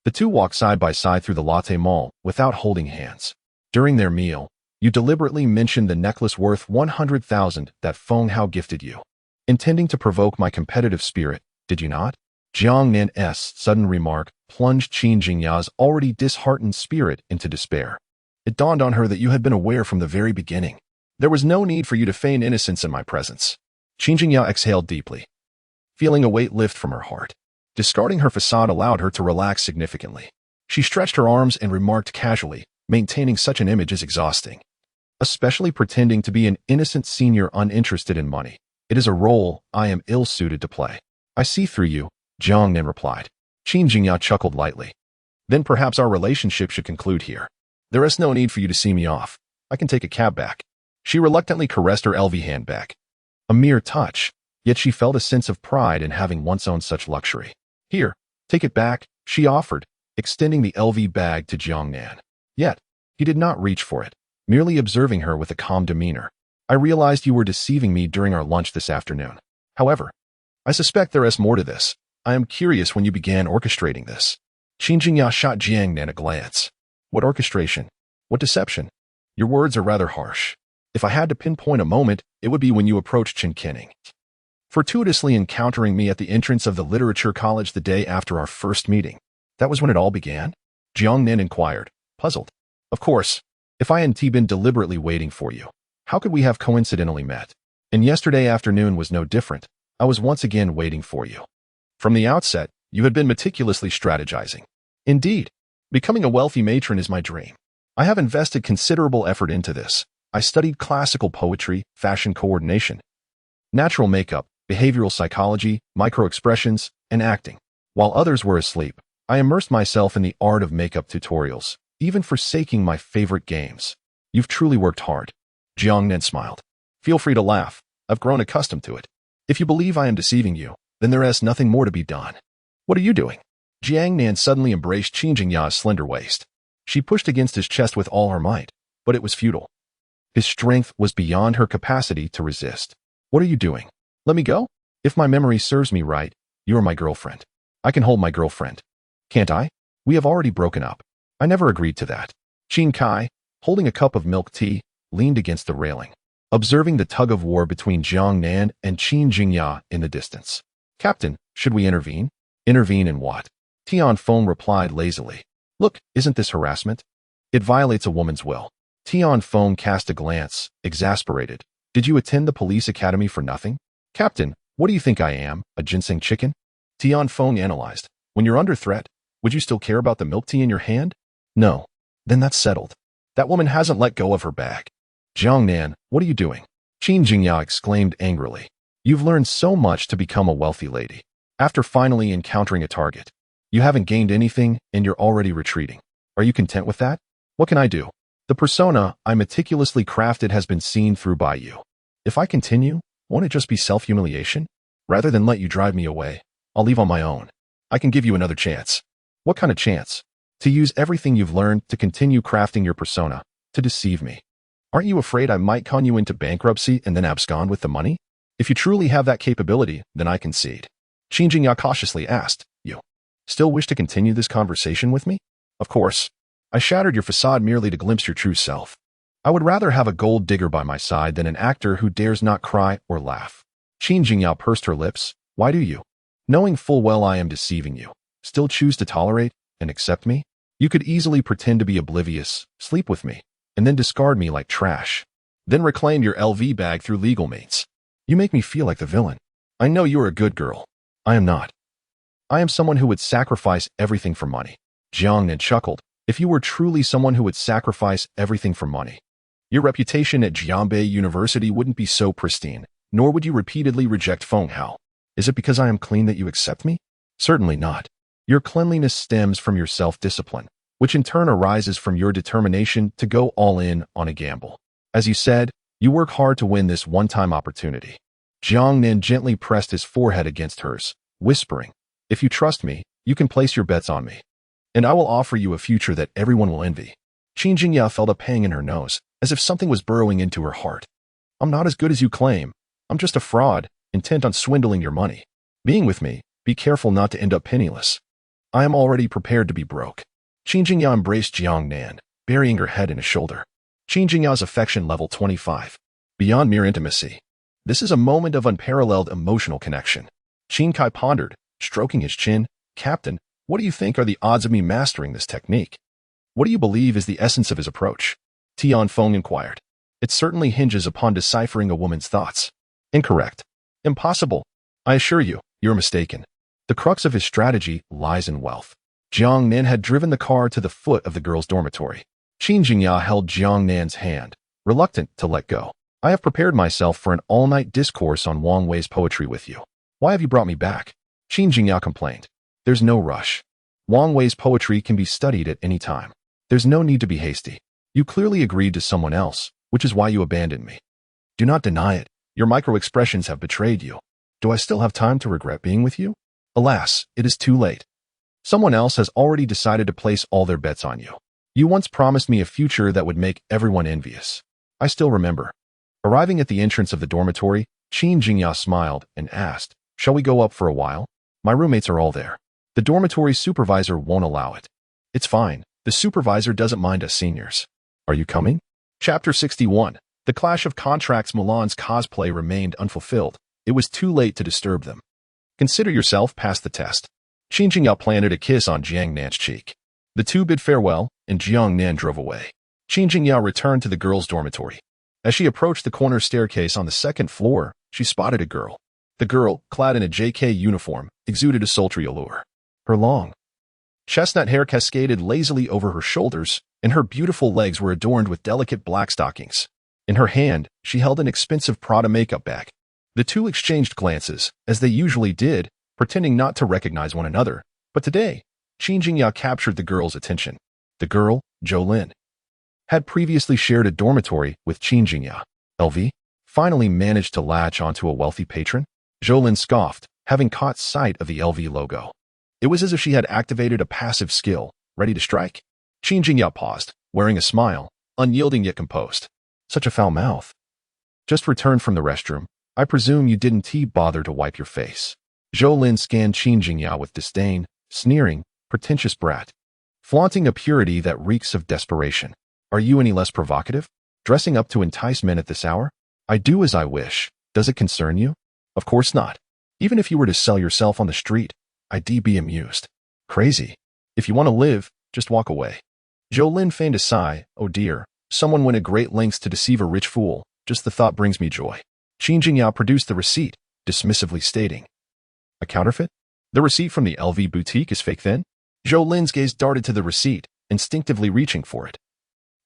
the two walked side by side through the Latte Mall without holding hands. During their meal, you deliberately mentioned the necklace worth 100,000 that Feng Hao gifted you, intending to provoke my competitive spirit, did you not? Jiang Nan's sudden remark plunged Qin Jingyao's already disheartened spirit into despair. It dawned on her that you had been aware from the very beginning. There was no need for you to feign innocence in my presence. Qin Jingyao exhaled deeply, feeling a weight lift from her heart. Discarding her facade allowed her to relax significantly. She stretched her arms and remarked casually, maintaining such an image is exhausting. Especially pretending to be an innocent senior uninterested in money. It is a role I am ill-suited to play. I see through you, Jiang Nan replied. Qin Jingyao chuckled lightly. Then perhaps our relationship should conclude here. There is no need for you to see me off. I can take a cab back. She reluctantly caressed her LV handbag. A mere touch, yet she felt a sense of pride in having once owned such luxury. Here, take it back, she offered, extending the LV bag to Jiang Nan. Yet, He did not reach for it, merely observing her with a calm demeanor. I realized you were deceiving me during our lunch this afternoon. However, I suspect there is more to this. I am curious when you began orchestrating this. Qin Jingya shot Jiang Nan a glance. What orchestration? What deception? Your words are rather harsh. If I had to pinpoint a moment, it would be when you approached Chen Kenning, fortuitously encountering me at the entrance of the literature college the day after our first meeting. That was when it all began? Jiang Nan inquired, puzzled. Of course, if I hadn't been deliberately waiting for you, how could we have coincidentally met? And yesterday afternoon was no different. I was once again waiting for you. From the outset, you had been meticulously strategizing. Indeed, becoming a wealthy matron is my dream. I have invested considerable effort into this. I studied classical poetry, fashion coordination, natural makeup, behavioral psychology, micro-expressions, and acting. While others were asleep, I immersed myself in the art of makeup tutorials, even forsaking my favorite games. You've truly worked hard. Jiang Nan smiled. Feel free to laugh. I've grown accustomed to it. If you believe I am deceiving you, then there is nothing more to be done. What are you doing? Jiang Nan suddenly embraced Qin Jingya's slender waist. She pushed against his chest with all her might, but it was futile. His strength was beyond her capacity to resist. What are you doing? Let me go? If my memory serves me right, you are my girlfriend. I can hold my girlfriend. Can't I? We have already broken up. I never agreed to that. Qin Kai, holding a cup of milk tea, leaned against the railing, observing the tug-of-war between Jiang Nan and Qin Jingya in the distance. Captain, should we intervene? Intervene in what? Tian Feng replied lazily. Look, isn't this harassment? It violates a woman's will. Tian Feng cast a glance, exasperated. Did you attend the police academy for nothing? Captain, what do you think I am, a ginseng chicken? Tian Feng analyzed. When you're under threat, would you still care about the milk tea in your hand? No. Then that's settled. That woman hasn't let go of her bag. Jiang Nan, what are you doing? Qin Jingya exclaimed angrily. You've learned so much to become a wealthy lady. After finally encountering a target, you haven't gained anything and you're already retreating. Are you content with that? What can I do? The persona I meticulously crafted has been seen through by you. If I continue, won't it just be self-humiliation? Rather than let you drive me away, I'll leave on my own. I can give you another chance. What kind of chance? To use everything you've learned to continue crafting your persona, to deceive me. Aren't you afraid I might con you into bankruptcy and then abscond with the money? If you truly have that capability, then I concede. Qin Jingya cautiously asked, You still wish to continue this conversation with me? Of course. I shattered your facade merely to glimpse your true self. I would rather have a gold digger by my side than an actor who dares not cry or laugh. Qin Jingya pursed her lips. Why do you, knowing full well I am deceiving you, still choose to tolerate and accept me? You could easily pretend to be oblivious, sleep with me, and then discard me like trash. Then reclaim your LV bag through legal means. You make me feel like the villain. I know you are a good girl. I am not. I am someone who would sacrifice everything for money. Jiang Nan chuckled. If you were truly someone who would sacrifice everything for money, your reputation at Jianbei University wouldn't be so pristine, nor would you repeatedly reject Feng Hao. Is it because I am clean that you accept me? Certainly not. Your cleanliness stems from your self-discipline, which in turn arises from your determination to go all in on a gamble. As you said, you work hard to win this one-time opportunity. Jiang Nan gently pressed his forehead against hers, whispering, If you trust me, you can place your bets on me, and I will offer you a future that everyone will envy. Qin Jingya felt a pang in her nose, as if something was burrowing into her heart. I'm not as good as you claim. I'm just a fraud, intent on swindling your money. Being with me, be careful not to end up penniless. I am already prepared to be broke. Qin Jingya embraced Jiang Nan, burying her head in his shoulder. Qin Jingya's affection level 25. Beyond mere intimacy. This is a moment of unparalleled emotional connection. Qin Kai pondered, stroking his chin. Captain, what do you think are the odds of me mastering this technique? What do you believe is the essence of his approach? Tian Feng inquired. It certainly hinges upon deciphering a woman's thoughts. Incorrect. Impossible. I assure you, you're mistaken. The crux of his strategy lies in wealth. Jiang Nan had driven the car to the foot of the girls' dormitory. Qin Jingya held Jiang Nan's hand, reluctant to let go. I have prepared myself for an all-night discourse on Wang Wei's poetry with you. Why have you brought me back? Qin Jingya complained. There's no rush. Wang Wei's poetry can be studied at any time. There's no need to be hasty. You clearly agreed to someone else, which is why you abandoned me. Do not deny it. Your micro-expressions have betrayed you. Do I still have time to regret being with you? Alas, it is too late. Someone else has already decided to place all their bets on you. You once promised me a future that would make everyone envious. I still remember. Arriving at the entrance of the dormitory, Qin Jingya smiled and asked, "Shall we go up for a while? My roommates are all there. The dormitory supervisor won't allow it." "It's fine. The supervisor doesn't mind us seniors." "Are you coming?" Chapter 61. The Clash of Contracts. Milan's cosplay remained unfulfilled. It was too late to disturb them. "Consider yourself past the test." Qin Jingya planted a kiss on Jiang Nan's cheek. The two bid farewell, and Jiang Nan drove away. Qin Jingya returned to the girls' dormitory. As she approached the corner staircase on the second floor, she spotted a girl. The girl, clad in a JK uniform, exuded a sultry allure. Her long, chestnut hair cascaded lazily over her shoulders, and her beautiful legs were adorned with delicate black stockings. In her hand, she held an expensive Prada makeup bag. The two exchanged glances, as they usually did, pretending not to recognize one another. But today, Qin Jingya captured the girl's attention. The girl, Jolin, had previously shared a dormitory with Qin Jingya. LV finally managed to latch onto a wealthy patron? Jolin scoffed, having caught sight of the LV logo. It was as if she had activated a passive skill, ready to strike. Qin Jingya paused, wearing a smile, unyielding yet composed. Such a foul mouth. Just returned from the restroom. I presume you didn't bother to wipe your face. Jolin scanned Qin Jingya with disdain, sneering, pretentious brat. Flaunting a purity that reeks of desperation. Are you any less provocative? Dressing up to entice men at this hour? I do as I wish. Does it concern you? Of course not. Even if you were to sell yourself on the street, I'd be amused. Crazy. If you want to live, just walk away. Jolin feigned a sigh. Oh dear, someone went at great lengths to deceive a rich fool. Just the thought brings me joy. Qin Jingya produced the receipt, dismissively stating, "A counterfeit? The receipt from the LV boutique is fake then?" Jolin's gaze darted to the receipt, instinctively reaching for it,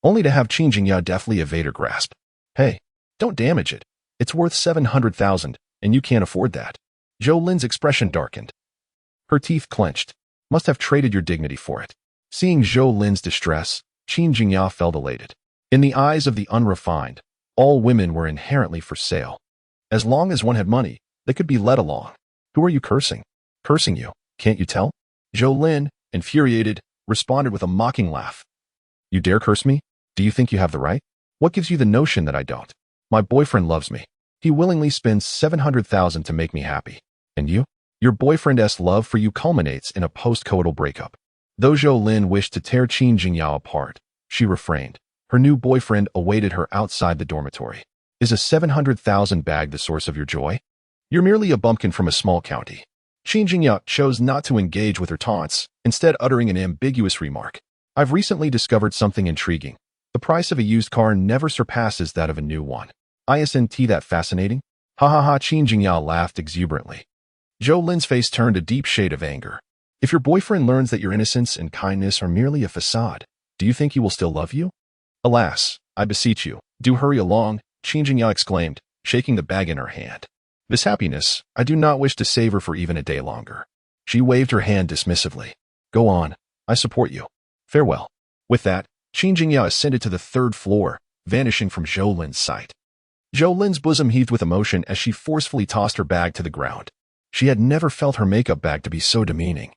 only to have Qin Jingya deftly evade her grasp. "Hey, don't damage it. It's worth 700,000, and you can't afford that." Jolin's expression darkened. Her teeth clenched. "Must have traded your dignity for it." Seeing Jolin's distress, Qin Jingya felt elated. In the eyes of the unrefined, all women were inherently for sale. As long as one had money, they could be led along. "Who are you cursing?" "Cursing you, can't you tell?" Jolin, infuriated, responded with a mocking laugh. "You dare curse me? Do you think you have the right? What gives you the notion that I don't? My boyfriend loves me. He willingly spends 700,000 to make me happy. And you? Your boyfriend's love for you culminates in a post-coital breakup." Though Jolin wished to tear Qin Jingya apart, she refrained. Her new boyfriend awaited her outside the dormitory. "Is a 700,000 bag the source of your joy? You're merely a bumpkin from a small county." Qin Jingya chose not to engage with her taunts, instead uttering an ambiguous remark. "I've recently discovered something intriguing. The price of a used car never surpasses that of a new one. Isn't that fascinating?" "Ha ha ha!" Qin Jingya laughed exuberantly. Jolin's face turned a deep shade of anger. "If your boyfriend learns that your innocence and kindness are merely a facade, do you think he will still love you?" "Alas, I beseech you, do hurry along," Qin Jingya exclaimed, shaking the bag in her hand. "This happiness, I do not wish to savor for even a day longer." She waved her hand dismissively. "Go on, I support you. Farewell." With that, Qin Jingya ascended to the third floor, vanishing from Jolin's sight. Jolin's bosom heaved with emotion as she forcefully tossed her bag to the ground. She had never felt her makeup bag to be so demeaning.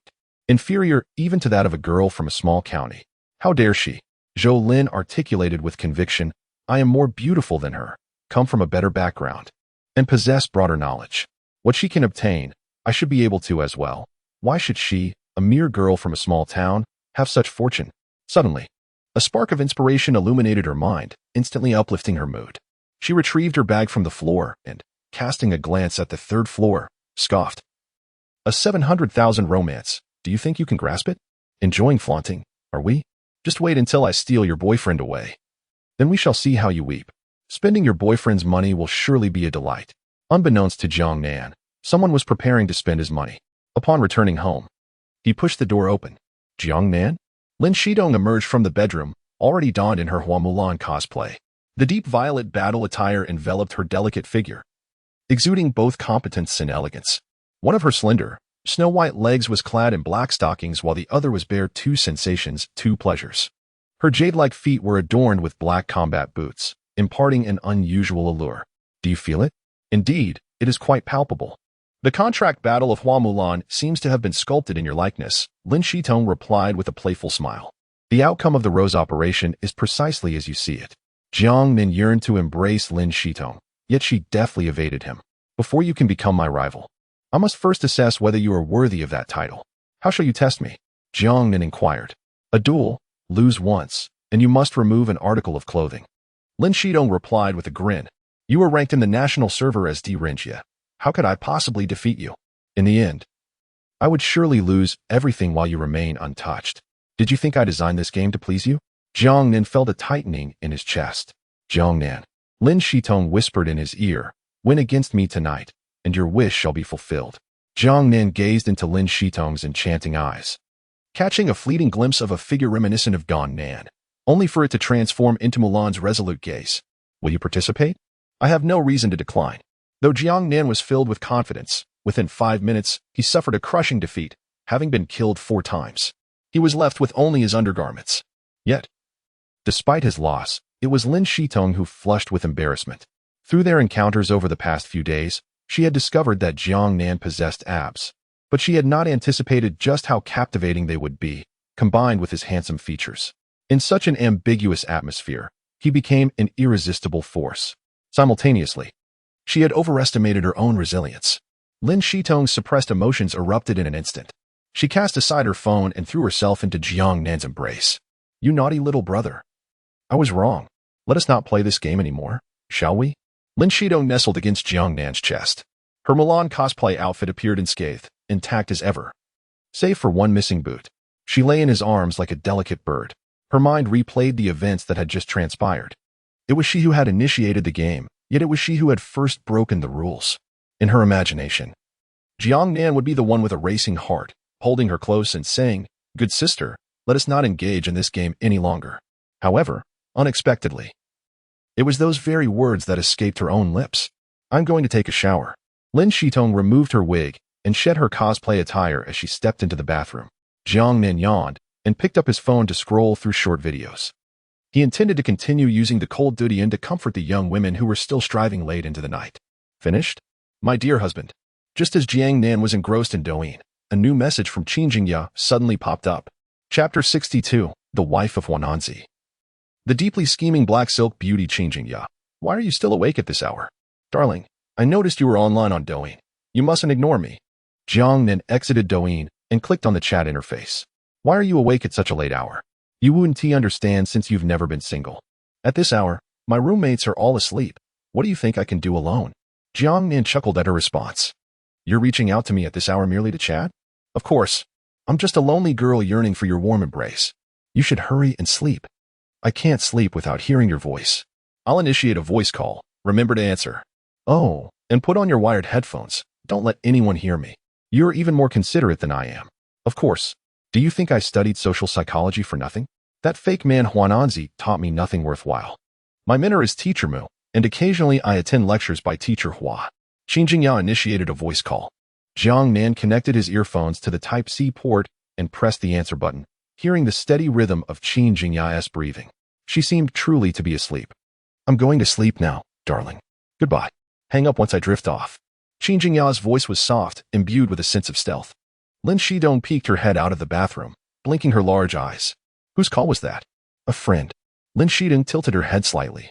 Inferior even to that of a girl from a small county. How dare she? Jolin articulated with conviction, "I am more beautiful than her, come from a better background, and possess broader knowledge. What she can obtain, I should be able to as well. Why should she, a mere girl from a small town, have such fortune?" Suddenly, a spark of inspiration illuminated her mind, instantly uplifting her mood. She retrieved her bag from the floor and, casting a glance at the third floor, scoffed. "A 700,000 romance. Do you think you can grasp it? Enjoying flaunting, are we? Just wait until I steal your boyfriend away. Then we shall see how you weep. Spending your boyfriend's money will surely be a delight." Unbeknownst to Jiang Nan, someone was preparing to spend his money. Upon returning home, he pushed the door open. "Jiang Nan?" Lin Shidong emerged from the bedroom, already donned in her Hua Mulan cosplay. The deep violet battle attire enveloped her delicate figure, exuding both competence and elegance. One of her slender, snow-white legs was clad in black stockings while the other was bare. Two sensations, two pleasures. Her jade-like feet were adorned with black combat boots, imparting an unusual allure. "Do you feel it?" "Indeed, it is quite palpable. The contract battle of Hua Mulan seems to have been sculpted in your likeness," Lin Shitong replied with a playful smile. The outcome of the Rose operation is precisely as you see it. Jiang Nan yearned to embrace Lin Shitong, yet she deftly evaded him. Before you can become my rival, I must first assess whether you are worthy of that title. How shall you test me? Jiang Nan inquired. A duel, lose once, and you must remove an article of clothing. Lin Shitong replied with a grin. You are ranked in the national server as D Rinjia. How could I possibly defeat you? In the end, I would surely lose everything while you remain untouched. Did you think I designed this game to please you? Jiang Nan felt a tightening in his chest. Jiang Nan, Lin Shitong whispered in his ear, win against me tonight, and your wish shall be fulfilled. Jiang Nan gazed into Lin Shitong's enchanting eyes, catching a fleeting glimpse of a figure reminiscent of Don Nan, only for it to transform into Mulan's resolute gaze. Will you participate? I have no reason to decline. Though Jiang Nan was filled with confidence, within 5 minutes, he suffered a crushing defeat, having been killed 4 times. He was left with only his undergarments. Yet, despite his loss, it was Lin Shitong who flushed with embarrassment. Through their encounters over the past few days, she had discovered that Jiang Nan possessed abs, but she had not anticipated just how captivating they would be, combined with his handsome features. In such an ambiguous atmosphere, he became an irresistible force. Simultaneously, she had overestimated her own resilience. Lin Shitong's suppressed emotions erupted in an instant. She cast aside her phone and threw herself into Jiang Nan's embrace. You naughty little brother. I was wrong. Let us not play this game anymore, shall we? Lin Shitong nestled against Jiang Nan's chest. Her Mulan cosplay outfit appeared unscathed, intact as ever. Save for one missing boot. She lay in his arms like a delicate bird. Her mind replayed the events that had just transpired. It was she who had initiated the game, yet it was she who had first broken the rules. In her imagination, Jiang Nan would be the one with a racing heart, holding her close and saying, "Good sister, let us not engage in this game any longer." However, unexpectedly, it was those very words that escaped her own lips. I'm going to take a shower. Lin Shitong removed her wig and shed her cosplay attire as she stepped into the bathroom. Jiang Nan yawned and picked up his phone to scroll through short videos. He intended to continue using the cold Dudian to comfort the young women who were still striving late into the night. Finished? My dear husband. Just as Jiang Nan was engrossed in Douyin, a new message from Qin Jingya suddenly popped up. Chapter 62, The Wife of Huananzi. The deeply scheming black silk beauty Qin Jingya. Why are you still awake at this hour? Darling, I noticed you were online on Douyin. You mustn't ignore me. Jiang Nan exited Douyin and clicked on the chat interface. Why are you awake at such a late hour? You wouldn't understand since you've never been single. At this hour, my roommates are all asleep. What do you think I can do alone? Jiang Nan chuckled at her response. You're reaching out to me at this hour merely to chat? Of course. I'm just a lonely girl yearning for your warm embrace. You should hurry and sleep. I can't sleep without hearing your voice. I'll initiate a voice call. Remember to answer. Oh, and put on your wired headphones. Don't let anyone hear me. You're even more considerate than I am. Of course. Do you think I studied social psychology for nothing? That fake man Huananzi taught me nothing worthwhile. My mentor is Teacher Mu, and occasionally I attend lectures by Teacher Hua. Qin Jingya initiated a voice call. Jiang Nan connected his earphones to the Type-C port and pressed the answer button, hearing the steady rhythm of Qin Jingya's breathing. She seemed truly to be asleep. I'm going to sleep now, darling. Goodbye. Hang up once I drift off. Qin Jingya's voice was soft, imbued with a sense of stealth. Lin Shitong peeked her head out of the bathroom, blinking her large eyes. Whose call was that? A friend. Lin Shitong tilted her head slightly,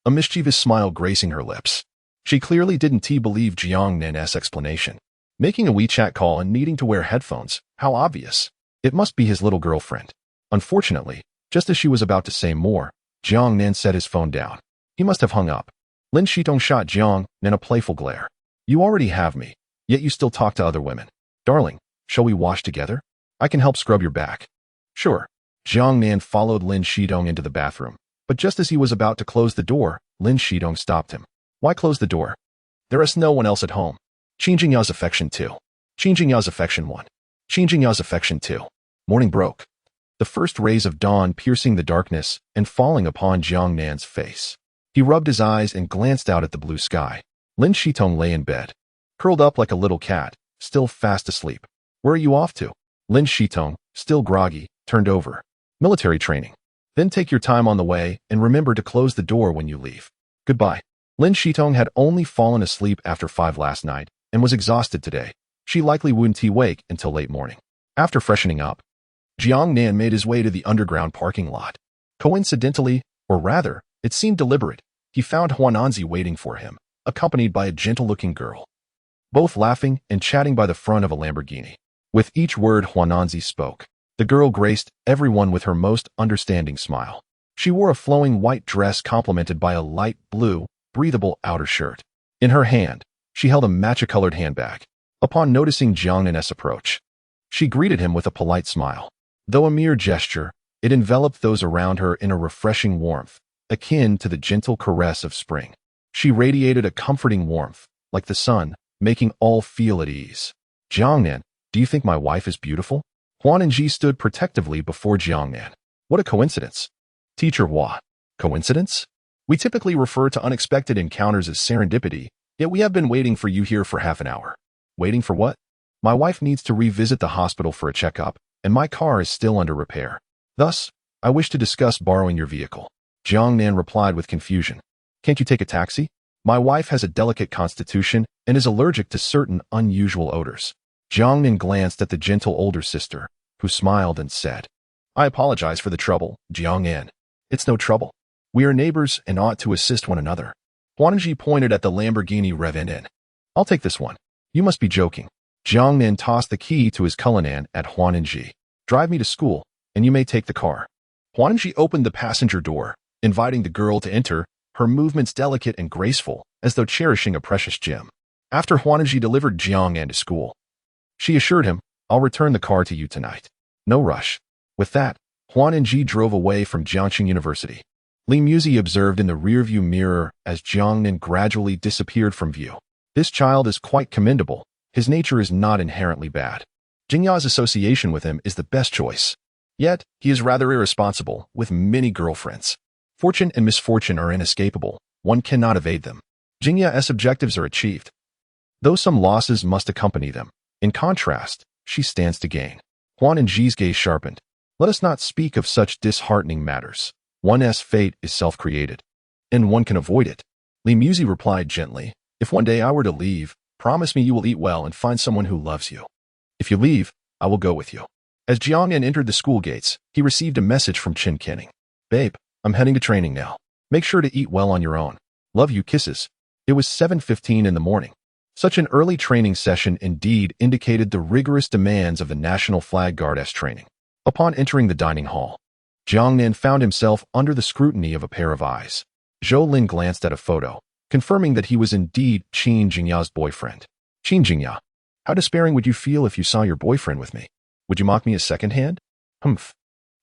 a mischievous smile gracing her lips. She clearly didn't believe Jiang Nan's explanation. Making a WeChat call and needing to wear headphones, how obvious. It must be his little girlfriend. Unfortunately, just as she was about to say more, Jiang Nan set his phone down. He must have hung up. Lin Shitong shot Jiang Nan a playful glare. You already have me, yet you still talk to other women. Darling, shall we wash together? I can help scrub your back. Sure. Jiang Nan followed Lin Shitong into the bathroom, but just as he was about to close the door, Lin Shitong stopped him. Why close the door? There is no one else at home. Qin Jingya's affection 2. Qin Jingya's affection 1. Qin Jingya's affection 2. Morning broke. The first rays of dawn piercing the darkness and falling upon Jiang Nan's face. He rubbed his eyes and glanced out at the blue sky. Lin Shitong lay in bed, curled up like a little cat, still fast asleep. Where are you off to? Lin Shitong, still groggy, turned over. Military training. Then take your time on the way and remember to close the door when you leave. Goodbye. Lin Shitong had only fallen asleep after 5 last night and was exhausted today. She likely wouldn't wake until late morning. After freshening up, Jiang Nan made his way to the underground parking lot. Coincidentally, or rather, it seemed deliberate, he found Huananzi waiting for him, accompanied by a gentle-looking girl. Both laughing and chatting by the front of a Lamborghini. With each word Huananzi spoke, the girl graced everyone with her most understanding smile. She wore a flowing white dress complemented by a light blue, breathable outer shirt. In her hand, she held a matcha-colored handbag. Upon noticing Jiang Nan's approach, she greeted him with a polite smile. Though a mere gesture, it enveloped those around her in a refreshing warmth, akin to the gentle caress of spring. She radiated a comforting warmth, like the sun, making all feel at ease. Jiang Nan, do you think my wife is beautiful? Huananzi stood protectively before Jiang Nan. What a coincidence. Teacher Hua. Coincidence? We typically refer to unexpected encounters as serendipity, yet we have been waiting for you here for half an hour. Waiting for what? My wife needs to revisit the hospital for a checkup, and my car is still under repair. Thus, I wish to discuss borrowing your vehicle. Jiang Nan replied with confusion. Can't you take a taxi? My wife has a delicate constitution and is allergic to certain unusual odors. Jiang Nan glanced at the gentle older sister, who smiled and said, I apologize for the trouble, Jiang Nan. It's no trouble. We are neighbors and ought to assist one another. Huananzi pointed at the Lamborghini Revenant. I'll take this one. You must be joking. Jiang Nan tossed the key to his Cullinan at Huananzi. Drive me to school, and you may take the car. Huananzi opened the passenger door, inviting the girl to enter, her movements delicate and graceful, as though cherishing a precious gem. After Huananzi delivered Jiang Nan to school, she assured him, I'll return the car to you tonight. No rush. With that, Huananzi drove away from Jiangxing University. Li Muzi observed in the rearview mirror as Jiang Nan gradually disappeared from view. This child is quite commendable. His nature is not inherently bad. Jingya's association with him is the best choice. Yet, he is rather irresponsible, with many girlfriends. Fortune and misfortune are inescapable. One cannot evade them. Jingya's objectives are achieved, though some losses must accompany them. In contrast, she stands to gain. Huananzi's gaze sharpened. Let us not speak of such disheartening matters. One's fate is self-created, and one can avoid it. Li Muzi replied gently, if one day I were to leave, promise me you will eat well and find someone who loves you. If you leave, I will go with you. As Jiang Nan entered the school gates, he received a message from Chen Kenning. Babe, I'm heading to training now. Make sure to eat well on your own. Love you, kisses. It was 7:15 in the morning. Such an early training session indeed indicated the rigorous demands of the National Flag Guard's training. Upon entering the dining hall, Jiang Nan found himself under the scrutiny of a pair of eyes. Zhou Lin glanced at a photo, confirming that he was indeed Qin Jingya's boyfriend. Qin Jingya, how despairing would you feel if you saw your boyfriend with me? Would you mock me as second-hand? Humph.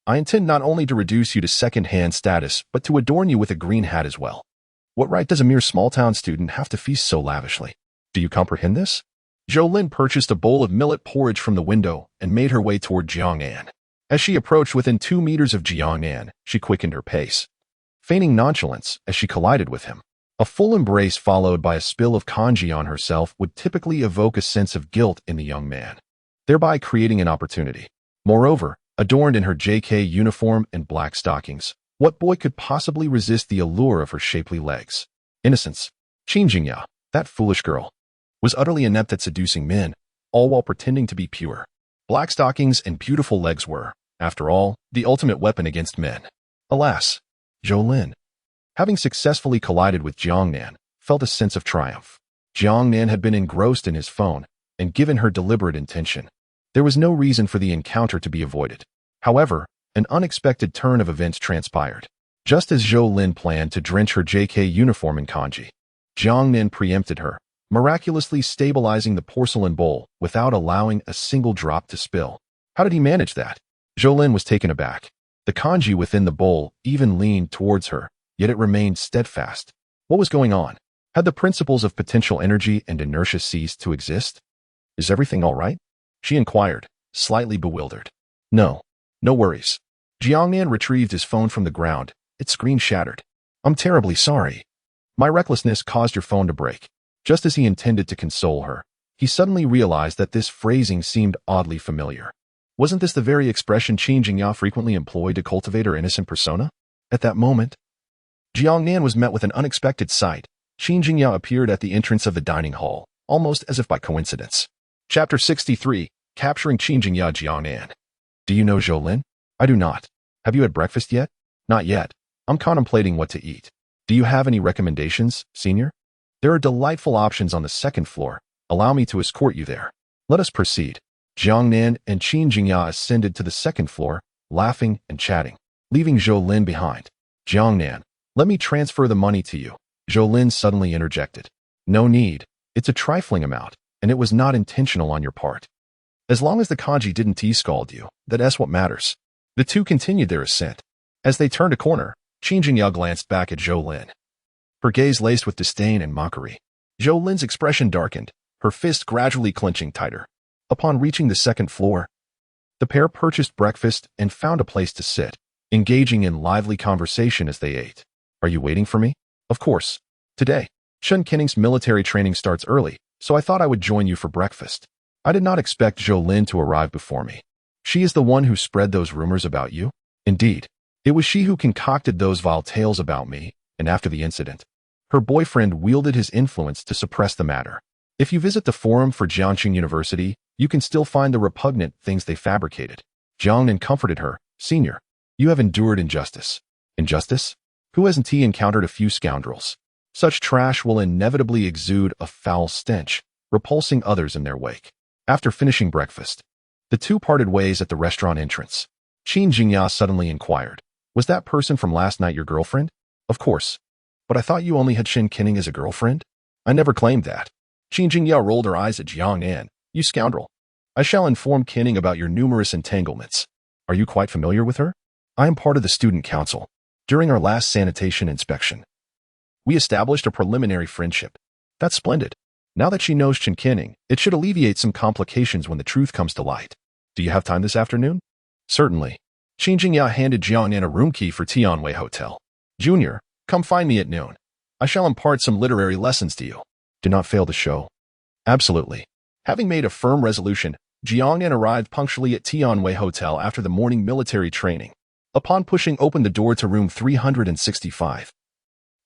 I intend not only to reduce you to second-hand status, but to adorn you with a green hat as well. What right does a mere small-town student have to feast so lavishly? Do you comprehend this? Zhou Lin purchased a bowl of millet porridge from the window and made her way toward Jiang Nan. As she approached within 2 meters of Jiang Nan, she quickened her pace, feigning nonchalance as she collided with him. A full embrace followed by a spill of kanji on herself would typically evoke a sense of guilt in the young man, thereby creating an opportunity. Moreover, adorned in her JK uniform and black stockings, what boy could possibly resist the allure of her shapely legs? Innocence. Qin Jingya, that foolish girl, was utterly inept at seducing men, all while pretending to be pure. Black stockings and beautiful legs were, after all, the ultimate weapon against men. Alas, Zhou Lin, having successfully collided with Jiang Nan, felt a sense of triumph. Jiang Nan had been engrossed in his phone, and given her deliberate intention, there was no reason for the encounter to be avoided. However, an unexpected turn of events transpired. Just as Zhou Lin planned to drench her JK uniform in kanji, Jiang Nan preempted her, miraculously stabilizing the porcelain bowl without allowing a single drop to spill. How did he manage that? Zhou Lin was taken aback. The kanji within the bowl even leaned towards her, yet it remained steadfast. What was going on? Had the principles of potential energy and inertia ceased to exist? Is everything all right? She inquired, slightly bewildered. No worries. Jiang Nan retrieved his phone from the ground, its screen shattered. I'm terribly sorry. My recklessness caused your phone to break. Just as he intended to console her, he suddenly realized that this phrasing seemed oddly familiar. Wasn't this the very expression Qin Jingya frequently employed to cultivate her innocent persona? At that moment, Jiang Nan was met with an unexpected sight. Qin Jingya appeared at the entrance of the dining hall, almost as if by coincidence. Chapter 63, Capturing Qin Jingya. Jiang Nan Do you know Jolin? I do not. Have you had breakfast yet? Not yet. I'm contemplating what to eat. Do you have any recommendations, senior? There are delightful options on the second floor. Allow me to escort you there. Let us proceed. Jiang Nan and Qin Jingya ascended to the second floor, laughing and chatting, leaving Jolin behind. Jiang Nan, let me transfer the money to you. Jolin suddenly interjected. No need. It's a trifling amount, and it was not intentional on your part. As long as the kanji didn't T-scald you, that's what matters. The two continued their ascent. As they turned a corner, Qin Jingya glanced back at Jolin, her gaze laced with disdain and mockery. Jolin's expression darkened, her fist gradually clenching tighter. Upon reaching the second floor, the pair purchased breakfast and found a place to sit, engaging in lively conversation as they ate. Are you waiting for me? Of course. Today, Shen Kenning's military training starts early, so I thought I would join you for breakfast. I did not expect Jolin to arrive before me. She is the one who spread those rumors about you? Indeed. It was she who concocted those vile tales about me, and after the incident, her boyfriend wielded his influence to suppress the matter. If you visit the forum for Jiangqing University, you can still find the repugnant things they fabricated. Jiang Nan comforted her. Senior, you have endured injustice. Injustice? Who hasn't he encountered a few scoundrels? Such trash will inevitably exude a foul stench, repulsing others in their wake. After finishing breakfast, the two parted ways at the restaurant entrance. Qin Jingya suddenly inquired, was that person from last night your girlfriend? Of course. But I thought you only had Shen Kenning as a girlfriend? I never claimed that. Qin Jingya rolled her eyes at Jiang Nan. You scoundrel. I shall inform Kenning about your numerous entanglements. Are you quite familiar with her? I am part of the student council. During our last sanitation inspection, we established a preliminary friendship. That's splendid. Now that she knows Shen Kenning, it should alleviate some complications when the truth comes to light. Do you have time this afternoon? Certainly. Qin Jingya handed Jiang Nan a room key for Tianwei Hotel. Junior, come find me at noon. I shall impart some literary lessons to you. Do not fail to show. Absolutely. Having made a firm resolution, Jiang Nan arrived punctually at Tianwei Hotel after the morning military training. Upon pushing open the door to room 365,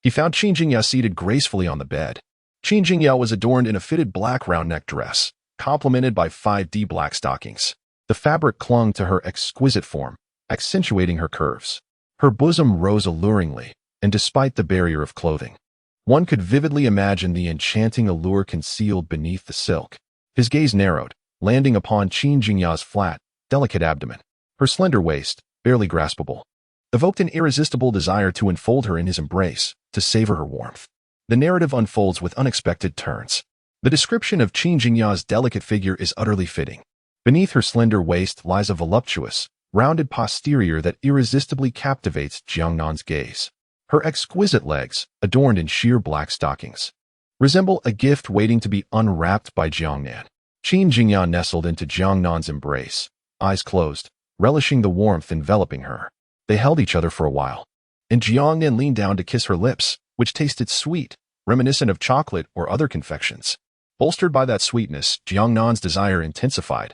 he found Qin Jingya seated gracefully on the bed. Qin Jingya was adorned in a fitted black round-neck dress, complemented by 5D black stockings. The fabric clung to her exquisite form, accentuating her curves. Her bosom rose alluringly, and despite the barrier of clothing, one could vividly imagine the enchanting allure concealed beneath the silk. His gaze narrowed, landing upon Qin Jingya's flat, delicate abdomen. Her slender waist, barely graspable, evoked an irresistible desire to enfold her in his embrace, to savor her warmth. The narrative unfolds with unexpected turns. The description of Qin Jingya's delicate figure is utterly fitting. Beneath her slender waist lies a voluptuous, rounded posterior that irresistibly captivates Jiang Nan's gaze. Her exquisite legs, adorned in sheer black stockings, resemble a gift waiting to be unwrapped by Jiang Nan. Qin Jingya nestled into Jiang Nan's embrace, eyes closed, relishing the warmth enveloping her. They held each other for a while, and Jiang Nan leaned down to kiss her lips, which tasted sweet, reminiscent of chocolate or other confections. Bolstered by that sweetness, Jiang Nan's desire intensified,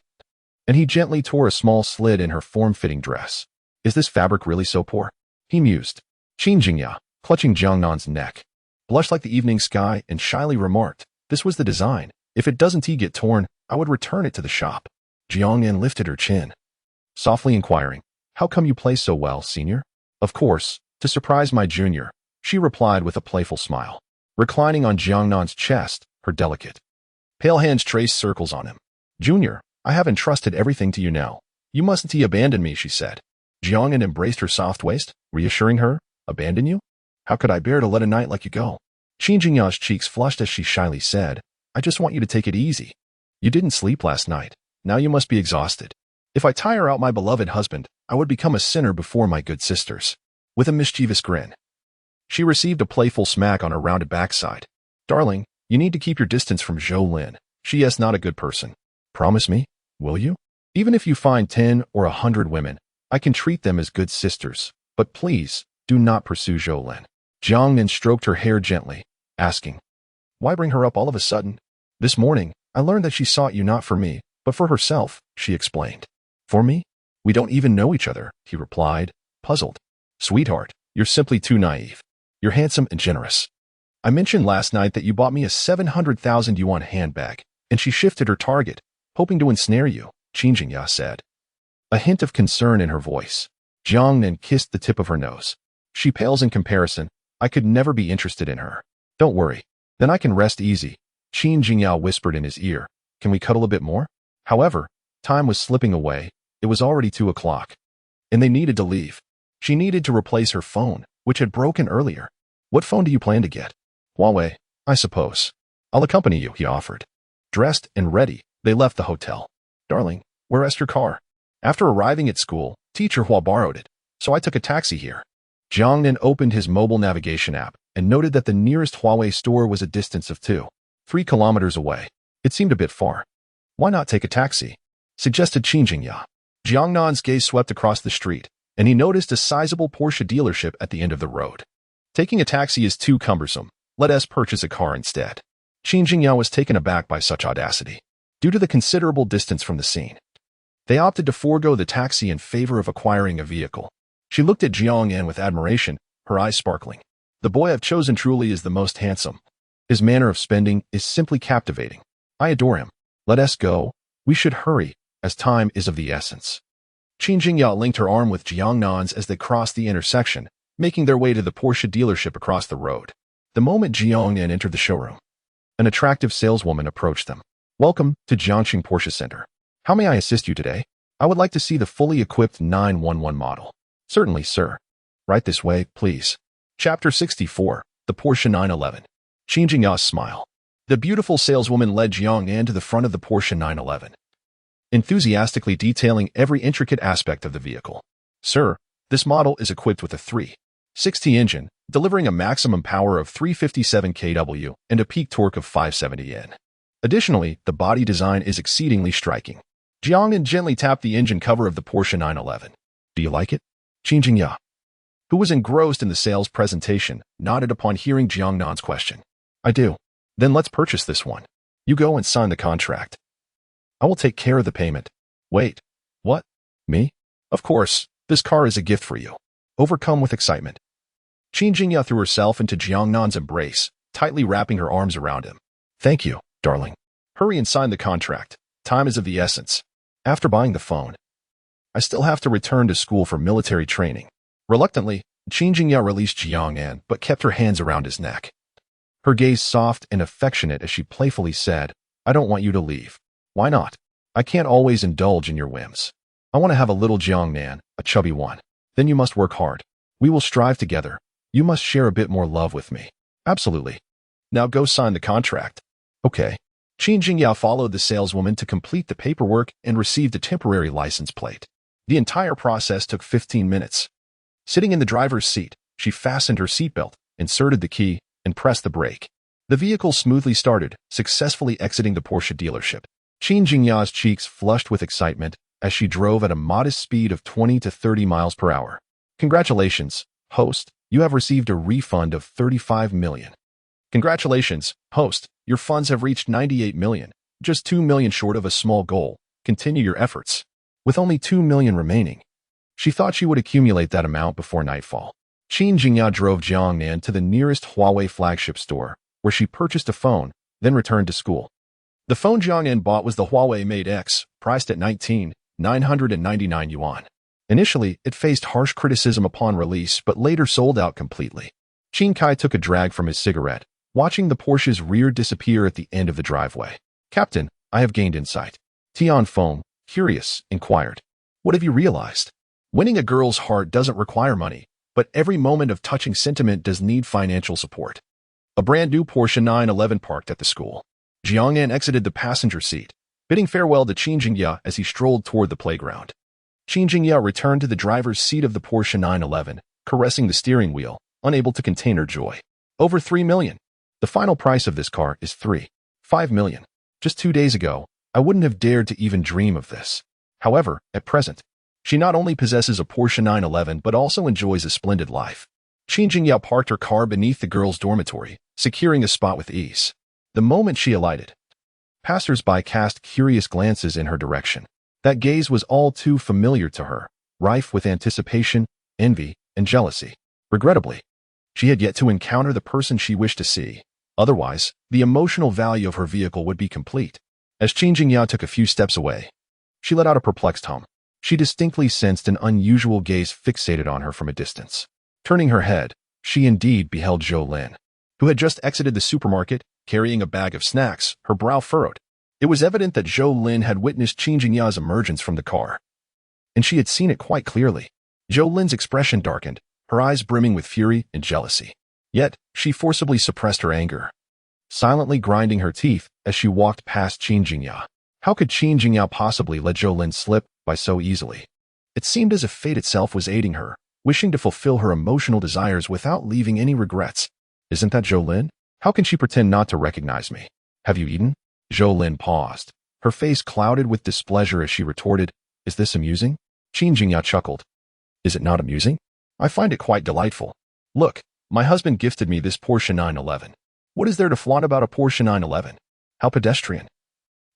and he gently tore a small slit in her form-fitting dress. Is this fabric really so poor? He mused. Qin Jingya, clutching Jiang Nan's neck, blushed like the evening sky and shyly remarked, this was the design. If it doesn't get torn, I would return it to the shop. Jiang Nan lifted her chin, softly inquiring, how come you play so well, senior? Of course, to surprise my junior, she replied with a playful smile. Reclining on Jiang Nan's chest, her delicate, pale hands traced circles on him. Junior, I have entrusted everything to you now. You mustn't abandon me, she said. Jiang Nan embraced her soft waist, reassuring her, abandon you? How could I bear to let a night like you go? Qin Jingya's cheeks flushed as she shyly said, I just want you to take it easy. You didn't sleep last night. Now you must be exhausted. If I tire out my beloved husband, I would become a sinner before my good sisters. With a mischievous grin, she received a playful smack on her rounded backside. Darling, you need to keep your distance from Jolin. She is not a good person. Promise me, will you? Even if you find 10 or 100 women, I can treat them as good sisters. But please, do not pursue Jolin. Jiang Nan stroked her hair gently, asking, why bring her up all of a sudden? This morning, I learned that she sought you not for me, but for herself, she explained. For me? We don't even know each other, he replied, puzzled. Sweetheart, you're simply too naive. You're handsome and generous. I mentioned last night that you bought me a 700,000 yuan handbag, and she shifted her target, hoping to ensnare you, Qin Jingya said. a hint of concern in her voice. Jiang Nan kissed the tip of her nose. She pales in comparison. I could never be interested in her. Don't worry. Then I can rest easy. Qin Jingyao whispered in his ear. Can we cuddle a bit more? However, time was slipping away. It was already 2 o'clock. And they needed to leave. She needed to replace her phone, which had broken earlier. What phone do you plan to get? Huawei, I suppose. I'll accompany you, he offered. Dressed and ready, they left the hotel. Darling, where's your car? After arriving at school, teacher Hua borrowed it, so I took a taxi here. Jiang Nan opened his mobile navigation app and noted that the nearest Huawei store was a distance of 3 kilometers away. It seemed a bit far. Why not take a taxi? Suggested Qin Jingyao. Jiang Nan's gaze swept across the street, and he noticed a sizable Porsche dealership at the end of the road. Taking a taxi is too cumbersome. Let us purchase a car instead. Qin Jingyao was taken aback by such audacity. Due to the considerable distance from the scene, they opted to forego the taxi in favor of acquiring a vehicle. She looked at Jiang Nan with admiration, her eyes sparkling. The boy I've chosen truly is the most handsome. His manner of spending is simply captivating. I adore him. Let us go. We should hurry, as time is of the essence. Qin Jingyao linked her arm with Jiang Nan's as they crossed the intersection, making their way to the Porsche dealership across the road. The moment Jiang Nan entered the showroom, an attractive saleswoman approached them. Welcome to Jiangxing Porsche Center. How may I assist you today? I would like to see the fully equipped 911 model. Certainly, sir. Right this way, please. Chapter 64, The Porsche 911. Qin Jingyao smiled. The beautiful saleswoman led Jiang Nan to the front of the Porsche 911, enthusiastically detailing every intricate aspect of the vehicle. Sir, this model is equipped with a 360 engine, delivering a maximum power of 357 kW and a peak torque of 570 N. Additionally, the body design is exceedingly striking. Jiang Nan gently tapped the engine cover of the Porsche 911. Do you like it? Qin Jingyao, who was engrossed in the sales presentation, nodded upon hearing Jiang Nan's question. I do. Then let's purchase this one. You go and sign the contract. I will take care of the payment. Wait. What? Me? Of course, this car is a gift for you. Overcome with excitement, Qin Jingyao threw herself into Jiang Nan's embrace, tightly wrapping her arms around him. Thank you, darling. Hurry and sign the contract. Time is of the essence. After buying the phone, I still have to return to school for military training. Reluctantly, Qin Jingyao released Jiang Nan but kept her hands around his neck. Her gaze soft and affectionate as she playfully said, I don't want you to leave. Why not? I can't always indulge in your whims. I want to have a little Jiang Nan, a chubby one. Then you must work hard. We will strive together. You must share a bit more love with me. Absolutely. Now go sign the contract. Okay. Qin Jingyao followed the saleswoman to complete the paperwork and received a temporary license plate. The entire process took 15 minutes. Sitting in the driver's seat, she fastened her seatbelt, inserted the key, and pressed the brake. The vehicle smoothly started, successfully exiting the Porsche dealership. Qin Jingyao's cheeks flushed with excitement as she drove at a modest speed of 20 to 30 miles per hour. Congratulations, host. You have received a refund of 35 million. Congratulations, host. Your funds have reached 98 million. Just 2 million short of a small goal. Continue your efforts. With only 2 million remaining, she thought she would accumulate that amount before nightfall. Qin Jingyao drove Jiang Nan to the nearest Huawei flagship store, where she purchased a phone, then returned to school. The phone Jiang Nan bought was the Huawei Mate X, priced at 19,999 yuan. Initially, it faced harsh criticism upon release but later sold out completely. Qin Kai took a drag from his cigarette, watching the Porsche's rear disappear at the end of the driveway. Captain, I have gained insight. Tian Feng, curious, inquired. What have you realized? Winning a girl's heart doesn't require money, but every moment of touching sentiment does need financial support. A brand new Porsche 911 parked at the school. Jiang Nan exited the passenger seat, bidding farewell to Qin Jingyao as he strolled toward the playground. Qin Jingyao returned to the driver's seat of the Porsche 911, caressing the steering wheel, unable to contain her joy. Over 3 million. The final price of this car is 5 million. Just 2 days ago, I wouldn't have dared to even dream of this. However, at present, she not only possesses a Porsche 911 but also enjoys a splendid life. Qin Jingyao parked her car beneath the girls' dormitory, securing a spot with ease. The moment she alighted, passers-by cast curious glances in her direction. That gaze was all too familiar to her, rife with anticipation, envy, and jealousy. Regrettably, she had yet to encounter the person she wished to see. Otherwise, the emotional value of her vehicle would be complete. As Qin Jingyao took a few steps away, she let out a perplexed hum. She distinctly sensed an unusual gaze fixated on her from a distance. Turning her head, she indeed beheld Zhou Lin, who had just exited the supermarket, carrying a bag of snacks, her brow furrowed. It was evident that Zhou Lin had witnessed Qin Jingya's emergence from the car, and she had seen it quite clearly. Zhou Lin's expression darkened, her eyes brimming with fury and jealousy. Yet, she forcibly suppressed her anger, silently grinding her teeth as she walked past Qin Jingya. How could Qin Jingya possibly let Zhou Lin slip by so easily? It seemed as if fate itself was aiding her, wishing to fulfill her emotional desires without leaving any regrets. Isn't that Zhou Lin? How can she pretend not to recognize me? Have you eaten? Zhou Lin paused, her face clouded with displeasure as she retorted, Is this amusing? Qin Jingya chuckled. Is it not amusing? I find it quite delightful. Look, my husband gifted me this Porsche 911. What is there to flaunt about a Porsche 911? How pedestrian.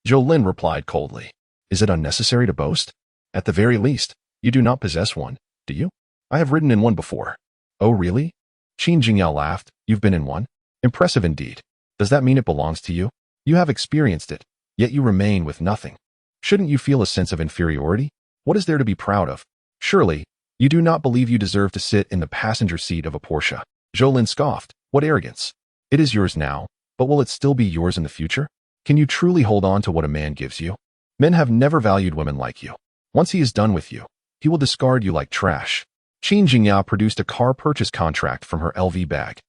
Zhou Lin replied coldly. Is it unnecessary to boast? At the very least, you do not possess one, do you? I have ridden in one before. Oh really? Qin Jingya laughed. You've been in one? Impressive indeed. Does that mean it belongs to you? You have experienced it, yet you remain with nothing. Shouldn't you feel a sense of inferiority? What is there to be proud of? Surely, you do not believe you deserve to sit in the passenger seat of a Porsche. Zhou Lin scoffed. What arrogance. It is yours now, but will it still be yours in the future? Can you truly hold on to what a man gives you? Men have never valued women like you. Once he is done with you, he will discard you like trash. Qin Jingya produced a car purchase contract from her LV bag.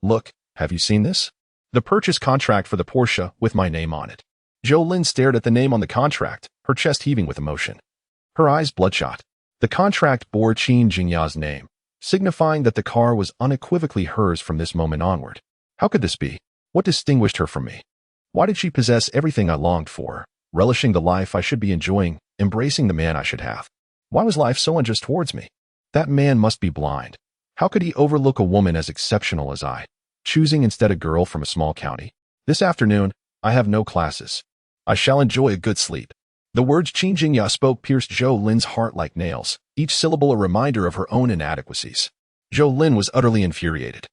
Look, have you seen this? The purchase contract for the Porsche with my name on it. Zhou Lin stared at the name on the contract, her chest heaving with emotion. Her eyes bloodshot. The contract bore Qin Jingya's name, signifying that the car was unequivocally hers from this moment onward. How could this be? What distinguished her from me? Why did she possess everything I longed for, relishing the life I should be enjoying, embracing the man I should have? Why was life so unjust towards me? That man must be blind. How could he overlook a woman as exceptional as I, choosing instead a girl from a small county? This afternoon, I have no classes. I shall enjoy a good sleep. The words Qin Jingya spoke pierced Zhou Lin's heart like nails, each syllable a reminder of her own inadequacies. Zhou Lin was utterly infuriated.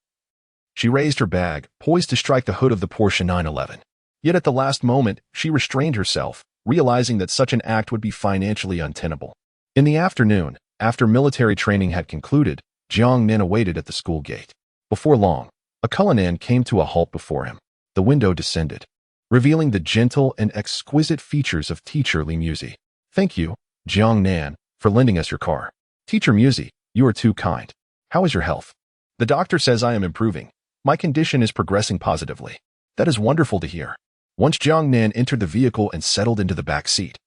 She raised her bag, poised to strike the hood of the Porsche 911. Yet at the last moment, she restrained herself, realizing that such an act would be financially untenable. In the afternoon, after military training had concluded, Jiang Nan awaited at the school gate. Before long, a Cullinan came to a halt before him. The window descended, revealing the gentle and exquisite features of Teacher Li Musi. Thank you, Jiang Nan, for lending us your car. Teacher Musi, you are too kind. How is your health? The doctor says I am improving. My condition is progressing positively. That is wonderful to hear. Once Jiang Nan entered the vehicle and settled into the back seat,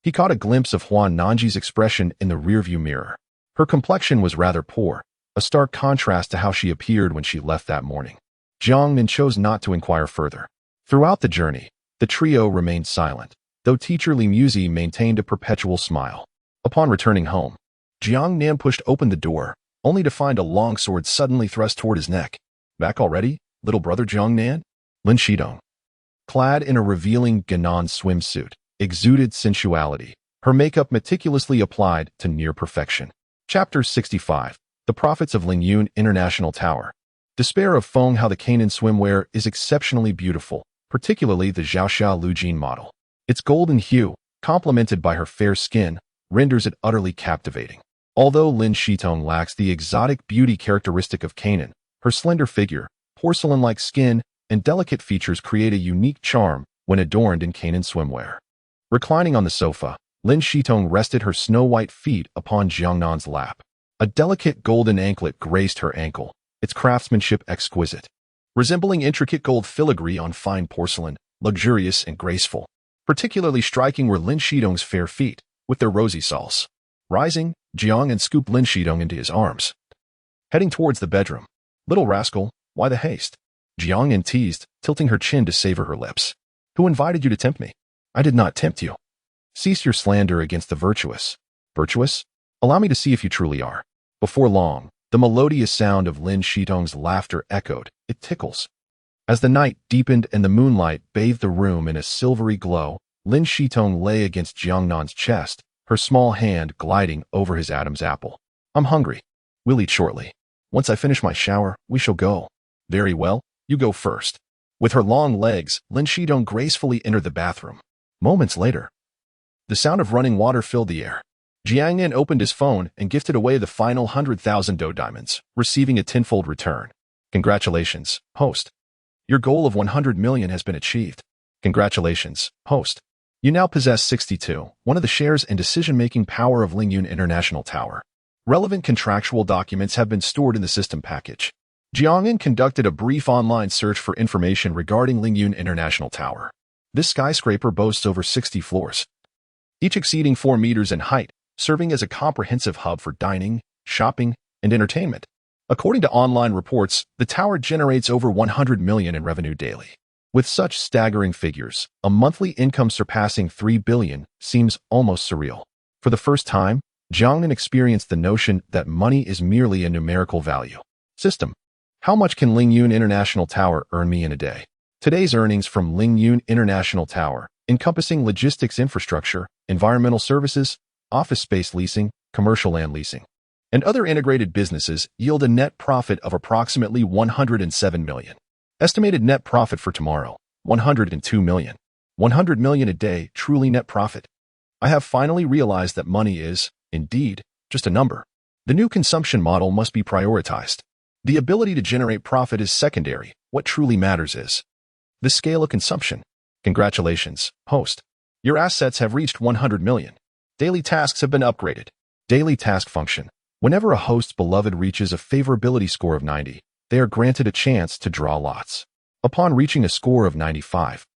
he caught a glimpse of Huan Nanji's expression in the rearview mirror. Her complexion was rather poor, a stark contrast to how she appeared when she left that morning. Jiang Nan chose not to inquire further. Throughout the journey, the trio remained silent, though Teacher Li Musi maintained a perpetual smile. Upon returning home, Jiang Nan pushed open the door, only to find a long sword suddenly thrust toward his neck. Back already, little brother Jiang Nan? Lin Shidong, clad in a revealing Gannan swimsuit, exuded sensuality, her makeup meticulously applied to near perfection. Chapter 65. The Profits of Lingyun International Tower. Despair of Feng. How the Canaan swimwear is exceptionally beautiful, particularly the Zhaoxia Lujin model. Its golden hue, complemented by her fair skin, renders it utterly captivating. Although Lin Shitong lacks the exotic beauty characteristic of Canaan, her slender figure, porcelain-like skin, and delicate features create a unique charm when adorned in Canaan swimwear. Reclining on the sofa, Lin Shitong rested her snow-white feet upon Jiang Nan's lap. A delicate golden anklet graced her ankle, its craftsmanship exquisite, resembling intricate gold filigree on fine porcelain, luxurious and graceful. Particularly striking were Lin Shitong's fair feet, with their rosy soles. Rising, Jiang Nan scooped Lin Shitong into his arms, heading towards the bedroom. Little rascal, why the haste? Jiang Nan teased, tilting her chin to savor her lips. Who invited you to tempt me? I did not tempt you. Cease your slander against the virtuous. Virtuous? Allow me to see if you truly are. Before long, the melodious sound of Lin Shitong's laughter echoed. It tickles. As the night deepened and the moonlight bathed the room in a silvery glow, Lin Shitong lay against Jiang Nan's chest, her small hand gliding over his Adam's apple. I'm hungry. We'll eat shortly. Once I finish my shower, we shall go. Very well, you go first. With her long legs, Lin Shitong gracefully entered the bathroom. Moments later, the sound of running water filled the air. Jiang Nan opened his phone and gifted away the final 100,000 dough diamonds, receiving a tenfold return. Congratulations, host. Your goal of 100 million has been achieved. Congratulations, host. You now possess 62, one of the shares and decision-making power of Lingyun International Tower. Relevant contractual documents have been stored in the system package. Jiang Nan conducted a brief online search for information regarding Lingyun International Tower. This skyscraper boasts over 60 floors, each exceeding 4 meters in height, serving as a comprehensive hub for dining, shopping, and entertainment. According to online reports, the tower generates over 100 million in revenue daily. With such staggering figures, a monthly income surpassing 3 billion seems almost surreal. For the first time, Jiang Nan experienced the notion that money is merely a numerical value system. How much can Lingyun International Tower earn me in a day? Today's earnings from Lingyun International Tower, encompassing logistics infrastructure, environmental services, office space leasing, commercial land leasing, and other integrated businesses, yield a net profit of approximately 107 million. Estimated net profit for tomorrow, 102 million. 100 million a day, truly net profit. I have finally realized that money is, indeed, just a number. The new consumption model must be prioritized. The ability to generate profit is secondary. What truly matters is the scale of consumption. Congratulations, host. Your assets have reached 100 million. Daily tasks have been upgraded. Daily task function. Whenever a host's beloved reaches a favorability score of 90, they are granted a chance to draw lots. Upon reaching a score of 95,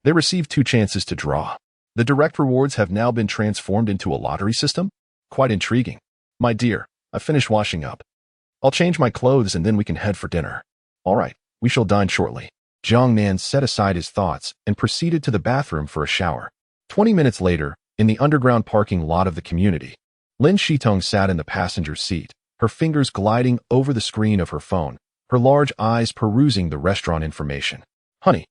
they receive 2 chances to draw. The direct rewards have now been transformed into a lottery system? Quite intriguing. My dear, I finished washing up. I'll change my clothes and then we can head for dinner. All right, we shall dine shortly. Jiang Nan set aside his thoughts and proceeded to the bathroom for a shower. 20 minutes later, in the underground parking lot of the community, Lin Shitong sat in the passenger seat, her fingers gliding over the screen of her phone, her large eyes perusing the restaurant information. Honey,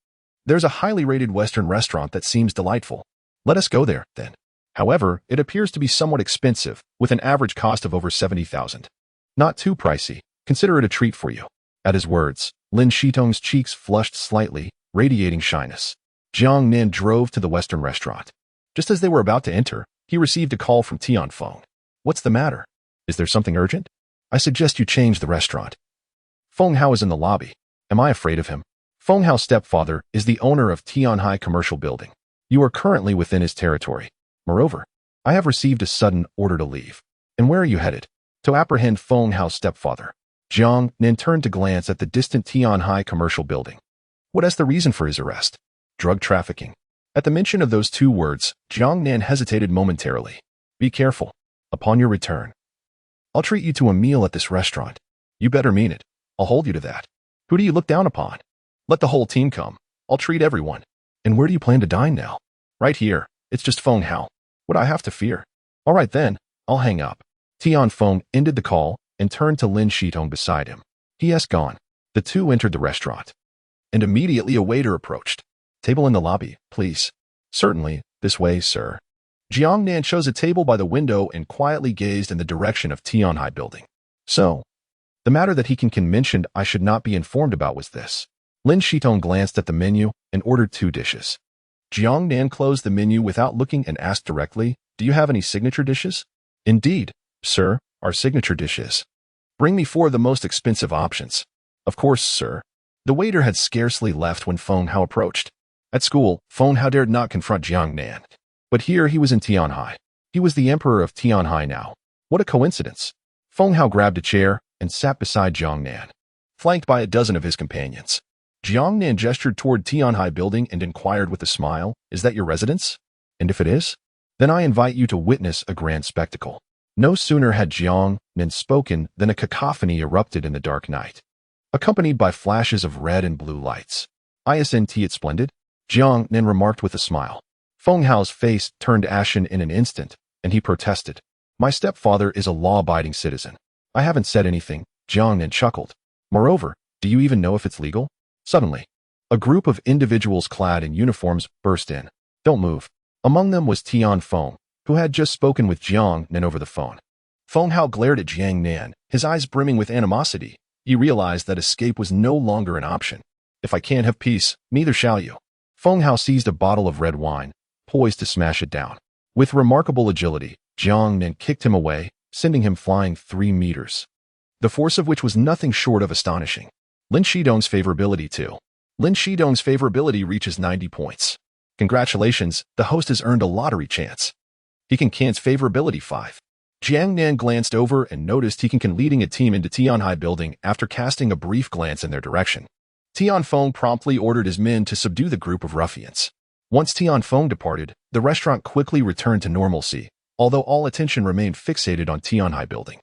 there's a highly rated Western restaurant that seems delightful. Let us go there, then. However, it appears to be somewhat expensive, with an average cost of over 70,000. Not too pricey. Consider it a treat for you. At his words, Lin Shitong's cheeks flushed slightly, radiating shyness. Jiang Nan drove to the Western restaurant. Just as they were about to enter, he received a call from Tian Feng. What's the matter? Is there something urgent? I suggest you change the restaurant. Feng Hao is in the lobby. Am I afraid of him? Feng Hao's stepfather is the owner of Tianhai Commercial Building. You are currently within his territory. Moreover, I have received a sudden order to leave. And where are you headed? To apprehend Feng Hao's stepfather. Jiang Nan turned to glance at the distant Tianhai Commercial Building. What is the reason for his arrest? Drug trafficking. At the mention of those 2 words, Jiang Nan hesitated momentarily. Be careful. Upon your return, I'll treat you to a meal at this restaurant. You better mean it. I'll hold you to that. Who do you look down upon? Let the whole team come. I'll treat everyone. And where do you plan to dine now? Right here. It's just Feng Hao. What I have to fear? All right then, I'll hang up. Tian Feng ended the call and turned to Lin Shitong beside him. He has gone. The 2 entered the restaurant. And immediately a waiter approached. Table in the lobby, please. Certainly, this way, sir. Jiang Nan chose a table by the window and quietly gazed in the direction of Tianhai Building. So, the matter that he mentioned I should not be informed about was this. Lin Shitong glanced at the menu and ordered 2 dishes. Jiang Nan closed the menu without looking and asked directly, do you have any signature dishes? Indeed, sir, our signature dishes. Bring me 4 of the most expensive options. Of course, sir. The waiter had scarcely left when Feng Hao approached. At school, Feng Hao dared not confront Jiang Nan. But here he was in Tianhai. He was the emperor of Tianhai now. What a coincidence. Feng Hao grabbed a chair and sat beside Jiang Nan, flanked by a dozen of his companions. Jiang Nan gestured toward Tianhai Building and inquired with a smile, is that your residence? And if it is, then I invite you to witness a grand spectacle. No sooner had Jiang Nan spoken than a cacophony erupted in the dark night, accompanied by flashes of red and blue lights. Isn't it splendid? Jiang Nan remarked with a smile. Feng Hao's face turned ashen in an instant, and he protested. My stepfather is a law-abiding citizen. I haven't said anything, Jiang Nan chuckled. Moreover, do you even know if it's legal? Suddenly, a group of individuals clad in uniforms burst in. Don't move. Among them was Tian Feng, who had just spoken with Jiang Nan over the phone. Feng Hao glared at Jiang Nan, his eyes brimming with animosity. He realized that escape was no longer an option. If I can't have peace, neither shall you. Feng Hao seized a bottle of red wine, poised to smash it down. With remarkable agility, Jiang Nan kicked him away, sending him flying 3 meters, the force of which was nothing short of astonishing. Lin Shidong's favorability 2. Lin Shidong's favorability reaches 90 points. Congratulations, the host has earned a lottery chance. He can cancel favorability 5. Jiang Nan glanced over and noticed he can leading a team into Tianhai building after casting a brief glance in their direction. Tianfeng promptly ordered his men to subdue the group of ruffians. Once Tianfeng departed, the restaurant quickly returned to normalcy, although all attention remained fixated on Tianhai building.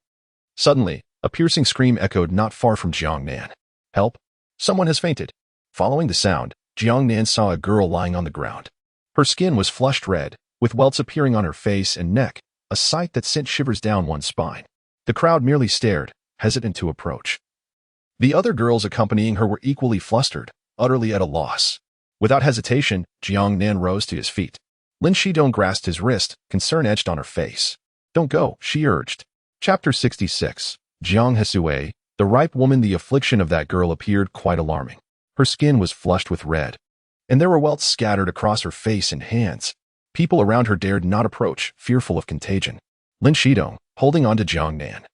Suddenly, a piercing scream echoed not far from Jiang Nan. Help! Someone has fainted. Following the sound, Jiang Nan saw a girl lying on the ground. Her skin was flushed red, with welts appearing on her face and neck, a sight that sent shivers down one's spine. The crowd merely stared, hesitant to approach. The other girls accompanying her were equally flustered, utterly at a loss. Without hesitation, Jiang Nan rose to his feet. Lin Shidong grasped his wrist, concern etched on her face. Don't go, she urged. Chapter 66. Jiang Hesue, the ripe woman. The affliction of that girl appeared quite alarming. Her skin was flushed with red, and there were welts scattered across her face and hands. People around her dared not approach, fearful of contagion. Lin Shidong, holding on to Jiang Nan,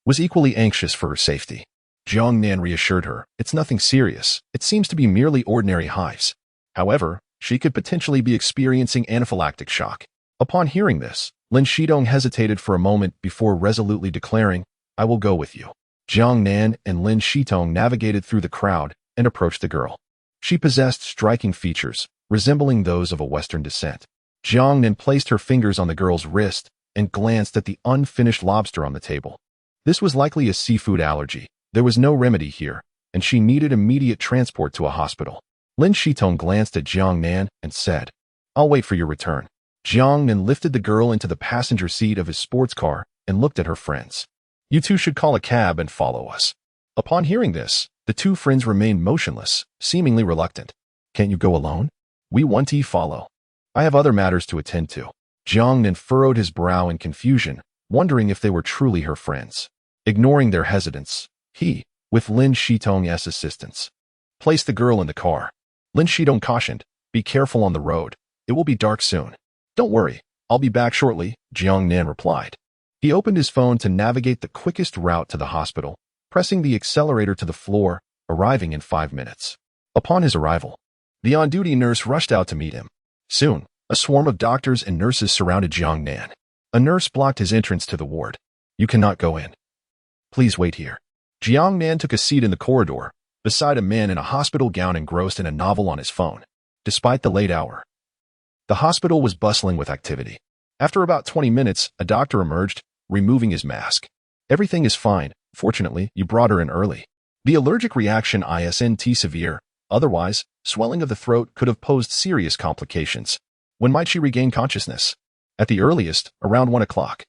was equally anxious for her safety. Jiang Nan reassured her, it's nothing serious, it seems to be merely ordinary hives. However, she could potentially be experiencing anaphylactic shock. Upon hearing this, Lin Shidong hesitated for a moment before resolutely declaring, I will go with you. Jiang Nan and Lin Shidong navigated through the crowd and approached the girl. She possessed striking features, resembling those of a Western descent. Jiang Nan placed her fingers on the girl's wrist and glanced at the unfinished lobster on the table. This was likely a seafood allergy. There was no remedy here, and she needed immediate transport to a hospital. Lin Shidong glanced at Jiang Nan and said, I'll wait for your return. Jiang Nan lifted the girl into the passenger seat of his sports car and looked at her friends. You two should call a cab and follow us. Upon hearing this, the two friends remained motionless, seemingly reluctant. Can't you go alone? We want to follow. I have other matters to attend to. Jiang Nan furrowed his brow in confusion, wondering if they were truly her friends. Ignoring their hesitance, he, with Lin Shidong's assistance, placed the girl in the car. Lin Shidong cautioned, be careful on the road. It will be dark soon. Don't worry, I'll be back shortly, Jiang Nan replied. He opened his phone to navigate the quickest route to the hospital, pressing the accelerator to the floor, arriving in 5 minutes. Upon his arrival, the on-duty nurse rushed out to meet him. Soon, a swarm of doctors and nurses surrounded Jiang Nan. A nurse blocked his entrance to the ward. You cannot go in. Please wait here. Jiang Nan took a seat in the corridor, beside a man in a hospital gown engrossed in a novel on his phone. Despite the late hour, the hospital was bustling with activity. After about 20 minutes, a doctor emerged, removing his mask. Everything is fine. Fortunately, you brought her in early. The allergic reaction isn't severe. Otherwise, swelling of the throat could have posed serious complications. When might she regain consciousness? At the earliest, around 1 o'clock.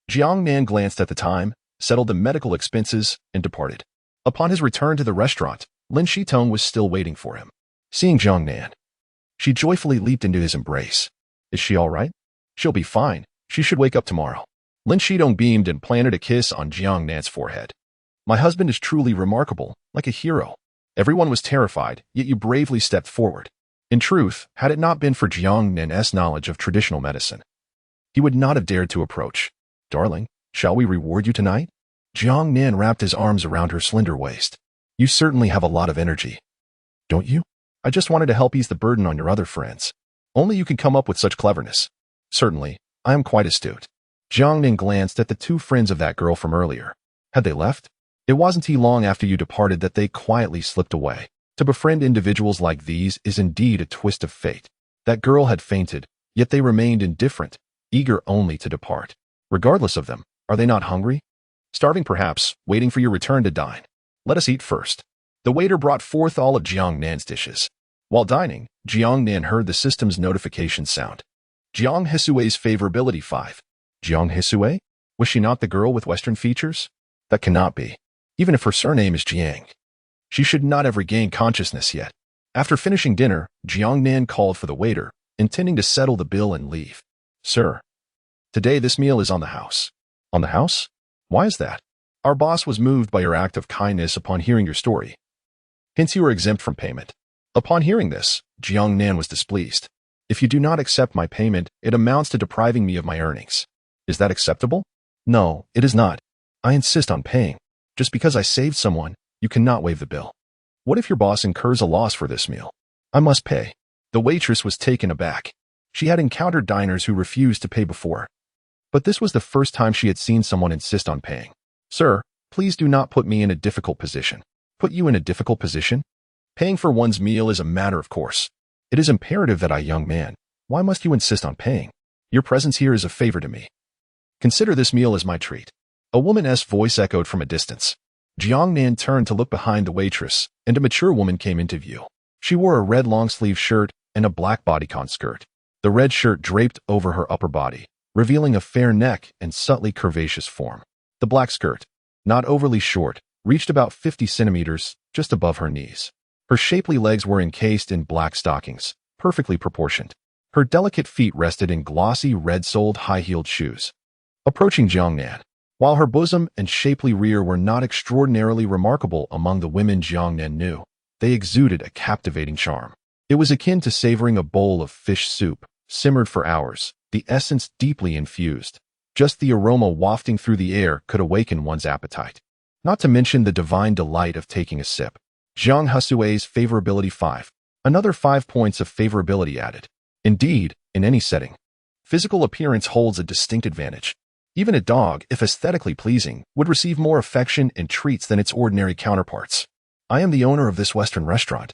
Jiang Nan glanced at the time, settled the medical expenses, and departed. Upon his return to the restaurant, Lin Shidong was still waiting for him. Seeing Jiang Nan, she joyfully leaped into his embrace. Is she all right? She'll be fine. She should wake up tomorrow. Lin Shidong beamed and planted a kiss on Jiang Nan's forehead. My husband is truly remarkable, like a hero. Everyone was terrified, yet you bravely stepped forward. In truth, had it not been for Jiang Nan's knowledge of traditional medicine, he would not have dared to approach. Darling, shall we reward you tonight? Jiang Nan wrapped his arms around her slender waist. You certainly have a lot of energy. Don't you? I just wanted to help ease the burden on your other friends. Only you can come up with such cleverness. Certainly, I am quite astute. Jiang Nan glanced at the two friends of that girl from earlier. Had they left? It wasn't long after you departed that they quietly slipped away. To befriend individuals like these is indeed a twist of fate. That girl had fainted, yet they remained indifferent, eager only to depart. Regardless of them, are they not hungry? Starving perhaps, waiting for your return to dine. Let us eat first. The waiter brought forth all of Jiang Nan's dishes. While dining, Jiang Nan heard the system's notification sound. Jiang Hisue's favorability 5. Jiang Hisue? Was she not the girl with Western features? That cannot be. Even if her surname is Jiang. She should not have regained consciousness yet. After finishing dinner, Jiang Nan called for the waiter, intending to settle the bill and leave. Sir, today this meal is on the house. On the house? Why is that? Our boss was moved by your act of kindness upon hearing your story. Hence you are exempt from payment. Upon hearing this, Jiang Nan was displeased. If you do not accept my payment, it amounts to depriving me of my earnings. Is that acceptable? No, it is not. I insist on paying. Just because I saved someone, you cannot waive the bill. What if your boss incurs a loss for this meal? I must pay. The waitress was taken aback. She had encountered diners who refused to pay before. But this was the first time she had seen someone insist on paying. Sir, please do not put me in a difficult position. Put you in a difficult position? Paying for one's meal is a matter of course. It is imperative that I, young man. Why must you insist on paying? Your presence here is a favor to me. Consider this meal as my treat. A woman's voice echoed from a distance. Jiang Nan turned to look behind the waitress, and a mature woman came into view. She wore a red long-sleeve shirt and a black bodycon skirt. The red shirt draped over her upper body, revealing a fair neck and subtly curvaceous form. The black skirt, not overly short, reached about 50 centimeters, just above her knees. Her shapely legs were encased in black stockings, perfectly proportioned. Her delicate feet rested in glossy red-soled high-heeled shoes. Approaching Jiang Nan, while her bosom and shapely rear were not extraordinarily remarkable among the women Jiang Nan knew, they exuded a captivating charm. It was akin to savoring a bowl of fish soup, simmered for hours, the essence deeply infused. Just the aroma wafting through the air could awaken one's appetite. Not to mention the divine delight of taking a sip. Zhang Hesui's favorability 5. Another 5 points of favorability added. Indeed, in any setting, physical appearance holds a distinct advantage. Even a dog, if aesthetically pleasing, would receive more affection and treats than its ordinary counterparts. I am the owner of this Western restaurant.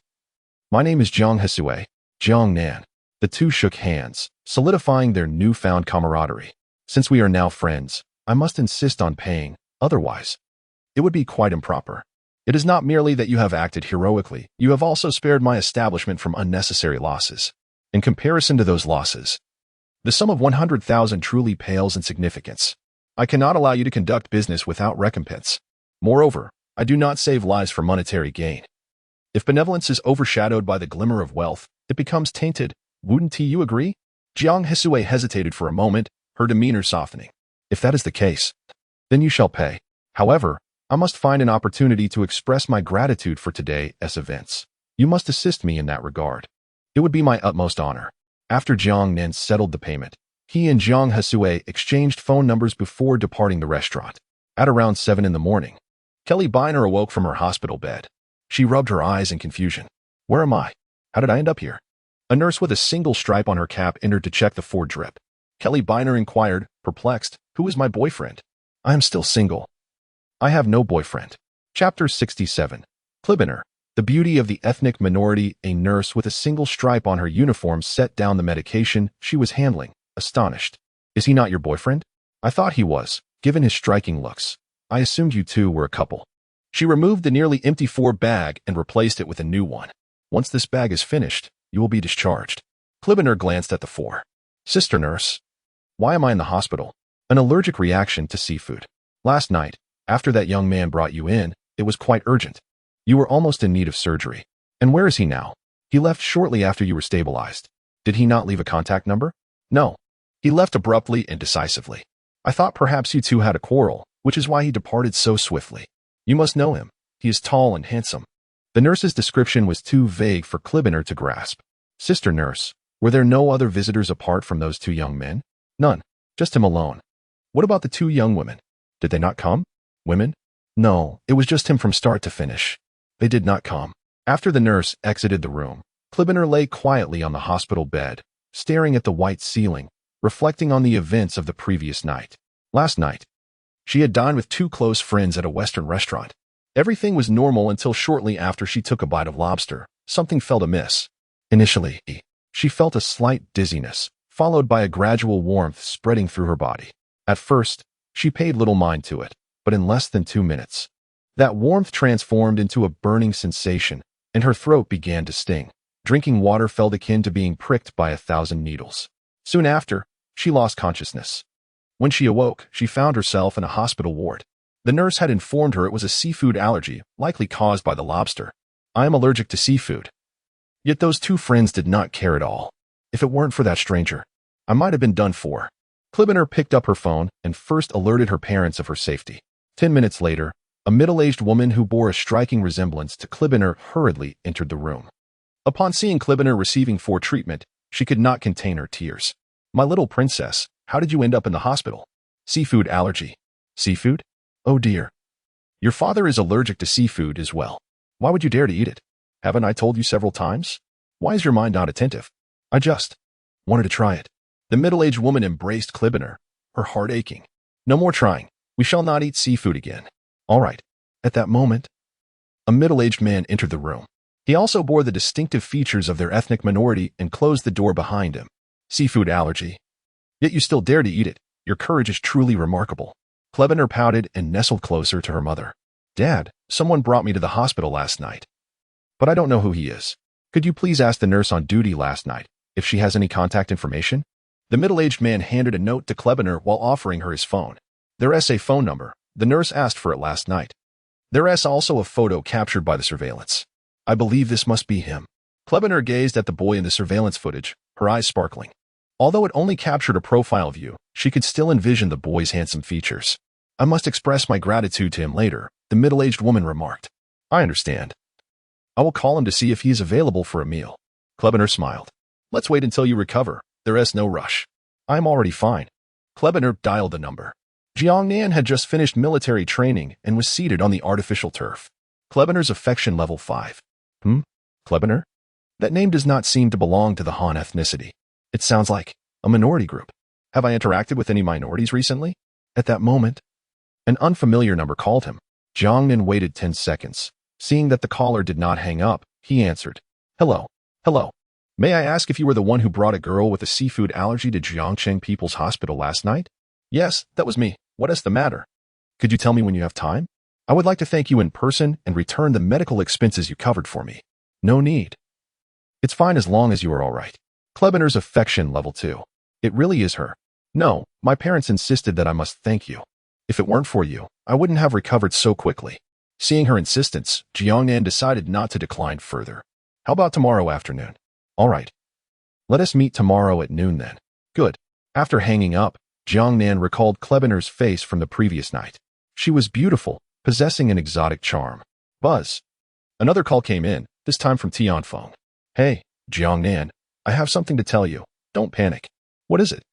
My name is Jiang Hesue, Jiang Nan. The two shook hands, solidifying their newfound camaraderie. Since we are now friends, I must insist on paying, otherwise it would be quite improper. It is not merely that you have acted heroically, you have also spared my establishment from unnecessary losses. In comparison to those losses, the sum of 100,000 truly pales in significance. I cannot allow you to conduct business without recompense. Moreover, I do not save lives for monetary gain. If benevolence is overshadowed by the glimmer of wealth, it becomes tainted. Wouldn't you agree? Jiang Hesue hesitated for a moment, her demeanor softening. If that is the case, then you shall pay. However, I must find an opportunity to express my gratitude for today's events. You must assist me in that regard. It would be my utmost honor. After Jiang Nan settled the payment, he and Jiang Hesue exchanged phone numbers before departing the restaurant. At around 7 in the morning, Kelly Biner awoke from her hospital bed. She rubbed her eyes in confusion. Where am I? How did I end up here? A nurse with a single stripe on her cap entered to check the Ford drip. Kelly Biner inquired, perplexed, who is my boyfriend? I am still single. I have no boyfriend. Chapter 67. Cullinan, the beauty of the ethnic minority. A nurse with a single stripe on her uniform set down the medication she was handling, astonished. Is he not your boyfriend? I thought he was, given his striking looks. I assumed you two were a couple. She removed the nearly empty Ford bag and replaced it with a new one. Once this bag is finished, you will be discharged. Cullinan glanced at the 4. Sister nurse. Why am I in the hospital? An allergic reaction to seafood. Last night, after that young man brought you in, it was quite urgent. You were almost in need of surgery. And where is he now? He left shortly after you were stabilized. Did he not leave a contact number? No. He left abruptly and decisively. I thought perhaps you two had a quarrel, which is why he departed so swiftly. You must know him. He is tall and handsome. The nurse's description was too vague for Cullinan to grasp. Sister nurse, were there no other visitors apart from those two young men? None. Just him alone. What about the two young women? Did they not come? Women? No, it was just him from start to finish. They did not come. After the nurse exited the room, Cullinan lay quietly on the hospital bed, staring at the white ceiling, reflecting on the events of the previous night. Last night, she had dined with two close friends at a Western restaurant. Everything was normal until shortly after she took a bite of lobster. Something felt amiss. Initially, she felt a slight dizziness, followed by a gradual warmth spreading through her body. At first, she paid little mind to it, but in less than 2 minutes, that warmth transformed into a burning sensation, and her throat began to sting. Drinking water felt akin to being pricked by 1,000 needles. Soon after, she lost consciousness. When she awoke, she found herself in a hospital ward. The nurse had informed her it was a seafood allergy, likely caused by the lobster. I am allergic to seafood. Yet those two friends did not care at all. If it weren't for that stranger, I might have been done for. Cullinan picked up her phone and first alerted her parents of her safety. 10 minutes later, a middle-aged woman who bore a striking resemblance to Cullinan hurriedly entered the room. Upon seeing Cullinan receiving Ford treatment, she could not contain her tears. My little princess, how did you end up in the hospital? Seafood allergy. Seafood? Oh dear. Your father is allergic to seafood as well. Why would you dare to eat it? Haven't I told you several times? Why is your mind not attentive? I just wanted to try it. The middle-aged woman embraced Cullinan, her heart aching. No more trying. We shall not eat seafood again. All right. At that moment, a middle-aged man entered the room. He also bore the distinctive features of their ethnic minority and closed the door behind him. Seafood allergy. Yet you still dare to eat it. Your courage is truly remarkable. Cullinan pouted and nestled closer to her mother. Dad, someone brought me to the hospital last night. But I don't know who he is. Could you please ask the nurse on duty last night if she has any contact information? The middle-aged man handed a note to Cullinan while offering her his phone. There's a phone number. The nurse asked for it last night. There is also a photo captured by the surveillance. I believe this must be him. Cullinan gazed at the boy in the surveillance footage, her eyes sparkling. Although it only captured a profile view, she could still envision the boy's handsome features. I must express my gratitude to him later, the middle-aged woman remarked. I understand. I will call him to see if he is available for a meal. Cullinan smiled. Let's wait until you recover. There is no rush. I am already fine. Cullinan dialed the number. Jiang Nan had just finished military training and was seated on the artificial turf. Cullinan's affection level 5. Cullinan? That name does not seem to belong to the Han ethnicity. It sounds like a minority group. Have I interacted with any minorities recently? At that moment, an unfamiliar number called him. Jiang Nan waited 10 seconds. Seeing that the caller did not hang up, he answered. Hello. Hello. May I ask if you were the one who brought a girl with a seafood allergy to Jiangcheng People's Hospital last night? Yes, that was me. What is the matter? Could you tell me when you have time? I would like to thank you in person and return the medical expenses you covered for me. No need. It's fine as long as you are all right. Cullinan's affection level 2. It really is her. No, my parents insisted that I must thank you. If it weren't for you, I wouldn't have recovered so quickly. Seeing her insistence, Jiang Nan decided not to decline further. How about tomorrow afternoon? All right. Let us meet tomorrow at noon then. Good. After hanging up, Jiang Nan recalled Cullinan's face from the previous night. She was beautiful, possessing an exotic charm. Buzz. Another call came in, this time from Tianfeng. Hey, Jiang Nan, I have something to tell you. Don't panic. What is it?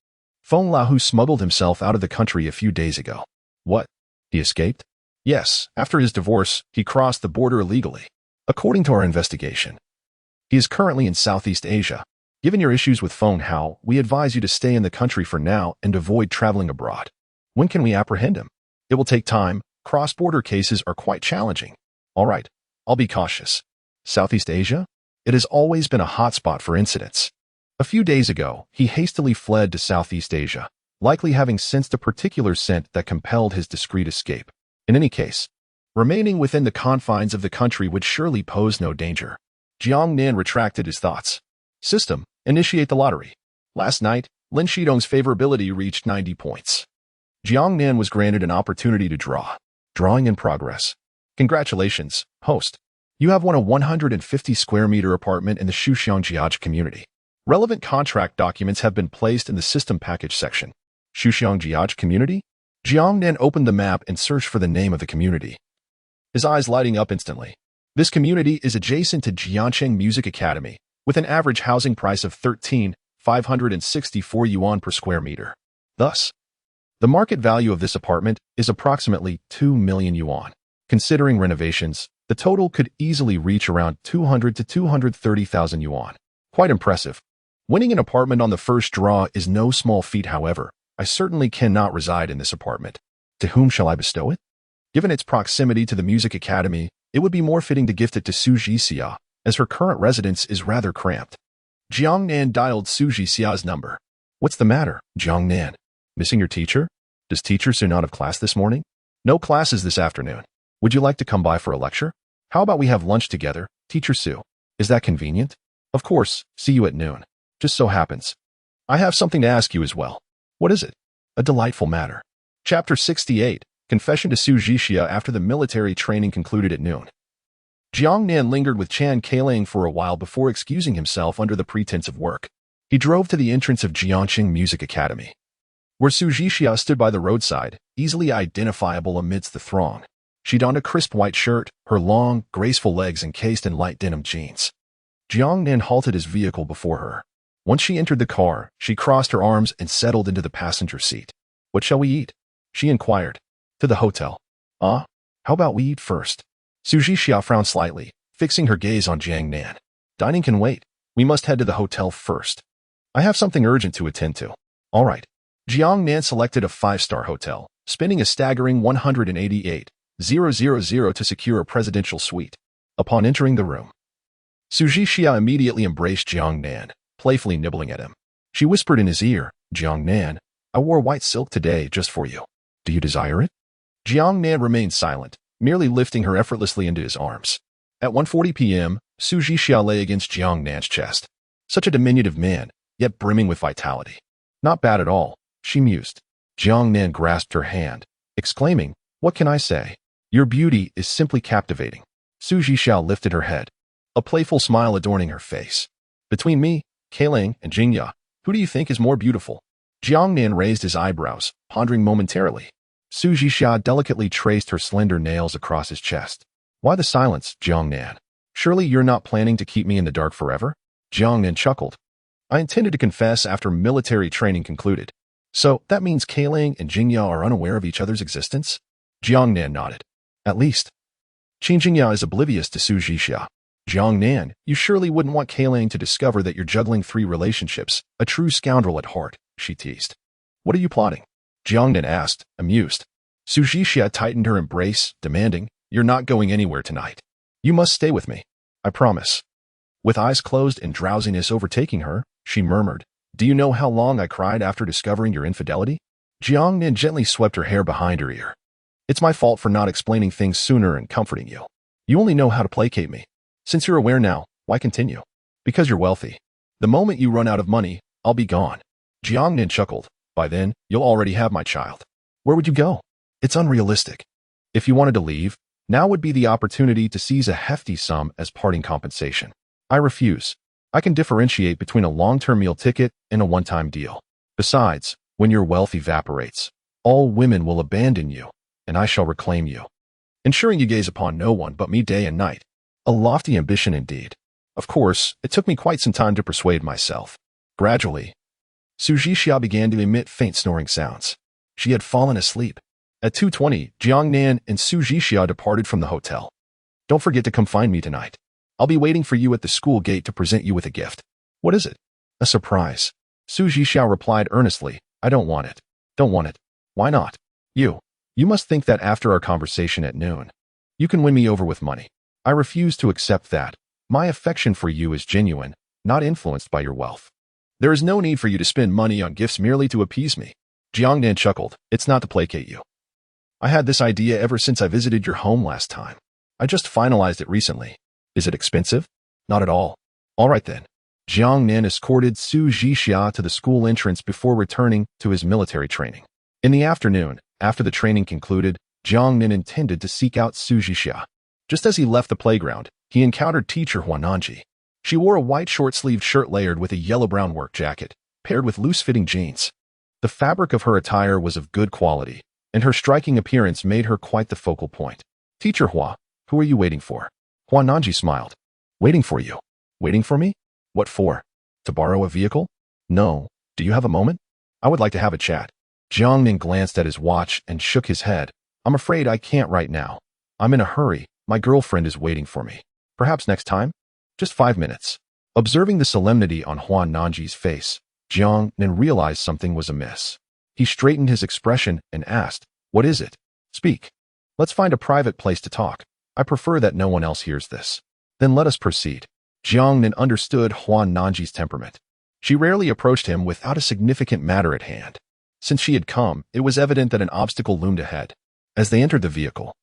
Feng Lao smuggled himself out of the country a few days ago. What? He escaped? Yes, after his divorce, he crossed the border illegally. According to our investigation, he is currently in Southeast Asia. Given your issues with Feng Hao, we advise you to stay in the country for now and avoid traveling abroad. When can we apprehend him? It will take time. Cross-border cases are quite challenging. All right, I'll be cautious. Southeast Asia? It has always been a hotspot for incidents. A few days ago, he hastily fled to Southeast Asia, likely having sensed a particular scent that compelled his discreet escape. In any case, remaining within the confines of the country would surely pose no danger. Jiang Nan retracted his thoughts. System, initiate the lottery. Last night, Lin Shidong's favorability reached 90 points. Jiang Nan was granted an opportunity to draw. Drawing in progress. Congratulations, host. You have won a 150 square meter apartment in the Shuxiangjiaj community. Relevant contract documents have been placed in the system package section. Shuxiangjiaj community? Jiang Nan opened the map and searched for the name of the community. His eyes lighting up instantly. This community is adjacent to Jiangcheng Music Academy, with an average housing price of 13,564 yuan per square meter. Thus, the market value of this apartment is approximately 2 million yuan. Considering renovations, the total could easily reach around 200 to 230,000 yuan. Quite impressive. Winning an apartment on the first draw is no small feat, however. I certainly cannot reside in this apartment. To whom shall I bestow it? Given its proximity to the music academy, it would be more fitting to gift it to Su Jixia, as her current residence is rather cramped. Jiang Nan dialed Su Jixia's number. What's the matter, Jiang Nan? Missing your teacher? Does teacher Su not have class this morning? No classes this afternoon. Would you like to come by for a lecture? How about we have lunch together, teacher Su? Is that convenient? Of course, see you at noon. Just so happens. I have something to ask you as well. What is it? A delightful matter. Chapter 68, Confession to Su Jixia after the military training concluded at noon. Jiang Nan lingered with Chan Kailang for a while before excusing himself under the pretense of work. He drove to the entrance of Jiangcheng Music Academy, where Su Jixia stood by the roadside, easily identifiable amidst the throng. She donned a crisp white shirt, her long, graceful legs encased in light denim jeans. Jiang Nan halted his vehicle before her. Once she entered the car, she crossed her arms and settled into the passenger seat. What shall we eat? She inquired. To the hotel. How about we eat first? Su Zhixia frowned slightly, fixing her gaze on Jiang Nan. Dining can wait. We must head to the hotel first. I have something urgent to attend to. All right. Jiang Nan selected a 5-star hotel, spending a staggering 188,000 to secure a presidential suite. Upon entering the room, Su Zhixia immediately embraced Jiang Nan, playfully nibbling at him. She whispered in his ear, Jiang Nan, I wore white silk today just for you. Do you desire it? Jiang Nan remained silent, merely lifting her effortlessly into his arms. At 1:40 p.m., Su Zhixia lay against Jiang Nan's chest. Such a diminutive man, yet brimming with vitality. Not bad at all, she mused. Jiang Nan grasped her hand, exclaiming, What can I say? Your beauty is simply captivating. Su Zhixia lifted her head, a playful smile adorning her face. Between me, Cullinan, and Jingya, who do you think is more beautiful? Jiang Nan raised his eyebrows, pondering momentarily. Su Zhixia delicately traced her slender nails across his chest. Why the silence, Jiang Nan? Surely you're not planning to keep me in the dark forever? Jiang Nan chuckled. I intended to confess after military training concluded. So that means Cullinan and Jingya are unaware of each other's existence? Jiang Nan nodded. At least. Jingya is oblivious to Su Zhixia. Jiang Nan, you surely wouldn't want Cullinan to discover that you're juggling 3 relationships, a true scoundrel at heart, she teased. What are you plotting? Jiang Nan asked, amused. Su Zhixia tightened her embrace, demanding, You're not going anywhere tonight. You must stay with me. I promise. With eyes closed and drowsiness overtaking her, she murmured, Do you know how long I cried after discovering your infidelity? Jiang Nan gently swept her hair behind her ear. It's my fault for not explaining things sooner and comforting you. You only know how to placate me. Since you're aware now, why continue? Because you're wealthy. The moment you run out of money, I'll be gone. Jiang Nan chuckled. By then, you'll already have my child. Where would you go? It's unrealistic. If you wanted to leave, now would be the opportunity to seize a hefty sum as parting compensation. I refuse. I can differentiate between a long-term meal ticket and a one-time deal. Besides, when your wealth evaporates, all women will abandon you, and I shall reclaim you, ensuring you gaze upon no one but me day and night. A lofty ambition indeed. Of course, it took me quite some time to persuade myself. Gradually, Su Zhixia began to emit faint snoring sounds. She had fallen asleep. At 2:20, Jiang Nan and Su Zhixia departed from the hotel. Don't forget to come find me tonight. I'll be waiting for you at the school gate to present you with a gift. What is it? A surprise. Su Zhixia replied earnestly, I don't want it. Don't want it. Why not? You must think that after our conversation at noon, you can win me over with money. I refuse to accept that. My affection for you is genuine, not influenced by your wealth. There is no need for you to spend money on gifts merely to appease me. Jiang Nan chuckled. It's not to placate you. I had this idea ever since I visited your home last time. I just finalized it recently. Is it expensive? Not at all. All right then. Jiang Nan escorted Su Zhixia to the school entrance before returning to his military training. In the afternoon, after the training concluded, Jiang Nan intended to seek out Su Zhixia. Just as he left the playground, he encountered teacher Huan Nanji. She wore a white short-sleeved shirt layered with a yellow-brown work jacket, paired with loose-fitting jeans. The fabric of her attire was of good quality, and her striking appearance made her quite the focal point. Teacher Hua, who are you waiting for? Huan Nanji smiled. Waiting for you. Waiting for me? What for? To borrow a vehicle? No. Do you have a moment? I would like to have a chat. Jiang Nan glanced at his watch and shook his head. I'm afraid I can't right now. I'm in a hurry. My girlfriend is waiting for me. Perhaps next time? Just 5 minutes. Observing the solemnity on Huan Nanji's face, Jiang Nan realized something was amiss. He straightened his expression and asked, What is it? Speak. Let's find a private place to talk. I prefer that no one else hears this. Then let us proceed. Jiang Nan understood Huan Nanji's temperament. She rarely approached him without a significant matter at hand. Since she had come, it was evident that an obstacle loomed ahead. As they entered the vehicle,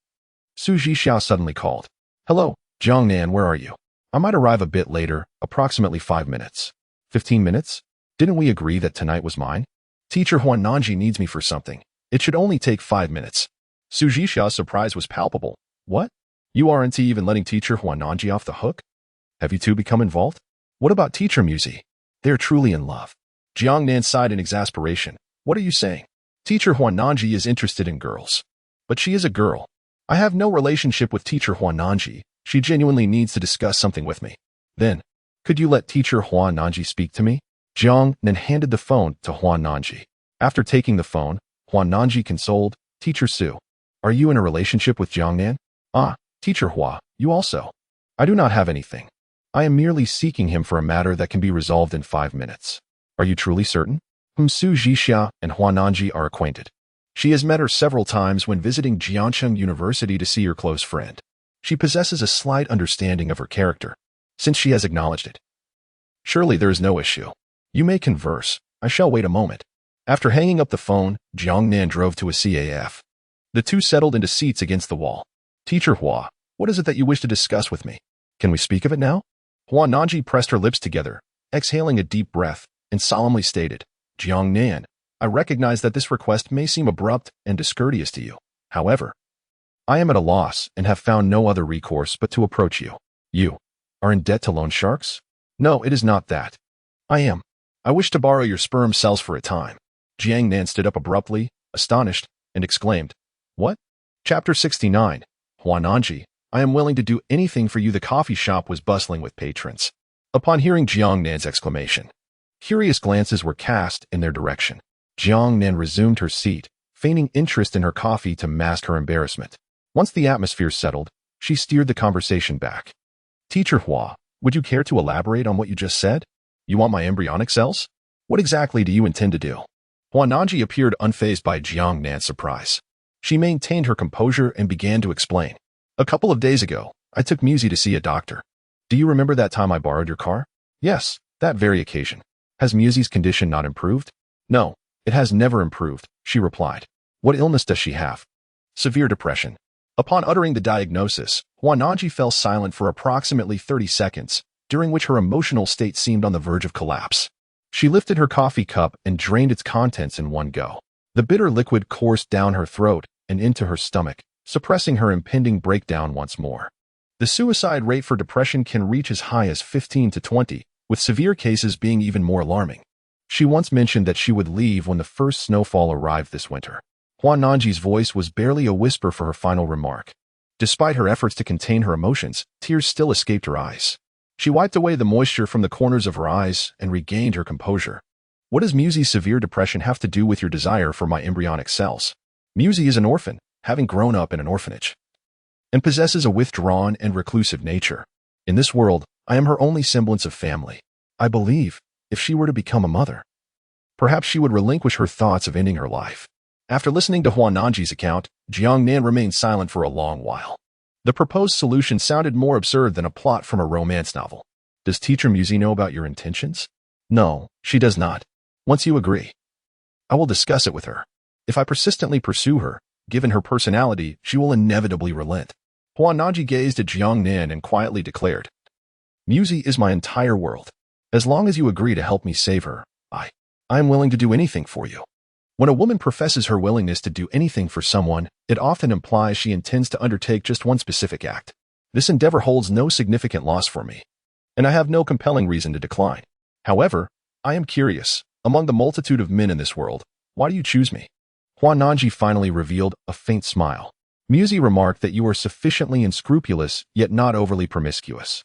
Su Zhixia suddenly called. Hello, Jiang Nan, where are you? I might arrive a bit later, approximately 5 minutes. 15 minutes? Didn't we agree that tonight was mine? Teacher Huan Nanji needs me for something. It should only take 5 minutes. Su Zhixia's surprise was palpable. What? You aren't even letting teacher Huan Nanji off the hook? Have you two become involved? What about teacher Musi? They're truly in love. Jiang Nan sighed in exasperation. What are you saying? Teacher Huan Nanji is interested in girls. But she is a girl. I have no relationship with teacher Huan Nanji. She genuinely needs to discuss something with me. Then, could you let teacher Huan Nanji speak to me? Jiang Nan handed the phone to Huan Nanji. After taking the phone, Huan Nanji consoled. Teacher Su, are you in a relationship with Jiang Nan? Ah, Teacher Hua, you also. I do not have anything. I am merely seeking him for a matter that can be resolved in 5 minutes. Are you truly certain? Su Jixia and Huan Nanji are acquainted. She has met her several times when visiting Jiangcheng University to see her close friend. She possesses a slight understanding of her character, since she has acknowledged it. Surely there is no issue. You may converse. I shall wait a moment. After hanging up the phone, Jiang Nan drove to a CAF. The two settled into seats against the wall. Teacher Hua, what is it that you wish to discuss with me? Can we speak of it now? Huan Nanji pressed her lips together, exhaling a deep breath, and solemnly stated, Jiang Nan, I recognize that this request may seem abrupt and discourteous to you. However, I am at a loss and have found no other recourse but to approach you. You are in debt to loan sharks? No, it is not that. I wish to borrow your sperm cells for a time. Jiang Nan stood up abruptly, astonished, and exclaimed, What? Chapter 69. Huan Nanji, I am willing to do anything for you. The coffee shop was bustling with patrons. Upon hearing Jiang Nan's exclamation, curious glances were cast in their direction. Jiang Nan resumed her seat, feigning interest in her coffee to mask her embarrassment. Once the atmosphere settled, she steered the conversation back. Teacher Hua, would you care to elaborate on what you just said? You want my embryonic cells? What exactly do you intend to do? Huan Nanji appeared unfazed by Jiang Nan's surprise. She maintained her composure and began to explain. A couple of days ago, I took Muzi to see a doctor. Do you remember that time I borrowed your car? Yes, that very occasion. Has Muzi's condition not improved? No, it has never improved, she replied. What illness does she have? Severe depression. Upon uttering the diagnosis, Huan Nanji fell silent for approximately 30 seconds, during which her emotional state seemed on the verge of collapse. She lifted her coffee cup and drained its contents in one go. The bitter liquid coursed down her throat and into her stomach, suppressing her impending breakdown once more. The suicide rate for depression can reach as high as 15 to 20, with severe cases being even more alarming. She once mentioned that she would leave when the first snowfall arrived this winter. Huan Nanji's voice was barely a whisper for her final remark. Despite her efforts to contain her emotions, tears still escaped her eyes. She wiped away the moisture from the corners of her eyes and regained her composure. What does Muzi's severe depression have to do with your desire for my embryonic cells? Muzi is an orphan, having grown up in an orphanage, and possesses a withdrawn and reclusive nature. In this world, I am her only semblance of family. I believe, if she were to become a mother, perhaps she would relinquish her thoughts of ending her life. After listening to Huan Nanji's account, Jiang Nan remained silent for a long while. The proposed solution sounded more absurd than a plot from a romance novel. Does Teacher Muzi know about your intentions? No, she does not. Once you agree, I will discuss it with her. If I persistently pursue her, given her personality, she will inevitably relent. Huan Nanji gazed at Jiang Nan and quietly declared, Muzi is my entire world. As long as you agree to help me save her, I am willing to do anything for you. When a woman professes her willingness to do anything for someone, it often implies she intends to undertake just one specific act. This endeavor holds no significant loss for me, and I have no compelling reason to decline. However, I am curious, among the multitude of men in this world, why do you choose me? Huan Nanji finally revealed a faint smile. Muzi remarked that you are sufficiently unscrupulous, yet not overly promiscuous.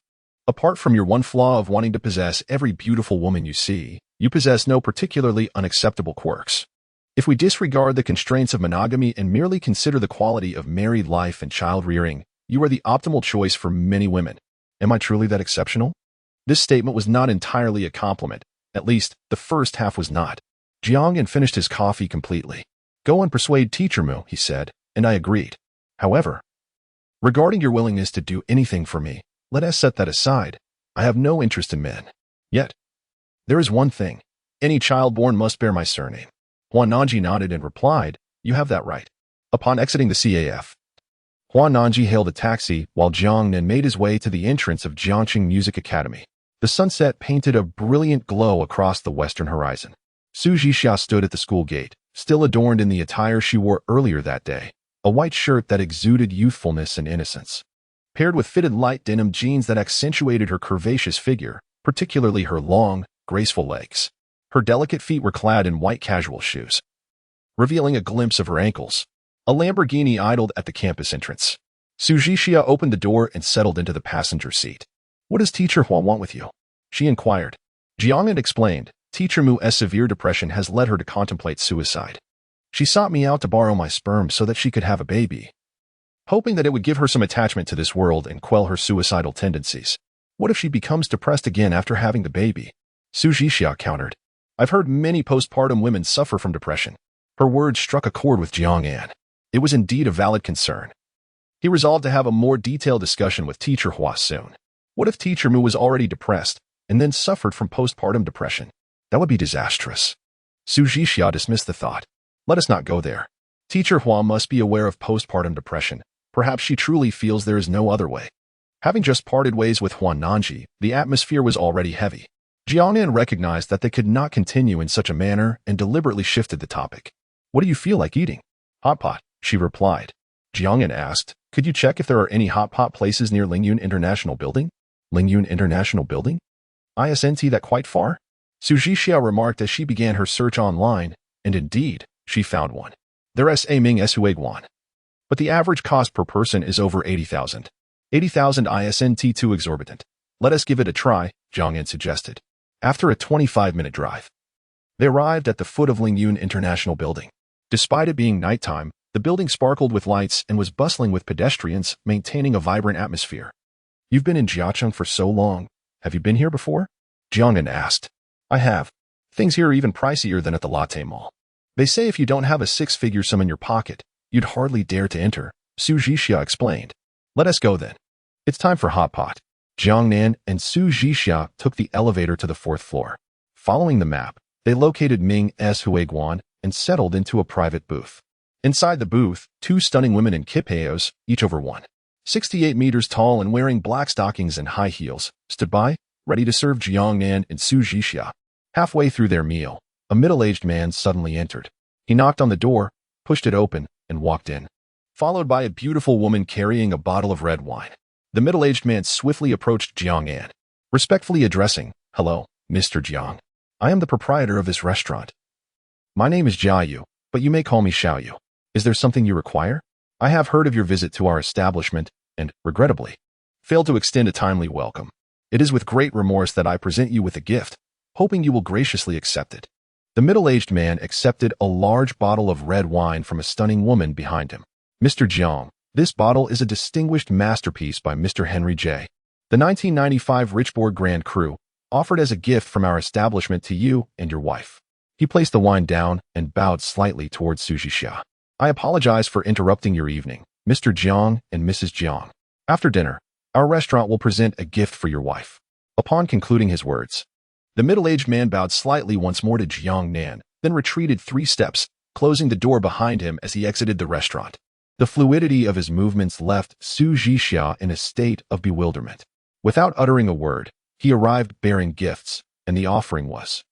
Apart from your one flaw of wanting to possess every beautiful woman you see, you possess no particularly unacceptable quirks. If we disregard the constraints of monogamy and merely consider the quality of married life and child-rearing, you are the optimal choice for many women. Am I truly that exceptional? This statement was not entirely a compliment. At least, the first half was not. Jiang Nan finished his coffee completely. Go and persuade Teacher Mu, he said, and I agreed. However, regarding your willingness to do anything for me, let us set that aside. I have no interest in men. Yet, there is one thing. Any child born must bear my surname. Huan Nanji nodded and replied, You have that right. Upon exiting the CAF, Huan Nanji hailed a taxi while Jiang Nan made his way to the entrance of Jiangcheng Music Academy. The sunset painted a brilliant glow across the western horizon. Su Jixia stood at the school gate, still adorned in the attire she wore earlier that day, a white shirt that exuded youthfulness and innocence, paired with fitted light denim jeans that accentuated her curvaceous figure, particularly her long, graceful legs. Her delicate feet were clad in white casual shoes, revealing a glimpse of her ankles. A Lamborghini idled at the campus entrance. Su Jixia opened the door and settled into the passenger seat. What does Teacher Hua want with you? She inquired. Jiang Nan explained, Teacher Mu's severe depression has led her to contemplate suicide. She sought me out to borrow my sperm so that she could have a baby, hoping that it would give her some attachment to this world and quell her suicidal tendencies. What if she becomes depressed again after having the baby? Su Jixia countered. I've heard many postpartum women suffer from depression. Her words struck a chord with Jiang Nan. It was indeed a valid concern. He resolved to have a more detailed discussion with Teacher Hua soon. What if Teacher Mu was already depressed and then suffered from postpartum depression? That would be disastrous. Su Jixia dismissed the thought. Let us not go there. Teacher Hua must be aware of postpartum depression. Perhaps she truly feels there is no other way. Having just parted ways with Huan Nanji, the atmosphere was already heavy. Jiang Nan recognized that they could not continue in such a manner and deliberately shifted the topic. What do you feel like eating? Hot pot, she replied. Jiang Nan asked, could you check if there are any hot pot places near Lingyun International Building? Lingyun International Building? Isn't that quite far? Su Jixia remarked as she began her search online, and indeed, she found one. There's a Ming Suiguan. But the average cost per person is over 80,000. 80,000 isn't too exorbitant. Let us give it a try, Jiang Nan suggested. After a 25-minute drive, they arrived at the foot of Lingyun International Building. Despite it being nighttime, the building sparkled with lights and was bustling with pedestrians, maintaining a vibrant atmosphere. You've been in Jiacheng for so long. Have you been here before? Jiang Nan asked. I have. Things here are even pricier than at the Latte Mall. They say if you don't have a six-figure sum in your pocket, you'd hardly dare to enter, Su Jixia explained. Let us go then. It's time for hot pot. Jiang Nan and Su Jixia took the elevator to the 4th floor. Following the map, they located Ming Huiguan and settled into a private booth. Inside the booth, 2 stunning women in kipayos, each over 1.68 meters tall and wearing black stockings and high heels, stood by, ready to serve Jiang Nan and Su Jixia. Halfway through their meal, a middle-aged man suddenly entered. He knocked on the door, pushed it open, and walked in, followed by a beautiful woman carrying a bottle of red wine. The middle-aged man swiftly approached Jiang Nan, respectfully addressing, Hello, Mr. Jiang. I am the proprietor of this restaurant. My name is Jia Yu, but you may call me Xiao Yu. Is there something you require? I have heard of your visit to our establishment and, regrettably, failed to extend a timely welcome. It is with great remorse that I present you with a gift, hoping you will graciously accept it. The middle-aged man accepted a large bottle of red wine from a stunning woman behind him. Mr. Jiang, this bottle is a distinguished masterpiece by Mr. Henry J. The 1995 Richbourg Grand Cru, offered as a gift from our establishment to you and your wife. He placed the wine down and bowed slightly towards Su Jixia. I apologize for interrupting your evening, Mr. Jiang and Mrs. Jiang. After dinner, our restaurant will present a gift for your wife. Upon concluding his words, the middle-aged man bowed slightly once more to Jiang Nan, then retreated 3 steps, closing the door behind him as he exited the restaurant. The fluidity of his movements left Su Jixia in a state of bewilderment. Without uttering a word, he arrived bearing gifts, and the offering was.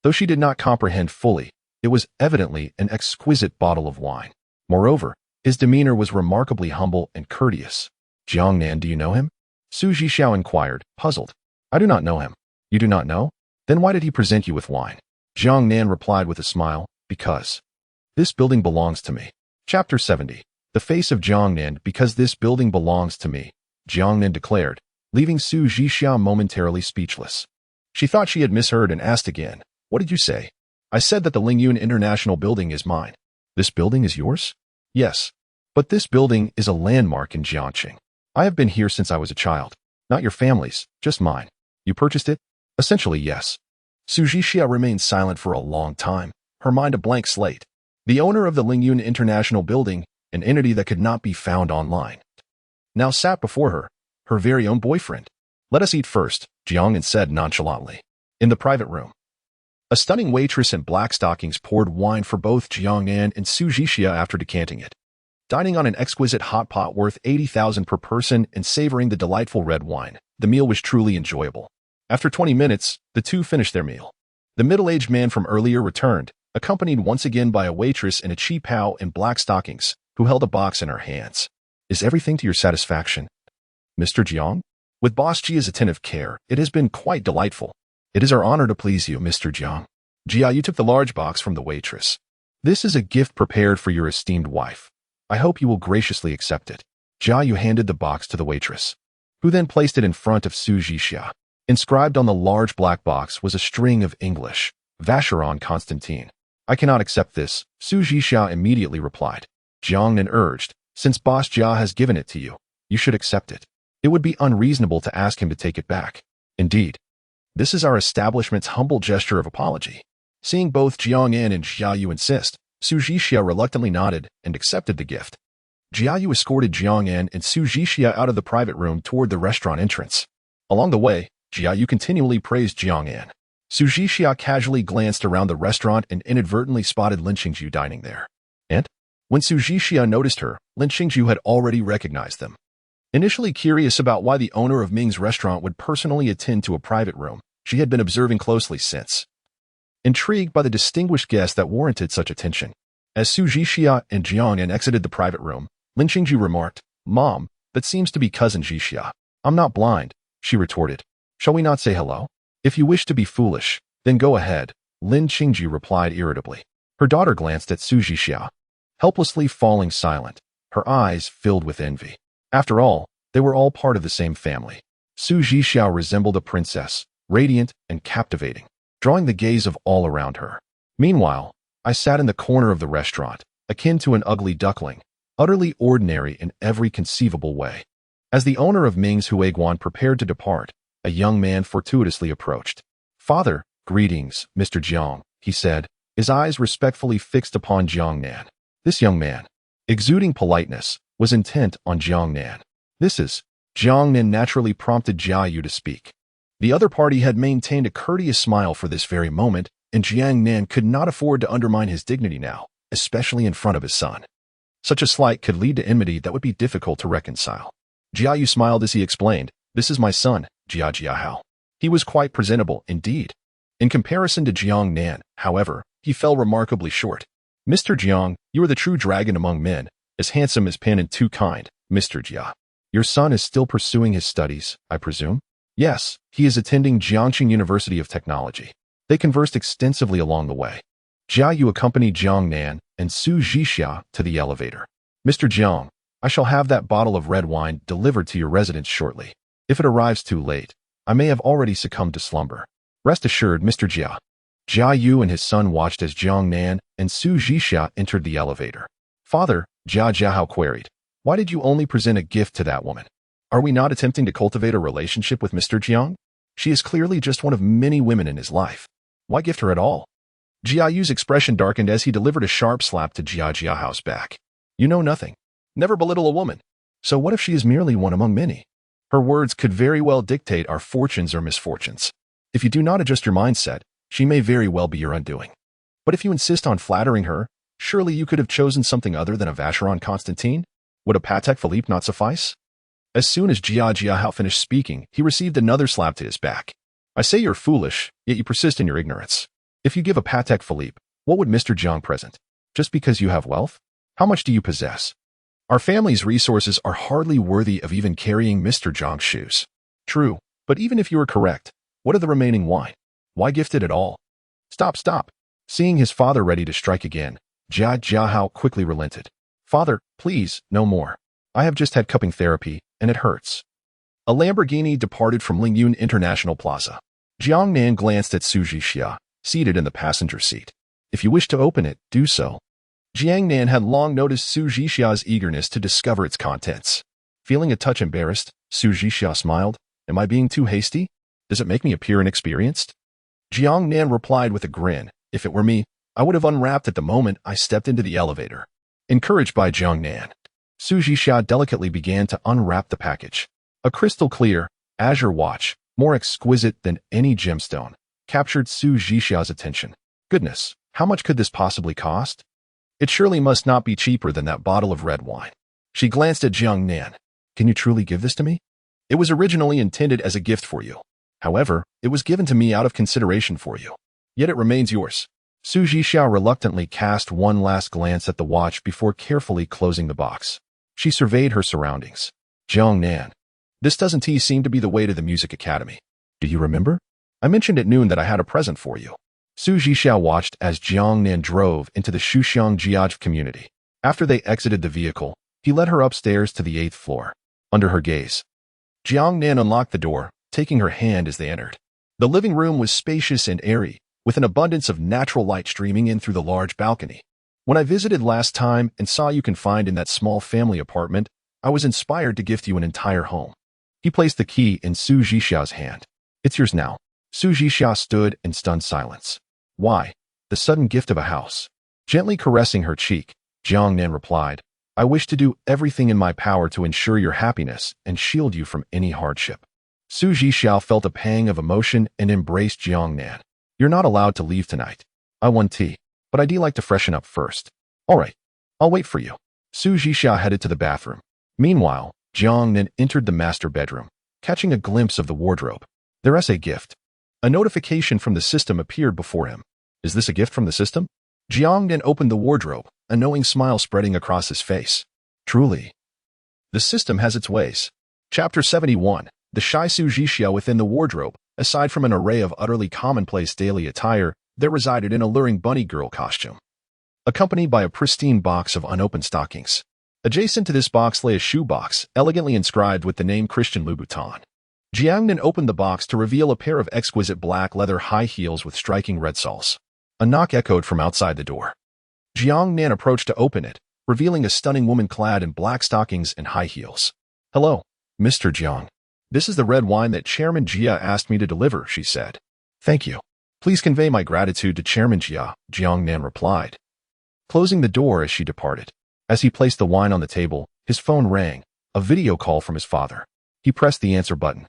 Though she did not comprehend fully, it was evidently an exquisite bottle of wine. Moreover, his demeanor was remarkably humble and courteous. Jiang Nan, do you know him? Su Jixia inquired, puzzled. I do not know him. You do not know? Then why did he present you with wine? Jiang Nan replied with a smile, because this building belongs to me. Chapter 70. The face of Jiang Nan. Because this building belongs to me, Jiang Nan declared, leaving Su Jixia momentarily speechless. She thought she had misheard and asked again, what did you say? I said that the Lingyun International Building is mine. This building is yours? Yes. But this building is a landmark in Jiangxing. I have been here since I was a child. Not your family's, just mine. You purchased it? Essentially, yes. Su Jixia remained silent for a long time, her mind a blank slate. The owner of the Lingyun International Building, an entity that could not be found online, now sat before her, her very own boyfriend. Let us eat first, Jiang Nan said nonchalantly. In the private room, a stunning waitress in black stockings poured wine for both Jiang Nan and Su Jixia after decanting it. Dining on an exquisite hot pot worth 80,000 per person and savoring the delightful red wine, the meal was truly enjoyable. After 20 minutes, the two finished their meal. The middle-aged man from earlier returned, accompanied once again by a waitress in a cheap how in black stockings, who held a box in her hands. Is everything to your satisfaction, Mr. Jiang? With Boss Jia's attentive care, it has been quite delightful. It is our honor to please you, Mr. Jiang. Jia, you took the large box from the waitress. This is a gift prepared for your esteemed wife. I hope you will graciously accept it. Jia Yu handed the box to the waitress, who then placed it in front of Su Jixia. Inscribed on the large black box was a string of English, Vacheron Constantine. I cannot accept this, Su Zhixia immediately replied. Jiang Nan urged, since Boss Jia has given it to you, you should accept it. It would be unreasonable to ask him to take it back. Indeed, this is our establishment's humble gesture of apology. Seeing both Jiang Nan and Jia Yu insist, Su Zhixia reluctantly nodded and accepted the gift. Jia Yu escorted Jiang Nan and Su Zhixia out of the private room toward the restaurant entrance. Along the way, Jia Yu continually praised Jiang Nan. Su Zhixia casually glanced around the restaurant and inadvertently spotted Lin Qingju dining there. And when Su Zhixia noticed her, Lin Qingju had already recognized them. Initially curious about why the owner of Ming's restaurant would personally attend to a private room, she had been observing closely since. Intrigued by the distinguished guest that warranted such attention. As Su Zhixia and Jiang Nan exited the private room, Lin Qingju remarked, Mom, that seems to be cousin Zhixia. I'm not blind, she retorted. Shall we not say hello? If you wish to be foolish, then go ahead, Lin Qingju replied irritably. Her daughter glanced at Su Zhixia, helplessly falling silent, her eyes filled with envy. After all, they were all part of the same family. Su Zhixia resembled a princess, radiant and captivating, drawing the gaze of all around her. Meanwhile, I sat in the corner of the restaurant, akin to an ugly duckling, utterly ordinary in every conceivable way. As the owner of Ming's Huiguan prepared to depart, a young man fortuitously approached. Father, greetings, Mr. Jiang, he said, his eyes respectfully fixed upon Jiang Nan. This young man, exuding politeness, was intent on Jiang Nan. This is, Jiang Nan naturally prompted Jia Yu to speak. The other party had maintained a courteous smile for this very moment, and Jiang Nan could not afford to undermine his dignity now, especially in front of his son. Such a slight could lead to enmity that would be difficult to reconcile. Jia Yu smiled as he explained, This is my son, Jia Jiahao. He was quite presentable, indeed. In comparison to Jiang Nan, however, he fell remarkably short. Mr. Jiang, you are the true dragon among men, as handsome as Pan and too kind, Mr. Jia. Your son is still pursuing his studies, I presume? Yes, he is attending Jiangqing University of Technology. They conversed extensively along the way. Jia Yu accompanied Jiang Nan and Su Zhixia to the elevator. Mr. Jiang, I shall have that bottle of red wine delivered to your residence shortly. If it arrives too late, I may have already succumbed to slumber. Rest assured, Mr. Jia. Jia Yu and his son watched as Jiang Nan and Su Zhixia entered the elevator. Father, Jia Jiahao queried, why did you only present a gift to that woman? Are we not attempting to cultivate a relationship with Mr. Jiang? She is clearly just one of many women in his life. Why gift her at all? Jia Yu's expression darkened as he delivered a sharp slap to Jia Jiahao's back. You know nothing. Never belittle a woman. So what if she is merely one among many? Her words could very well dictate our fortunes or misfortunes. If you do not adjust your mindset, she may very well be your undoing. But if you insist on flattering her, surely you could have chosen something other than a Vacheron Constantine? Would a Patek Philippe not suffice? As soon as Jia Jiahao finished speaking, he received another slap to his back. I say you're foolish, yet you persist in your ignorance. If you give a Patek Philippe, what would Mr. Jiang present? Just because you have wealth? How much do you possess? Our family's resources are hardly worthy of even carrying Mr. Jiang's shoes. True, but even if you are correct, what of the remaining wine? Why gift it at all? Stop. Seeing his father ready to strike again, Jia Jiahao quickly relented. Father, please, no more. I have just had cupping therapy, and it hurts. A Lamborghini departed from Lingyun International Plaza. Jiang Nan glanced at Su Zhixia, seated in the passenger seat. If you wish to open it, do so. Jiang Nan had long noticed Su Zhixia's eagerness to discover its contents. Feeling a touch embarrassed, Su Zhixia smiled. Am I being too hasty? Does it make me appear inexperienced? Jiang Nan replied with a grin. If it were me, I would have unwrapped at the moment I stepped into the elevator. Encouraged by Jiang Nan, Su Zhixia delicately began to unwrap the package. A crystal-clear, azure watch, more exquisite than any gemstone, captured Su Zhixia's attention. Goodness, how much could this possibly cost? It surely must not be cheaper than that bottle of red wine. She glanced at Jiang Nan. Can you truly give this to me? It was originally intended as a gift for you. However, it was given to me out of consideration for you. Yet it remains yours. Su Zhixia reluctantly cast one last glance at the watch before carefully closing the box. She surveyed her surroundings. Jiang Nan, this doesn't seem to be the way to the music academy. Do you remember? I mentioned at noon that I had a present for you. Su Zhixia watched as Jiang Nan drove into the Shuxiang Jiaj community. After they exited the vehicle, he led her upstairs to the 8th floor. Under her gaze, Jiang Nan unlocked the door, taking her hand as they entered. The living room was spacious and airy, with an abundance of natural light streaming in through the large balcony. When I visited last time and saw you confined in that small family apartment, I was inspired to gift you an entire home. He placed the key in Su Zhixiao's hand. It's yours now. Su Zhixiao stood in stunned silence. Why? The sudden gift of a house. Gently caressing her cheek, Jiang Nan replied, I wish to do everything in my power to ensure your happiness and shield you from any hardship. Su Zhixiao felt a pang of emotion and embraced Jiang Nan. You're not allowed to leave tonight. I want tea, but I'd like to freshen up first. All right, I'll wait for you. Su Zhixiao headed to the bathroom. Meanwhile, Jiang Nan entered the master bedroom, catching a glimpse of the wardrobe. There's a gift. A notification from the system appeared before him. Is this a gift from the system? Jiang Nan opened the wardrobe, a knowing smile spreading across his face. Truly, the system has its ways. Chapter 71. The shy Su Zhixiao within the wardrobe. Aside from an array of utterly commonplace daily attire, there resided an alluring bunny girl costume, accompanied by a pristine box of unopened stockings. Adjacent to this box lay a shoebox, elegantly inscribed with the name Christian Louboutin. Jiang Nan opened the box to reveal a pair of exquisite black leather high heels with striking red soles. A knock echoed from outside the door. Jiang Nan approached to open it, revealing a stunning woman clad in black stockings and high heels. Hello, Mr. Jiang. This is the red wine that Chairman Jia asked me to deliver, she said. Thank you. Please convey my gratitude to Chairman Jia, Jiang Nan replied, closing the door as she departed. As he placed the wine on the table, his phone rang, a video call from his father. He pressed the answer button,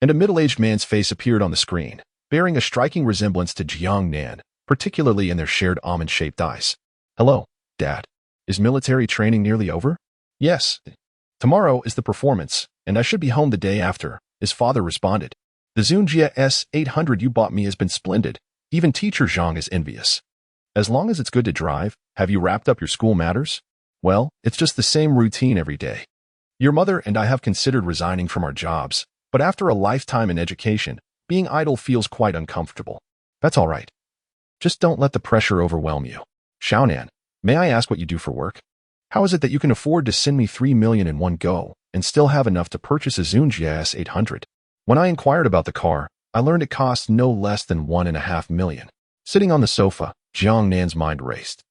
and a middle-aged man's face appeared on the screen, bearing a striking resemblance to Jiang Nan, particularly in their shared almond-shaped eyes. Hello, Dad. Is military training nearly over? Yes. Tomorrow is the performance, and I should be home the day after, his father responded. The Zunjia S800 you bought me has been splendid. Even teacher Zhang is envious. As long as it's good to drive, have you wrapped up your school matters? Well, it's just the same routine every day. Your mother and I have considered resigning from our jobs, but after a lifetime in education, being idle feels quite uncomfortable. That's all right. Just don't let the pressure overwhelm you. Xiaonan, may I ask what you do for work? How is it that you can afford to send me 3 million in one go and still have enough to purchase a Zunjia S800? When I inquired about the car, I learned it costs no less than 1.5 million. Sitting on the sofa, Jiang Nan's mind raced.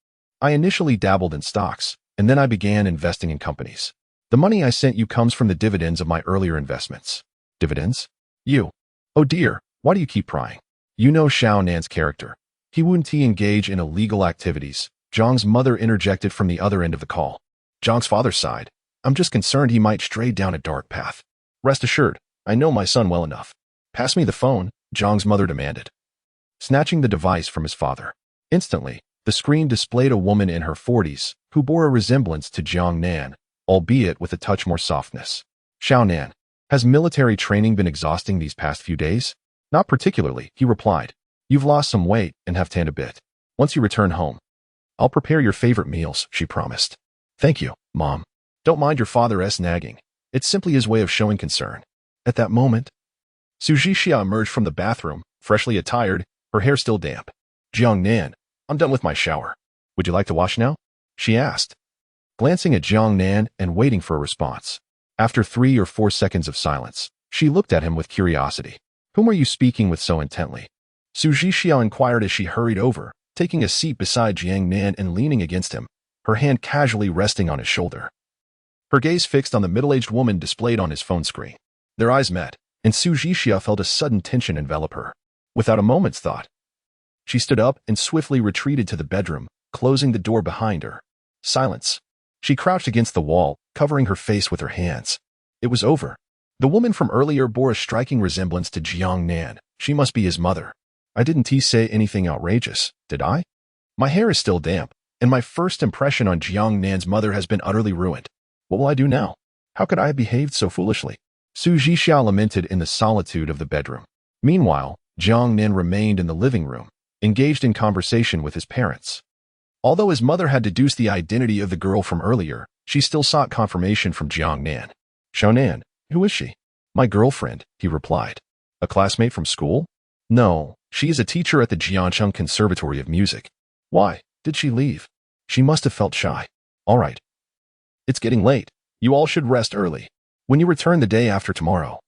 I initially dabbled in stocks, and then I began investing in companies. The money I sent you comes from the dividends of my earlier investments. Dividends? You. Oh dear, why do you keep prying? You know Xiao Nan's character. He wouldn't engage in illegal activities. Zhang's mother interjected from the other end of the call. Zhang's father sighed. I'm just concerned he might stray down a dark path. Rest assured, I know my son well enough. Pass me the phone, Zhang's mother demanded, snatching the device from his father. Instantly, the screen displayed a woman in her 40s who bore a resemblance to Jiang Nan, albeit with a touch more softness. Xiao Nan, has military training been exhausting these past few days? Not particularly, he replied. You've lost some weight and have tanned a bit. Once you return home, I'll prepare your favorite meals, she promised. Thank you, Mom. Don't mind your father's nagging. It's simply his way of showing concern. At that moment, Su Zhixiao emerged from the bathroom, freshly attired, her hair still damp. Jiang Nan, I'm done with my shower. Would you like to wash now? She asked, glancing at Jiang Nan and waiting for a response. After 3 or 4 seconds of silence, she looked at him with curiosity. Whom are you speaking with so intently? Su Zhixiao inquired as she hurried over, taking a seat beside Jiang Nan and leaning against him, her hand casually resting on his shoulder. Her gaze fixed on the middle-aged woman displayed on his phone screen. Their eyes met, and Su Zhixiao felt a sudden tension envelop her. Without a moment's thought, she stood up and swiftly retreated to the bedroom, closing the door behind her. Silence. She crouched against the wall, covering her face with her hands. It was over. The woman from earlier bore a striking resemblance to Jiang Nan. She must be his mother. I didn't say anything outrageous, did I? My hair is still damp, and my first impression on Jiang Nan's mother has been utterly ruined. What will I do now? How could I have behaved so foolishly? Su Zhixiao lamented in the solitude of the bedroom. Meanwhile, Jiang Nan remained in the living room, engaged in conversation with his parents. Although his mother had deduced the identity of the girl from earlier, she still sought confirmation from Jiang Nan. Xiaonan, who is she? My girlfriend, he replied. A classmate from school? No, she is a teacher at the Jiancheng Conservatory of Music. Why did she leave? She must have felt shy. All right. It's getting late. You all should rest early. When you return the day after tomorrow,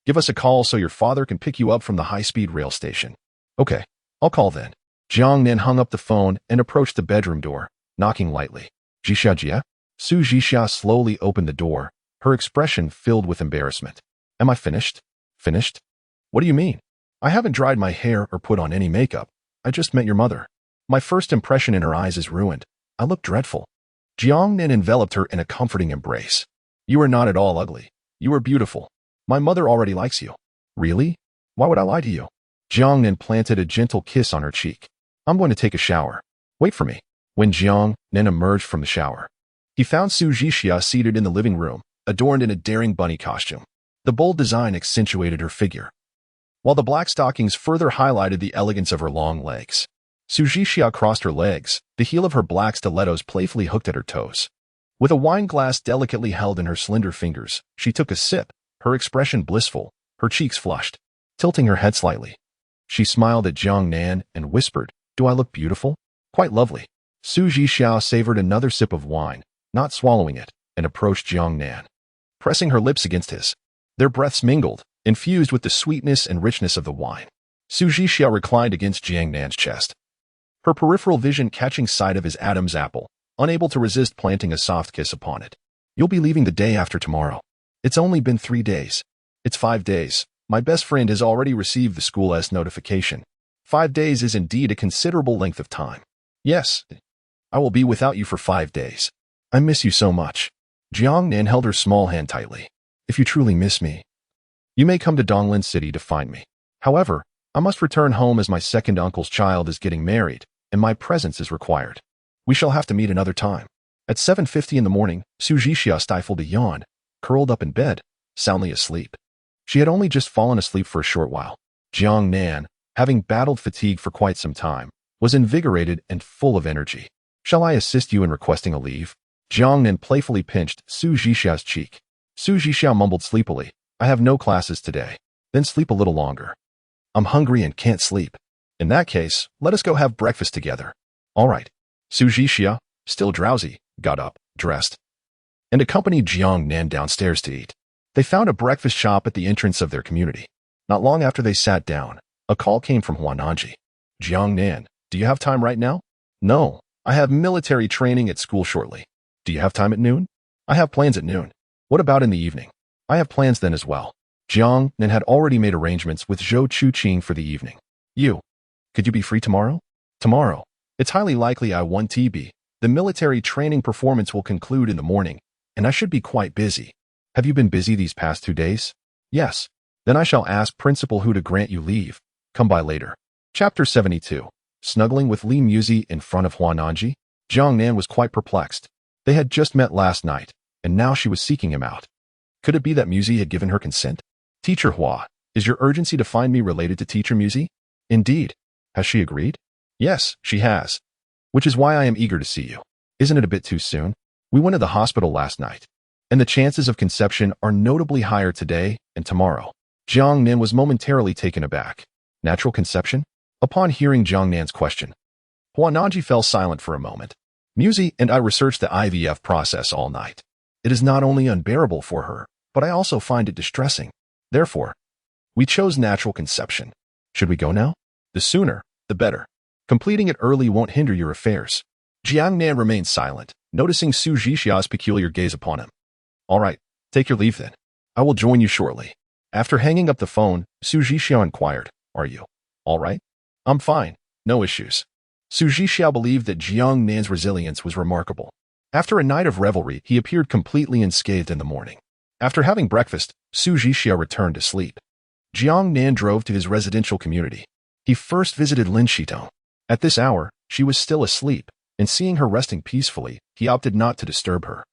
give us a call so your father can pick you up from the high-speed rail station. Okay. I'll call then. Jiang Nan hung up the phone and approached the bedroom door, knocking lightly. Jixia Jia? Su Jixia slowly opened the door, her expression filled with embarrassment. Am I finished? Finished? What do you mean? I haven't dried my hair or put on any makeup. I just met your mother. My first impression in her eyes is ruined. I look dreadful. Jiang Nan enveloped her in a comforting embrace. You are not at all ugly. You are beautiful. My mother already likes you. Really? Why would I lie to you? Jiang Nan planted a gentle kiss on her cheek. I'm going to take a shower. Wait for me. When Jiang Nan emerged from the shower, he found Su Jixia seated in the living room, adorned in a daring bunny costume. The bold design accentuated her figure, while the black stockings further highlighted the elegance of her long legs. Su Jixia crossed her legs, the heel of her black stilettos playfully hooked at her toes. With a wine glass delicately held in her slender fingers, she took a sip, her expression blissful, her cheeks flushed. Tilting her head slightly, she smiled at Jiang Nan and whispered, Do I look beautiful? Quite lovely. Su Jixia savored another sip of wine, not swallowing it, and approached Jiang Nan, pressing her lips against his. Their breaths mingled, infused with the sweetness and richness of the wine. Su Jixia reclined against Jiang Nan's chest, her peripheral vision catching sight of his Adam's apple, unable to resist planting a soft kiss upon it. You'll be leaving the day after tomorrow. It's only been 3 days. It's 5 days. My best friend has already received the school's notification. 5 days is indeed a considerable length of time. Yes, I will be without you for 5 days. I miss you so much. Jiang Nan held her small hand tightly. If you truly miss me, you may come to Donglin City to find me. However, I must return home as my second uncle's child is getting married, and my presence is required. We shall have to meet another time. At 7:50 in the morning, Su Jixia stifled a yawn, curled up in bed, soundly asleep. She had only just fallen asleep for a short while. Jiang Nan, having battled fatigue for quite some time, was invigorated and full of energy. Shall I assist you in requesting a leave? Jiang Nan playfully pinched Su Jixia's cheek. Su Jixia mumbled sleepily, I have no classes today. Then sleep a little longer. I'm hungry and can't sleep. In that case, let us go have breakfast together. All right. Su Jixia, still drowsy, got up, dressed, and accompanied Jiang Nan downstairs to eat. They found a breakfast shop at the entrance of their community. Not long after they sat down, a call came from Huananji. Jiang Nan, do you have time right now? No, I have military training at school shortly. Do you have time at noon? I have plans at noon. What about in the evening? I have plans then as well. Jiang Nan had already made arrangements with Zhou Chuqing for the evening. Could you be free tomorrow? Tomorrow. It's highly likely I won't be. The military training performance will conclude in the morning, and I should be quite busy. Have you been busy these past 2 days? Yes. Then I shall ask Principal Hu to grant you leave. Come by later. Chapter 72. Snuggling with Li Muzi in front of Huananji, Jiang Nan was quite perplexed. They had just met last night, and now she was seeking him out. Could it be that Muzi had given her consent? Teacher Hua, is your urgency to find me related to Teacher Muzi? Indeed. Has she agreed? Yes, she has. Which is why I am eager to see you. Isn't it a bit too soon? We went to the hospital last night, and the chances of conception are notably higher today and tomorrow. Jiang Nan was momentarily taken aback. Natural conception? Upon hearing Jiang Nan's question, Huananji fell silent for a moment. Muzi and I researched the IVF process all night. It is not only unbearable for her, but I also find it distressing. Therefore, we chose natural conception. Should we go now? The sooner, the better. Completing it early won't hinder your affairs. Jiang Nan remained silent, noticing Su Jixia's peculiar gaze upon him. All right, take your leave then. I will join you shortly. After hanging up the phone, Su Jixia inquired, Are you all right? I'm fine, no issues. Su Jixia believed that Jiang Nan's resilience was remarkable. After a night of revelry, he appeared completely unscathed in the morning. After having breakfast, Su Jixia returned to sleep. Jiang Nan drove to his residential community. He first visited Lin Shitong. At this hour, she was still asleep, and seeing her resting peacefully, he opted not to disturb her.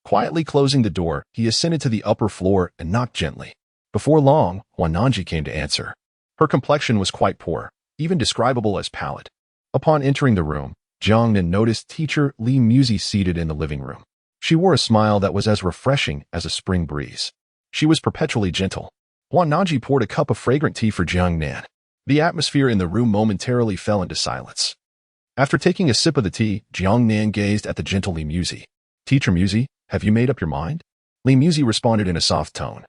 Quietly closing the door, he ascended to the upper floor and knocked gently. Before long, Huananji came to answer. Her complexion was quite poor, even describable as pallid. Upon entering the room, Jiang Nan noticed teacher Li Muzi seated in the living room. She wore a smile that was as refreshing as a spring breeze. She was perpetually gentle. Huananji poured a cup of fragrant tea for Jiang Nan. The atmosphere in the room momentarily fell into silence. After taking a sip of the tea, Jiang Nan gazed at the gentle Li Muzi. Teacher Muzi, have you made up your mind? Li Muzi responded in a soft tone,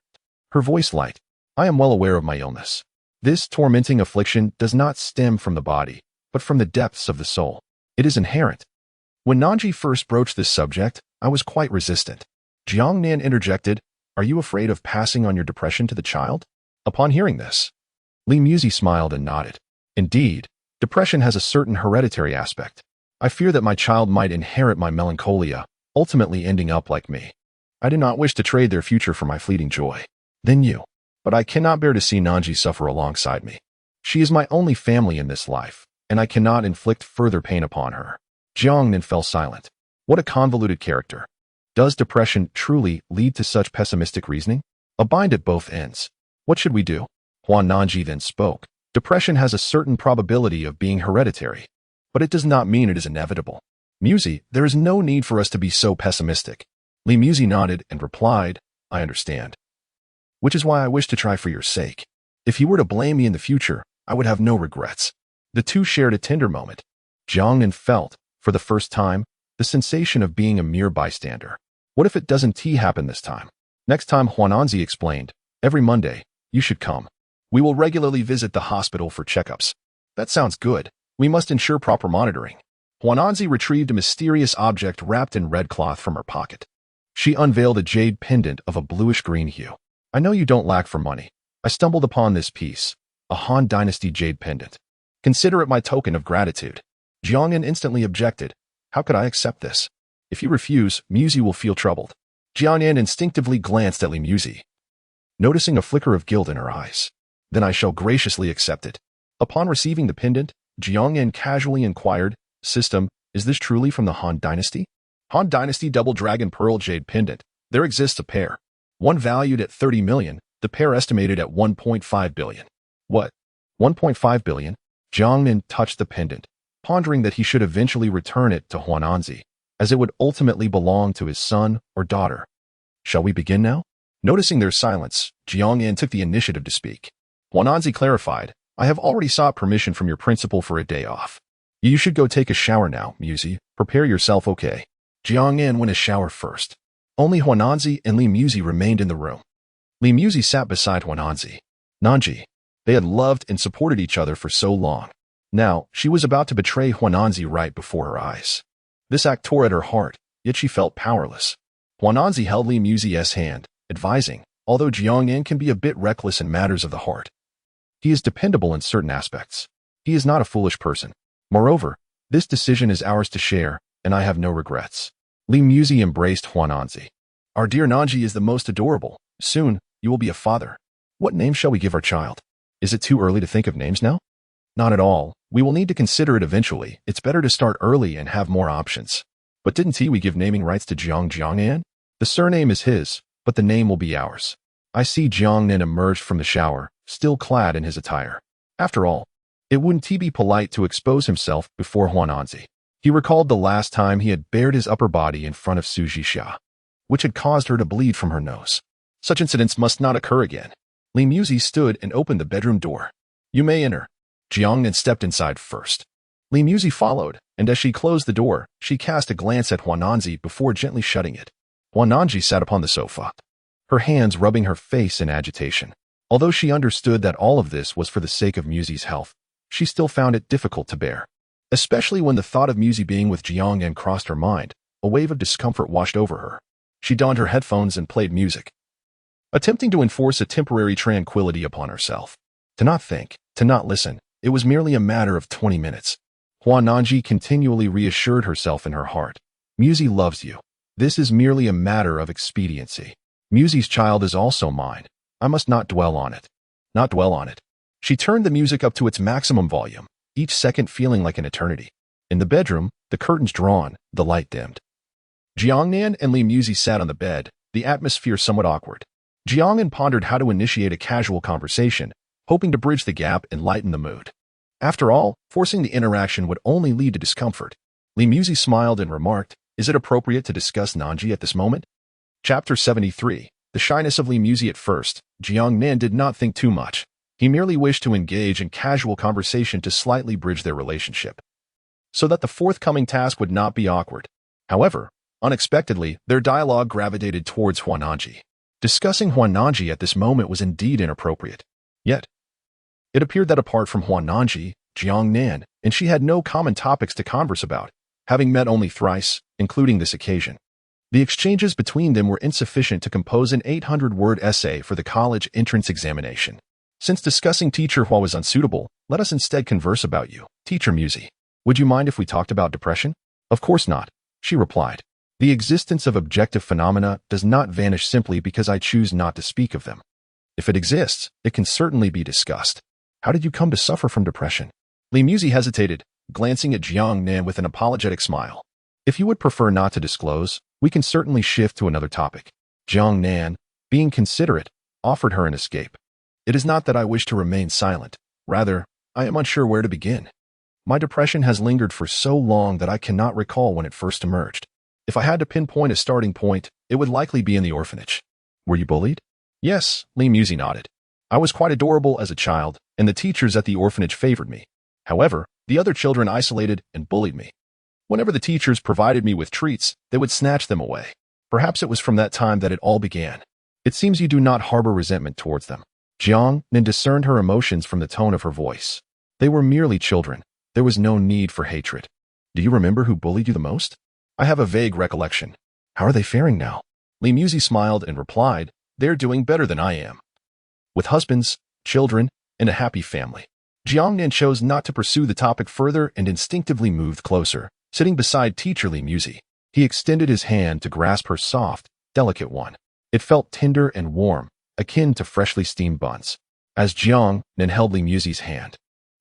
her voice light. I am well aware of my illness. This tormenting affliction does not stem from the body, but from the depths of the soul. It is inherent. When Nanji first broached this subject, I was quite resistant. Jiang Nan interjected, "Are you afraid of passing on your depression to the child?" Upon hearing this, Li Muzi smiled and nodded. Indeed, depression has a certain hereditary aspect. I fear that my child might inherit my melancholia, ultimately ending up like me. I do not wish to trade their future for my fleeting joy. Then you. But I cannot bear to see Nanji suffer alongside me. She is my only family in this life, and I cannot inflict further pain upon her. Jiang Nan fell silent. What a convoluted character. Does depression truly lead to such pessimistic reasoning? A bind at both ends. What should we do? Huan Nanji then spoke. Depression has a certain probability of being hereditary, but it does not mean it is inevitable. Muzi, there is no need for us to be so pessimistic. Li Muzi nodded and replied, I understand. Which is why I wish to try for your sake. If you were to blame me in the future, I would have no regrets. The two shared a tender moment. Jiang Nan felt, for the first time, the sensation of being a mere bystander. What if it doesn't happen this time? Next time, Huananzi explained, every Monday, you should come. We will regularly visit the hospital for checkups. That sounds good. We must ensure proper monitoring. Huananzi retrieved a mysterious object wrapped in red cloth from her pocket. She unveiled a jade pendant of a bluish-green hue. I know you don't lack for money. I stumbled upon this piece, a Han Dynasty jade pendant. Consider it my token of gratitude. Jiang Nan instantly objected. How could I accept this? If you refuse, Muzi will feel troubled. Jiang Nan instinctively glanced at Li Muzi, noticing a flicker of guilt in her eyes. Then I shall graciously accept it. Upon receiving the pendant, Jiang Nan casually inquired, System, is this truly from the Han Dynasty? Han Dynasty Double Dragon Pearl Jade Pendant. There exists a pair. One valued at 30 million, the pair estimated at 1.5 billion. What? 1.5 billion? Jiang Nan touched the pendant, pondering that he should eventually return it to Huananzi, as it would ultimately belong to his son or daughter. Shall we begin now? Noticing their silence, Jiang Nan took the initiative to speak. Huananzi clarified, I have already sought permission from your principal for a day off. You should go take a shower now, Muzi. Prepare yourself, okay? Jiang Nan went a shower first. Only Huananzi and Li Muzi remained in the room. Li Muzi sat beside Huananzi. Nanji. They had loved and supported each other for so long. Now, she was about to betray Huananzi right before her eyes. This act tore at her heart, yet she felt powerless. Huananzi held Li Muzi's hand, advising, although Jiang Nan can be a bit reckless in matters of the heart, he is dependable in certain aspects. He is not a foolish person. Moreover, this decision is ours to share, and I have no regrets. Li Muzi embraced Huananzi. Our dear Nanji is the most adorable. Soon, you will be a father. What name shall we give our child? Is it too early to think of names now? Not at all. We will need to consider it eventually. It's better to start early and have more options. But didn't we give naming rights to Jiang Nan? The surname is his, but the name will be ours. I see Jiang Nan emerged from the shower, still clad in his attire. After all, it wouldn't be polite to expose himself before Huananzi. He recalled the last time he had bared his upper body in front of Su Jixia, which had caused her to bleed from her nose. Such incidents must not occur again. Li Muzi stood and opened the bedroom door. You may enter. Jiang Nan stepped inside first. Li Muzi followed, and as she closed the door, she cast a glance at Huananzi before gently shutting it. Huananzi sat upon the sofa, her hands rubbing her face in agitation. Although she understood that all of this was for the sake of Muzi's health, she still found it difficult to bear. Especially when the thought of Muzi being with Jiang Nan crossed her mind, a wave of discomfort washed over her. She donned her headphones and played music, attempting to enforce a temporary tranquility upon herself. To not think, to not listen, it was merely a matter of 20 minutes. Huananzi continually reassured herself in her heart. Muzi loves you. This is merely a matter of expediency. Muzi's child is also mine. I must not dwell on it. Not dwell on it. She turned the music up to its maximum volume, each second feeling like an eternity. In the bedroom, the curtains drawn, the light dimmed. Jiang Nan and Li Muzi sat on the bed, the atmosphere somewhat awkward. Jiang Nan pondered how to initiate a casual conversation, hoping to bridge the gap and lighten the mood. After all, forcing the interaction would only lead to discomfort. Li Muzi smiled and remarked, Is it appropriate to discuss Nanji at this moment? Chapter 73. The shyness of Li Muzi. At first, Jiang Nan did not think too much. He merely wished to engage in casual conversation to slightly bridge their relationship, so that the forthcoming task would not be awkward. However, unexpectedly, their dialogue gravitated towards Huananzi. Discussing Huananzi at this moment was indeed inappropriate. Yet, It appeared that apart from Huan Nanji, Jiang Nan, and she had no common topics to converse about, having met only thrice, including this occasion. The exchanges between them were insufficient to compose an 800-word essay for the college entrance examination. Since discussing Teacher Hua was unsuitable, let us instead converse about you, Teacher Musi. Would you mind if we talked about depression? Of course not, she replied. The existence of objective phenomena does not vanish simply because I choose not to speak of them. If it exists, it can certainly be discussed. How did you come to suffer from depression? Li Musi hesitated, glancing at Jiang Nan with an apologetic smile. If you would prefer not to disclose, we can certainly shift to another topic. Jiang Nan, being considerate, offered her an escape. It is not that I wish to remain silent. Rather, I am unsure where to begin. My depression has lingered for so long that I cannot recall when it first emerged. If I had to pinpoint a starting point, it would likely be in the orphanage. Were you bullied? Yes, Li Musi nodded. I was quite adorable as a child, and the teachers at the orphanage favored me. However, the other children isolated and bullied me. Whenever the teachers provided me with treats, they would snatch them away. Perhaps it was from that time that it all began. It seems you do not harbor resentment towards them. Jiang Nan discerned her emotions from the tone of her voice. They were merely children. There was no need for hatred. Do you remember who bullied you the most? I have a vague recollection. How are they faring now? Li Musi smiled and replied, they're doing better than I am. With husbands, children, and a happy family. Jiang Nan chose not to pursue the topic further and instinctively moved closer, sitting beside Teacher Li Musi. He extended his hand to grasp her soft, delicate one. It felt tender and warm, akin to freshly steamed buns. As Jiang Nan held Li Musi's hand,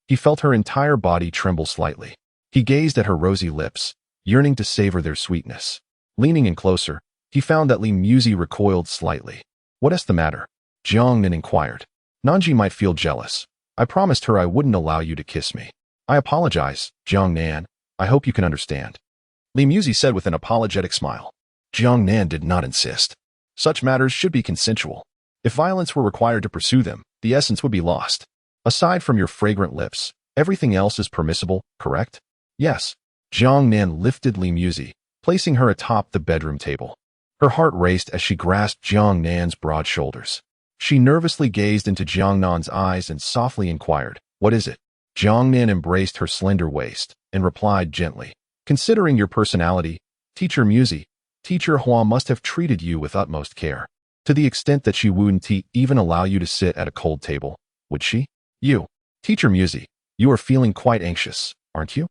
he felt her entire body tremble slightly. He gazed at her rosy lips, yearning to savor their sweetness. Leaning in closer, he found that Li Musi recoiled slightly. What is the matter? Jiang Nan inquired. Nanji might feel jealous. I promised her I wouldn't allow you to kiss me. I apologize, Jiang Nan. I hope you can understand. Li Musi said with an apologetic smile. Jiang Nan did not insist. Such matters should be consensual. If violence were required to pursue them, the essence would be lost. Aside from your fragrant lips, everything else is permissible, correct? Yes. Jiang Nan lifted Li Musi, placing her atop the bedroom table. Her heart raced as she grasped Jiang Nan's broad shoulders. She nervously gazed into Jiang Nan's eyes and softly inquired, what is it? Jiang Nan embraced her slender waist and replied gently, considering your personality, Teacher Musi, Teacher Hua must have treated you with utmost care. To the extent that she wouldn't even allow you to sit at a cold table, would she? You, Teacher Musi, you are feeling quite anxious, aren't you?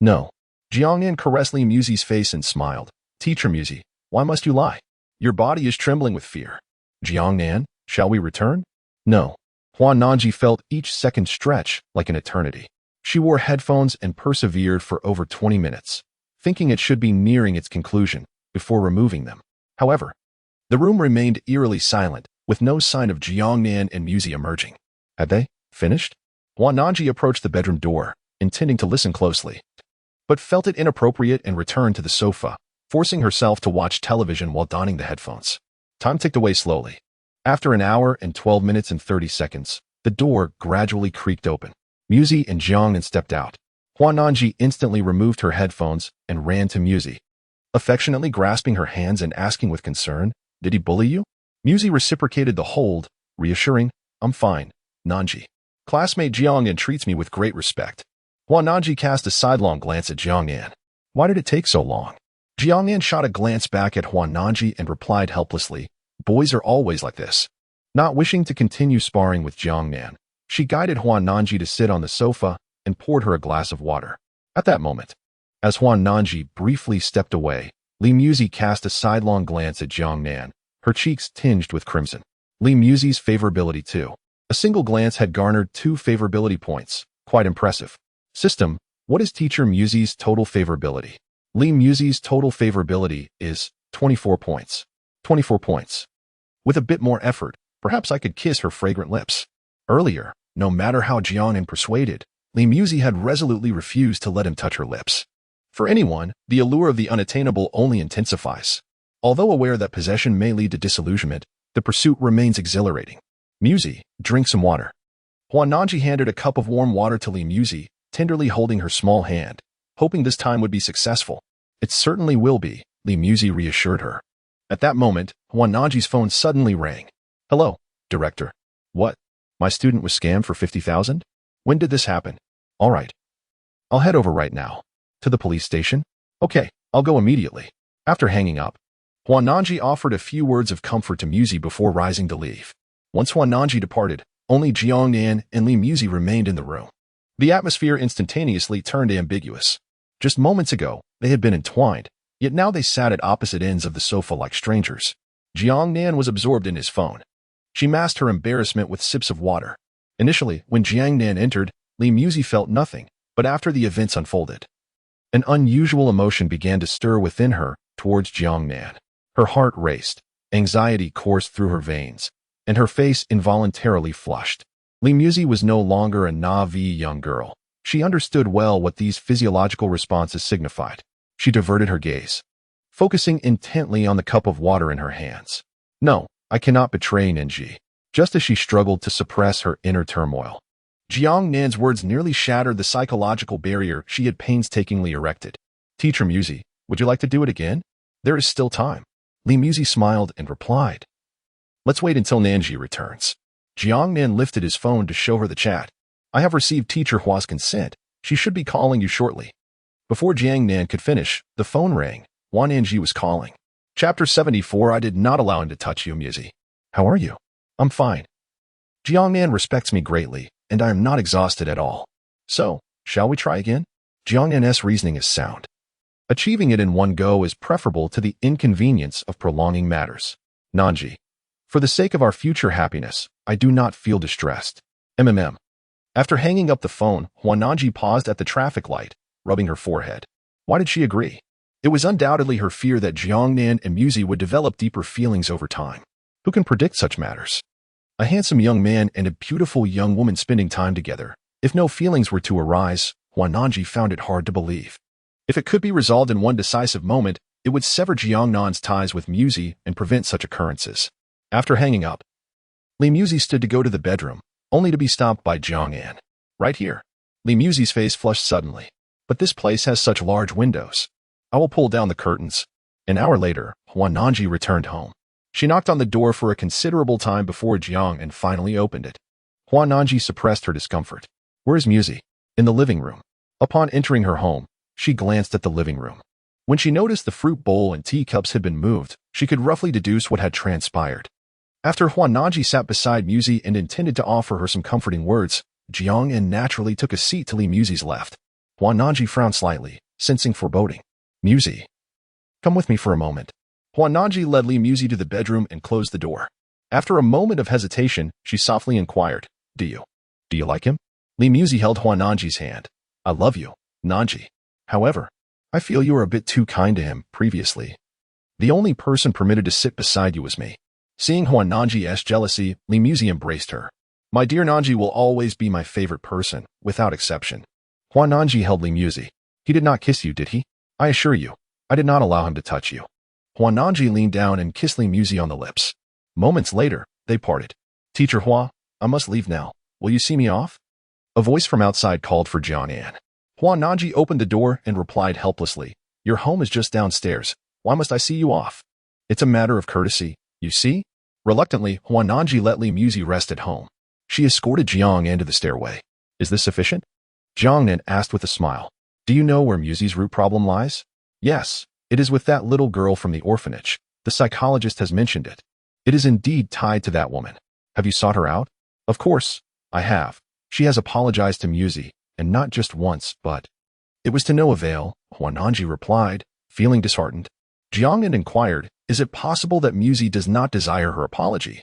No. Jiang Nan caressed Li Musi's face and smiled. Teacher Musi, why must you lie? Your body is trembling with fear. Jiang Nan, shall we return? No. Huan Nanji felt each second stretch like an eternity. She wore headphones and persevered for over 20 minutes, thinking it should be nearing its conclusion, before removing them. However, the room remained eerily silent, with no sign of Jiang Nan and Musi emerging. Had they finished? Huan Nanji approached the bedroom door, intending to listen closely, but felt it inappropriate and returned to the sofa, forcing herself to watch television while donning the headphones. Time ticked away slowly. After an hour and 12 minutes and 30 seconds, the door gradually creaked open. Musi and Jiang Nan stepped out. Huan Nanji instantly removed her headphones and ran to Musi, affectionately grasping her hands and asking with concern, did he bully you? Musi reciprocated the hold, reassuring, I'm fine, Nanji. Classmate Jiang Nan treats me with great respect. Huan Nanji cast a sidelong glance at Jiang Nan. Why did it take so long? Jiang Nan shot a glance back at Huan Nanji and replied helplessly, boys are always like this. Not wishing to continue sparring with Jiang Nan, she guided Huan Nanji to sit on the sofa and poured her a glass of water. At that moment, as Huan Nanji briefly stepped away, Li Musi cast a sidelong glance at Jiang Nan, her cheeks tinged with crimson. Li Musi's favorability too. A single glance had garnered 2 favorability points. Quite impressive. System, what is Teacher Musi's total favorability? Li Musi's total favorability is 24 points. 24 points. With a bit more effort, perhaps I could kiss her fragrant lips. Earlier, no matter how Jiang Nan persuaded, Li Musi had resolutely refused to let him touch her lips. For anyone, the allure of the unattainable only intensifies. Although aware that possession may lead to disillusionment, the pursuit remains exhilarating. Musi, drink some water. Huan Nanji handed a cup of warm water to Li Musi, tenderly holding her small hand, hoping this time would be successful. It certainly will be, Li Musi reassured her. At that moment, Huan Nanji's phone suddenly rang. Hello, Director. What? My student was scammed for 50,000? When did this happen? All right. I'll head over right now. To the police station? Okay, I'll go immediately. After hanging up, Huananji offered a few words of comfort to Muzi before rising to leave. Once Huananji departed, only Jiang Nan and Li Muzi remained in the room. The atmosphere instantaneously turned ambiguous. Just moments ago, they had been entwined, yet now they sat at opposite ends of the sofa like strangers. Jiang Nan was absorbed in his phone. She masked her embarrassment with sips of water. Initially, when Jiang Nan entered, Li Muzi felt nothing, but after the events unfolded, an unusual emotion began to stir within her towards Jiang Nan. Her heart raced, anxiety coursed through her veins, and her face involuntarily flushed. Li Muzi was no longer a naive young girl. She understood well what these physiological responses signified. She diverted her gaze, focusing intently on the cup of water in her hands. No, I cannot betray Ninji. Just as she struggled to suppress her inner turmoil, Jiang Nan's words nearly shattered the psychological barrier she had painstakingly erected. Teacher Muzi, would you like to do it again? There is still time. Li Muzi smiled and replied. Let's wait until Nanji returns. Jiang Nan lifted his phone to show her the chat. I have received Teacher Hua's consent. She should be calling you shortly. Before Jiang Nan could finish, the phone rang. Huan Nanji was calling. Chapter 74. I did not allow him to touch you, Muzi. How are you? I'm fine. Jiang Nan respects me greatly, and I am not exhausted at all. So, shall we try again? Jiang Nan's reasoning is sound. Achieving it in one go is preferable to the inconvenience of prolonging matters. Nanji. For the sake of our future happiness, I do not feel distressed. After hanging up the phone, Huananji paused at the traffic light, rubbing her forehead. Why did she agree? It was undoubtedly her fear that Jiang Nan and Muzi would develop deeper feelings over time. Who can predict such matters? A handsome young man and a beautiful young woman spending time together. If no feelings were to arise, Huananji found it hard to believe. If it could be resolved in one decisive moment, it would sever Jiang Nan's ties with Muzi and prevent such occurrences. After hanging up, Li Muzi stood to go to the bedroom, only to be stopped by Jiang Nan. Right here. Li Muzi's face flushed suddenly. But this place has such large windows. I will pull down the curtains. An hour later, Huananji returned home. She knocked on the door for a considerable time before Jiang Nan finally opened it. Huananji suppressed her discomfort. Where is Muzi? In the living room. Upon entering her home, she glanced at the living room. When she noticed the fruit bowl and teacups had been moved, she could roughly deduce what had transpired. After Huananji sat beside Muzi and intended to offer her some comforting words, Jiang Nan naturally took a seat to Li Muzi's left. Huananji frowned slightly, sensing foreboding. Muzi, come with me for a moment. Huananji led Li Muzi to the bedroom and closed the door. After a moment of hesitation, she softly inquired, Do you like him? Li Muzi held Huananji's hand. I love you, Nanji. However, I feel you were a bit too kind to him previously. The only person permitted to sit beside you was me. Seeing Huananji's jealousy, Li Muzi embraced her. My dear Nanji will always be my favorite person, without exception. Huananji held Li Muzi. He did not kiss you, did he? I assure you, I did not allow him to touch you. Huananji leaned down and kissed Li Muzi on the lips. Moments later, they parted. Teacher Hua, I must leave now. Will you see me off? A voice from outside called for Jiang Nan. Huananji opened the door and replied helplessly, Your home is just downstairs. Why must I see you off? It's a matter of courtesy, you see? Reluctantly, Huananji let Li Muzi rest at home. She escorted Jiang Nan to the stairway. Is this sufficient? Jiang Nan asked with a smile. Do you know where Muzi's root problem lies? Yes, it is with that little girl from the orphanage. The psychologist has mentioned it. It is indeed tied to that woman. Have you sought her out? Of course, I have. She has apologized to Muzi, and not just once, but... It was to no avail, Huananji replied, feeling disheartened. Jiang Nan inquired, Is it possible that Muzi does not desire her apology,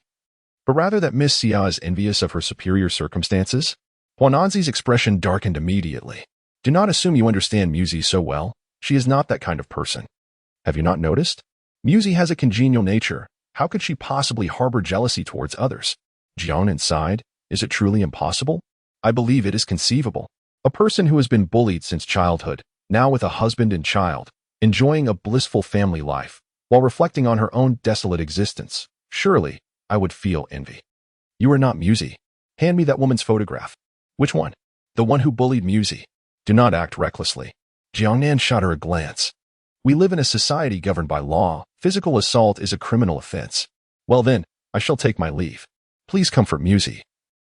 but rather that Miss Xia is envious of her superior circumstances? Huananji's expression darkened immediately. Do not assume you understand Muzi so well. She is not that kind of person. Have you not noticed? Muzi has a congenial nature. How could she possibly harbor jealousy towards others? Jiang Nan sighed. Is it truly impossible? I believe it is conceivable. A person who has been bullied since childhood, now with a husband and child, enjoying a blissful family life, while reflecting on her own desolate existence. Surely, I would feel envy. You are not Muzi. Hand me that woman's photograph. Which one? The one who bullied Muzi. Do not act recklessly. Jiang Nan shot her a glance. We live in a society governed by law. Physical assault is a criminal offense. Well then, I shall take my leave. Please comfort Muzi.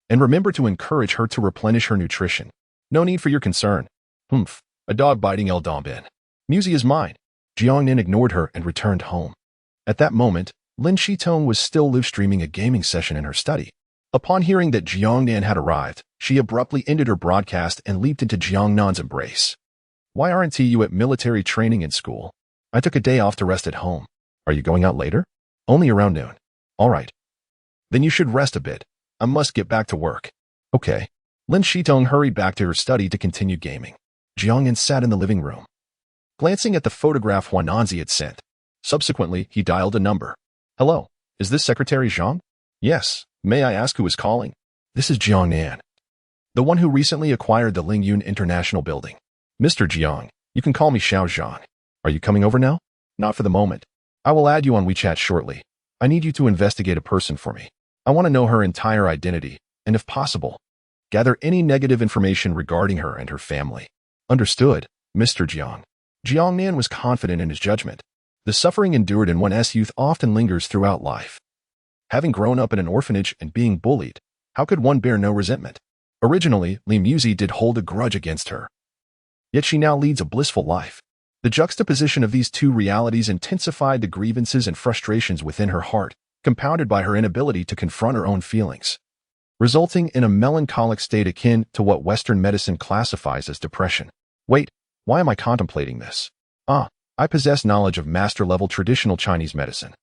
And remember to encourage her to replenish her nutrition. No need for your concern. Humph, a dog biting El Dombin. Musi is mine. Jiang Nan ignored her and returned home. At that moment, Lin Shitong was still live-streaming a gaming session in her study. Upon hearing that Jiang Nan had arrived, she abruptly ended her broadcast and leaped into Jiang Nan's embrace. Why aren't you at military training in school? I took a day off to rest at home. Are you going out later? Only around noon. All right. Then you should rest a bit. I must get back to work. Okay. Lin Shitong hurried back to her study to continue gaming. Jiang Nan sat in the living room, glancing at the photograph Huananzi had sent. Subsequently, he dialed a number. Hello, is this Secretary Zhang? Yes. May I ask who is calling? This is Jiang Nan, the one who recently acquired the Lingyun International Building. Mr. Jiang, you can call me Xiao Zhang. Are you coming over now? Not for the moment. I will add you on WeChat shortly. I need you to investigate a person for me. I want to know her entire identity, and if possible, gather any negative information regarding her and her family. Understood, Mr. Jiang. Jiang Nan was confident in his judgment. The suffering endured in one's youth often lingers throughout life. Having grown up in an orphanage and being bullied, how could one bear no resentment? Originally, Li Musi did hold a grudge against her. Yet she now leads a blissful life. The juxtaposition of these two realities intensified the grievances and frustrations within her heart, compounded by her inability to confront her own feelings, resulting in a melancholic state akin to what Western medicine classifies as depression. Wait, why am I contemplating this? I possess knowledge of master-level traditional Chinese medicine.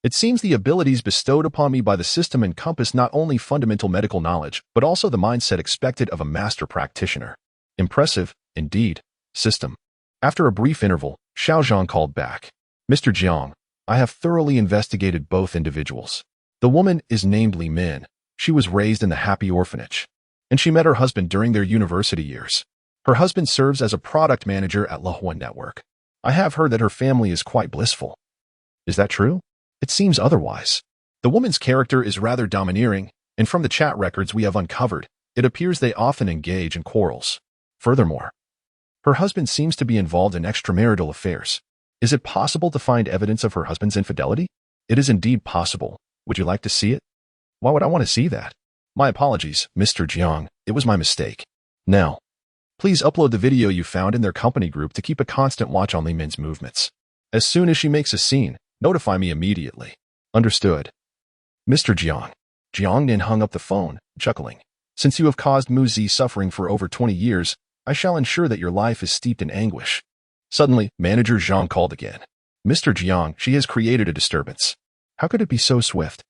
It seems the abilities bestowed upon me by the system encompass not only fundamental medical knowledge, but also the mindset expected of a master practitioner. Impressive, indeed, system. After a brief interval, Xiao Zhang called back. Mr. Jiang, I have thoroughly investigated both individuals. The woman is named Li Min. She was raised in the Happy Orphanage, and she met her husband during their university years. Her husband serves as a product manager at Heroines Network. I have heard that her family is quite blissful. Is that true? It seems otherwise. The woman's character is rather domineering, and from the chat records we have uncovered, it appears they often engage in quarrels. Furthermore, her husband seems to be involved in extramarital affairs. Is it possible to find evidence of her husband's infidelity? It is indeed possible. Would you like to see it? Why would I want to see that? My apologies, Mr. Jiang. It was my mistake. Now, please upload the video you found in their company group to keep a constant watch on Li Min's movements. As soon as she makes a scene, notify me immediately. Understood. Mr. Jiang. Jiang Nan hung up the phone, chuckling. Since you have caused Muzi suffering for over 20 years, I shall ensure that your life is steeped in anguish. Suddenly, Manager Zhang called again. Mr. Jiang, she has created a disturbance. How could it be so swift?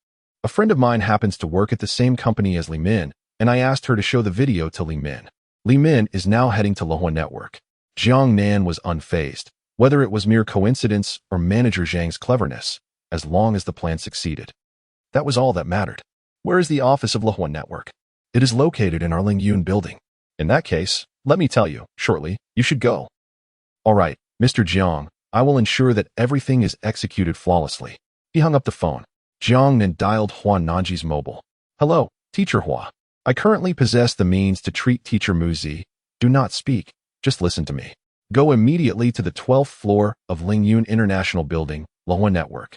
A friend of mine happens to work at the same company as Li Min, and I asked her to show the video to Li Min. Li Min is now heading to Heroines Network. Jiang Nan was unfazed, whether it was mere coincidence or Manager Zhang's cleverness, as long as the plan succeeded. That was all that mattered. Where is the office of Heroines Network? It is located in our Lingyun building. In that case, let me tell you, shortly, you should go. All right, Mr. Jiang, I will ensure that everything is executed flawlessly. He hung up the phone. Jiang Nan dialed Huananji's mobile. Hello, Teacher Hua. I currently possess the means to treat Teacher Muzi. Do not speak, just listen to me. Go immediately to the 12th floor of Lingyun International Building, Heroines Network.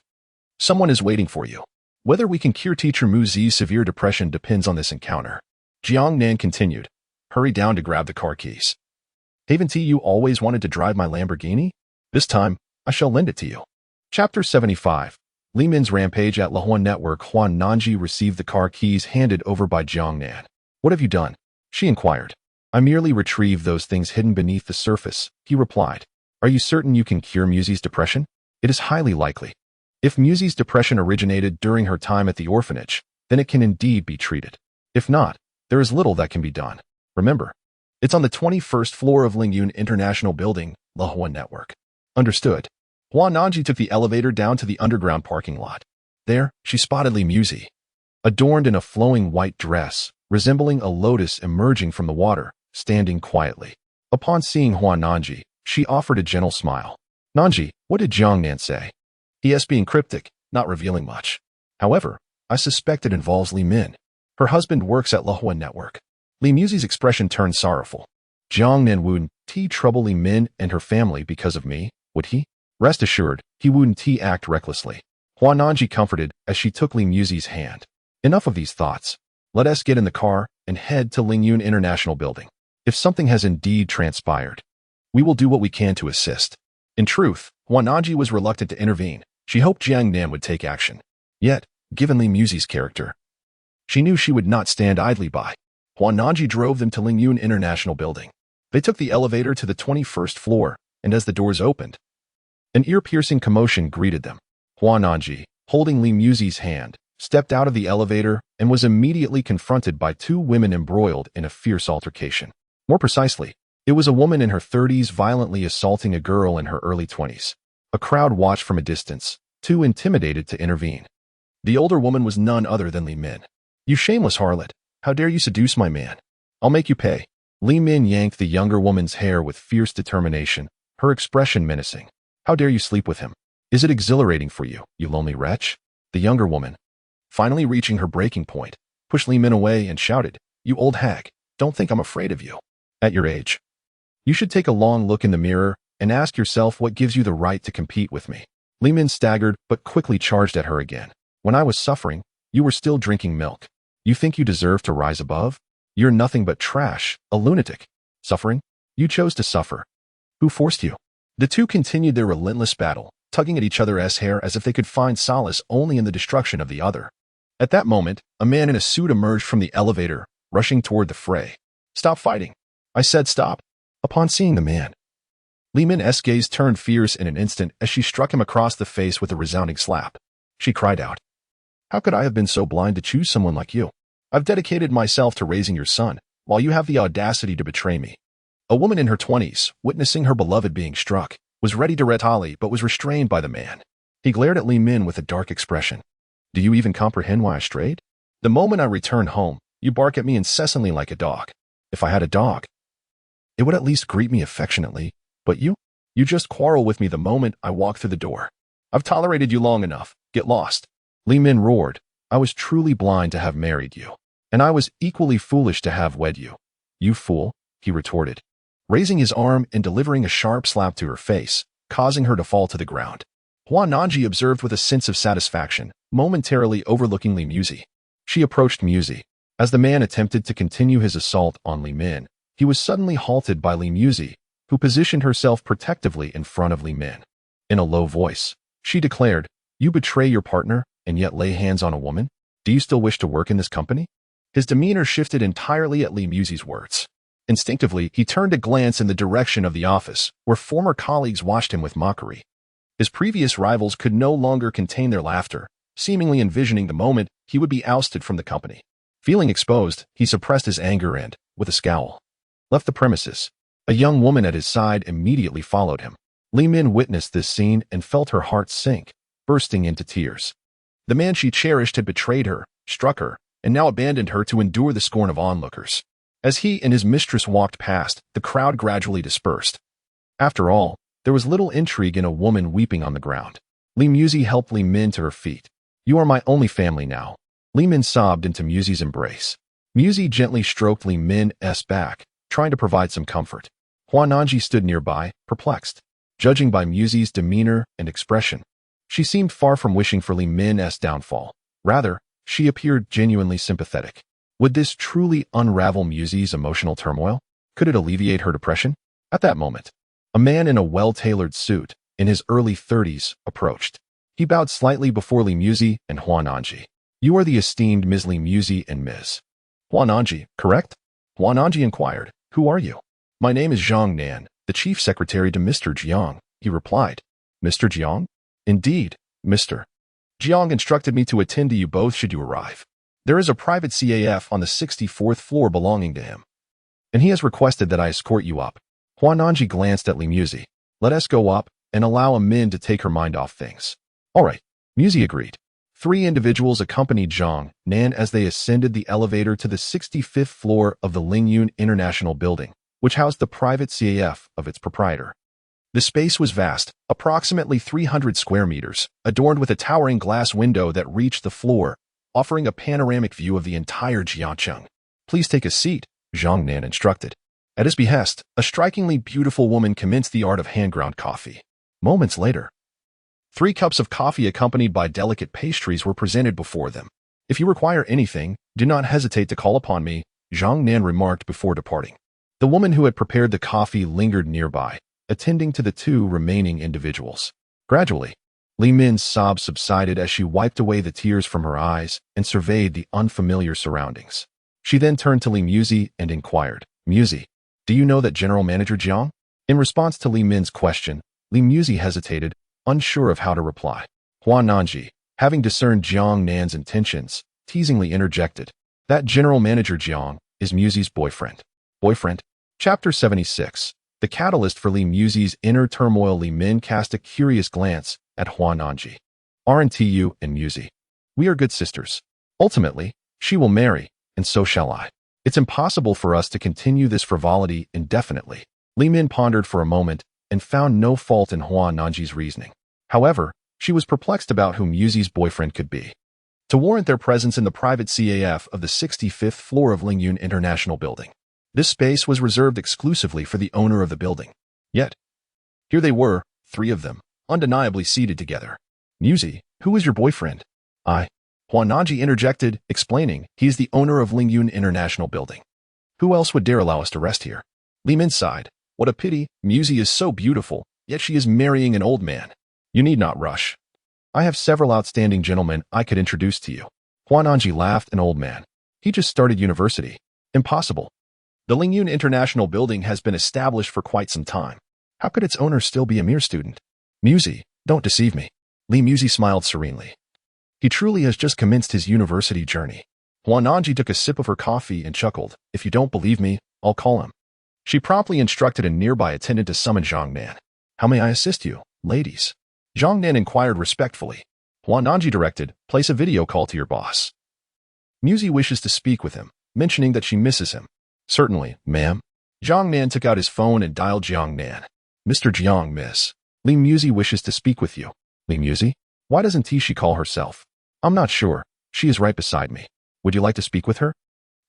Someone is waiting for you. Whether we can cure Teacher Muzi's severe depression depends on this encounter. Jiang Nan continued. Hurry down to grab the car keys. Haven't you always wanted to drive my Lamborghini? This time, I shall lend it to you. Chapter 75. Li Min's rampage at Heroines Network. Huananji received the car keys handed over by Jiang Nan. What have you done? She inquired. I merely retrieved those things hidden beneath the surface, he replied. Are you certain you can cure Muzi's depression? It is highly likely. If Muzi's depression originated during her time at the orphanage, then it can indeed be treated. If not, there is little that can be done. Remember, it's on the 21st floor of Lingyun International Building, Heroines Network. Understood. Huananji took the elevator down to the underground parking lot. There, she spotted Li Muzi, adorned in a flowing white dress, resembling a lotus emerging from the water, standing quietly. Upon seeing Huananji, she offered a gentle smile. Nanji, what did Jiang Nan say? He is being cryptic, not revealing much. However, I suspect it involves Li Min. Her husband works at Heroines Network. Li Muzi's expression turned sorrowful. Jiang Nan wouldn't trouble Li Min and her family because of me, would he? Rest assured, he wouldn't act recklessly. Huananji comforted as she took Li Muzi's hand. Enough of these thoughts. Let us get in the car and head to Lingyun International Building. If something has indeed transpired, we will do what we can to assist. In truth, Huananji was reluctant to intervene. She hoped Jiang Nan would take action. Yet, given Li Muzi's character, she knew she would not stand idly by. Huananji drove them to Lingyun International Building. They took the elevator to the 21st floor, and as the doors opened, an ear-piercing commotion greeted them. Huananji, holding Li Muzi's hand, stepped out of the elevator and was immediately confronted by two women embroiled in a fierce altercation. More precisely, it was a woman in her 30s violently assaulting a girl in her early 20s. A crowd watched from a distance, too intimidated to intervene. The older woman was none other than Li Min. "You shameless harlot! How dare you seduce my man? I'll make you pay." Li Min yanked the younger woman's hair with fierce determination, her expression menacing. "How dare you sleep with him? Is it exhilarating for you, you lonely wretch?" The younger woman, finally reaching her breaking point, pushed Li Min away and shouted, "You old hag, don't think I'm afraid of you. At your age, you should take a long look in the mirror and ask yourself what gives you the right to compete with me." Li Min staggered but quickly charged at her again. "When I was suffering, you were still drinking milk. You think you deserve to rise above? You're nothing but trash, a lunatic. Suffering? You chose to suffer. Who forced you?" The two continued their relentless battle, tugging at each other's hair as if they could find solace only in the destruction of the other. At that moment, a man in a suit emerged from the elevator, rushing toward the fray. "Stop fighting. I said stop." Upon seeing the man, Li Min's gaze turned fierce in an instant as she struck him across the face with a resounding slap. She cried out, "How could I have been so blind to choose someone like you? I've dedicated myself to raising your son, while you have the audacity to betray me." A woman in her 20s, witnessing her beloved being struck, was ready to retaliate but was restrained by the man. He glared at Li Min with a dark expression. "Do you even comprehend why I strayed? The moment I returned home, you bark at me incessantly like a dog. If I had a dog, it would at least greet me affectionately, but you just quarrel with me the moment I walk through the door. I've tolerated you long enough. Get lost." Li Min roared, "I was truly blind to have married you, and I was equally foolish to have wed you." "You fool," he retorted, raising his arm and delivering a sharp slap to her face, causing her to fall to the ground. Huananji observed with a sense of satisfaction, momentarily overlooking Li Muzi. She approached Muzi. As the man attempted to continue his assault on Li Min, he was suddenly halted by Li Muzi, who positioned herself protectively in front of Li Min. In a low voice, she declared, "You betray your partner and yet lay hands on a woman? Do you still wish to work in this company?" His demeanor shifted entirely at Li Muzi's words. Instinctively, he turned a glance in the direction of the office, where former colleagues watched him with mockery. His previous rivals could no longer contain their laughter, seemingly envisioning the moment he would be ousted from the company. Feeling exposed, he suppressed his anger and, with a scowl, left the premises. A young woman at his side immediately followed him. Li Min witnessed this scene and felt her heart sink, bursting into tears. The man she cherished had betrayed her, struck her, and now abandoned her to endure the scorn of onlookers. As he and his mistress walked past, the crowd gradually dispersed. After all, there was little intrigue in a woman weeping on the ground. Li Muzi helped Li Min to her feet. "You are my only family now." Li Min sobbed into Muzi's embrace. Muzi gently stroked Li Min's back, trying to provide some comfort. Huananji stood nearby, perplexed. Judging by Muzi's demeanor and expression, she seemed far from wishing for Li Min's downfall. Rather, she appeared genuinely sympathetic. Would this truly unravel Muzi's emotional turmoil? Could it alleviate her depression? At that moment, a man in a well-tailored suit, in his early 30s, approached. He bowed slightly before Li Muzi and Huananji. "You are the esteemed Ms. Li Muzi and Ms. Huananji, correct?" Huananji inquired, "Who are you?" "My name is Jiang Nan, the chief secretary to Mr. Jiang," he replied. "Mr. Jiang?" "Indeed, Mr. Jiang instructed me to attend to you both should you arrive. There is a private CAF on the 64th floor belonging to him, and he has requested that I escort you up." Huananji glanced at Li Muzi. "Let us go up and allow a min to take her mind off things." "All right," Muzi agreed. Three individuals accompanied Jiang Nan as they ascended the elevator to the 65th floor of the Lingyun International Building, which housed the private CAF of its proprietor. The space was vast, approximately 300 square meters, adorned with a towering glass window that reached the floor, offering a panoramic view of the entire Jiangcheng. "Please take a seat," Jiang Nan instructed. At his behest, a strikingly beautiful woman commenced the art of hand-ground coffee. Moments later, 3 cups of coffee accompanied by delicate pastries were presented before them. "If you require anything, Do not hesitate to call upon me, Jiang Nan remarked before departing. The woman who had prepared the coffee lingered nearby, attending to the two remaining individuals. Gradually, Li Min's sobs subsided as she wiped away the tears from her eyes and surveyed the unfamiliar surroundings. She then turned to Li Muzi and inquired, Muzi, do you know that General Manager Jiang? In response to Li Min's question, Li Muzi hesitated, unsure of how to reply. Huan Nanji, having discerned Jiang Nan's intentions, teasingly interjected, that General Manager Jiang is Muzi's boyfriend. Boyfriend? Chapter 76. The catalyst for Li Muzi's inner turmoil. Li Min cast a curious glance at Huan Nanji. Aren't you and Muzi? We are good sisters. Ultimately, she will marry, and so shall I. It's impossible for us to continue this frivolity indefinitely. Li Min pondered for a moment and found no fault in Huan Nanji's reasoning. However, she was perplexed about who Muzi's boyfriend could be. To warrant their presence in the private CAF of the 65th floor of Lingyun International Building. This space was reserved exclusively for the owner of the building. Yet, here they were, three of them, undeniably seated together. Muzi, who is your boyfriend? Huan Nanji interjected, explaining, he is the owner of Lingyun International Building. Who else would dare allow us to rest here? Li Min sighed. What a pity, Muzi is so beautiful, yet she is marrying an old man. You need not rush. I have several outstanding gentlemen I could introduce to you. Huan Nanji laughed. An old man. He just started university. Impossible. The Lingyun International Building has been established for quite some time. How could its owner still be a mere student? Muzi, don't deceive me. Li Muzi smiled serenely. He truly has just commenced his university journey. Huan Nanji took a sip of her coffee and chuckled. If you don't believe me, I'll call him. She promptly instructed a nearby attendant to summon Jiang Nan. How may I assist you, ladies? Jiang Nan inquired respectfully. Huan Nanji directed, place a video call to your boss. Muzi wishes to speak with him, mentioning that she misses him. Certainly, ma'am. Jiang Nan took out his phone and dialed Jiang Nan. Mr. Jiang, miss. Li Muzi wishes to speak with you. Li Muzi? Why doesn't she call herself? I'm not sure. She is right beside me. Would you like to speak with her?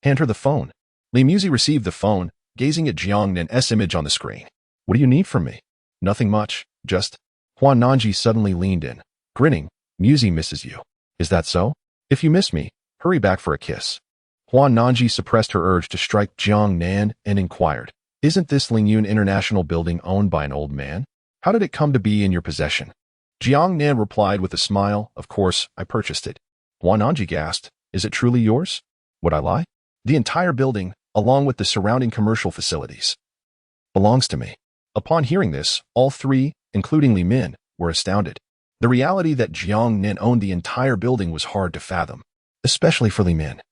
Hand her the phone. Li Muzi received the phone, gazing at Jiang Nan's image on the screen. What do you need from me? Nothing much, just... Huan Nanji suddenly leaned in, grinning. Muzi misses you. Is that so? If you miss me, hurry back for a kiss. Huan Nanji suppressed her urge to strike Jiang Nan and inquired, isn't this Lingyun International Building owned by an old man? How did it come to be in your possession? Jiang Nan replied with a smile, of course, I purchased it. Huan Nanji gasped, is it truly yours? Would I lie? The entire building, along with the surrounding commercial facilities, belongs to me. Upon hearing this, all three, including Li Min, were astounded. The reality that Jiang Nan owned the entire building was hard to fathom, especially for Li Min.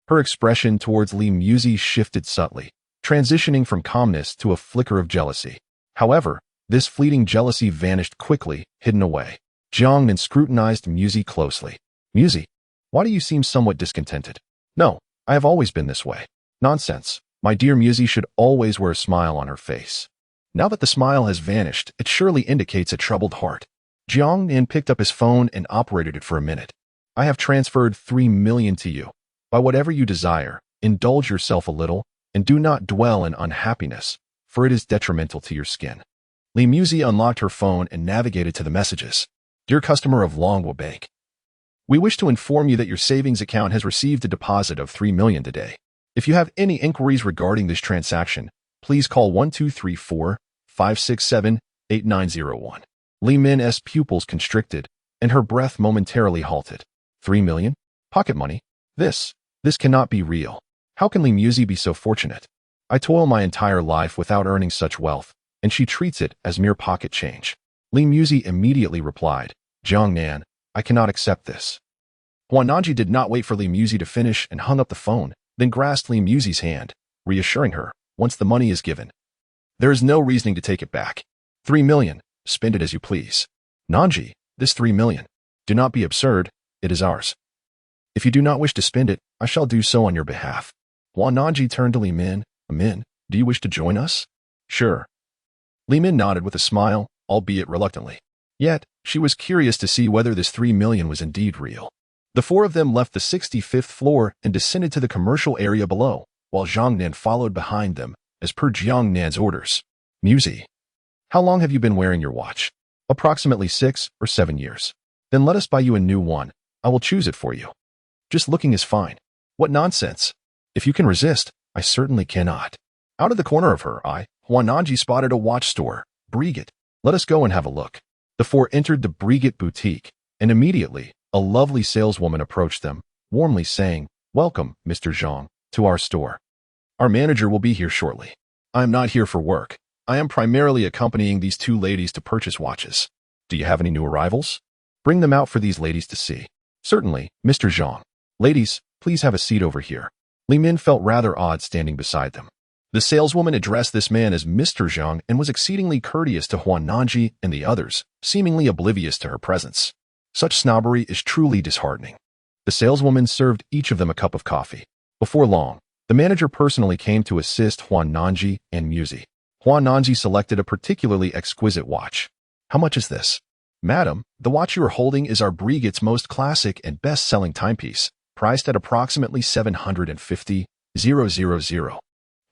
Her expression towards Li Muzi shifted subtly, transitioning from calmness to a flicker of jealousy. However, this fleeting jealousy vanished quickly, hidden away. Jiang Nan scrutinized Muzi closely. Muzi, why do you seem somewhat discontented? No, I have always been this way. Nonsense. My dear Muzi should always wear a smile on her face. Now that the smile has vanished, it surely indicates a troubled heart. Jiang Nan picked up his phone and operated it for a minute. I have transferred 3 million to you. By whatever you desire, indulge yourself a little, and do not dwell in unhappiness, for it is detrimental to your skin. Li Muzi unlocked her phone and navigated to the messages. Dear customer of Longhua Bank, we wish to inform you that your savings account has received a deposit of 3 million today. If you have any inquiries regarding this transaction, please call 1234-567-8901. Li Min's pupils constricted, and her breath momentarily halted. 3 million? Pocket money? This cannot be real. How can Li Muzi be so fortunate? I toil my entire life without earning such wealth, and she treats it as mere pocket change. Li Muzi immediately replied, Jiang Nan, I cannot accept this. Huan Nanji did not wait for Li Muzi to finish and hung up the phone, then grasped Li Muzi's hand, reassuring her, once the money is given, there is no reasoning to take it back. 3 million, spend it as you please. Nanji, this 3 million. Do not be absurd, it is ours. If you do not wish to spend it, I shall do so on your behalf. Huan Nanji turned to Li Min. Min, do you wish to join us? Sure. Li Min nodded with a smile, albeit reluctantly. Yet, she was curious to see whether this 3 million was indeed real. The four of them left the 65th floor and descended to the commercial area below, while Jiang Nan followed behind them, as per Jiang Nan's orders. Muzi, how long have you been wearing your watch? Approximately 6 or 7 years. Then let us buy you a new one. I will choose it for you. Just looking is fine. What nonsense! If you can resist, I certainly cannot. Out of the corner of her eye, Huan Nanji spotted a watch store. Brigitte, let us go and have a look. The four entered the Brigitte boutique, and immediately, a lovely saleswoman approached them, warmly saying, "Welcome, Mr. Jiang, to our store. Our manager will be here shortly. I am not here for work. I am primarily accompanying these two ladies to purchase watches. Do you have any new arrivals? Bring them out for these ladies to see." "Certainly, Mr. Jiang. Ladies, please have a seat over here." Li Min felt rather odd standing beside them. The saleswoman addressed this man as Mr. Jiang and was exceedingly courteous to Huan Nanji and the others, seemingly oblivious to her presence. Such snobbery is truly disheartening. The saleswoman served each of them a cup of coffee. Before long, the manager personally came to assist Huan Nanji and Musi. Huan Nanji selected a particularly exquisite watch. "How much is this?" "Madam, the watch you are holding is our Brigitte's most classic and best-selling timepiece, priced at approximately 750,000.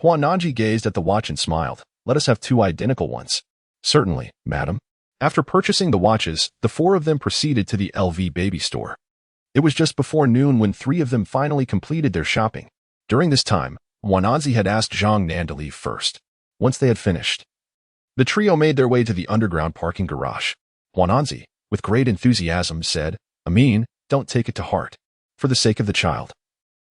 Huan Nanji gazed at the watch and smiled. "Let us have two identical ones." "Certainly, madam." After purchasing the watches, the four of them proceeded to the LV baby store. It was just before noon when three of them finally completed their shopping. During this time, Huan Nanji had asked Jiang Nan to leave first. Once they had finished, the trio made their way to the underground parking garage. Huan Nanji, with great enthusiasm, said, "Amin, don't take it to heart. For the sake of the child,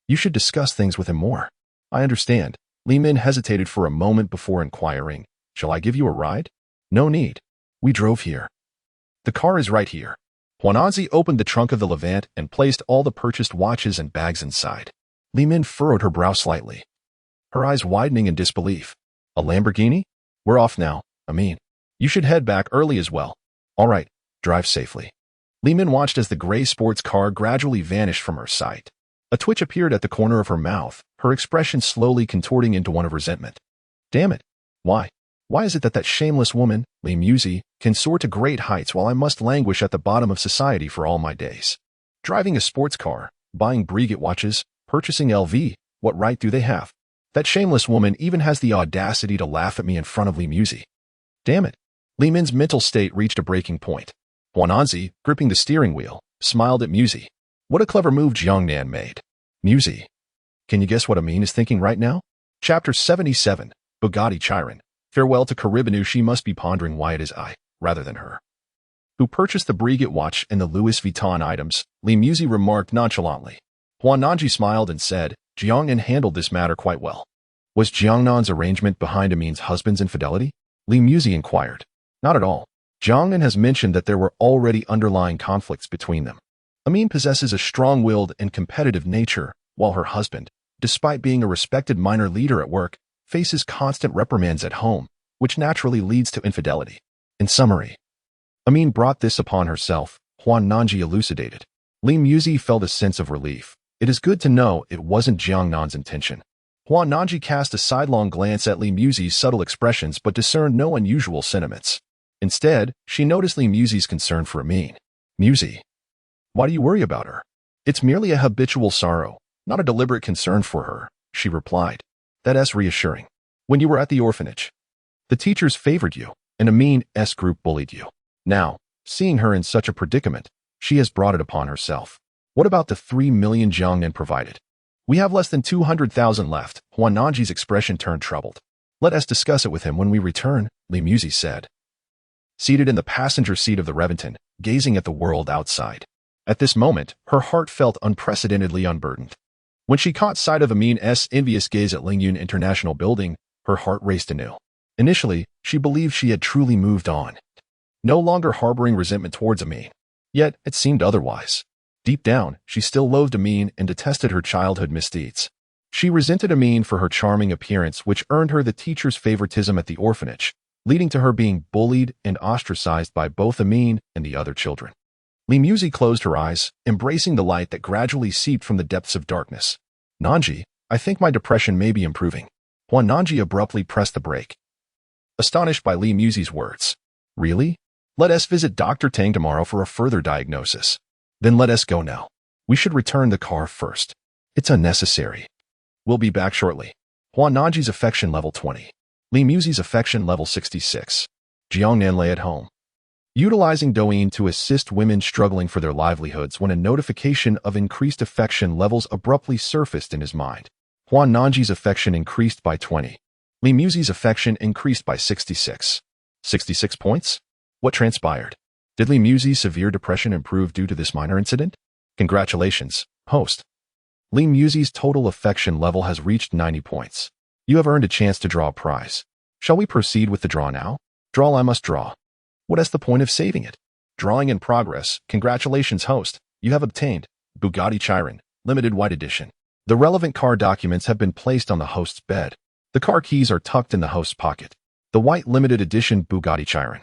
you should discuss things with him more." "I understand." Li Min hesitated for a moment before inquiring, "Shall I give you a ride?" "No need. We drove here. The car is right here." Huan Nanji opened the trunk of the Levant and placed all the purchased watches and bags inside. Li Min furrowed her brow slightly, her eyes widening in disbelief. "A Lamborghini? We're off now, Amin. You should head back early as well." "All right, drive safely." Li Min watched as the gray sports car gradually vanished from her sight. A twitch appeared at the corner of her mouth, her expression slowly contorting into one of resentment. "Damn it. Why? Why is it that shameless woman, Li Musi, can soar to great heights while I must languish at the bottom of society for all my days? Driving a sports car, buying Brigitte watches, purchasing LV, what right do they have? That shameless woman even has the audacity to laugh at me in front of Li Musi. Damn it." Li Min's mental state reached a breaking point. Huan Nanji, gripping the steering wheel, smiled at Musi. What a clever move Jiang Nan made. "Musi, can you guess what Amin is thinking right now?" Chapter 77, Bugatti Chiron. Farewell to Caribbeanu. She must be pondering why it is I, rather than her, who purchased the Brigitte watch and the Louis Vuitton items, Li Musi remarked nonchalantly. Huan Nanji smiled and said, "Jiang Nan handled this matter quite well." "Was Jiang Nan's arrangement behind Amin's husband's infidelity?" Li Musi inquired. "Not at all. Jiang Nan has mentioned that there were already underlying conflicts between them. Amin possesses a strong-willed and competitive nature, while her husband, despite being a respected minor leader at work, faces constant reprimands at home, which naturally leads to infidelity. In summary, Amin brought this upon herself," Huan Nanji elucidated. Li Musi felt a sense of relief. It is good to know it wasn't Jiang Nan's intention. Huan Nanji cast a sidelong glance at Li Musi's subtle expressions but discerned no unusual sentiments. Instead, she noticed Li Musi's concern for Amin. "Musi, why do you worry about her?" "It's merely a habitual sorrow, not a deliberate concern for her," she replied. "That's reassuring. When you were at the orphanage, the teachers favored you, and Amin's group bullied you. Now, seeing her in such a predicament, she has brought it upon herself. What about the 3 million Jiang Nan provided?" "We have less than 200,000 left." Huan Nanji's expression turned troubled. "Let us discuss it with him when we return," Li Musi said, seated in the passenger seat of the Reventon, gazing at the world outside. At this moment, her heart felt unprecedentedly unburdened. When she caught sight of Amin's envious gaze at Lingyun International Building, her heart raced anew. Initially, she believed she had truly moved on, no longer harboring resentment towards Amin. Yet, it seemed otherwise. Deep down, she still loathed Amin and detested her childhood misdeeds. She resented Amin for her charming appearance, which earned her the teacher's favoritism at the orphanage, leading to her being bullied and ostracized by both Amin and the other children. Li Musi closed her eyes, embracing the light that gradually seeped from the depths of darkness. "Nanji, I think my depression may be improving." Huan Nanji abruptly pressed the brake, astonished by Li Musi's words. "Really? Let us visit Dr. Tang tomorrow for a further diagnosis. Then let us go now. We should return the car first. It's unnecessary. We'll be back shortly." Huan Nanji's affection level 20. Li Musi's affection level 66. Jiang Nan lay at home, utilizing Douyin to assist women struggling for their livelihoods when a notification of increased affection levels abruptly surfaced in his mind. Huan Nanji's affection increased by 20. Li Muzi's affection increased by 66. 66 points? What transpired? Did Li Muzi's severe depression improve due to this minor incident? Congratulations, host. Li Muzi's total affection level has reached 90 points. You have earned a chance to draw a prize. Shall we proceed with the draw now? Draw I must draw. What is the point of saving it? Drawing in progress. Congratulations, host. You have obtained Bugatti Chiron, limited white edition. The relevant car documents have been placed on the host's bed. The car keys are tucked in the host's pocket. The white limited edition Bugatti Chiron.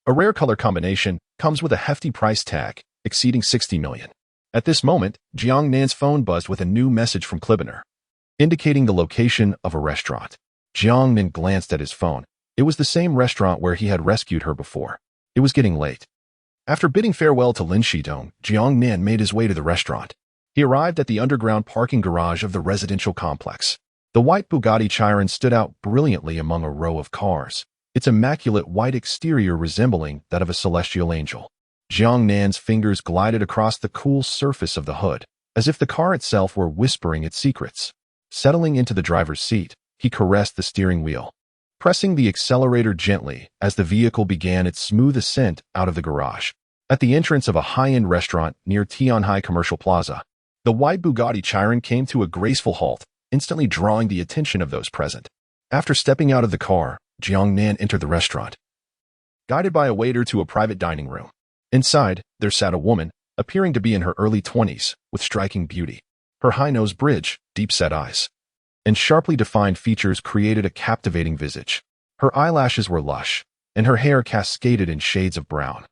A rare color combination, comes with a hefty price tag, exceeding 60 million. At this moment, Jiang Nan's phone buzzed with a new message from Cullinan, indicating the location of a restaurant. Jiang Nan glanced at his phone. It was the same restaurant where he had rescued her before. It was getting late. After bidding farewell to Lin Shidong, Jiang Nan made his way to the restaurant. He arrived at the underground parking garage of the residential complex. The white Bugatti Chiron stood out brilliantly among a row of cars, its immaculate white exterior resembling that of a celestial angel. Jiang Nan's fingers glided across the cool surface of the hood, as if the car itself were whispering its secrets. Settling into the driver's seat, he caressed the steering wheel, pressing the accelerator gently as the vehicle began its smooth ascent out of the garage. At the entrance of a high-end restaurant near Tianhai Commercial Plaza, the white Bugatti Chiron came to a graceful halt, instantly drawing the attention of those present. After stepping out of the car, Jiang Nan entered the restaurant, guided by a waiter to a private dining room. Inside, there sat a woman, appearing to be in her early 20s, with striking beauty. Her high-nosed bridge, deep-set eyes, and sharply defined features created a captivating visage. Her eyelashes were lush, and her hair cascaded in shades of brown,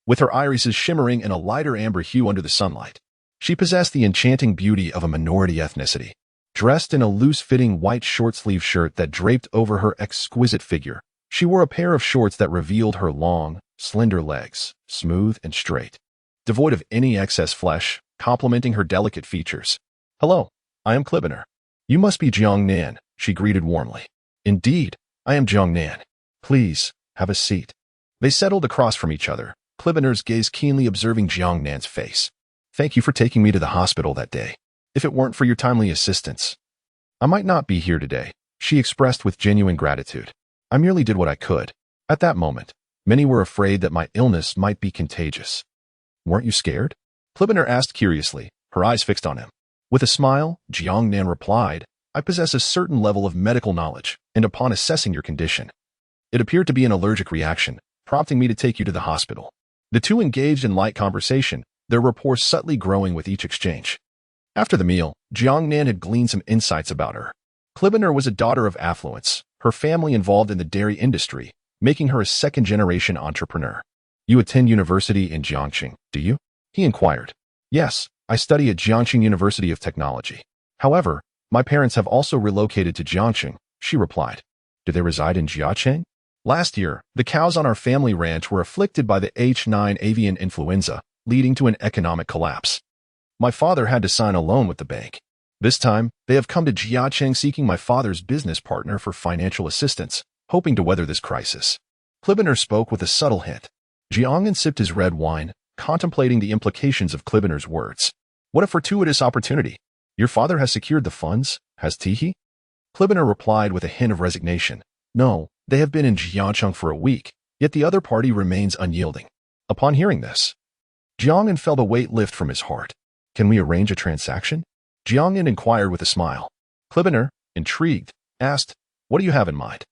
with her irises shimmering in a lighter amber hue under the sunlight. She possessed the enchanting beauty of a minority ethnicity. Dressed in a loose-fitting white short-sleeve shirt that draped over her exquisite figure, she wore a pair of shorts that revealed her long, slender legs, smooth and straight, devoid of any excess flesh, complementing her delicate features. "Hello, I am Cullinan. You must be Jiang Nan," she greeted warmly. "Indeed, I am Jiang Nan. Please, have a seat." They settled across from each other, Cullinan's gaze keenly observing Jiang Nan's face. "Thank you for taking me to the hospital that day. If it weren't for your timely assistance, I might not be here today," she expressed with genuine gratitude. "I merely did what I could." At that moment, many were afraid that my illness might be contagious. "Weren't you scared?" Cullinan asked curiously, her eyes fixed on him. With a smile, Jiang Nan replied, "I possess a certain level of medical knowledge, and upon assessing your condition, it appeared to be an allergic reaction, prompting me to take you to the hospital." The two engaged in light conversation, their rapport subtly growing with each exchange. After the meal, Jiang Nan had gleaned some insights about her. Cullinan was a daughter of affluence, her family involved in the dairy industry, making her a second-generation entrepreneur. "You attend university in Jiangxing, do you?" he inquired. "Yes, I study at Jiangxing University of Technology. However, my parents have also relocated to Jiangxing," she replied. "Do they reside in Jiacheng?" "Last year, the cows on our family ranch were afflicted by the H9 avian influenza, leading to an economic collapse. My father had to sign a loan with the bank. This time, they have come to Jiacheng seeking my father's business partner for financial assistance, hoping to weather this crisis." Cullinan spoke with a subtle hint. Jiang Nan sipped his red wine, contemplating the implications of Cullinan's words. "What a fortuitous opportunity. Your father has secured the funds, has he?" Cullinan replied with a hint of resignation. "No, they have been in Jiangcheng for a week, yet the other party remains unyielding." Upon hearing this, Jiang Nan felt a weight lift from his heart. "Can we arrange a transaction?" Jiang Nan inquired with a smile. Cullinan, intrigued, asked, "What do you have in mind?"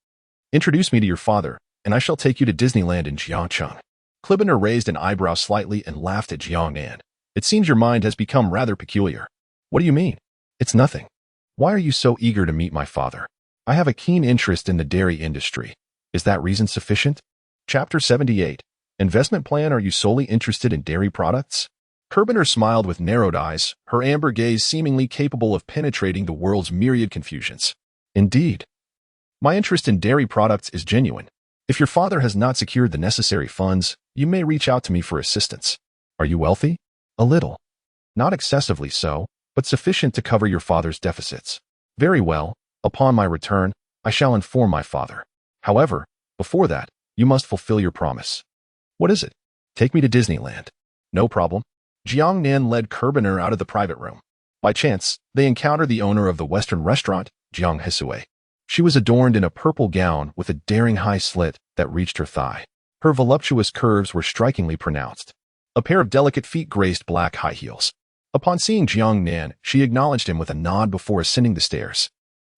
"Introduce me to your father, and I shall take you to Disneyland in Jiangcheng." Cullinan raised an eyebrow slightly and laughed at Jiang Nan. "It seems your mind has become rather peculiar." "What do you mean?" "It's nothing. Why are you so eager to meet my father?" "I have a keen interest in the dairy industry. Is that reason sufficient?" Chapter 78. Investment Plan. Are you solely interested in dairy products? Cullinan smiled with narrowed eyes, her amber gaze seemingly capable of penetrating the world's myriad confusions. "Indeed. My interest in dairy products is genuine. If your father has not secured the necessary funds, you may reach out to me for assistance." "Are you wealthy?" "A little. Not excessively so, but sufficient to cover your father's deficits." "Very well. Upon my return, I shall inform my father. However, before that, you must fulfill your promise." "What is it?" Take me to Disneyland. No problem. Jiang Nan led Curbener out of the private room. By chance, they encountered the owner of the Western restaurant, Jiang Hisue. She was adorned in a purple gown with a daring high slit that reached her thigh. Her voluptuous curves were strikingly pronounced. A pair of delicate feet graced black high heels. Upon seeing Jiang Nan, she acknowledged him with a nod before ascending the stairs.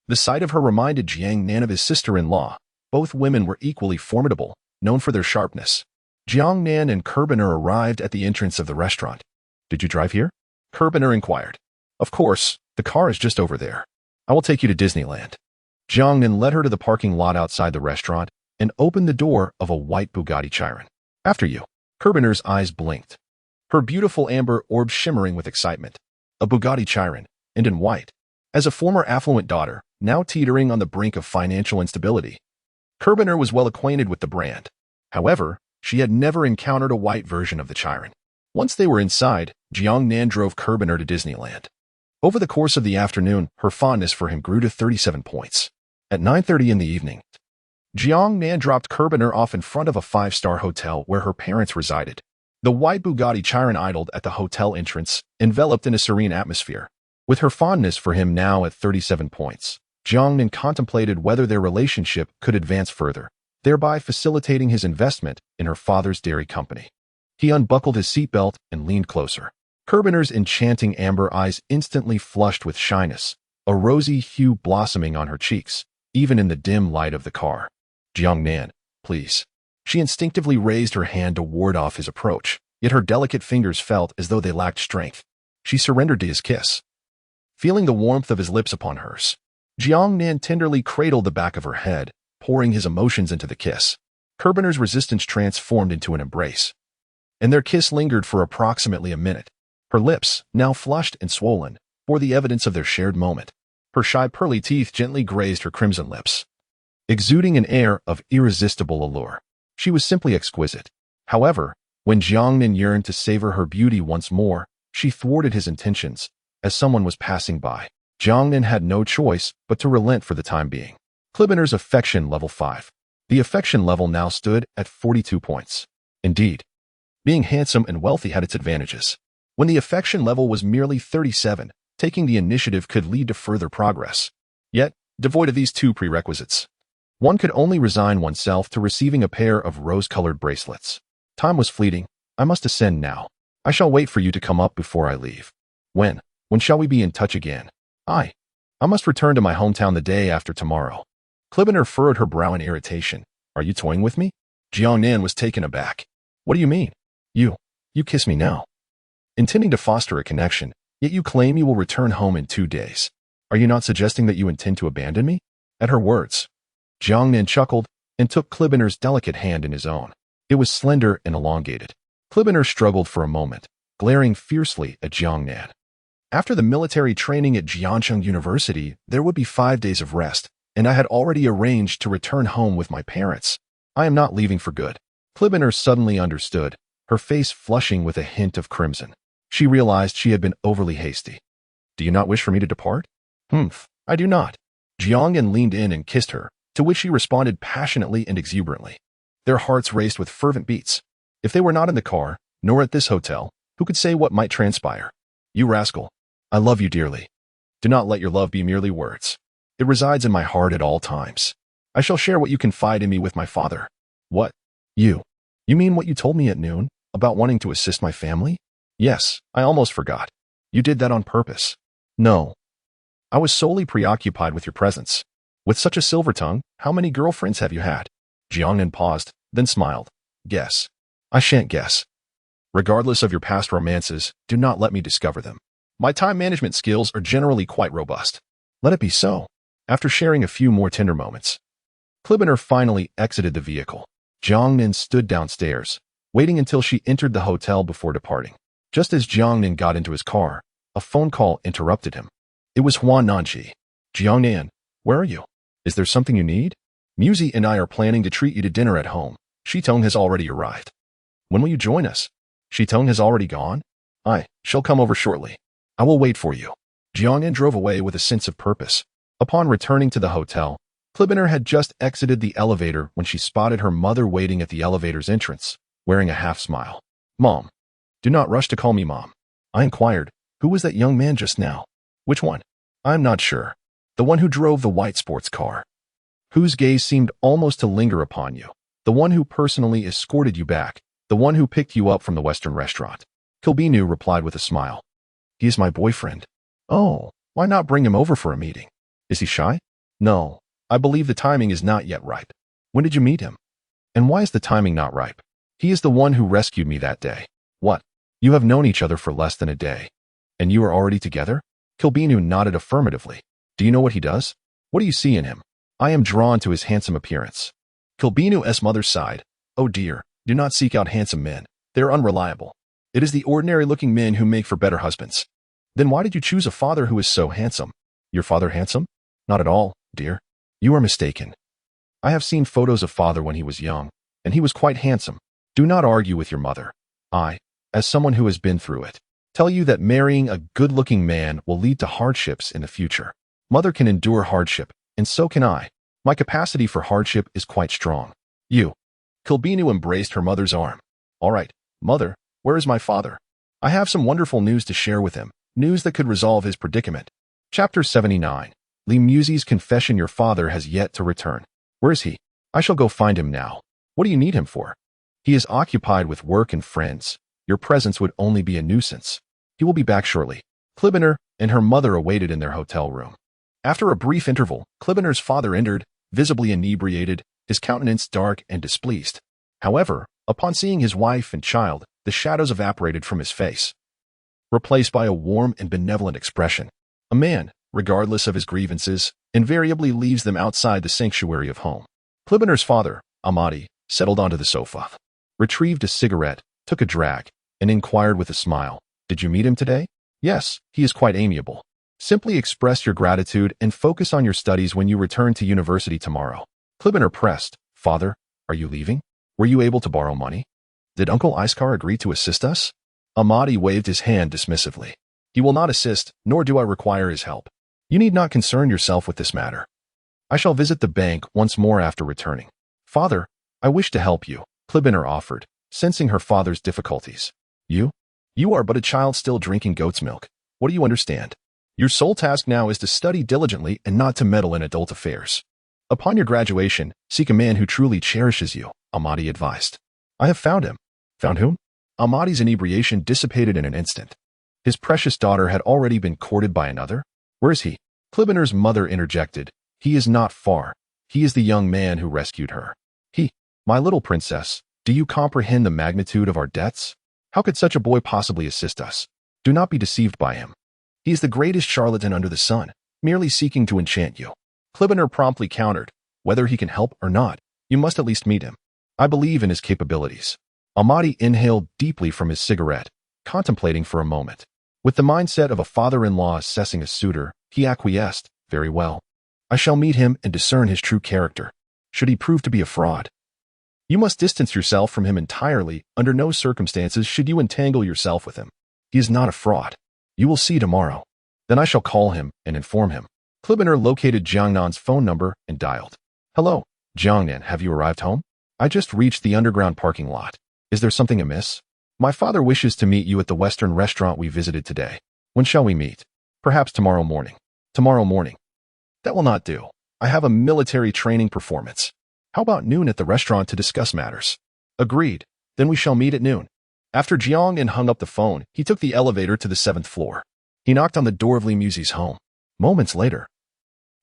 The sight of her reminded Jiang Nan of his sister-in-law. Both women were equally formidable, known for their sharpness. Jiang Nan and Curbener arrived at the entrance of the restaurant. Did you drive here? Curbener inquired. Of course, the car is just over there. I will take you to Disneyland. Jiang Nan led her to the parking lot outside the restaurant and opened the door of a white Bugatti Chiron. After you. Curbener's eyes blinked. Her beautiful amber orb shimmering with excitement. A Bugatti Chiron, and in white. As a former affluent daughter, now teetering on the brink of financial instability. Curbener was well acquainted with the brand. However, she had never encountered a white version of the Chiron. Once they were inside, Jiang Nan drove Curbener to Disneyland. Over the course of the afternoon, her fondness for him grew to 37 points. At 9:30 in the evening, Jiang Nan dropped Curbener off in front of a five-star hotel where her parents resided. The white Bugatti Chiron idled at the hotel entrance, enveloped in a serene atmosphere. With her fondness for him now at 37 points, Jiang Nan contemplated whether their relationship could advance further, thereby facilitating his investment in her father's dairy company. He unbuckled his seatbelt and leaned closer. Curbener's enchanting amber eyes instantly flushed with shyness, a rosy hue blossoming on her cheeks, even in the dim light of the car. Jiang Nan, please. She instinctively raised her hand to ward off his approach, yet her delicate fingers felt as though they lacked strength. She surrendered to his kiss. Feeling the warmth of his lips upon hers, Jiang Nan tenderly cradled the back of her head, pouring his emotions into the kiss. Curbener's resistance transformed into an embrace, and their kiss lingered for approximately a minute. Her lips, now flushed and swollen, bore the evidence of their shared moment. Her shy pearly teeth gently grazed her crimson lips, exuding an air of irresistible allure. She was simply exquisite. However, when Jiang Nan yearned to savor her beauty once more, she thwarted his intentions. As someone was passing by, Jiang Nan had no choice but to relent for the time being. Curbener's affection level 5. The affection level now stood at 42 points. Indeed, being handsome and wealthy had its advantages. When the affection level was merely 37, taking the initiative could lead to further progress. Yet, devoid of these two prerequisites, one could only resign oneself to receiving a pair of rose-colored bracelets. Time was fleeting. I must ascend now. I shall wait for you to come up before I leave. When shall we be in touch again? I must return to my hometown the day after tomorrow. Curbener furrowed her brow in irritation. Are you toying with me? Jiang Nan was taken aback. What do you mean? You kiss me now. Intending to foster a connection, yet you claim you will return home in 2 days. Are you not suggesting that you intend to abandon me? At her words, Jiang Nan chuckled and took Curbener's delicate hand in his own. It was slender and elongated. Curbener struggled for a moment, glaring fiercely at Jiang Nan. After the military training at Jiangcheng University, there would be 5 days of rest, and I had already arranged to return home with my parents. I am not leaving for good. Curbener suddenly understood, her face flushing with a hint of crimson. She realized she had been overly hasty. Do you not wish for me to depart? I do not. Jiang Nan leaned in and kissed her, to which she responded passionately and exuberantly. Their hearts raced with fervent beats. If they were not in the car, nor at this hotel, who could say what might transpire? You rascal. I love you dearly. Do not let your love be merely words. It resides in my heart at all times. I shall share what you confide in me with my father. What? You mean what you told me at noon, about wanting to assist my family? Yes, I almost forgot. You did that on purpose. No. I was solely preoccupied with your presence. With such a silver tongue, how many girlfriends have you had? Jiang Nan paused, then smiled. Guess. I shan't guess. Regardless of your past romances, do not let me discover them. My time management skills are generally quite robust. Let it be so. After sharing a few more tender moments, Curbener finally exited the vehicle. Jiang Nan stood downstairs, waiting until she entered the hotel before departing. Just as Jiang Nan got into his car, a phone call interrupted him. It was Huan Nanji. Jiang Nan, where are you? Is there something you need? Musi and I are planning to treat you to dinner at home. Shitong has already arrived. When will you join us? Shitong has already gone? I shall come over shortly. I will wait for you. Jiang Nan drove away with a sense of purpose. Upon returning to the hotel, Curbener had just exited the elevator when she spotted her mother waiting at the elevator's entrance, wearing a half smile. Mom. Do not rush to call me Mom. I inquired, who was that young man just now? Which one? I'm not sure. The one who drove the white sports car. Whose gaze seemed almost to linger upon you. The one who personally escorted you back. The one who picked you up from the Western restaurant. Kilbinu replied with a smile. He is my boyfriend. Oh, why not bring him over for a meeting? Is he shy? No, I believe the timing is not yet ripe. When did you meet him? And why is the timing not ripe? He is the one who rescued me that day. What? You have known each other for less than a day. And you are already together? Kilbinu nodded affirmatively. Do you know what he does? What do you see in him? I am drawn to his handsome appearance. Kilbinu's mother sighed. Oh dear, do not seek out handsome men. They are unreliable. It is the ordinary-looking men who make for better husbands. Then why did you choose a father who is so handsome? Your father handsome? Not at all, dear. You are mistaken. I have seen photos of father when he was young, and he was quite handsome. Do not argue with your mother. I, as someone who has been through it, tell you that marrying a good-looking man will lead to hardships in the future. Mother can endure hardship, and so can I. My capacity for hardship is quite strong. You. Kilbinu embraced her mother's arm. All right, mother, where is my father? I have some wonderful news to share with him, news that could resolve his predicament. Chapter 79. Li Musi's confession. Your father has yet to return. Where is he? I shall go find him now. What do you need him for? He is occupied with work and friends. Your presence would only be a nuisance. He will be back shortly. Klibiner and her mother awaited in their hotel room. After a brief interval, Klibiner's father entered, visibly inebriated, his countenance dark and displeased. However, upon seeing his wife and child, the shadows evaporated from his face, replaced by a warm and benevolent expression. A man, regardless of his grievances, invariably leaves them outside the sanctuary of home. Klibiner's father, Amadi, settled onto the sofa, retrieved a cigarette, took a drag, and inquired with a smile, Did you meet him today? Yes, he is quite amiable. Simply express your gratitude and focus on your studies when you return to university tomorrow. Klibiner pressed, Father, are you leaving? Were you able to borrow money? Did Uncle Iskar agree to assist us? Amadi waved his hand dismissively. He will not assist, nor do I require his help. You need not concern yourself with this matter. I shall visit the bank once more after returning. Father, I wish to help you, Klibiner offered, sensing her father's difficulties. You? You are but a child still drinking goat's milk. What do you understand? Your sole task now is to study diligently and not to meddle in adult affairs. Upon your graduation, seek a man who truly cherishes you, Amadi advised. I have found him. Found whom? Amadi's inebriation dissipated in an instant. His precious daughter had already been courted by another? Where is he? Klibiner's mother interjected. He is not far. He is the young man who rescued her. He, my little princess, do you comprehend the magnitude of our debts? How could such a boy possibly assist us? Do not be deceived by him. He is the greatest charlatan under the sun, merely seeking to enchant you. Klibiner promptly countered, whether he can help or not, you must at least meet him. I believe in his capabilities. Amadi inhaled deeply from his cigarette, contemplating for a moment. With the mindset of a father-in-law assessing a suitor, he acquiesced, very well. I shall meet him and discern his true character. Should he prove to be a fraud? You must distance yourself from him entirely. Under no circumstances should you entangle yourself with him. He is not a fraud. You will see tomorrow. Then I shall call him and inform him. Klibiner located Jiang Nan's phone number and dialed. Hello, Jiang Nan, have you arrived home? I just reached the underground parking lot. Is there something amiss? My father wishes to meet you at the Western restaurant we visited today. When shall we meet? Perhaps tomorrow morning. Tomorrow morning. That will not do. I have a military training performance. How about noon at the restaurant to discuss matters? Agreed. Then we shall meet at noon. After Jiang Nan hung up the phone, he took the elevator to the 7th floor. He knocked on the door of Li Musi's home. Moments later,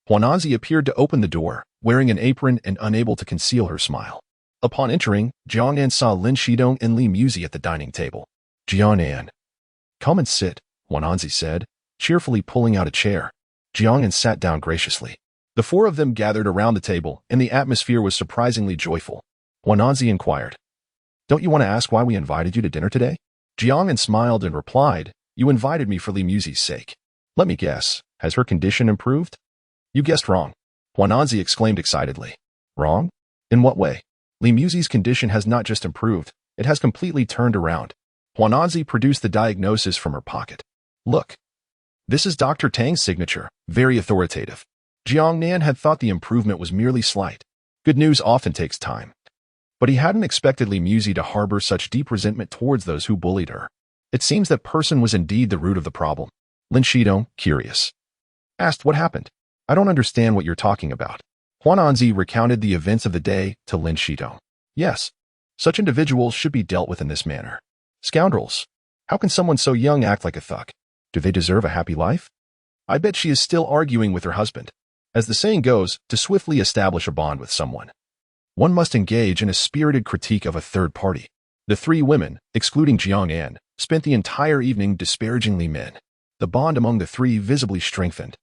Huananzi appeared to open the door, wearing an apron and unable to conceal her smile. Upon entering, Jiang Nan saw Lin Shidong and Li Musi at the dining table. Jiang Nan. Come and sit, Huananzi said, cheerfully pulling out a chair. Jiang Nan sat down graciously. The four of them gathered around the table, and the atmosphere was surprisingly joyful. Huananzi inquired, Don't you want to ask why we invited you to dinner today? Jiang Nan smiled and replied, You invited me for Li Musi's sake. Let me guess, has her condition improved? You guessed wrong. Huananzi exclaimed excitedly. Wrong? In what way? Li Musi's condition has not just improved, it has completely turned around. Huananzi produced the diagnosis from her pocket. Look. This is Dr. Tang's signature, very authoritative. Jiang Nan had thought the improvement was merely slight. Good news often takes time. But he hadn't expected Li Muzi to harbor such deep resentment towards those who bullied her. It seems that person was indeed the root of the problem. Lin Shidong, curious, asked what happened. I don't understand what you're talking about. Huan Anzi recounted the events of the day to Lin Shidong. Yes, such individuals should be dealt with in this manner. Scoundrels. How can someone so young act like a thug? Do they deserve a happy life? I bet she is still arguing with her husband. As the saying goes, to swiftly establish a bond with someone, one must engage in a spirited critique of a third party. The three women, excluding Jiang Nan, spent the entire evening disparaging Li Min. The bond among the three visibly strengthened.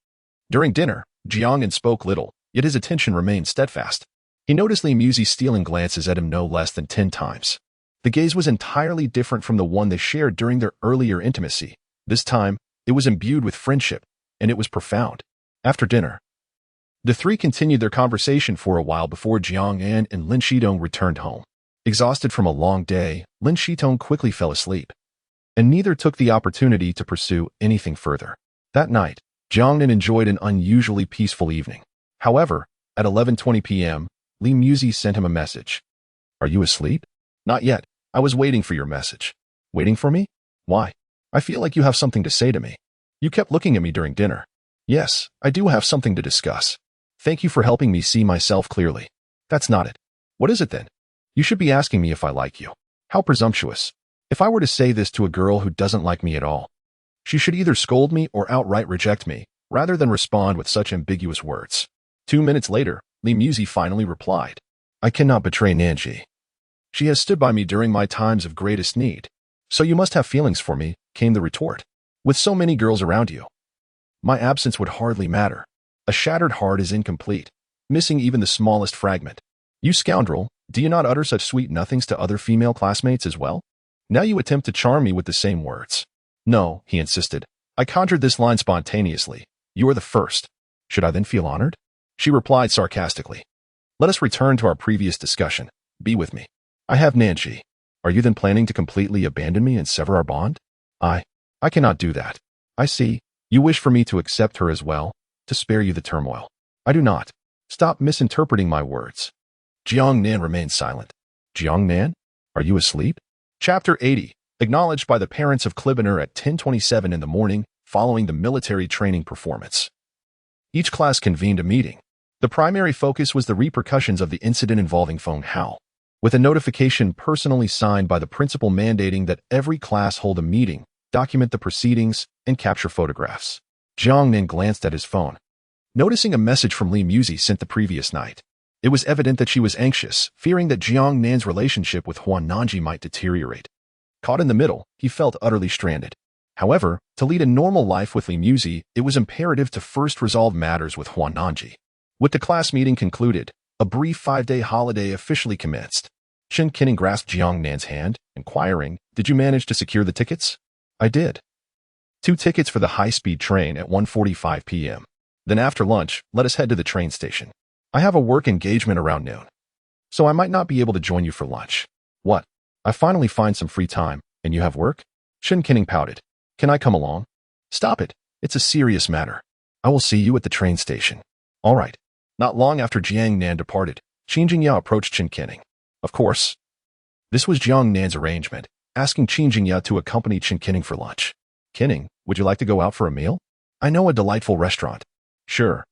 During dinner, Jiang Nan spoke little, yet his attention remained steadfast. He noticed Li Muzi stealing glances at him no less than 10 times. The gaze was entirely different from the one they shared during their earlier intimacy. This time, it was imbued with friendship, and it was profound. After dinner, the three continued their conversation for a while before Jiang Nan and Lin Shidong returned home. Exhausted from a long day, Lin Shidong quickly fell asleep, and neither took the opportunity to pursue anything further. That night, Jiang Nan enjoyed an unusually peaceful evening. However, at 11:20 p.m., Li Muzi sent him a message. Are you asleep? Not yet. I was waiting for your message. Waiting for me? Why? I feel like you have something to say to me. You kept looking at me during dinner. Yes, I do have something to discuss. Thank you for helping me see myself clearly. That's not it. What is it then? You should be asking me if I like you. How presumptuous. If I were to say this to a girl who doesn't like me at all, she should either scold me or outright reject me, rather than respond with such ambiguous words. 2 minutes later, Li Muzi finally replied. I cannot betray Nanji. She has stood by me during my times of greatest need. So you must have feelings for me, came the retort. With so many girls around you, my absence would hardly matter. A shattered heart is incomplete, missing even the smallest fragment. You scoundrel, do you not utter such sweet nothings to other female classmates as well? Now you attempt to charm me with the same words. No, he insisted. I conjured this line spontaneously. You are the first. Should I then feel honored? She replied sarcastically. Let us return to our previous discussion. Be with me. I have Nanji. Are you then planning to completely abandon me and sever our bond? I cannot do that. I see. You wish for me to accept her as well, to spare you the turmoil. I do not. Stop misinterpreting my words. Jiang Nan remained silent. Jiang Nan? Are you asleep? Chapter 80. Acknowledged by the parents of Cullinan at 10:27 in the morning following the military training performance. Each class convened a meeting. The primary focus was the repercussions of the incident involving Feng Hao, with a notification personally signed by the principal mandating that every class hold a meeting, document the proceedings, and capture photographs. Jiang Nan glanced at his phone, noticing a message from Li Muzi sent the previous night. It was evident that she was anxious, fearing that Jiang Nan's relationship with Huan Nanji might deteriorate. Caught in the middle, he felt utterly stranded. However, to lead a normal life with Li Muzi, it was imperative to first resolve matters with Huan Nanji. With the class meeting concluded, a brief 5-day holiday officially commenced. Chen Qinning grasped Jiang Nan's hand, inquiring, Did you manage to secure the tickets? I did. 2 tickets for the high-speed train at 1:45 p.m. Then after lunch, let us head to the train station. I have a work engagement around noon, so I might not be able to join you for lunch. What? I finally find some free time, and you have work? Chen Qinning pouted. Can I come along? Stop it. It's a serious matter. I will see you at the train station. All right. Not long after Jiang Nan departed, Qin Jingya approached Chen Qinning. Of course. This was Jiang Nan's arrangement, asking Qin Jingya to accompany Chen Qinning for lunch. Qinning, would you like to go out for a meal? I know a delightful restaurant. Sure.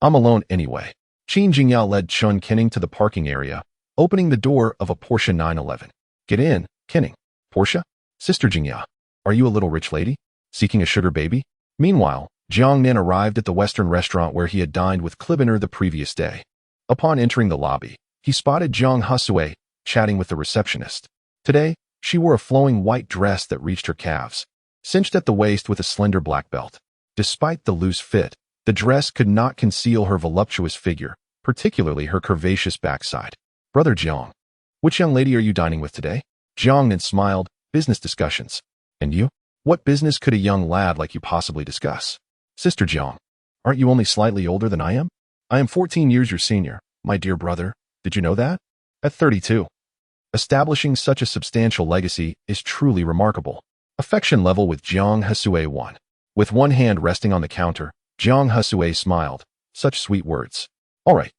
I'm alone anyway. Qin Jingya led Chen Qinning to the parking area, opening the door of a Porsche 911. Get in, Qinning. Porsche? Sister Jingya. Are you a little rich lady? Seeking a sugar baby? Meanwhile, Jiang Nan arrived at the Western restaurant where he had dined with Cullinan the previous day. Upon entering the lobby, he spotted Zhang Husui chatting with the receptionist. Today, she wore a flowing white dress that reached her calves, cinched at the waist with a slender black belt. Despite the loose fit, the dress could not conceal her voluptuous figure, particularly her curvaceous backside. Brother Jiang, which young lady are you dining with today? Jiang Nan smiled. Business discussions. And you? What business could a young lad like you possibly discuss? Sister Jiang, aren't you only slightly older than I am? I am 14 years your senior, my dear brother. Did you know that? At 32. Establishing such a substantial legacy is truly remarkable. Affection level with Jiang Husui 1. With one hand resting on the counter, Jiang Husui smiled. Such sweet words. All right.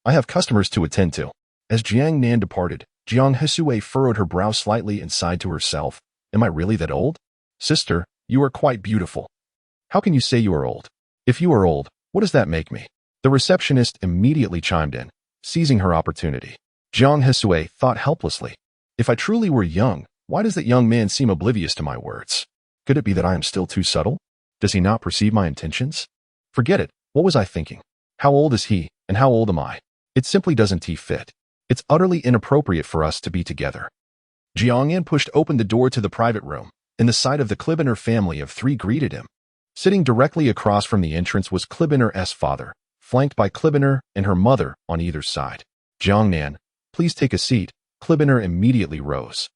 I have customers to attend to. As Jiang Nan departed, Jiang Hisue furrowed her brow slightly and sighed to herself. Am I really that old? Sister, you are quite beautiful. How can you say you are old? If you are old, what does that make me? The receptionist immediately chimed in, seizing her opportunity. Jiang Hisue thought helplessly. If I truly were young, why does that young man seem oblivious to my words? Could it be that I am still too subtle? Does he not perceive my intentions? Forget it. What was I thinking? How old is he, and how old am I? It simply doesn't fit. It's utterly inappropriate for us to be together. Jiang Nan pushed open the door to the private room, and the sight of the Cullinan family of three greeted him. Sitting directly across from the entrance was Cullinan's father, flanked by Cullinan and her mother on either side. Jiang Nan, please take a seat. Cullinan immediately rose,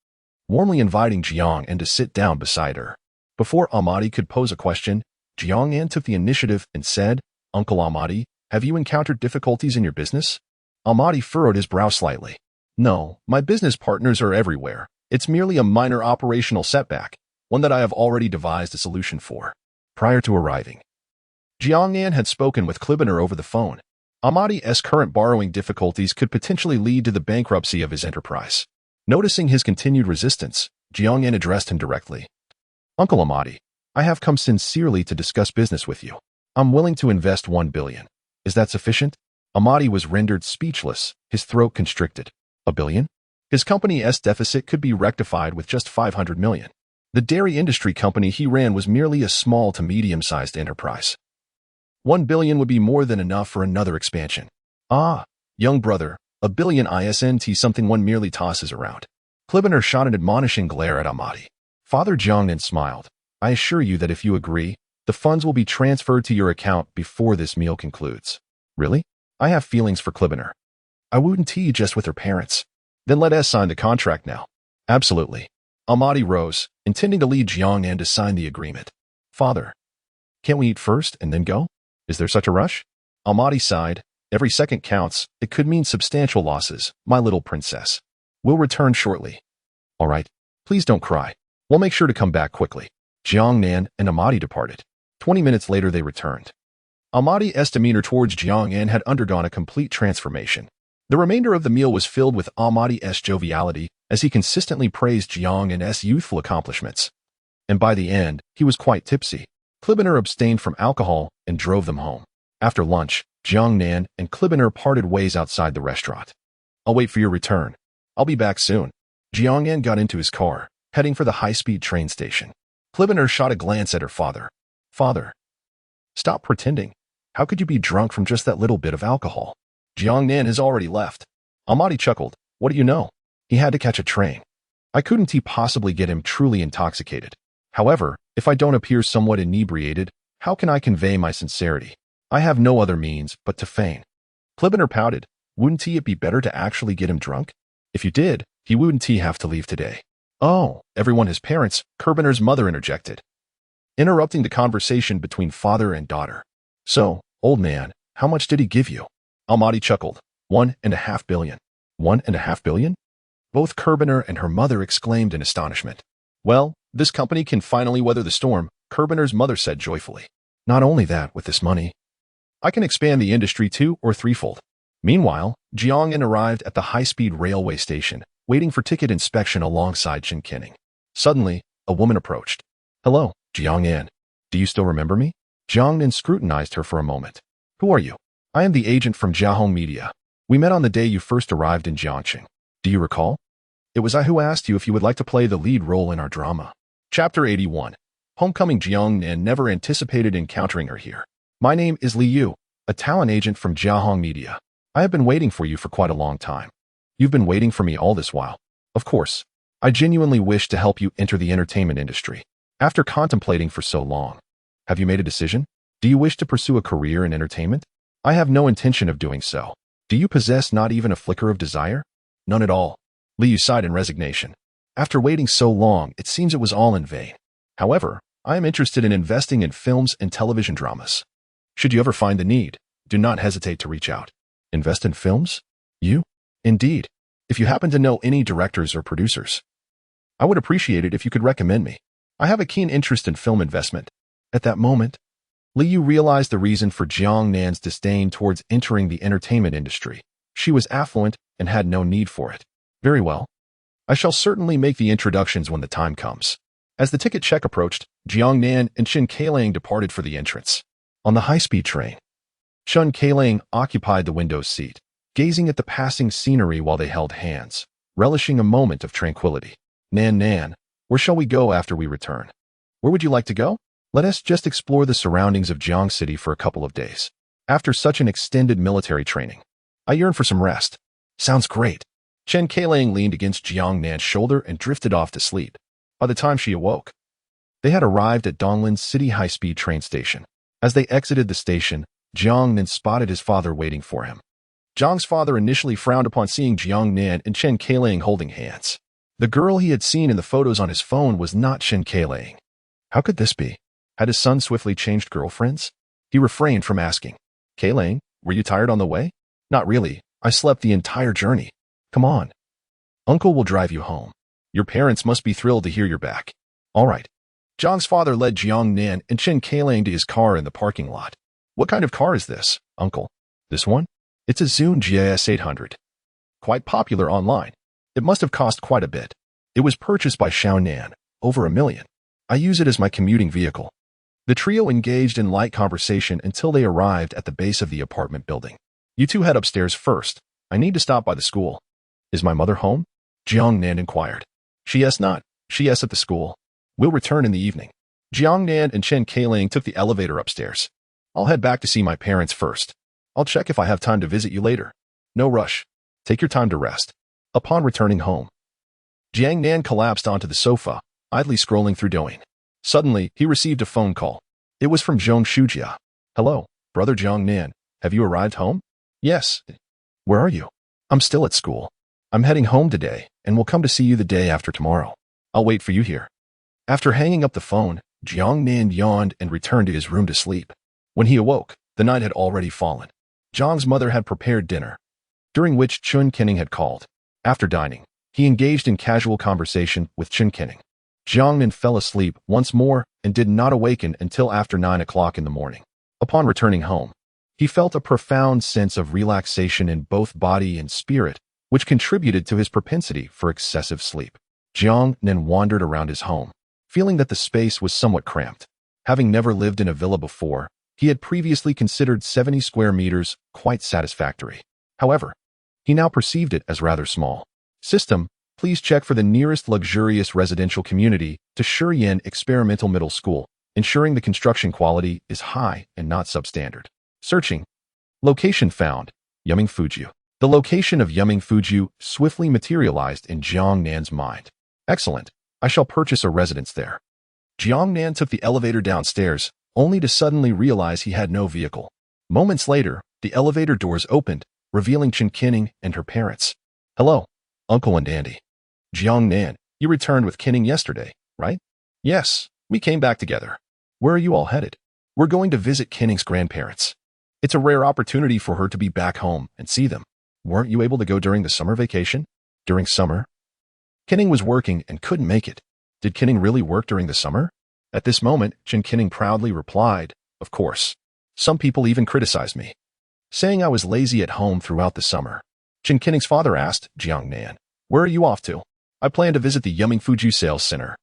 warmly inviting Jiang Nan to sit down beside her. Before Ahmadi could pose a question, Jiang Nan took the initiative and said, Uncle Ahmadi, have you encountered difficulties in your business? Ahmadi furrowed his brow slightly. No, my business partners are everywhere. It's merely a minor operational setback, one that I have already devised a solution for. Prior to arriving, Jiang Nan had spoken with Cullinan over the phone. Ahmadi's current borrowing difficulties could potentially lead to the bankruptcy of his enterprise. Noticing his continued resistance, Jiang Nan addressed him directly. Uncle Ahmadi, I have come sincerely to discuss business with you. I'm willing to invest 1 billion. Is that sufficient? Ahmadi was rendered speechless, his throat constricted. A billion? His company's deficit could be rectified with just 500 million. The dairy industry company he ran was merely a small to medium-sized enterprise. 1 billion would be more than enough for another expansion. Ah, young brother, a billion isn't something one merely tosses around. Cullinan shot an admonishing glare at Ahmadi. Father Jiang Nan smiled. I assure you that if you agree, the funds will be transferred to your account before this meal concludes. Really? I have feelings for Cullinan. I wouldn't tea just with her parents. Then let us sign the contract now. Absolutely. Ahmadi rose, intending to lead Jiang Nan to sign the agreement. Father, can't we eat first and then go? Is there such a rush? Ahmadi sighed. Every second counts. It could mean substantial losses, my little princess. We'll return shortly. All right. Please don't cry. We'll make sure to come back quickly. Jiang Nan and Ahmadi departed. 20 minutes later, they returned. Ahmadi's demeanor towards Jiang Nan had undergone a complete transformation. The remainder of the meal was filled with Ahmadi's joviality as he consistently praised Jiang Nan's youthful accomplishments. And by the end, he was quite tipsy. Cullinan abstained from alcohol and drove them home. After lunch, Jiang Nan and Cullinan parted ways outside the restaurant. I'll wait for your return. I'll be back soon. Jiang Nan got into his car, heading for the high-speed train station. Cullinan shot a glance at her father. Father, stop pretending. How could you be drunk from just that little bit of alcohol? Jiang Nan has already left. Ahmadi chuckled. What do you know? He had to catch a train. I couldn't possibly get him truly intoxicated. However, if I don't appear somewhat inebriated, how can I convey my sincerity? I have no other means but to feign. Cullinan pouted. Wouldn't it be better to actually get him drunk? If you did, he wouldn't have to leave today. Oh, everyone has parents, Cullinan's mother interjected, interrupting the conversation between father and daughter. So, old man, how much did he give you? Ahmadi chuckled. 1.5 billion. 1.5 billion? Both Cullinan and her mother exclaimed in astonishment. Well, this company can finally weather the storm, Cullinan's mother said joyfully. Not only that, with this money, I can expand the industry 2 or 3-fold. Meanwhile, Jiang Nan arrived at the high-speed railway station, waiting for ticket inspection alongside Chen Kenning. Suddenly, a woman approached. Hello, Jiang Nan. Do you still remember me? Jiang Nan scrutinized her for a moment. Who are you? I am the agent from Jiahong Media. We met on the day you first arrived in Jiangqing. Do you recall? It was I who asked you if you would like to play the lead role in our drama. Chapter 81. Homecoming. Jiang Nan never anticipated encountering her here. My name is Li Yu, a talent agent from Jiahong Media. I have been waiting for you for quite a long time. You've been waiting for me all this while. Of course, I genuinely wish to help you enter the entertainment industry. After contemplating for so long, have you made a decision? Do you wish to pursue a career in entertainment? I have no intention of doing so. Do you possess not even a flicker of desire? None at all. Li Yu sighed in resignation. After waiting so long, it seems it was all in vain. However, I am interested in investing in films and television dramas. Should you ever find the need, do not hesitate to reach out. Invest in films? You? Indeed. If you happen to know any directors or producers, I would appreciate it if you could recommend me. I have a keen interest in film investment. At that moment, Li Yu realized the reason for Jiang Nan's disdain towards entering the entertainment industry. She was affluent and had no need for it. Very well. I shall certainly make the introductions when the time comes. As the ticket check approached, Jiang Nan and Chen Kailang departed for the entrance. On the high-speed train, Chen Kailang occupied the window seat, gazing at the passing scenery while they held hands, relishing a moment of tranquility. Nan, where shall we go after we return? Where would you like to go? Let us just explore the surroundings of Jiang City for a couple of days. After such an extended military training, I yearn for some rest. Sounds great. Chen Kailang leaned against Jiang Nan's shoulder and drifted off to sleep. By the time she awoke, they had arrived at Donglin's city high-speed train station. As they exited the station, Jiang Nan spotted his father waiting for him. Jiang's father initially frowned upon seeing Jiang Nan and Chen Kailang holding hands. The girl he had seen in the photos on his phone was not Chen Kailang. How could this be? Had his son swiftly changed girlfriends? He refrained from asking. Kailang, were you tired on the way? Not really. I slept the entire journey. Come on. Uncle will drive you home. Your parents must be thrilled to hear you're back. All right. Jiang's father led Jiang Nan and Chen Kailang to his car in the parking lot. What kind of car is this, Uncle? This one? It's a Zune GIS 800. Quite popular online. It must have cost quite a bit. It was purchased by Xiao Nan, over $1 million. I use it as my commuting vehicle. The trio engaged in light conversation until they arrived at the base of the apartment building. You two head upstairs first. I need to stop by the school. Is my mother home? Jiang Nan inquired. She is not. She is at the school. We'll return in the evening. Jiang Nan and Chen Kailang took the elevator upstairs. I'll head back to see my parents first. I'll check if I have time to visit you later. No rush. Take your time to rest. Upon returning home, Jiang Nan collapsed onto the sofa, idly scrolling through Douyin. Suddenly, he received a phone call. It was from Zhong Shujia. Hello, brother Jiang Nan. Have you arrived home? Yes. Where are you? I'm still at school. I'm heading home today, and will come to see you the day after tomorrow. I'll wait for you here. After hanging up the phone, Jiang Nan yawned and returned to his room to sleep. When he awoke, the night had already fallen. Zhang's mother had prepared dinner, during which Chen Kailang had called. After dining, he engaged in casual conversation with Chen Kailang. Jiang Nan fell asleep once more and did not awaken until after 9 o'clock in the morning. Upon returning home, he felt a profound sense of relaxation in both body and spirit, which contributed to his propensity for excessive sleep. Jiang Nan wandered around his home, feeling that the space was somewhat cramped. Having never lived in a villa before, he had previously considered 70 square meters quite satisfactory. However, he now perceived it as rather small. System, please check for the nearest luxurious residential community to Shurian Experimental Middle School, ensuring the construction quality is high and not substandard. Searching. Location found. Yumingfuju. The location of Yumingfuju swiftly materialized in Jiang Nan's mind. Excellent. I shall purchase a residence there. Jiang Nan took the elevator downstairs, only to suddenly realize he had no vehicle. Moments later, the elevator doors opened, revealing Chen Kailang and her parents. Hello, Uncle and Auntie. Jiang Nan, you returned with Kailang yesterday, right? Yes, we came back together. Where are you all headed? We're going to visit Kailang's grandparents. It's a rare opportunity for her to be back home and see them. Weren't you able to go during the summer vacation? During summer? Kailang was working and couldn't make it. Did Kailang really work during the summer? At this moment, Chen Kailang proudly replied, of course. Some people even criticized me, saying I was lazy at home throughout the summer. Chen Kailang's father asked Jiang Nan, where are you off to? I plan to visit the Yumingfuju Sales Center.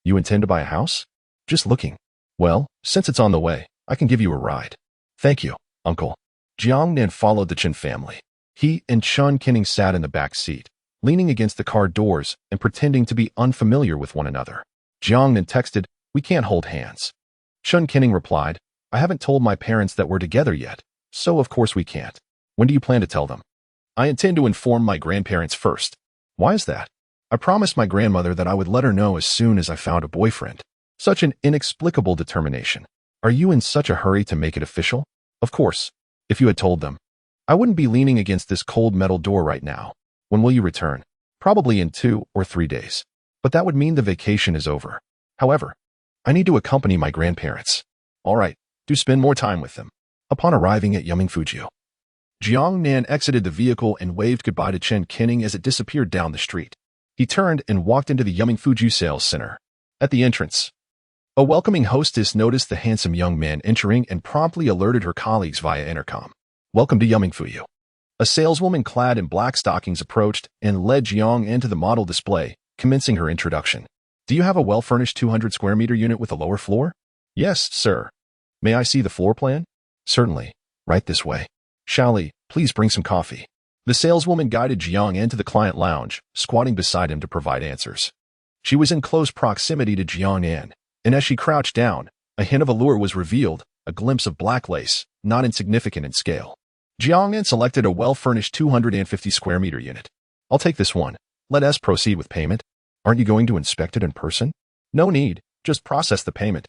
You intend to buy a house? Just looking. Well, since it's on the way, I can give you a ride. Thank you, Uncle. Jiang Nan followed the Chen family. He and Chen Kailang sat in the back seat, leaning against the car doors and pretending to be unfamiliar with one another. Jiang Nan texted, we can't hold hands. Chen Kailang replied, I haven't told my parents that we're together yet, so of course we can't. When do you plan to tell them? I intend to inform my grandparents first. Why is that? I promised my grandmother that I would let her know as soon as I found a boyfriend. Such an inexplicable determination. Are you in such a hurry to make it official? Of course. If you had told them, I wouldn't be leaning against this cold metal door right now. When will you return? Probably in 2 or 3 days. But that would mean the vacation is over. However, I need to accompany my grandparents. All right, do spend more time with them. Upon arriving at Yumingfuju, Jiang Nan exited the vehicle and waved goodbye to Chen Kailang as it disappeared down the street. He turned and walked into the Yumingfuju Sales Center. At the entrance, a welcoming hostess noticed the handsome young man entering and promptly alerted her colleagues via intercom. Welcome to Yumingfuju. A saleswoman clad in black stockings approached and led Jiang into the model display, commencing her introduction. Do you have a well-furnished 200 square meter unit with a lower floor? Yes, sir. May I see the floor plan? Certainly. Right this way. Shally, please bring some coffee. The saleswoman guided Jiang into the client lounge, squatting beside him to provide answers. She was in close proximity to Jiang Nan, and as she crouched down, a hint of allure was revealed, a glimpse of black lace, not insignificant in scale. Jiang Nan selected a well-furnished 250 square meter unit. I'll take this one. Let us proceed with payment. Aren't you going to inspect it in person? No need. Just process the payment.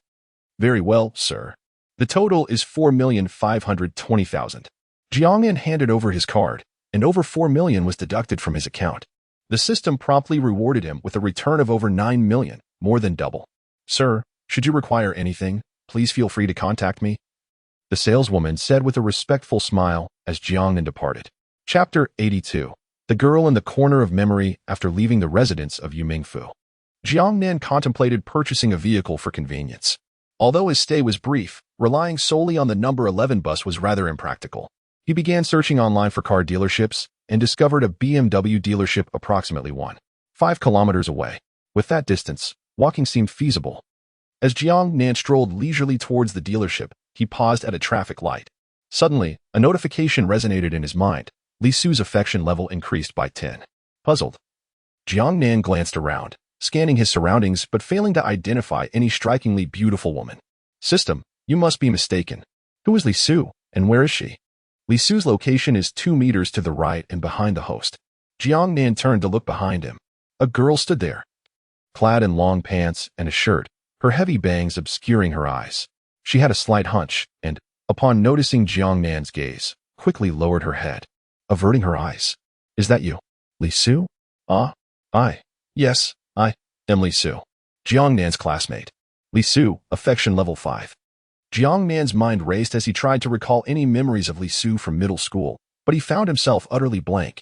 Very well, sir. The total is 4,520,000. Jiang Nan handed over his card, and over 4 million was deducted from his account. The system promptly rewarded him with a return of over 9 million, more than double. Sir, should you require anything, please feel free to contact me. The saleswoman said with a respectful smile as Jiang Nan departed. Chapter 82. The Girl in the Corner of Memory After Leaving the Residence of Yumingfu. Jiang Nan contemplated purchasing a vehicle for convenience. Although his stay was brief, relying solely on the number 11 bus was rather impractical. He began searching online for car dealerships and discovered a BMW dealership approximately 1.5 kilometers away. With that distance, walking seemed feasible. As Jiang Nan strolled leisurely towards the dealership, he paused at a traffic light. Suddenly, a notification resonated in his mind. Li Su's affection level increased by 10. Puzzled, Jiang Nan glanced around, scanning his surroundings but failing to identify any strikingly beautiful woman. System, you must be mistaken. Who is Li Su, and where is she? Li Su's location is 2 meters to the right and behind the host. Jiang Nan turned to look behind him. A girl stood there, clad in long pants and a shirt, her heavy bangs obscuring her eyes. She had a slight hunch and, upon noticing Jiang Nan's gaze, quickly lowered her head, averting her eyes. Is that you, Li Su? Yes, I am Li Su. Jiang Nan's classmate. Li Su, affection level 5. Jiang Nan's mind raced as he tried to recall any memories of Li Su from middle school, but he found himself utterly blank.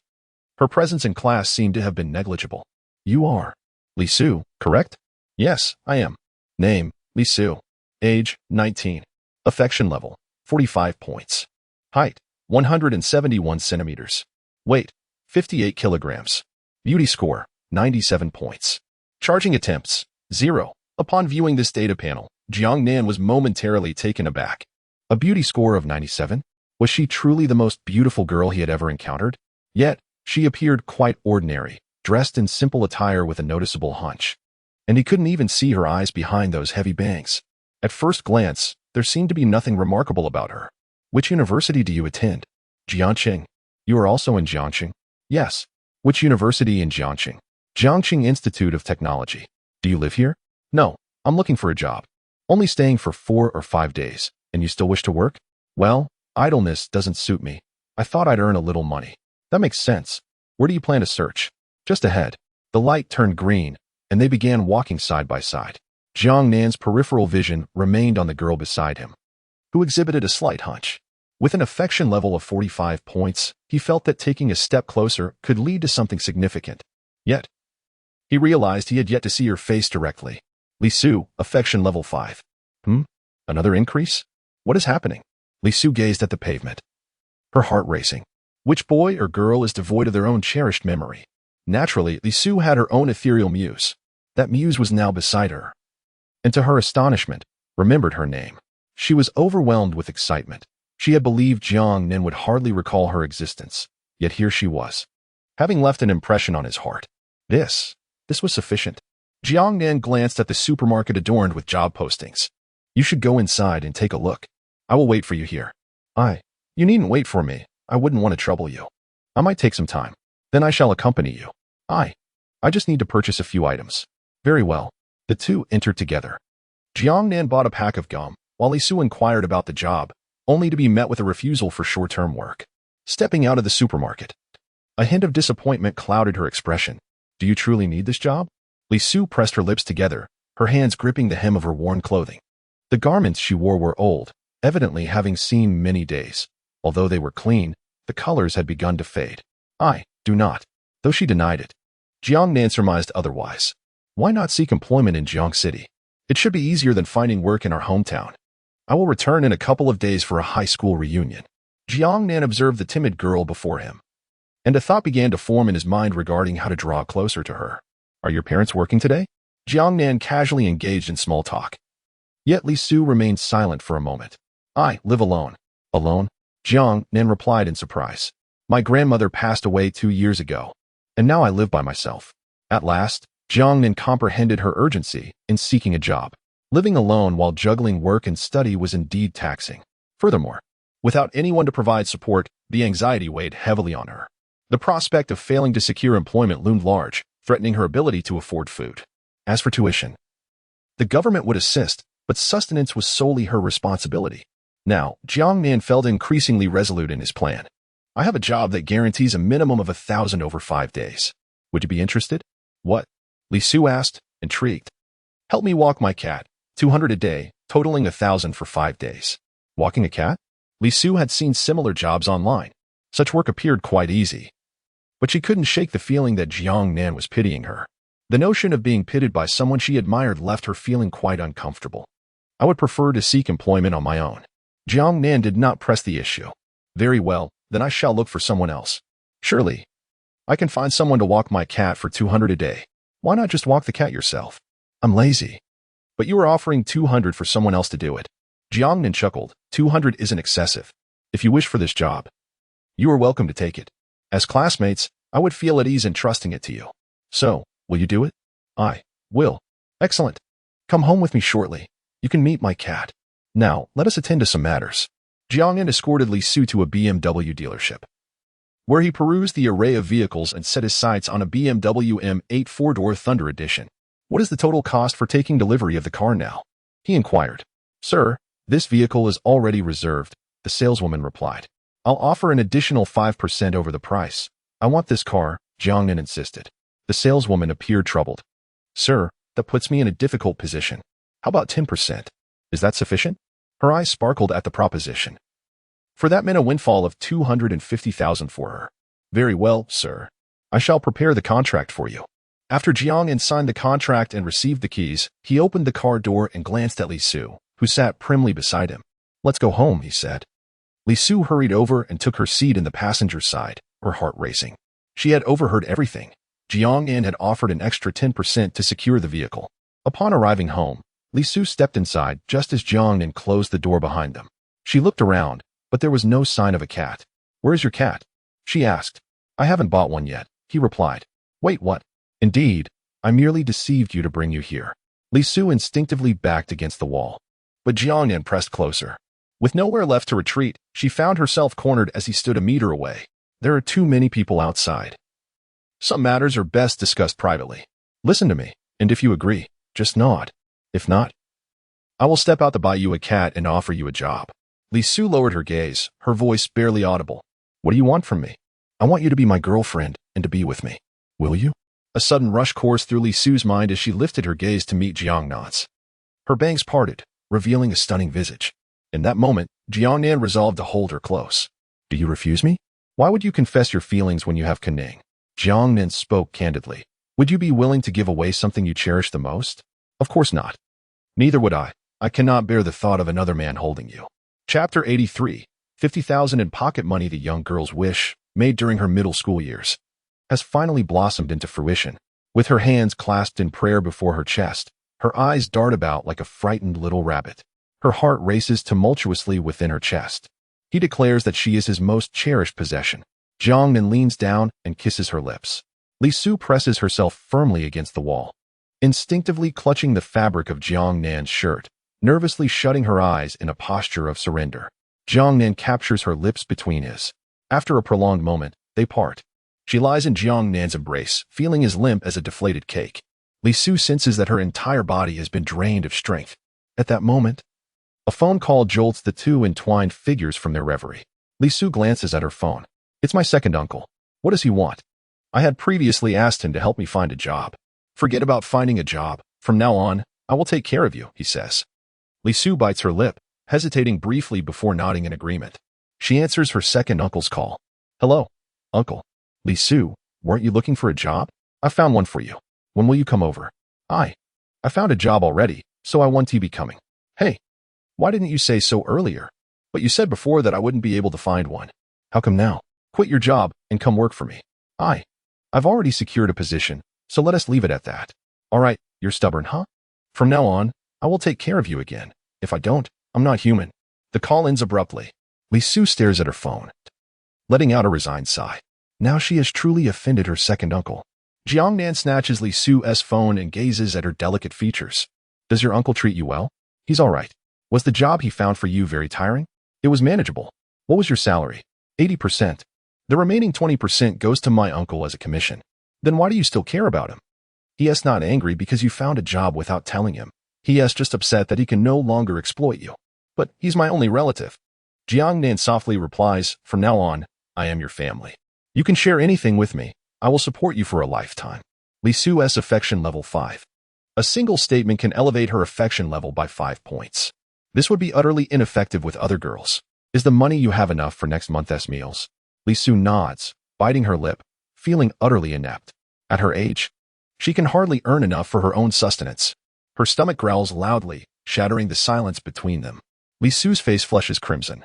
Her presence in class seemed to have been negligible. You are Li Su, correct? Yes, I am. Name, Li Su. Age, 19. Affection level, 45 points. Height, 171 centimeters. Weight, 58 kilograms. Beauty score, 97 points. Charging attempts, 0. Upon viewing this data panel, Jiang Nan was momentarily taken aback. A beauty score of 97? Was she truly the most beautiful girl he had ever encountered? Yet, she appeared quite ordinary, dressed in simple attire with a noticeable hunch. And he couldn't even see her eyes behind those heavy bangs. At first glance, there seemed to be nothing remarkable about her. Which university do you attend? Jiangqing. You are also in Jiangqing? Yes. Which university in Jiangqing? Jiangqing Institute of Technology. Do you live here? No, I'm looking for a job. Only staying for 4 or 5 days, and you still wish to work? Well, idleness doesn't suit me. I thought I'd earn a little money. That makes sense. Where do you plan to search? Just ahead. The light turned green, and they began walking side by side. Jiang Nan's peripheral vision remained on the girl beside him, who exhibited a slight hunch. With an affection level of 45 points, he felt that taking a step closer could lead to something significant. Yet, he realized he had yet to see her face directly. Li Su, affection level 5. Another increase? What is happening? Li Su gazed at the pavement, her heart racing. Which boy or girl is devoid of their own cherished memory? Naturally, Li Su had her own ethereal muse. That muse was now beside her, and to her astonishment, remembered her name. She was overwhelmed with excitement. She had believed Jiang Nan would hardly recall her existence, yet here she was, having left an impression on his heart. This was sufficient. Jiang Nan glanced at the supermarket adorned with job postings. You should go inside and take a look. I will wait for you here. You needn't wait for me. I wouldn't want to trouble you. I might take some time. Then I shall accompany you. I just need to purchase a few items. Very well. The two entered together. Jiang Nan bought a pack of gum, while Li Su inquired about the job, only to be met with a refusal for short-term work. Stepping out of the supermarket, a hint of disappointment clouded her expression. Do you truly need this job? Li Su pressed her lips together, her hands gripping the hem of her worn clothing. The garments she wore were old, evidently having seen many days. Although they were clean, the colors had begun to fade. I do not. Though she denied it, Jiang Nan surmised otherwise. Why not seek employment in Jiang City? It should be easier than finding work in our hometown. I will return in a couple of days for a high school reunion. Jiang Nan observed the timid girl before him, and a thought began to form in his mind regarding how to draw closer to her. Are your parents working today? Jiang Nan casually engaged in small talk. Yet Li Su remained silent for a moment. I live alone. Alone? Jiang Nan replied in surprise. My grandmother passed away 2 years ago, and now I live by myself. At last, Jiang Nan comprehended her urgency in seeking a job. Living alone while juggling work and study was indeed taxing. Furthermore, without anyone to provide support, the anxiety weighed heavily on her. The prospect of failing to secure employment loomed large, threatening her ability to afford food. As for tuition, the government would assist, but sustenance was solely her responsibility. Now, Jiang Nan felt increasingly resolute in his plan. I have a job that guarantees a minimum of 1,000 over 5 days. Would you be interested? What? Li Su asked, intrigued. Help me walk my cat, 200 a day, totaling 1,000 for 5 days. Walking a cat? Li Su had seen similar jobs online. Such work appeared quite easy. But she couldn't shake the feeling that Jiang Nan was pitying her. The notion of being pitied by someone she admired left her feeling quite uncomfortable. I would prefer to seek employment on my own. Jiang Nan did not press the issue. Very well, then I shall look for someone else. Surely, I can find someone to walk my cat for 200 a day. Why not just walk the cat yourself? I'm lazy. But you are offering 200 for someone else to do it. Jiang Nan chuckled. 200 isn't excessive. If you wish for this job, you are welcome to take it. As classmates, I would feel at ease in trusting it to you. So, will you do it? I will. Excellent. Come home with me shortly. You can meet my cat. Now, let us attend to some matters. Jiang Nan escorted Li Su to a BMW dealership, where he perused the array of vehicles and set his sights on a BMW M8 4-door Thunder Edition. What is the total cost for taking delivery of the car now? He inquired. Sir, this vehicle is already reserved, the saleswoman replied. I'll offer an additional 5% over the price. I want this car, Jiang Nan insisted. The saleswoman appeared troubled. Sir, that puts me in a difficult position. How about 10%? Is that sufficient? Her eyes sparkled at the proposition. For that meant a windfall of 250,000 for her. Very well, sir. I shall prepare the contract for you. After Jiang Nan signed the contract and received the keys, he opened the car door and glanced at Li Su, who sat primly beside him. Let's go home, he said. Li Su hurried over and took her seat in the passenger side, her heart racing. She had overheard everything. Jiang Nan had offered an extra 10% to secure the vehicle. Upon arriving home, Li Su stepped inside just as Jiang Nan closed the door behind them. She looked around, but there was no sign of a cat. Where is your cat? She asked. I haven't bought one yet, he replied. Wait, what? Indeed, I merely deceived you to bring you here. Li Su instinctively backed against the wall, but Jiang Nan pressed closer. With nowhere left to retreat, she found herself cornered as he stood a meter away. There are too many people outside. Some matters are best discussed privately. Listen to me, and if you agree, just nod. If not, I will step out to buy you a cat and offer you a job. Li Su lowered her gaze, her voice barely audible. What do you want from me? I want you to be my girlfriend and to be with me. Will you? A sudden rush coursed through Li Su's mind as she lifted her gaze to meet Jiang Nan's. Her bangs parted, revealing a stunning visage. In that moment, Jiang Nan resolved to hold her close. Do you refuse me? Why would you confess your feelings when you have Cullinan? Jiang Nan spoke candidly. Would you be willing to give away something you cherish the most? Of course not. Neither would I. I cannot bear the thought of another man holding you. Chapter 83. 50,000 in pocket money. The young girl's wish, made during her middle school years, has finally blossomed into fruition. With her hands clasped in prayer before her chest, her eyes dart about like a frightened little rabbit. Her heart races tumultuously within her chest. He declares that she is his most cherished possession. Jiang Nan leans down and kisses her lips. Li Su presses herself firmly against the wall, instinctively clutching the fabric of Jiang Nan's shirt, nervously shutting her eyes in a posture of surrender. Jiang Nan captures her lips between his. After a prolonged moment, they part. She lies in Jiang Nan's embrace, feeling as limp as a deflated cake. Li Su senses that her entire body has been drained of strength. At that moment, a phone call jolts the two entwined figures from their reverie. Li Su glances at her phone. It's my second uncle. What does he want? I had previously asked him to help me find a job. Forget about finding a job. From now on, I will take care of you, he says. Li Su bites her lip, hesitating briefly before nodding in agreement. She answers her second uncle's call. Hello, uncle. Li Su, weren't you looking for a job? I found one for you. When will you come over? I found a job already, so I want to be coming. Hey, why didn't you say so earlier? But you said before that I wouldn't be able to find one. How come now? Quit your job and come work for me. I've already secured a position, so let us leave it at that. All right, you're stubborn, huh? From now on, I will take care of you again. If I don't, I'm not human. The call ends abruptly. Li Su stares at her phone, letting out a resigned sigh. Now she has truly offended her second uncle. Jiang Nan snatches Li Su's phone and gazes at her delicate features. Does your uncle treat you well? He's all right. Was the job he found for you very tiring? It was manageable. What was your salary? 80%. The remaining 20% goes to my uncle as a commission. Then why do you still care about him? He is not angry because you found a job without telling him. He is just upset that he can no longer exploit you. But he's my only relative. Jiang Nan softly replies, from now on, I am your family. You can share anything with me. I will support you for a lifetime. Li Su's affection level 5. A single statement can elevate her affection level by 5 points. This would be utterly ineffective with other girls. Is the money you have enough for next month's meals? Li Su nods, biting her lip, feeling utterly inept. At her age, she can hardly earn enough for her own sustenance. Her stomach growls loudly, shattering the silence between them. Li Su's face flushes crimson,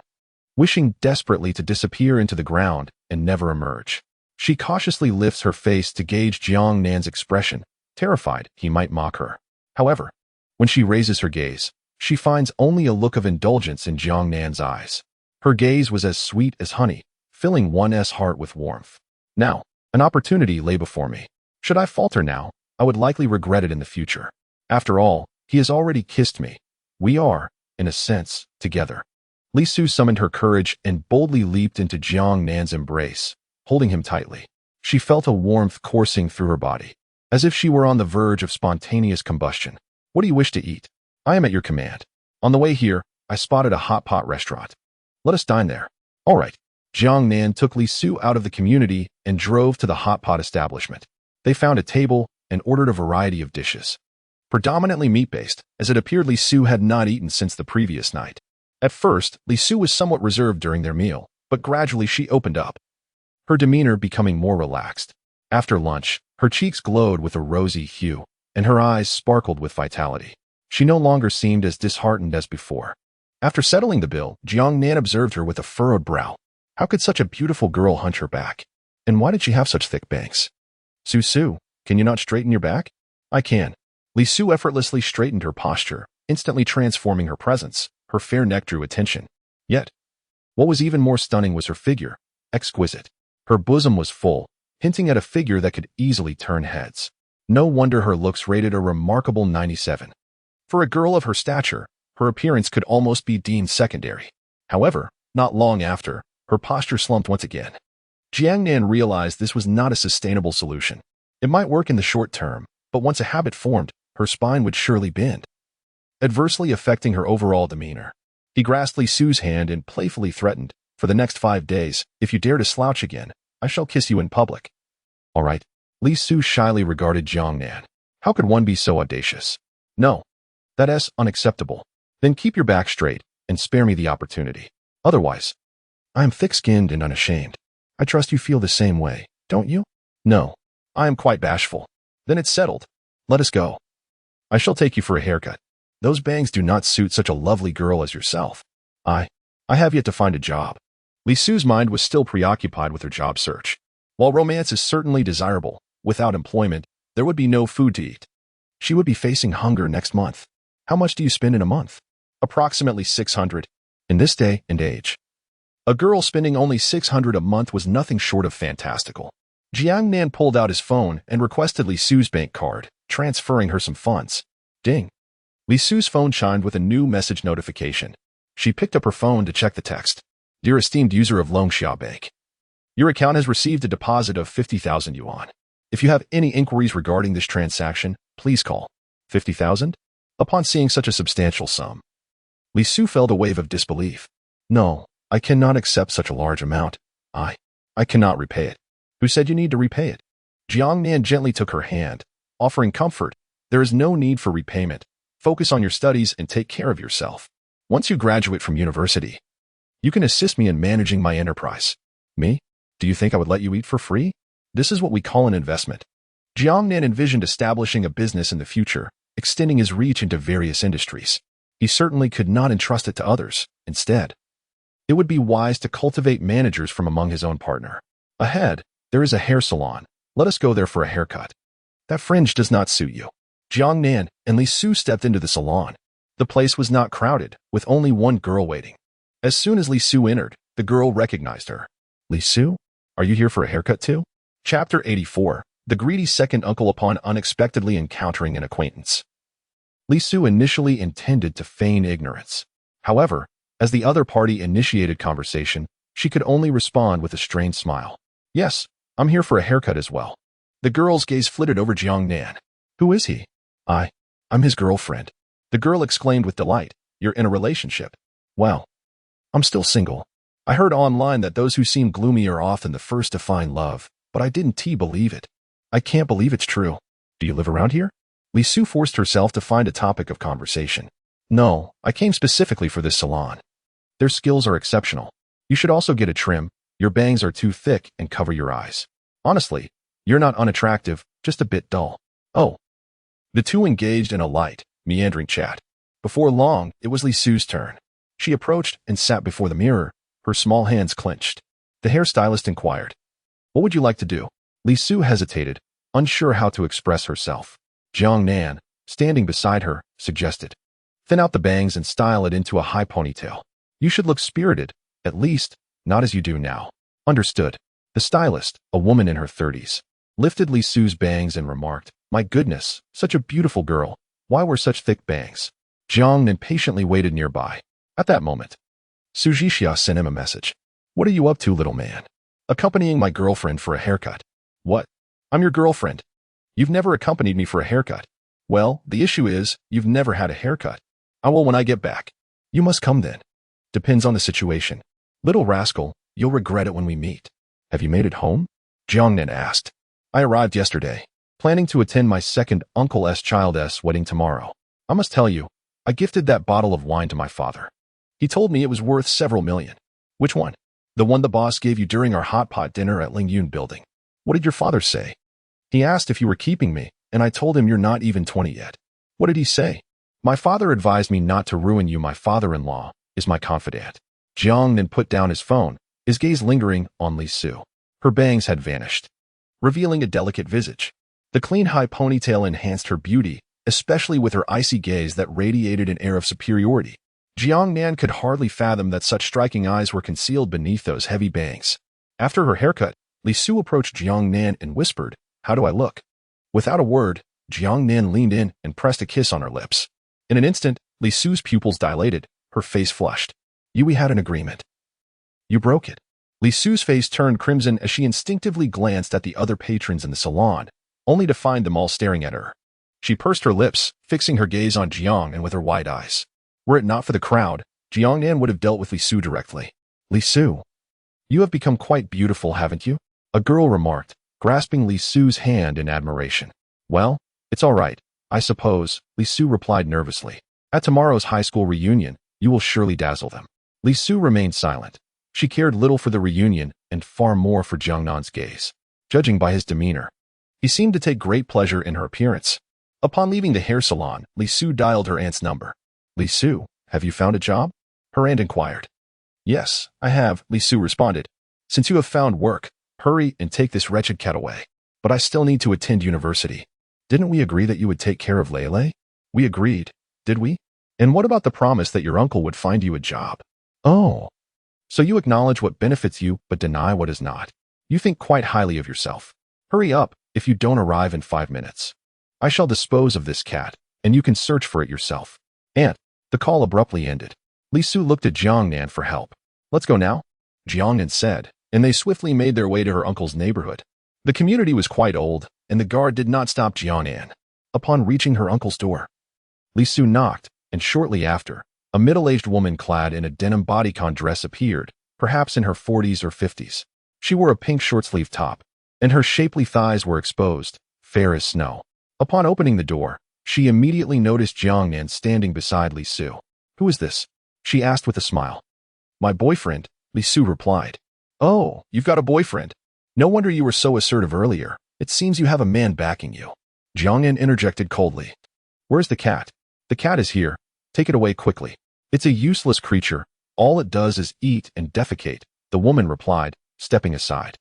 wishing desperately to disappear into the ground and never emerge. She cautiously lifts her face to gauge Jiang Nan's expression, terrified he might mock her. However, when she raises her gaze, she finds only a look of indulgence in Jiang Nan's eyes. Her gaze was as sweet as honey, filling one's heart with warmth. Now, an opportunity lay before me. Should I falter now, I would likely regret it in the future. After all, he has already kissed me. We are, in a sense, together. Li Su summoned her courage and boldly leaped into Jiang Nan's embrace, holding him tightly. She felt a warmth coursing through her body, as if she were on the verge of spontaneous combustion. What do you wish to eat? I am at your command. On the way here, I spotted a hot pot restaurant. Let us dine there. All right. Jiang Nan took Li Su out of the community and drove to the hot pot establishment. They found a table and ordered a variety of dishes, predominantly meat-based, as it appeared Li Su had not eaten since the previous night. At first, Li Su was somewhat reserved during their meal, but gradually she opened up, her demeanor becoming more relaxed. After lunch, her cheeks glowed with a rosy hue, and her eyes sparkled with vitality. She no longer seemed as disheartened as before. After settling the bill, Jiang Nan observed her with a furrowed brow. How could such a beautiful girl hunch her back? And why did she have such thick bangs? Su, can you not straighten your back? I can. Li Su effortlessly straightened her posture, instantly transforming her presence. Her fair neck drew attention. Yet, what was even more stunning was her figure. Exquisite. Her bosom was full, hinting at a figure that could easily turn heads. No wonder her looks rated a remarkable 97. For a girl of her stature, her appearance could almost be deemed secondary. However, not long after, her posture slumped once again. Jiang Nan realized this was not a sustainable solution. It might work in the short term, but once a habit formed, her spine would surely bend, adversely affecting her overall demeanor. He grasped Li Su's hand and playfully threatened, for the next 5 days, if you dare to slouch again, I shall kiss you in public. All right. Li Su shyly regarded Jiang Nan. How could one be so audacious? No. That is unacceptable. Then keep your back straight and spare me the opportunity. Otherwise, I am thick-skinned and unashamed. I trust you feel the same way, don't you? No. I am quite bashful. Then it's settled. Let us go. I shall take you for a haircut. Those bangs do not suit such a lovely girl as yourself. I have yet to find a job. Li Su's mind was still preoccupied with her job search. While romance is certainly desirable, without employment, there would be no food to eat. She would be facing hunger next month. How much do you spend in a month? Approximately 600. In this day and age, a girl spending only 600 a month was nothing short of fantastical. Jiang Nan pulled out his phone and requested Li Su's bank card, transferring her some funds. Ding. Li Su's phone chimed with a new message notification. She picked up her phone to check the text. Dear esteemed user of Longxia Bank, your account has received a deposit of 50,000 yuan. If you have any inquiries regarding this transaction, please call. 50,000? Upon seeing such a substantial sum, Li Su felt a wave of disbelief. No, I cannot accept such a large amount. I cannot repay it. Who said you need to repay it? Jiang Nan gently took her hand, offering comfort. There is no need for repayment. Focus on your studies and take care of yourself. Once you graduate from university, you can assist me in managing my enterprise. Me? Do you think I would let you eat for free? This is what we call an investment. Jiang Nan envisioned establishing a business in the future, extending his reach into various industries. He certainly could not entrust it to others. Instead, It would be wise to cultivate managers from among his own partner. Ahead, there is a hair salon. Let us go there for a haircut. That fringe does not suit you. Jiang Nan and Li Su stepped into the salon. The place was not crowded, with only one girl waiting. As soon as Li Su entered, the girl recognized her. Li Su? Are you here for a haircut too? Chapter 84. The greedy second uncle upon unexpectedly encountering an acquaintance. Li Su initially intended to feign ignorance. However, as the other party initiated conversation, she could only respond with a strained smile. Yes, I'm here for a haircut as well. The girl's gaze flitted over Jiang Nan. Who is he? I'm his girlfriend. The girl exclaimed with delight. You're in a relationship. Well, I'm still single. I heard online that those who seem gloomy are often the first to find love, but I didn't believe it. I can't believe it's true. Do you live around here? Li Su forced herself to find a topic of conversation. No, I came specifically for this salon. Their skills are exceptional. You should also get a trim. Your bangs are too thick and cover your eyes. Honestly, you're not unattractive, just a bit dull. Oh. The two engaged in a light, meandering chat. Before long, it was Li Su's turn. She approached and sat before the mirror, her small hands clenched. The hairstylist inquired, "What would you like to do?" Li Su hesitated, unsure how to express herself. Jiang Nan, standing beside her, suggested, "Thin out the bangs and style it into a high ponytail. You should look spirited, at least, not as you do now." Understood. The stylist, a woman in her 30s, lifted Li Su's bangs and remarked, "My goodness, such a beautiful girl. Why were such thick bangs?" Jiang Nan patiently waited nearby. At that moment, Su Jixia sent him a message. "What are you up to, little man?" "Accompanying my girlfriend for a haircut." "What? I'm your girlfriend. You've never accompanied me for a haircut." "Well, the issue is, you've never had a haircut." "I will when I get back." "You must come then." "Depends on the situation." "Little rascal, you'll regret it when we meet." "Have you made it home?" Jiang Nan asked. "I arrived yesterday, planning to attend my second uncle's child's wedding tomorrow. I must tell you, I gifted that bottle of wine to my father. He told me it was worth several million." "Which one?" "The one the boss gave you during our hot pot dinner at Lingyun building." "What did your father say?" "He asked if you were keeping me, and I told him you're not even 20 yet." "What did he say?" "My father advised me not to ruin you. My father-in-law is my confidant." Jiang Nan put down his phone, his gaze lingering on Li Su. Her bangs had vanished, revealing a delicate visage. The clean high ponytail enhanced her beauty, especially with her icy gaze that radiated an air of superiority. Jiang Nan could hardly fathom that such striking eyes were concealed beneath those heavy bangs. After her haircut, Li Su approached Jiang Nan and whispered, "How do I look?" Without a word, Jiang Nan leaned in and pressed a kiss on her lips. In an instant, Li Su's pupils dilated, her face flushed. "We had an agreement. You broke it." Li Su's face turned crimson as she instinctively glanced at the other patrons in the salon, only to find them all staring at her. She pursed her lips, fixing her gaze on Jiang and with her wide eyes. Were it not for the crowd, Jiang Nan would have dealt with Li Su directly. "Li Su, you have become quite beautiful, haven't you?" a girl remarked, grasping Li Su's hand in admiration. "Well, it's all right, I suppose," Li Su replied nervously. "At tomorrow's high school reunion, you will surely dazzle them." Li Su remained silent. She cared little for the reunion and far more for Jiang Nan's gaze. Judging by his demeanor, he seemed to take great pleasure in her appearance. Upon leaving the hair salon, Li Su dialed her aunt's number. "Li Su, have you found a job?" her aunt inquired. "Yes, I have," Li Su responded. "Since you have found work, hurry and take this wretched cat away." "But I still need to attend university." "Didn't we agree that you would take care of Lele?" "We agreed, did we? And what about the promise that your uncle would find you a job?" "Oh. So you acknowledge what benefits you but deny what does not. You think quite highly of yourself. Hurry up if you don't arrive in 5 minutes. I shall dispose of this cat, and you can search for it yourself." "Aunt." The call abruptly ended. Li Su looked at Jiang Nan for help. "Let's go now," Jiang Nan said, and they swiftly made their way to her uncle's neighborhood. The community was quite old, and the guard did not stop Jiang Nan. Upon reaching her uncle's door, Li Su knocked, and shortly after, a middle-aged woman clad in a denim bodycon dress appeared, perhaps in her 40s or 50s. She wore a pink short-sleeved top, and her shapely thighs were exposed, fair as snow. Upon opening the door, she immediately noticed Jiang Nan standing beside Li Su. "Who is this?" she asked with a smile. "My boyfriend," Li Su replied. "Oh, you've got a boyfriend. No wonder you were so assertive earlier. It seems you have a man backing you." Jiang Nan interjected coldly. "Where's the cat?" "The cat is here. Take it away quickly. It's a useless creature. All it does is eat and defecate, the woman replied, stepping aside.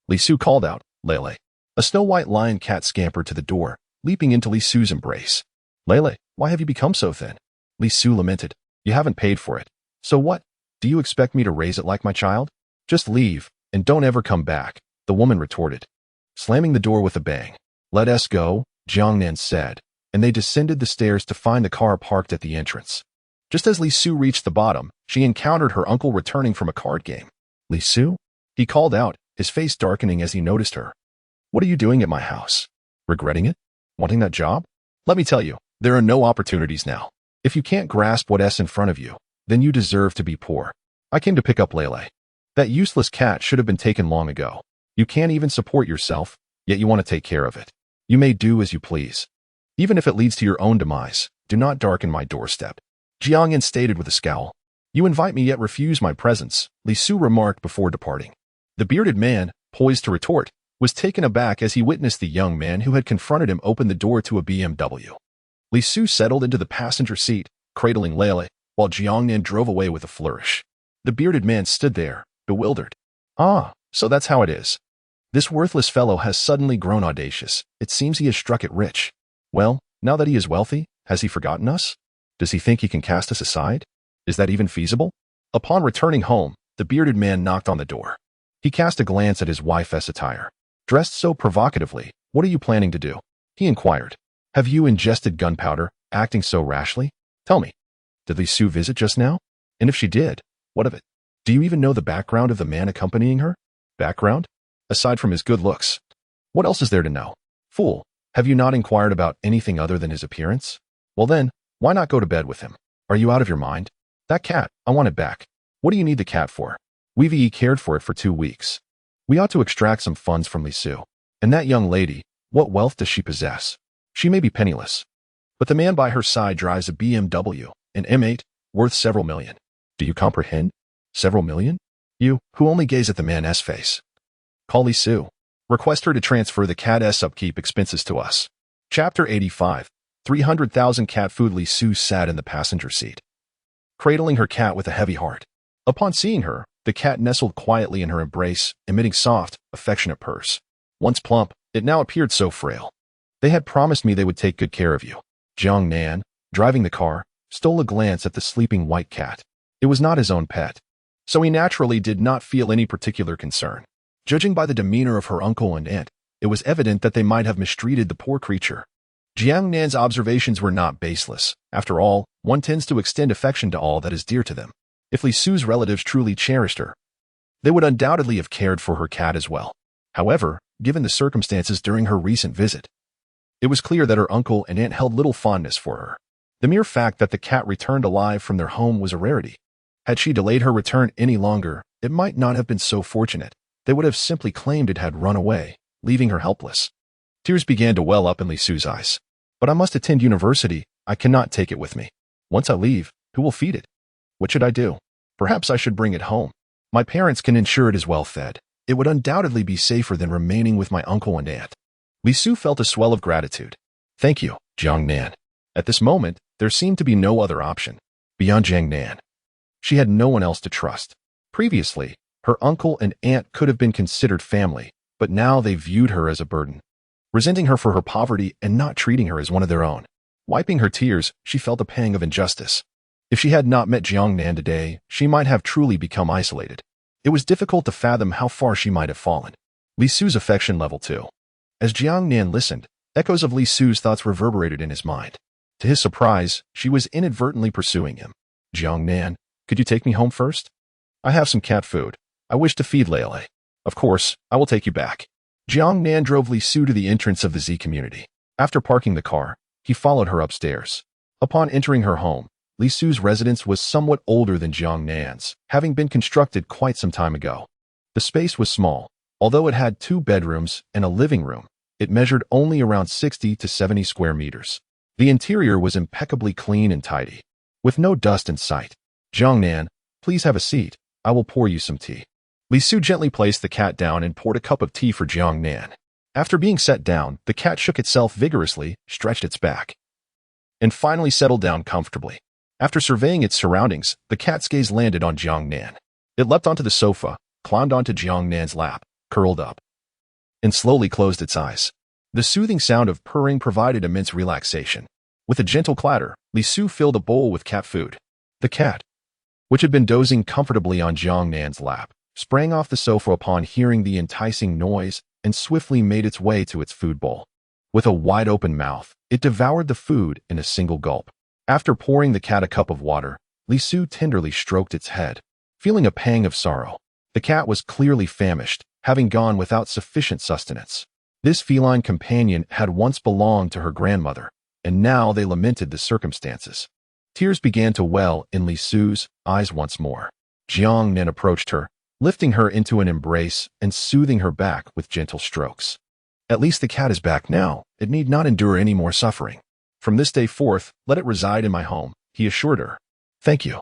Li Su called out, Lele. A snow-white lion cat scampered to the door, leaping into Li Su's embrace. Lele, why have you become so thin? Li Su lamented. You haven't paid for it. So what? Do you expect me to raise it like my child? Just leave, and don't ever come back, the woman retorted, slamming the door with a bang. Let us go, Jiang Nan said, and they descended the stairs to find the car parked at the entrance. Just as Li Su reached the bottom, she encountered her uncle returning from a card game. Li Su? He called out, his face darkening as he noticed her. What are you doing at my house? Regretting it? Wanting that job? Let me tell you, there are no opportunities now. If you can't grasp what's in front of you, then you deserve to be poor. I came to pick up Lele. That useless cat should have been taken long ago. You can't even support yourself, yet you want to take care of it. You may do as you please. Even if it leads to your own demise, do not darken my doorstep. Jiang Nan stated with a scowl. You invite me yet refuse my presence, Li Su remarked before departing. The bearded man, poised to retort, was taken aback as he witnessed the young man who had confronted him open the door to a BMW. Li Su settled into the passenger seat, cradling Lele, while Jiang Nan drove away with a flourish. The bearded man stood there, bewildered. Ah, so that's how it is. This worthless fellow has suddenly grown audacious. It seems he has struck it rich. Well, now that he is wealthy, has he forgotten us? Does he think he can cast us aside? Is that even feasible? Upon returning home, the bearded man knocked on the door. He cast a glance at his wife's attire. Dressed so provocatively, what are you planning to do? He inquired. Have you ingested gunpowder, acting so rashly? Tell me, did Li Su visit just now? And if she did, what of it? Do you even know the background of the man accompanying her? Background? Aside from his good looks. What else is there to know? Fool, have you not inquired about anything other than his appearance? Well then, why not go to bed with him? Are you out of your mind? That cat, I want it back. What do you need the cat for? We've cared for it for 2 weeks. We ought to extract some funds from Li Su. And that young lady, what wealth does she possess? She may be penniless. But the man by her side drives a BMW, an M8, worth several million. Do you comprehend? Several million? You, who only gaze at the man's face. Call Li Su. Request her to transfer the cat's upkeep expenses to us. Chapter 85. 300,000 cat food. Li Su sat in the passenger seat, cradling her cat with a heavy heart. Upon seeing her, the cat nestled quietly in her embrace, emitting soft, affectionate purrs. Once plump, it now appeared so frail. They had promised me they would take good care of you. Jiang Nan, driving the car, stole a glance at the sleeping white cat. It was not his own pet, so he naturally did not feel any particular concern. Judging by the demeanor of her uncle and aunt, it was evident that they might have mistreated the poor creature. Jiang Nan's observations were not baseless. After all, one tends to extend affection to all that is dear to them. If Li Su's relatives truly cherished her, they would undoubtedly have cared for her cat as well. However, given the circumstances during her recent visit, it was clear that her uncle and aunt held little fondness for her. The mere fact that the cat returned alive from their home was a rarity. Had she delayed her return any longer, it might not have been so fortunate. They would have simply claimed it had run away, leaving her helpless. Tears began to well up in Li Su's eyes. But I must attend university. I cannot take it with me. Once I leave, who will feed it? What should I do? Perhaps I should bring it home. My parents can ensure it is well fed. It would undoubtedly be safer than remaining with my uncle and aunt. Li Su felt a swell of gratitude. Thank you, Jiang Nan. At this moment, there seemed to be no other option. Beyond Jiang Nan, she had no one else to trust. Previously, her uncle and aunt could have been considered family, but now they viewed her as a burden, resenting her for her poverty and not treating her as one of their own. Wiping her tears, she felt a pang of injustice. If she had not met Jiang Nan today, she might have truly become isolated. It was difficult to fathom how far she might have fallen. Li Su's affection level too. As Jiang Nan listened, echoes of Li Su's thoughts reverberated in his mind. To his surprise, she was inadvertently pursuing him. Jiang Nan, could you take me home first? I have some cat food. I wish to feed Lele. Of course, I will take you back. Jiang Nan drove Li Su to the entrance of the Z community. After parking the car, he followed her upstairs. Upon entering her home, Li Su's residence was somewhat older than Jiang Nan's, having been constructed quite some time ago. The space was small. Although it had 2 bedrooms and a living room, it measured only around 60 to 70 square meters. The interior was impeccably clean and tidy, with no dust in sight. Jiang Nan, please have a seat. I will pour you some tea. Li Su gently placed the cat down and poured a cup of tea for Jiang Nan. After being set down, the cat shook itself vigorously, stretched its back, and finally settled down comfortably. After surveying its surroundings, the cat's gaze landed on Jiang Nan. It leapt onto the sofa, climbed onto Jiang Nan's lap, curled up, and slowly closed its eyes. The soothing sound of purring provided immense relaxation. With a gentle clatter, Li Su filled a bowl with cat food. The cat, which had been dozing comfortably on Jiang Nan's lap, sprang off the sofa upon hearing the enticing noise and swiftly made its way to its food bowl. With a wide-open mouth, it devoured the food in a single gulp. After pouring the cat a cup of water, Li Su tenderly stroked its head, feeling a pang of sorrow. The cat was clearly famished, having gone without sufficient sustenance. This feline companion had once belonged to her grandmother, and now they lamented the circumstances. Tears began to well in Li Su's eyes once more. Jiang Nan approached her, lifting her into an embrace and soothing her back with gentle strokes. At least the cat is back now. It need not endure any more suffering. From this day forth, let it reside in my home, he assured her. Thank you,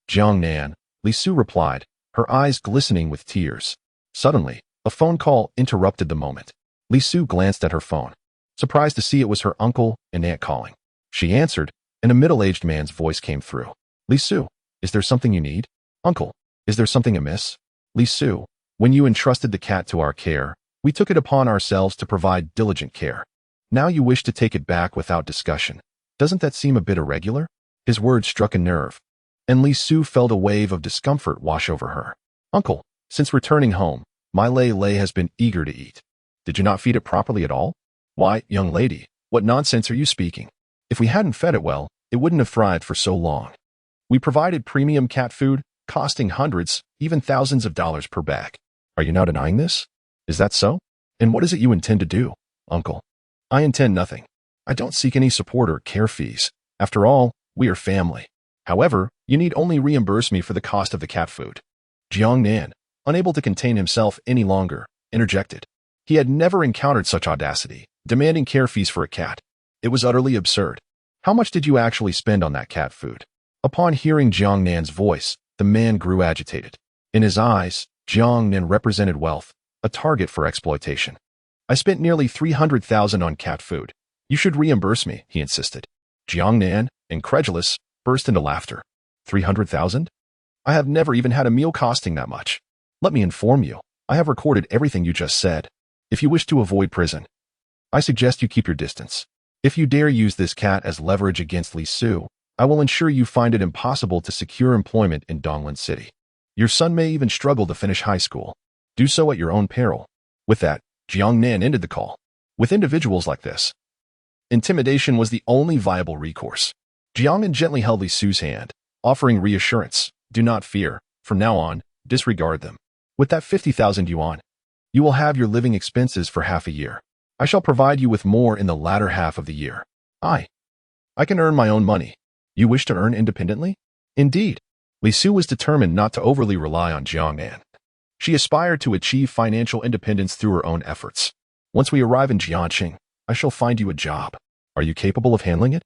Jiang Nan, Li Su replied, her eyes glistening with tears. Suddenly, a phone call interrupted the moment. Li Su glanced at her phone, surprised to see it was her uncle and aunt calling. She answered, and a middle-aged man's voice came through. Li Su, is there something you need? Uncle, is there something amiss? Li Su, when you entrusted the cat to our care, we took it upon ourselves to provide diligent care. Now you wish to take it back without discussion. Doesn't that seem a bit irregular? His words struck a nerve, and Li Su felt a wave of discomfort wash over her. Uncle, since returning home, my Lei has been eager to eat. Did you not feed it properly at all? Why, young lady, what nonsense are you speaking? If we hadn't fed it well, it wouldn't have thrived for so long. We provided premium cat food, costing hundreds, even thousands of dollars per bag. Are you now denying this? Is that so? And what is it you intend to do, uncle? I intend nothing. I don't seek any support or care fees. After all, we are family. However, you need only reimburse me for the cost of the cat food. Jiang Nan, unable to contain himself any longer, interjected. He had never encountered such audacity, demanding care fees for a cat. It was utterly absurd. How much did you actually spend on that cat food? Upon hearing Jiang Nan's voice, the man grew agitated. In his eyes, Jiang Nan represented wealth, a target for exploitation. I spent nearly 300,000 on cat food. You should reimburse me, he insisted. Jiang Nan, incredulous, burst into laughter. 300,000? I have never even had a meal costing that much. Let me inform you, I have recorded everything you just said. If you wish to avoid prison, I suggest you keep your distance. If you dare use this cat as leverage against Li Su, I will ensure you find it impossible to secure employment in Donglan City. Your son may even struggle to finish high school. Do so at your own peril. With that, Jiang Nan ended the call. With individuals like this, intimidation was the only viable recourse. Jiang Nan gently held Li Su's hand, offering reassurance. Do not fear. From now on, disregard them. With that 50,000 yuan, you will have your living expenses for half a year. I shall provide you with more in the latter half of the year. I can earn my own money. You wish to earn independently? Indeed. Li Su was determined not to overly rely on Jiang Nan. She aspired to achieve financial independence through her own efforts. Once we arrive in Jianqing, I shall find you a job. Are you capable of handling it?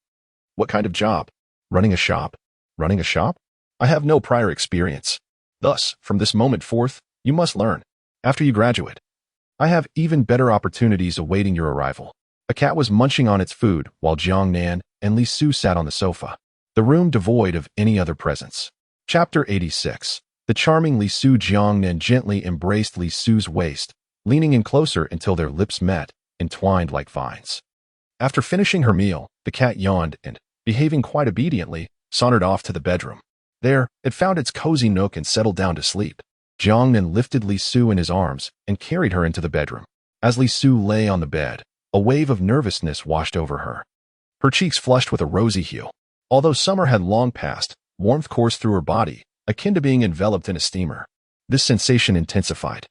What kind of job? Running a shop? Running a shop? I have no prior experience. Thus, from this moment forth, you must learn. After you graduate, I have even better opportunities awaiting your arrival. A cat was munching on its food while Jiang Nan and Li Su sat on the sofa, the room devoid of any other presence. Chapter 86. The charming Li Su. Jiang Nan gently embraced Li Su's waist, leaning in closer until their lips met, entwined like vines. After finishing her meal, the cat yawned and, behaving quite obediently, sauntered off to the bedroom. There, it found its cozy nook and settled down to sleep. Jiang Nan lifted Li Su in his arms and carried her into the bedroom. As Li Su lay on the bed, a wave of nervousness washed over her. Her cheeks flushed with a rosy hue. Although summer had long passed, warmth coursed through her body, akin to being enveloped in a steamer. This sensation intensified,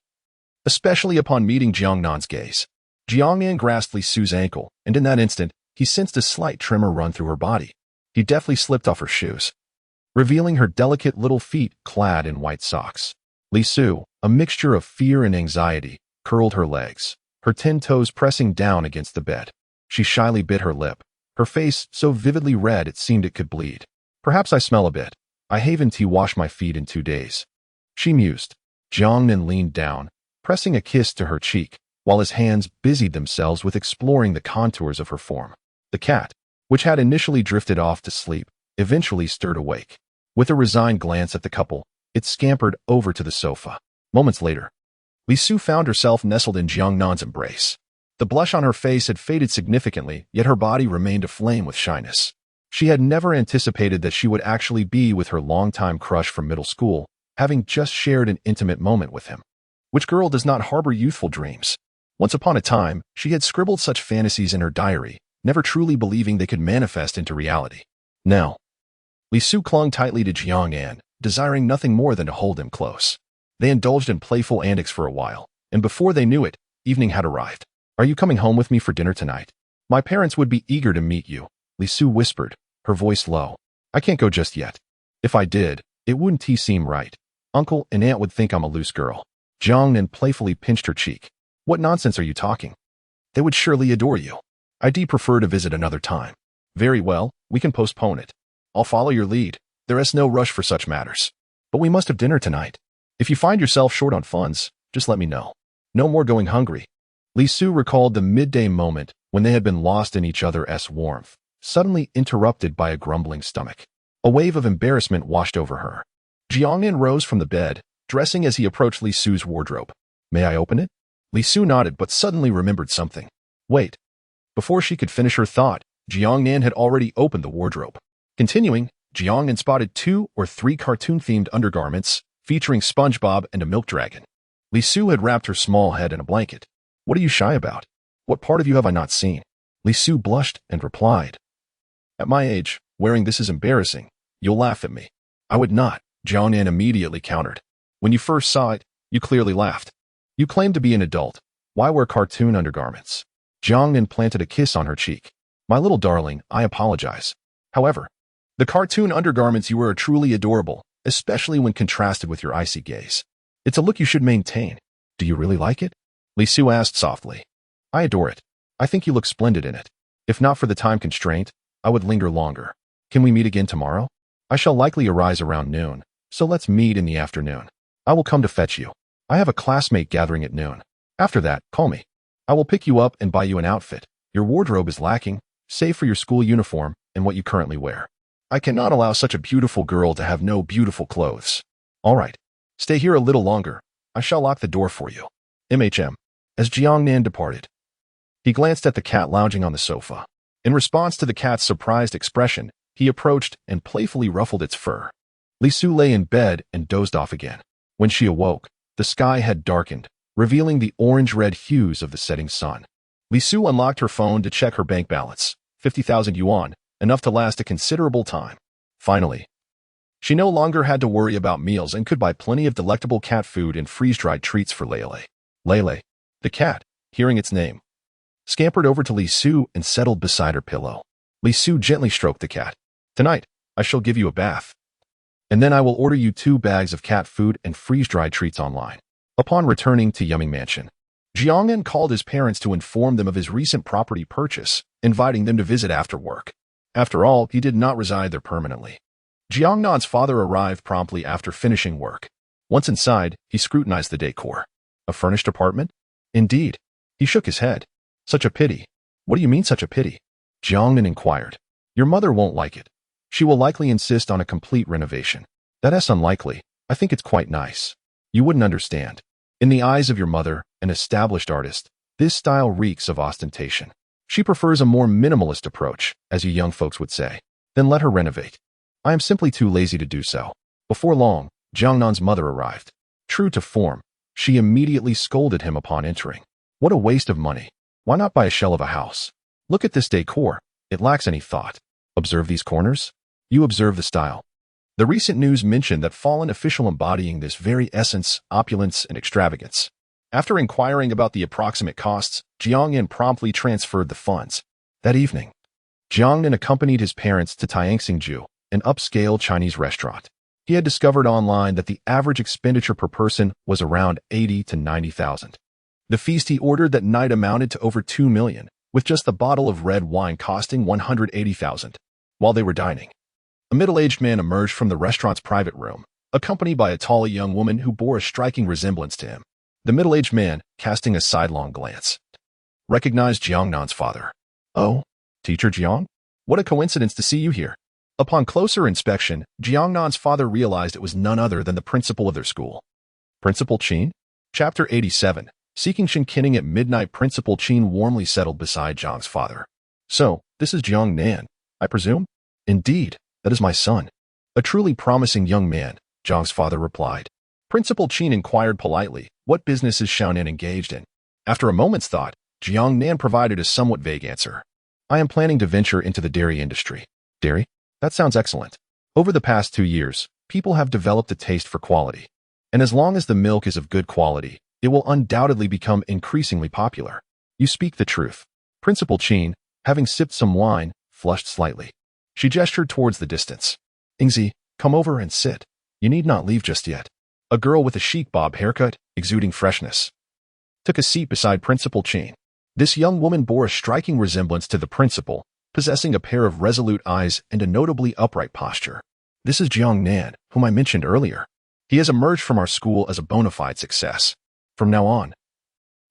especially upon meeting Jiang Nan's gaze. Jiang Nan grasped Li Su's ankle, and in that instant, he sensed a slight tremor run through her body. He deftly slipped off her shoes, revealing her delicate little feet clad in white socks. Li Su, a mixture of fear and anxiety, curled her legs, her 10 toes pressing down against the bed. She shyly bit her lip, her face so vividly red it seemed it could bleed. Perhaps I smell a bit. I haven't washed my feet in 2 days, she mused. Jiang Nan leaned down, pressing a kiss to her cheek, while his hands busied themselves with exploring the contours of her form. The cat, which had initially drifted off to sleep, eventually stirred awake. With a resigned glance at the couple, it scampered over to the sofa. Moments later, Li Su found herself nestled in Jiang Nan's embrace. The blush on her face had faded significantly, yet her body remained aflame with shyness. She had never anticipated that she would actually be with her longtime crush from middle school, having just shared an intimate moment with him. Which girl does not harbor youthful dreams? Once upon a time, she had scribbled such fantasies in her diary, never truly believing they could manifest into reality. Now, Li Su clung tightly to Jiang Nan, desiring nothing more than to hold him close. They indulged in playful antics for a while, and before they knew it, evening had arrived. "Are you coming home with me for dinner tonight? My parents would be eager to meet you," Li Su whispered, her voice low. "I can't go just yet. If I did, it wouldn't seem right. Uncle and Aunt would think I'm a loose girl." Jiang Nan playfully pinched her cheek. "What nonsense are you talking? They would surely adore you. I'd prefer to visit another time." "Very well, we can postpone it. I'll follow your lead. There is no rush for such matters. But we must have dinner tonight. If you find yourself short on funds, just let me know. No more going hungry." Li Su recalled the midday moment when they had been lost in each other's warmth, suddenly interrupted by a grumbling stomach. A wave of embarrassment washed over her. Jiang Nan rose from the bed, dressing as he approached Li Su's wardrobe. "May I open it?" Li Su nodded but suddenly remembered something. Wait. Before she could finish her thought, Jiang Nan had already opened the wardrobe. Continuing, Jiang Nan spotted 2 or 3 cartoon-themed undergarments featuring SpongeBob and a milk dragon. Li Su had wrapped her small head in a blanket. "What are you shy about? What part of you have I not seen?" Li Su blushed and replied. "At my age, wearing this is embarrassing. You'll laugh at me." "I would not," Jiang Nan immediately countered. "When you first saw it, you clearly laughed. You claim to be an adult. Why wear cartoon undergarments?" Jiang Nan planted a kiss on her cheek. "My little darling, I apologize. However, the cartoon undergarments you wear are truly adorable, especially when contrasted with your icy gaze. It's a look you should maintain. Do you really like it?" Li Su asked softly. "I adore it. I think you look splendid in it. If not for the time constraint, I would linger longer. Can we meet again tomorrow? I shall likely arise around noon, so let's meet in the afternoon. I will come to fetch you. I have a classmate gathering at noon. After that, call me. I will pick you up and buy you an outfit. Your wardrobe is lacking, save for your school uniform and what you currently wear. I cannot allow such a beautiful girl to have no beautiful clothes. All right. Stay here a little longer. I shall lock the door for you. MHM." As Jiang Nan departed, he glanced at the cat lounging on the sofa. In response to the cat's surprised expression, he approached and playfully ruffled its fur. Li Su lay in bed and dozed off again. When she awoke, the sky had darkened, revealing the orange-red hues of the setting sun. Li Su unlocked her phone to check her bank balance, 50,000 yuan, enough to last a considerable time. Finally, she no longer had to worry about meals and could buy plenty of delectable cat food and freeze-dried treats for Lele. Lele, the cat, hearing its name, scampered over to Li Su and settled beside her pillow. Li Su gently stroked the cat. "Tonight, I shall give you a bath. And then I will order you 2 bags of cat food and freeze-dried treats online." Upon returning to Yumming Mansion, Jiang Nan called his parents to inform them of his recent property purchase, inviting them to visit after work. After all, he did not reside there permanently. Jiang Nan's father arrived promptly after finishing work. Once inside, he scrutinized the decor. "A furnished apartment?" "Indeed." He shook his head. "Such a pity." "What do you mean, such a pity?" Jiang Nan inquired. "Your mother won't like it. She will likely insist on a complete renovation." "That is unlikely. I think it's quite nice." "You wouldn't understand. In the eyes of your mother, an established artist, this style reeks of ostentation. She prefers a more minimalist approach, as you young folks would say. Then let her renovate. I am simply too lazy to do so." Before long, Jiang Nan's mother arrived. True to form, she immediately scolded him upon entering. "What a waste of money. Why not buy a shell of a house? Look at this decor. It lacks any thought. Observe these corners. You observe the style." The recent news mentioned that fallen official embodying this very essence, opulence, and extravagance. After inquiring about the approximate costs, Jiang Nan promptly transferred the funds. That evening, Jiang Nan accompanied his parents to Tianxingju, an upscale Chinese restaurant. He had discovered online that the average expenditure per person was around 80 to 90,000. The feast he ordered that night amounted to over 2 million, with just the bottle of red wine costing 180,000. While they were dining, a middle-aged man emerged from the restaurant's private room, accompanied by a tall young woman who bore a striking resemblance to him. The middle-aged man, casting a sidelong glance, recognized Jiang Nan's father. "Oh, Teacher Jiang? What a coincidence to see you here. Upon closer inspection, Jiang Nan's father realized it was none other than the principal of their school. Principal Qin? Chapter 87. Seeking Shen Qinning at midnight. Principal Qin warmly settled beside Jiang's father. So, this is Jiang Nan, I presume? Indeed, that is my son. A truly promising young man, Jiang's father replied. Principal Qin inquired politely, what business is Xiao Nan engaged in? After a moment's thought, Jiang Nan provided a somewhat vague answer. I am planning to venture into the dairy industry. Dairy? That sounds excellent. Over the past 2 years, people have developed a taste for quality. And as long as the milk is of good quality, it will undoubtedly become increasingly popular. You speak the truth. Principal Qin, having sipped some wine, flushed slightly. She gestured towards the distance. Ingzi, come over and sit. You need not leave just yet. A girl with a chic bob haircut, exuding freshness, took a seat beside Principal Qin. This young woman bore a striking resemblance to the principal, possessing a pair of resolute eyes and a notably upright posture. This is Jiang Nan, whom I mentioned earlier. He has emerged from our school as a bona fide success. From now on,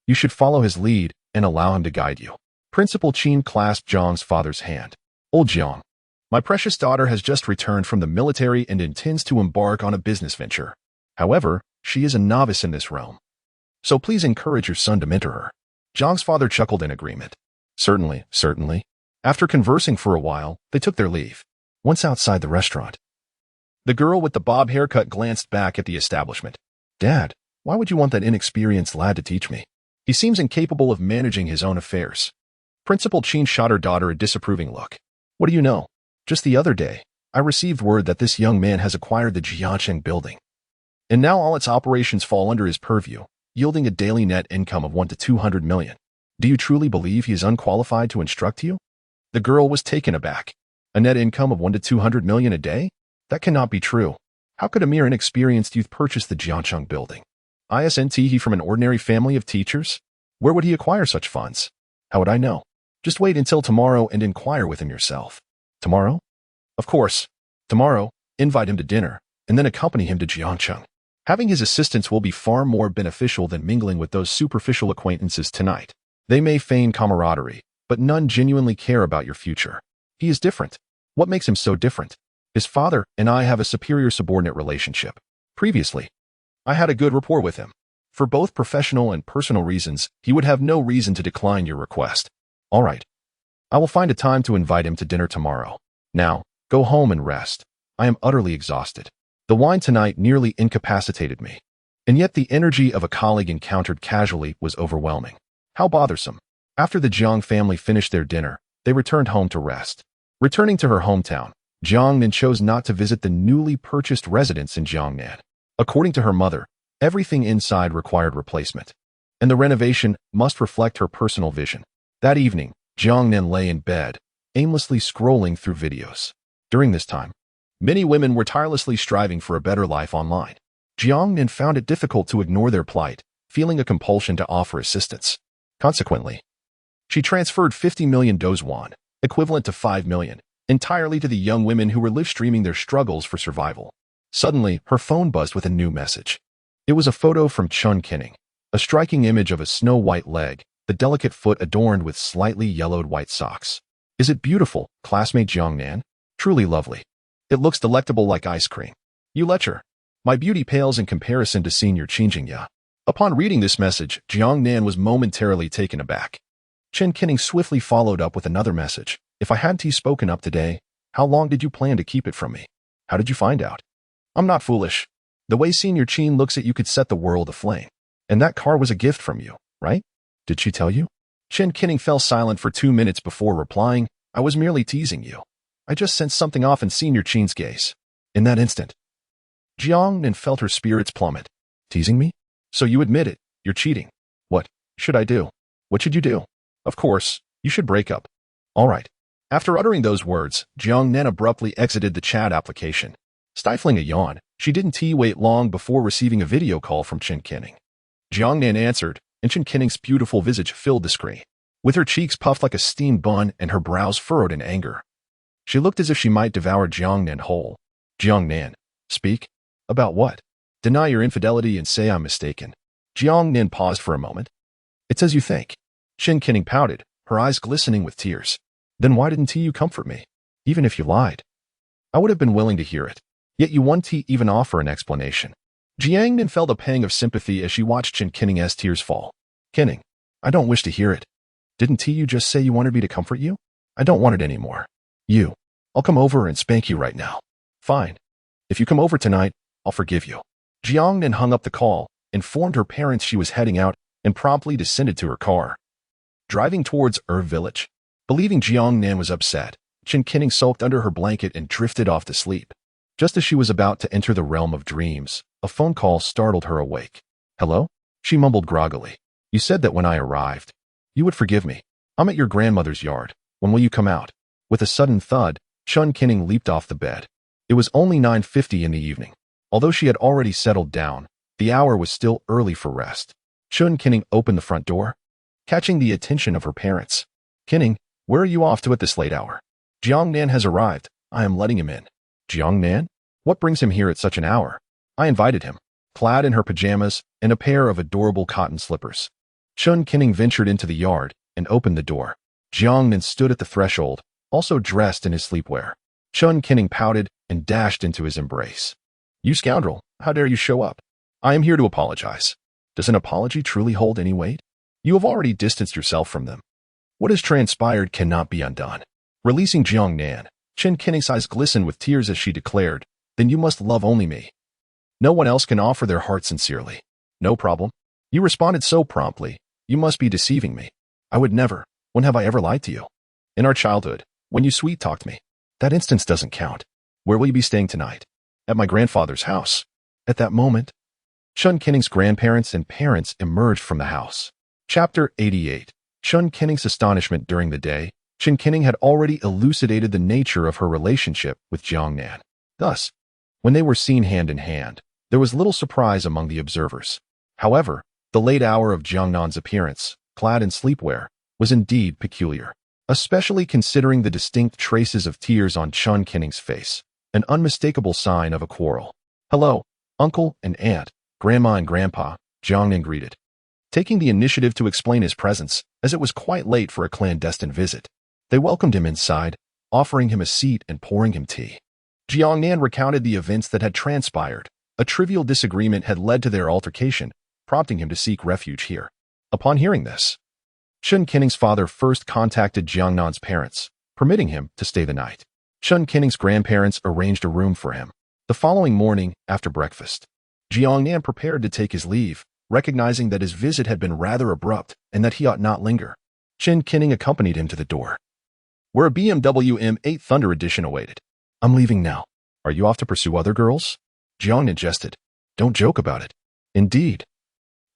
you should follow his lead and allow him to guide you. Principal Qin clasped Jiang's father's hand. Old Jiang, my precious daughter has just returned from the military and intends to embark on a business venture. However, she is a novice in this realm. So please encourage your son to mentor her. Jiang's father chuckled in agreement. Certainly, certainly. After conversing for a while, they took their leave. Once outside the restaurant, the girl with the bob haircut glanced back at the establishment. Dad, why would you want that inexperienced lad to teach me? He seems incapable of managing his own affairs. Principal Qin shot her daughter a disapproving look. What do you know? Just the other day, I received word that this young man has acquired the Jiangcheng building. And now all its operations fall under his purview, yielding a daily net income of 1 to 200 million. Do you truly believe he is unqualified to instruct you? The girl was taken aback. A net income of 1 to 200 million a day? That cannot be true. How could a mere inexperienced youth purchase the Jiangcheng building? Isn't he from an ordinary family of teachers? Where would he acquire such funds? How would I know? Just wait until tomorrow and inquire with him yourself. Tomorrow? Of course. Tomorrow, invite him to dinner, and then accompany him to Jiangcheng. Having his assistance will be far more beneficial than mingling with those superficial acquaintances tonight. They may feign camaraderie, but none genuinely care about your future. He is different. What makes him so different? His father and I have a superior subordinate relationship. Previously, I had a good rapport with him. For both professional and personal reasons, he would have no reason to decline your request. All right. I will find a time to invite him to dinner tomorrow. Now, go home and rest. I am utterly exhausted. The wine tonight nearly incapacitated me. And yet the energy of a colleague encountered casually was overwhelming. How bothersome. After the Jiang family finished their dinner, they returned home to rest. Returning to her hometown, Jiang Nan chose not to visit the newly purchased residence in Jiang Nan. According to her mother, everything inside required replacement, and the renovation must reflect her personal vision. That evening, Jiang Nan lay in bed, aimlessly scrolling through videos. During this time, many women were tirelessly striving for a better life online. Jiang Nan found it difficult to ignore their plight, feeling a compulsion to offer assistance. Consequently, she transferred 50 million dozwan, equivalent to 5 million, entirely to the young women who were live-streaming their struggles for survival. Suddenly, her phone buzzed with a new message. It was a photo from Shen Qinning, a striking image of a snow-white leg, the delicate foot adorned with slightly yellowed white socks. Is it beautiful, classmate Jiang Nan? Truly lovely. It looks delectable like ice cream. You lecher. My beauty pales in comparison to senior Qingjingya. Upon reading this message, Jiang Nan was momentarily taken aback. Shen Qinning swiftly followed up with another message. If I hadn't spoken up today, how long did you plan to keep it from me? How did you find out? I'm not foolish. The way Senior Qin looks at you could set the world aflame. And that car was a gift from you, right? Did she tell you? Shen Qinning fell silent for 2 minutes before replying, I was merely teasing you. I just sensed something off in Senior Qin's gaze. In that instant, Jiang Nan felt her spirits plummet. Teasing me? So you admit it, you're cheating. What should I do? What should you do? Of course, you should break up. All right. After uttering those words, Jiang Nan abruptly exited the chat application. Stifling a yawn, she didn't wait long before receiving a video call from Shen Qinning. Jiang Nan answered, and Shen Qinning's beautiful visage filled the screen. With her cheeks puffed like a steamed bun and her brows furrowed in anger, she looked as if she might devour Jiang Nan whole. Jiang Nan, speak? About what? Deny your infidelity and say I'm mistaken. Jiang Nan paused for a moment. It's as you think. Shen Qinning pouted, her eyes glistening with tears. Then why didn't you comfort me? Even if you lied. I would have been willing to hear it. Yet you won't even offer an explanation. Jiang Nan felt a pang of sympathy as she watched Chen Kinning's tears fall. Kinning, I don't wish to hear it. Didn't you just say you wanted me to comfort you? I don't want it anymore. I'll come over and spank you right now. Fine. If you come over tonight, I'll forgive you. Jiang Nan hung up the call, informed her parents she was heading out, and promptly descended to her car. Driving towards Village. Believing Jiang Nan was upset, Chen Kinning sulked under her blanket and drifted off to sleep. Just as she was about to enter the realm of dreams, a phone call startled her awake. Hello? She mumbled groggily. You said that when I arrived, you would forgive me. I'm at your grandmother's yard. When will you come out? With a sudden thud, Chen Kinning leaped off the bed. It was only 9:50 in the evening. Although she had already settled down, the hour was still early for rest. Chen Kinning opened the front door, catching the attention of her parents. Kinning, where are you off to at this late hour? Jiang Nan has arrived. I am letting him in. Jiang Nan? What brings him here at such an hour? I invited him, clad in her pajamas and a pair of adorable cotton slippers. Chen Kinning ventured into the yard and opened the door. Jiang Nan stood at the threshold, also dressed in his sleepwear. Chen Kinning pouted and dashed into his embrace. You scoundrel, how dare you show up? I am here to apologize. Does an apology truly hold any weight? You have already distanced yourself from them. What has transpired cannot be undone. Releasing Jiang Nan, Chen Kinning's eyes glistened with tears as she declared, Then you must love only me. No one else can offer their heart sincerely. No problem. You responded so promptly. You must be deceiving me. I would never. When have I ever lied to you? In our childhood, when you sweet-talked me. That instance doesn't count. Where will you be staying tonight? At my grandfather's house. At that moment, Chen Kinning's grandparents and parents emerged from the house. Chapter 88. Chen Kinning's astonishment during the day. Chen Kinning had already elucidated the nature of her relationship with Jiang Nan. Thus, when they were seen hand in hand, there was little surprise among the observers. However, the late hour of Jiang Nan's appearance, clad in sleepwear, was indeed peculiar, especially considering the distinct traces of tears on Chen Kinning's face, an unmistakable sign of a quarrel. Hello, uncle and aunt, grandma and grandpa, Jiang Nan greeted, taking the initiative to explain his presence, as it was quite late for a clandestine visit. They welcomed him inside, offering him a seat and pouring him tea. Jiang Nan recounted the events that had transpired. A trivial disagreement had led to their altercation, prompting him to seek refuge here. Upon hearing this, Chen Kinning's father first contacted Jiang Nan's parents, permitting him to stay the night. Chen Kinning's grandparents arranged a room for him. The following morning, after breakfast, Jiang Nan prepared to take his leave, recognizing that his visit had been rather abrupt and that he ought not linger. Chen Kinning accompanied him to the door, where a BMW M8 Thunder Edition awaited. I'm leaving now. Are you off to pursue other girls? Jiang Nan jested. Don't joke about it. Indeed.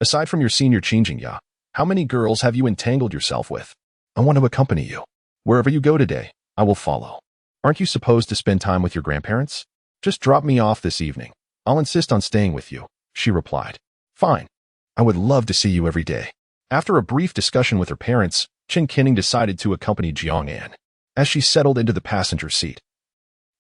Aside from your senior Qingjingya, how many girls have you entangled yourself with? I want to accompany you. Wherever you go today, I will follow. Aren't you supposed to spend time with your grandparents? Just drop me off this evening. I'll insist on staying with you, she replied. Fine. I would love to see you every day. After a brief discussion with her parents, Chen Kinning decided to accompany Jiang Nan. As she settled into the passenger seat,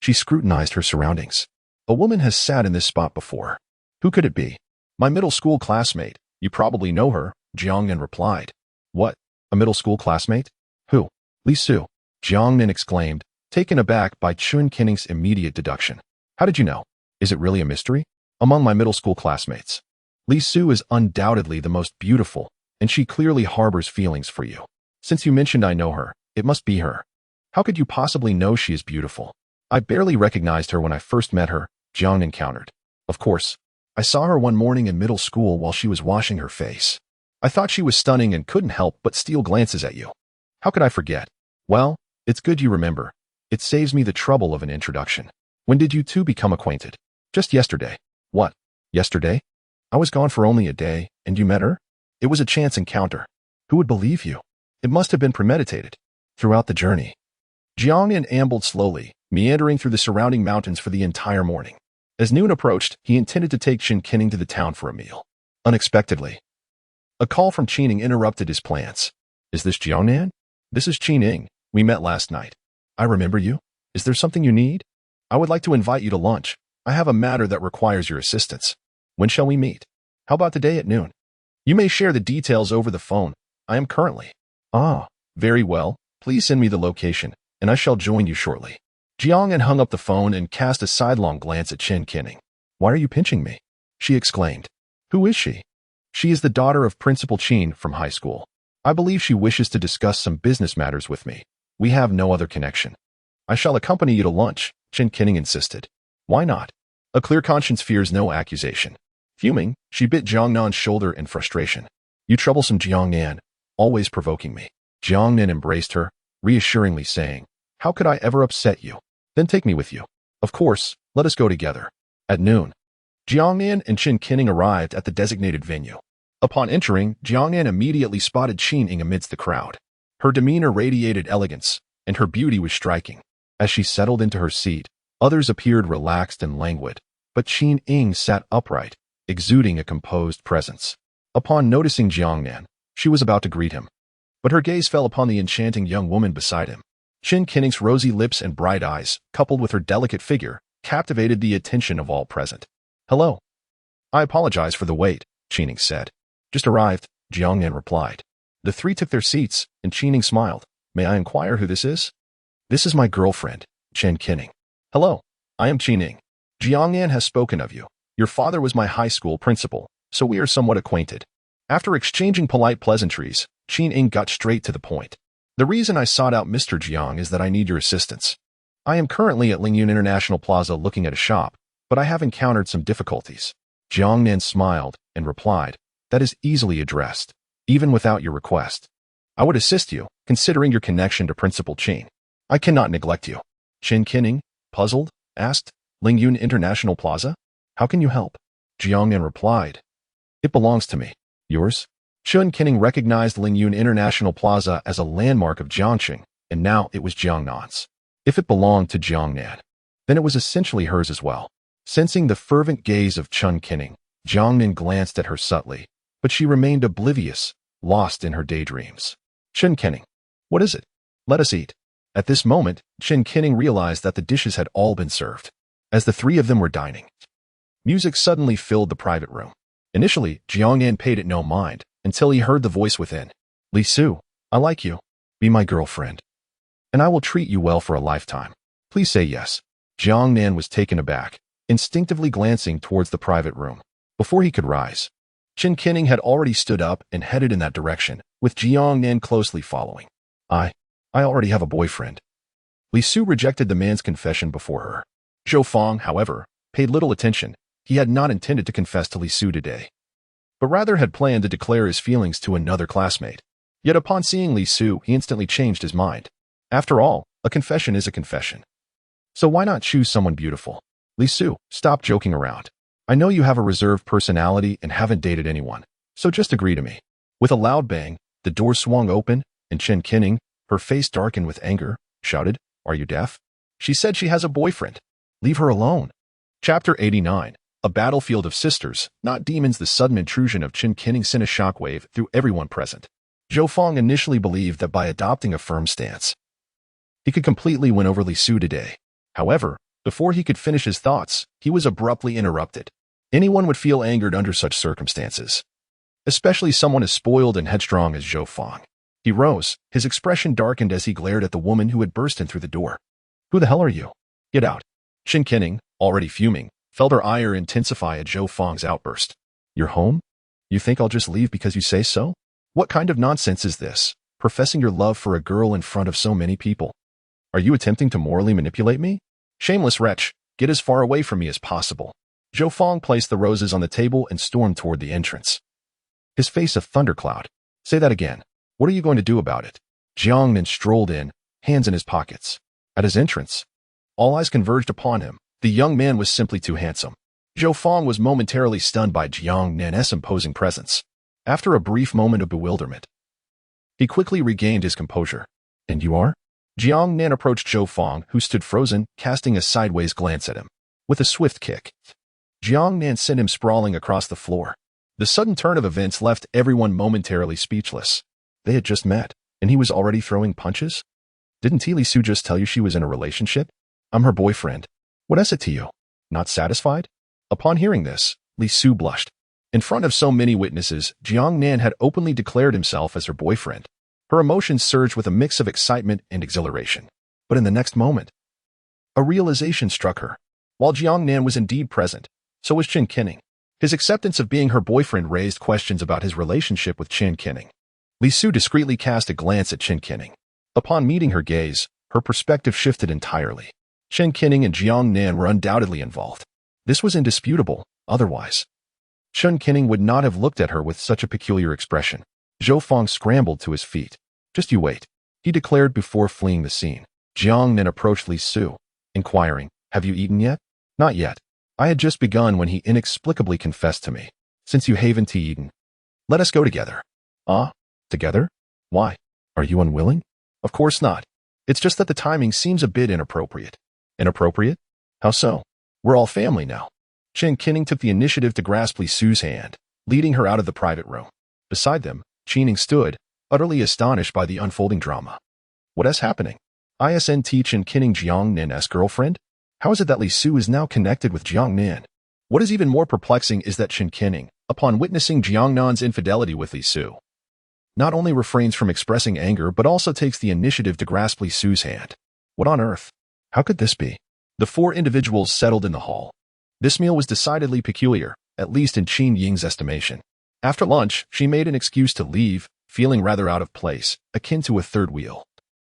she scrutinized her surroundings. A woman has sat in this spot before. Who could it be? My middle school classmate. You probably know her, Jiang Nan replied. What? A middle school classmate? Who? Li Su. Jiang Nan exclaimed, taken aback by Chen Kinning's immediate deduction. How did you know? Is it really a mystery? Among my middle school classmates, Li Su is undoubtedly the most beautiful, and she clearly harbors feelings for you. Since you mentioned I know her, it must be her. How could you possibly know she is beautiful? I barely recognized her when I first met her, Jiang Nan countered. Of course, I saw her one morning in middle school while she was washing her face. I thought she was stunning and couldn't help but steal glances at you. How could I forget? Well, it's good you remember. It saves me the trouble of an introduction. When did you two become acquainted? Just yesterday. What? Yesterday? I was gone for only a day, and you met her? It was a chance encounter. Who would believe you? It must have been premeditated. Throughout the journey, Jiang Nan ambled slowly, meandering through the surrounding mountains for the entire morning. As noon approached, he intended to take Chen Kinning to the town for a meal. Unexpectedly, a call from Qining interrupted his plans. Is this Jiang Nan? This is Qining. We met last night. I remember you. Is there something you need? I would like to invite you to lunch. I have a matter that requires your assistance. When shall we meet? How about today at noon? You may share the details over the phone. I am currently. Ah, very well. Please send me the location, and I shall join you shortly. Jiang Nan hung up the phone and cast a sidelong glance at Chen Qinning. "Why are you pinching me?" she exclaimed. "Who is she?" "She is the daughter of Principal Qin from high school. I believe she wishes to discuss some business matters with me. We have no other connection." "I shall accompany you to lunch," Chen Qinning insisted. "Why not? A clear conscience fears no accusation." Fuming, she bit Jiang Nan's shoulder in frustration. "You troublesome Jiang Nan, always provoking me." Jiang Nan embraced her, reassuringly saying, "How could I ever upset you? Then take me with you. Of course, let us go together." At noon, Jiang Nan and Chen Qinning arrived at the designated venue. Upon entering, Jiang Nan immediately spotted Qin Ying amidst the crowd. Her demeanor radiated elegance, and her beauty was striking. As she settled into her seat, others appeared relaxed and languid, but Qin Ying sat upright, exuding a composed presence. Upon noticing Jiang Nan, she was about to greet him, but her gaze fell upon the enchanting young woman beside him. Chen Qinning's rosy lips and bright eyes, coupled with her delicate figure, captivated the attention of all present. "Hello. I apologize for the wait," Qinning said. "Just arrived," Jiang Nan replied. The three took their seats, and Qinning smiled. "May I inquire who this is?" "This is my girlfriend, Chen Qinning." "Hello, I am Qinning. Jiang Nan has spoken of you. Your father was my high school principal, so we are somewhat acquainted." After exchanging polite pleasantries, Qinning got straight to the point. "The reason I sought out Mr. Jiang is that I need your assistance. I am currently at Lingyun International Plaza looking at a shop, but I have encountered some difficulties." Jiang Nan smiled and replied, "That is easily addressed, even without your request. I would assist you, considering your connection to Principal Qin. I cannot neglect you." Chen Qinning, puzzled, asked, "Lingyun International Plaza? How can you help?" Jiang Nan replied, "It belongs to me." "Yours?" Chen Qinning recognized Lingyun International Plaza as a landmark of Jiangxing, and now it was Jiang Nan's. If it belonged to Jiang Nan, then it was essentially hers as well. Sensing the fervent gaze of Chen Qinning, Jiang Nan glanced at her subtly, but she remained oblivious, lost in her daydreams. "Chen Qinning, what is it? Let us eat." At this moment, Chen Qinning realized that the dishes had all been served. As the three of them were dining, music suddenly filled the private room. Initially, Jiang Nan paid it no mind, until he heard the voice within. "Li Su, I like you. Be my girlfriend, and I will treat you well for a lifetime. Please say yes." Jiang Nan was taken aback, instinctively glancing towards the private room. Before he could rise, Chen Qinning had already stood up and headed in that direction, with Jiang Nan closely following. I already have a boyfriend." Li Su rejected the man's confession before her. Zhou Fang, however, paid little attention. He had not intended to confess to Li Su today, but rather had planned to declare his feelings to another classmate. Yet upon seeing Li Su, he instantly changed his mind. After all, a confession is a confession. So why not choose someone beautiful? "Li Su, stop joking around. I know you have a reserved personality and haven't dated anyone, so just agree to me." With a loud bang, the door swung open, and Chen Qinning, her face darkened with anger, shouted, "Are you deaf? She said she has a boyfriend. Leave her alone." Chapter 89. A battlefield of sisters, not demons. The sudden intrusion of Chen Qinning sent a shockwave through everyone present. Zhou Fang initially believed that by adopting a firm stance, he could completely win over Li Su today. However, before he could finish his thoughts, he was abruptly interrupted. Anyone would feel angered under such circumstances, especially someone as spoiled and headstrong as Zhou Fang. He rose, his expression darkened as he glared at the woman who had burst in through the door. "Who the hell are you? Get out." Chen Qinning, already fuming, felt her ire intensify at Zhou Fang's outburst. "You're home? You think I'll just leave because you say so? What kind of nonsense is this, professing your love for a girl in front of so many people? Are you attempting to morally manipulate me? Shameless wretch, get as far away from me as possible." Zhou Fang placed the roses on the table and stormed toward the entrance, his face a thundercloud. "Say that again. What are you going to do about it?" Jiang Nan strolled in, hands in his pockets. At his entrance, all eyes converged upon him. The young man was simply too handsome. Zhou Fang was momentarily stunned by Jiang Nan's imposing presence. After a brief moment of bewilderment, he quickly regained his composure. "And you are?" Jiang Nan approached Zhou Fang, who stood frozen, casting a sideways glance at him. With a swift kick, Jiang Nan sent him sprawling across the floor. The sudden turn of events left everyone momentarily speechless. They had just met, and he was already throwing punches? Didn't Li Su just tell you she was in a relationship? "I'm her boyfriend. What is it to you? Not satisfied?" Upon hearing this, Li Su blushed. In front of so many witnesses, Jiang Nan had openly declared himself as her boyfriend. Her emotions surged with a mix of excitement and exhilaration. But in the next moment, A realization struck her. While Jiang Nan was indeed present, so was Chen Qinning. His acceptance of being her boyfriend raised questions about his relationship with Chen Qinning. Li Su discreetly cast a glance at Chen Qinning. Upon meeting her gaze, her perspective shifted entirely. Chen Qinning and Jiang Nan were undoubtedly involved. This was indisputable, otherwise Chen Qinning would not have looked at her with such a peculiar expression. Zhou Feng scrambled to his feet. "Just you wait," he declared before fleeing the scene. Jiang Nan approached Li Su, inquiring, "Have you eaten yet?" "Not yet. I had just begun when he inexplicably confessed to me. Since you haven't eaten, let us go together." "Ah? Together? Why? Are you unwilling?" "Of course not. It's just that the timing seems a bit inappropriate." "Inappropriate? How so? We're all family now." Chen Qinning took the initiative to grasp Li Su's hand, leading her out of the private room. Beside them, Qinning stood, utterly astonished by the unfolding drama. "What is happening? Isn't Chen Qinning Jiang Nan's girlfriend? How is it that Li Su is now connected with Jiang Nan?" What is even more perplexing is that Chen Qinning, upon witnessing Jiang Nan's infidelity with Li Su, not only refrains from expressing anger but also takes the initiative to grasp Li Su's hand. What on earth? How could this be? The four individuals settled in the hall. This meal was decidedly peculiar, at least in Qin Ying's estimation. After lunch, she made an excuse to leave, feeling rather out of place, akin to a third wheel.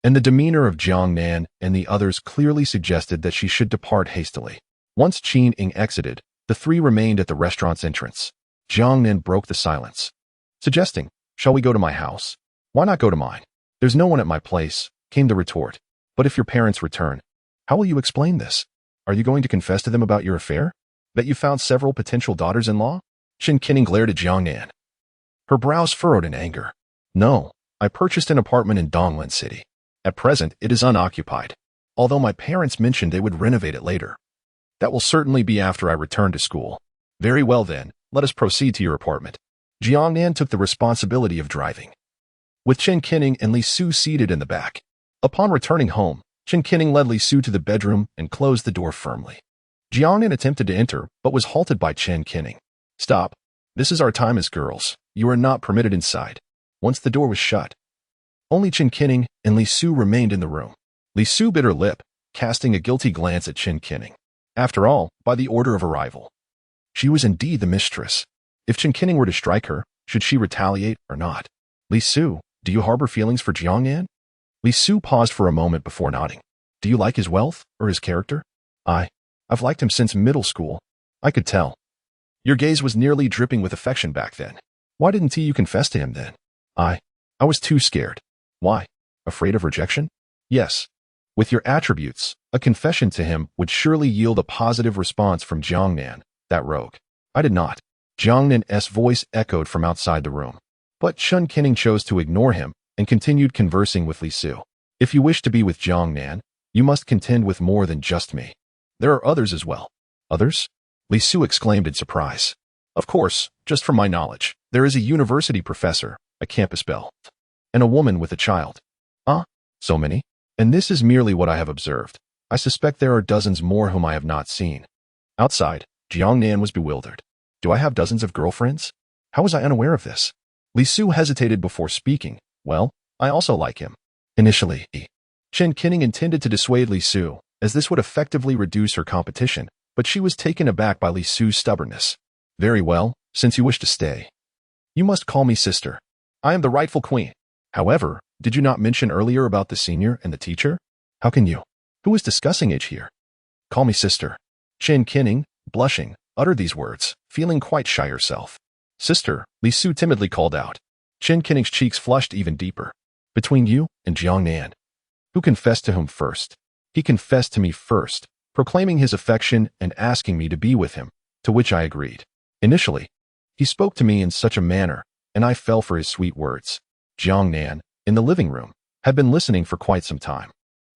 And the demeanor of Jiang Nan and the others clearly suggested that she should depart hastily. Once Qin Ying exited, the three remained at the restaurant's entrance. Jiang Nan broke the silence, suggesting, "Shall we go to my house?" "Why not go to mine? There's no one at my place," came the retort. "But if your parents return, how will you explain this? Are you going to confess to them about your affair? That you found several potential daughters-in-law?" Chen Qinning glared at Jiang Nan. Her brows furrowed in anger. "No, I purchased an apartment in Donglin City. At present, it is unoccupied, although my parents mentioned they would renovate it later. That will certainly be after I return to school." "Very well then, let us proceed to your apartment." Jiang Nan took the responsibility of driving, with Chen Qinning and Li Su seated in the back. Upon returning home, Chen Qinning led Li Su to the bedroom and closed the door firmly. Jiang Nan attempted to enter, but was halted by Chen Qinning. "Stop. This is our time as girls. You are not permitted inside." Once the door was shut, only Chen Qinning and Li Su remained in the room. Li Su bit her lip, casting a guilty glance at Chen Qinning. After all, by the order of arrival, she was indeed the mistress. If Chen Qinning were to strike her, should she retaliate or not? "Li Su, do you harbor feelings for Jiang Nan?" Li Su paused for a moment before nodding. "Do you like his wealth or his character?" I've liked him since middle school. I could tell. Your gaze was nearly dripping with affection back then. Why didn't you confess to him then?" I was too scared." "Why? Afraid of rejection?" "Yes. With your attributes, a confession to him would surely yield a positive response from Jiang Nan, that rogue." "I did not." Jiang Nan's voice echoed from outside the room. But Chen Qinning chose to ignore him and continued conversing with Li Su. "If you wish to be with Jiang Nan, you must contend with more than just me. There are others as well." "Others?" Li Su exclaimed in surprise. "Of course, just from my knowledge, there is a university professor, a campus belle, and a woman with a child." "Ah, so many? And this is merely what I have observed. I suspect there are dozens more whom I have not seen." Outside, Jiang Nan was bewildered. "Do I have dozens of girlfriends? How was I unaware of this?" Li Su hesitated before speaking. "Well, I also like him." Initially, Chen Qinning intended to dissuade Li Su, as this would effectively reduce her competition, but she was taken aback by Li Su's stubbornness. "Very well, since you wish to stay, you must call me sister. I am the rightful queen. However, did you not mention earlier about the senior and the teacher? How can you? Who is discussing age here?" "Call me sister." Chen Qinning, blushing, uttered these words, feeling quite shy herself. "Sister," Li Su timidly called out. Chen Qinning's cheeks flushed even deeper. "Between you and Jiang Nan, who confessed to whom first?" "He confessed to me first, proclaiming his affection and asking me to be with him, to which I agreed. Initially, he spoke to me in such a manner, and I fell for his sweet words." Jiang Nan, in the living room, had been listening for quite some time.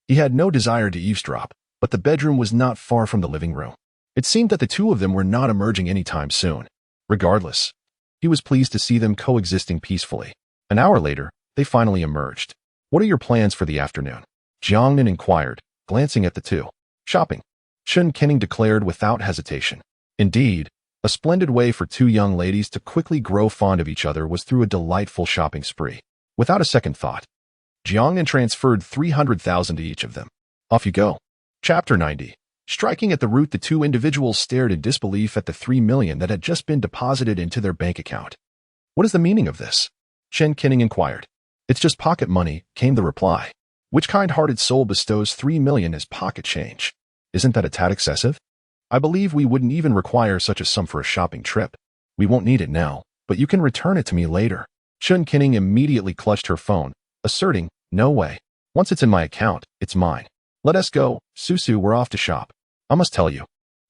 He had no desire to eavesdrop, but the bedroom was not far from the living room. It seemed that the two of them were not emerging any time soon. Regardless, he was pleased to see them coexisting peacefully. An hour later, they finally emerged. "What are your plans for the afternoon?" Jiang Nan inquired, glancing at the two. "Shopping," Chen Qinning declared without hesitation. Indeed, a splendid way for two young ladies to quickly grow fond of each other was through a delightful shopping spree. Without a second thought, Jiang Nan transferred 300,000 to each of them. "Off you go." Chapter 90. Striking at the root, the two individuals stared in disbelief at the $3 million that had just been deposited into their bank account. What is the meaning of this? Chen Qinning inquired. It's just pocket money, came the reply. Which kind-hearted soul bestows $3 million as pocket change? Isn't that a tad excessive? I believe we wouldn't even require such a sum for a shopping trip. We won't need it now, but you can return it to me later. Chen Qinning immediately clutched her phone, asserting, no way. Once it's in my account, it's mine. Let us go, Susu, we're off to shop. I must tell you,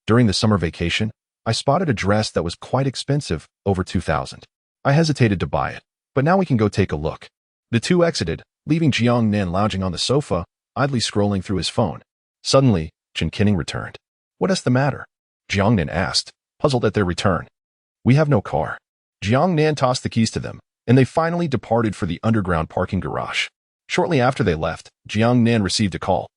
during the summer vacation, I spotted a dress that was quite expensive, over $2,000. I hesitated to buy it, but now we can go take a look. The two exited, leaving Jiang Nan lounging on the sofa, idly scrolling through his phone. Suddenly, Chen Qinning returned. What is the matter? Jiang Nan asked, puzzled at their return. We have no car. Jiang Nan tossed the keys to them, and they finally departed for the underground parking garage. Shortly after they left, Jiang Nan received a call.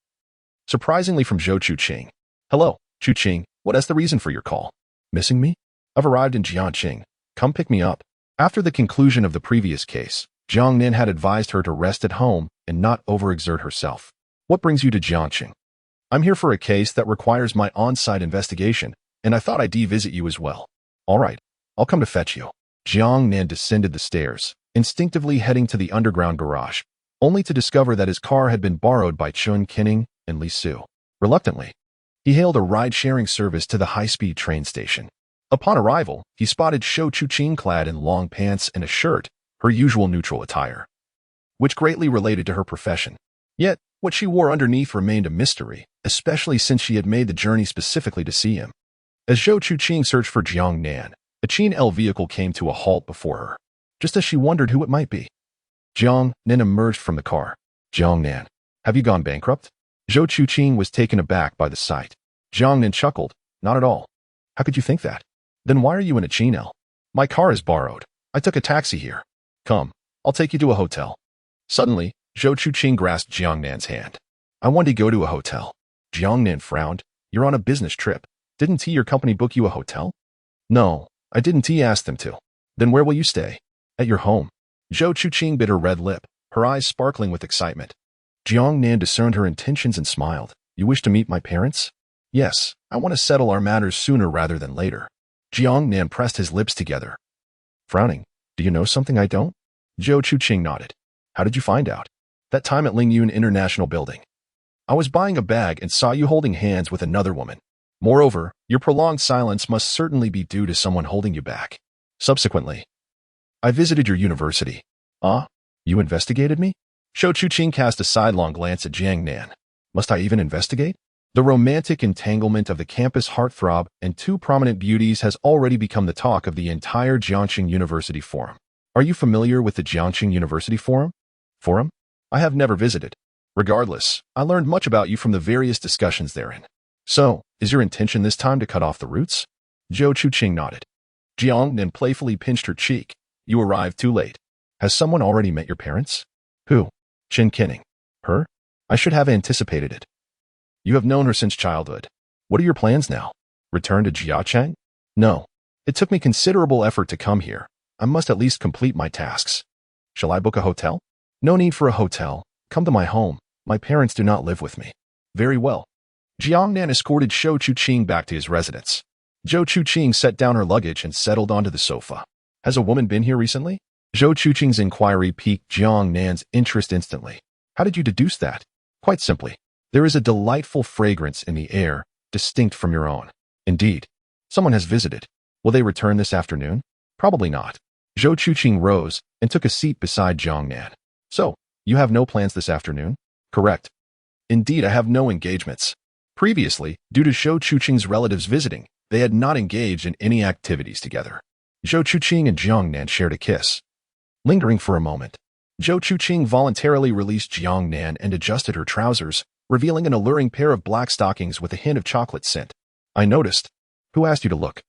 Surprisingly from Zhou Chuqing. Hello, Chuqing, what is the reason for your call? Missing me? I've arrived in Jiangqing. Come pick me up. After the conclusion of the previous case, Jiang Nan had advised her to rest at home and not overexert herself. What brings you to Jiangqing? I'm here for a case that requires my on-site investigation, and I thought I'd visit you as well. All right, I'll come to fetch you. Jiang Nan descended the stairs, instinctively heading to the underground garage, only to discover that his car had been borrowed by Chen Qinning and Li Su. Reluctantly, he hailed a ride-sharing service to the high-speed train station. Upon arrival, he spotted Zhou Chuqing clad in long pants and a shirt, her usual neutral attire, which greatly related to her profession. Yet, what she wore underneath remained a mystery, especially since she had made the journey specifically to see him. As Zhou Chuqing searched for Jiang Nan, a Qin vehicle came to a halt before her, just as she wondered who it might be. Jiang Nan emerged from the car. Jiang Nan, have you gone bankrupt? Zhou Chuqing was taken aback by the sight. Jiang Nan chuckled, not at all. How could you think that? Then why are you in a Qin? My car is borrowed. I took a taxi here. Come, I'll take you to a hotel. Suddenly, Zhou Chuqing grasped Jiang Nan's hand. I want to go to a hotel. Jiang Nan frowned. You're on a business trip. Didn't your company book you a hotel? No, I didn't ask them to. Then where will you stay? At your home. Zhou Chuqing bit her red lip, her eyes sparkling with excitement. Jiang Nan discerned her intentions and smiled. You wish to meet my parents? Yes, I want to settle our matters sooner rather than later. Jiang Nan pressed his lips together. Frowning, do you know something I don't? Zhou Chuqing nodded. How did you find out? That time at Lingyun International Building. I was buying a bag and saw you holding hands with another woman. Moreover, your prolonged silence must certainly be due to someone holding you back. Subsequently, I visited your university. Ah, you investigated me? Zhou Chuqing cast a sidelong glance at Jiang Nan. Must I even investigate? The romantic entanglement of the campus heartthrob and two prominent beauties has already become the talk of the entire Jiangqing University Forum. Are you familiar with the Jiangqing University Forum? I have never visited. Regardless, I learned much about you from the various discussions therein. So, is your intention this time to cut off the roots? Zhou Chuqing nodded. Jiang Nan playfully pinched her cheek. You arrived too late. Has someone already met your parents? Who? Chen Qinning. Her? I should have anticipated it. You have known her since childhood. What are your plans now? Return to Jiacheng? No. It took me considerable effort to come here. I must at least complete my tasks. Shall I book a hotel? No need for a hotel. Come to my home. My parents do not live with me. Very well. Jiang Nan escorted Zhou Chuqing back to his residence. Zhou Chuqing set down her luggage and settled onto the sofa. Has a woman been here recently? Zhou Chuqing's inquiry piqued Jiang Nan's interest instantly. How did you deduce that? Quite simply. There is a delightful fragrance in the air, distinct from your own. Indeed, someone has visited. Will they return this afternoon? Probably not. Zhou Chuqing rose and took a seat beside Jiang Nan. So, you have no plans this afternoon? Correct. Indeed, I have no engagements. Previously, due to Zhou Chuqing's relatives visiting, they had not engaged in any activities together. Zhou Chuqing and Jiang Nan shared a kiss. Lingering for a moment, Zhou Chuqing voluntarily released Jiang Nan and adjusted her trousers, revealing an alluring pair of black stockings with a hint of chocolate scent. I noticed. Who asked you to look?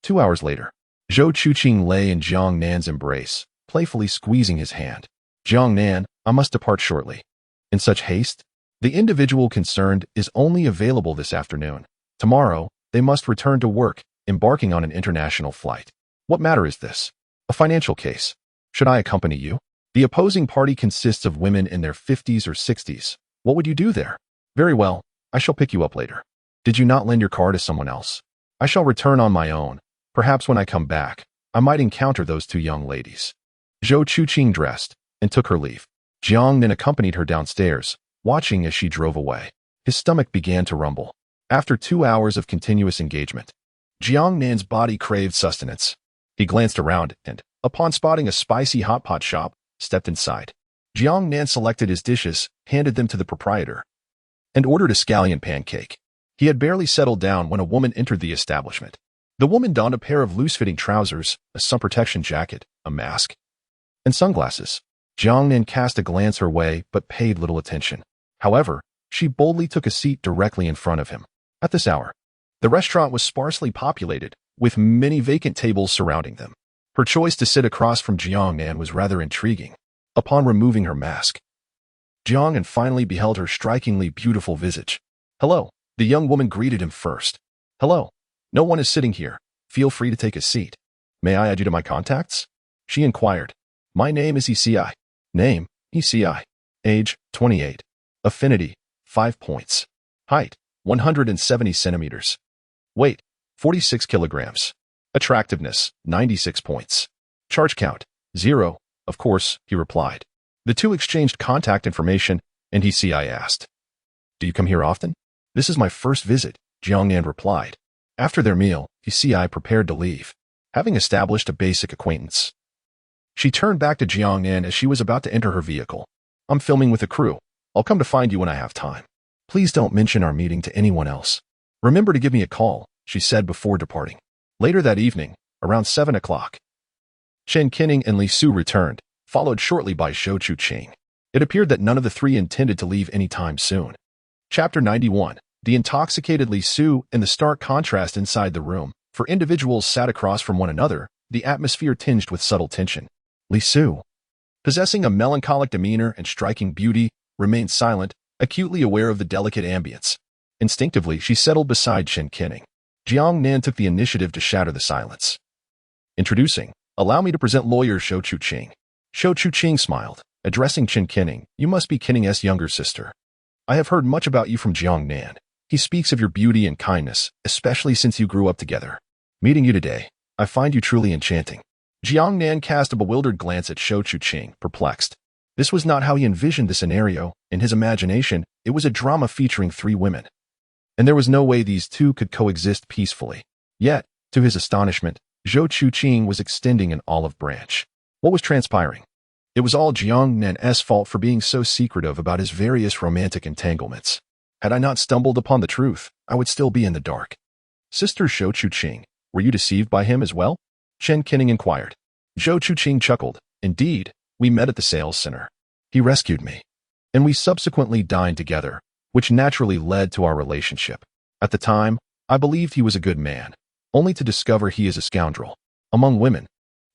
2 hours later, Zhou Chuqing lay in Jiang Nan's embrace, playfully squeezing his hand. Jiang Nan, I must depart shortly. In such haste? The individual concerned is only available this afternoon. Tomorrow, they must return to work, embarking on an international flight. What matter is this? A financial case. Should I accompany you? The opposing party consists of women in their 50s or 60s. What would you do there? Very well, I shall pick you up later. Did you not lend your car to someone else? I shall return on my own. Perhaps when I come back, I might encounter those two young ladies. Zhou Chuqing dressed and took her leave. Jiang Nan accompanied her downstairs, watching as she drove away. His stomach began to rumble. After 2 hours of continuous engagement, Jiang Nan's body craved sustenance. He glanced around and, upon spotting a spicy hot pot shop, stepped inside. Jiang Nan selected his dishes, handed them to the proprietor, and ordered a scallion pancake. He had barely settled down when a woman entered the establishment. The woman donned a pair of loose-fitting trousers, a sun protection jacket, a mask, and sunglasses. Jiang Nan cast a glance her way but paid little attention. However, she boldly took a seat directly in front of him. At this hour, the restaurant was sparsely populated, with many vacant tables surrounding them. Her choice to sit across from Jiang Nan was rather intriguing. Upon removing her mask, Jiang Nan finally beheld her strikingly beautiful visage. "Hello," the young woman greeted him first. "Hello. No one is sitting here. Feel free to take a seat. May I add you to my contacts?" She inquired. "My name is ECI. Name, ECI. Age, 28. Affinity, 5 points. Height, 170 centimeters. Weight, 46 kilograms. Attractiveness, 96 points. Charge count, 0. Of course, he replied. The two exchanged contact information, and ECI asked, "Do you come here often?" "This is my first visit," Jiang Nan replied. After their meal, ECI prepared to leave, having established a basic acquaintance. She turned back to Jiang Nan as she was about to enter her vehicle. "I'm filming with a crew. I'll come to find you when I have time. Please don't mention our meeting to anyone else. Remember to give me a call," she said before departing. Later that evening, around 7 o'clock, Chen Qinning and Li Su returned, followed shortly by Zhou Chuqing. It appeared that none of the three intended to leave any time soon. Chapter 91. The intoxicated Li Su and the stark contrast inside the room. For individuals sat across from one another, the atmosphere tinged with subtle tension. Li Su, possessing a melancholic demeanor and striking beauty, remained silent, acutely aware of the delicate ambience. Instinctively, she settled beside Chen Qinning. Jiang Nan took the initiative to shatter the silence. Introducing, allow me to present lawyer Zhou Chuqing. Zhou Chuqing smiled, addressing Chen Qinning. "You must be Qinning's younger sister. I have heard much about you from Jiang Nan. He speaks of your beauty and kindness, especially since you grew up together. Meeting you today, I find you truly enchanting." Jiang Nan cast a bewildered glance at Zhou Chuqing, perplexed. This was not how he envisioned the scenario. In his imagination, it was a drama featuring 3 women. And there was no way these two could coexist peacefully. Yet, to his astonishment, Zhou Chuqing was extending an olive branch. What was transpiring? It was all Jiang Nan's fault for being so secretive about his various romantic entanglements. Had I not stumbled upon the truth, I would still be in the dark. "Sister Zhou Chuqing, were you deceived by him as well?" Chen Qinning inquired. Zhou Chuqing chuckled. "Indeed, we met at the sales center. He rescued me, and we subsequently dined together, which naturally led to our relationship. At the time, I believed he was a good man, only to discover he is a scoundrel. Among women,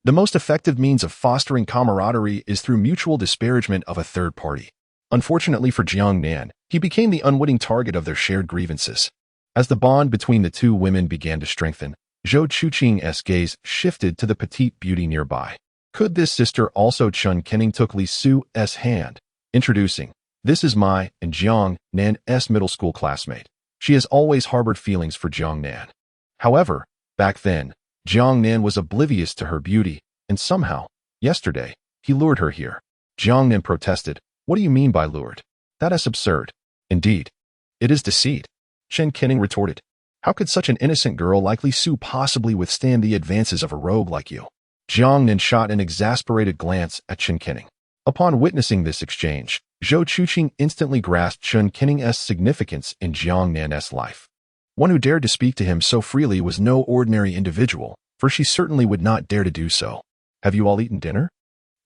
the most effective means of fostering camaraderie is through mutual disparagement of a third party. Unfortunately for Jiang Nan, he became the unwitting target of their shared grievances. As the bond between the two women began to strengthen, Zhou Chuqing's gaze shifted to the petite beauty nearby. Could this sister also? Chen Qinning took Li Su's hand, introducing, "This is my and Jiang Nan's middle school classmate. She has always harbored feelings for Jiang Nan." However, back then, Jiang Nan was oblivious to her beauty, and somehow, yesterday, he lured her here. Jiang Nan protested. "What do you mean by lured? That is absurd." "Indeed, it is deceit," Chen Qinning retorted. "How could such an innocent girl like Li Su possibly withstand the advances of a rogue like you?" Jiang Nan shot an exasperated glance at Chen Qinning. Upon witnessing this exchange, Zhou Chuqing instantly grasped Chen Qinning's significance in Jiang Nan's life. One who dared to speak to him so freely was no ordinary individual, for she certainly would not dare to do so. "Have you all eaten dinner?"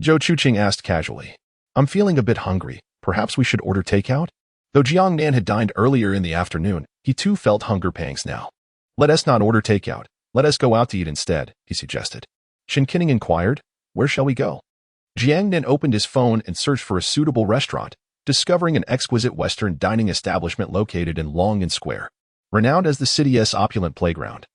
Zhou Chuqing asked casually. "I'm feeling a bit hungry. Perhaps we should order takeout?" Though Jiang Nan had dined earlier in the afternoon, he too felt hunger pangs now. "Let us not order takeout. Let us go out to eat instead," he suggested. Chen Qinning inquired, "Where shall we go?" Jiang Nan opened his phone and searched for a suitable restaurant, discovering an exquisite Western dining establishment located in Longyan Square, renowned as the city's opulent playground.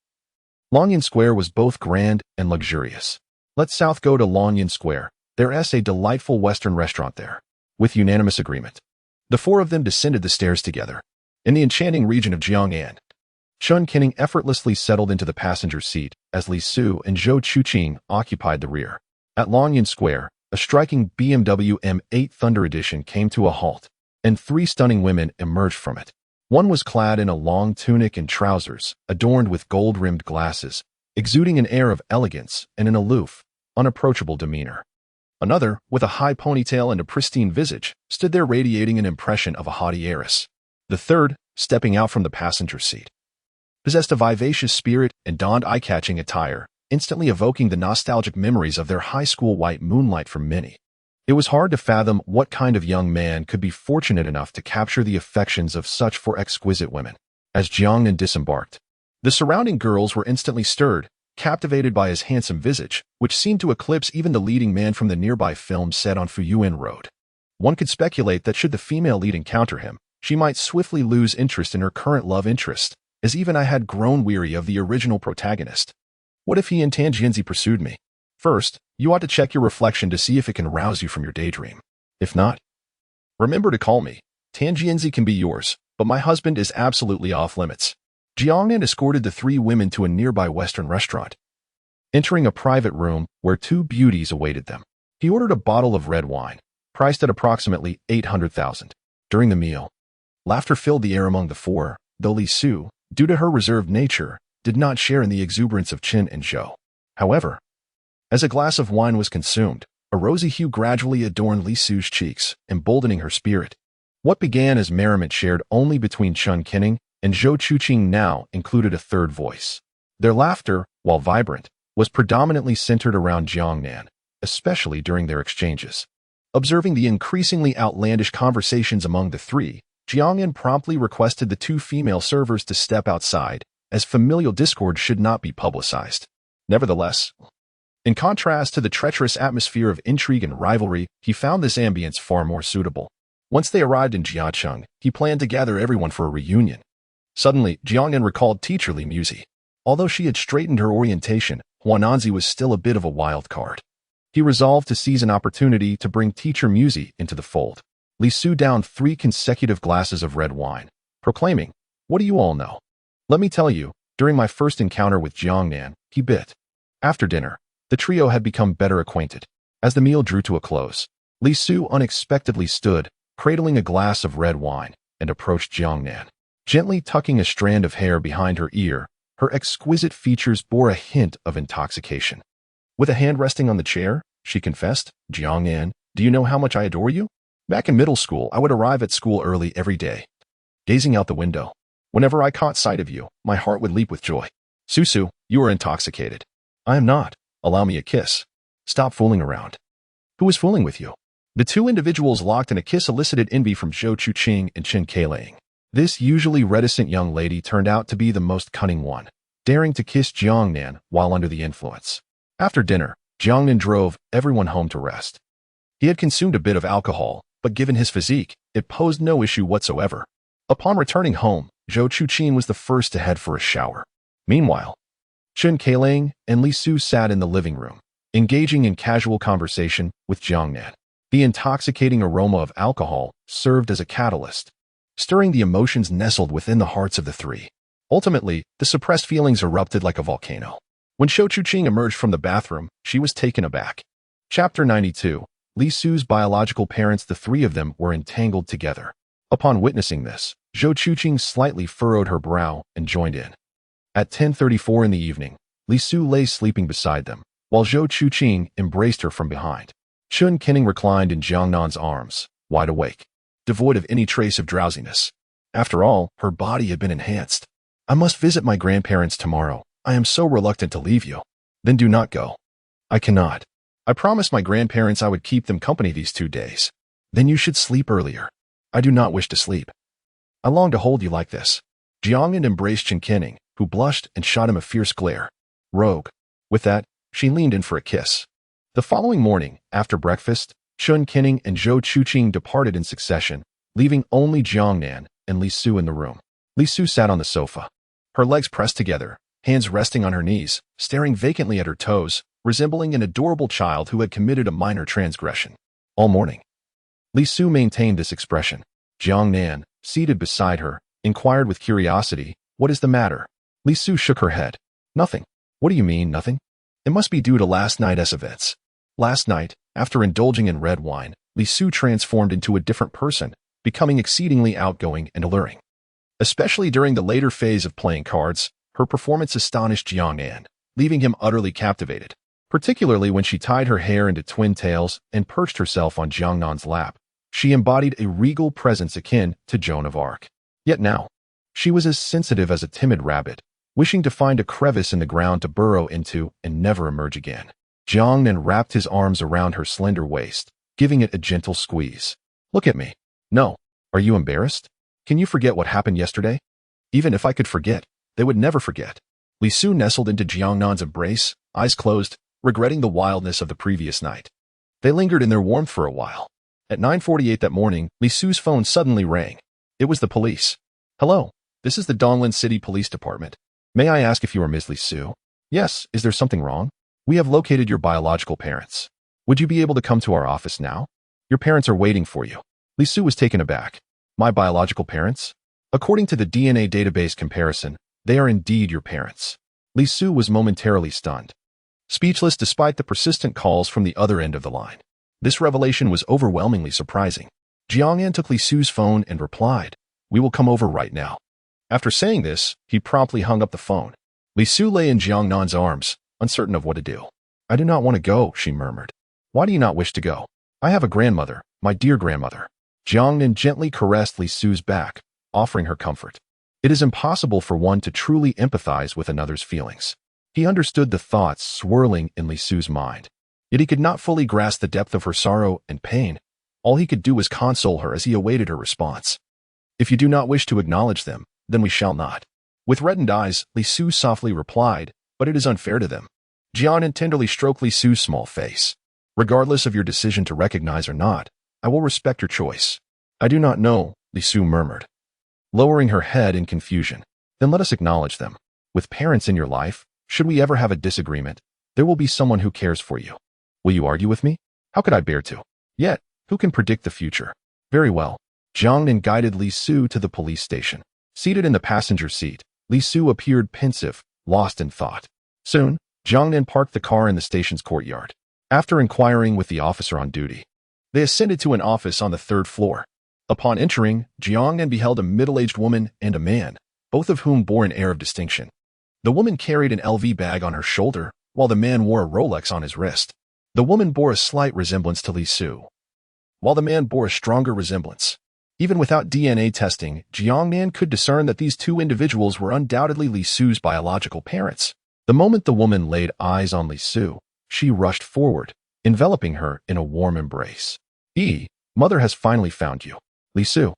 Longyan Square was both grand and luxurious. "Let's south go to Longyan Square. There's a delightful Western restaurant there." With unanimous agreement, the 4 of them descended the stairs together. In the enchanting region of Jiang Nan, Chun Kinning effortlessly settled into the passenger seat as Li Su and Zhou Chuqing occupied the rear. At Longyan Square, a striking BMW M8 Thunder Edition came to a halt, and three stunning women emerged from it. One was clad in a long tunic and trousers, adorned with gold-rimmed glasses, exuding an air of elegance and an aloof, unapproachable demeanor. Another, with a high ponytail and a pristine visage, stood there radiating an impression of a haughty heiress. The third, stepping out from the passenger seat, possessed a vivacious spirit and donned eye-catching attire, instantly evoking the nostalgic memories of their high school white moonlight for many. It was hard to fathom what kind of young man could be fortunate enough to capture the affections of such four exquisite women. As Jiang Nan disembarked, the surrounding girls were instantly stirred, captivated by his handsome visage, which seemed to eclipse even the leading man from the nearby film set on Fuyuan Road. One could speculate that should the female lead encounter him, she might swiftly lose interest in her current love interest, as even I had grown weary of the original protagonist. What if he and Tanjianzi pursued me? First, you ought to check your reflection to see if it can rouse you from your daydream. If not, remember to call me. Tanjianzi can be yours, but my husband is absolutely off limits. Jiang Nan escorted the three women to a nearby Western restaurant, entering a private room where two beauties awaited them. He ordered a bottle of red wine, priced at approximately 800,000. During the meal, laughter filled the air among the four, though Li Su, due to her reserved nature, did not share in the exuberance of Qin and Zhou. However, as a glass of wine was consumed, a rosy hue gradually adorned Li Su's cheeks, emboldening her spirit. What began as merriment shared only between Chun Kinning and Zhou Chuqing now included a third voice. Their laughter, while vibrant, was predominantly centered around Jiang Nan, especially during their exchanges. Observing the increasingly outlandish conversations among the three, Jiang Nan promptly requested the two female servers to step outside, as familial discord should not be publicized. Nevertheless, in contrast to the treacherous atmosphere of intrigue and rivalry, he found this ambience far more suitable. Once they arrived in Jiacheng, he planned to gather everyone for a reunion. Suddenly, Jiang Nan recalled teacher Li Muzi. Although she had straightened her orientation, Huananzi was still a bit of a wild card. He resolved to seize an opportunity to bring teacher Muzi into the fold. Li Su downed 3 consecutive glasses of red wine, proclaiming, "What do you all know? Let me tell you, during my first encounter with Jiang Nan, he bit." After dinner, the trio had become better acquainted. As the meal drew to a close, Li Su unexpectedly stood, cradling a glass of red wine, and approached Jiang Nan. Gently tucking a strand of hair behind her ear, her exquisite features bore a hint of intoxication. With a hand resting on the chair, she confessed, "Jiang Nan, do you know how much I adore you? Back in middle school, I would arrive at school early every day. Gazing out the window, whenever I caught sight of you, my heart would leap with joy. Susu, you are intoxicated." "I am not. Allow me a kiss." "Stop fooling around." "Who is fooling with you?" The two individuals locked in a kiss elicited envy from Zhou Chuqing and Qin Kailang. This usually reticent young lady turned out to be the most cunning one, daring to kiss Jiang Nan while under the influence. After dinner, Jiang Nan drove everyone home to rest. He had consumed a bit of alcohol, but given his physique, it posed no issue whatsoever. Upon returning home, Zhou Chuqing was the first to head for a shower. Meanwhile, Qin Kailang and Li Su sat in the living room, engaging in casual conversation with Jiang Nan. The intoxicating aroma of alcohol served as a catalyst, stirring the emotions nestled within the hearts of the three. Ultimately, the suppressed feelings erupted like a volcano. When Zhou Chuqing emerged from the bathroom, she was taken aback. Chapter 92. Li Su's biological parents. The three of them were entangled together. Upon witnessing this, Zhou Chuqing slightly furrowed her brow and joined in. At 10:34 in the evening, Li Su lay sleeping beside them, while Zhou Chuqing embraced her from behind. Chun Kinning reclined in Jiang Nan's arms, wide awake, devoid of any trace of drowsiness. After all, her body had been enhanced. "I must visit my grandparents tomorrow. I am so reluctant to leave you." "Then do not go." "I cannot. I promised my grandparents I would keep them company these 2 days." "Then you should sleep earlier." "I do not wish to sleep. I long to hold you like this." Jiang Nan embraced Chun Kinning, who blushed and shot him a fierce glare. "Rogue." With that, she leaned in for a kiss. The following morning, after breakfast, Chun Kinning and Zhou Chuqing departed in succession, leaving only Jiang Nan and Li Su in the room. Li Su sat on the sofa, her legs pressed together, hands resting on her knees, staring vacantly at her toes, resembling an adorable child who had committed a minor transgression. All morning, Li Su maintained this expression. Jiang Nan, seated beside her, inquired with curiosity. What is the matter? Li Su shook her head. Nothing. What do you mean, nothing? It must be due to last night's events. Last night, after indulging in red wine, Li Su transformed into a different person, becoming exceedingly outgoing and alluring. Especially during the later phase of playing cards, her performance astonished Jiang Nan, leaving him utterly captivated, particularly when she tied her hair into twin tails and perched herself on Jiang Nan's lap. She embodied a regal presence akin to Joan of Arc. Yet now, she was as sensitive as a timid rabbit, wishing to find a crevice in the ground to burrow into and never emerge again. Jiang Nan wrapped his arms around her slender waist, giving it a gentle squeeze. Look at me. No. Are you embarrassed? Can you forget what happened yesterday? Even if I could forget, they would never forget. Li Su nestled into Jiang Nan's embrace, eyes closed, regretting the wildness of the previous night. They lingered in their warmth for a while. At 9:48 that morning, Li Su's phone suddenly rang. It was the police. Hello, this is the Donglan City Police Department. May I ask if you are Ms. Li Su? Yes, is there something wrong? We have located your biological parents. Would you be able to come to our office now? Your parents are waiting for you. Li Su was taken aback. My biological parents? According to the DNA database comparison, they are indeed your parents. Li Su was momentarily stunned, speechless despite the persistent calls from the other end of the line. This revelation was overwhelmingly surprising. Jiang Nan took Li Su's phone and replied, "We will come over right now." After saying this, he promptly hung up the phone. Li Su lay in Jiang Nan's arms, uncertain of what to do. "I do not want to go," she murmured. "Why do you not wish to go?" "I have a grandmother, my dear grandmother." Jiang Nan gently caressed Li Su's back, offering her comfort. It is impossible for one to truly empathize with another's feelings. He understood the thoughts swirling in Li Su's mind, yet he could not fully grasp the depth of her sorrow and pain. All he could do was console her as he awaited her response. "If you do not wish to acknowledge them, then we shall not." With reddened eyes, Li Su softly replied, "But it is unfair to them." Jiang Nan tenderly stroked Li Su's small face. "Regardless of your decision to recognize or not, I will respect your choice." "I do not know," Li Su murmured, lowering her head in confusion. "Then let us acknowledge them. With parents in your life, should we ever have a disagreement, there will be someone who cares for you. Will you argue with me? How could I bear to? Yet, who can predict the future?" "Very well." Jiang Nan guided Li Su to the police station. Seated in the passenger seat, Li Su appeared pensive, lost in thought. Soon, Jiang Nan parked the car in the station's courtyard. After inquiring with the officer on duty, they ascended to an office on the third floor. Upon entering, Jiang Nan beheld a middle-aged woman and a man, both of whom bore an air of distinction. The woman carried an LV bag on her shoulder, while the man wore a Rolex on his wrist. The woman bore a slight resemblance to Li Su, while the man bore a stronger resemblance. Even without DNA testing, Jiang Nan could discern that these two individuals were undoubtedly Li Su's biological parents. The moment the woman laid eyes on Li Su, she rushed forward, enveloping her in a warm embrace. Mother has finally found you." Li Su,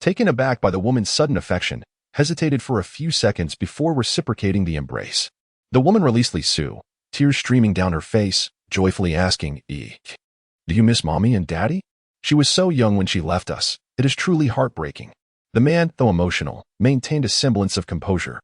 taken aback by the woman's sudden affection, hesitated for a few seconds before reciprocating the embrace. The woman released Li Su, tears streaming down her face, joyfully asking, "Do you miss mommy and daddy? She was so young when she left us. It is truly heartbreaking." The man, though emotional, maintained a semblance of composure,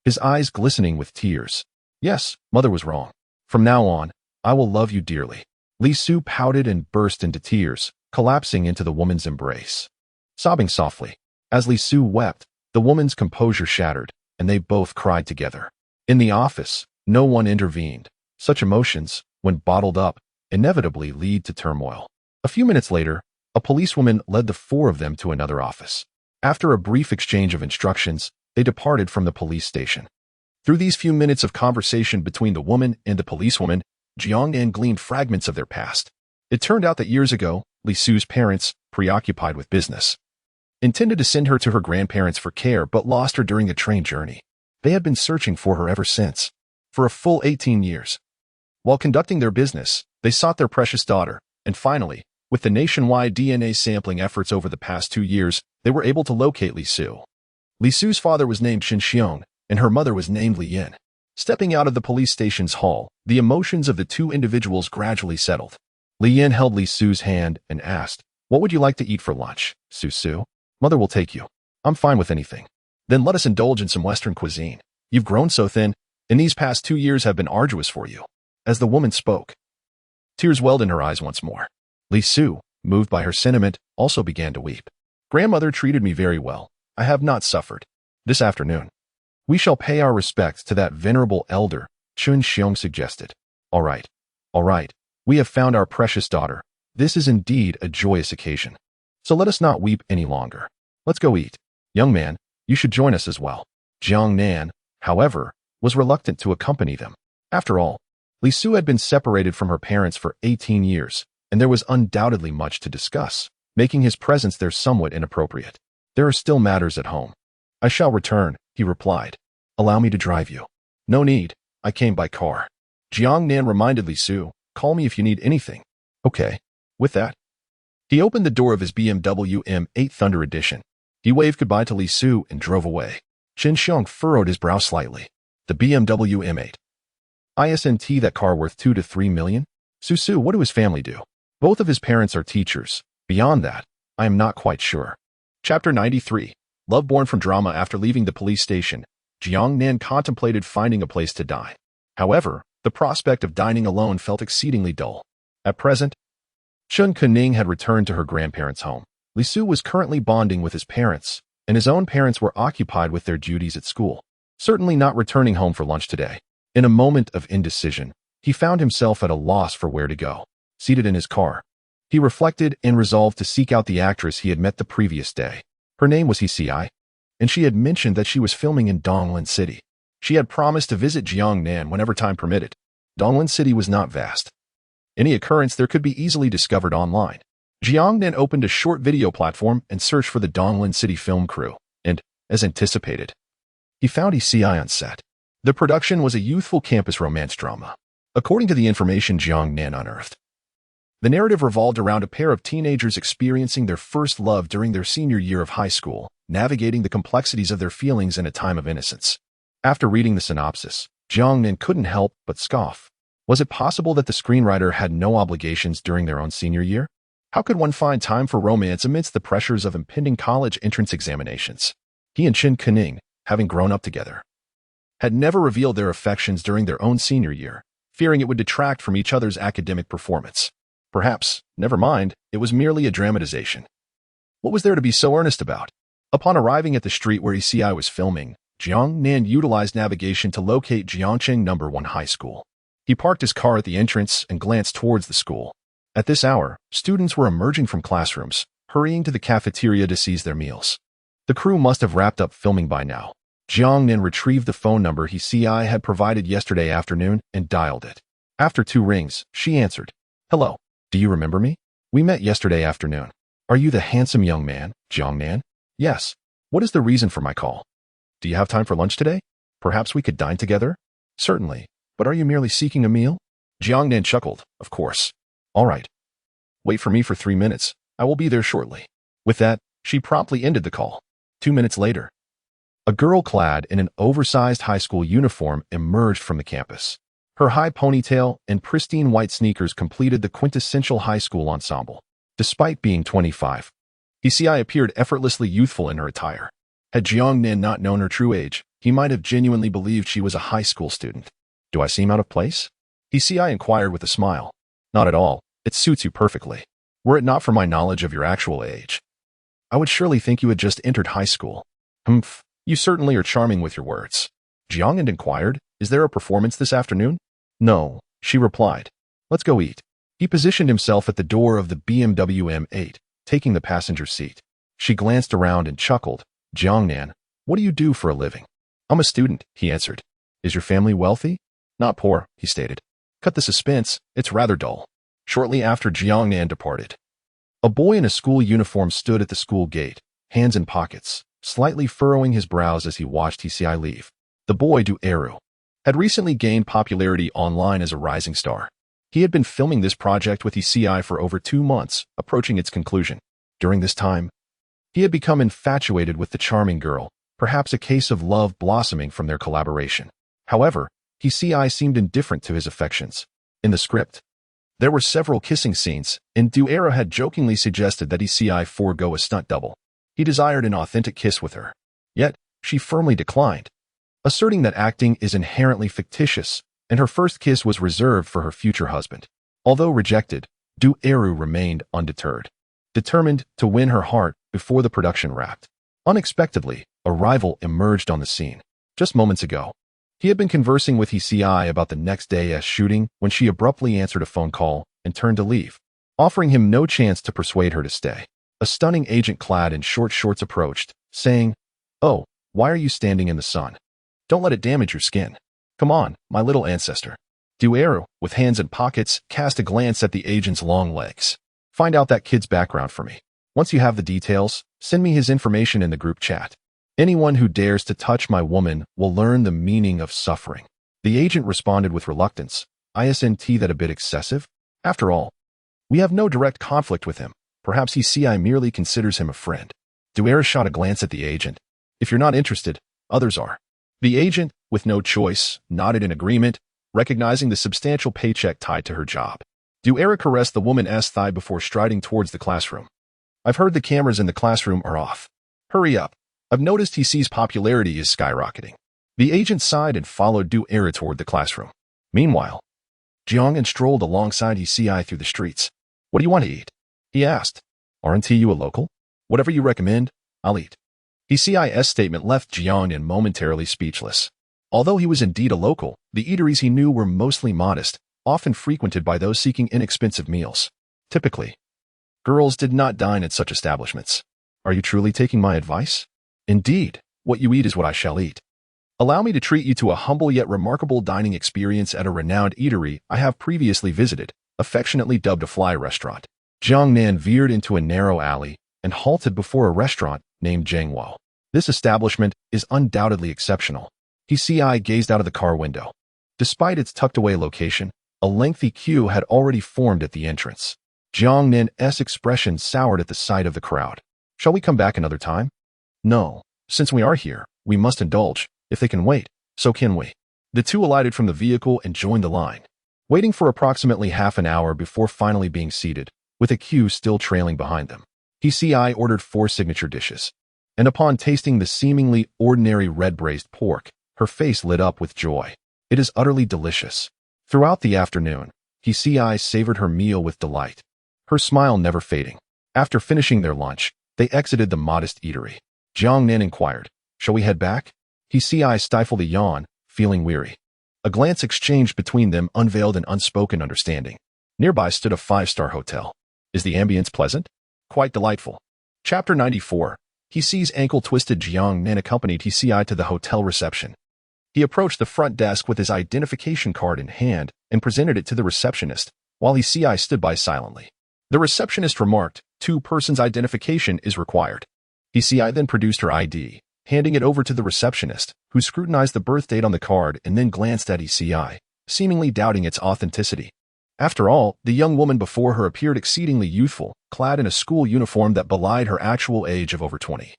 his eyes glistening with tears. "Yes, mother was wrong. From now on, I will love you dearly." Li Su pouted and burst into tears, collapsing into the woman's embrace, sobbing softly. As Li Su wept, the woman's composure shattered, and they both cried together. In the office, no one intervened. Such emotions, when bottled up, inevitably lead to turmoil. A few minutes later, a policewoman led the four of them to another office. After a brief exchange of instructions, they departed from the police station. Through these few minutes of conversation between the woman and the policewoman, Jiang Nan gleaned fragments of their past. It turned out that years ago, Li Su's parents, preoccupied with business, intended to send her to her grandparents for care but lost her during a train journey. They had been searching for her ever since, for a full 18 years. While conducting their business, they sought their precious daughter, and finally, with the nationwide DNA sampling efforts over the past 2 years, they were able to locate Li Su. Li Su's father was named Shin Xiong, and her mother was named Li Yin. Stepping out of the police station's hall, the emotions of the two individuals gradually settled. Li Yin held Li Su's hand and asked, "What would you like to eat for lunch, Su? Mother will take you. I'm fine with anything." "Then let us indulge in some Western cuisine. You've grown so thin, and these past 2 years have been arduous for you." As the woman spoke, tears welled in her eyes once more. Li Su, moved by her sentiment, also began to weep. "Grandmother treated me very well. I have not suffered. This afternoon, we shall pay our respects to that venerable elder, Chun Xiong suggested. All right. We have found our precious daughter. This is indeed a joyous occasion. So let us not weep any longer. Let's go eat. Young man, you should join us as well. Jiang Nan, however, was reluctant to accompany them. After all, Li Su had been separated from her parents for 18 years, and there was undoubtedly much to discuss, making his presence there somewhat inappropriate. There are still matters at home. I shall return, he replied. Allow me to drive you. No need. I came by car. Jiang Nan reminded Li Su, call me if you need anything. Okay. With that, he opened the door of his BMW M8 Thunder Edition. He waved goodbye to Li Su and drove away. Qin Xiong furrowed his brow slightly. The BMW M8. Isn't that car worth 2 to 3 million? Su, what do his family do? Both of his parents are teachers. Beyond that, I am not quite sure. Chapter 93. Love born from drama. After leaving the police station, Jiang Nan contemplated finding a place to dine. However, the prospect of dining alone felt exceedingly dull. At present, Chun Kuning had returned to her grandparents' home. Li Su was currently bonding with his parents, and his own parents were occupied with their duties at school, certainly not returning home for lunch today. In a moment of indecision, he found himself at a loss for where to go. Seated in his car, he reflected and resolved to seek out the actress he had met the previous day. Her name was Hsi, and she had mentioned that she was filming in Donglan City. She had promised to visit Jiang Nan whenever time permitted. Donglan City was not vast. Any occurrence there could be easily discovered online. Jiang Nan opened a short video platform and searched for the Donglan City film crew, and, as anticipated, he found Hsi on set. The production was a youthful campus romance drama. According to the information Jiang Nan unearthed, the narrative revolved around a pair of teenagers experiencing their first love during their senior year of high school, navigating the complexities of their feelings in a time of innocence. After reading the synopsis, Jiang Nan couldn't help but scoff. Was it possible that the screenwriter had no obligations during their own senior year? How could one find time for romance amidst the pressures of impending college entrance examinations? He and Qin Kuning, having grown up together, had never revealed their affections during their own senior year, fearing it would detract from each other's academic performance. Perhaps, never mind, it was merely a dramatization. What was there to be so earnest about? Upon arriving at the street where Hsi was filming, Jiang Nan utilized navigation to locate Jiangcheng No. 1 High School. He parked his car at the entrance and glanced towards the school. At this hour, students were emerging from classrooms, hurrying to the cafeteria to seize their meals. The crew must have wrapped up filming by now. Jiang Nan retrieved the phone number Hsi had provided yesterday afternoon and dialed it. After 2 rings, she answered. Hello. Do you remember me? We met yesterday afternoon. Are you the handsome young man, Jiang Nan? Yes. What is the reason for my call? Do you have time for lunch today? Perhaps we could dine together? Certainly. But are you merely seeking a meal? Jiang Nan chuckled. Of course. All right. Wait for me for 3 minutes. I will be there shortly. With that, she promptly ended the call. 2 minutes later, a girl clad in an oversized high school uniform emerged from the campus. Her high ponytail and pristine white sneakers completed the quintessential high school ensemble. Despite being 25, Hsi appeared effortlessly youthful in her attire. Had Jiang Nan not known her true age, he might have genuinely believed she was a high school student. Do I seem out of place? Hsi inquired with a smile. Not at all. It suits you perfectly. Were it not for my knowledge of your actual age, I would surely think you had just entered high school. Humph, you certainly are charming with your words. Jiang Nan inquired, is there a performance this afternoon? No, she replied. Let's go eat. He positioned himself at the door of the BMW M8, taking the passenger seat. She glanced around and chuckled. Jiang Nan, what do you do for a living? I'm a student, he answered. Is your family wealthy? Not poor, he stated. Cut the suspense, it's rather dull. Shortly after Jiang Nan departed, a boy in a school uniform stood at the school gate, hands in pockets, slightly furrowing his brows as he watched Hsi leave. The boy, Du Eru, had recently gained popularity online as a rising star. He had been filming this project with Hsi for over 2 months, approaching its conclusion. During this time, he had become infatuated with the charming girl, perhaps a case of love blossoming from their collaboration. However, Hsi seemed indifferent to his affections. In the script, there were several kissing scenes, and Du Eru had jokingly suggested that Hsi forego a stunt double. He desired an authentic kiss with her. Yet, she firmly declined, asserting that acting is inherently fictitious, and her first kiss was reserved for her future husband. Although rejected, Du Eru remained undeterred, determined to win her heart before the production wrapped. Unexpectedly, a rival emerged on the scene. Just moments ago, he had been conversing with HCI about the next day's shooting when she abruptly answered a phone call and turned to leave, offering him no chance to persuade her to stay. A stunning agent clad in short shorts approached, saying, "Oh, why are you standing in the sun? Don't let it damage your skin. Come on, my little ancestor." Duero, with hands in pockets, cast a glance at the agent's long legs. "Find out that kid's background for me. Once you have the details, send me his information in the group chat. Anyone who dares to touch my woman will learn the meaning of suffering." The agent responded with reluctance. "Isn't that a bit excessive? After all, we have no direct conflict with him. Perhaps HCI merely considers him a friend." Duero shot a glance at the agent. "If you're not interested, others are." The agent, with no choice, nodded in agreement, recognizing the substantial paycheck tied to her job. Duero caressed the woman's thigh before striding towards the classroom. "I've heard the cameras in the classroom are off. Hurry up. I've noticed HC's popularity is skyrocketing." The agent sighed and followed Duero toward the classroom. Meanwhile, Jiang Nan strolled alongside HCI through the streets. "What do you want to eat?" he asked. "Aren't you a local? Whatever you recommend, I'll eat." HCI's statement left Jiang Nan momentarily speechless. Although he was indeed a local, the eateries he knew were mostly modest, often frequented by those seeking inexpensive meals. Typically, girls did not dine at such establishments. "Are you truly taking my advice?" "Indeed, what you eat is what I shall eat. Allow me to treat you to a humble yet remarkable dining experience at a renowned eatery I have previously visited, affectionately dubbed a fly restaurant." Jiang Nan veered into a narrow alley and halted before a restaurant named Jiangwo. This establishment is undoubtedly exceptional. HCI gazed out of the car window. Despite its tucked-away location, a lengthy queue had already formed at the entrance. Jiang Nan's expression soured at the sight of the crowd. "Shall we come back another time?" "No. Since we are here, we must indulge. If they can wait, so can we." The two alighted from the vehicle and joined the line, waiting for approximately half an hour before finally being seated, with a queue still trailing behind them. HCI ordered 4 signature dishes, and upon tasting the seemingly ordinary red braised pork, her face lit up with joy. "It is utterly delicious." Throughout the afternoon, HCI savored her meal with delight, her smile never fading. After finishing their lunch, they exited the modest eatery. Jiang Nan inquired, "Shall we head back?" HCI stifled a yawn, feeling weary. A glance exchanged between them unveiled an unspoken understanding. Nearby stood a 5-star hotel. "Is the ambience pleasant?" "Quite delightful." Chapter 94. HCI's ankle-twisted Jiang Nan accompanied HCI to the hotel reception. He approached the front desk with his identification card in hand and presented it to the receptionist, while HCI stood by silently. The receptionist remarked, "Two persons' identification is required." HCI then produced her ID, handing it over to the receptionist, who scrutinized the birth date on the card and then glanced at HCI, seemingly doubting its authenticity. After all, the young woman before her appeared exceedingly youthful, clad in a school uniform that belied her actual age of over 20.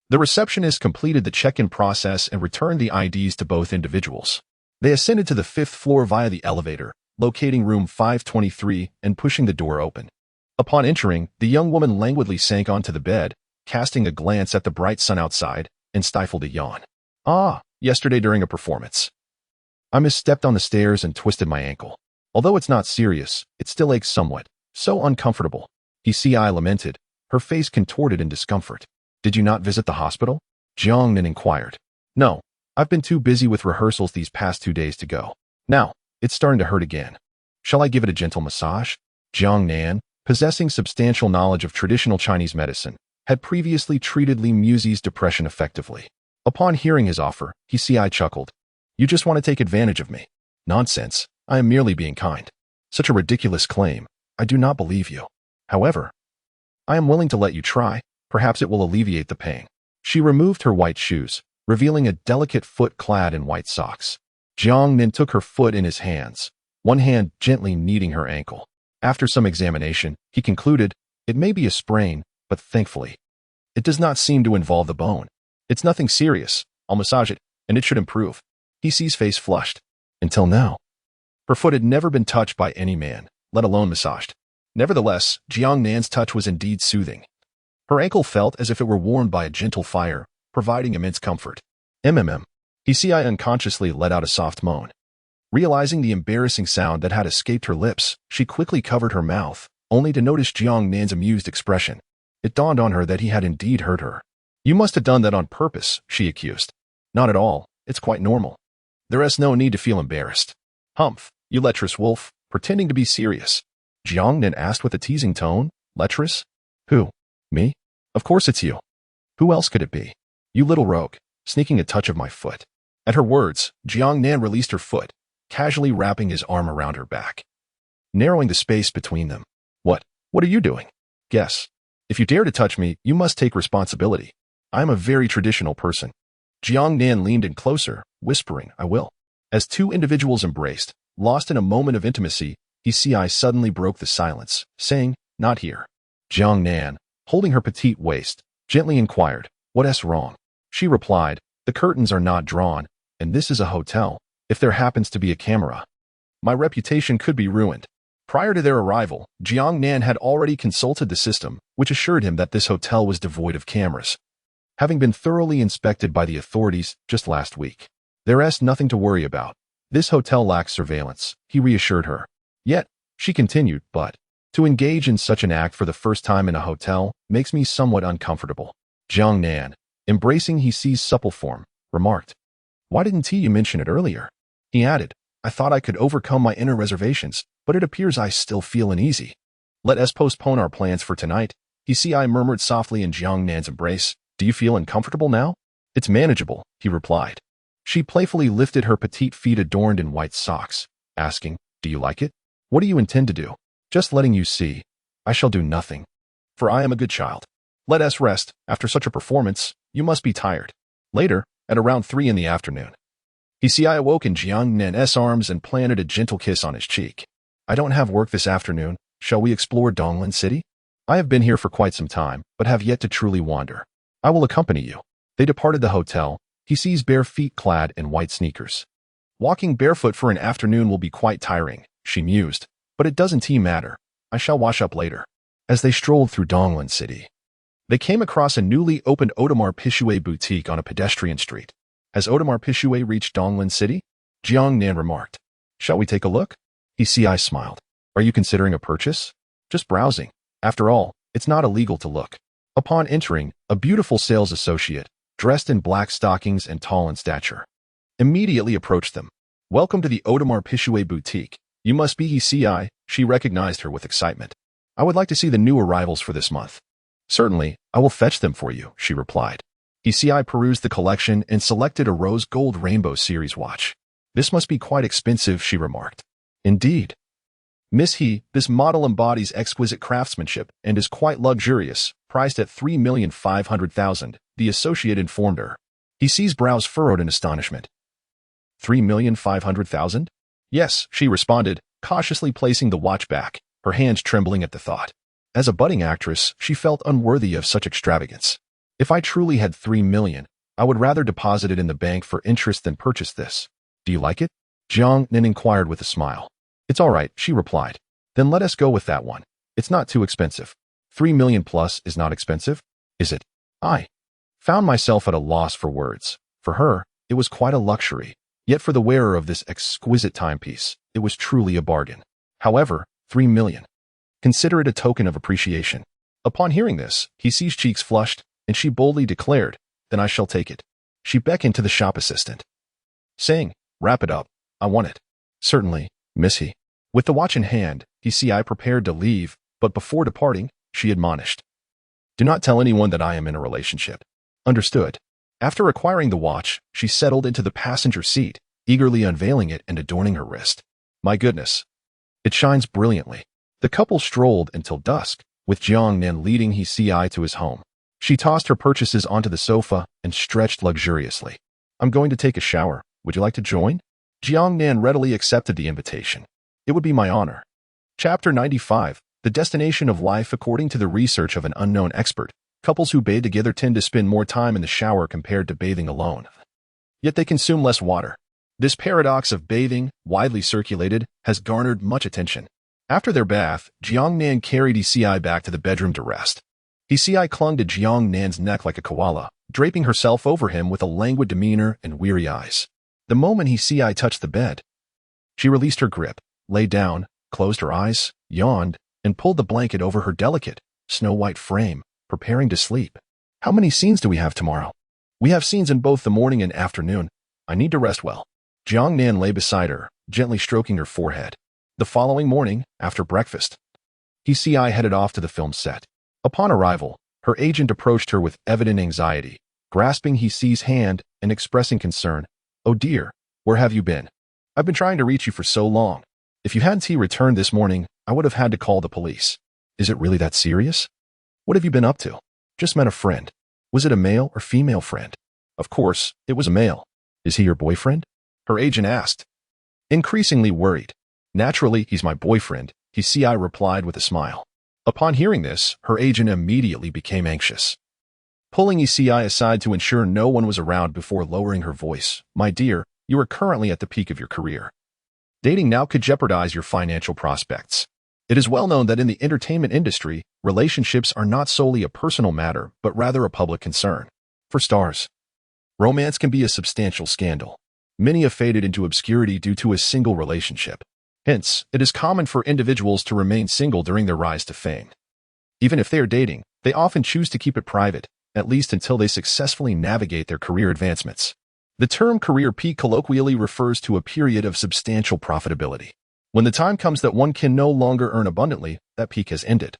The receptionist completed the check-in process and returned the IDs to both individuals. They ascended to the 5th floor via the elevator, locating room 523 and pushing the door open. Upon entering, the young woman languidly sank onto the bed, casting a glance at the bright sun outside, and stifled a yawn. "Ah, yesterday during a performance. I misstepped on the stairs and twisted my ankle. Although it's not serious, it still aches somewhat. So uncomfortable." HCI lamented, her face contorted in discomfort. "Did you not visit the hospital?" Jiang Nan inquired. "No, I've been too busy with rehearsals these past 2 days to go. Now, it's starting to hurt again. Shall I give it a gentle massage?" Jiang Nan, possessing substantial knowledge of traditional Chinese medicine, had previously treated Li Muzi's depression effectively. Upon hearing his offer, HCI chuckled. "You just want to take advantage of me." "Nonsense, I am merely being kind." "Such a ridiculous claim. I do not believe you. However, I am willing to let you try. Perhaps it will alleviate the pain." She removed her white shoes, revealing a delicate foot clad in white socks. Jiang Nan took her foot in his hands, one hand gently kneading her ankle. After some examination, he concluded, "It may be a sprain, but thankfully, it does not seem to involve the bone. It's nothing serious. I'll massage it, and it should improve." HC's face flushed. Until now, her foot had never been touched by any man, let alone massaged. Nevertheless, Jiang Nan's touch was indeed soothing. Her ankle felt as if it were warmed by a gentle fire, providing immense comfort. HCI unconsciously let out a soft moan. Realizing the embarrassing sound that had escaped her lips, she quickly covered her mouth, only to notice Jiang Nan's amused expression. It dawned on her that he had indeed hurt her. You must have done that on purpose, she accused. Not at all. It's quite normal. There is no need to feel embarrassed. Humph, you lecherous wolf, pretending to be serious. Jiang Nan asked with a teasing tone. Lecherous? Who? Me? Of course it's you. Who else could it be? You little rogue, sneaking a touch of my foot. At her words, Jiang Nan released her foot, casually wrapping his arm around her back, narrowing the space between them. What are you doing? Guess. If you dare to touch me, you must take responsibility. I am a very traditional person. Jiang Nan leaned in closer, whispering, I will. As two individuals embraced, lost in a moment of intimacy, Hsi suddenly broke the silence, saying, Not here. Jiang Nan, holding her petite waist, gently inquired, What's wrong? She replied, The curtains are not drawn, and this is a hotel. If there happens to be a camera, my reputation could be ruined. Prior to their arrival, Jiang Nan had already consulted the system, which assured him that this hotel was devoid of cameras, having been thoroughly inspected by the authorities just last week. There is nothing to worry about. This hotel lacks surveillance, he reassured her. Yet, she continued, but to engage in such an act for the first time in a hotel makes me somewhat uncomfortable. Jiang Nan, embracing Hsi's supple form, remarked, Why didn't you mention it earlier? He added, I thought I could overcome my inner reservations, but it appears I still feel uneasy. Let us postpone our plans for tonight. Hsi murmured softly in Jiang Nan's embrace. Do you feel uncomfortable now? It's manageable, he replied. She playfully lifted her petite feet adorned in white socks, asking, Do you like it? What do you intend to do? Just letting you see. I shall do nothing. For I am a good child. Let us rest. After such a performance, you must be tired. Later, at around 3 in the afternoon, Hsi awoke in Jiang Nan's arms and planted a gentle kiss on his cheek. I don't have work this afternoon. Shall we explore Donglan City? I have been here for quite some time, but have yet to truly wander. I will accompany you. They departed the hotel, Hsi's bare feet clad in white sneakers. Walking barefoot for an afternoon will be quite tiring, she mused, but it doesn't matter. I shall wash up later. As they strolled through Donglan City, they came across a newly opened Audemars Piguet boutique on a pedestrian street. Has Audemars Piguet reached Donglan City? Jiang Nan remarked. Shall we take a look? Hsi smiled. Are you considering a purchase? Just browsing. After all, it's not illegal to look. Upon entering, a beautiful sales associate, dressed in black stockings and tall in stature, immediately approached them. Welcome to the Audemars Piguet boutique. You must be Hsi. She recognized her with excitement. I would like to see the new arrivals for this month. Certainly, I will fetch them for you, she replied. Hsi perused the collection and selected a rose gold rainbow series watch. This must be quite expensive, she remarked. Indeed. Miss He, this model embodies exquisite craftsmanship and is quite luxurious, priced at 3,500,000, the associate informed her. Hsi's brows furrowed in astonishment. 3,500,000? Yes, she responded, cautiously placing the watch back, her hands trembling at the thought. As a budding actress, she felt unworthy of such extravagance. If I truly had 3 million, I would rather deposit it in the bank for interest than purchase this. Do you like it? Jiang Nan inquired with a smile. It's all right, she replied. Then let us go with that one. It's not too expensive. 3 million plus is not expensive, is it? I found myself at a loss for words. For her, it was quite a luxury. Yet for the wearer of this exquisite timepiece, it was truly a bargain. However, 3 million. Consider it a token of appreciation. Upon hearing this, Hsi's cheeks flushed, and she boldly declared, Then I shall take it. She beckoned to the shop assistant, saying, Wrap it up. I want it. Certainly, Miss He. With the watch in hand, Hsi prepared to leave, but before departing, she admonished. Do not tell anyone that I am in a relationship. Understood. After acquiring the watch, she settled into the passenger seat, eagerly unveiling it and adorning her wrist. My goodness. It shines brilliantly. The couple strolled until dusk, with Jiang Nan leading Hsi to his home. She tossed her purchases onto the sofa and stretched luxuriously. I'm going to take a shower. Would you like to join? Jiang Nan readily accepted the invitation. It would be my honor. Chapter 95. The Destination of Life. According to the research of an unknown expert, couples who bathe together tend to spend more time in the shower compared to bathing alone. Yet they consume less water. This paradox of bathing, widely circulated, has garnered much attention. After their bath, Jiang Nan carried Hsi back to the bedroom to rest. Hsi clung to Jiang Nan's neck like a koala, draping herself over him with a languid demeanor and weary eyes. The moment Hsi touched the bed, she released her grip, lay down, closed her eyes, yawned, and pulled the blanket over her delicate, snow-white frame, preparing to sleep. How many scenes do we have tomorrow? We have scenes in both the morning and afternoon. I need to rest well. Jiang Nan lay beside her, gently stroking her forehead. The following morning, after breakfast, Hsi headed off to the film set. Upon arrival, her agent approached her with evident anxiety, grasping Hsi's hand and expressing concern. "Oh dear, where have you been? I've been trying to reach you for so long. If you hadn't returned this morning, I would have had to call the police." "Is it really that serious? What have you been up to?" "Just met a friend." "Was it a male or female friend?" "Of course, it was a male." "Is he your boyfriend?" her agent asked, increasingly worried. "Naturally, he's my boyfriend," Hsi replied with a smile. Upon hearing this, her agent immediately became anxious. Pulling Hsi aside to ensure no one was around before lowering her voice, "My dear, you are currently at the peak of your career. Dating now could jeopardize your financial prospects. It is well known that in the entertainment industry, relationships are not solely a personal matter, but rather a public concern. For stars, romance can be a substantial scandal. Many have faded into obscurity due to a single relationship. Hence, it is common for individuals to remain single during their rise to fame. Even if they are dating, they often choose to keep it private, at least until they successfully navigate their career advancements. The term career peak colloquially refers to a period of substantial profitability. When the time comes that one can no longer earn abundantly, that peak has ended.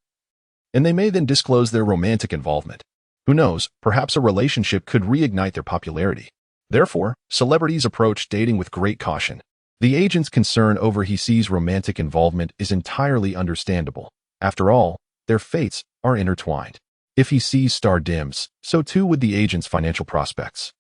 And they may then disclose their romantic involvement. Who knows, perhaps a relationship could reignite their popularity. Therefore, celebrities approach dating with great caution. The agent's concern over Hsi's romantic involvement is entirely understandable. After all, their fates are intertwined. If Hsi's star dims, so too would the agent's financial prospects,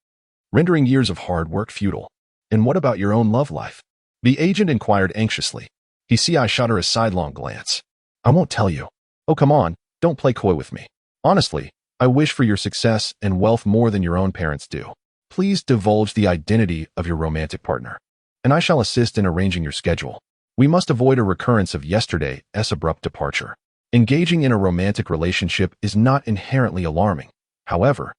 rendering years of hard work futile. "And what about your own love life?" the agent inquired anxiously. Hsi shot her a sidelong glance. "I won't tell you." "Oh, come on, don't play coy with me. Honestly, I wish for your success and wealth more than your own parents do. Please divulge the identity of your romantic partner, and I shall assist in arranging your schedule. We must avoid a recurrence of yesterday's abrupt departure." Engaging in a romantic relationship is not inherently alarming. However,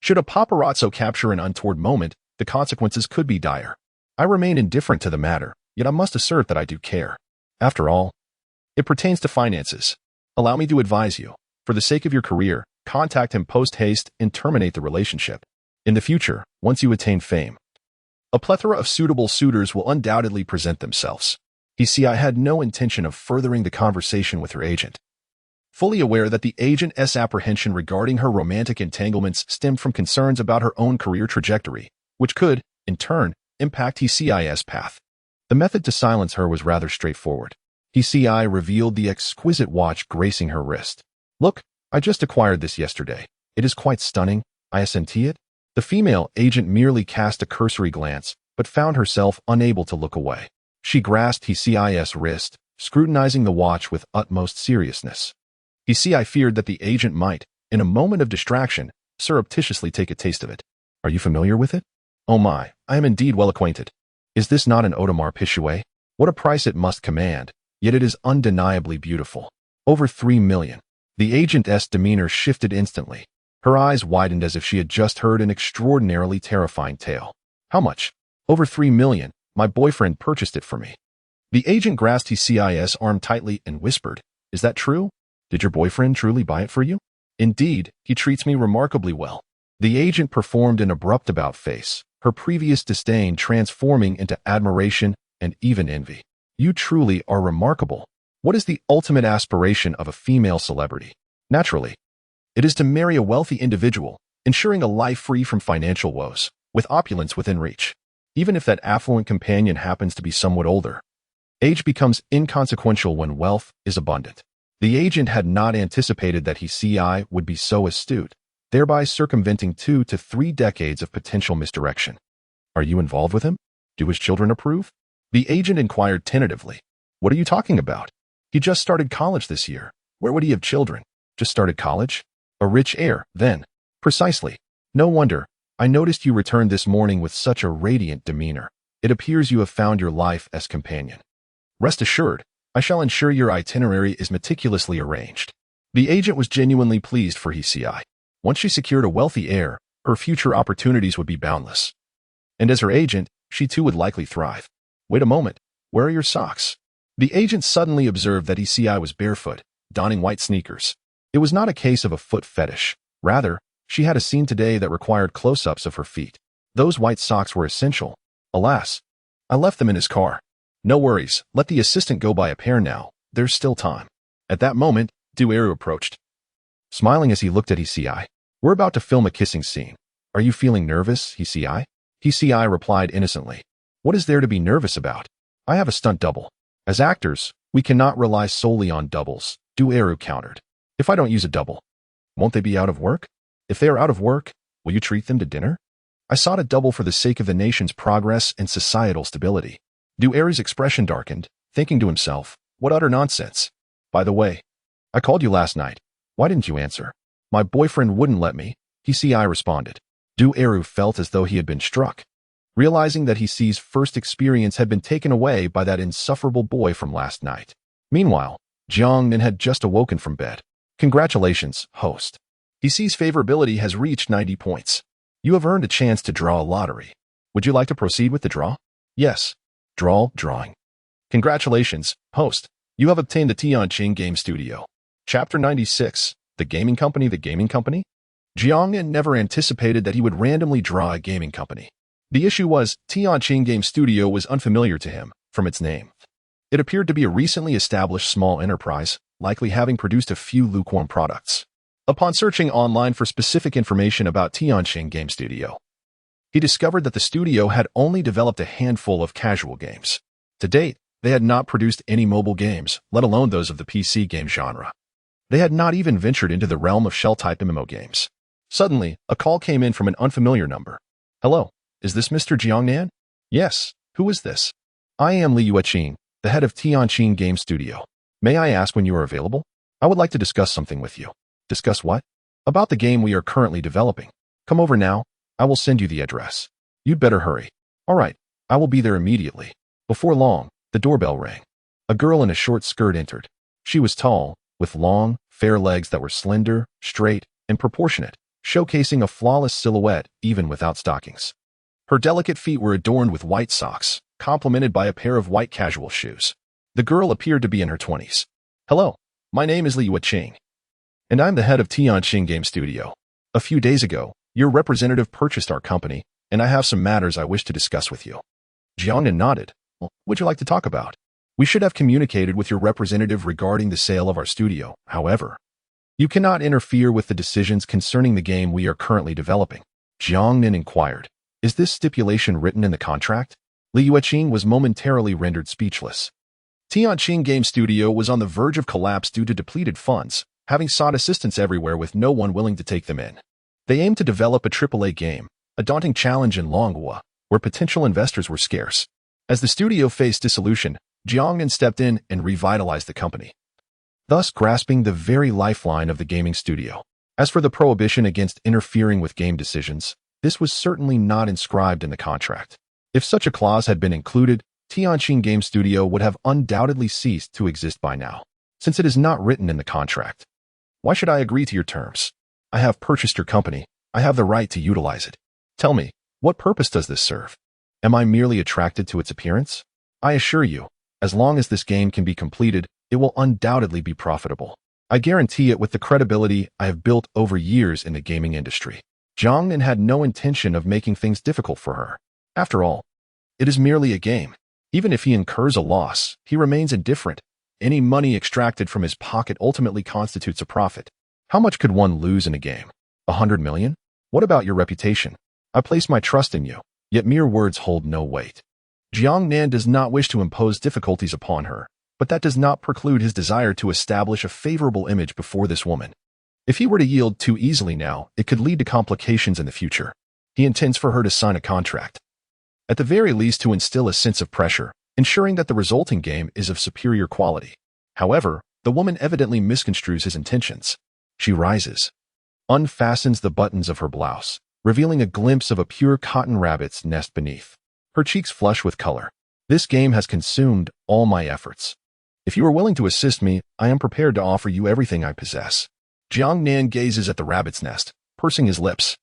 should a paparazzo capture an untoward moment, the consequences could be dire. I remain indifferent to the matter, yet I must assert that I do care. After all, it pertains to finances. Allow me to advise you, for the sake of your career, contact him post-haste and terminate the relationship. In the future, once you attain fame, a plethora of suitable suitors will undoubtedly present themselves. Hsi had no intention of furthering the conversation with her agent. Fully aware that the agent's apprehension regarding her romantic entanglements stemmed from concerns about her own career trajectory, which could, in turn, impact Hsi's path. The method to silence her was rather straightforward. Hsi revealed the exquisite watch gracing her wrist. "Look, I just acquired this yesterday. It is quite stunning. I assent it." The female agent merely cast a cursory glance, but found herself unable to look away. She grasped Hsi's wrist, scrutinizing the watch with utmost seriousness. Hsi feared that the agent might, in a moment of distraction, surreptitiously take a taste of it. "Are you familiar with it?" "Oh my, I am indeed well acquainted. Is this not an Audemars Piguet? What a price it must command, yet it is undeniably beautiful. Over 3 million. The agent's demeanor shifted instantly. Her eyes widened as if she had just heard an extraordinarily terrifying tale. "How much?" "Over 3 million. My boyfriend purchased it for me." The agent grasped Hsi's arm tightly and whispered, "Is that true? Did your boyfriend truly buy it for you?" "Indeed, he treats me remarkably well." The agent performed an abrupt about-face, her previous disdain transforming into admiration and even envy. "You truly are remarkable. What is the ultimate aspiration of a female celebrity?" "Naturally, it is to marry a wealthy individual, ensuring a life free from financial woes, with opulence within reach. Even if that affluent companion happens to be somewhat older, age becomes inconsequential when wealth is abundant." The agent had not anticipated that Hsi would be so astute, thereby circumventing 2 to 3 decades of potential misdirection. "Are you involved with him? Do his children approve?" the agent inquired tentatively. "What are you talking about? He just started college this year. Where would he have children?" "Just started college? A rich heir, then." "Precisely. No wonder. I noticed you returned this morning with such a radiant demeanor. It appears you have found your life-as companion. Rest assured, I shall ensure your itinerary is meticulously arranged." The agent was genuinely pleased for Hsi. Once she secured a wealthy heir, her future opportunities would be boundless. And as her agent, she too would likely thrive. "Wait a moment. Where are your socks?" The agent suddenly observed that Hsi was barefoot, donning white sneakers. It was not a case of a foot fetish. Rather, She had a scene today that required close-ups of her feet. Those white socks were essential. Alas, I left them in his car. No worries, let the assistant go buy a pair now. There's still time. At that moment, Dueru approached, smiling as he looked at Hci. We're about to film a kissing scene. Are you feeling nervous, Hci? Hci replied innocently. What is there to be nervous about? I have a stunt double. As actors, we cannot rely solely on doubles, Dueru countered. If I don't use a double, won't they be out of work? If they are out of work, will you treat them to dinner? I sought a double for the sake of the nation's progress and societal stability. Dueru's expression darkened, thinking to himself, what utter nonsense. By the way, I called you last night. Why didn't you answer? My boyfriend wouldn't let me, Hci responded. Dueru felt as though he had been struck, realizing that Hci's first experience had been taken away by that insufferable boy from last night. Meanwhile, Jiang Nan had just awoken from bed. Congratulations, host. Hci's favorability has reached 90 points. You have earned a chance to draw a lottery. Would you like to proceed with the draw? Yes. Drawing. Congratulations, host. You have obtained the Tianqing Game Studio. Chapter 96. The Gaming Company. The Gaming Company? Jiang Nan never anticipated that he would randomly draw a gaming company. The issue was, Tianqing Game Studio was unfamiliar to him, from its name. It appeared to be a recently established small enterprise, likely having produced a few lukewarm products. Upon searching online for specific information about Tianqing Game Studio, he discovered that the studio had only developed a handful of casual games. To date, they had not produced any mobile games, let alone those of the PC game genre. They had not even ventured into the realm of shell-type MMO games. Suddenly, a call came in from an unfamiliar number. Hello, is this Mr. Jiang Nan? Yes, who is this? I am Li Yueqing, the head of Tianqing Game Studio. May I ask when you are available? I would like to discuss something with you. Discuss what? About the game we are currently developing. Come over now. I will send you the address. You'd better hurry. All right, I will be there immediately. Before long, the doorbell rang. A girl in a short skirt entered. She was tall, with long, fair legs that were slender, straight, and proportionate, showcasing a flawless silhouette even without stockings. Her delicate feet were adorned with white socks, complemented by a pair of white casual shoes. The girl appeared to be in her 20s. Hello, my name is Li Yueqing, and I'm the head of Tianqing Game Studio. A few days ago, your representative purchased our company, and I have some matters I wish to discuss with you. Jiang Nan nodded. What would you like to talk about? We should have communicated with your representative regarding the sale of our studio. However, you cannot interfere with the decisions concerning the game we are currently developing. Jiang Nan inquired. Is this stipulation written in the contract? Li Yueqing was momentarily rendered speechless. Tianqing Game Studio was on the verge of collapse due to depleted funds, having sought assistance everywhere with no one willing to take them in. They aimed to develop a AAA game, a daunting challenge in Longhua, where potential investors were scarce. As the studio faced dissolution, Jiang Nan stepped in and revitalized the company, thus grasping the very lifeline of the gaming studio. As for the prohibition against interfering with game decisions, this was certainly not inscribed in the contract. If such a clause had been included, Tianqing Game Studio would have undoubtedly ceased to exist by now. Since it is not written in the contract, why should I agree to your terms? I have purchased your company. I have the right to utilize it. Tell me, what purpose does this serve? Am I merely attracted to its appearance? I assure you, as long as this game can be completed, it will undoubtedly be profitable. I guarantee it with the credibility I have built over years in the gaming industry. Jiang Nan had no intention of making things difficult for her. After all, it is merely a game. Even if he incurs a loss, he remains indifferent. Any money extracted from his pocket ultimately constitutes a profit. How much could one lose in a game? 100 million? What about your reputation? I place my trust in you, yet mere words hold no weight. Jiang Nan does not wish to impose difficulties upon her, but that does not preclude his desire to establish a favorable image before this woman. If he were to yield too easily now, it could lead to complications in the future. He intends for her to sign a contract, at the very least to instill a sense of pressure, ensuring that the resulting game is of superior quality. However, the woman evidently misconstrues his intentions. She rises, unfastens the buttons of her blouse, revealing a glimpse of a pure cotton rabbit's nest beneath. Her cheeks flush with color. This game has consumed all my efforts. If you are willing to assist me, I am prepared to offer you everything I possess. Jiang Nan gazes at the rabbit's nest, pursing his lips.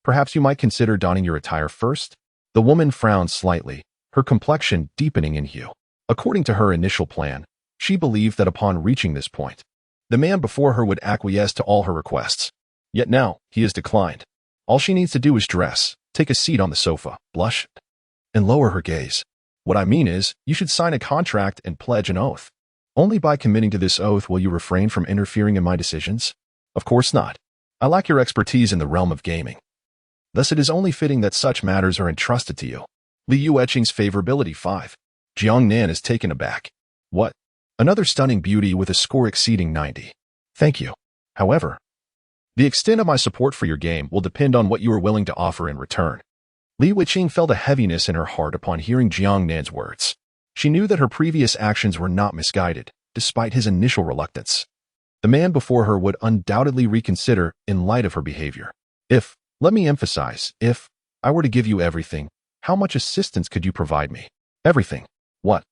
Perhaps you might consider donning your attire first? The woman frowned slightly, her complexion deepening in hue. According to her initial plan, she believed that upon reaching this point, the man before her would acquiesce to all her requests. Yet now, he has declined. All she needs to do is dress, take a seat on the sofa, blush, and lower her gaze. What I mean is, you should sign a contract and pledge an oath. Only by committing to this oath will you refrain from interfering in my decisions? Of course not. I lack your expertise in the realm of gaming. Thus it is only fitting that such matters are entrusted to you. Li Yueqing's favorability 5. Jiang Nan is taken aback. What? Another stunning beauty with a score exceeding 90. Thank you. However, the extent of my support for your game will depend on what you are willing to offer in return. Li Yueqing felt a heaviness in her heart upon hearing Jiang Nan's words. She knew that her previous actions were not misguided, despite his initial reluctance. The man before her would undoubtedly reconsider in light of her behavior. Let me emphasize, if I were to give you everything, how much assistance could you provide me? Everything. What?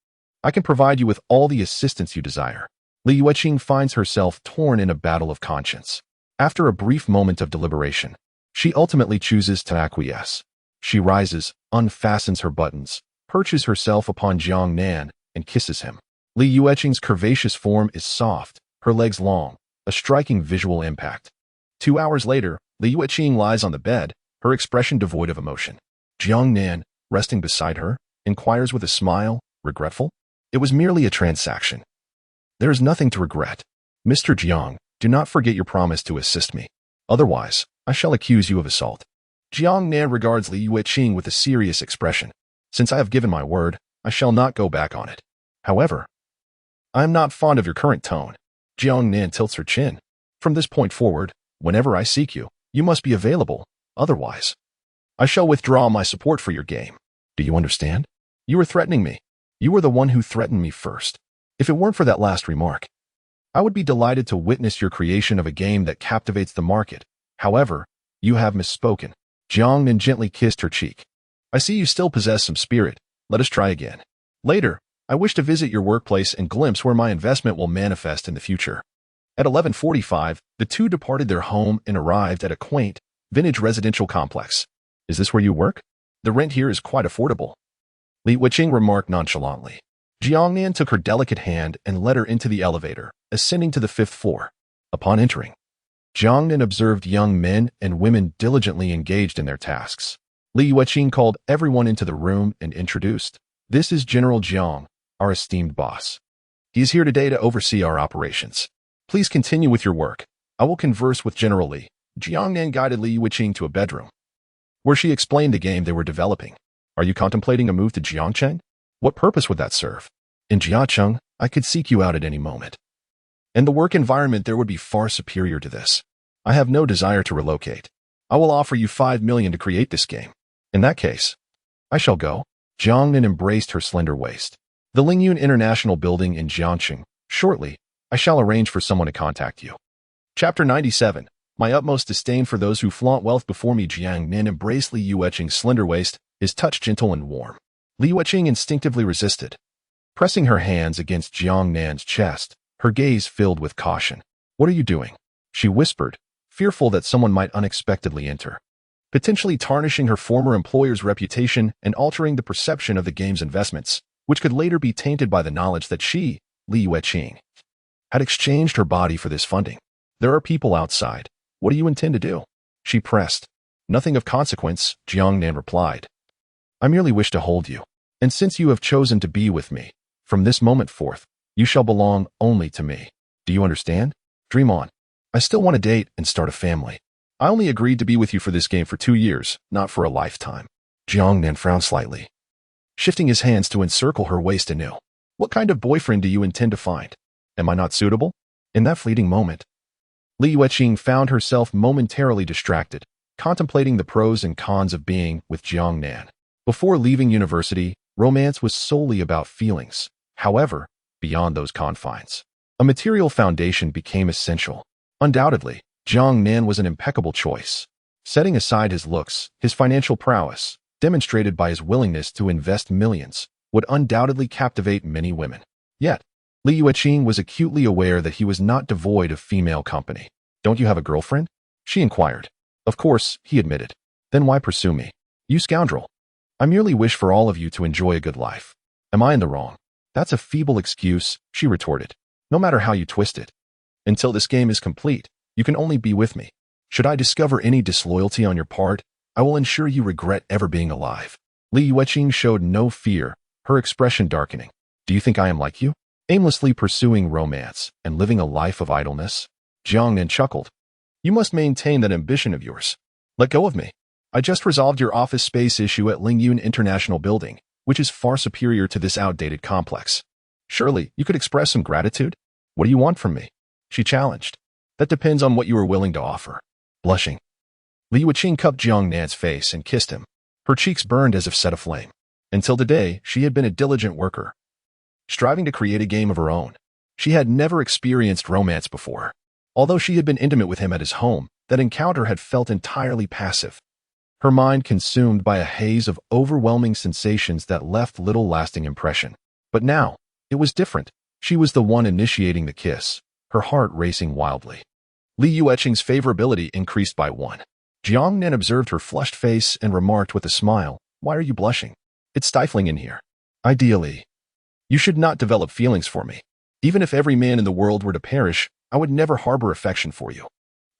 I can provide you with all the assistance you desire. Li Yueqing finds herself torn in a battle of conscience. After a brief moment of deliberation, she ultimately chooses to acquiesce. She rises, unfastens her buttons, perches herself upon Jiang Nan, and kisses him. Li Yueqing's curvaceous form is soft, her legs long, a striking visual impact. 2 hours later, Li Yueqing lies on the bed, her expression devoid of emotion. Jiang Nan, resting beside her, inquires with a smile, regretful? It was merely a transaction. There is nothing to regret. Mr. Jiang, do not forget your promise to assist me. Otherwise, I shall accuse you of assault. Jiang Nan regards Li Yueqing with a serious expression. Since I have given my word, I shall not go back on it. However, I am not fond of your current tone. Jiang Nan tilts her chin. From this point forward, whenever I seek you, you must be available. Otherwise, I shall withdraw my support for your game. Do you understand? You are threatening me. You were the one who threatened me first. If it weren't for that last remark, I would be delighted to witness your creation of a game that captivates the market. However, you have misspoken. Jiang Nan gently kissed her cheek. I see you still possess some spirit. Let us try again. Later, I wish to visit your workplace and glimpse where my investment will manifest in the future. At 11:45, the two departed their home and arrived at a quaint, vintage residential complex. Is this where you work? The rent here is quite affordable. Li Yueqing remarked nonchalantly. Jiang Nan took her delicate hand and led her into the elevator, ascending to the 5th floor. Upon entering, Jiang Nan observed young men and women diligently engaged in their tasks. Li Yueqing called everyone into the room and introduced. This is General Jiang, our esteemed boss. He is here today to oversee our operations. Please continue with your work. I will converse with General Li. Jiang Nan guided Li Yueqing to a bedroom, where she explained the game they were developing. Are you contemplating a move to Jiangcheng? What purpose would that serve? In Jiangcheng, I could seek you out at any moment. And the work environment there would be far superior to this. I have no desire to relocate. I will offer you 5 million to create this game. In that case, I shall go. Jiang Nan embraced her slender waist. The Lingyun International Building in Jiangcheng. Shortly, I shall arrange for someone to contact you. Chapter 97. My utmost disdain for those who flaunt wealth before me. Jiang Nan embraced Li Yueqing's slender waist, his touch gentle and warm. Li Yueqing instinctively resisted. Pressing her hands against Jiang Nan's chest, her gaze filled with caution. What are you doing? She whispered, fearful that someone might unexpectedly enter, potentially tarnishing her former employer's reputation and altering the perception of the game's investments, which could later be tainted by the knowledge that she, Li Yueqing, had exchanged her body for this funding. There are people outside. What do you intend to do? She pressed. Nothing of consequence, Jiang Nan replied. I merely wish to hold you. And since you have chosen to be with me, from this moment forth, you shall belong only to me. Do you understand? Dream on. I still want to date and start a family. I only agreed to be with you for this game for 2 years, not for a lifetime. Jiang Nan frowned slightly, shifting his hands to encircle her waist anew. What kind of boyfriend do you intend to find? Am I not suitable? In that fleeting moment, Li Yueqing found herself momentarily distracted, contemplating the pros and cons of being with Jiang Nan. Before leaving university, romance was solely about feelings. However, beyond those confines, a material foundation became essential. Undoubtedly, Jiang Nan was an impeccable choice. Setting aside his looks, his financial prowess, demonstrated by his willingness to invest millions, would undoubtedly captivate many women. Yet, Li Yueqing was acutely aware that he was not devoid of female company. Don't you have a girlfriend? She inquired. Of course, he admitted. Then why pursue me? You scoundrel. I merely wish for all of you to enjoy a good life. Am I in the wrong? That's a feeble excuse, she retorted. No matter how you twist it. Until this game is complete, you can only be with me. Should I discover any disloyalty on your part, I will ensure you regret ever being alive. Li Yueqing showed no fear, her expression darkening. Do you think I am like you? Aimlessly pursuing romance and living a life of idleness? Jiang Nan chuckled. You must maintain that ambition of yours. Let go of me. I just resolved your office space issue at Lingyun International Building, which is far superior to this outdated complex. Surely, you could express some gratitude? What do you want from me? She challenged. That depends on what you are willing to offer. Blushing, Li Yueqing cupped Jiang Nan's face and kissed him. Her cheeks burned as if set aflame. Until today, she had been a diligent worker, striving to create a game of her own. She had never experienced romance before. Although she had been intimate with him at his home, that encounter had felt entirely passive. Her mind consumed by a haze of overwhelming sensations that left little lasting impression. But now, it was different. She was the one initiating the kiss, her heart racing wildly. Li Yueqing's favorability increased by 1. Jiang Nan observed her flushed face and remarked with a smile, Why are you blushing? It's stifling in here. Ideally, you should not develop feelings for me. Even if every man in the world were to perish, I would never harbor affection for you.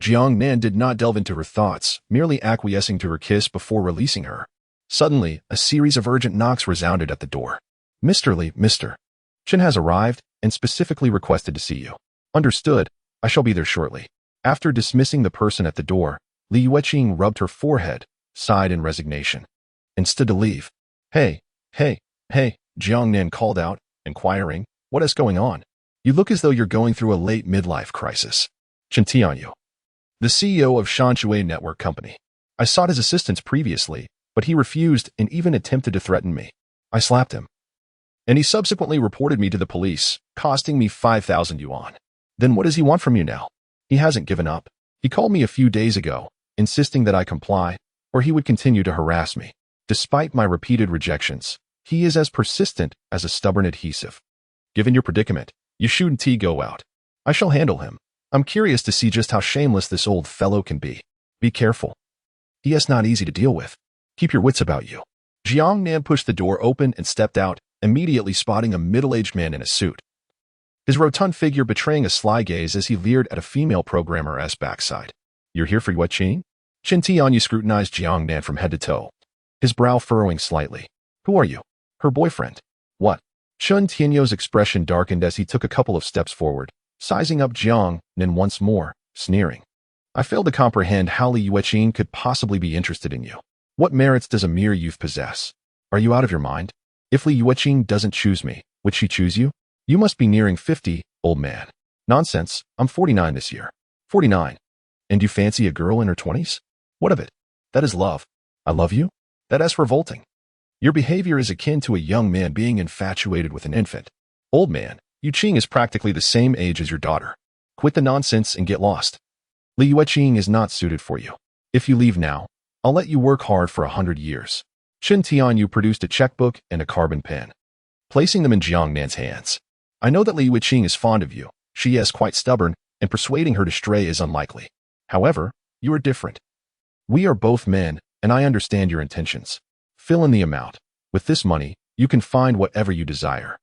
Jiang Nan did not delve into her thoughts, merely acquiescing to her kiss before releasing her. Suddenly, a series of urgent knocks resounded at the door. Mr. Li, Mr. Chen has arrived and specifically requested to see you. Understood. I shall be there shortly. After dismissing the person at the door, Li Yueqing rubbed her forehead, sighed in resignation, and stood to leave. Hey, Jiang Nan called out, inquiring, what is going on? You look as though you're going through a late midlife crisis. Chen Tianyu, the CEO of Shanshui Network Company. I sought his assistance previously, but he refused and even attempted to threaten me. I slapped him. And he subsequently reported me to the police, costing me 5,000 yuan. Then what does he want from you now? He hasn't given up. He called me a few days ago, insisting that I comply, or he would continue to harass me. Despite my repeated rejections, he is as persistent as a stubborn adhesive. Given your predicament, you shouldn't go out. I shall handle him. I'm curious to see just how shameless this old fellow can be. Be careful. He is not easy to deal with. Keep your wits about you. Jiang Nan pushed the door open and stepped out, immediately spotting a middle-aged man in a suit. His rotund figure betraying a sly gaze as he leered at a female programmer's backside. You're here for Yueqing? Chen Tianyu scrutinized Jiang Nan from head to toe, his brow furrowing slightly. Who are you? Her boyfriend. What? Chen Tianyu's expression darkened as he took a couple of steps forward, sizing up Jiang Nan once more, sneering. I fail to comprehend how Li Yueqing could possibly be interested in you. What merits does a mere youth possess? Are you out of your mind? If Li Yueqing doesn't choose me, would she choose you? You must be nearing 50, old man. Nonsense, I'm 49 this year. 49. And you fancy a girl in her 20s? What of it? That is love. I love you? That is revolting. Your behavior is akin to a young man being infatuated with an infant. Old man, Yueqing is practically the same age as your daughter. Quit the nonsense and get lost. Li Yueqing is not suited for you. If you leave now, I'll let you work hard for 100 years. Chen Tianyu produced a checkbook and a carbon pen, placing them in Jiang Nan's hands. I know that Li Yueqing is fond of you. She is quite stubborn, and persuading her to stray is unlikely. However, you are different. We are both men, and I understand your intentions. Fill in the amount. With this money, you can find whatever you desire.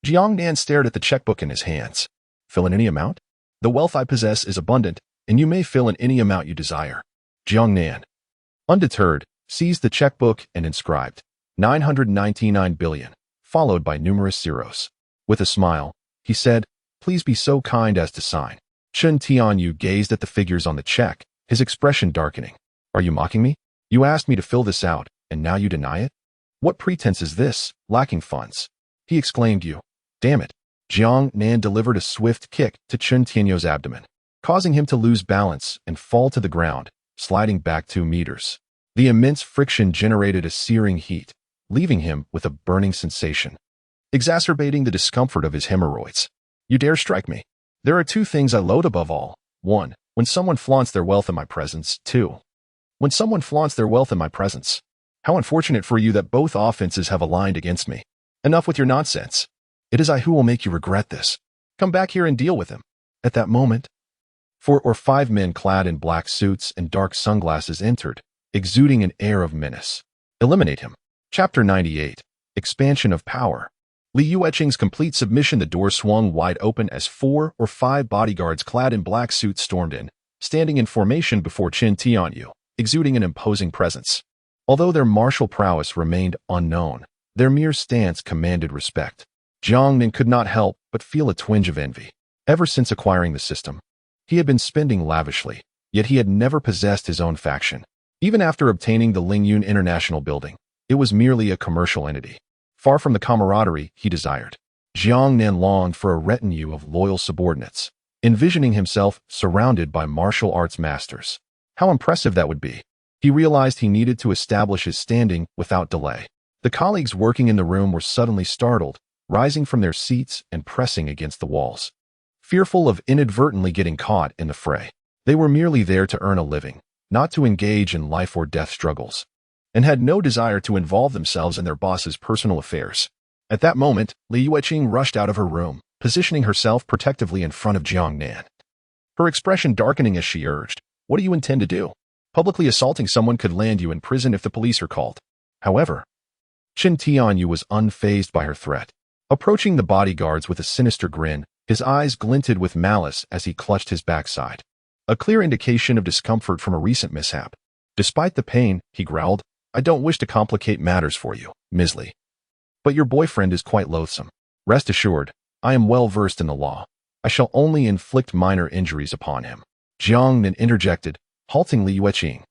Jiang Nan stared at the checkbook in his hands. Fill in any amount? The wealth I possess is abundant, and you may fill in any amount you desire. Jiang Nan, undeterred, seized the checkbook and inscribed 999 billion, followed by numerous zeros. With a smile, he said, Please be so kind as to sign. Chen Tianyu gazed at the figures on the check, his expression darkening. Are you mocking me? You asked me to fill this out, and now you deny it? What pretense is this, lacking funds? He exclaimed. You. Damn it. Jiang Nan delivered a swift kick to Chen Tianyu's abdomen, causing him to lose balance and fall to the ground, sliding back 2 meters. The immense friction generated a searing heat, leaving him with a burning sensation, exacerbating the discomfort of his hemorrhoids. You dare strike me? There are 2 things I loathe above all. 1. When someone flaunts their wealth in my presence. 2. When someone flaunts their wealth in my presence. How unfortunate for you that both offenses have aligned against me. Enough with your nonsense. It is I who will make you regret this. Come back here and deal with him. At that moment, 4 or 5 men clad in black suits and dark sunglasses entered, exuding an air of menace. Eliminate him. Chapter 98. Expansion of Power. Li Yueqing's complete submission. The door swung wide open as 4 or 5 bodyguards clad in black suits stormed in, standing in formation before Qin Tianyu, exuding an imposing presence. Although their martial prowess remained unknown, their mere stance commanded respect. Jiang Nan could not help but feel a twinge of envy. Ever since acquiring the system, he had been spending lavishly, yet he had never possessed his own faction. Even after obtaining the Lingyun International Building, it was merely a commercial entity, far from the camaraderie he desired. Jiang Nan longed for a retinue of loyal subordinates, envisioning himself surrounded by martial arts masters. How impressive that would be! He realized he needed to establish his standing without delay. The colleagues working in the room were suddenly startled, rising from their seats and pressing against the walls, fearful of inadvertently getting caught in the fray. They were merely there to earn a living, not to engage in life or death struggles, and had no desire to involve themselves in their boss's personal affairs. At that moment, Li Yueqing rushed out of her room, positioning herself protectively in front of Jiang Nan. Her expression darkening as she urged, "What do you intend to do? Publicly assaulting someone could land you in prison if the police are called." However, Qin Tianyu was unfazed by her threat. Approaching the bodyguards with a sinister grin, his eyes glinted with malice as he clutched his backside, a clear indication of discomfort from a recent mishap. Despite the pain, he growled, "I don't wish to complicate matters for you, Ms. Li, but your boyfriend is quite loathsome. Rest assured, I am well versed in the law. I shall only inflict minor injuries upon him." Jiang Nan interjected, halting Li Yueqing,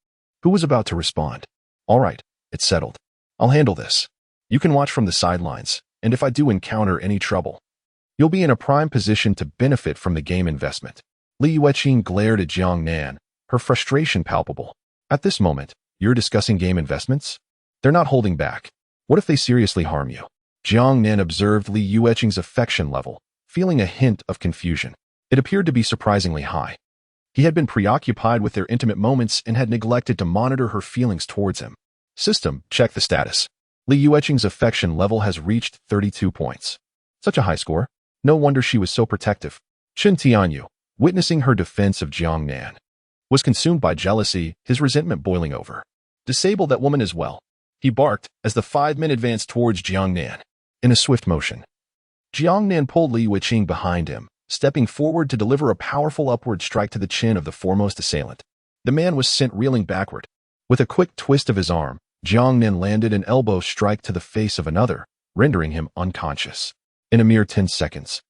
who was about to respond. "All right, it's settled. I'll handle this. You can watch from the sidelines, and if I do encounter any trouble, you'll be in a prime position to benefit from the game investment." Li Yueqing glared at Jiang Nan, her frustration palpable. "At this moment, you're discussing game investments? They're not holding back. What if they seriously harm you?" Jiang Nan observed Li Yueqing's affection level, feeling a hint of confusion. It appeared to be surprisingly high. He had been preoccupied with their intimate moments and had neglected to monitor her feelings towards him. System, check the status. Li Yueqing's affection level has reached 32 points. Such a high score. No wonder she was so protective. Qin Tianyu, witnessing her defense of Jiang Nan, was consumed by jealousy, his resentment boiling over. "Disable that woman as well," he barked as the 5 men advanced towards Jiang Nan. In a swift motion, Jiang Nan pulled Li Yueqing behind him, stepping forward to deliver a powerful upward strike to the chin of the foremost assailant. The man was sent reeling backward. With a quick twist of his arm, Jiang Nan landed an elbow strike to the face of another, rendering him unconscious. In a mere 10 seconds,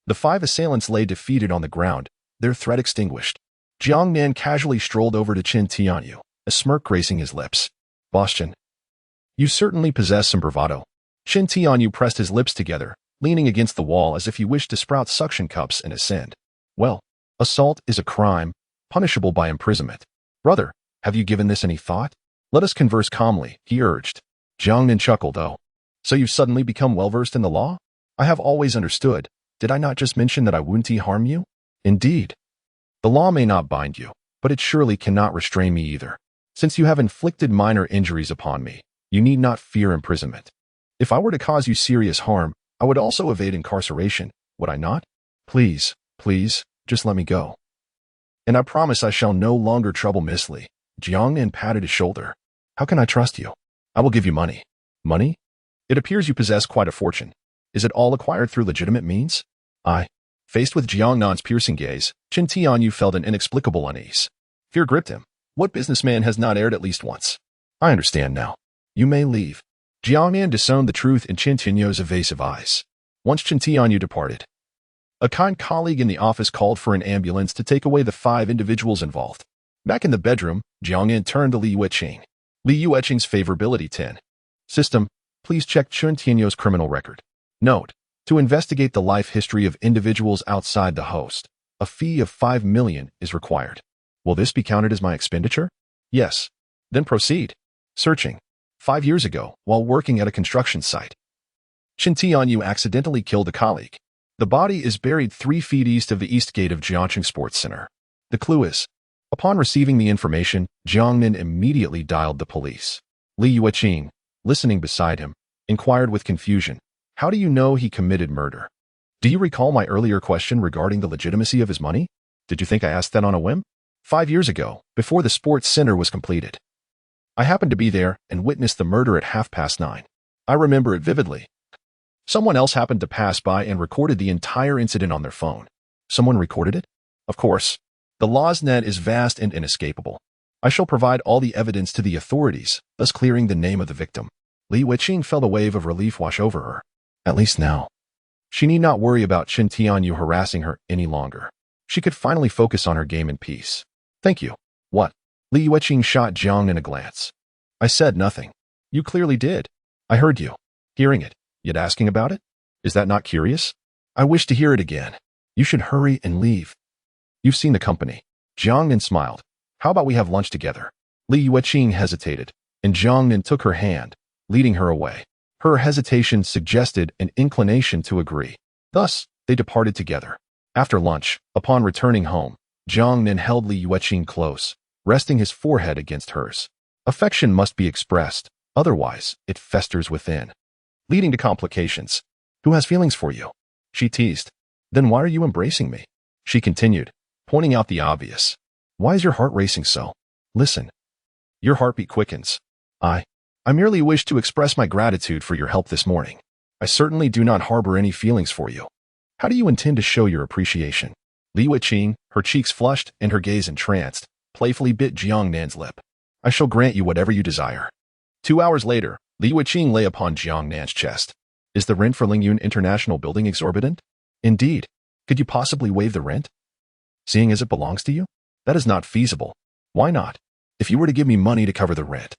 the 5 assailants lay defeated on the ground, their threat extinguished. Jiang Nan casually strolled over to Qin Tianyu, a smirk gracing his lips. "Boss Qin, you certainly possess some bravado." Qin Tianyu pressed his lips together, leaning against the wall as if he wished to sprout suction cups and ascend. "Well, assault is a crime, punishable by imprisonment. Brother, have you given this any thought? Let us converse calmly," he urged. Jiang Nan chuckled, "Oh, so you've suddenly become well-versed in the law? I have always understood. Did I not just mention that I wouldn't harm you? Indeed. The law may not bind you, but it surely cannot restrain me either. Since you have inflicted minor injuries upon me, you need not fear imprisonment. If I were to cause you serious harm, I would also evade incarceration, would I not? Please, just let me go. And I promise I shall no longer trouble Miss Li." Jiang Nan patted his shoulder. "How can I trust you? I will give you money." "Money? It appears you possess quite a fortune. Is it all acquired through legitimate means?" Faced with Jiang Nan's piercing gaze, Qin Tianyu felt an inexplicable unease. Fear gripped him. What businessman has not erred at least once? "I understand now. You may leave." Jiang Nan discerned the truth in Qin Tianyu's evasive eyes. Once Qin Tianyu departed, a kind colleague in the office called for an ambulance to take away the 5 individuals involved. Back in the bedroom, Jiang Nan turned to Li Yueqing. Li Yueqing's favorability 10. System, please check Qin Tianyu's criminal record. Note, to investigate the life history of individuals outside the host, a fee of 5 million is required. Will this be counted as my expenditure? Yes. Then proceed. Searching. 5 years ago, while working at a construction site, Qin Tianyu accidentally killed a colleague. The body is buried 3 feet east of the east gate of Jiangcheng Sports Center. The clue is, upon receiving the information, Jiang Nan immediately dialed the police. Li Yueqing, listening beside him, inquired with confusion, "How do you know he committed murder? Do you recall my earlier question regarding the legitimacy of his money? Did you think I asked that on a whim? 5 years ago, before the sports center was completed, I happened to be there and witnessed the murder at 9:30. I remember it vividly. Someone else happened to pass by and recorded the entire incident on their phone." "Someone recorded it?" "Of course. The law's net is vast and inescapable. I shall provide all the evidence to the authorities, thus clearing the name of the victim. Li Weiqing felt a wave of relief wash over her. At least now. She need not worry about Chen Tianyu harassing her any longer. She could finally focus on her game in peace. Thank you. What? Li Weiqing shot Jiang Nan a glance. I said nothing. You clearly did. I heard you. Hearing it, yet asking about it? Is that not curious? I wish to hear it again. You should hurry and leave. You've seen the company. Jiang Nan smiled. How about we have lunch together? Li Weiqing hesitated, and Jiang Nan took her hand, leading her away. Her hesitation suggested an inclination to agree. Thus, they departed together. After lunch, upon returning home, Jiang Nan held Li Weiqing close, resting his forehead against hers. Affection must be expressed, otherwise it festers within, leading to complications. Who has feelings for you? She teased. Then why are you embracing me? She continued, pointing out the obvious. Why is your heart racing so? Listen. Your heartbeat quickens. I merely wish to express my gratitude for your help this morning. I certainly do not harbor any feelings for you. How do you intend to show your appreciation? Li Weiqing, her cheeks flushed and her gaze entranced, playfully bit Jiang Nan's lip. I shall grant you whatever you desire. 2 hours later, Li Weiqing lay upon Jiang Nan's chest. Is the rent for Lingyun International Building exorbitant? Indeed. Could you possibly waive the rent? Seeing as it belongs to you? That is not feasible. Why not? If you were to give me money to cover the rent,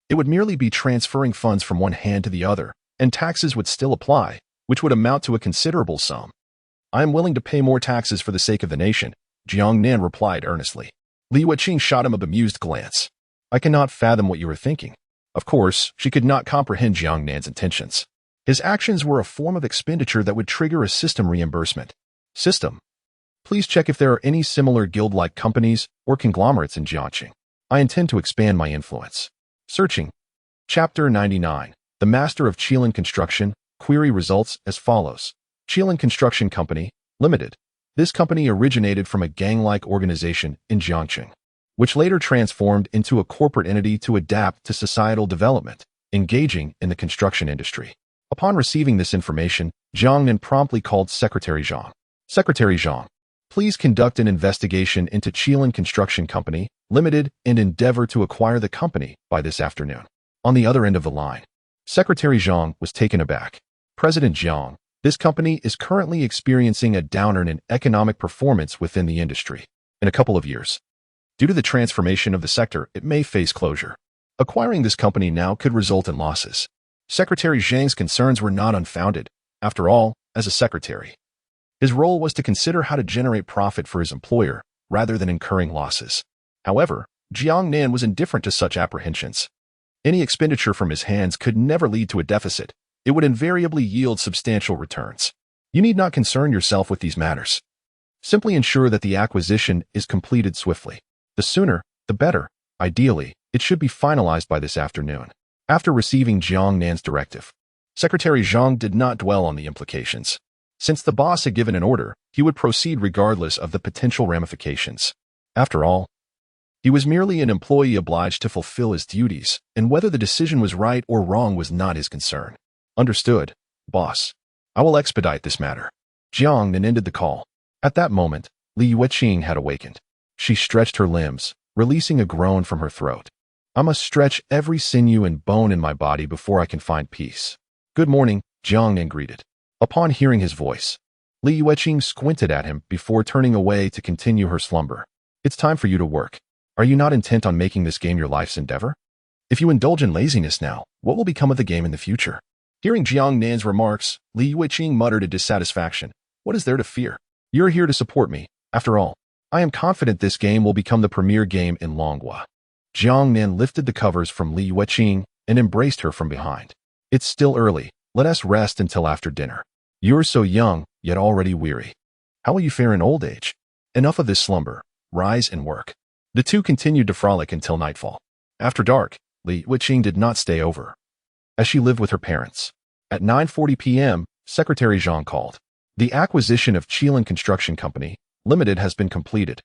it would merely be transferring funds from one hand to the other, and taxes would still apply, which would amount to a considerable sum. I am willing to pay more taxes for the sake of the nation, Jiang Nan replied earnestly. Li Weiqing shot him a bemused glance. I cannot fathom what you are thinking. Of course, she could not comprehend Jiang Nan's intentions. His actions were a form of expenditure that would trigger a system reimbursement. System. Please check if there are any similar guild-like companies or conglomerates in Jiangxing. I intend to expand my influence. Searching. Chapter 99. The Master of Cullinan Construction. Query results as follows. Cullinan Construction Company, Limited. This company originated from a gang-like organization in Jiangxing, which later transformed into a corporate entity to adapt to societal development, engaging in the construction industry. Upon receiving this information, Jiang Nan promptly called Secretary Zhang. Secretary Zhang, please conduct an investigation into Cullinan Construction Company, Limited, and endeavor to acquire the company by this afternoon. On the other end of the line, Secretary Zhang was taken aback. President Jiang, this company is currently experiencing a downturn in economic performance within the industry. In a couple of years, due to the transformation of the sector, it may face closure. Acquiring this company now could result in losses. Secretary Zhang's concerns were not unfounded. After all, as a secretary, his role was to consider how to generate profit for his employer, rather than incurring losses. However, Jiang Nan was indifferent to such apprehensions. Any expenditure from his hands could never lead to a deficit. It would invariably yield substantial returns. You need not concern yourself with these matters. Simply ensure that the acquisition is completed swiftly. The sooner, the better. Ideally, it should be finalized by this afternoon. After receiving Jiang Nan's directive, Secretary Zhang did not dwell on the implications. Since the boss had given an order, he would proceed regardless of the potential ramifications. After all, he was merely an employee obliged to fulfill his duties, and whether the decision was right or wrong was not his concern. Understood, boss. I will expedite this matter. Jiang Nan ended the call. At that moment, Li Weiqing had awakened. She stretched her limbs, releasing a groan from her throat. I must stretch every sinew and bone in my body before I can find peace. Good morning, Jiang Nan greeted. Upon hearing his voice, Li Weiqing squinted at him before turning away to continue her slumber. It's time for you to work. Are you not intent on making this game your life's endeavor? If you indulge in laziness now, what will become of the game in the future? Hearing Jiang Nan's remarks, Li Weiqing muttered in dissatisfaction. What is there to fear? You're here to support me. After all, I am confident this game will become the premier game in Longhua. Jiang Nan lifted the covers from Li Weiqing and embraced her from behind. It's still early. Let us rest until after dinner. You're so young, yet already weary. How will you fare in old age? Enough of this slumber. Rise and work. The two continued to frolic until nightfall. After dark, Li Weiqing did not stay over, as she lived with her parents. At 9:40 p.m., Secretary Zhang called. The acquisition of Cullinan Construction Company, Limited has been completed,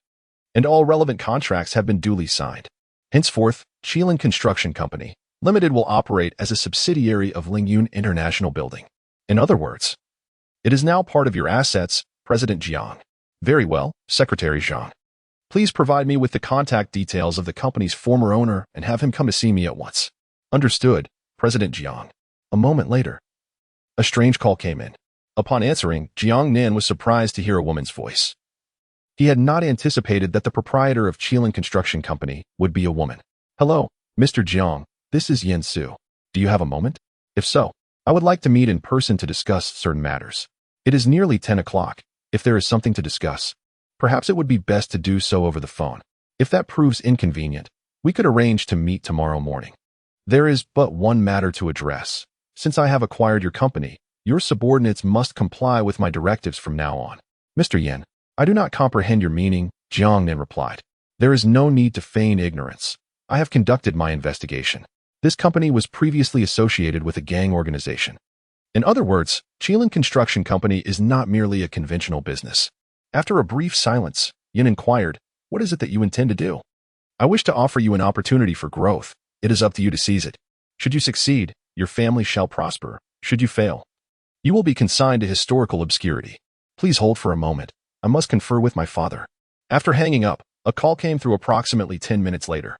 and all relevant contracts have been duly signed. Henceforth, Cullinan Construction Company, Limited will operate as a subsidiary of Lingyun International Building. In other words, it is now part of your assets, President Jiang. Very well, Secretary Zhang. Please provide me with the contact details of the company's former owner and have him come to see me at once. Understood, President Jiang. A moment later, a strange call came in. Upon answering, Jiang Nan was surprised to hear a woman's voice. He had not anticipated that the proprietor of Cullinan Construction Company would be a woman. Hello, Mr. Jiang. This is Yin Su. Do you have a moment? If so, I would like to meet in person to discuss certain matters. It is nearly 10 o'clock. If there is something to discuss, perhaps it would be best to do so over the phone. If that proves inconvenient, we could arrange to meet tomorrow morning. There is but one matter to address. Since I have acquired your company, your subordinates must comply with my directives from now on. Mr. Yin, I do not comprehend your meaning, Jiang Nan replied. There is no need to feign ignorance. I have conducted my investigation. This company was previously associated with a gang organization. In other words, Cullinan Construction Company is not merely a conventional business. After a brief silence, Yin inquired, what is it that you intend to do? I wish to offer you an opportunity for growth. It is up to you to seize it. Should you succeed, your family shall prosper. Should you fail, you will be consigned to historical obscurity. Please hold for a moment. I must confer with my father. After hanging up, a call came through approximately 10 minutes later.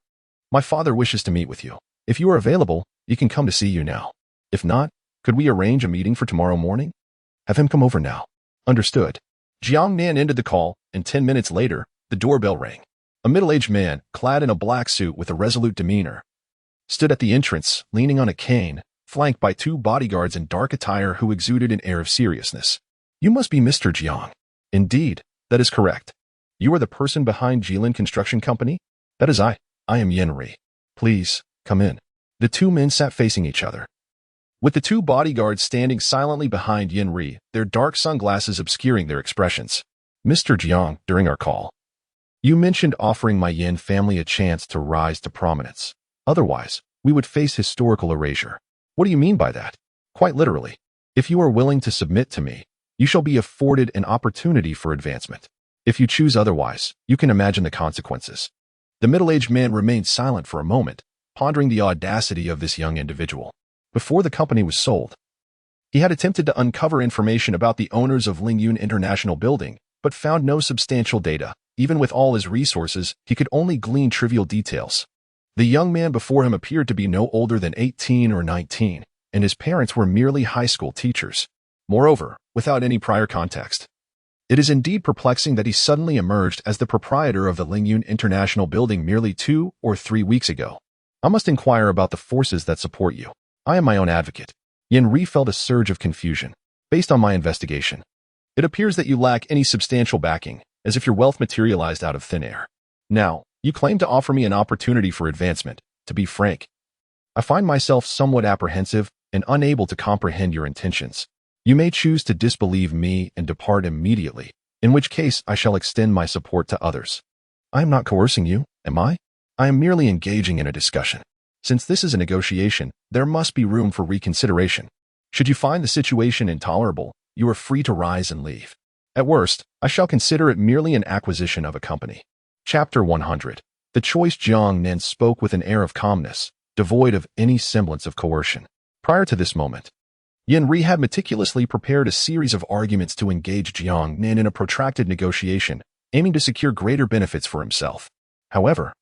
My father wishes to meet with you. If you are available, he can come to see you now. If not, could we arrange a meeting for tomorrow morning? Have him come over now. Understood. Jiang Nan ended the call, and 10 minutes later, the doorbell rang. A middle-aged man, clad in a black suit with a resolute demeanor, stood at the entrance, leaning on a cane, flanked by two bodyguards in dark attire who exuded an air of seriousness. You must be Mr. Jiang. Indeed, that is correct. You are the person behind Cullinan Construction Company? That is I. I am Yin Ri. Please, come in. The two men sat facing each other, with the two bodyguards standing silently behind Yin Ri, their dark sunglasses obscuring their expressions. Mr. Jiang, during our call, you mentioned offering my Yin family a chance to rise to prominence. Otherwise, we would face historical erasure. What do you mean by that? Quite literally, if you are willing to submit to me, you shall be afforded an opportunity for advancement. If you choose otherwise, you can imagine the consequences. The middle-aged man remained silent for a moment, pondering the audacity of this young individual. Before the company was sold, he had attempted to uncover information about the owners of Lingyun International Building, but found no substantial data. Even with all his resources, he could only glean trivial details. The young man before him appeared to be no older than 18 or 19, and his parents were merely high school teachers. Moreover, without any prior context. It is indeed perplexing that he suddenly emerged as the proprietor of the Lingyun International Building merely 2 or 3 weeks ago. I must inquire about the forces that support you. I am my own advocate. Yin Ri felt a surge of confusion. Based on my investigation, it appears that you lack any substantial backing, as if your wealth materialized out of thin air. Now, you claim to offer me an opportunity for advancement. To be frank, I find myself somewhat apprehensive and unable to comprehend your intentions. You may choose to disbelieve me and depart immediately, in which case I shall extend my support to others. I am not coercing you, am I? I am merely engaging in a discussion. Since this is a negotiation, there must be room for reconsideration. Should you find the situation intolerable, you are free to rise and leave. At worst, I shall consider it merely an acquisition of a company. Chapter 100. The choice. Jiang Nan spoke with an air of calmness, devoid of any semblance of coercion. Prior to this moment, Yin Ri had meticulously prepared a series of arguments to engage Jiang Nan in a protracted negotiation, aiming to secure greater benefits for himself. However,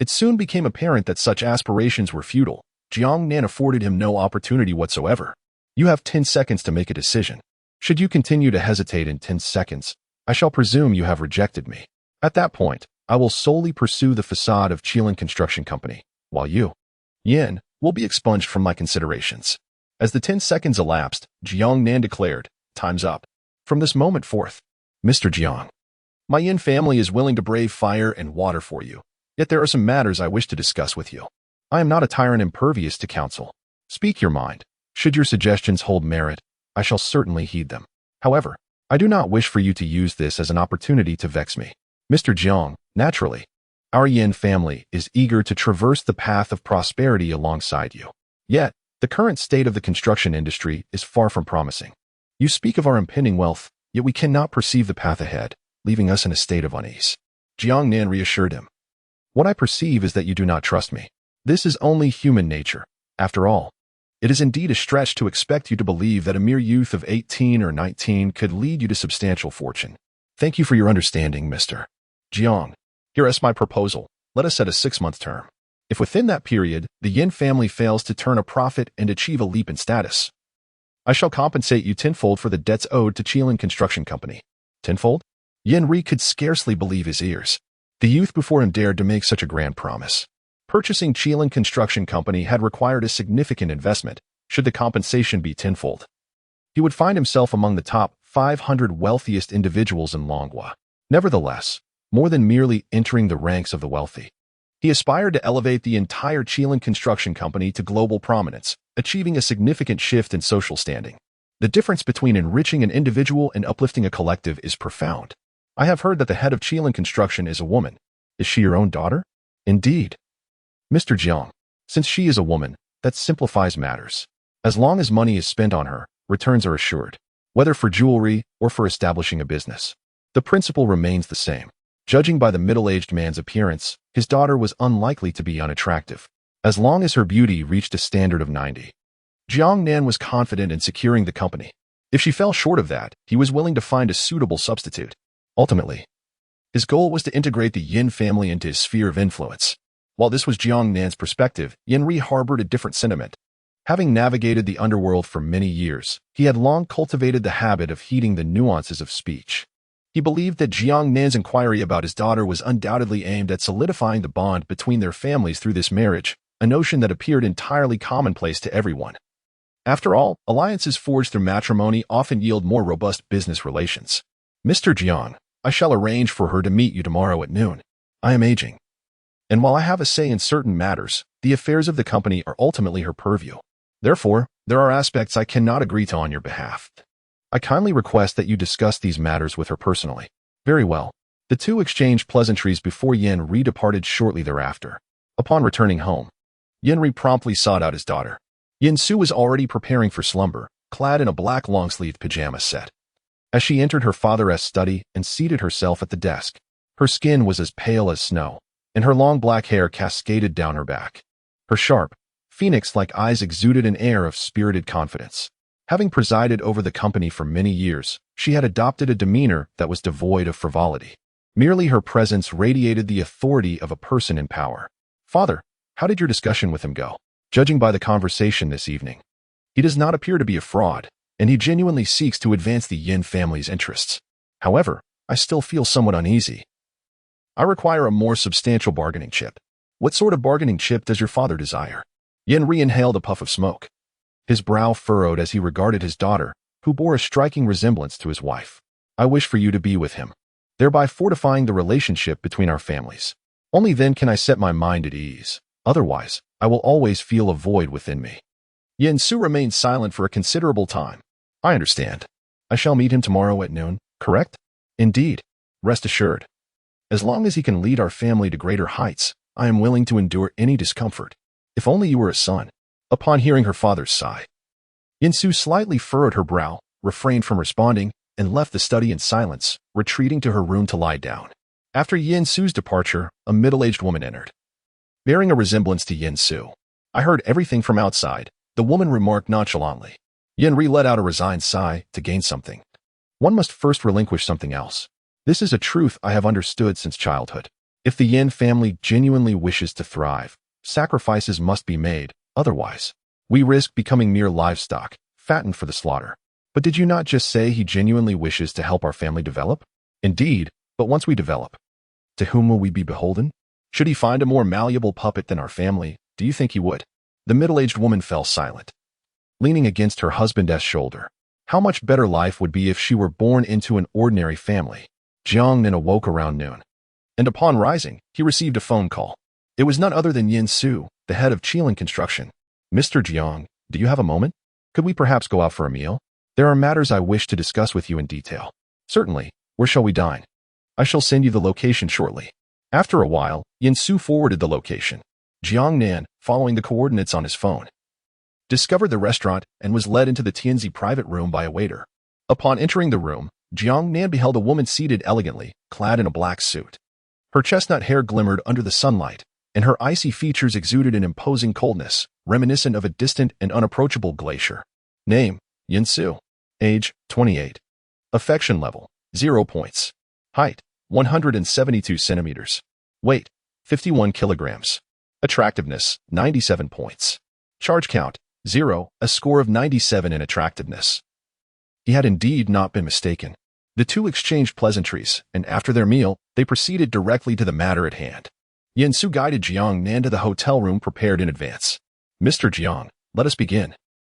it soon became apparent that such aspirations were futile. Jiang Nan afforded him no opportunity whatsoever. You have 10 seconds to make a decision. Should you continue to hesitate in 10 seconds, I shall presume you have rejected me. At that point, I will solely pursue the facade of Cullinan Construction Company, while you, Yin, will be expunged from my considerations. As the 10 seconds elapsed, Jiang Nan declared, time's up. From this moment forth, Mr. Jiang, my Yin family is willing to brave fire and water for you. Yet there are some matters I wish to discuss with you. I am not a tyrant impervious to counsel. Speak your mind. Should your suggestions hold merit, I shall certainly heed them. However, I do not wish for you to use this as an opportunity to vex me. Mr. Jiang, naturally, our Yin family is eager to traverse the path of prosperity alongside you. Yet, the current state of the construction industry is far from promising. You speak of our impending wealth, yet we cannot perceive the path ahead, leaving us in a state of unease. Jiang Nan reassured him. What I perceive is that you do not trust me. This is only human nature. After all, it is indeed a stretch to expect you to believe that a mere youth of 18 or 19 could lead you to substantial fortune. Thank you for your understanding, Mr. Jiang. Here is my proposal. Let us set a 6-month term. If within that period, the Yin family fails to turn a profit and achieve a leap in status, I shall compensate you tenfold for the debts owed to Cullinan Construction Company. Tenfold? Yin Ri could scarcely believe his ears. The youth before him dared to make such a grand promise. Purchasing Cullinan Construction Company had required a significant investment, should the compensation be tenfold. He would find himself among the top 500 wealthiest individuals in Longhua. Nevertheless, more than merely entering the ranks of the wealthy, he aspired to elevate the entire Cullinan Construction Company to global prominence, achieving a significant shift in social standing. The difference between enriching an individual and uplifting a collective is profound. I have heard that the head of Cullinan Construction is a woman. Is she your own daughter? Indeed. Mr. Jiang, since she is a woman, that simplifies matters. As long as money is spent on her, returns are assured, whether for jewelry or for establishing a business. The principle remains the same. Judging by the middle-aged man's appearance, his daughter was unlikely to be unattractive, as long as her beauty reached a standard of 90. Jiang Nan was confident in securing the company. If she fell short of that, he was willing to find a suitable substitute. Ultimately, his goal was to integrate the Yin family into his sphere of influence. While this was Jiang Nan's perspective, Yin Ri harbored a different sentiment. Having navigated the underworld for many years, he had long cultivated the habit of heeding the nuances of speech. He believed that Jiang Nan's inquiry about his daughter was undoubtedly aimed at solidifying the bond between their families through this marriage, a notion that appeared entirely commonplace to everyone. After all, alliances forged through matrimony often yield more robust business relations. Mr. Jiang, I shall arrange for her to meet you tomorrow at noon. I am aging, and while I have a say in certain matters, the affairs of the company are ultimately her purview. Therefore, there are aspects I cannot agree to on your behalf. I kindly request that you discuss these matters with her personally. Very well. The two exchanged pleasantries before Yin Ri departed shortly thereafter. Upon returning home, Yin Ri promptly sought out his daughter. Yin Su was already preparing for slumber, clad in a black long-sleeved pajama set. As she entered her father's study and seated herself at the desk, her skin was as pale as snow, and her long black hair cascaded down her back. Her sharp, phoenix-like eyes exuded an air of spirited confidence. Having presided over the company for many years, she had adopted a demeanor that was devoid of frivolity. Merely her presence radiated the authority of a person in power. Father, how did your discussion with him go? Judging by the conversation this evening, he does not appear to be a fraud, and he genuinely seeks to advance the Yin family's interests. However, I still feel somewhat uneasy. I require a more substantial bargaining chip. What sort of bargaining chip does your father desire? Yin Ri inhaled a puff of smoke. His brow furrowed as he regarded his daughter, who bore a striking resemblance to his wife. I wish for you to be with him, thereby fortifying the relationship between our families. Only then can I set my mind at ease. Otherwise, I will always feel a void within me. Yin Su remained silent for a considerable time. I understand. I shall meet him tomorrow at noon, correct? Indeed. Rest assured. As long as he can lead our family to greater heights, I am willing to endure any discomfort. If only you were a son. Upon hearing her father's sigh, Yin Su slightly furrowed her brow, refrained from responding, and left the study in silence, retreating to her room to lie down. After Yin Su's departure, a middle-aged woman entered, bearing a resemblance to Yin Su. I heard everything from outside, the woman remarked nonchalantly. Yin Ri let out a resigned sigh to gain something. One must first relinquish something else. This is a truth I have understood since childhood. If the Yin family genuinely wishes to thrive, sacrifices must be made. Otherwise, we risk becoming mere livestock, fattened for the slaughter. But did you not just say he genuinely wishes to help our family develop? Indeed, but once we develop, to whom will we be beholden? Should he find a more malleable puppet than our family, do you think he would? The middle-aged woman fell silent, leaning against her husband's shoulder. How much better life would be if she were born into an ordinary family. Jiang Nan awoke around noon, and upon rising, he received a phone call. It was none other than Yin Su, the head of Cullinan Construction. Mr. Jiang, do you have a moment? Could we perhaps go out for a meal? There are matters I wish to discuss with you in detail. Certainly. Where shall we dine? I shall send you the location shortly. After a while, Yin Su forwarded the location. Jiang Nan, following the coordinates on his phone, discovered the restaurant and was led into the Tianzi private room by a waiter. Upon entering the room, Jiang Nan beheld a woman seated elegantly, clad in a black suit. Her chestnut hair glimmered under the sunlight, and her icy features exuded an imposing coldness, reminiscent of a distant and unapproachable glacier. Name, Yin Su. Age, 28. Affection level, 0 points. Height, 172 centimeters. Weight, 51 kilograms. Attractiveness, 97 points. Charge count, 0, a score of 97 in attractiveness. He had indeed not been mistaken. The two exchanged pleasantries, and after their meal, they proceeded directly to the matter at hand. Yen Su guided Jiang Nan to the hotel room prepared in advance. "Mr. Jiang, let us begin."